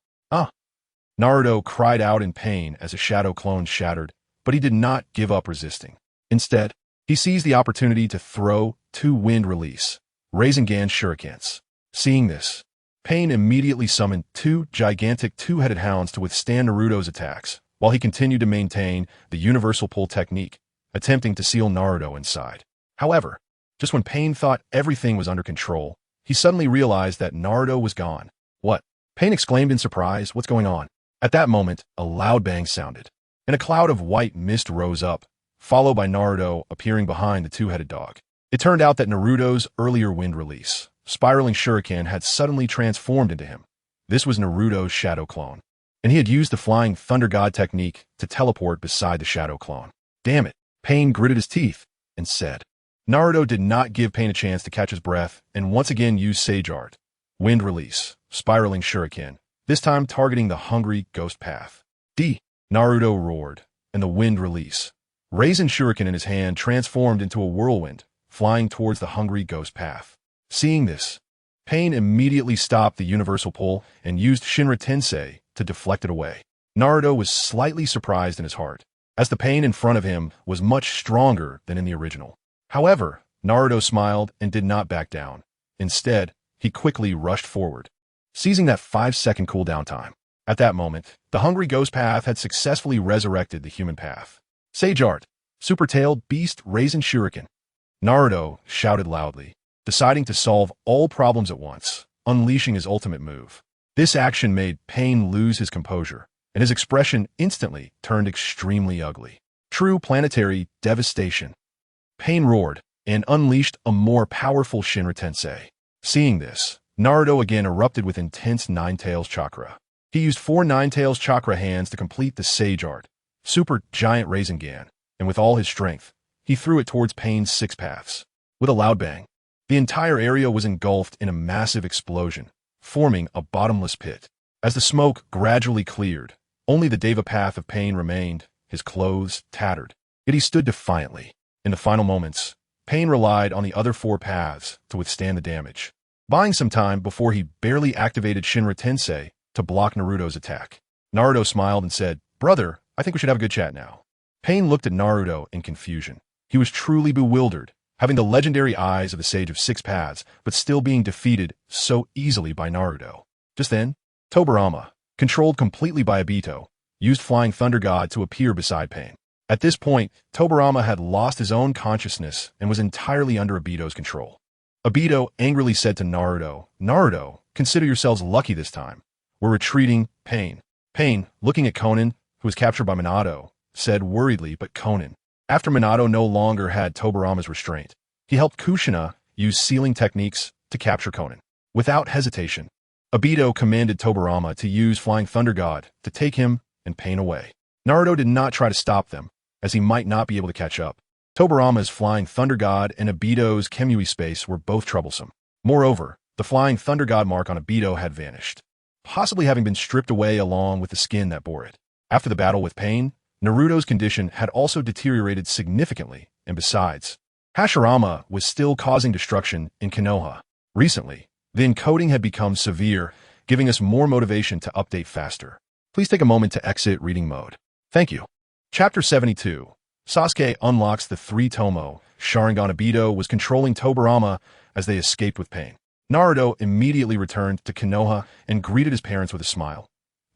Naruto cried out in pain as a shadow clone shattered, but he did not give up resisting. Instead, he seized the opportunity to throw 2 wind release, Rasengan Shurikens. Seeing this, Pain immediately summoned 2 gigantic two-headed hounds to withstand Naruto's attacks, while he continued to maintain the universal pull technique, attempting to seal Naruto inside. However, just when Pain thought everything was under control, he suddenly realized that Naruto was gone. "What?" Pain exclaimed in surprise. "What's going on?" At that moment, a loud bang sounded, and a cloud of white mist rose up, followed by Naruto appearing behind the two-headed dog. It turned out that Naruto's earlier wind release, spiraling shuriken, had suddenly transformed into him. This was Naruto's shadow clone, and he had used the flying thunder god technique to teleport beside the shadow clone. "Damn it," Pain gritted his teeth and said. Naruto did not give Pain a chance to catch his breath and once again used Sage Art, wind release, spiraling shuriken, this time targeting the hungry ghost path. Naruto roared, and the wind release, Rasen Shuriken in his hand, transformed into a whirlwind, flying towards the hungry ghost path. Seeing this, Pain immediately stopped the universal pull and used Shinra Tensei to deflect it away. Naruto was slightly surprised in his heart, as the Pain in front of him was much stronger than in the original. However, Naruto smiled and did not back down. Instead, he quickly rushed forward, seizing that 5-second cooldown time. At that moment, the hungry ghost path had successfully resurrected the human path. Sage Art, Super-tailed Beast Rasen Shuriken. Naruto shouted loudly, deciding to solve all problems at once, unleashing his ultimate move. This action made Pain lose his composure, and his expression instantly turned extremely ugly. True planetary devastation. Pain roared and unleashed a more powerful Shinra Tensei. Seeing this, Naruto again erupted with intense Nine-Tails chakra. He used 4 Nine-Tails chakra hands to complete the Sage Art, Super Giant Rasengan, and with all his strength, he threw it towards Pain's 6 paths. With a loud bang, the entire area was engulfed in a massive explosion, forming a bottomless pit. As the smoke gradually cleared, only the Deva path of Pain remained, his clothes tattered. Yet he stood defiantly. In the final moments, Pain relied on the other 4 paths to withstand the damage, buying some time before he barely activated Shinra Tensei to block Naruto's attack. Naruto smiled and said, "Brother, I think we should have a good chat now. Pain looked at Naruto in confusion. He was truly bewildered, having the legendary eyes of the Sage of Six Paths, but still being defeated so easily by Naruto. Just then, Tobirama, controlled completely by Obito, used Flying Thunder God to appear beside Pain. At this point, Tobirama had lost his own consciousness and was entirely under Obito's control. Obito angrily said to Naruto, "Naruto, consider yourselves lucky this time. We're retreating, Pain." Pain, looking at Konan, who was captured by Minato, said worriedly, but Konan. After Minato no longer had Tobirama's restraint, he helped Kushina use sealing techniques to capture Konan. Without hesitation, Obito commanded Tobirama to use Flying Thunder God to take him and Pain away. Naruto did not try to stop them, as he might not be able to catch up. Tobirama's Flying Thunder God and Obito's Kemui space were both troublesome. Moreover, the Flying Thunder God mark on Obito had vanished, possibly having been stripped away along with the skin that bore it. After the battle with Pain, Naruto's condition had also deteriorated significantly, and besides, Hashirama was still causing destruction in Konoha. Recently, the encoding had become severe, giving us more motivation to update faster. Please take a moment to exit reading mode. Thank you. Chapter 72. Sasuke unlocks the 3-tomo. Sharingan. Obito was controlling Tobirama as they escaped with Pain. Naruto immediately returned to Konoha and greeted his parents with a smile.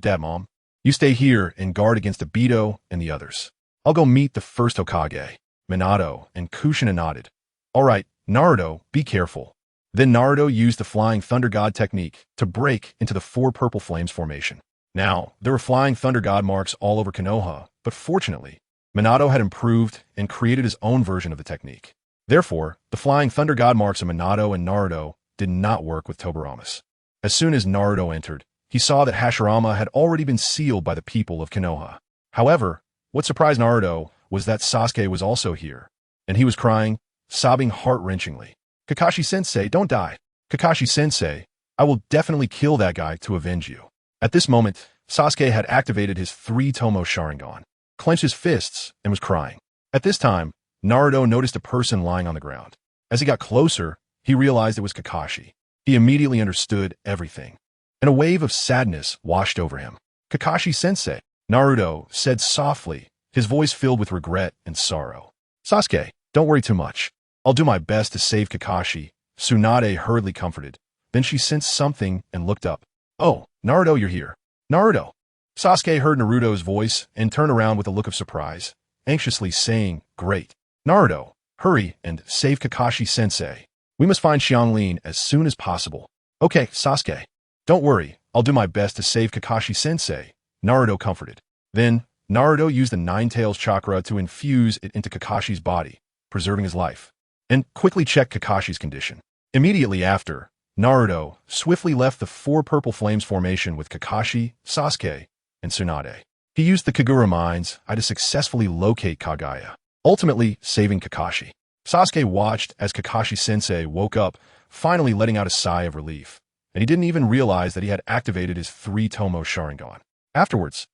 "Dad, Mom, you stay here and guard against Obito and the others. I'll go meet the First Hokage." Minato and Kushina nodded. "All right, Naruto, be careful." Then Naruto used the Flying Thunder God technique to break into the 4 purple flames formation. Now, there were Flying Thunder God marks all over Konoha, but fortunately, Minato had improved and created his own version of the technique. Therefore, the Flying Thunder God marks of Minato and Naruto did not work with Tobirama's. As soon as Naruto entered, he saw that Hashirama had already been sealed by the people of Konoha. However, what surprised Naruto was that Sasuke was also here, and he was crying, sobbing heart-wrenchingly. "Kakashi-sensei, don't die. Kakashi-sensei, I will definitely kill that guy to avenge you." At this moment, Sasuke had activated his 3-tomo Sharingan, clenched his fists, and was crying. At this time, Naruto noticed a person lying on the ground. As he got closer, he realized it was Kakashi. He immediately understood everything, and a wave of sadness washed over him. "Kakashi-sensei," Naruto said softly, his voice filled with regret and sorrow. "Sasuke, don't worry too much. I'll do my best to save Kakashi," Tsunade hurriedly comforted. Then she sensed something and looked up. "Oh, Naruto, you're here." "Naruto." Sasuke heard Naruto's voice and turned around with a look of surprise, anxiously saying, "Great. Naruto, hurry and save Kakashi-sensei. We must find Xianglin as soon as possible." "Okay, Sasuke. Don't worry, I'll do my best to save Kakashi-sensei," Naruto comforted. Then, Naruto used the Nine-Tails chakra to infuse it into Kakashi's body, preserving his life, and quickly checked Kakashi's condition. Immediately after, Naruto swiftly left the 4 purple flames formation with Kakashi, Sasuke, and Tsunade. He used the Kagura Mind's eye to successfully locate Kaguya, ultimately saving Kakashi. Sasuke watched as Kakashi-sensei woke up, finally letting out a sigh of relief, and he didn't even realize that he had activated his 3-tomo Sharingan. Afterwards,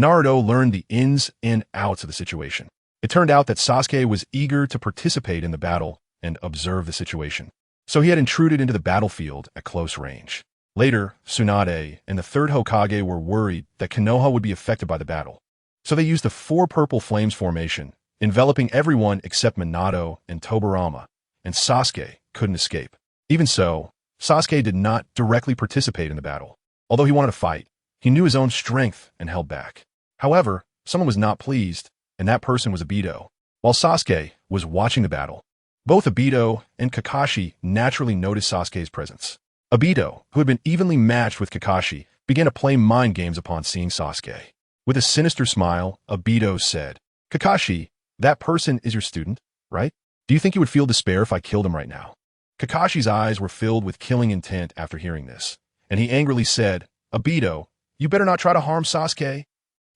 Naruto learned the ins and outs of the situation. It turned out that Sasuke was eager to participate in the battle and observe the situation, so he had intruded into the battlefield at close range. Later, Tsunade and the Third Hokage were worried that Konoha would be affected by the battle, so they used the 4 purple flames formation, enveloping everyone except Minato and Tobirama, and Sasuke couldn't escape. Even so, Sasuke did not directly participate in the battle. Although he wanted to fight, he knew his own strength and held back. However, someone was not pleased, and that person was Obito. While Sasuke was watching the battle, both Obito and Kakashi naturally noticed Sasuke's presence. Obito, who had been evenly matched with Kakashi, began to play mind games upon seeing Sasuke. With a sinister smile, Obito said, "Kakashi, that person is your student, right? Do you think you would feel despair if I killed him right now?" Kakashi's eyes were filled with killing intent after hearing this, and he angrily said, "Obito, you better not try to harm Sasuke."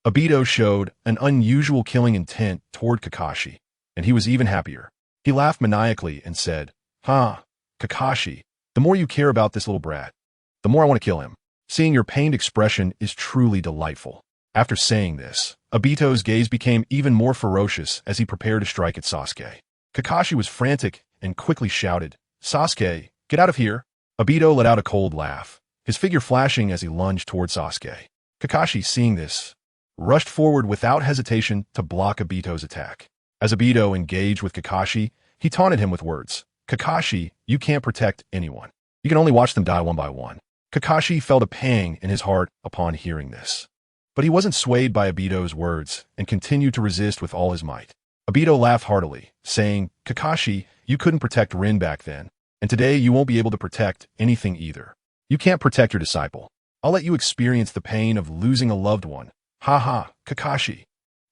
Obito showed an unusual killing intent toward Kakashi, and he was even happier. He laughed maniacally and said, Kakashi, the more you care about this little brat, the more I want to kill him. Seeing your pained expression is truly delightful." After saying this, Obito's gaze became even more ferocious as he prepared to strike at Sasuke. Kakashi was frantic and quickly shouted, "Sasuke, get out of here." Obito let out a cold laugh, his figure flashing as he lunged toward Sasuke. Kakashi, seeing this, rushed forward without hesitation to block Obito's attack. As Obito engaged with Kakashi, he taunted him with words. Kakashi, you can't protect anyone. You can only watch them die one by one. Kakashi felt a pang in his heart upon hearing this. But he wasn't swayed by Obito's words and continued to resist with all his might. Obito laughed heartily, saying, Kakashi, you couldn't protect Rin back then, and today you won't be able to protect anything either. You can't protect your disciple. I'll let you experience the pain of losing a loved one. Ha ha, Kakashi.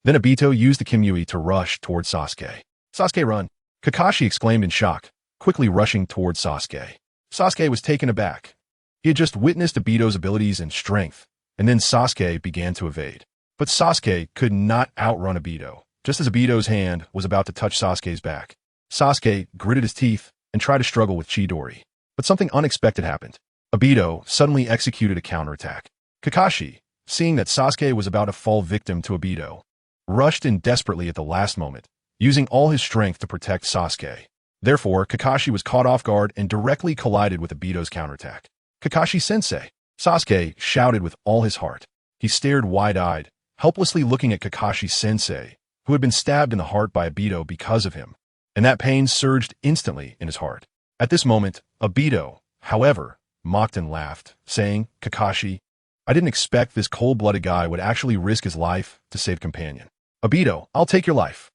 Then Obito used the Kimui to rush towards Sasuke. Sasuke, run! Kakashi exclaimed in shock, quickly rushing towards Sasuke. Sasuke was taken aback. He had just witnessed Obito's abilities and strength, and then Sasuke began to evade. But Sasuke could not outrun Obito. Just as Obito's hand was about to touch Sasuke's back, Sasuke gritted his teeth and tried to struggle with Chidori. But something unexpected happened. Obito suddenly executed a counterattack. Kakashi, seeing that Sasuke was about to fall victim to Obito, rushed in desperately at the last moment, using all his strength to protect Sasuke. Therefore, Kakashi was caught off guard and directly collided with Obito's counterattack. Kakashi-sensei! Sasuke shouted with all his heart. He stared wide-eyed, helplessly looking at Kakashi-sensei, who had been stabbed in the heart by Obito because of him, and that pain surged instantly in his heart. At this moment, Obito, however, mocked and laughed, saying, Kakashi, I didn't expect this cold-blooded guy would actually risk his life to save companion. Obito, I'll take your life.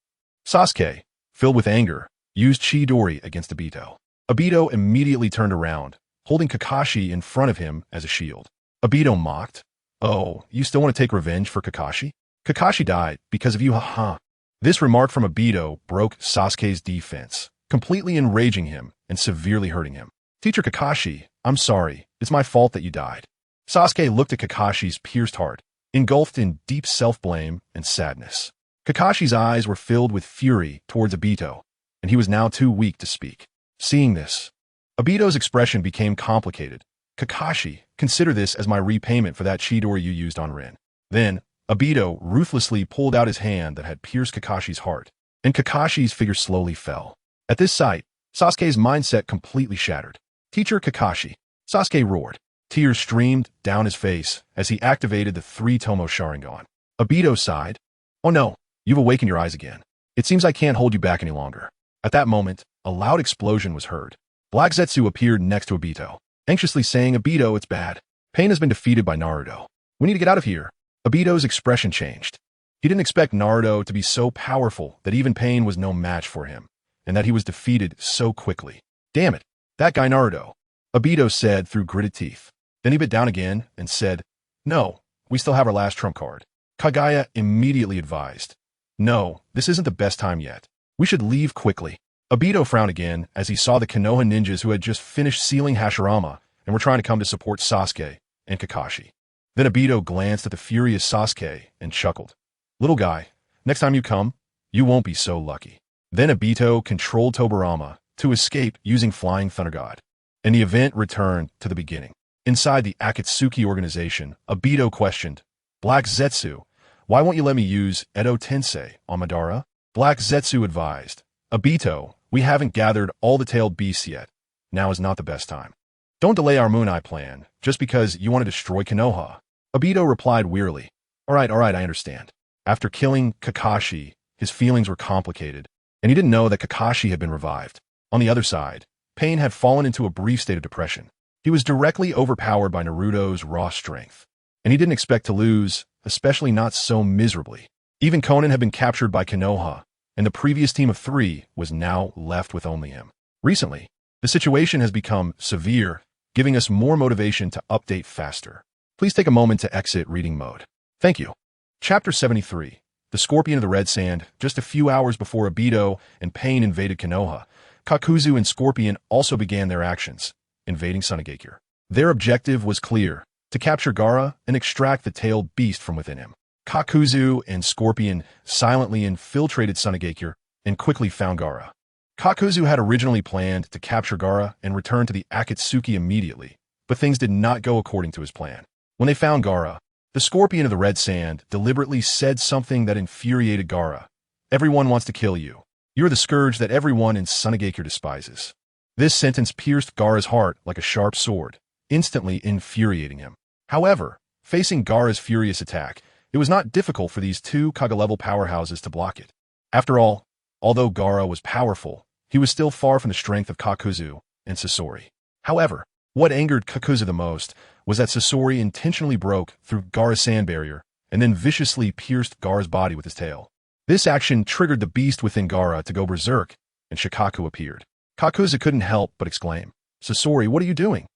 Sasuke, filled with anger, used Chidori against Obito. Obito immediately turned around, holding Kakashi in front of him as a shield. Obito mocked, Oh, you still want to take revenge for Kakashi? Kakashi died because of you, haha. This remark from Obito broke Sasuke's defense, completely enraging him and severely hurting him. Teacher Kakashi, I'm sorry, it's my fault that you died. Sasuke looked at Kakashi's pierced heart, engulfed in deep self-blame and sadness. Kakashi's eyes were filled with fury towards Obito, and he was now too weak to speak. Seeing this, Obito's expression became complicated. Kakashi, consider this as my repayment for that Chidori you used on Rin. Then, Obito ruthlessly pulled out his hand that had pierced Kakashi's heart, and Kakashi's figure slowly fell. At this sight, Sasuke's mindset completely shattered. Teacher Kakashi, Sasuke roared. Tears streamed down his face as he activated the three-tomo Sharingan. Obito sighed. Oh no, you've awakened your eyes again. It seems I can't hold you back any longer. At that moment, a loud explosion was heard. Black Zetsu appeared next to Obito, anxiously saying, Obito, it's bad. Pain has been defeated by Naruto. We need to get out of here. Obito's expression changed. He didn't expect Naruto to be so powerful that even Pain was no match for him, and that he was defeated so quickly. Damn it, that guy Naruto, Obito said through gritted teeth. Then he bit down again and said, No, we still have our last trump card. Kagaya immediately advised, No, this isn't the best time yet. We should leave quickly. Obito frowned again as he saw the Konoha ninjas who had just finished sealing Hashirama and were trying to come to support Sasuke and Kakashi. Then Obito glanced at the furious Sasuke and chuckled. Little guy, next time you come, you won't be so lucky. Then Obito controlled Tobirama to escape using Flying Thunder God, and the event returned to the beginning. Inside the Akatsuki organization, Obito questioned, Black Zetsu, why won't you let me use Edo Tensei on Madara? Black Zetsu advised, Obito, we haven't gathered all the tailed beasts yet. Now is not the best time. Don't delay our Moon Eye plan just because you want to destroy Konoha. Obito replied wearily, All right, I understand. After killing Kakashi, his feelings were complicated, and he didn't know that Kakashi had been revived. On the other side, Pain had fallen into a brief state of depression. He was directly overpowered by Naruto's raw strength, and he didn't expect to lose, especially not so miserably. Even Konan had been captured by Konoha, and the previous team of 3 was now left with only him. Recently, the situation has become severe, giving us more motivation to update faster. Please take a moment to exit reading mode. Thank you. Chapter 73, The Scorpion of the Red Sand. Just a few hours before Obito and Pain invaded Konoha, Kakuzu and Scorpion also began their actions, invading Sunagakure. Their objective was clear, to capture Gaara and extract the tailed beast from within him. Kakuzu and Scorpion silently infiltrated Sunagakure and quickly found Gaara. Kakuzu had originally planned to capture Gaara and return to the Akatsuki immediately, but things did not go according to his plan. When they found Gaara, the Scorpion of the Red Sand deliberately said something that infuriated Gaara. Everyone wants to kill you. You're the scourge that everyone in Sunagakure despises. This sentence pierced Gaara's heart like a sharp sword, instantly infuriating him. However, facing Gaara's furious attack, It was not difficult for these two Kage-level powerhouses to block it. After all, although Gaara was powerful, he was still far from the strength of Kakuzu and Sasori. However, what angered Kakuzu the most was that Sasori intentionally broke through Gaara's sand barrier and then viciously pierced Gaara's body with his tail. This action triggered the beast within Gaara to go berserk, and Shikaku appeared. Kakuzu couldn't help but exclaim, "Sasori, what are you doing?"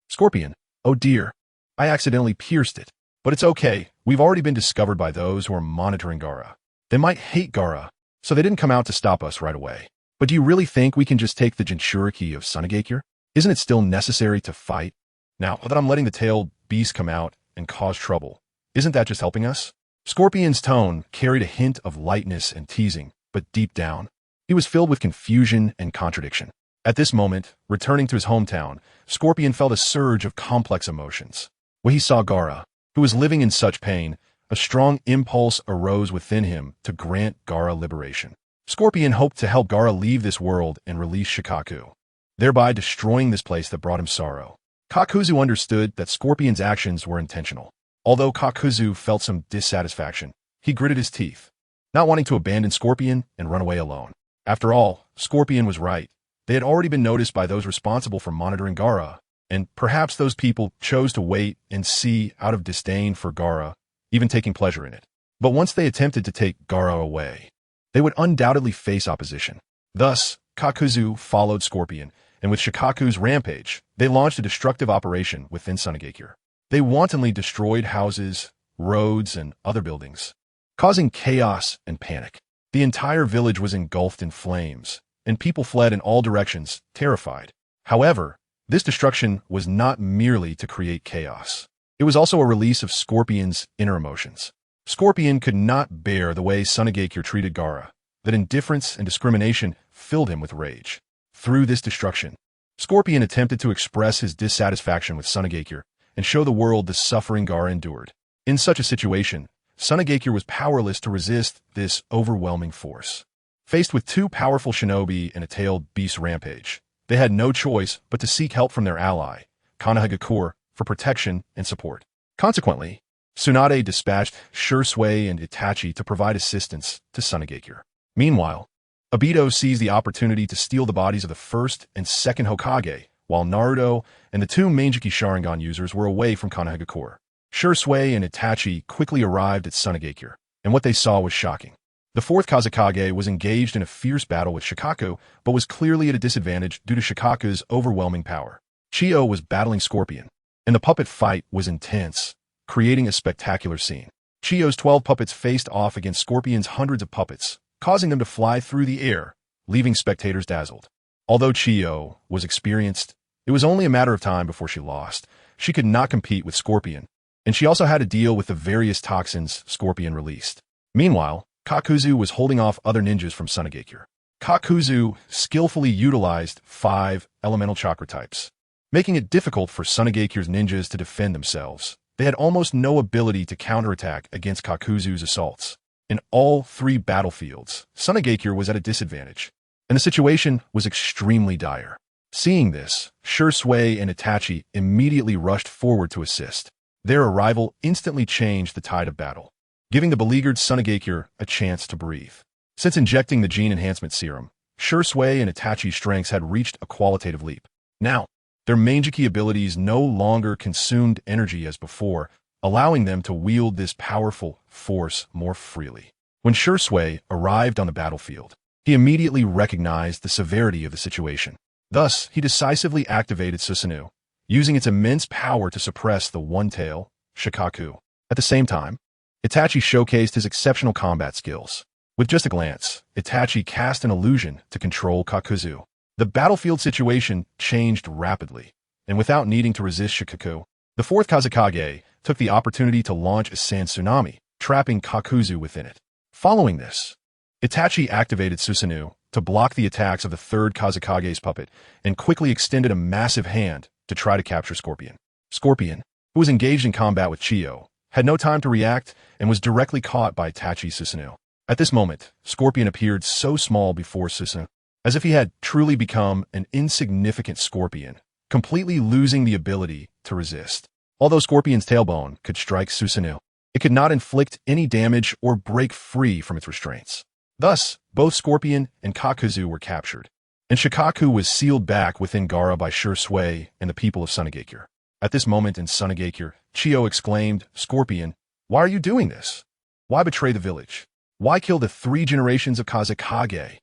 "Scorpion, oh dear, I accidentally pierced it. But it's okay, we've already been discovered by those who are monitoring Gaara. They might hate Gaara, so they didn't come out to stop us right away. But do you really think we can just take the Jinchuriki of Sunagakure? Isn't it still necessary to fight? Now that I'm letting the tailed beast come out and cause trouble, isn't that just helping us?" Scorpion's tone carried a hint of lightness and teasing, but deep down, he was filled with confusion and contradiction. At this moment, returning to his hometown, Scorpion felt a surge of complex emotions. When he saw Gaara, who was living in such pain, a strong impulse arose within him to grant Gaara liberation. Scorpion hoped to help Gaara leave this world and release Shikaku, thereby destroying this place that brought him sorrow. Kakuzu understood that Scorpion's actions were intentional. Although Kakuzu felt some dissatisfaction, he gritted his teeth, not wanting to abandon Scorpion and run away alone. After all, Scorpion was right. They had already been noticed by those responsible for monitoring Gaara, and perhaps those people chose to wait and see out of disdain for Gaara, even taking pleasure in it. But once they attempted to take Gaara away, they would undoubtedly face opposition. Thus, Kakuzu followed Scorpion, and with Shikaku's rampage, they launched a destructive operation within Sunagakure. They wantonly destroyed houses, roads, and other buildings, causing chaos and panic. The entire village was engulfed in flames, and people fled in all directions, terrified. However, this destruction was not merely to create chaos. It was also a release of Scorpion's inner emotions. Scorpion could not bear the way Sunagakure treated Gaara. That indifference and discrimination filled him with rage. Through this destruction, Scorpion attempted to express his dissatisfaction with Sunagakure and show the world the suffering Gaara endured. In such a situation, Sunagakure was powerless to resist this overwhelming force. Faced with two powerful shinobi and a tailed beast rampage, they had no choice but to seek help from their ally, Konoha, for protection and support. Consequently, Tsunade dispatched Shursui and Itachi to provide assistance to Sunagakure. Meanwhile, Obito seized the opportunity to steal the bodies of the first and second Hokage, while Naruto and the two Manjiki Sharingan users were away from Konoha. Shursui and Itachi quickly arrived at Sunagakure, and what they saw was shocking. The fourth Kazekage was engaged in a fierce battle with Shikaku, but was clearly at a disadvantage due to Shikaku's overwhelming power. Chiyo was battling Scorpion, and the puppet fight was intense, creating a spectacular scene. Chiyo's 12 puppets faced off against Scorpion's hundreds of puppets, causing them to fly through the air, leaving spectators dazzled. Although Chiyo was experienced, it was only a matter of time before she lost. She could not compete with Scorpion, and she also had to deal with the various toxins Scorpion released. Meanwhile, Kakuzu was holding off other ninjas from Sunagakure. Kakuzu skillfully utilized 5 elemental chakra types, making it difficult for Sunagakure's ninjas to defend themselves. They had almost no ability to counterattack against Kakuzu's assaults. In all 3 battlefields, Sunagakure was at a disadvantage, and the situation was extremely dire. Seeing this, Shursui and Itachi immediately rushed forward to assist. Their arrival instantly changed the tide of battle, giving the beleaguered Sunagakure a chance to breathe. Since injecting the gene enhancement serum, Shursui and Itachi's strengths had reached a qualitative leap. Now, their Manjiki abilities no longer consumed energy as before, allowing them to wield this powerful force more freely. When Shursui arrived on the battlefield, he immediately recognized the severity of the situation. Thus, he decisively activated Susanoo, using its immense power to suppress the one-tail, Shikaku. At the same time, Itachi showcased his exceptional combat skills. With just a glance, Itachi cast an illusion to control Kakuzu. The battlefield situation changed rapidly, and without needing to resist Shikaku, the fourth Kazekage took the opportunity to launch a sand tsunami, trapping Kakuzu within it. Following this, Itachi activated Susanoo to block the attacks of the third Kazekage's puppet and quickly extended a massive hand to try to capture Scorpion. Scorpion, who was engaged in combat with Chiyo, had no time to react and was directly caught by Itachi's Susanoo. At this moment, Scorpion appeared so small before Susanoo, as if he had truly become an insignificant scorpion, completely losing the ability to resist. Although Scorpion's tailbone could strike Susanoo, It could not inflict any damage or break free from its restraints. Thus, both Scorpion and Kakuzu were captured, and Shikaku was sealed back within Gaara by Shursui and the people of Sunagakure. At this moment in Sunagakure, Chiyo exclaimed, "Scorpion, why are you doing this? Why betray the village? Why kill the 3 generations of Kazekage?"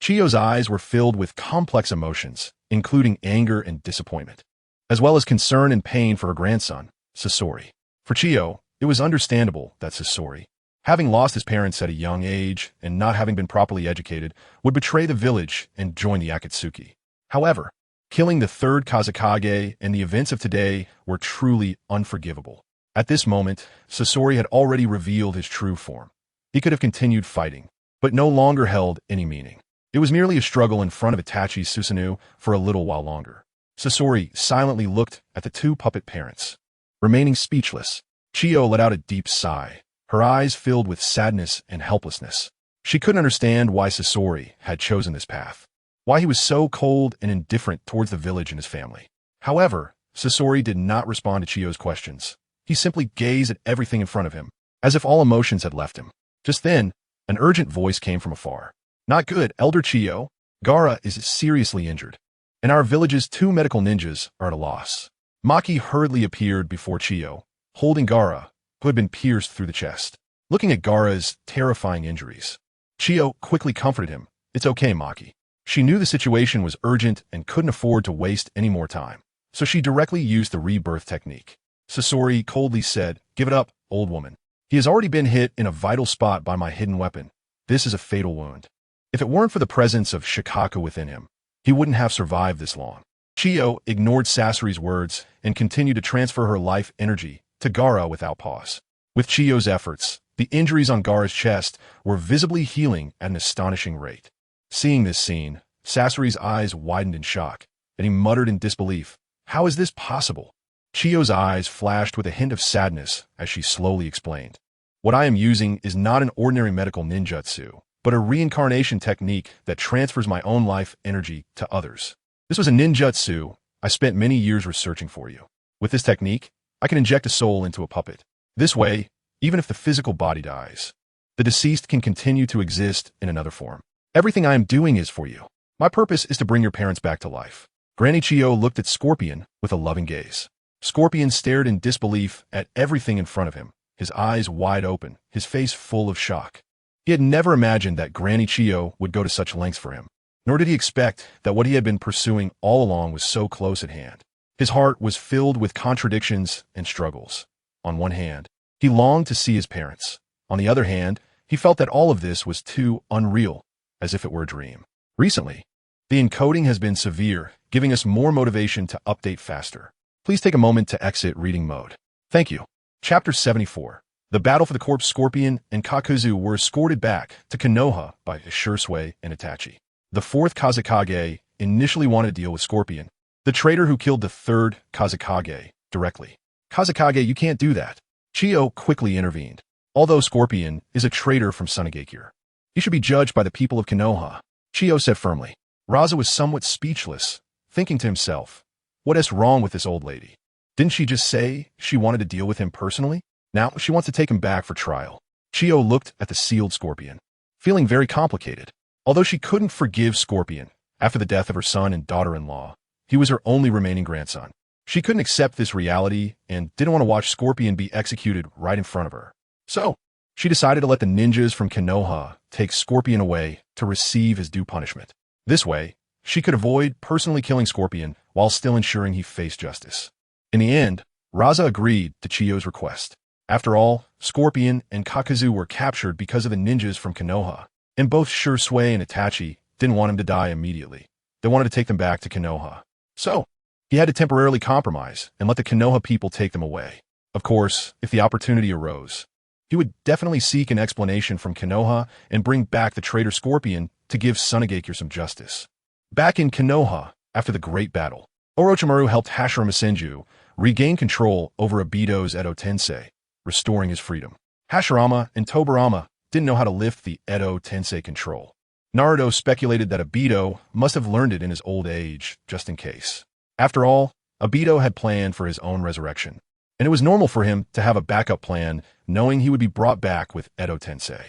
Chiyo's eyes were filled with complex emotions, including anger and disappointment, as well as concern and pain for her grandson, Sasori. For Chiyo, it was understandable that Sasori, having lost his parents at a young age and not having been properly educated, would betray the village and join the Akatsuki. However, killing the 3rd Kazekage and the events of today were truly unforgivable. At this moment, Sasori had already revealed his true form. He could have continued fighting, but no longer held any meaning. It was merely a struggle in front of Itachi's Susanoo for a little while longer. Sasori silently looked at the 2 puppet parents. Remaining speechless, Chiyo let out a deep sigh, her eyes filled with sadness and helplessness. She couldn't understand why Sasori had chosen this path, why he was so cold and indifferent towards the village and his family. However, Sasori did not respond to Chiyo's questions. He simply gazed at everything in front of him, as if all emotions had left him. Just then, an urgent voice came from afar. "Not good, Elder Chiyo. Gaara is seriously injured, and our village's 2 medical ninjas are at a loss." Maki hurriedly appeared before Chiyo, holding Gaara, who had been pierced through the chest. Looking at Gaara's terrifying injuries, Chiyo quickly comforted him. "It's okay, Maki." She knew the situation was urgent and couldn't afford to waste any more time, so she directly used the rebirth technique. Sasori coldly said, "Give it up, old woman. He has already been hit in a vital spot by my hidden weapon. This is a fatal wound. If it weren't for the presence of Shikaku within him, he wouldn't have survived this long." Chiyo ignored Sasori's words and continued to transfer her life energy to Gaara without pause. With Chiyo's efforts, the injuries on Gaara's chest were visibly healing at an astonishing rate. Seeing this scene, Sasori's eyes widened in shock, and he muttered in disbelief, "How is this possible?" Chiyo's eyes flashed with a hint of sadness as she slowly explained, "What I am using is not an ordinary medical ninjutsu, but a reincarnation technique that transfers my own life energy to others. This was a ninjutsu I spent many years researching for you. With this technique, I can inject a soul into a puppet. This way, even if the physical body dies, the deceased can continue to exist in another form. Everything I am doing is for you. My purpose is to bring your parents back to life." Granny Chiyo looked at Scorpion with a loving gaze. Scorpion stared in disbelief at everything in front of him, his eyes wide open, his face full of shock. He had never imagined that Granny Chiyo would go to such lengths for him, nor did he expect that what he had been pursuing all along was so close at hand. His heart was filled with contradictions and struggles. On one hand, he longed to see his parents. On the other hand, he felt that all of this was too unreal, as if it were a dream. Recently, the encoding has been severe, giving us more motivation to update faster. Please take a moment to exit reading mode. Thank you. Chapter 74. The battle for the corpse. Scorpion and Kakuzu were escorted back to Konoha by Shursui and Itachi. The 4th Kazekage initially wanted to deal with Scorpion, the traitor who killed the 3rd Kazekage, directly. "Kazekage, you can't do that." Chiyo quickly intervened. "Although Scorpion is a traitor from Sunagakure, he should be judged by the people of Konoha," Chiyo said firmly. Raza was somewhat speechless, thinking to himself, what is wrong with this old lady? Didn't she just say she wanted to deal with him personally? Now she wants to take him back for trial. Chiyo looked at the sealed Scorpion, feeling very complicated. Although she couldn't forgive Scorpion after the death of her son and daughter-in-law, he was her only remaining grandson. She couldn't accept this reality and didn't want to watch Scorpion be executed right in front of her. So, she decided to let the ninjas from Konoha take Scorpion away to receive his due punishment. This way, she could avoid personally killing Scorpion while still ensuring he faced justice. In the end, Raza agreed to Chiyo's request. After all, Scorpion and Kakuzu were captured because of the ninjas from Konoha, and both Shursui and Itachi didn't want him to die immediately. They wanted to take them back to Konoha. So, he had to temporarily compromise and let the Konoha people take them away. Of course, if the opportunity arose, he would definitely seek an explanation from Konoha and bring back the traitor Scorpion to give Sunagakure some justice. Back in Konoha, after the great battle, Orochimaru helped Hashirama Senju regain control over Obito's Edo Tensei, restoring his freedom. Hashirama and Tobirama didn't know how to lift the Edo Tensei control. Naruto speculated that Obito must have learned it in his old age, just in case. After all, Obito had planned for his own resurrection, and it was normal for him to have a backup plan, knowing he would be brought back with Edo Tensei.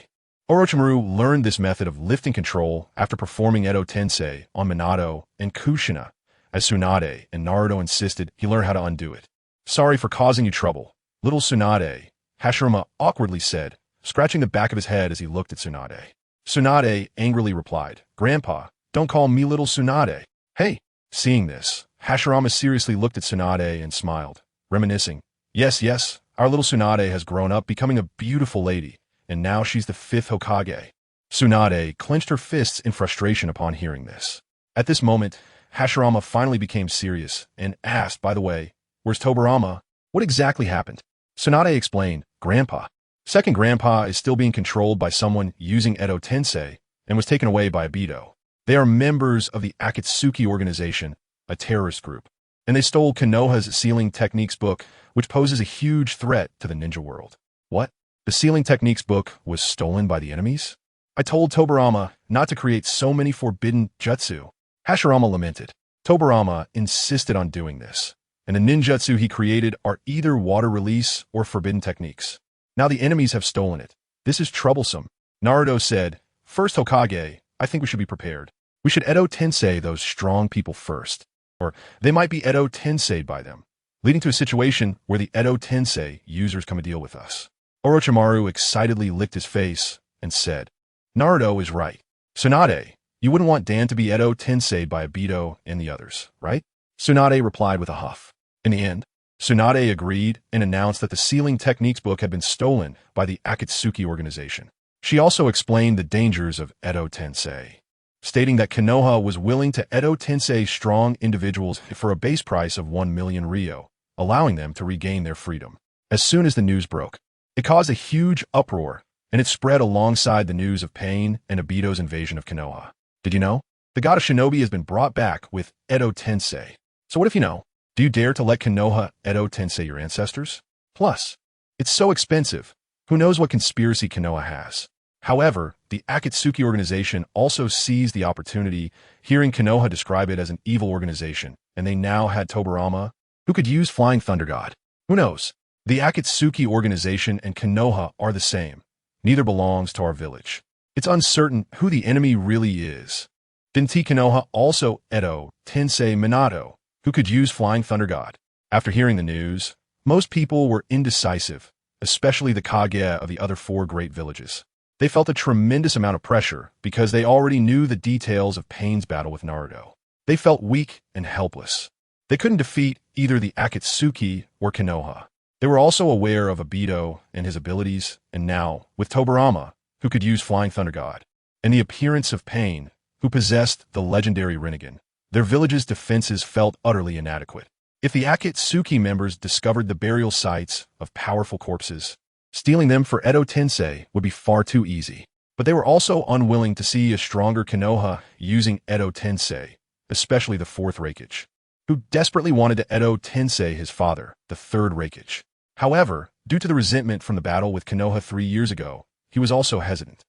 Orochimaru learned this method of lifting control after performing Edo Tensei on Minato and Kushina, as Tsunade and Naruto insisted he learn how to undo it. "Sorry for causing you trouble, little Tsunade," Hashirama awkwardly said, scratching the back of his head as he looked at Tsunade. Tsunade angrily replied, "Grandpa, don't call me little Tsunade." "Hey!" Seeing this, Hashirama seriously looked at Tsunade and smiled, reminiscing, Yes, our little Tsunade has grown up becoming a beautiful lady, and now she's the 5th Hokage." Tsunade clenched her fists in frustration upon hearing this. At this moment, Hashirama finally became serious and asked, "By the way, where's Tobirama? What exactly happened?" Tsunade explained, "Grandpa. Second Grandpa is still being controlled by someone using Edo Tensei and was taken away by Obito. They are members of the Akatsuki organization, a terrorist group, and they stole Konoha's Sealing Techniques book, which poses a huge threat to the ninja world." "What? The Sealing Techniques book was stolen by the enemies? I told Tobirama not to create so many forbidden jutsu." Hashirama lamented. Tobirama insisted on doing this, and the ninjutsu he created are either water release or forbidden techniques. Now the enemies have stolen it. This is troublesome. Naruto said, "First Hokage, I think we should be prepared. We should Edo Tensei those strong people first, or they might be Edo Tensei'd by them, leading to a situation where the Edo Tensei users come to deal with us." Orochimaru excitedly licked his face and said, "Naruto is right. Tsunade, you wouldn't want Dan to be Edo Tensei'd by Obito and the others, right?" Tsunade replied with a huff. In the end, Tsunade agreed and announced that the Sealing Techniques book had been stolen by the Akatsuki organization. She also explained the dangers of Edo Tensei, stating that Konoha was willing to Edo Tensei strong individuals for a base price of 1 million ryo, allowing them to regain their freedom. As soon as the news broke, it caused a huge uproar, and it spread alongside the news of Pain and Obito's invasion of Konoha. Did you know? The god of shinobi has been brought back with Edo Tensei. So what if you know? Do you dare to let Konoha Edo Tensei your ancestors? Plus, it's so expensive. Who knows what conspiracy Konoha has? However, the Akatsuki organization also seized the opportunity, hearing Konoha describe it as an evil organization, and they now had Tobirama, who could use Flying Thunder God. Who knows? The Akatsuki organization and Konoha are the same. Neither belongs to our village. It's uncertain who the enemy really is. Didn't Konoha also Edo Tensei Minato, who could use Flying Thunder God? After hearing the news, most people were indecisive, especially the Kage of the other 4 great villages. They felt a tremendous amount of pressure because they already knew the details of Pain's battle with Naruto. They felt weak and helpless. They couldn't defeat either the Akatsuki or Konoha. They were also aware of Obito and his abilities, and now, with Tobirama, who could use Flying Thunder God, and the appearance of Pain, who possessed the legendary Rinnegan, their village's defenses felt utterly inadequate. If the Akatsuki members discovered the burial sites of powerful corpses, stealing them for Edo Tensei would be far too easy. But they were also unwilling to see a stronger Konoha using Edo Tensei, especially the 4th Hokage, who desperately wanted to Edo Tensei his father, the 3rd Hokage. However, due to the resentment from the battle with Konoha 3 years ago, he was also hesitant.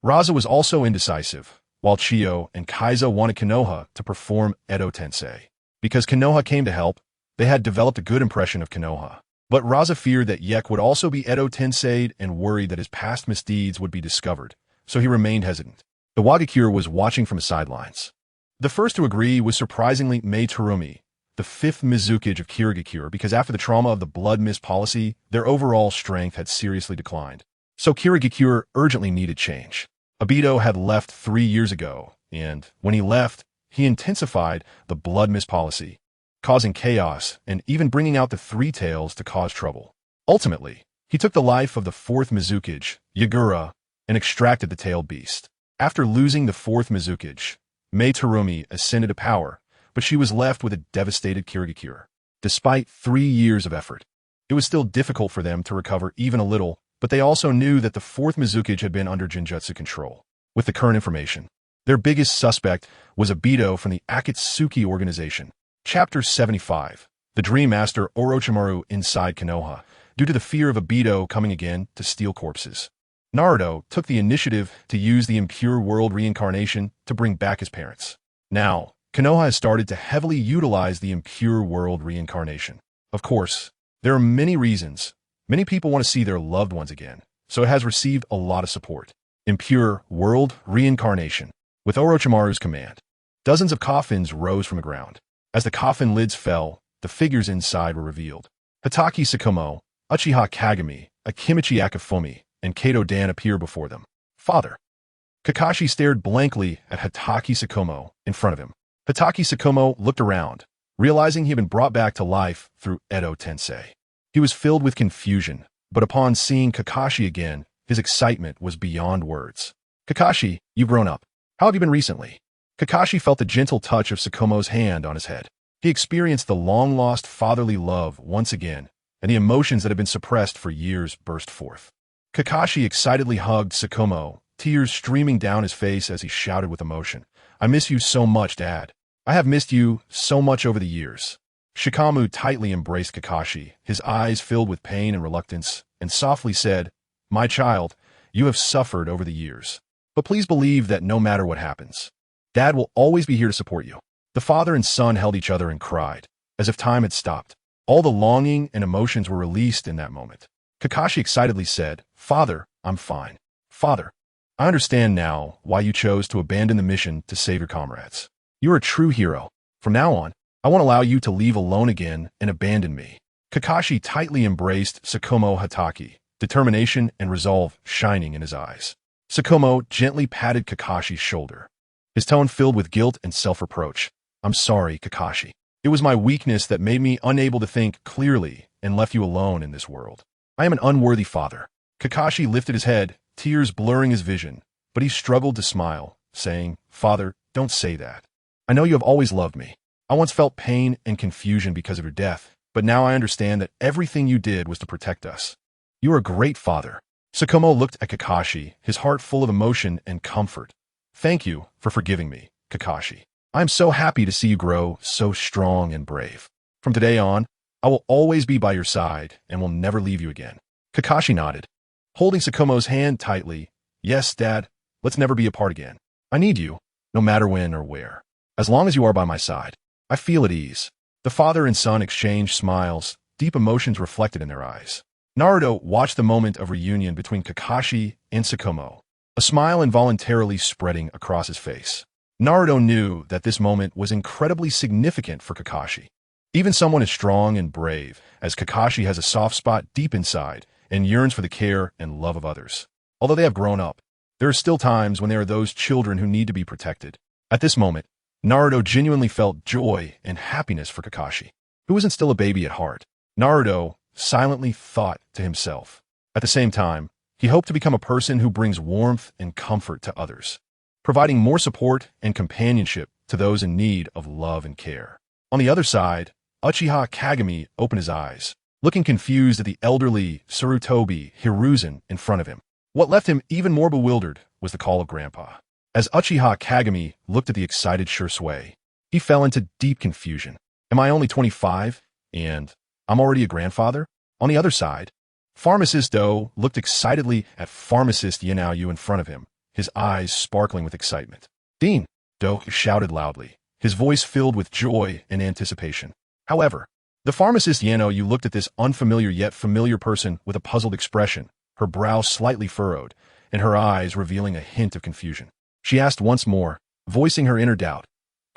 Raza was also indecisive, while Chiyo and Kaiza wanted Konoha to perform Edo Tensei. Because Konoha came to help, they had developed a good impression of Konoha. But Raza feared that Yek would also be Edo Tensei'd and worried that his past misdeeds would be discovered, so he remained hesitant. The Wagakure was watching from the sidelines. The first to agree was surprisingly Mei Terumi, the 5th Mizukage of Kirigakure, because after the trauma of the blood mist policy, their overall strength had seriously declined. So Kirigakure urgently needed change. Obito had left 3 years ago, and when he left, he intensified the blood mist policy, causing chaos and even bringing out the 3 tails to cause trouble. Ultimately, he took the life of the 4th Mizukage, Yagura, and extracted the tailed beast. After losing the 4th Mizukage, Mei Terumi ascended to power, but she was left with a devastated Kirigakure. Despite 3 years of effort, it was still difficult for them to recover even a little, but they also knew that the 4th Mizukage had been under Genjutsu control. With the current information, their biggest suspect was Obito from the Akatsuki organization. Chapter 75. The Dream Master Orochimaru inside Konoha, due to the fear of Obito coming again to steal corpses. Naruto took the initiative to use the Impure World reincarnation to bring back his parents. Now, Konoha has started to heavily utilize the Impure World reincarnation. Of course, There are many reasons. Many people want to see their loved ones again, so it has received a lot of support. Impure world reincarnation. With Orochimaru's command, dozens of coffins rose from the ground. As the coffin lids fell, the figures inside were revealed. Hatake Tsukumo, Uchiha Kagami, Akimichi Akifumi, and Kato Dan appear before them. Father. Kakashi stared blankly at Hatake Tsukumo in front of him. Hatake Tsukumo looked around, realizing he had been brought back to life through Edo Tensei. He was filled with confusion, but upon seeing Kakashi again, his excitement was beyond words. Kakashi, you've grown up. How have you been recently? Kakashi felt the gentle touch of Tsukumo's hand on his head. He experienced the long-lost fatherly love once again, and the emotions that had been suppressed for years burst forth. Kakashi excitedly hugged Tsukumo, tears streaming down his face as he shouted with emotion, I miss you so much, Dad. I have missed you so much over the years. Shikamu tightly embraced Kakashi, his eyes filled with pain and reluctance, and softly said, My child, you have suffered over the years. But please believe that no matter what happens, Dad will always be here to support you. The father and son held each other and cried, as if time had stopped. All the longing and emotions were released in that moment. Kakashi excitedly said, Father, I'm fine. Father, I understand now why you chose to abandon the mission to save your comrades. You are a true hero. From now on, I won't allow you to leave alone again and abandon me. Kakashi tightly embraced Tsukumo Hatake, determination and resolve shining in his eyes. Tsukumo gently patted Kakashi's shoulder, his tone filled with guilt and self-reproach. I'm sorry, Kakashi. It was my weakness that made me unable to think clearly and left you alone in this world. I am an unworthy father. Kakashi lifted his head, tears blurring his vision, but he struggled to smile, saying, Father, don't say that. I know you have always loved me. I once felt pain and confusion because of your death, but now I understand that everything you did was to protect us. You are a great father. Tsukumo looked at Kakashi, his heart full of emotion and comfort. Thank you for forgiving me, Kakashi. I am so happy to see you grow so strong and brave. From today on, I will always be by your side and will never leave you again. Kakashi nodded, holding Tsukumo's hand tightly. Yes, Dad, let's never be apart again. I need you, no matter when or where. As long as you are by my side, I feel at ease. The father and son exchanged smiles, deep emotions reflected in their eyes. Naruto watched the moment of reunion between Kakashi and Tsukumo, a smile involuntarily spreading across his face. Naruto knew that this moment was incredibly significant for Kakashi. Even someone as strong and brave as Kakashi has a soft spot deep inside and yearns for the care and love of others. Although they have grown up, there are still times when there are those children who need to be protected. At this moment, Naruto genuinely felt joy and happiness for Kakashi, who isn't still a baby at heart. Naruto silently thought to himself. At the same time, he hoped to become a person who brings warmth and comfort to others, providing more support and companionship to those in need of love and care. On the other side, Uchiha Kagami opened his eyes, looking confused at the elderly Sarutobi Hiruzen in front of him. What left him even more bewildered was the call of Grandpa. As Uchiha Kagami looked at the excited Shursui, he fell into deep confusion. Am I only 25? And I'm already a grandfather? On the other side, Pharmacist Do looked excitedly at Pharmacist Yanao in front of him, his eyes sparkling with excitement. Dean! Do shouted loudly, his voice filled with joy and anticipation. However, the Pharmacist Yanao looked at this unfamiliar yet familiar person with a puzzled expression, her brow slightly furrowed, and her eyes revealing a hint of confusion. She asked once more, voicing her inner doubt.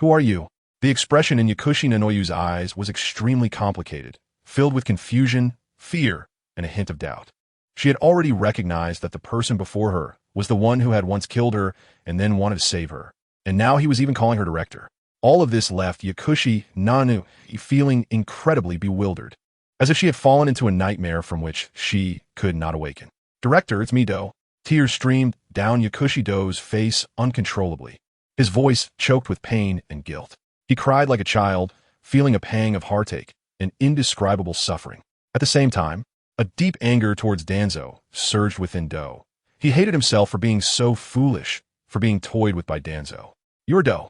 Who are you? The expression in Yakushi Nanoyu's eyes was extremely complicated, filled with confusion, fear, and a hint of doubt. She had already recognized that the person before her was the one who had once killed her and then wanted to save her, and now he was even calling her director. All of this left Yakushi Nanu feeling incredibly bewildered, as if she had fallen into a nightmare from which she could not awaken. Director, it's me, Do. Tears streamed down Yakushi Do's face uncontrollably. His voice choked with pain and guilt. He cried like a child, feeling a pang of heartache and indescribable suffering. At the same time, a deep anger towards Danzo surged within Do. He hated himself for being so foolish, for being toyed with by Danzo. You're Do.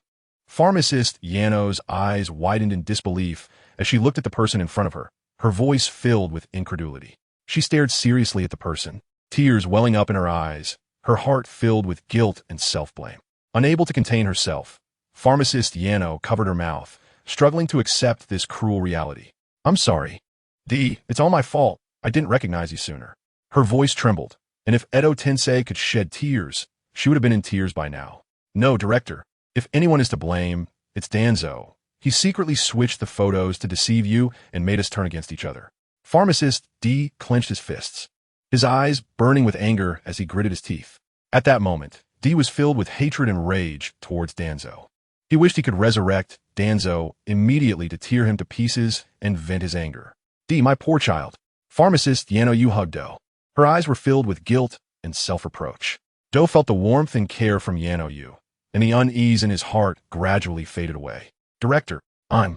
Pharmacist Yano's eyes widened in disbelief as she looked at the person in front of her, her voice filled with incredulity. She stared seriously at the person, tears welling up in her eyes, her heart filled with guilt and self-blame. Unable to contain herself, Pharmacist Yano covered her mouth, struggling to accept this cruel reality. I'm sorry. D, it's all my fault. I didn't recognize you sooner. Her voice trembled, and if Edo Tensei could shed tears, she would have been in tears by now. No, director. If anyone is to blame, it's Danzo. He secretly switched the photos to deceive you and made us turn against each other. Pharmacist D clenched his fists, his eyes burning with anger as he gritted his teeth. At that moment, D was filled with hatred and rage towards Danzo. He wished he could resurrect Danzo immediately to tear him to pieces and vent his anger. D, my poor child. Pharmacist Yano Yu hugged Do. Her eyes were filled with guilt and self-reproach. Do felt the warmth and care from Yano Yu, and the unease in his heart gradually faded away. Director, I'm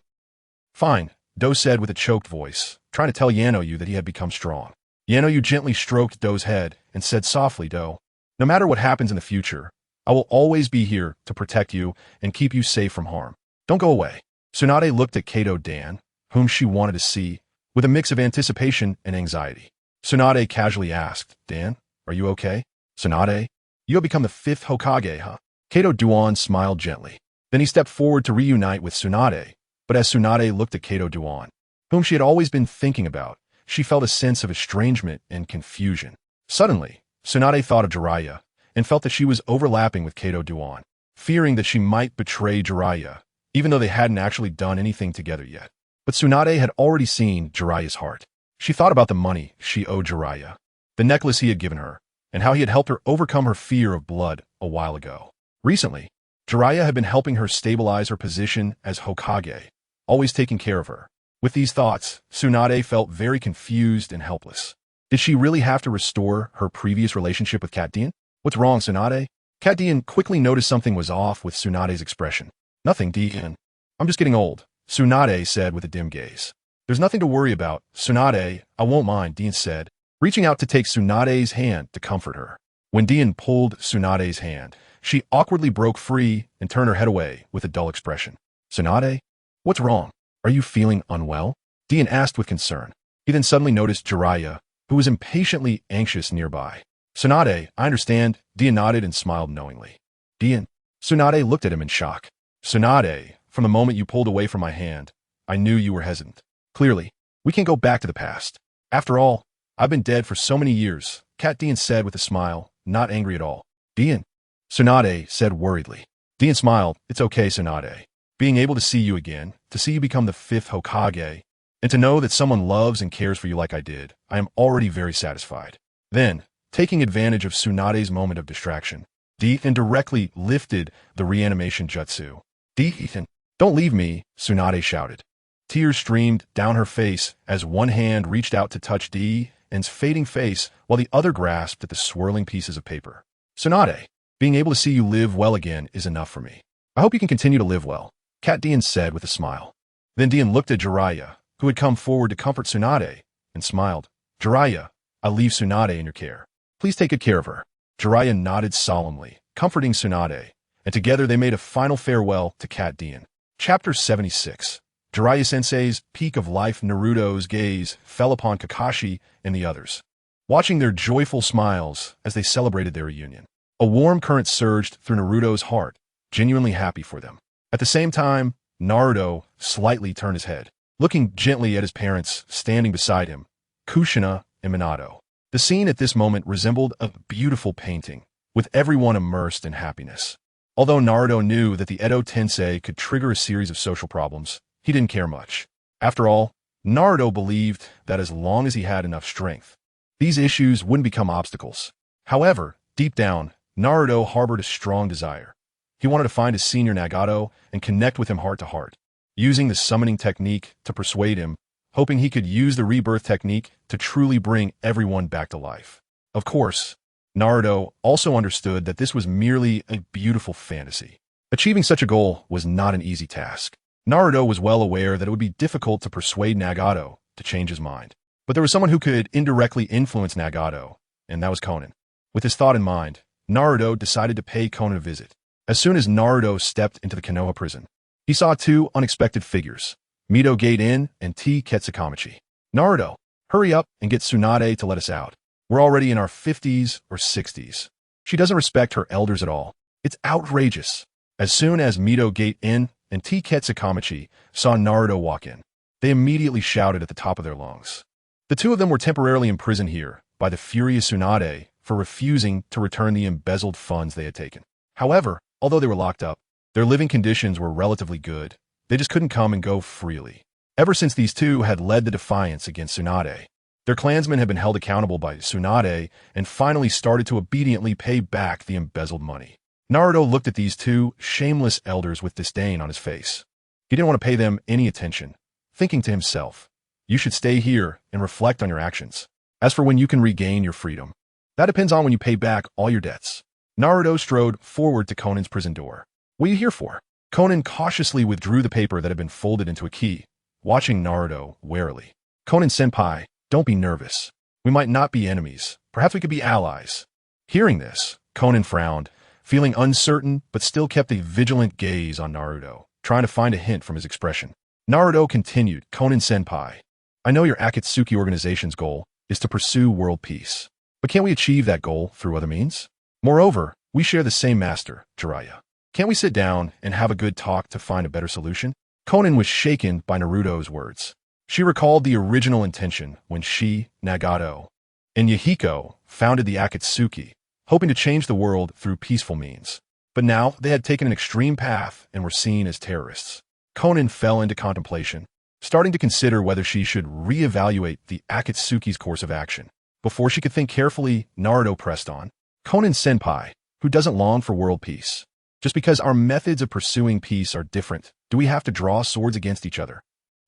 fine, Do said with a choked voice, trying to tell Yano Yu that he had become strong. Yano Yu gently stroked Do's head and said softly, Do, no matter what happens in the future, I will always be here to protect you and keep you safe from harm. Don't go away. Tsunade looked at Kato Dan, whom she wanted to see, with a mix of anticipation and anxiety. Tsunade casually asked, Dan, are you okay? Tsunade, you have become the 5th Hokage, huh? Kato Duan smiled gently. Then he stepped forward to reunite with Tsunade, but as Tsunade looked at Kato Duan, whom she had always been thinking about, she felt a sense of estrangement and confusion. Suddenly, Tsunade thought of Jiraiya and felt that she was overlapping with Kato Duan, fearing that she might betray Jiraiya, even though they hadn't actually done anything together yet. But Tsunade had already seen Jiraiya's heart. She thought about the money she owed Jiraiya, the necklace he had given her, and how he had helped her overcome her fear of blood a while ago. Recently, Jiraiya had been helping her stabilize her position as Hokage, always taking care of her. With these thoughts, Tsunade felt very confused and helpless. Did she really have to restore her previous relationship with Cat Dian? What's wrong, Tsunade? Cat Dian quickly noticed something was off with Tsunade's expression. Nothing, Dian. I'm just getting old, Tsunade said with a dim gaze. There's nothing to worry about, Tsunade. I won't mind, Dian said, reaching out to take Tsunade's hand to comfort her. When Dian pulled Tsunade's hand, she awkwardly broke free and turned her head away with a dull expression. Tsunade? What's wrong? Are you feeling unwell? Dian asked with concern. He then suddenly noticed Jiraiya, who was impatiently anxious nearby. Tsunade, I understand. Dian nodded and smiled knowingly. Dian? Tsunade looked at him in shock. Tsunade, from the moment you pulled away from my hand, I knew you were hesitant. Clearly, we can't go back to the past. After all, I've been dead for so many years, Cat Dian said with a smile, not angry at all. Dian? Tsunade said worriedly. Dian smiled. It's okay, Tsunade. Being able to see you again, to see you become the 5th Hokage, and to know that someone loves and cares for you like I did, I am already very satisfied. Then, taking advantage of Tsunade's moment of distraction, Dian directly lifted the reanimation jutsu. Dian, don't leave me, Tsunade shouted. Tears streamed down her face as one hand reached out to touch Dian's fading face while the other grasped at the swirling pieces of paper. Tsunade, being able to see you live well again is enough for me. I hope you can continue to live well, Cat Dian said with a smile. Then Dian looked at Jiraiya, who had come forward to comfort Tsunade, and smiled. Jiraiya, I'll leave Tsunade in your care. Please take good care of her. Jiraiya nodded solemnly, comforting Tsunade, and together they made a final farewell to Cat Dian. Chapter 76. Jiraiya Sensei's peak of life. Naruto's gaze fell upon Kakashi and the others, watching their joyful smiles as they celebrated their reunion. A warm current surged through Naruto's heart, genuinely happy for them. At the same time, Naruto slightly turned his head, looking gently at his parents standing beside him, Kushina and Minato. The scene at this moment resembled a beautiful painting, with everyone immersed in happiness. Although Naruto knew that the Edo Tensei could trigger a series of social problems, he didn't care much. After all, Naruto believed that as long as he had enough strength, these issues wouldn't become obstacles. However, deep down, Naruto harbored a strong desire. He wanted to find his senior Nagato and connect with him heart to heart, using the summoning technique to persuade him, hoping he could use the rebirth technique to truly bring everyone back to life. Of course, Naruto also understood that this was merely a beautiful fantasy. Achieving such a goal was not an easy task. Naruto was well aware that it would be difficult to persuade Nagato to change his mind. But there was someone who could indirectly influence Nagato, and that was Konan. With this thought in mind, Naruto decided to pay Konan a visit. As soon as Naruto stepped into the Konoha prison, he saw two unexpected figures, Mito Gate-In and T. Ketsukamichi. Naruto, hurry up and get Tsunade to let us out. We're already in our 50s or 60s. She doesn't respect her elders at all. It's outrageous. As soon as Mito Gate-In and T. Ketsukamichi saw Naruto walk in, they immediately shouted at the top of their lungs. The two of them were temporarily imprisoned here by the furious Tsunade for refusing to return the embezzled funds they had taken. However, although they were locked up, their living conditions were relatively good. They just couldn't come and go freely. Ever since these two had led the defiance against Tsunade, their clansmen had been held accountable by Tsunade and finally started to obediently pay back the embezzled money. Naruto looked at these two shameless elders with disdain on his face. He didn't want to pay them any attention, thinking to himself, "You should stay here and reflect on your actions. As for when you can regain your freedom, that depends on when you pay back all your debts." Naruto strode forward to Conan's prison door. "What are you here for?" Conan cautiously withdrew the paper that had been folded into a key, watching Naruto warily. "Conan-senpai, don't be nervous. We might not be enemies. Perhaps we could be allies." Hearing this, Conan frowned, feeling uncertain but still kept a vigilant gaze on Naruto, trying to find a hint from his expression. Naruto continued, "Conan-senpai, I know your Akatsuki organization's goal is to pursue world peace. But can't we achieve that goal through other means? Moreover, we share the same master, Jiraiya. Can't we sit down and have a good talk to find a better solution?" Conan was shaken by Naruto's words. She recalled the original intention when she, Nagato, and Yahiko founded the Akatsuki, hoping to change the world through peaceful means. But now they had taken an extreme path and were seen as terrorists. Conan fell into contemplation, starting to consider whether she should reevaluate the Akatsuki's course of action. Before she could think carefully, Naruto pressed on. "Conan-senpai, who doesn't long for world peace? Just because our methods of pursuing peace are different, do we have to draw swords against each other?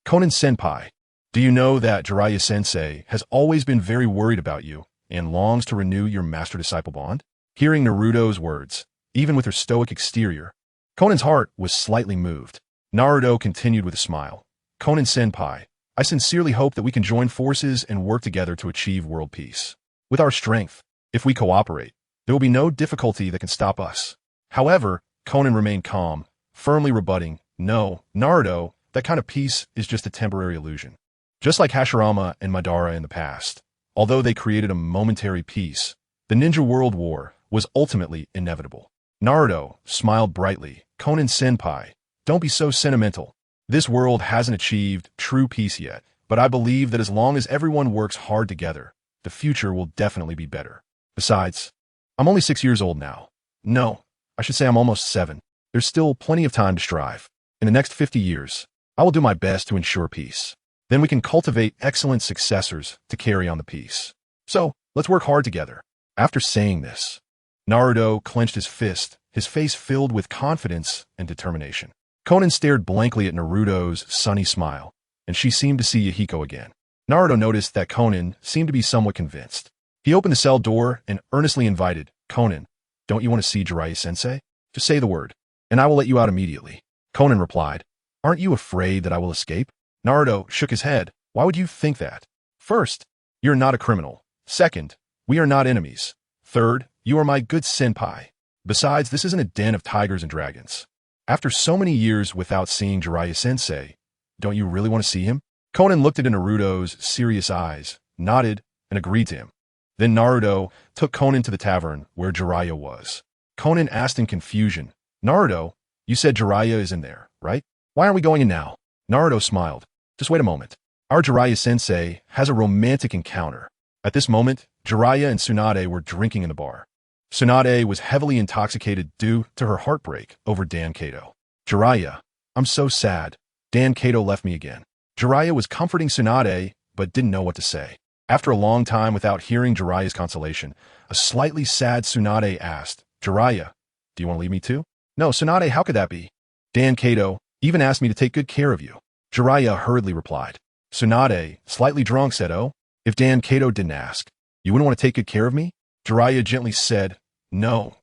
Conan-senpai, do you know that Jiraiya-sensei has always been very worried about you and longs to renew your master-disciple bond?" Hearing Naruto's words, even with her stoic exterior, Conan's heart was slightly moved. Naruto continued with a smile. "Conan-senpai, I sincerely hope that we can join forces and work together to achieve world peace. With our strength, if we cooperate, there will be no difficulty that can stop us." However, Conan remained calm, firmly rebutting, "No, Naruto, that kind of peace is just a temporary illusion. Just like Hashirama and Madara in the past, although they created a momentary peace, the Ninja World War was ultimately inevitable." Naruto smiled brightly. "Conan-senpai, don't be so sentimental. This world hasn't achieved true peace yet, but I believe that as long as everyone works hard together, the future will definitely be better. Besides, I'm only 6 years old now. No, I should say I'm almost 7. There's still plenty of time to strive. In the next 50 years, I will do my best to ensure peace. Then we can cultivate excellent successors to carry on the peace. So, let's work hard together." After saying this, Naruto clenched his fist, his face filled with confidence and determination. Conan stared blankly at Naruto's sunny smile, and she seemed to see Yahiko again. Naruto noticed that Conan seemed to be somewhat convinced. He opened the cell door and earnestly invited, "Conan, don't you want to see Jiraiya-sensei? Just say the word, and I will let you out immediately." Conan replied, "Aren't you afraid that I will escape?" Naruto shook his head. "Why would you think that? First, you're not a criminal. Second, we are not enemies. Third, you are my good senpai. Besides, this isn't a den of tigers and dragons. After so many years without seeing Jiraiya-sensei, don't you really want to see him?" Conan looked into Naruto's serious eyes, nodded, and agreed to him. Then Naruto took Conan to the tavern where Jiraiya was. Conan asked in confusion, "Naruto, you said Jiraiya is in there, right? Why aren't we going in now?" Naruto smiled. "Just wait a moment. Our Jiraiya-sensei has a romantic encounter." At this moment, Jiraiya and Tsunade were drinking in the bar. Tsunade was heavily intoxicated due to her heartbreak over Dan Kato. "Jiraiya, I'm so sad. Dan Kato left me again." Jiraiya was comforting Tsunade, but didn't know what to say. After a long time without hearing Jiraiya's consolation, a slightly sad Tsunade asked, "Jiraiya, do you want to leave me too?" "No, Tsunade, how could that be? Dan Kato even asked me to take good care of you." Jiraiya hurriedly replied. Tsunade, slightly drunk, said, "Oh, if Dan Kato didn't ask, you wouldn't want to take good care of me?" Jiraiya gently said, No,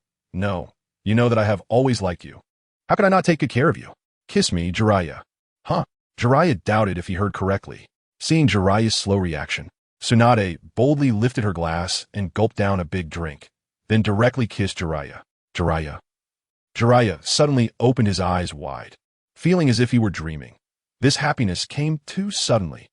you know that I have always liked you. How could I not take good care of you? Kiss me, Jiraiya." "Huh?" Jiraiya doubted if he heard correctly. Seeing Jiraiya's slow reaction, Tsunade boldly lifted her glass and gulped down a big drink, then directly kissed Jiraiya. Jiraiya suddenly opened his eyes wide, feeling as if he were dreaming. This happiness came too suddenly.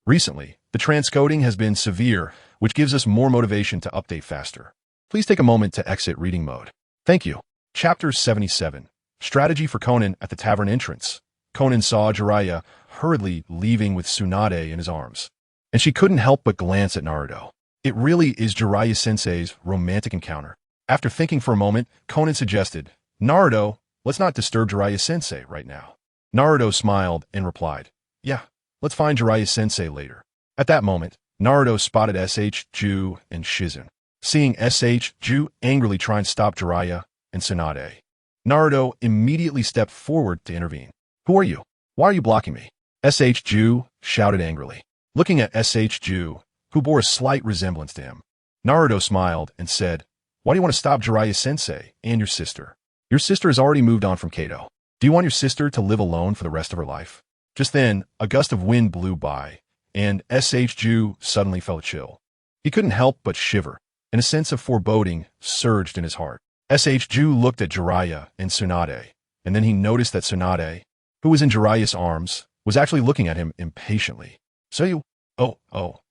Recently, the transcoding has been severe, which gives us more motivation to update faster. Please take a moment to exit reading mode. Thank you. Chapter 77. Strategy for Conan at the tavern entrance. Conan saw Jiraiya hurriedly leaving with Tsunade in his arms. And she couldn't help but glance at Naruto. It really is Jiraiya-sensei's romantic encounter. After thinking for a moment, Konan suggested, Naruto, let's not disturb Jiraiya-sensei right now. Naruto smiled and replied, yeah, let's find Jiraiya-sensei later. At that moment, Naruto spotted SH, Ju, and Shizune. Seeing SH, Ju angrily trying to stop Jiraiya and Tsunade, Naruto immediately stepped forward to intervene. Who are you? Why are you blocking me? SH, Ju shouted angrily. Looking at SH, Ju, who bore a slight resemblance to him, Naruto smiled and said, why do you want to stop Jiraiya-sensei and your sister? Your sister has already moved on from Kado. Do you want your sister to live alone for the rest of her life? Just then, a gust of wind blew by, and SH, Ju suddenly felt a chill. He couldn't help but shiver, and a sense of foreboding surged in his heart. SH, Ju looked at Jiraiya and Tsunade, and then he noticed that Tsunade, who was in Jiraiya's arms, was actually looking at him impatiently. So you... Oh.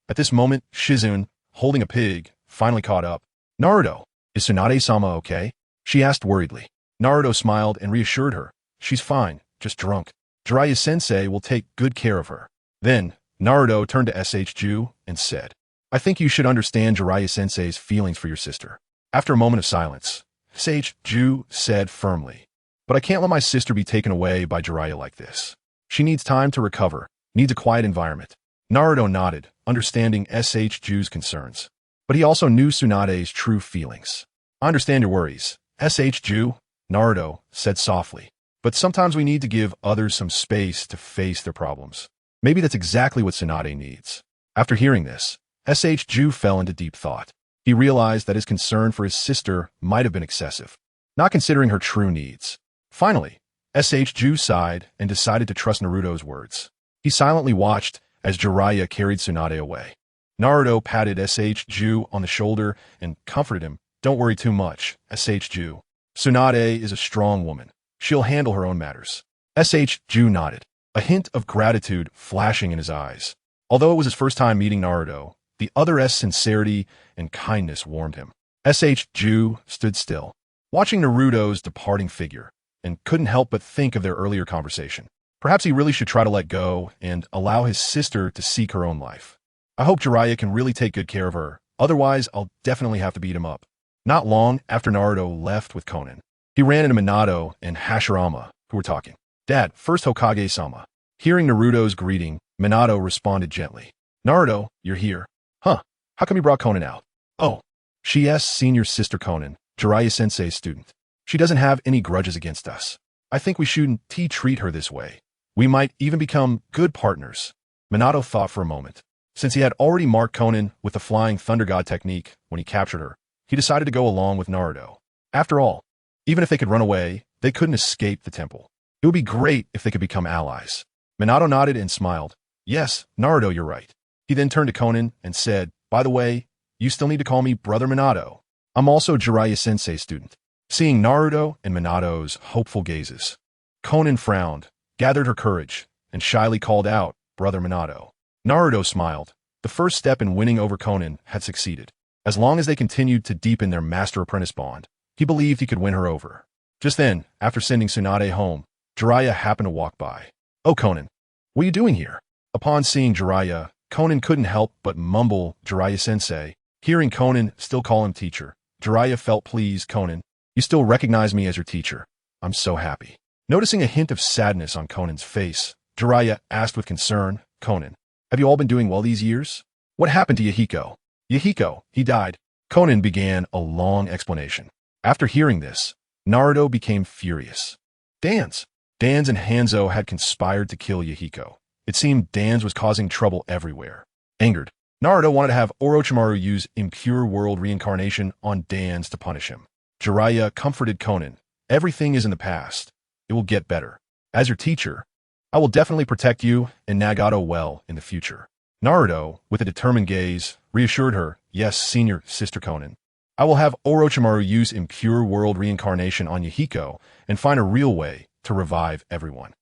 At this moment, Shizune, holding a pig, finally caught up. Naruto, is Tsunade-sama okay? She asked worriedly. Naruto smiled and reassured her. She's fine, just drunk. Jiraiya-sensei will take good care of her. Then, Naruto turned to SH, Ju and said, I think you should understand Jiraiya-sensei's feelings for your sister. After a moment of silence, SH, Ju said firmly, but I can't let my sister be taken away by Jiraiya like this. She needs time to recover, needs a quiet environment. Naruto nodded, understanding SH, Ju's concerns. But he also knew Tsunade's true feelings. I understand your worries, SH, Ju, Naruto said softly. But sometimes we need to give others some space to face their problems. Maybe that's exactly what Tsunade needs. After hearing this, SH, Ju fell into deep thought. He realized that his concern for his sister might have been excessive, not considering her true needs. Finally, SH, Ju sighed and decided to trust Naruto's words. He silently watched as Jiraiya carried Tsunade away. Naruto patted SH, Ju on the shoulder and comforted him. Don't worry too much, SH, Ju. Tsunade is a strong woman. She'll handle her own matters. SH, Ju nodded, a hint of gratitude flashing in his eyes. Although it was his first time meeting Naruto, the other's sincerity and kindness warmed him. SH, Ju stood still, watching Naruto's departing figure, and couldn't help but think of their earlier conversation. Perhaps he really should try to let go and allow his sister to seek her own life. I hope Jiraiya can really take good care of her, otherwise I'll definitely have to beat him up. Not long after Naruto left with Konan, he ran into Minato and Hashirama, who were talking. Dad, First Hokage-sama. Hearing Naruto's greeting, Minato responded gently. Naruto, you're here. Huh, how come you brought Konan out? Oh, she asked senior sister Konan, Jiraiya-sensei's student. She doesn't have any grudges against us. I think we shouldn't treat her this way. We might even become good partners. Minato thought for a moment. Since he had already marked Konan with the Flying Thunder God technique when he captured her, he decided to go along with Naruto. After all, even if they could run away, they couldn't escape the temple. It would be great if they could become allies. Minato nodded and smiled. Yes, Naruto, you're right. He then turned to Konan and said, by the way, you still need to call me Brother Minato. I'm also Jiraiya-sensei's student. Seeing Naruto and Minato's hopeful gazes, Konan frowned, gathered her courage, and shyly called out, Brother Minato. Naruto smiled. The first step in winning over Konan had succeeded. As long as they continued to deepen their master-apprentice bond, he believed he could win her over. Just then, after sending Tsunade home, Jiraiya happened to walk by. Oh, Konan, what are you doing here? Upon seeing Jiraiya, Konan couldn't help but mumble Jiraiya-sensei. Hearing Konan still call him teacher, Jiraiya felt pleased. Konan, you still recognize me as your teacher. I'm so happy. Noticing a hint of sadness on Konan's face, Jiraiya asked with concern, Konan, have you all been doing well these years? What happened to Yahiko? Yahiko, he died. Konan began a long explanation. After hearing this, Naruto became furious. Dans and Hanzo had conspired to kill Yahiko. It seemed Dans was causing trouble everywhere. Angered, Naruto wanted to have Orochimaru use impure world reincarnation on Dans to punish him. Jiraiya comforted Konan. Everything is in the past. It will get better. As your teacher, I will definitely protect you and Nagato well in the future. Naruto, with a determined gaze, reassured her, yes, senior sister Konan. I will have Orochimaru use impure world reincarnation on Yahiko and find a real way to revive everyone.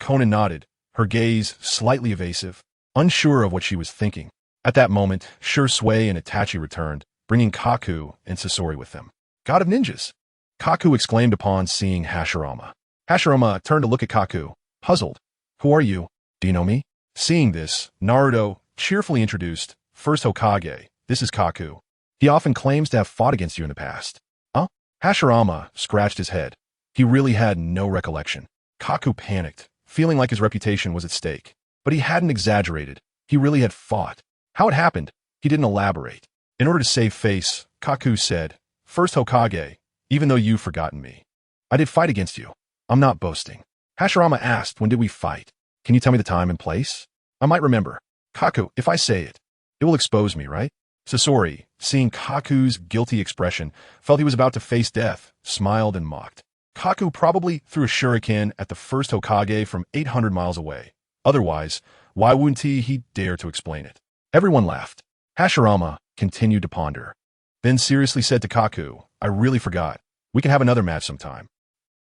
Konan nodded, her gaze slightly evasive, unsure of what she was thinking. At that moment, Shursui and Itachi returned, bringing Kaku and Sasori with them. God of ninjas! Kaku exclaimed upon seeing Hashirama. Hashirama turned to look at Kaku, puzzled. Who are you? Do you know me? Seeing this, Naruto cheerfully introduced First Hokage. This is Kaku. He often claims to have fought against you in the past. Huh? Hashirama scratched his head. He really had no recollection. Kaku panicked, feeling like his reputation was at stake. But he hadn't exaggerated. He really had fought. How it happened, he didn't elaborate. In order to save face, Kaku said, First Hokage, even though you've forgotten me, I did fight against you. I'm not boasting. Hashirama asked, when did we fight? Can you tell me the time and place? I might remember. Kaku, if I say it, it will expose me, right? Sasori, seeing Kaku's guilty expression, felt he was about to face death, smiled and mocked. Kaku probably threw a shuriken at the First Hokage from 800 miles away. Otherwise, why wouldn't he dare to explain it? Everyone laughed. Hashirama continued to ponder. Then seriously said to Kaku, I really forgot. We can have another match sometime.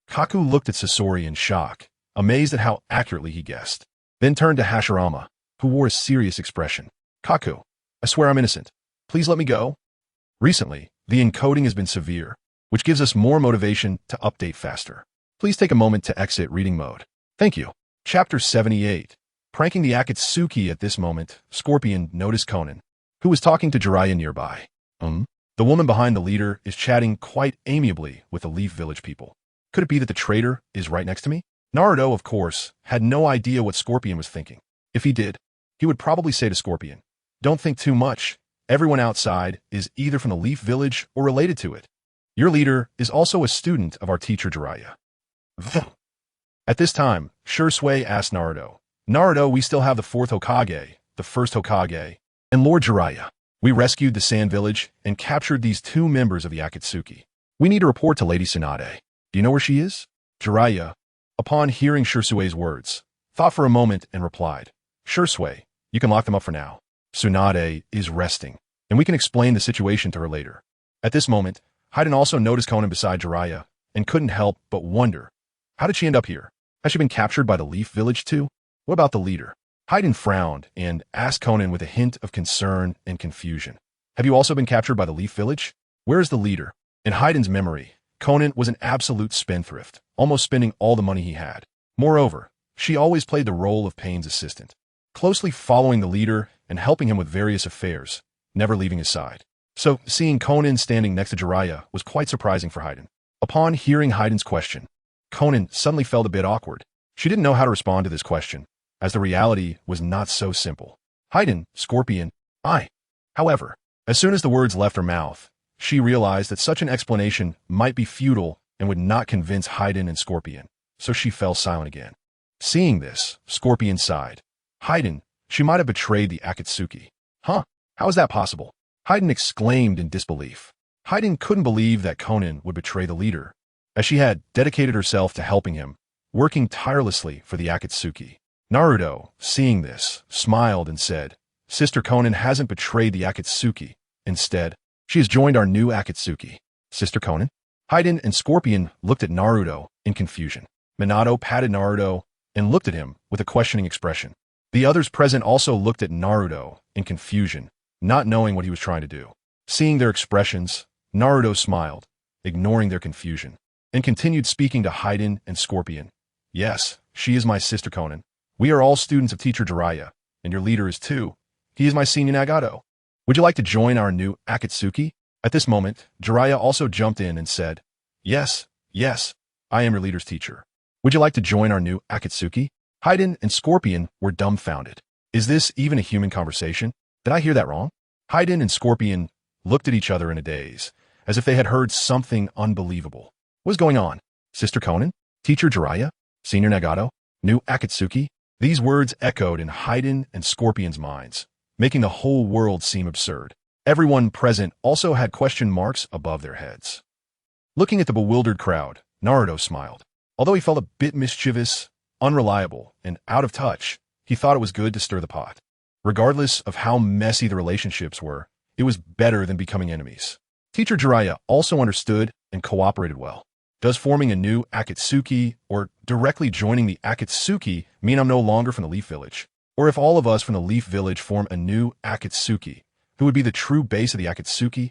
Kaku looked at Sasori in shock, amazed at how accurately he guessed. Then turned to Hashirama, who wore a serious expression. Kaku, I swear I'm innocent. Please let me go. Recently, the encoding has been severe, which gives us more motivation to update faster. Please take a moment to exit reading mode. Thank you. Chapter 78. Pranking the Akatsuki. At this moment, Scorpion noticed Konan, who was talking to Jiraiya nearby. The woman behind the leader is chatting quite amiably with the Leaf Village people. Could it be that the traitor is right next to me? Naruto, of course, had no idea what Scorpion was thinking. If he did, he would probably say to Scorpion, don't think too much. Everyone outside is either from the Leaf Village or related to it. Your leader is also a student of our teacher Jiraiya. At this time, Shursui asked Naruto, Naruto, we still have the Fourth Hokage, the First Hokage, and Lord Jiraiya. We rescued the Sand Village and captured these two members of the Akatsuki. We need to report to Lady Tsunade. Do you know where she is? Jiraiya, upon hearing Shursui's words, thought for a moment and replied, Shursui, you can lock them up for now. Tsunade is resting, and we can explain the situation to her later. At this moment, Hayden also noticed Konan beside Jiraiya and couldn't help but wonder, how did she end up here? Has she been captured by the Leaf Village too? What about the leader? Hayden frowned and asked Konan with a hint of concern and confusion. Have you also been captured by the Leaf Village? Where is the leader? In Hayden's memory, Konan was an absolute spendthrift, almost spending all the money he had. Moreover, she always played the role of Pain's assistant, closely following the leader and helping him with various affairs, never leaving his side. So, seeing Konan standing next to Jiraiya was quite surprising for Hayden. Upon hearing Hayden's question, Konan suddenly felt a bit awkward. She didn't know how to respond to this question, as the reality was not so simple. Hayden, Scorpion, I. However, as soon as the words left her mouth, she realized that such an explanation might be futile and would not convince Hayden and Scorpion, so she fell silent again. Seeing this, Scorpion sighed. Hayden, she might have betrayed the Akatsuki. Huh? How is that possible? Hayden exclaimed in disbelief. Hayden couldn't believe that Konan would betray the leader, as she had dedicated herself to helping him, working tirelessly for the Akatsuki. Naruto, seeing this, smiled and said, Sister Konan hasn't betrayed the Akatsuki. Instead, she has joined our new Akatsuki. Sister Konan? Hayden and Scorpion looked at Naruto in confusion. Minato patted Naruto and looked at him with a questioning expression. The others present also looked at Naruto in confusion, not knowing what he was trying to do. Seeing their expressions, Naruto smiled, ignoring their confusion, and continued speaking to Hayden and Scorpion. Yes, she is my sister Konan. We are all students of teacher Jiraiya, and your leader is too. He is my senior Nagato. Would you like to join our new Akatsuki? At this moment, Jiraiya also jumped in and said, Yes, I am your leader's teacher. Would you like to join our new Akatsuki? Hayden and Scorpion were dumbfounded. Is this even a human conversation? Did I hear that wrong? Hayden and Scorpion looked at each other in a daze, as if they had heard something unbelievable. What's going on? Sister Konan? Teacher Jiraiya? Senior Nagato? New Akatsuki? These words echoed in Hayden and Scorpion's minds, making the whole world seem absurd. Everyone present also had question marks above their heads. Looking at the bewildered crowd, Naruto smiled. Although he felt a bit mischievous, unreliable, and out of touch, he thought it was good to stir the pot. Regardless of how messy the relationships were, it was better than becoming enemies. Teacher Jiraiya also understood and cooperated well. Does forming a new Akatsuki or directly joining the Akatsuki mean I'm no longer from the Leaf Village? Or if all of us from the Leaf Village form a new Akatsuki, who would be the true base of the Akatsuki?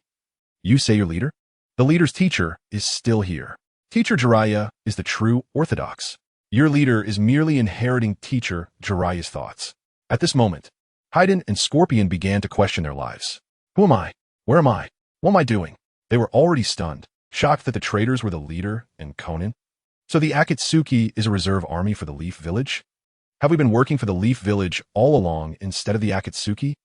You say your leader? The leader's teacher is still here. Teacher Jiraiya is the true orthodox. Your leader is merely inheriting teacher Jiraiya's thoughts. At this moment, Haiden and Scorpion began to question their lives. Who am I? Where am I? What am I doing? They were already stunned, shocked that the traitors were the leader and Konan. So the Akatsuki is a reserve army for the Leaf Village? Have we been working for the Leaf Village all along instead of the Akatsuki?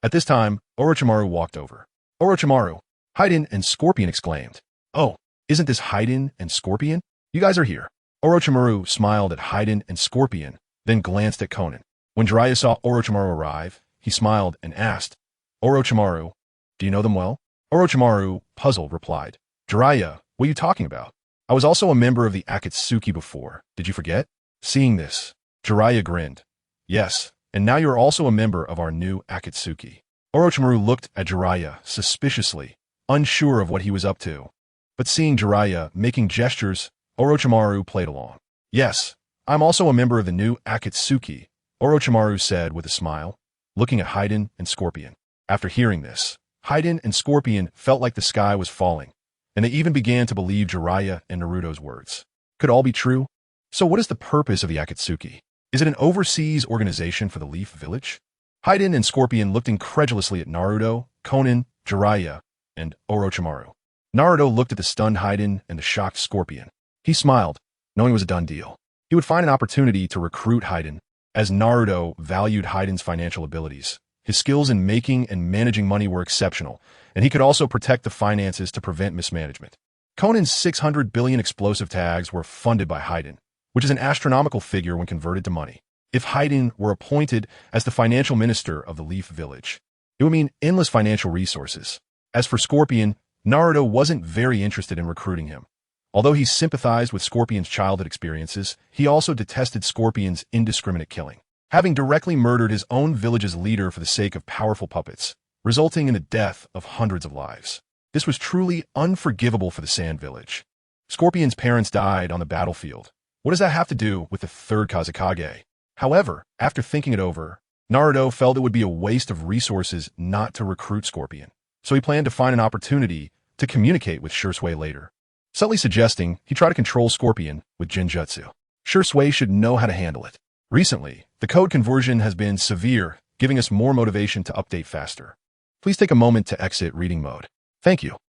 At this time, Orochimaru walked over. Orochimaru, Haiden and Scorpion exclaimed. Oh, isn't this Haiden and Scorpion? You guys are here. Orochimaru smiled at Haiden and Scorpion, then glanced at Konan. When Jiraiya saw Orochimaru arrive, he smiled and asked, Orochimaru, do you know them well? Orochimaru, puzzled, replied, Jiraiya, what are you talking about? I was also a member of the Akatsuki before. Did you forget? Seeing this, Jiraiya grinned. Yes, and now you're also a member of our new Akatsuki. Orochimaru looked at Jiraiya suspiciously, unsure of what he was up to. But seeing Jiraiya making gestures, Orochimaru played along. Yes, I'm also a member of the new Akatsuki, Orochimaru said with a smile, looking at Haiden and Scorpion. After hearing this, Haiden and Scorpion felt like the sky was falling, and they even began to believe Jiraiya and Naruto's words. Could all be true? So what is the purpose of the Akatsuki? Is it an overseas organization for the Leaf Village? Haiden and Scorpion looked incredulously at Naruto, Konan, Jiraiya, and Orochimaru. Naruto looked at the stunned Haiden and the shocked Scorpion. He smiled, knowing it was a done deal. He would find an opportunity to recruit Haiden, as Naruto valued Haiden's financial abilities. His skills in making and managing money were exceptional, and he could also protect the finances to prevent mismanagement. Konan's 600 billion explosive tags were funded by Haiden, which is an astronomical figure when converted to money. If Haiden were appointed as the financial minister of the Leaf Village, it would mean endless financial resources. As for Scorpion, Naruto wasn't very interested in recruiting him. Although he sympathized with Scorpion's childhood experiences, he also detested Scorpion's indiscriminate killing, having directly murdered his own village's leader for the sake of powerful puppets, resulting in the death of hundreds of lives. This was truly unforgivable for the Sand Village. Scorpion's parents died on the battlefield. What does that have to do with the Third Hokage? However, after thinking it over, Naruto felt it would be a waste of resources not to recruit Scorpion, so he planned to find an opportunity to communicate with Shursui later, subtly suggesting he try to control Scorpion with Jinjutsu. Shursui should know how to handle it. Recently, the code conversion has been severe, giving us more motivation to update faster. Please take a moment to exit reading mode. Thank you.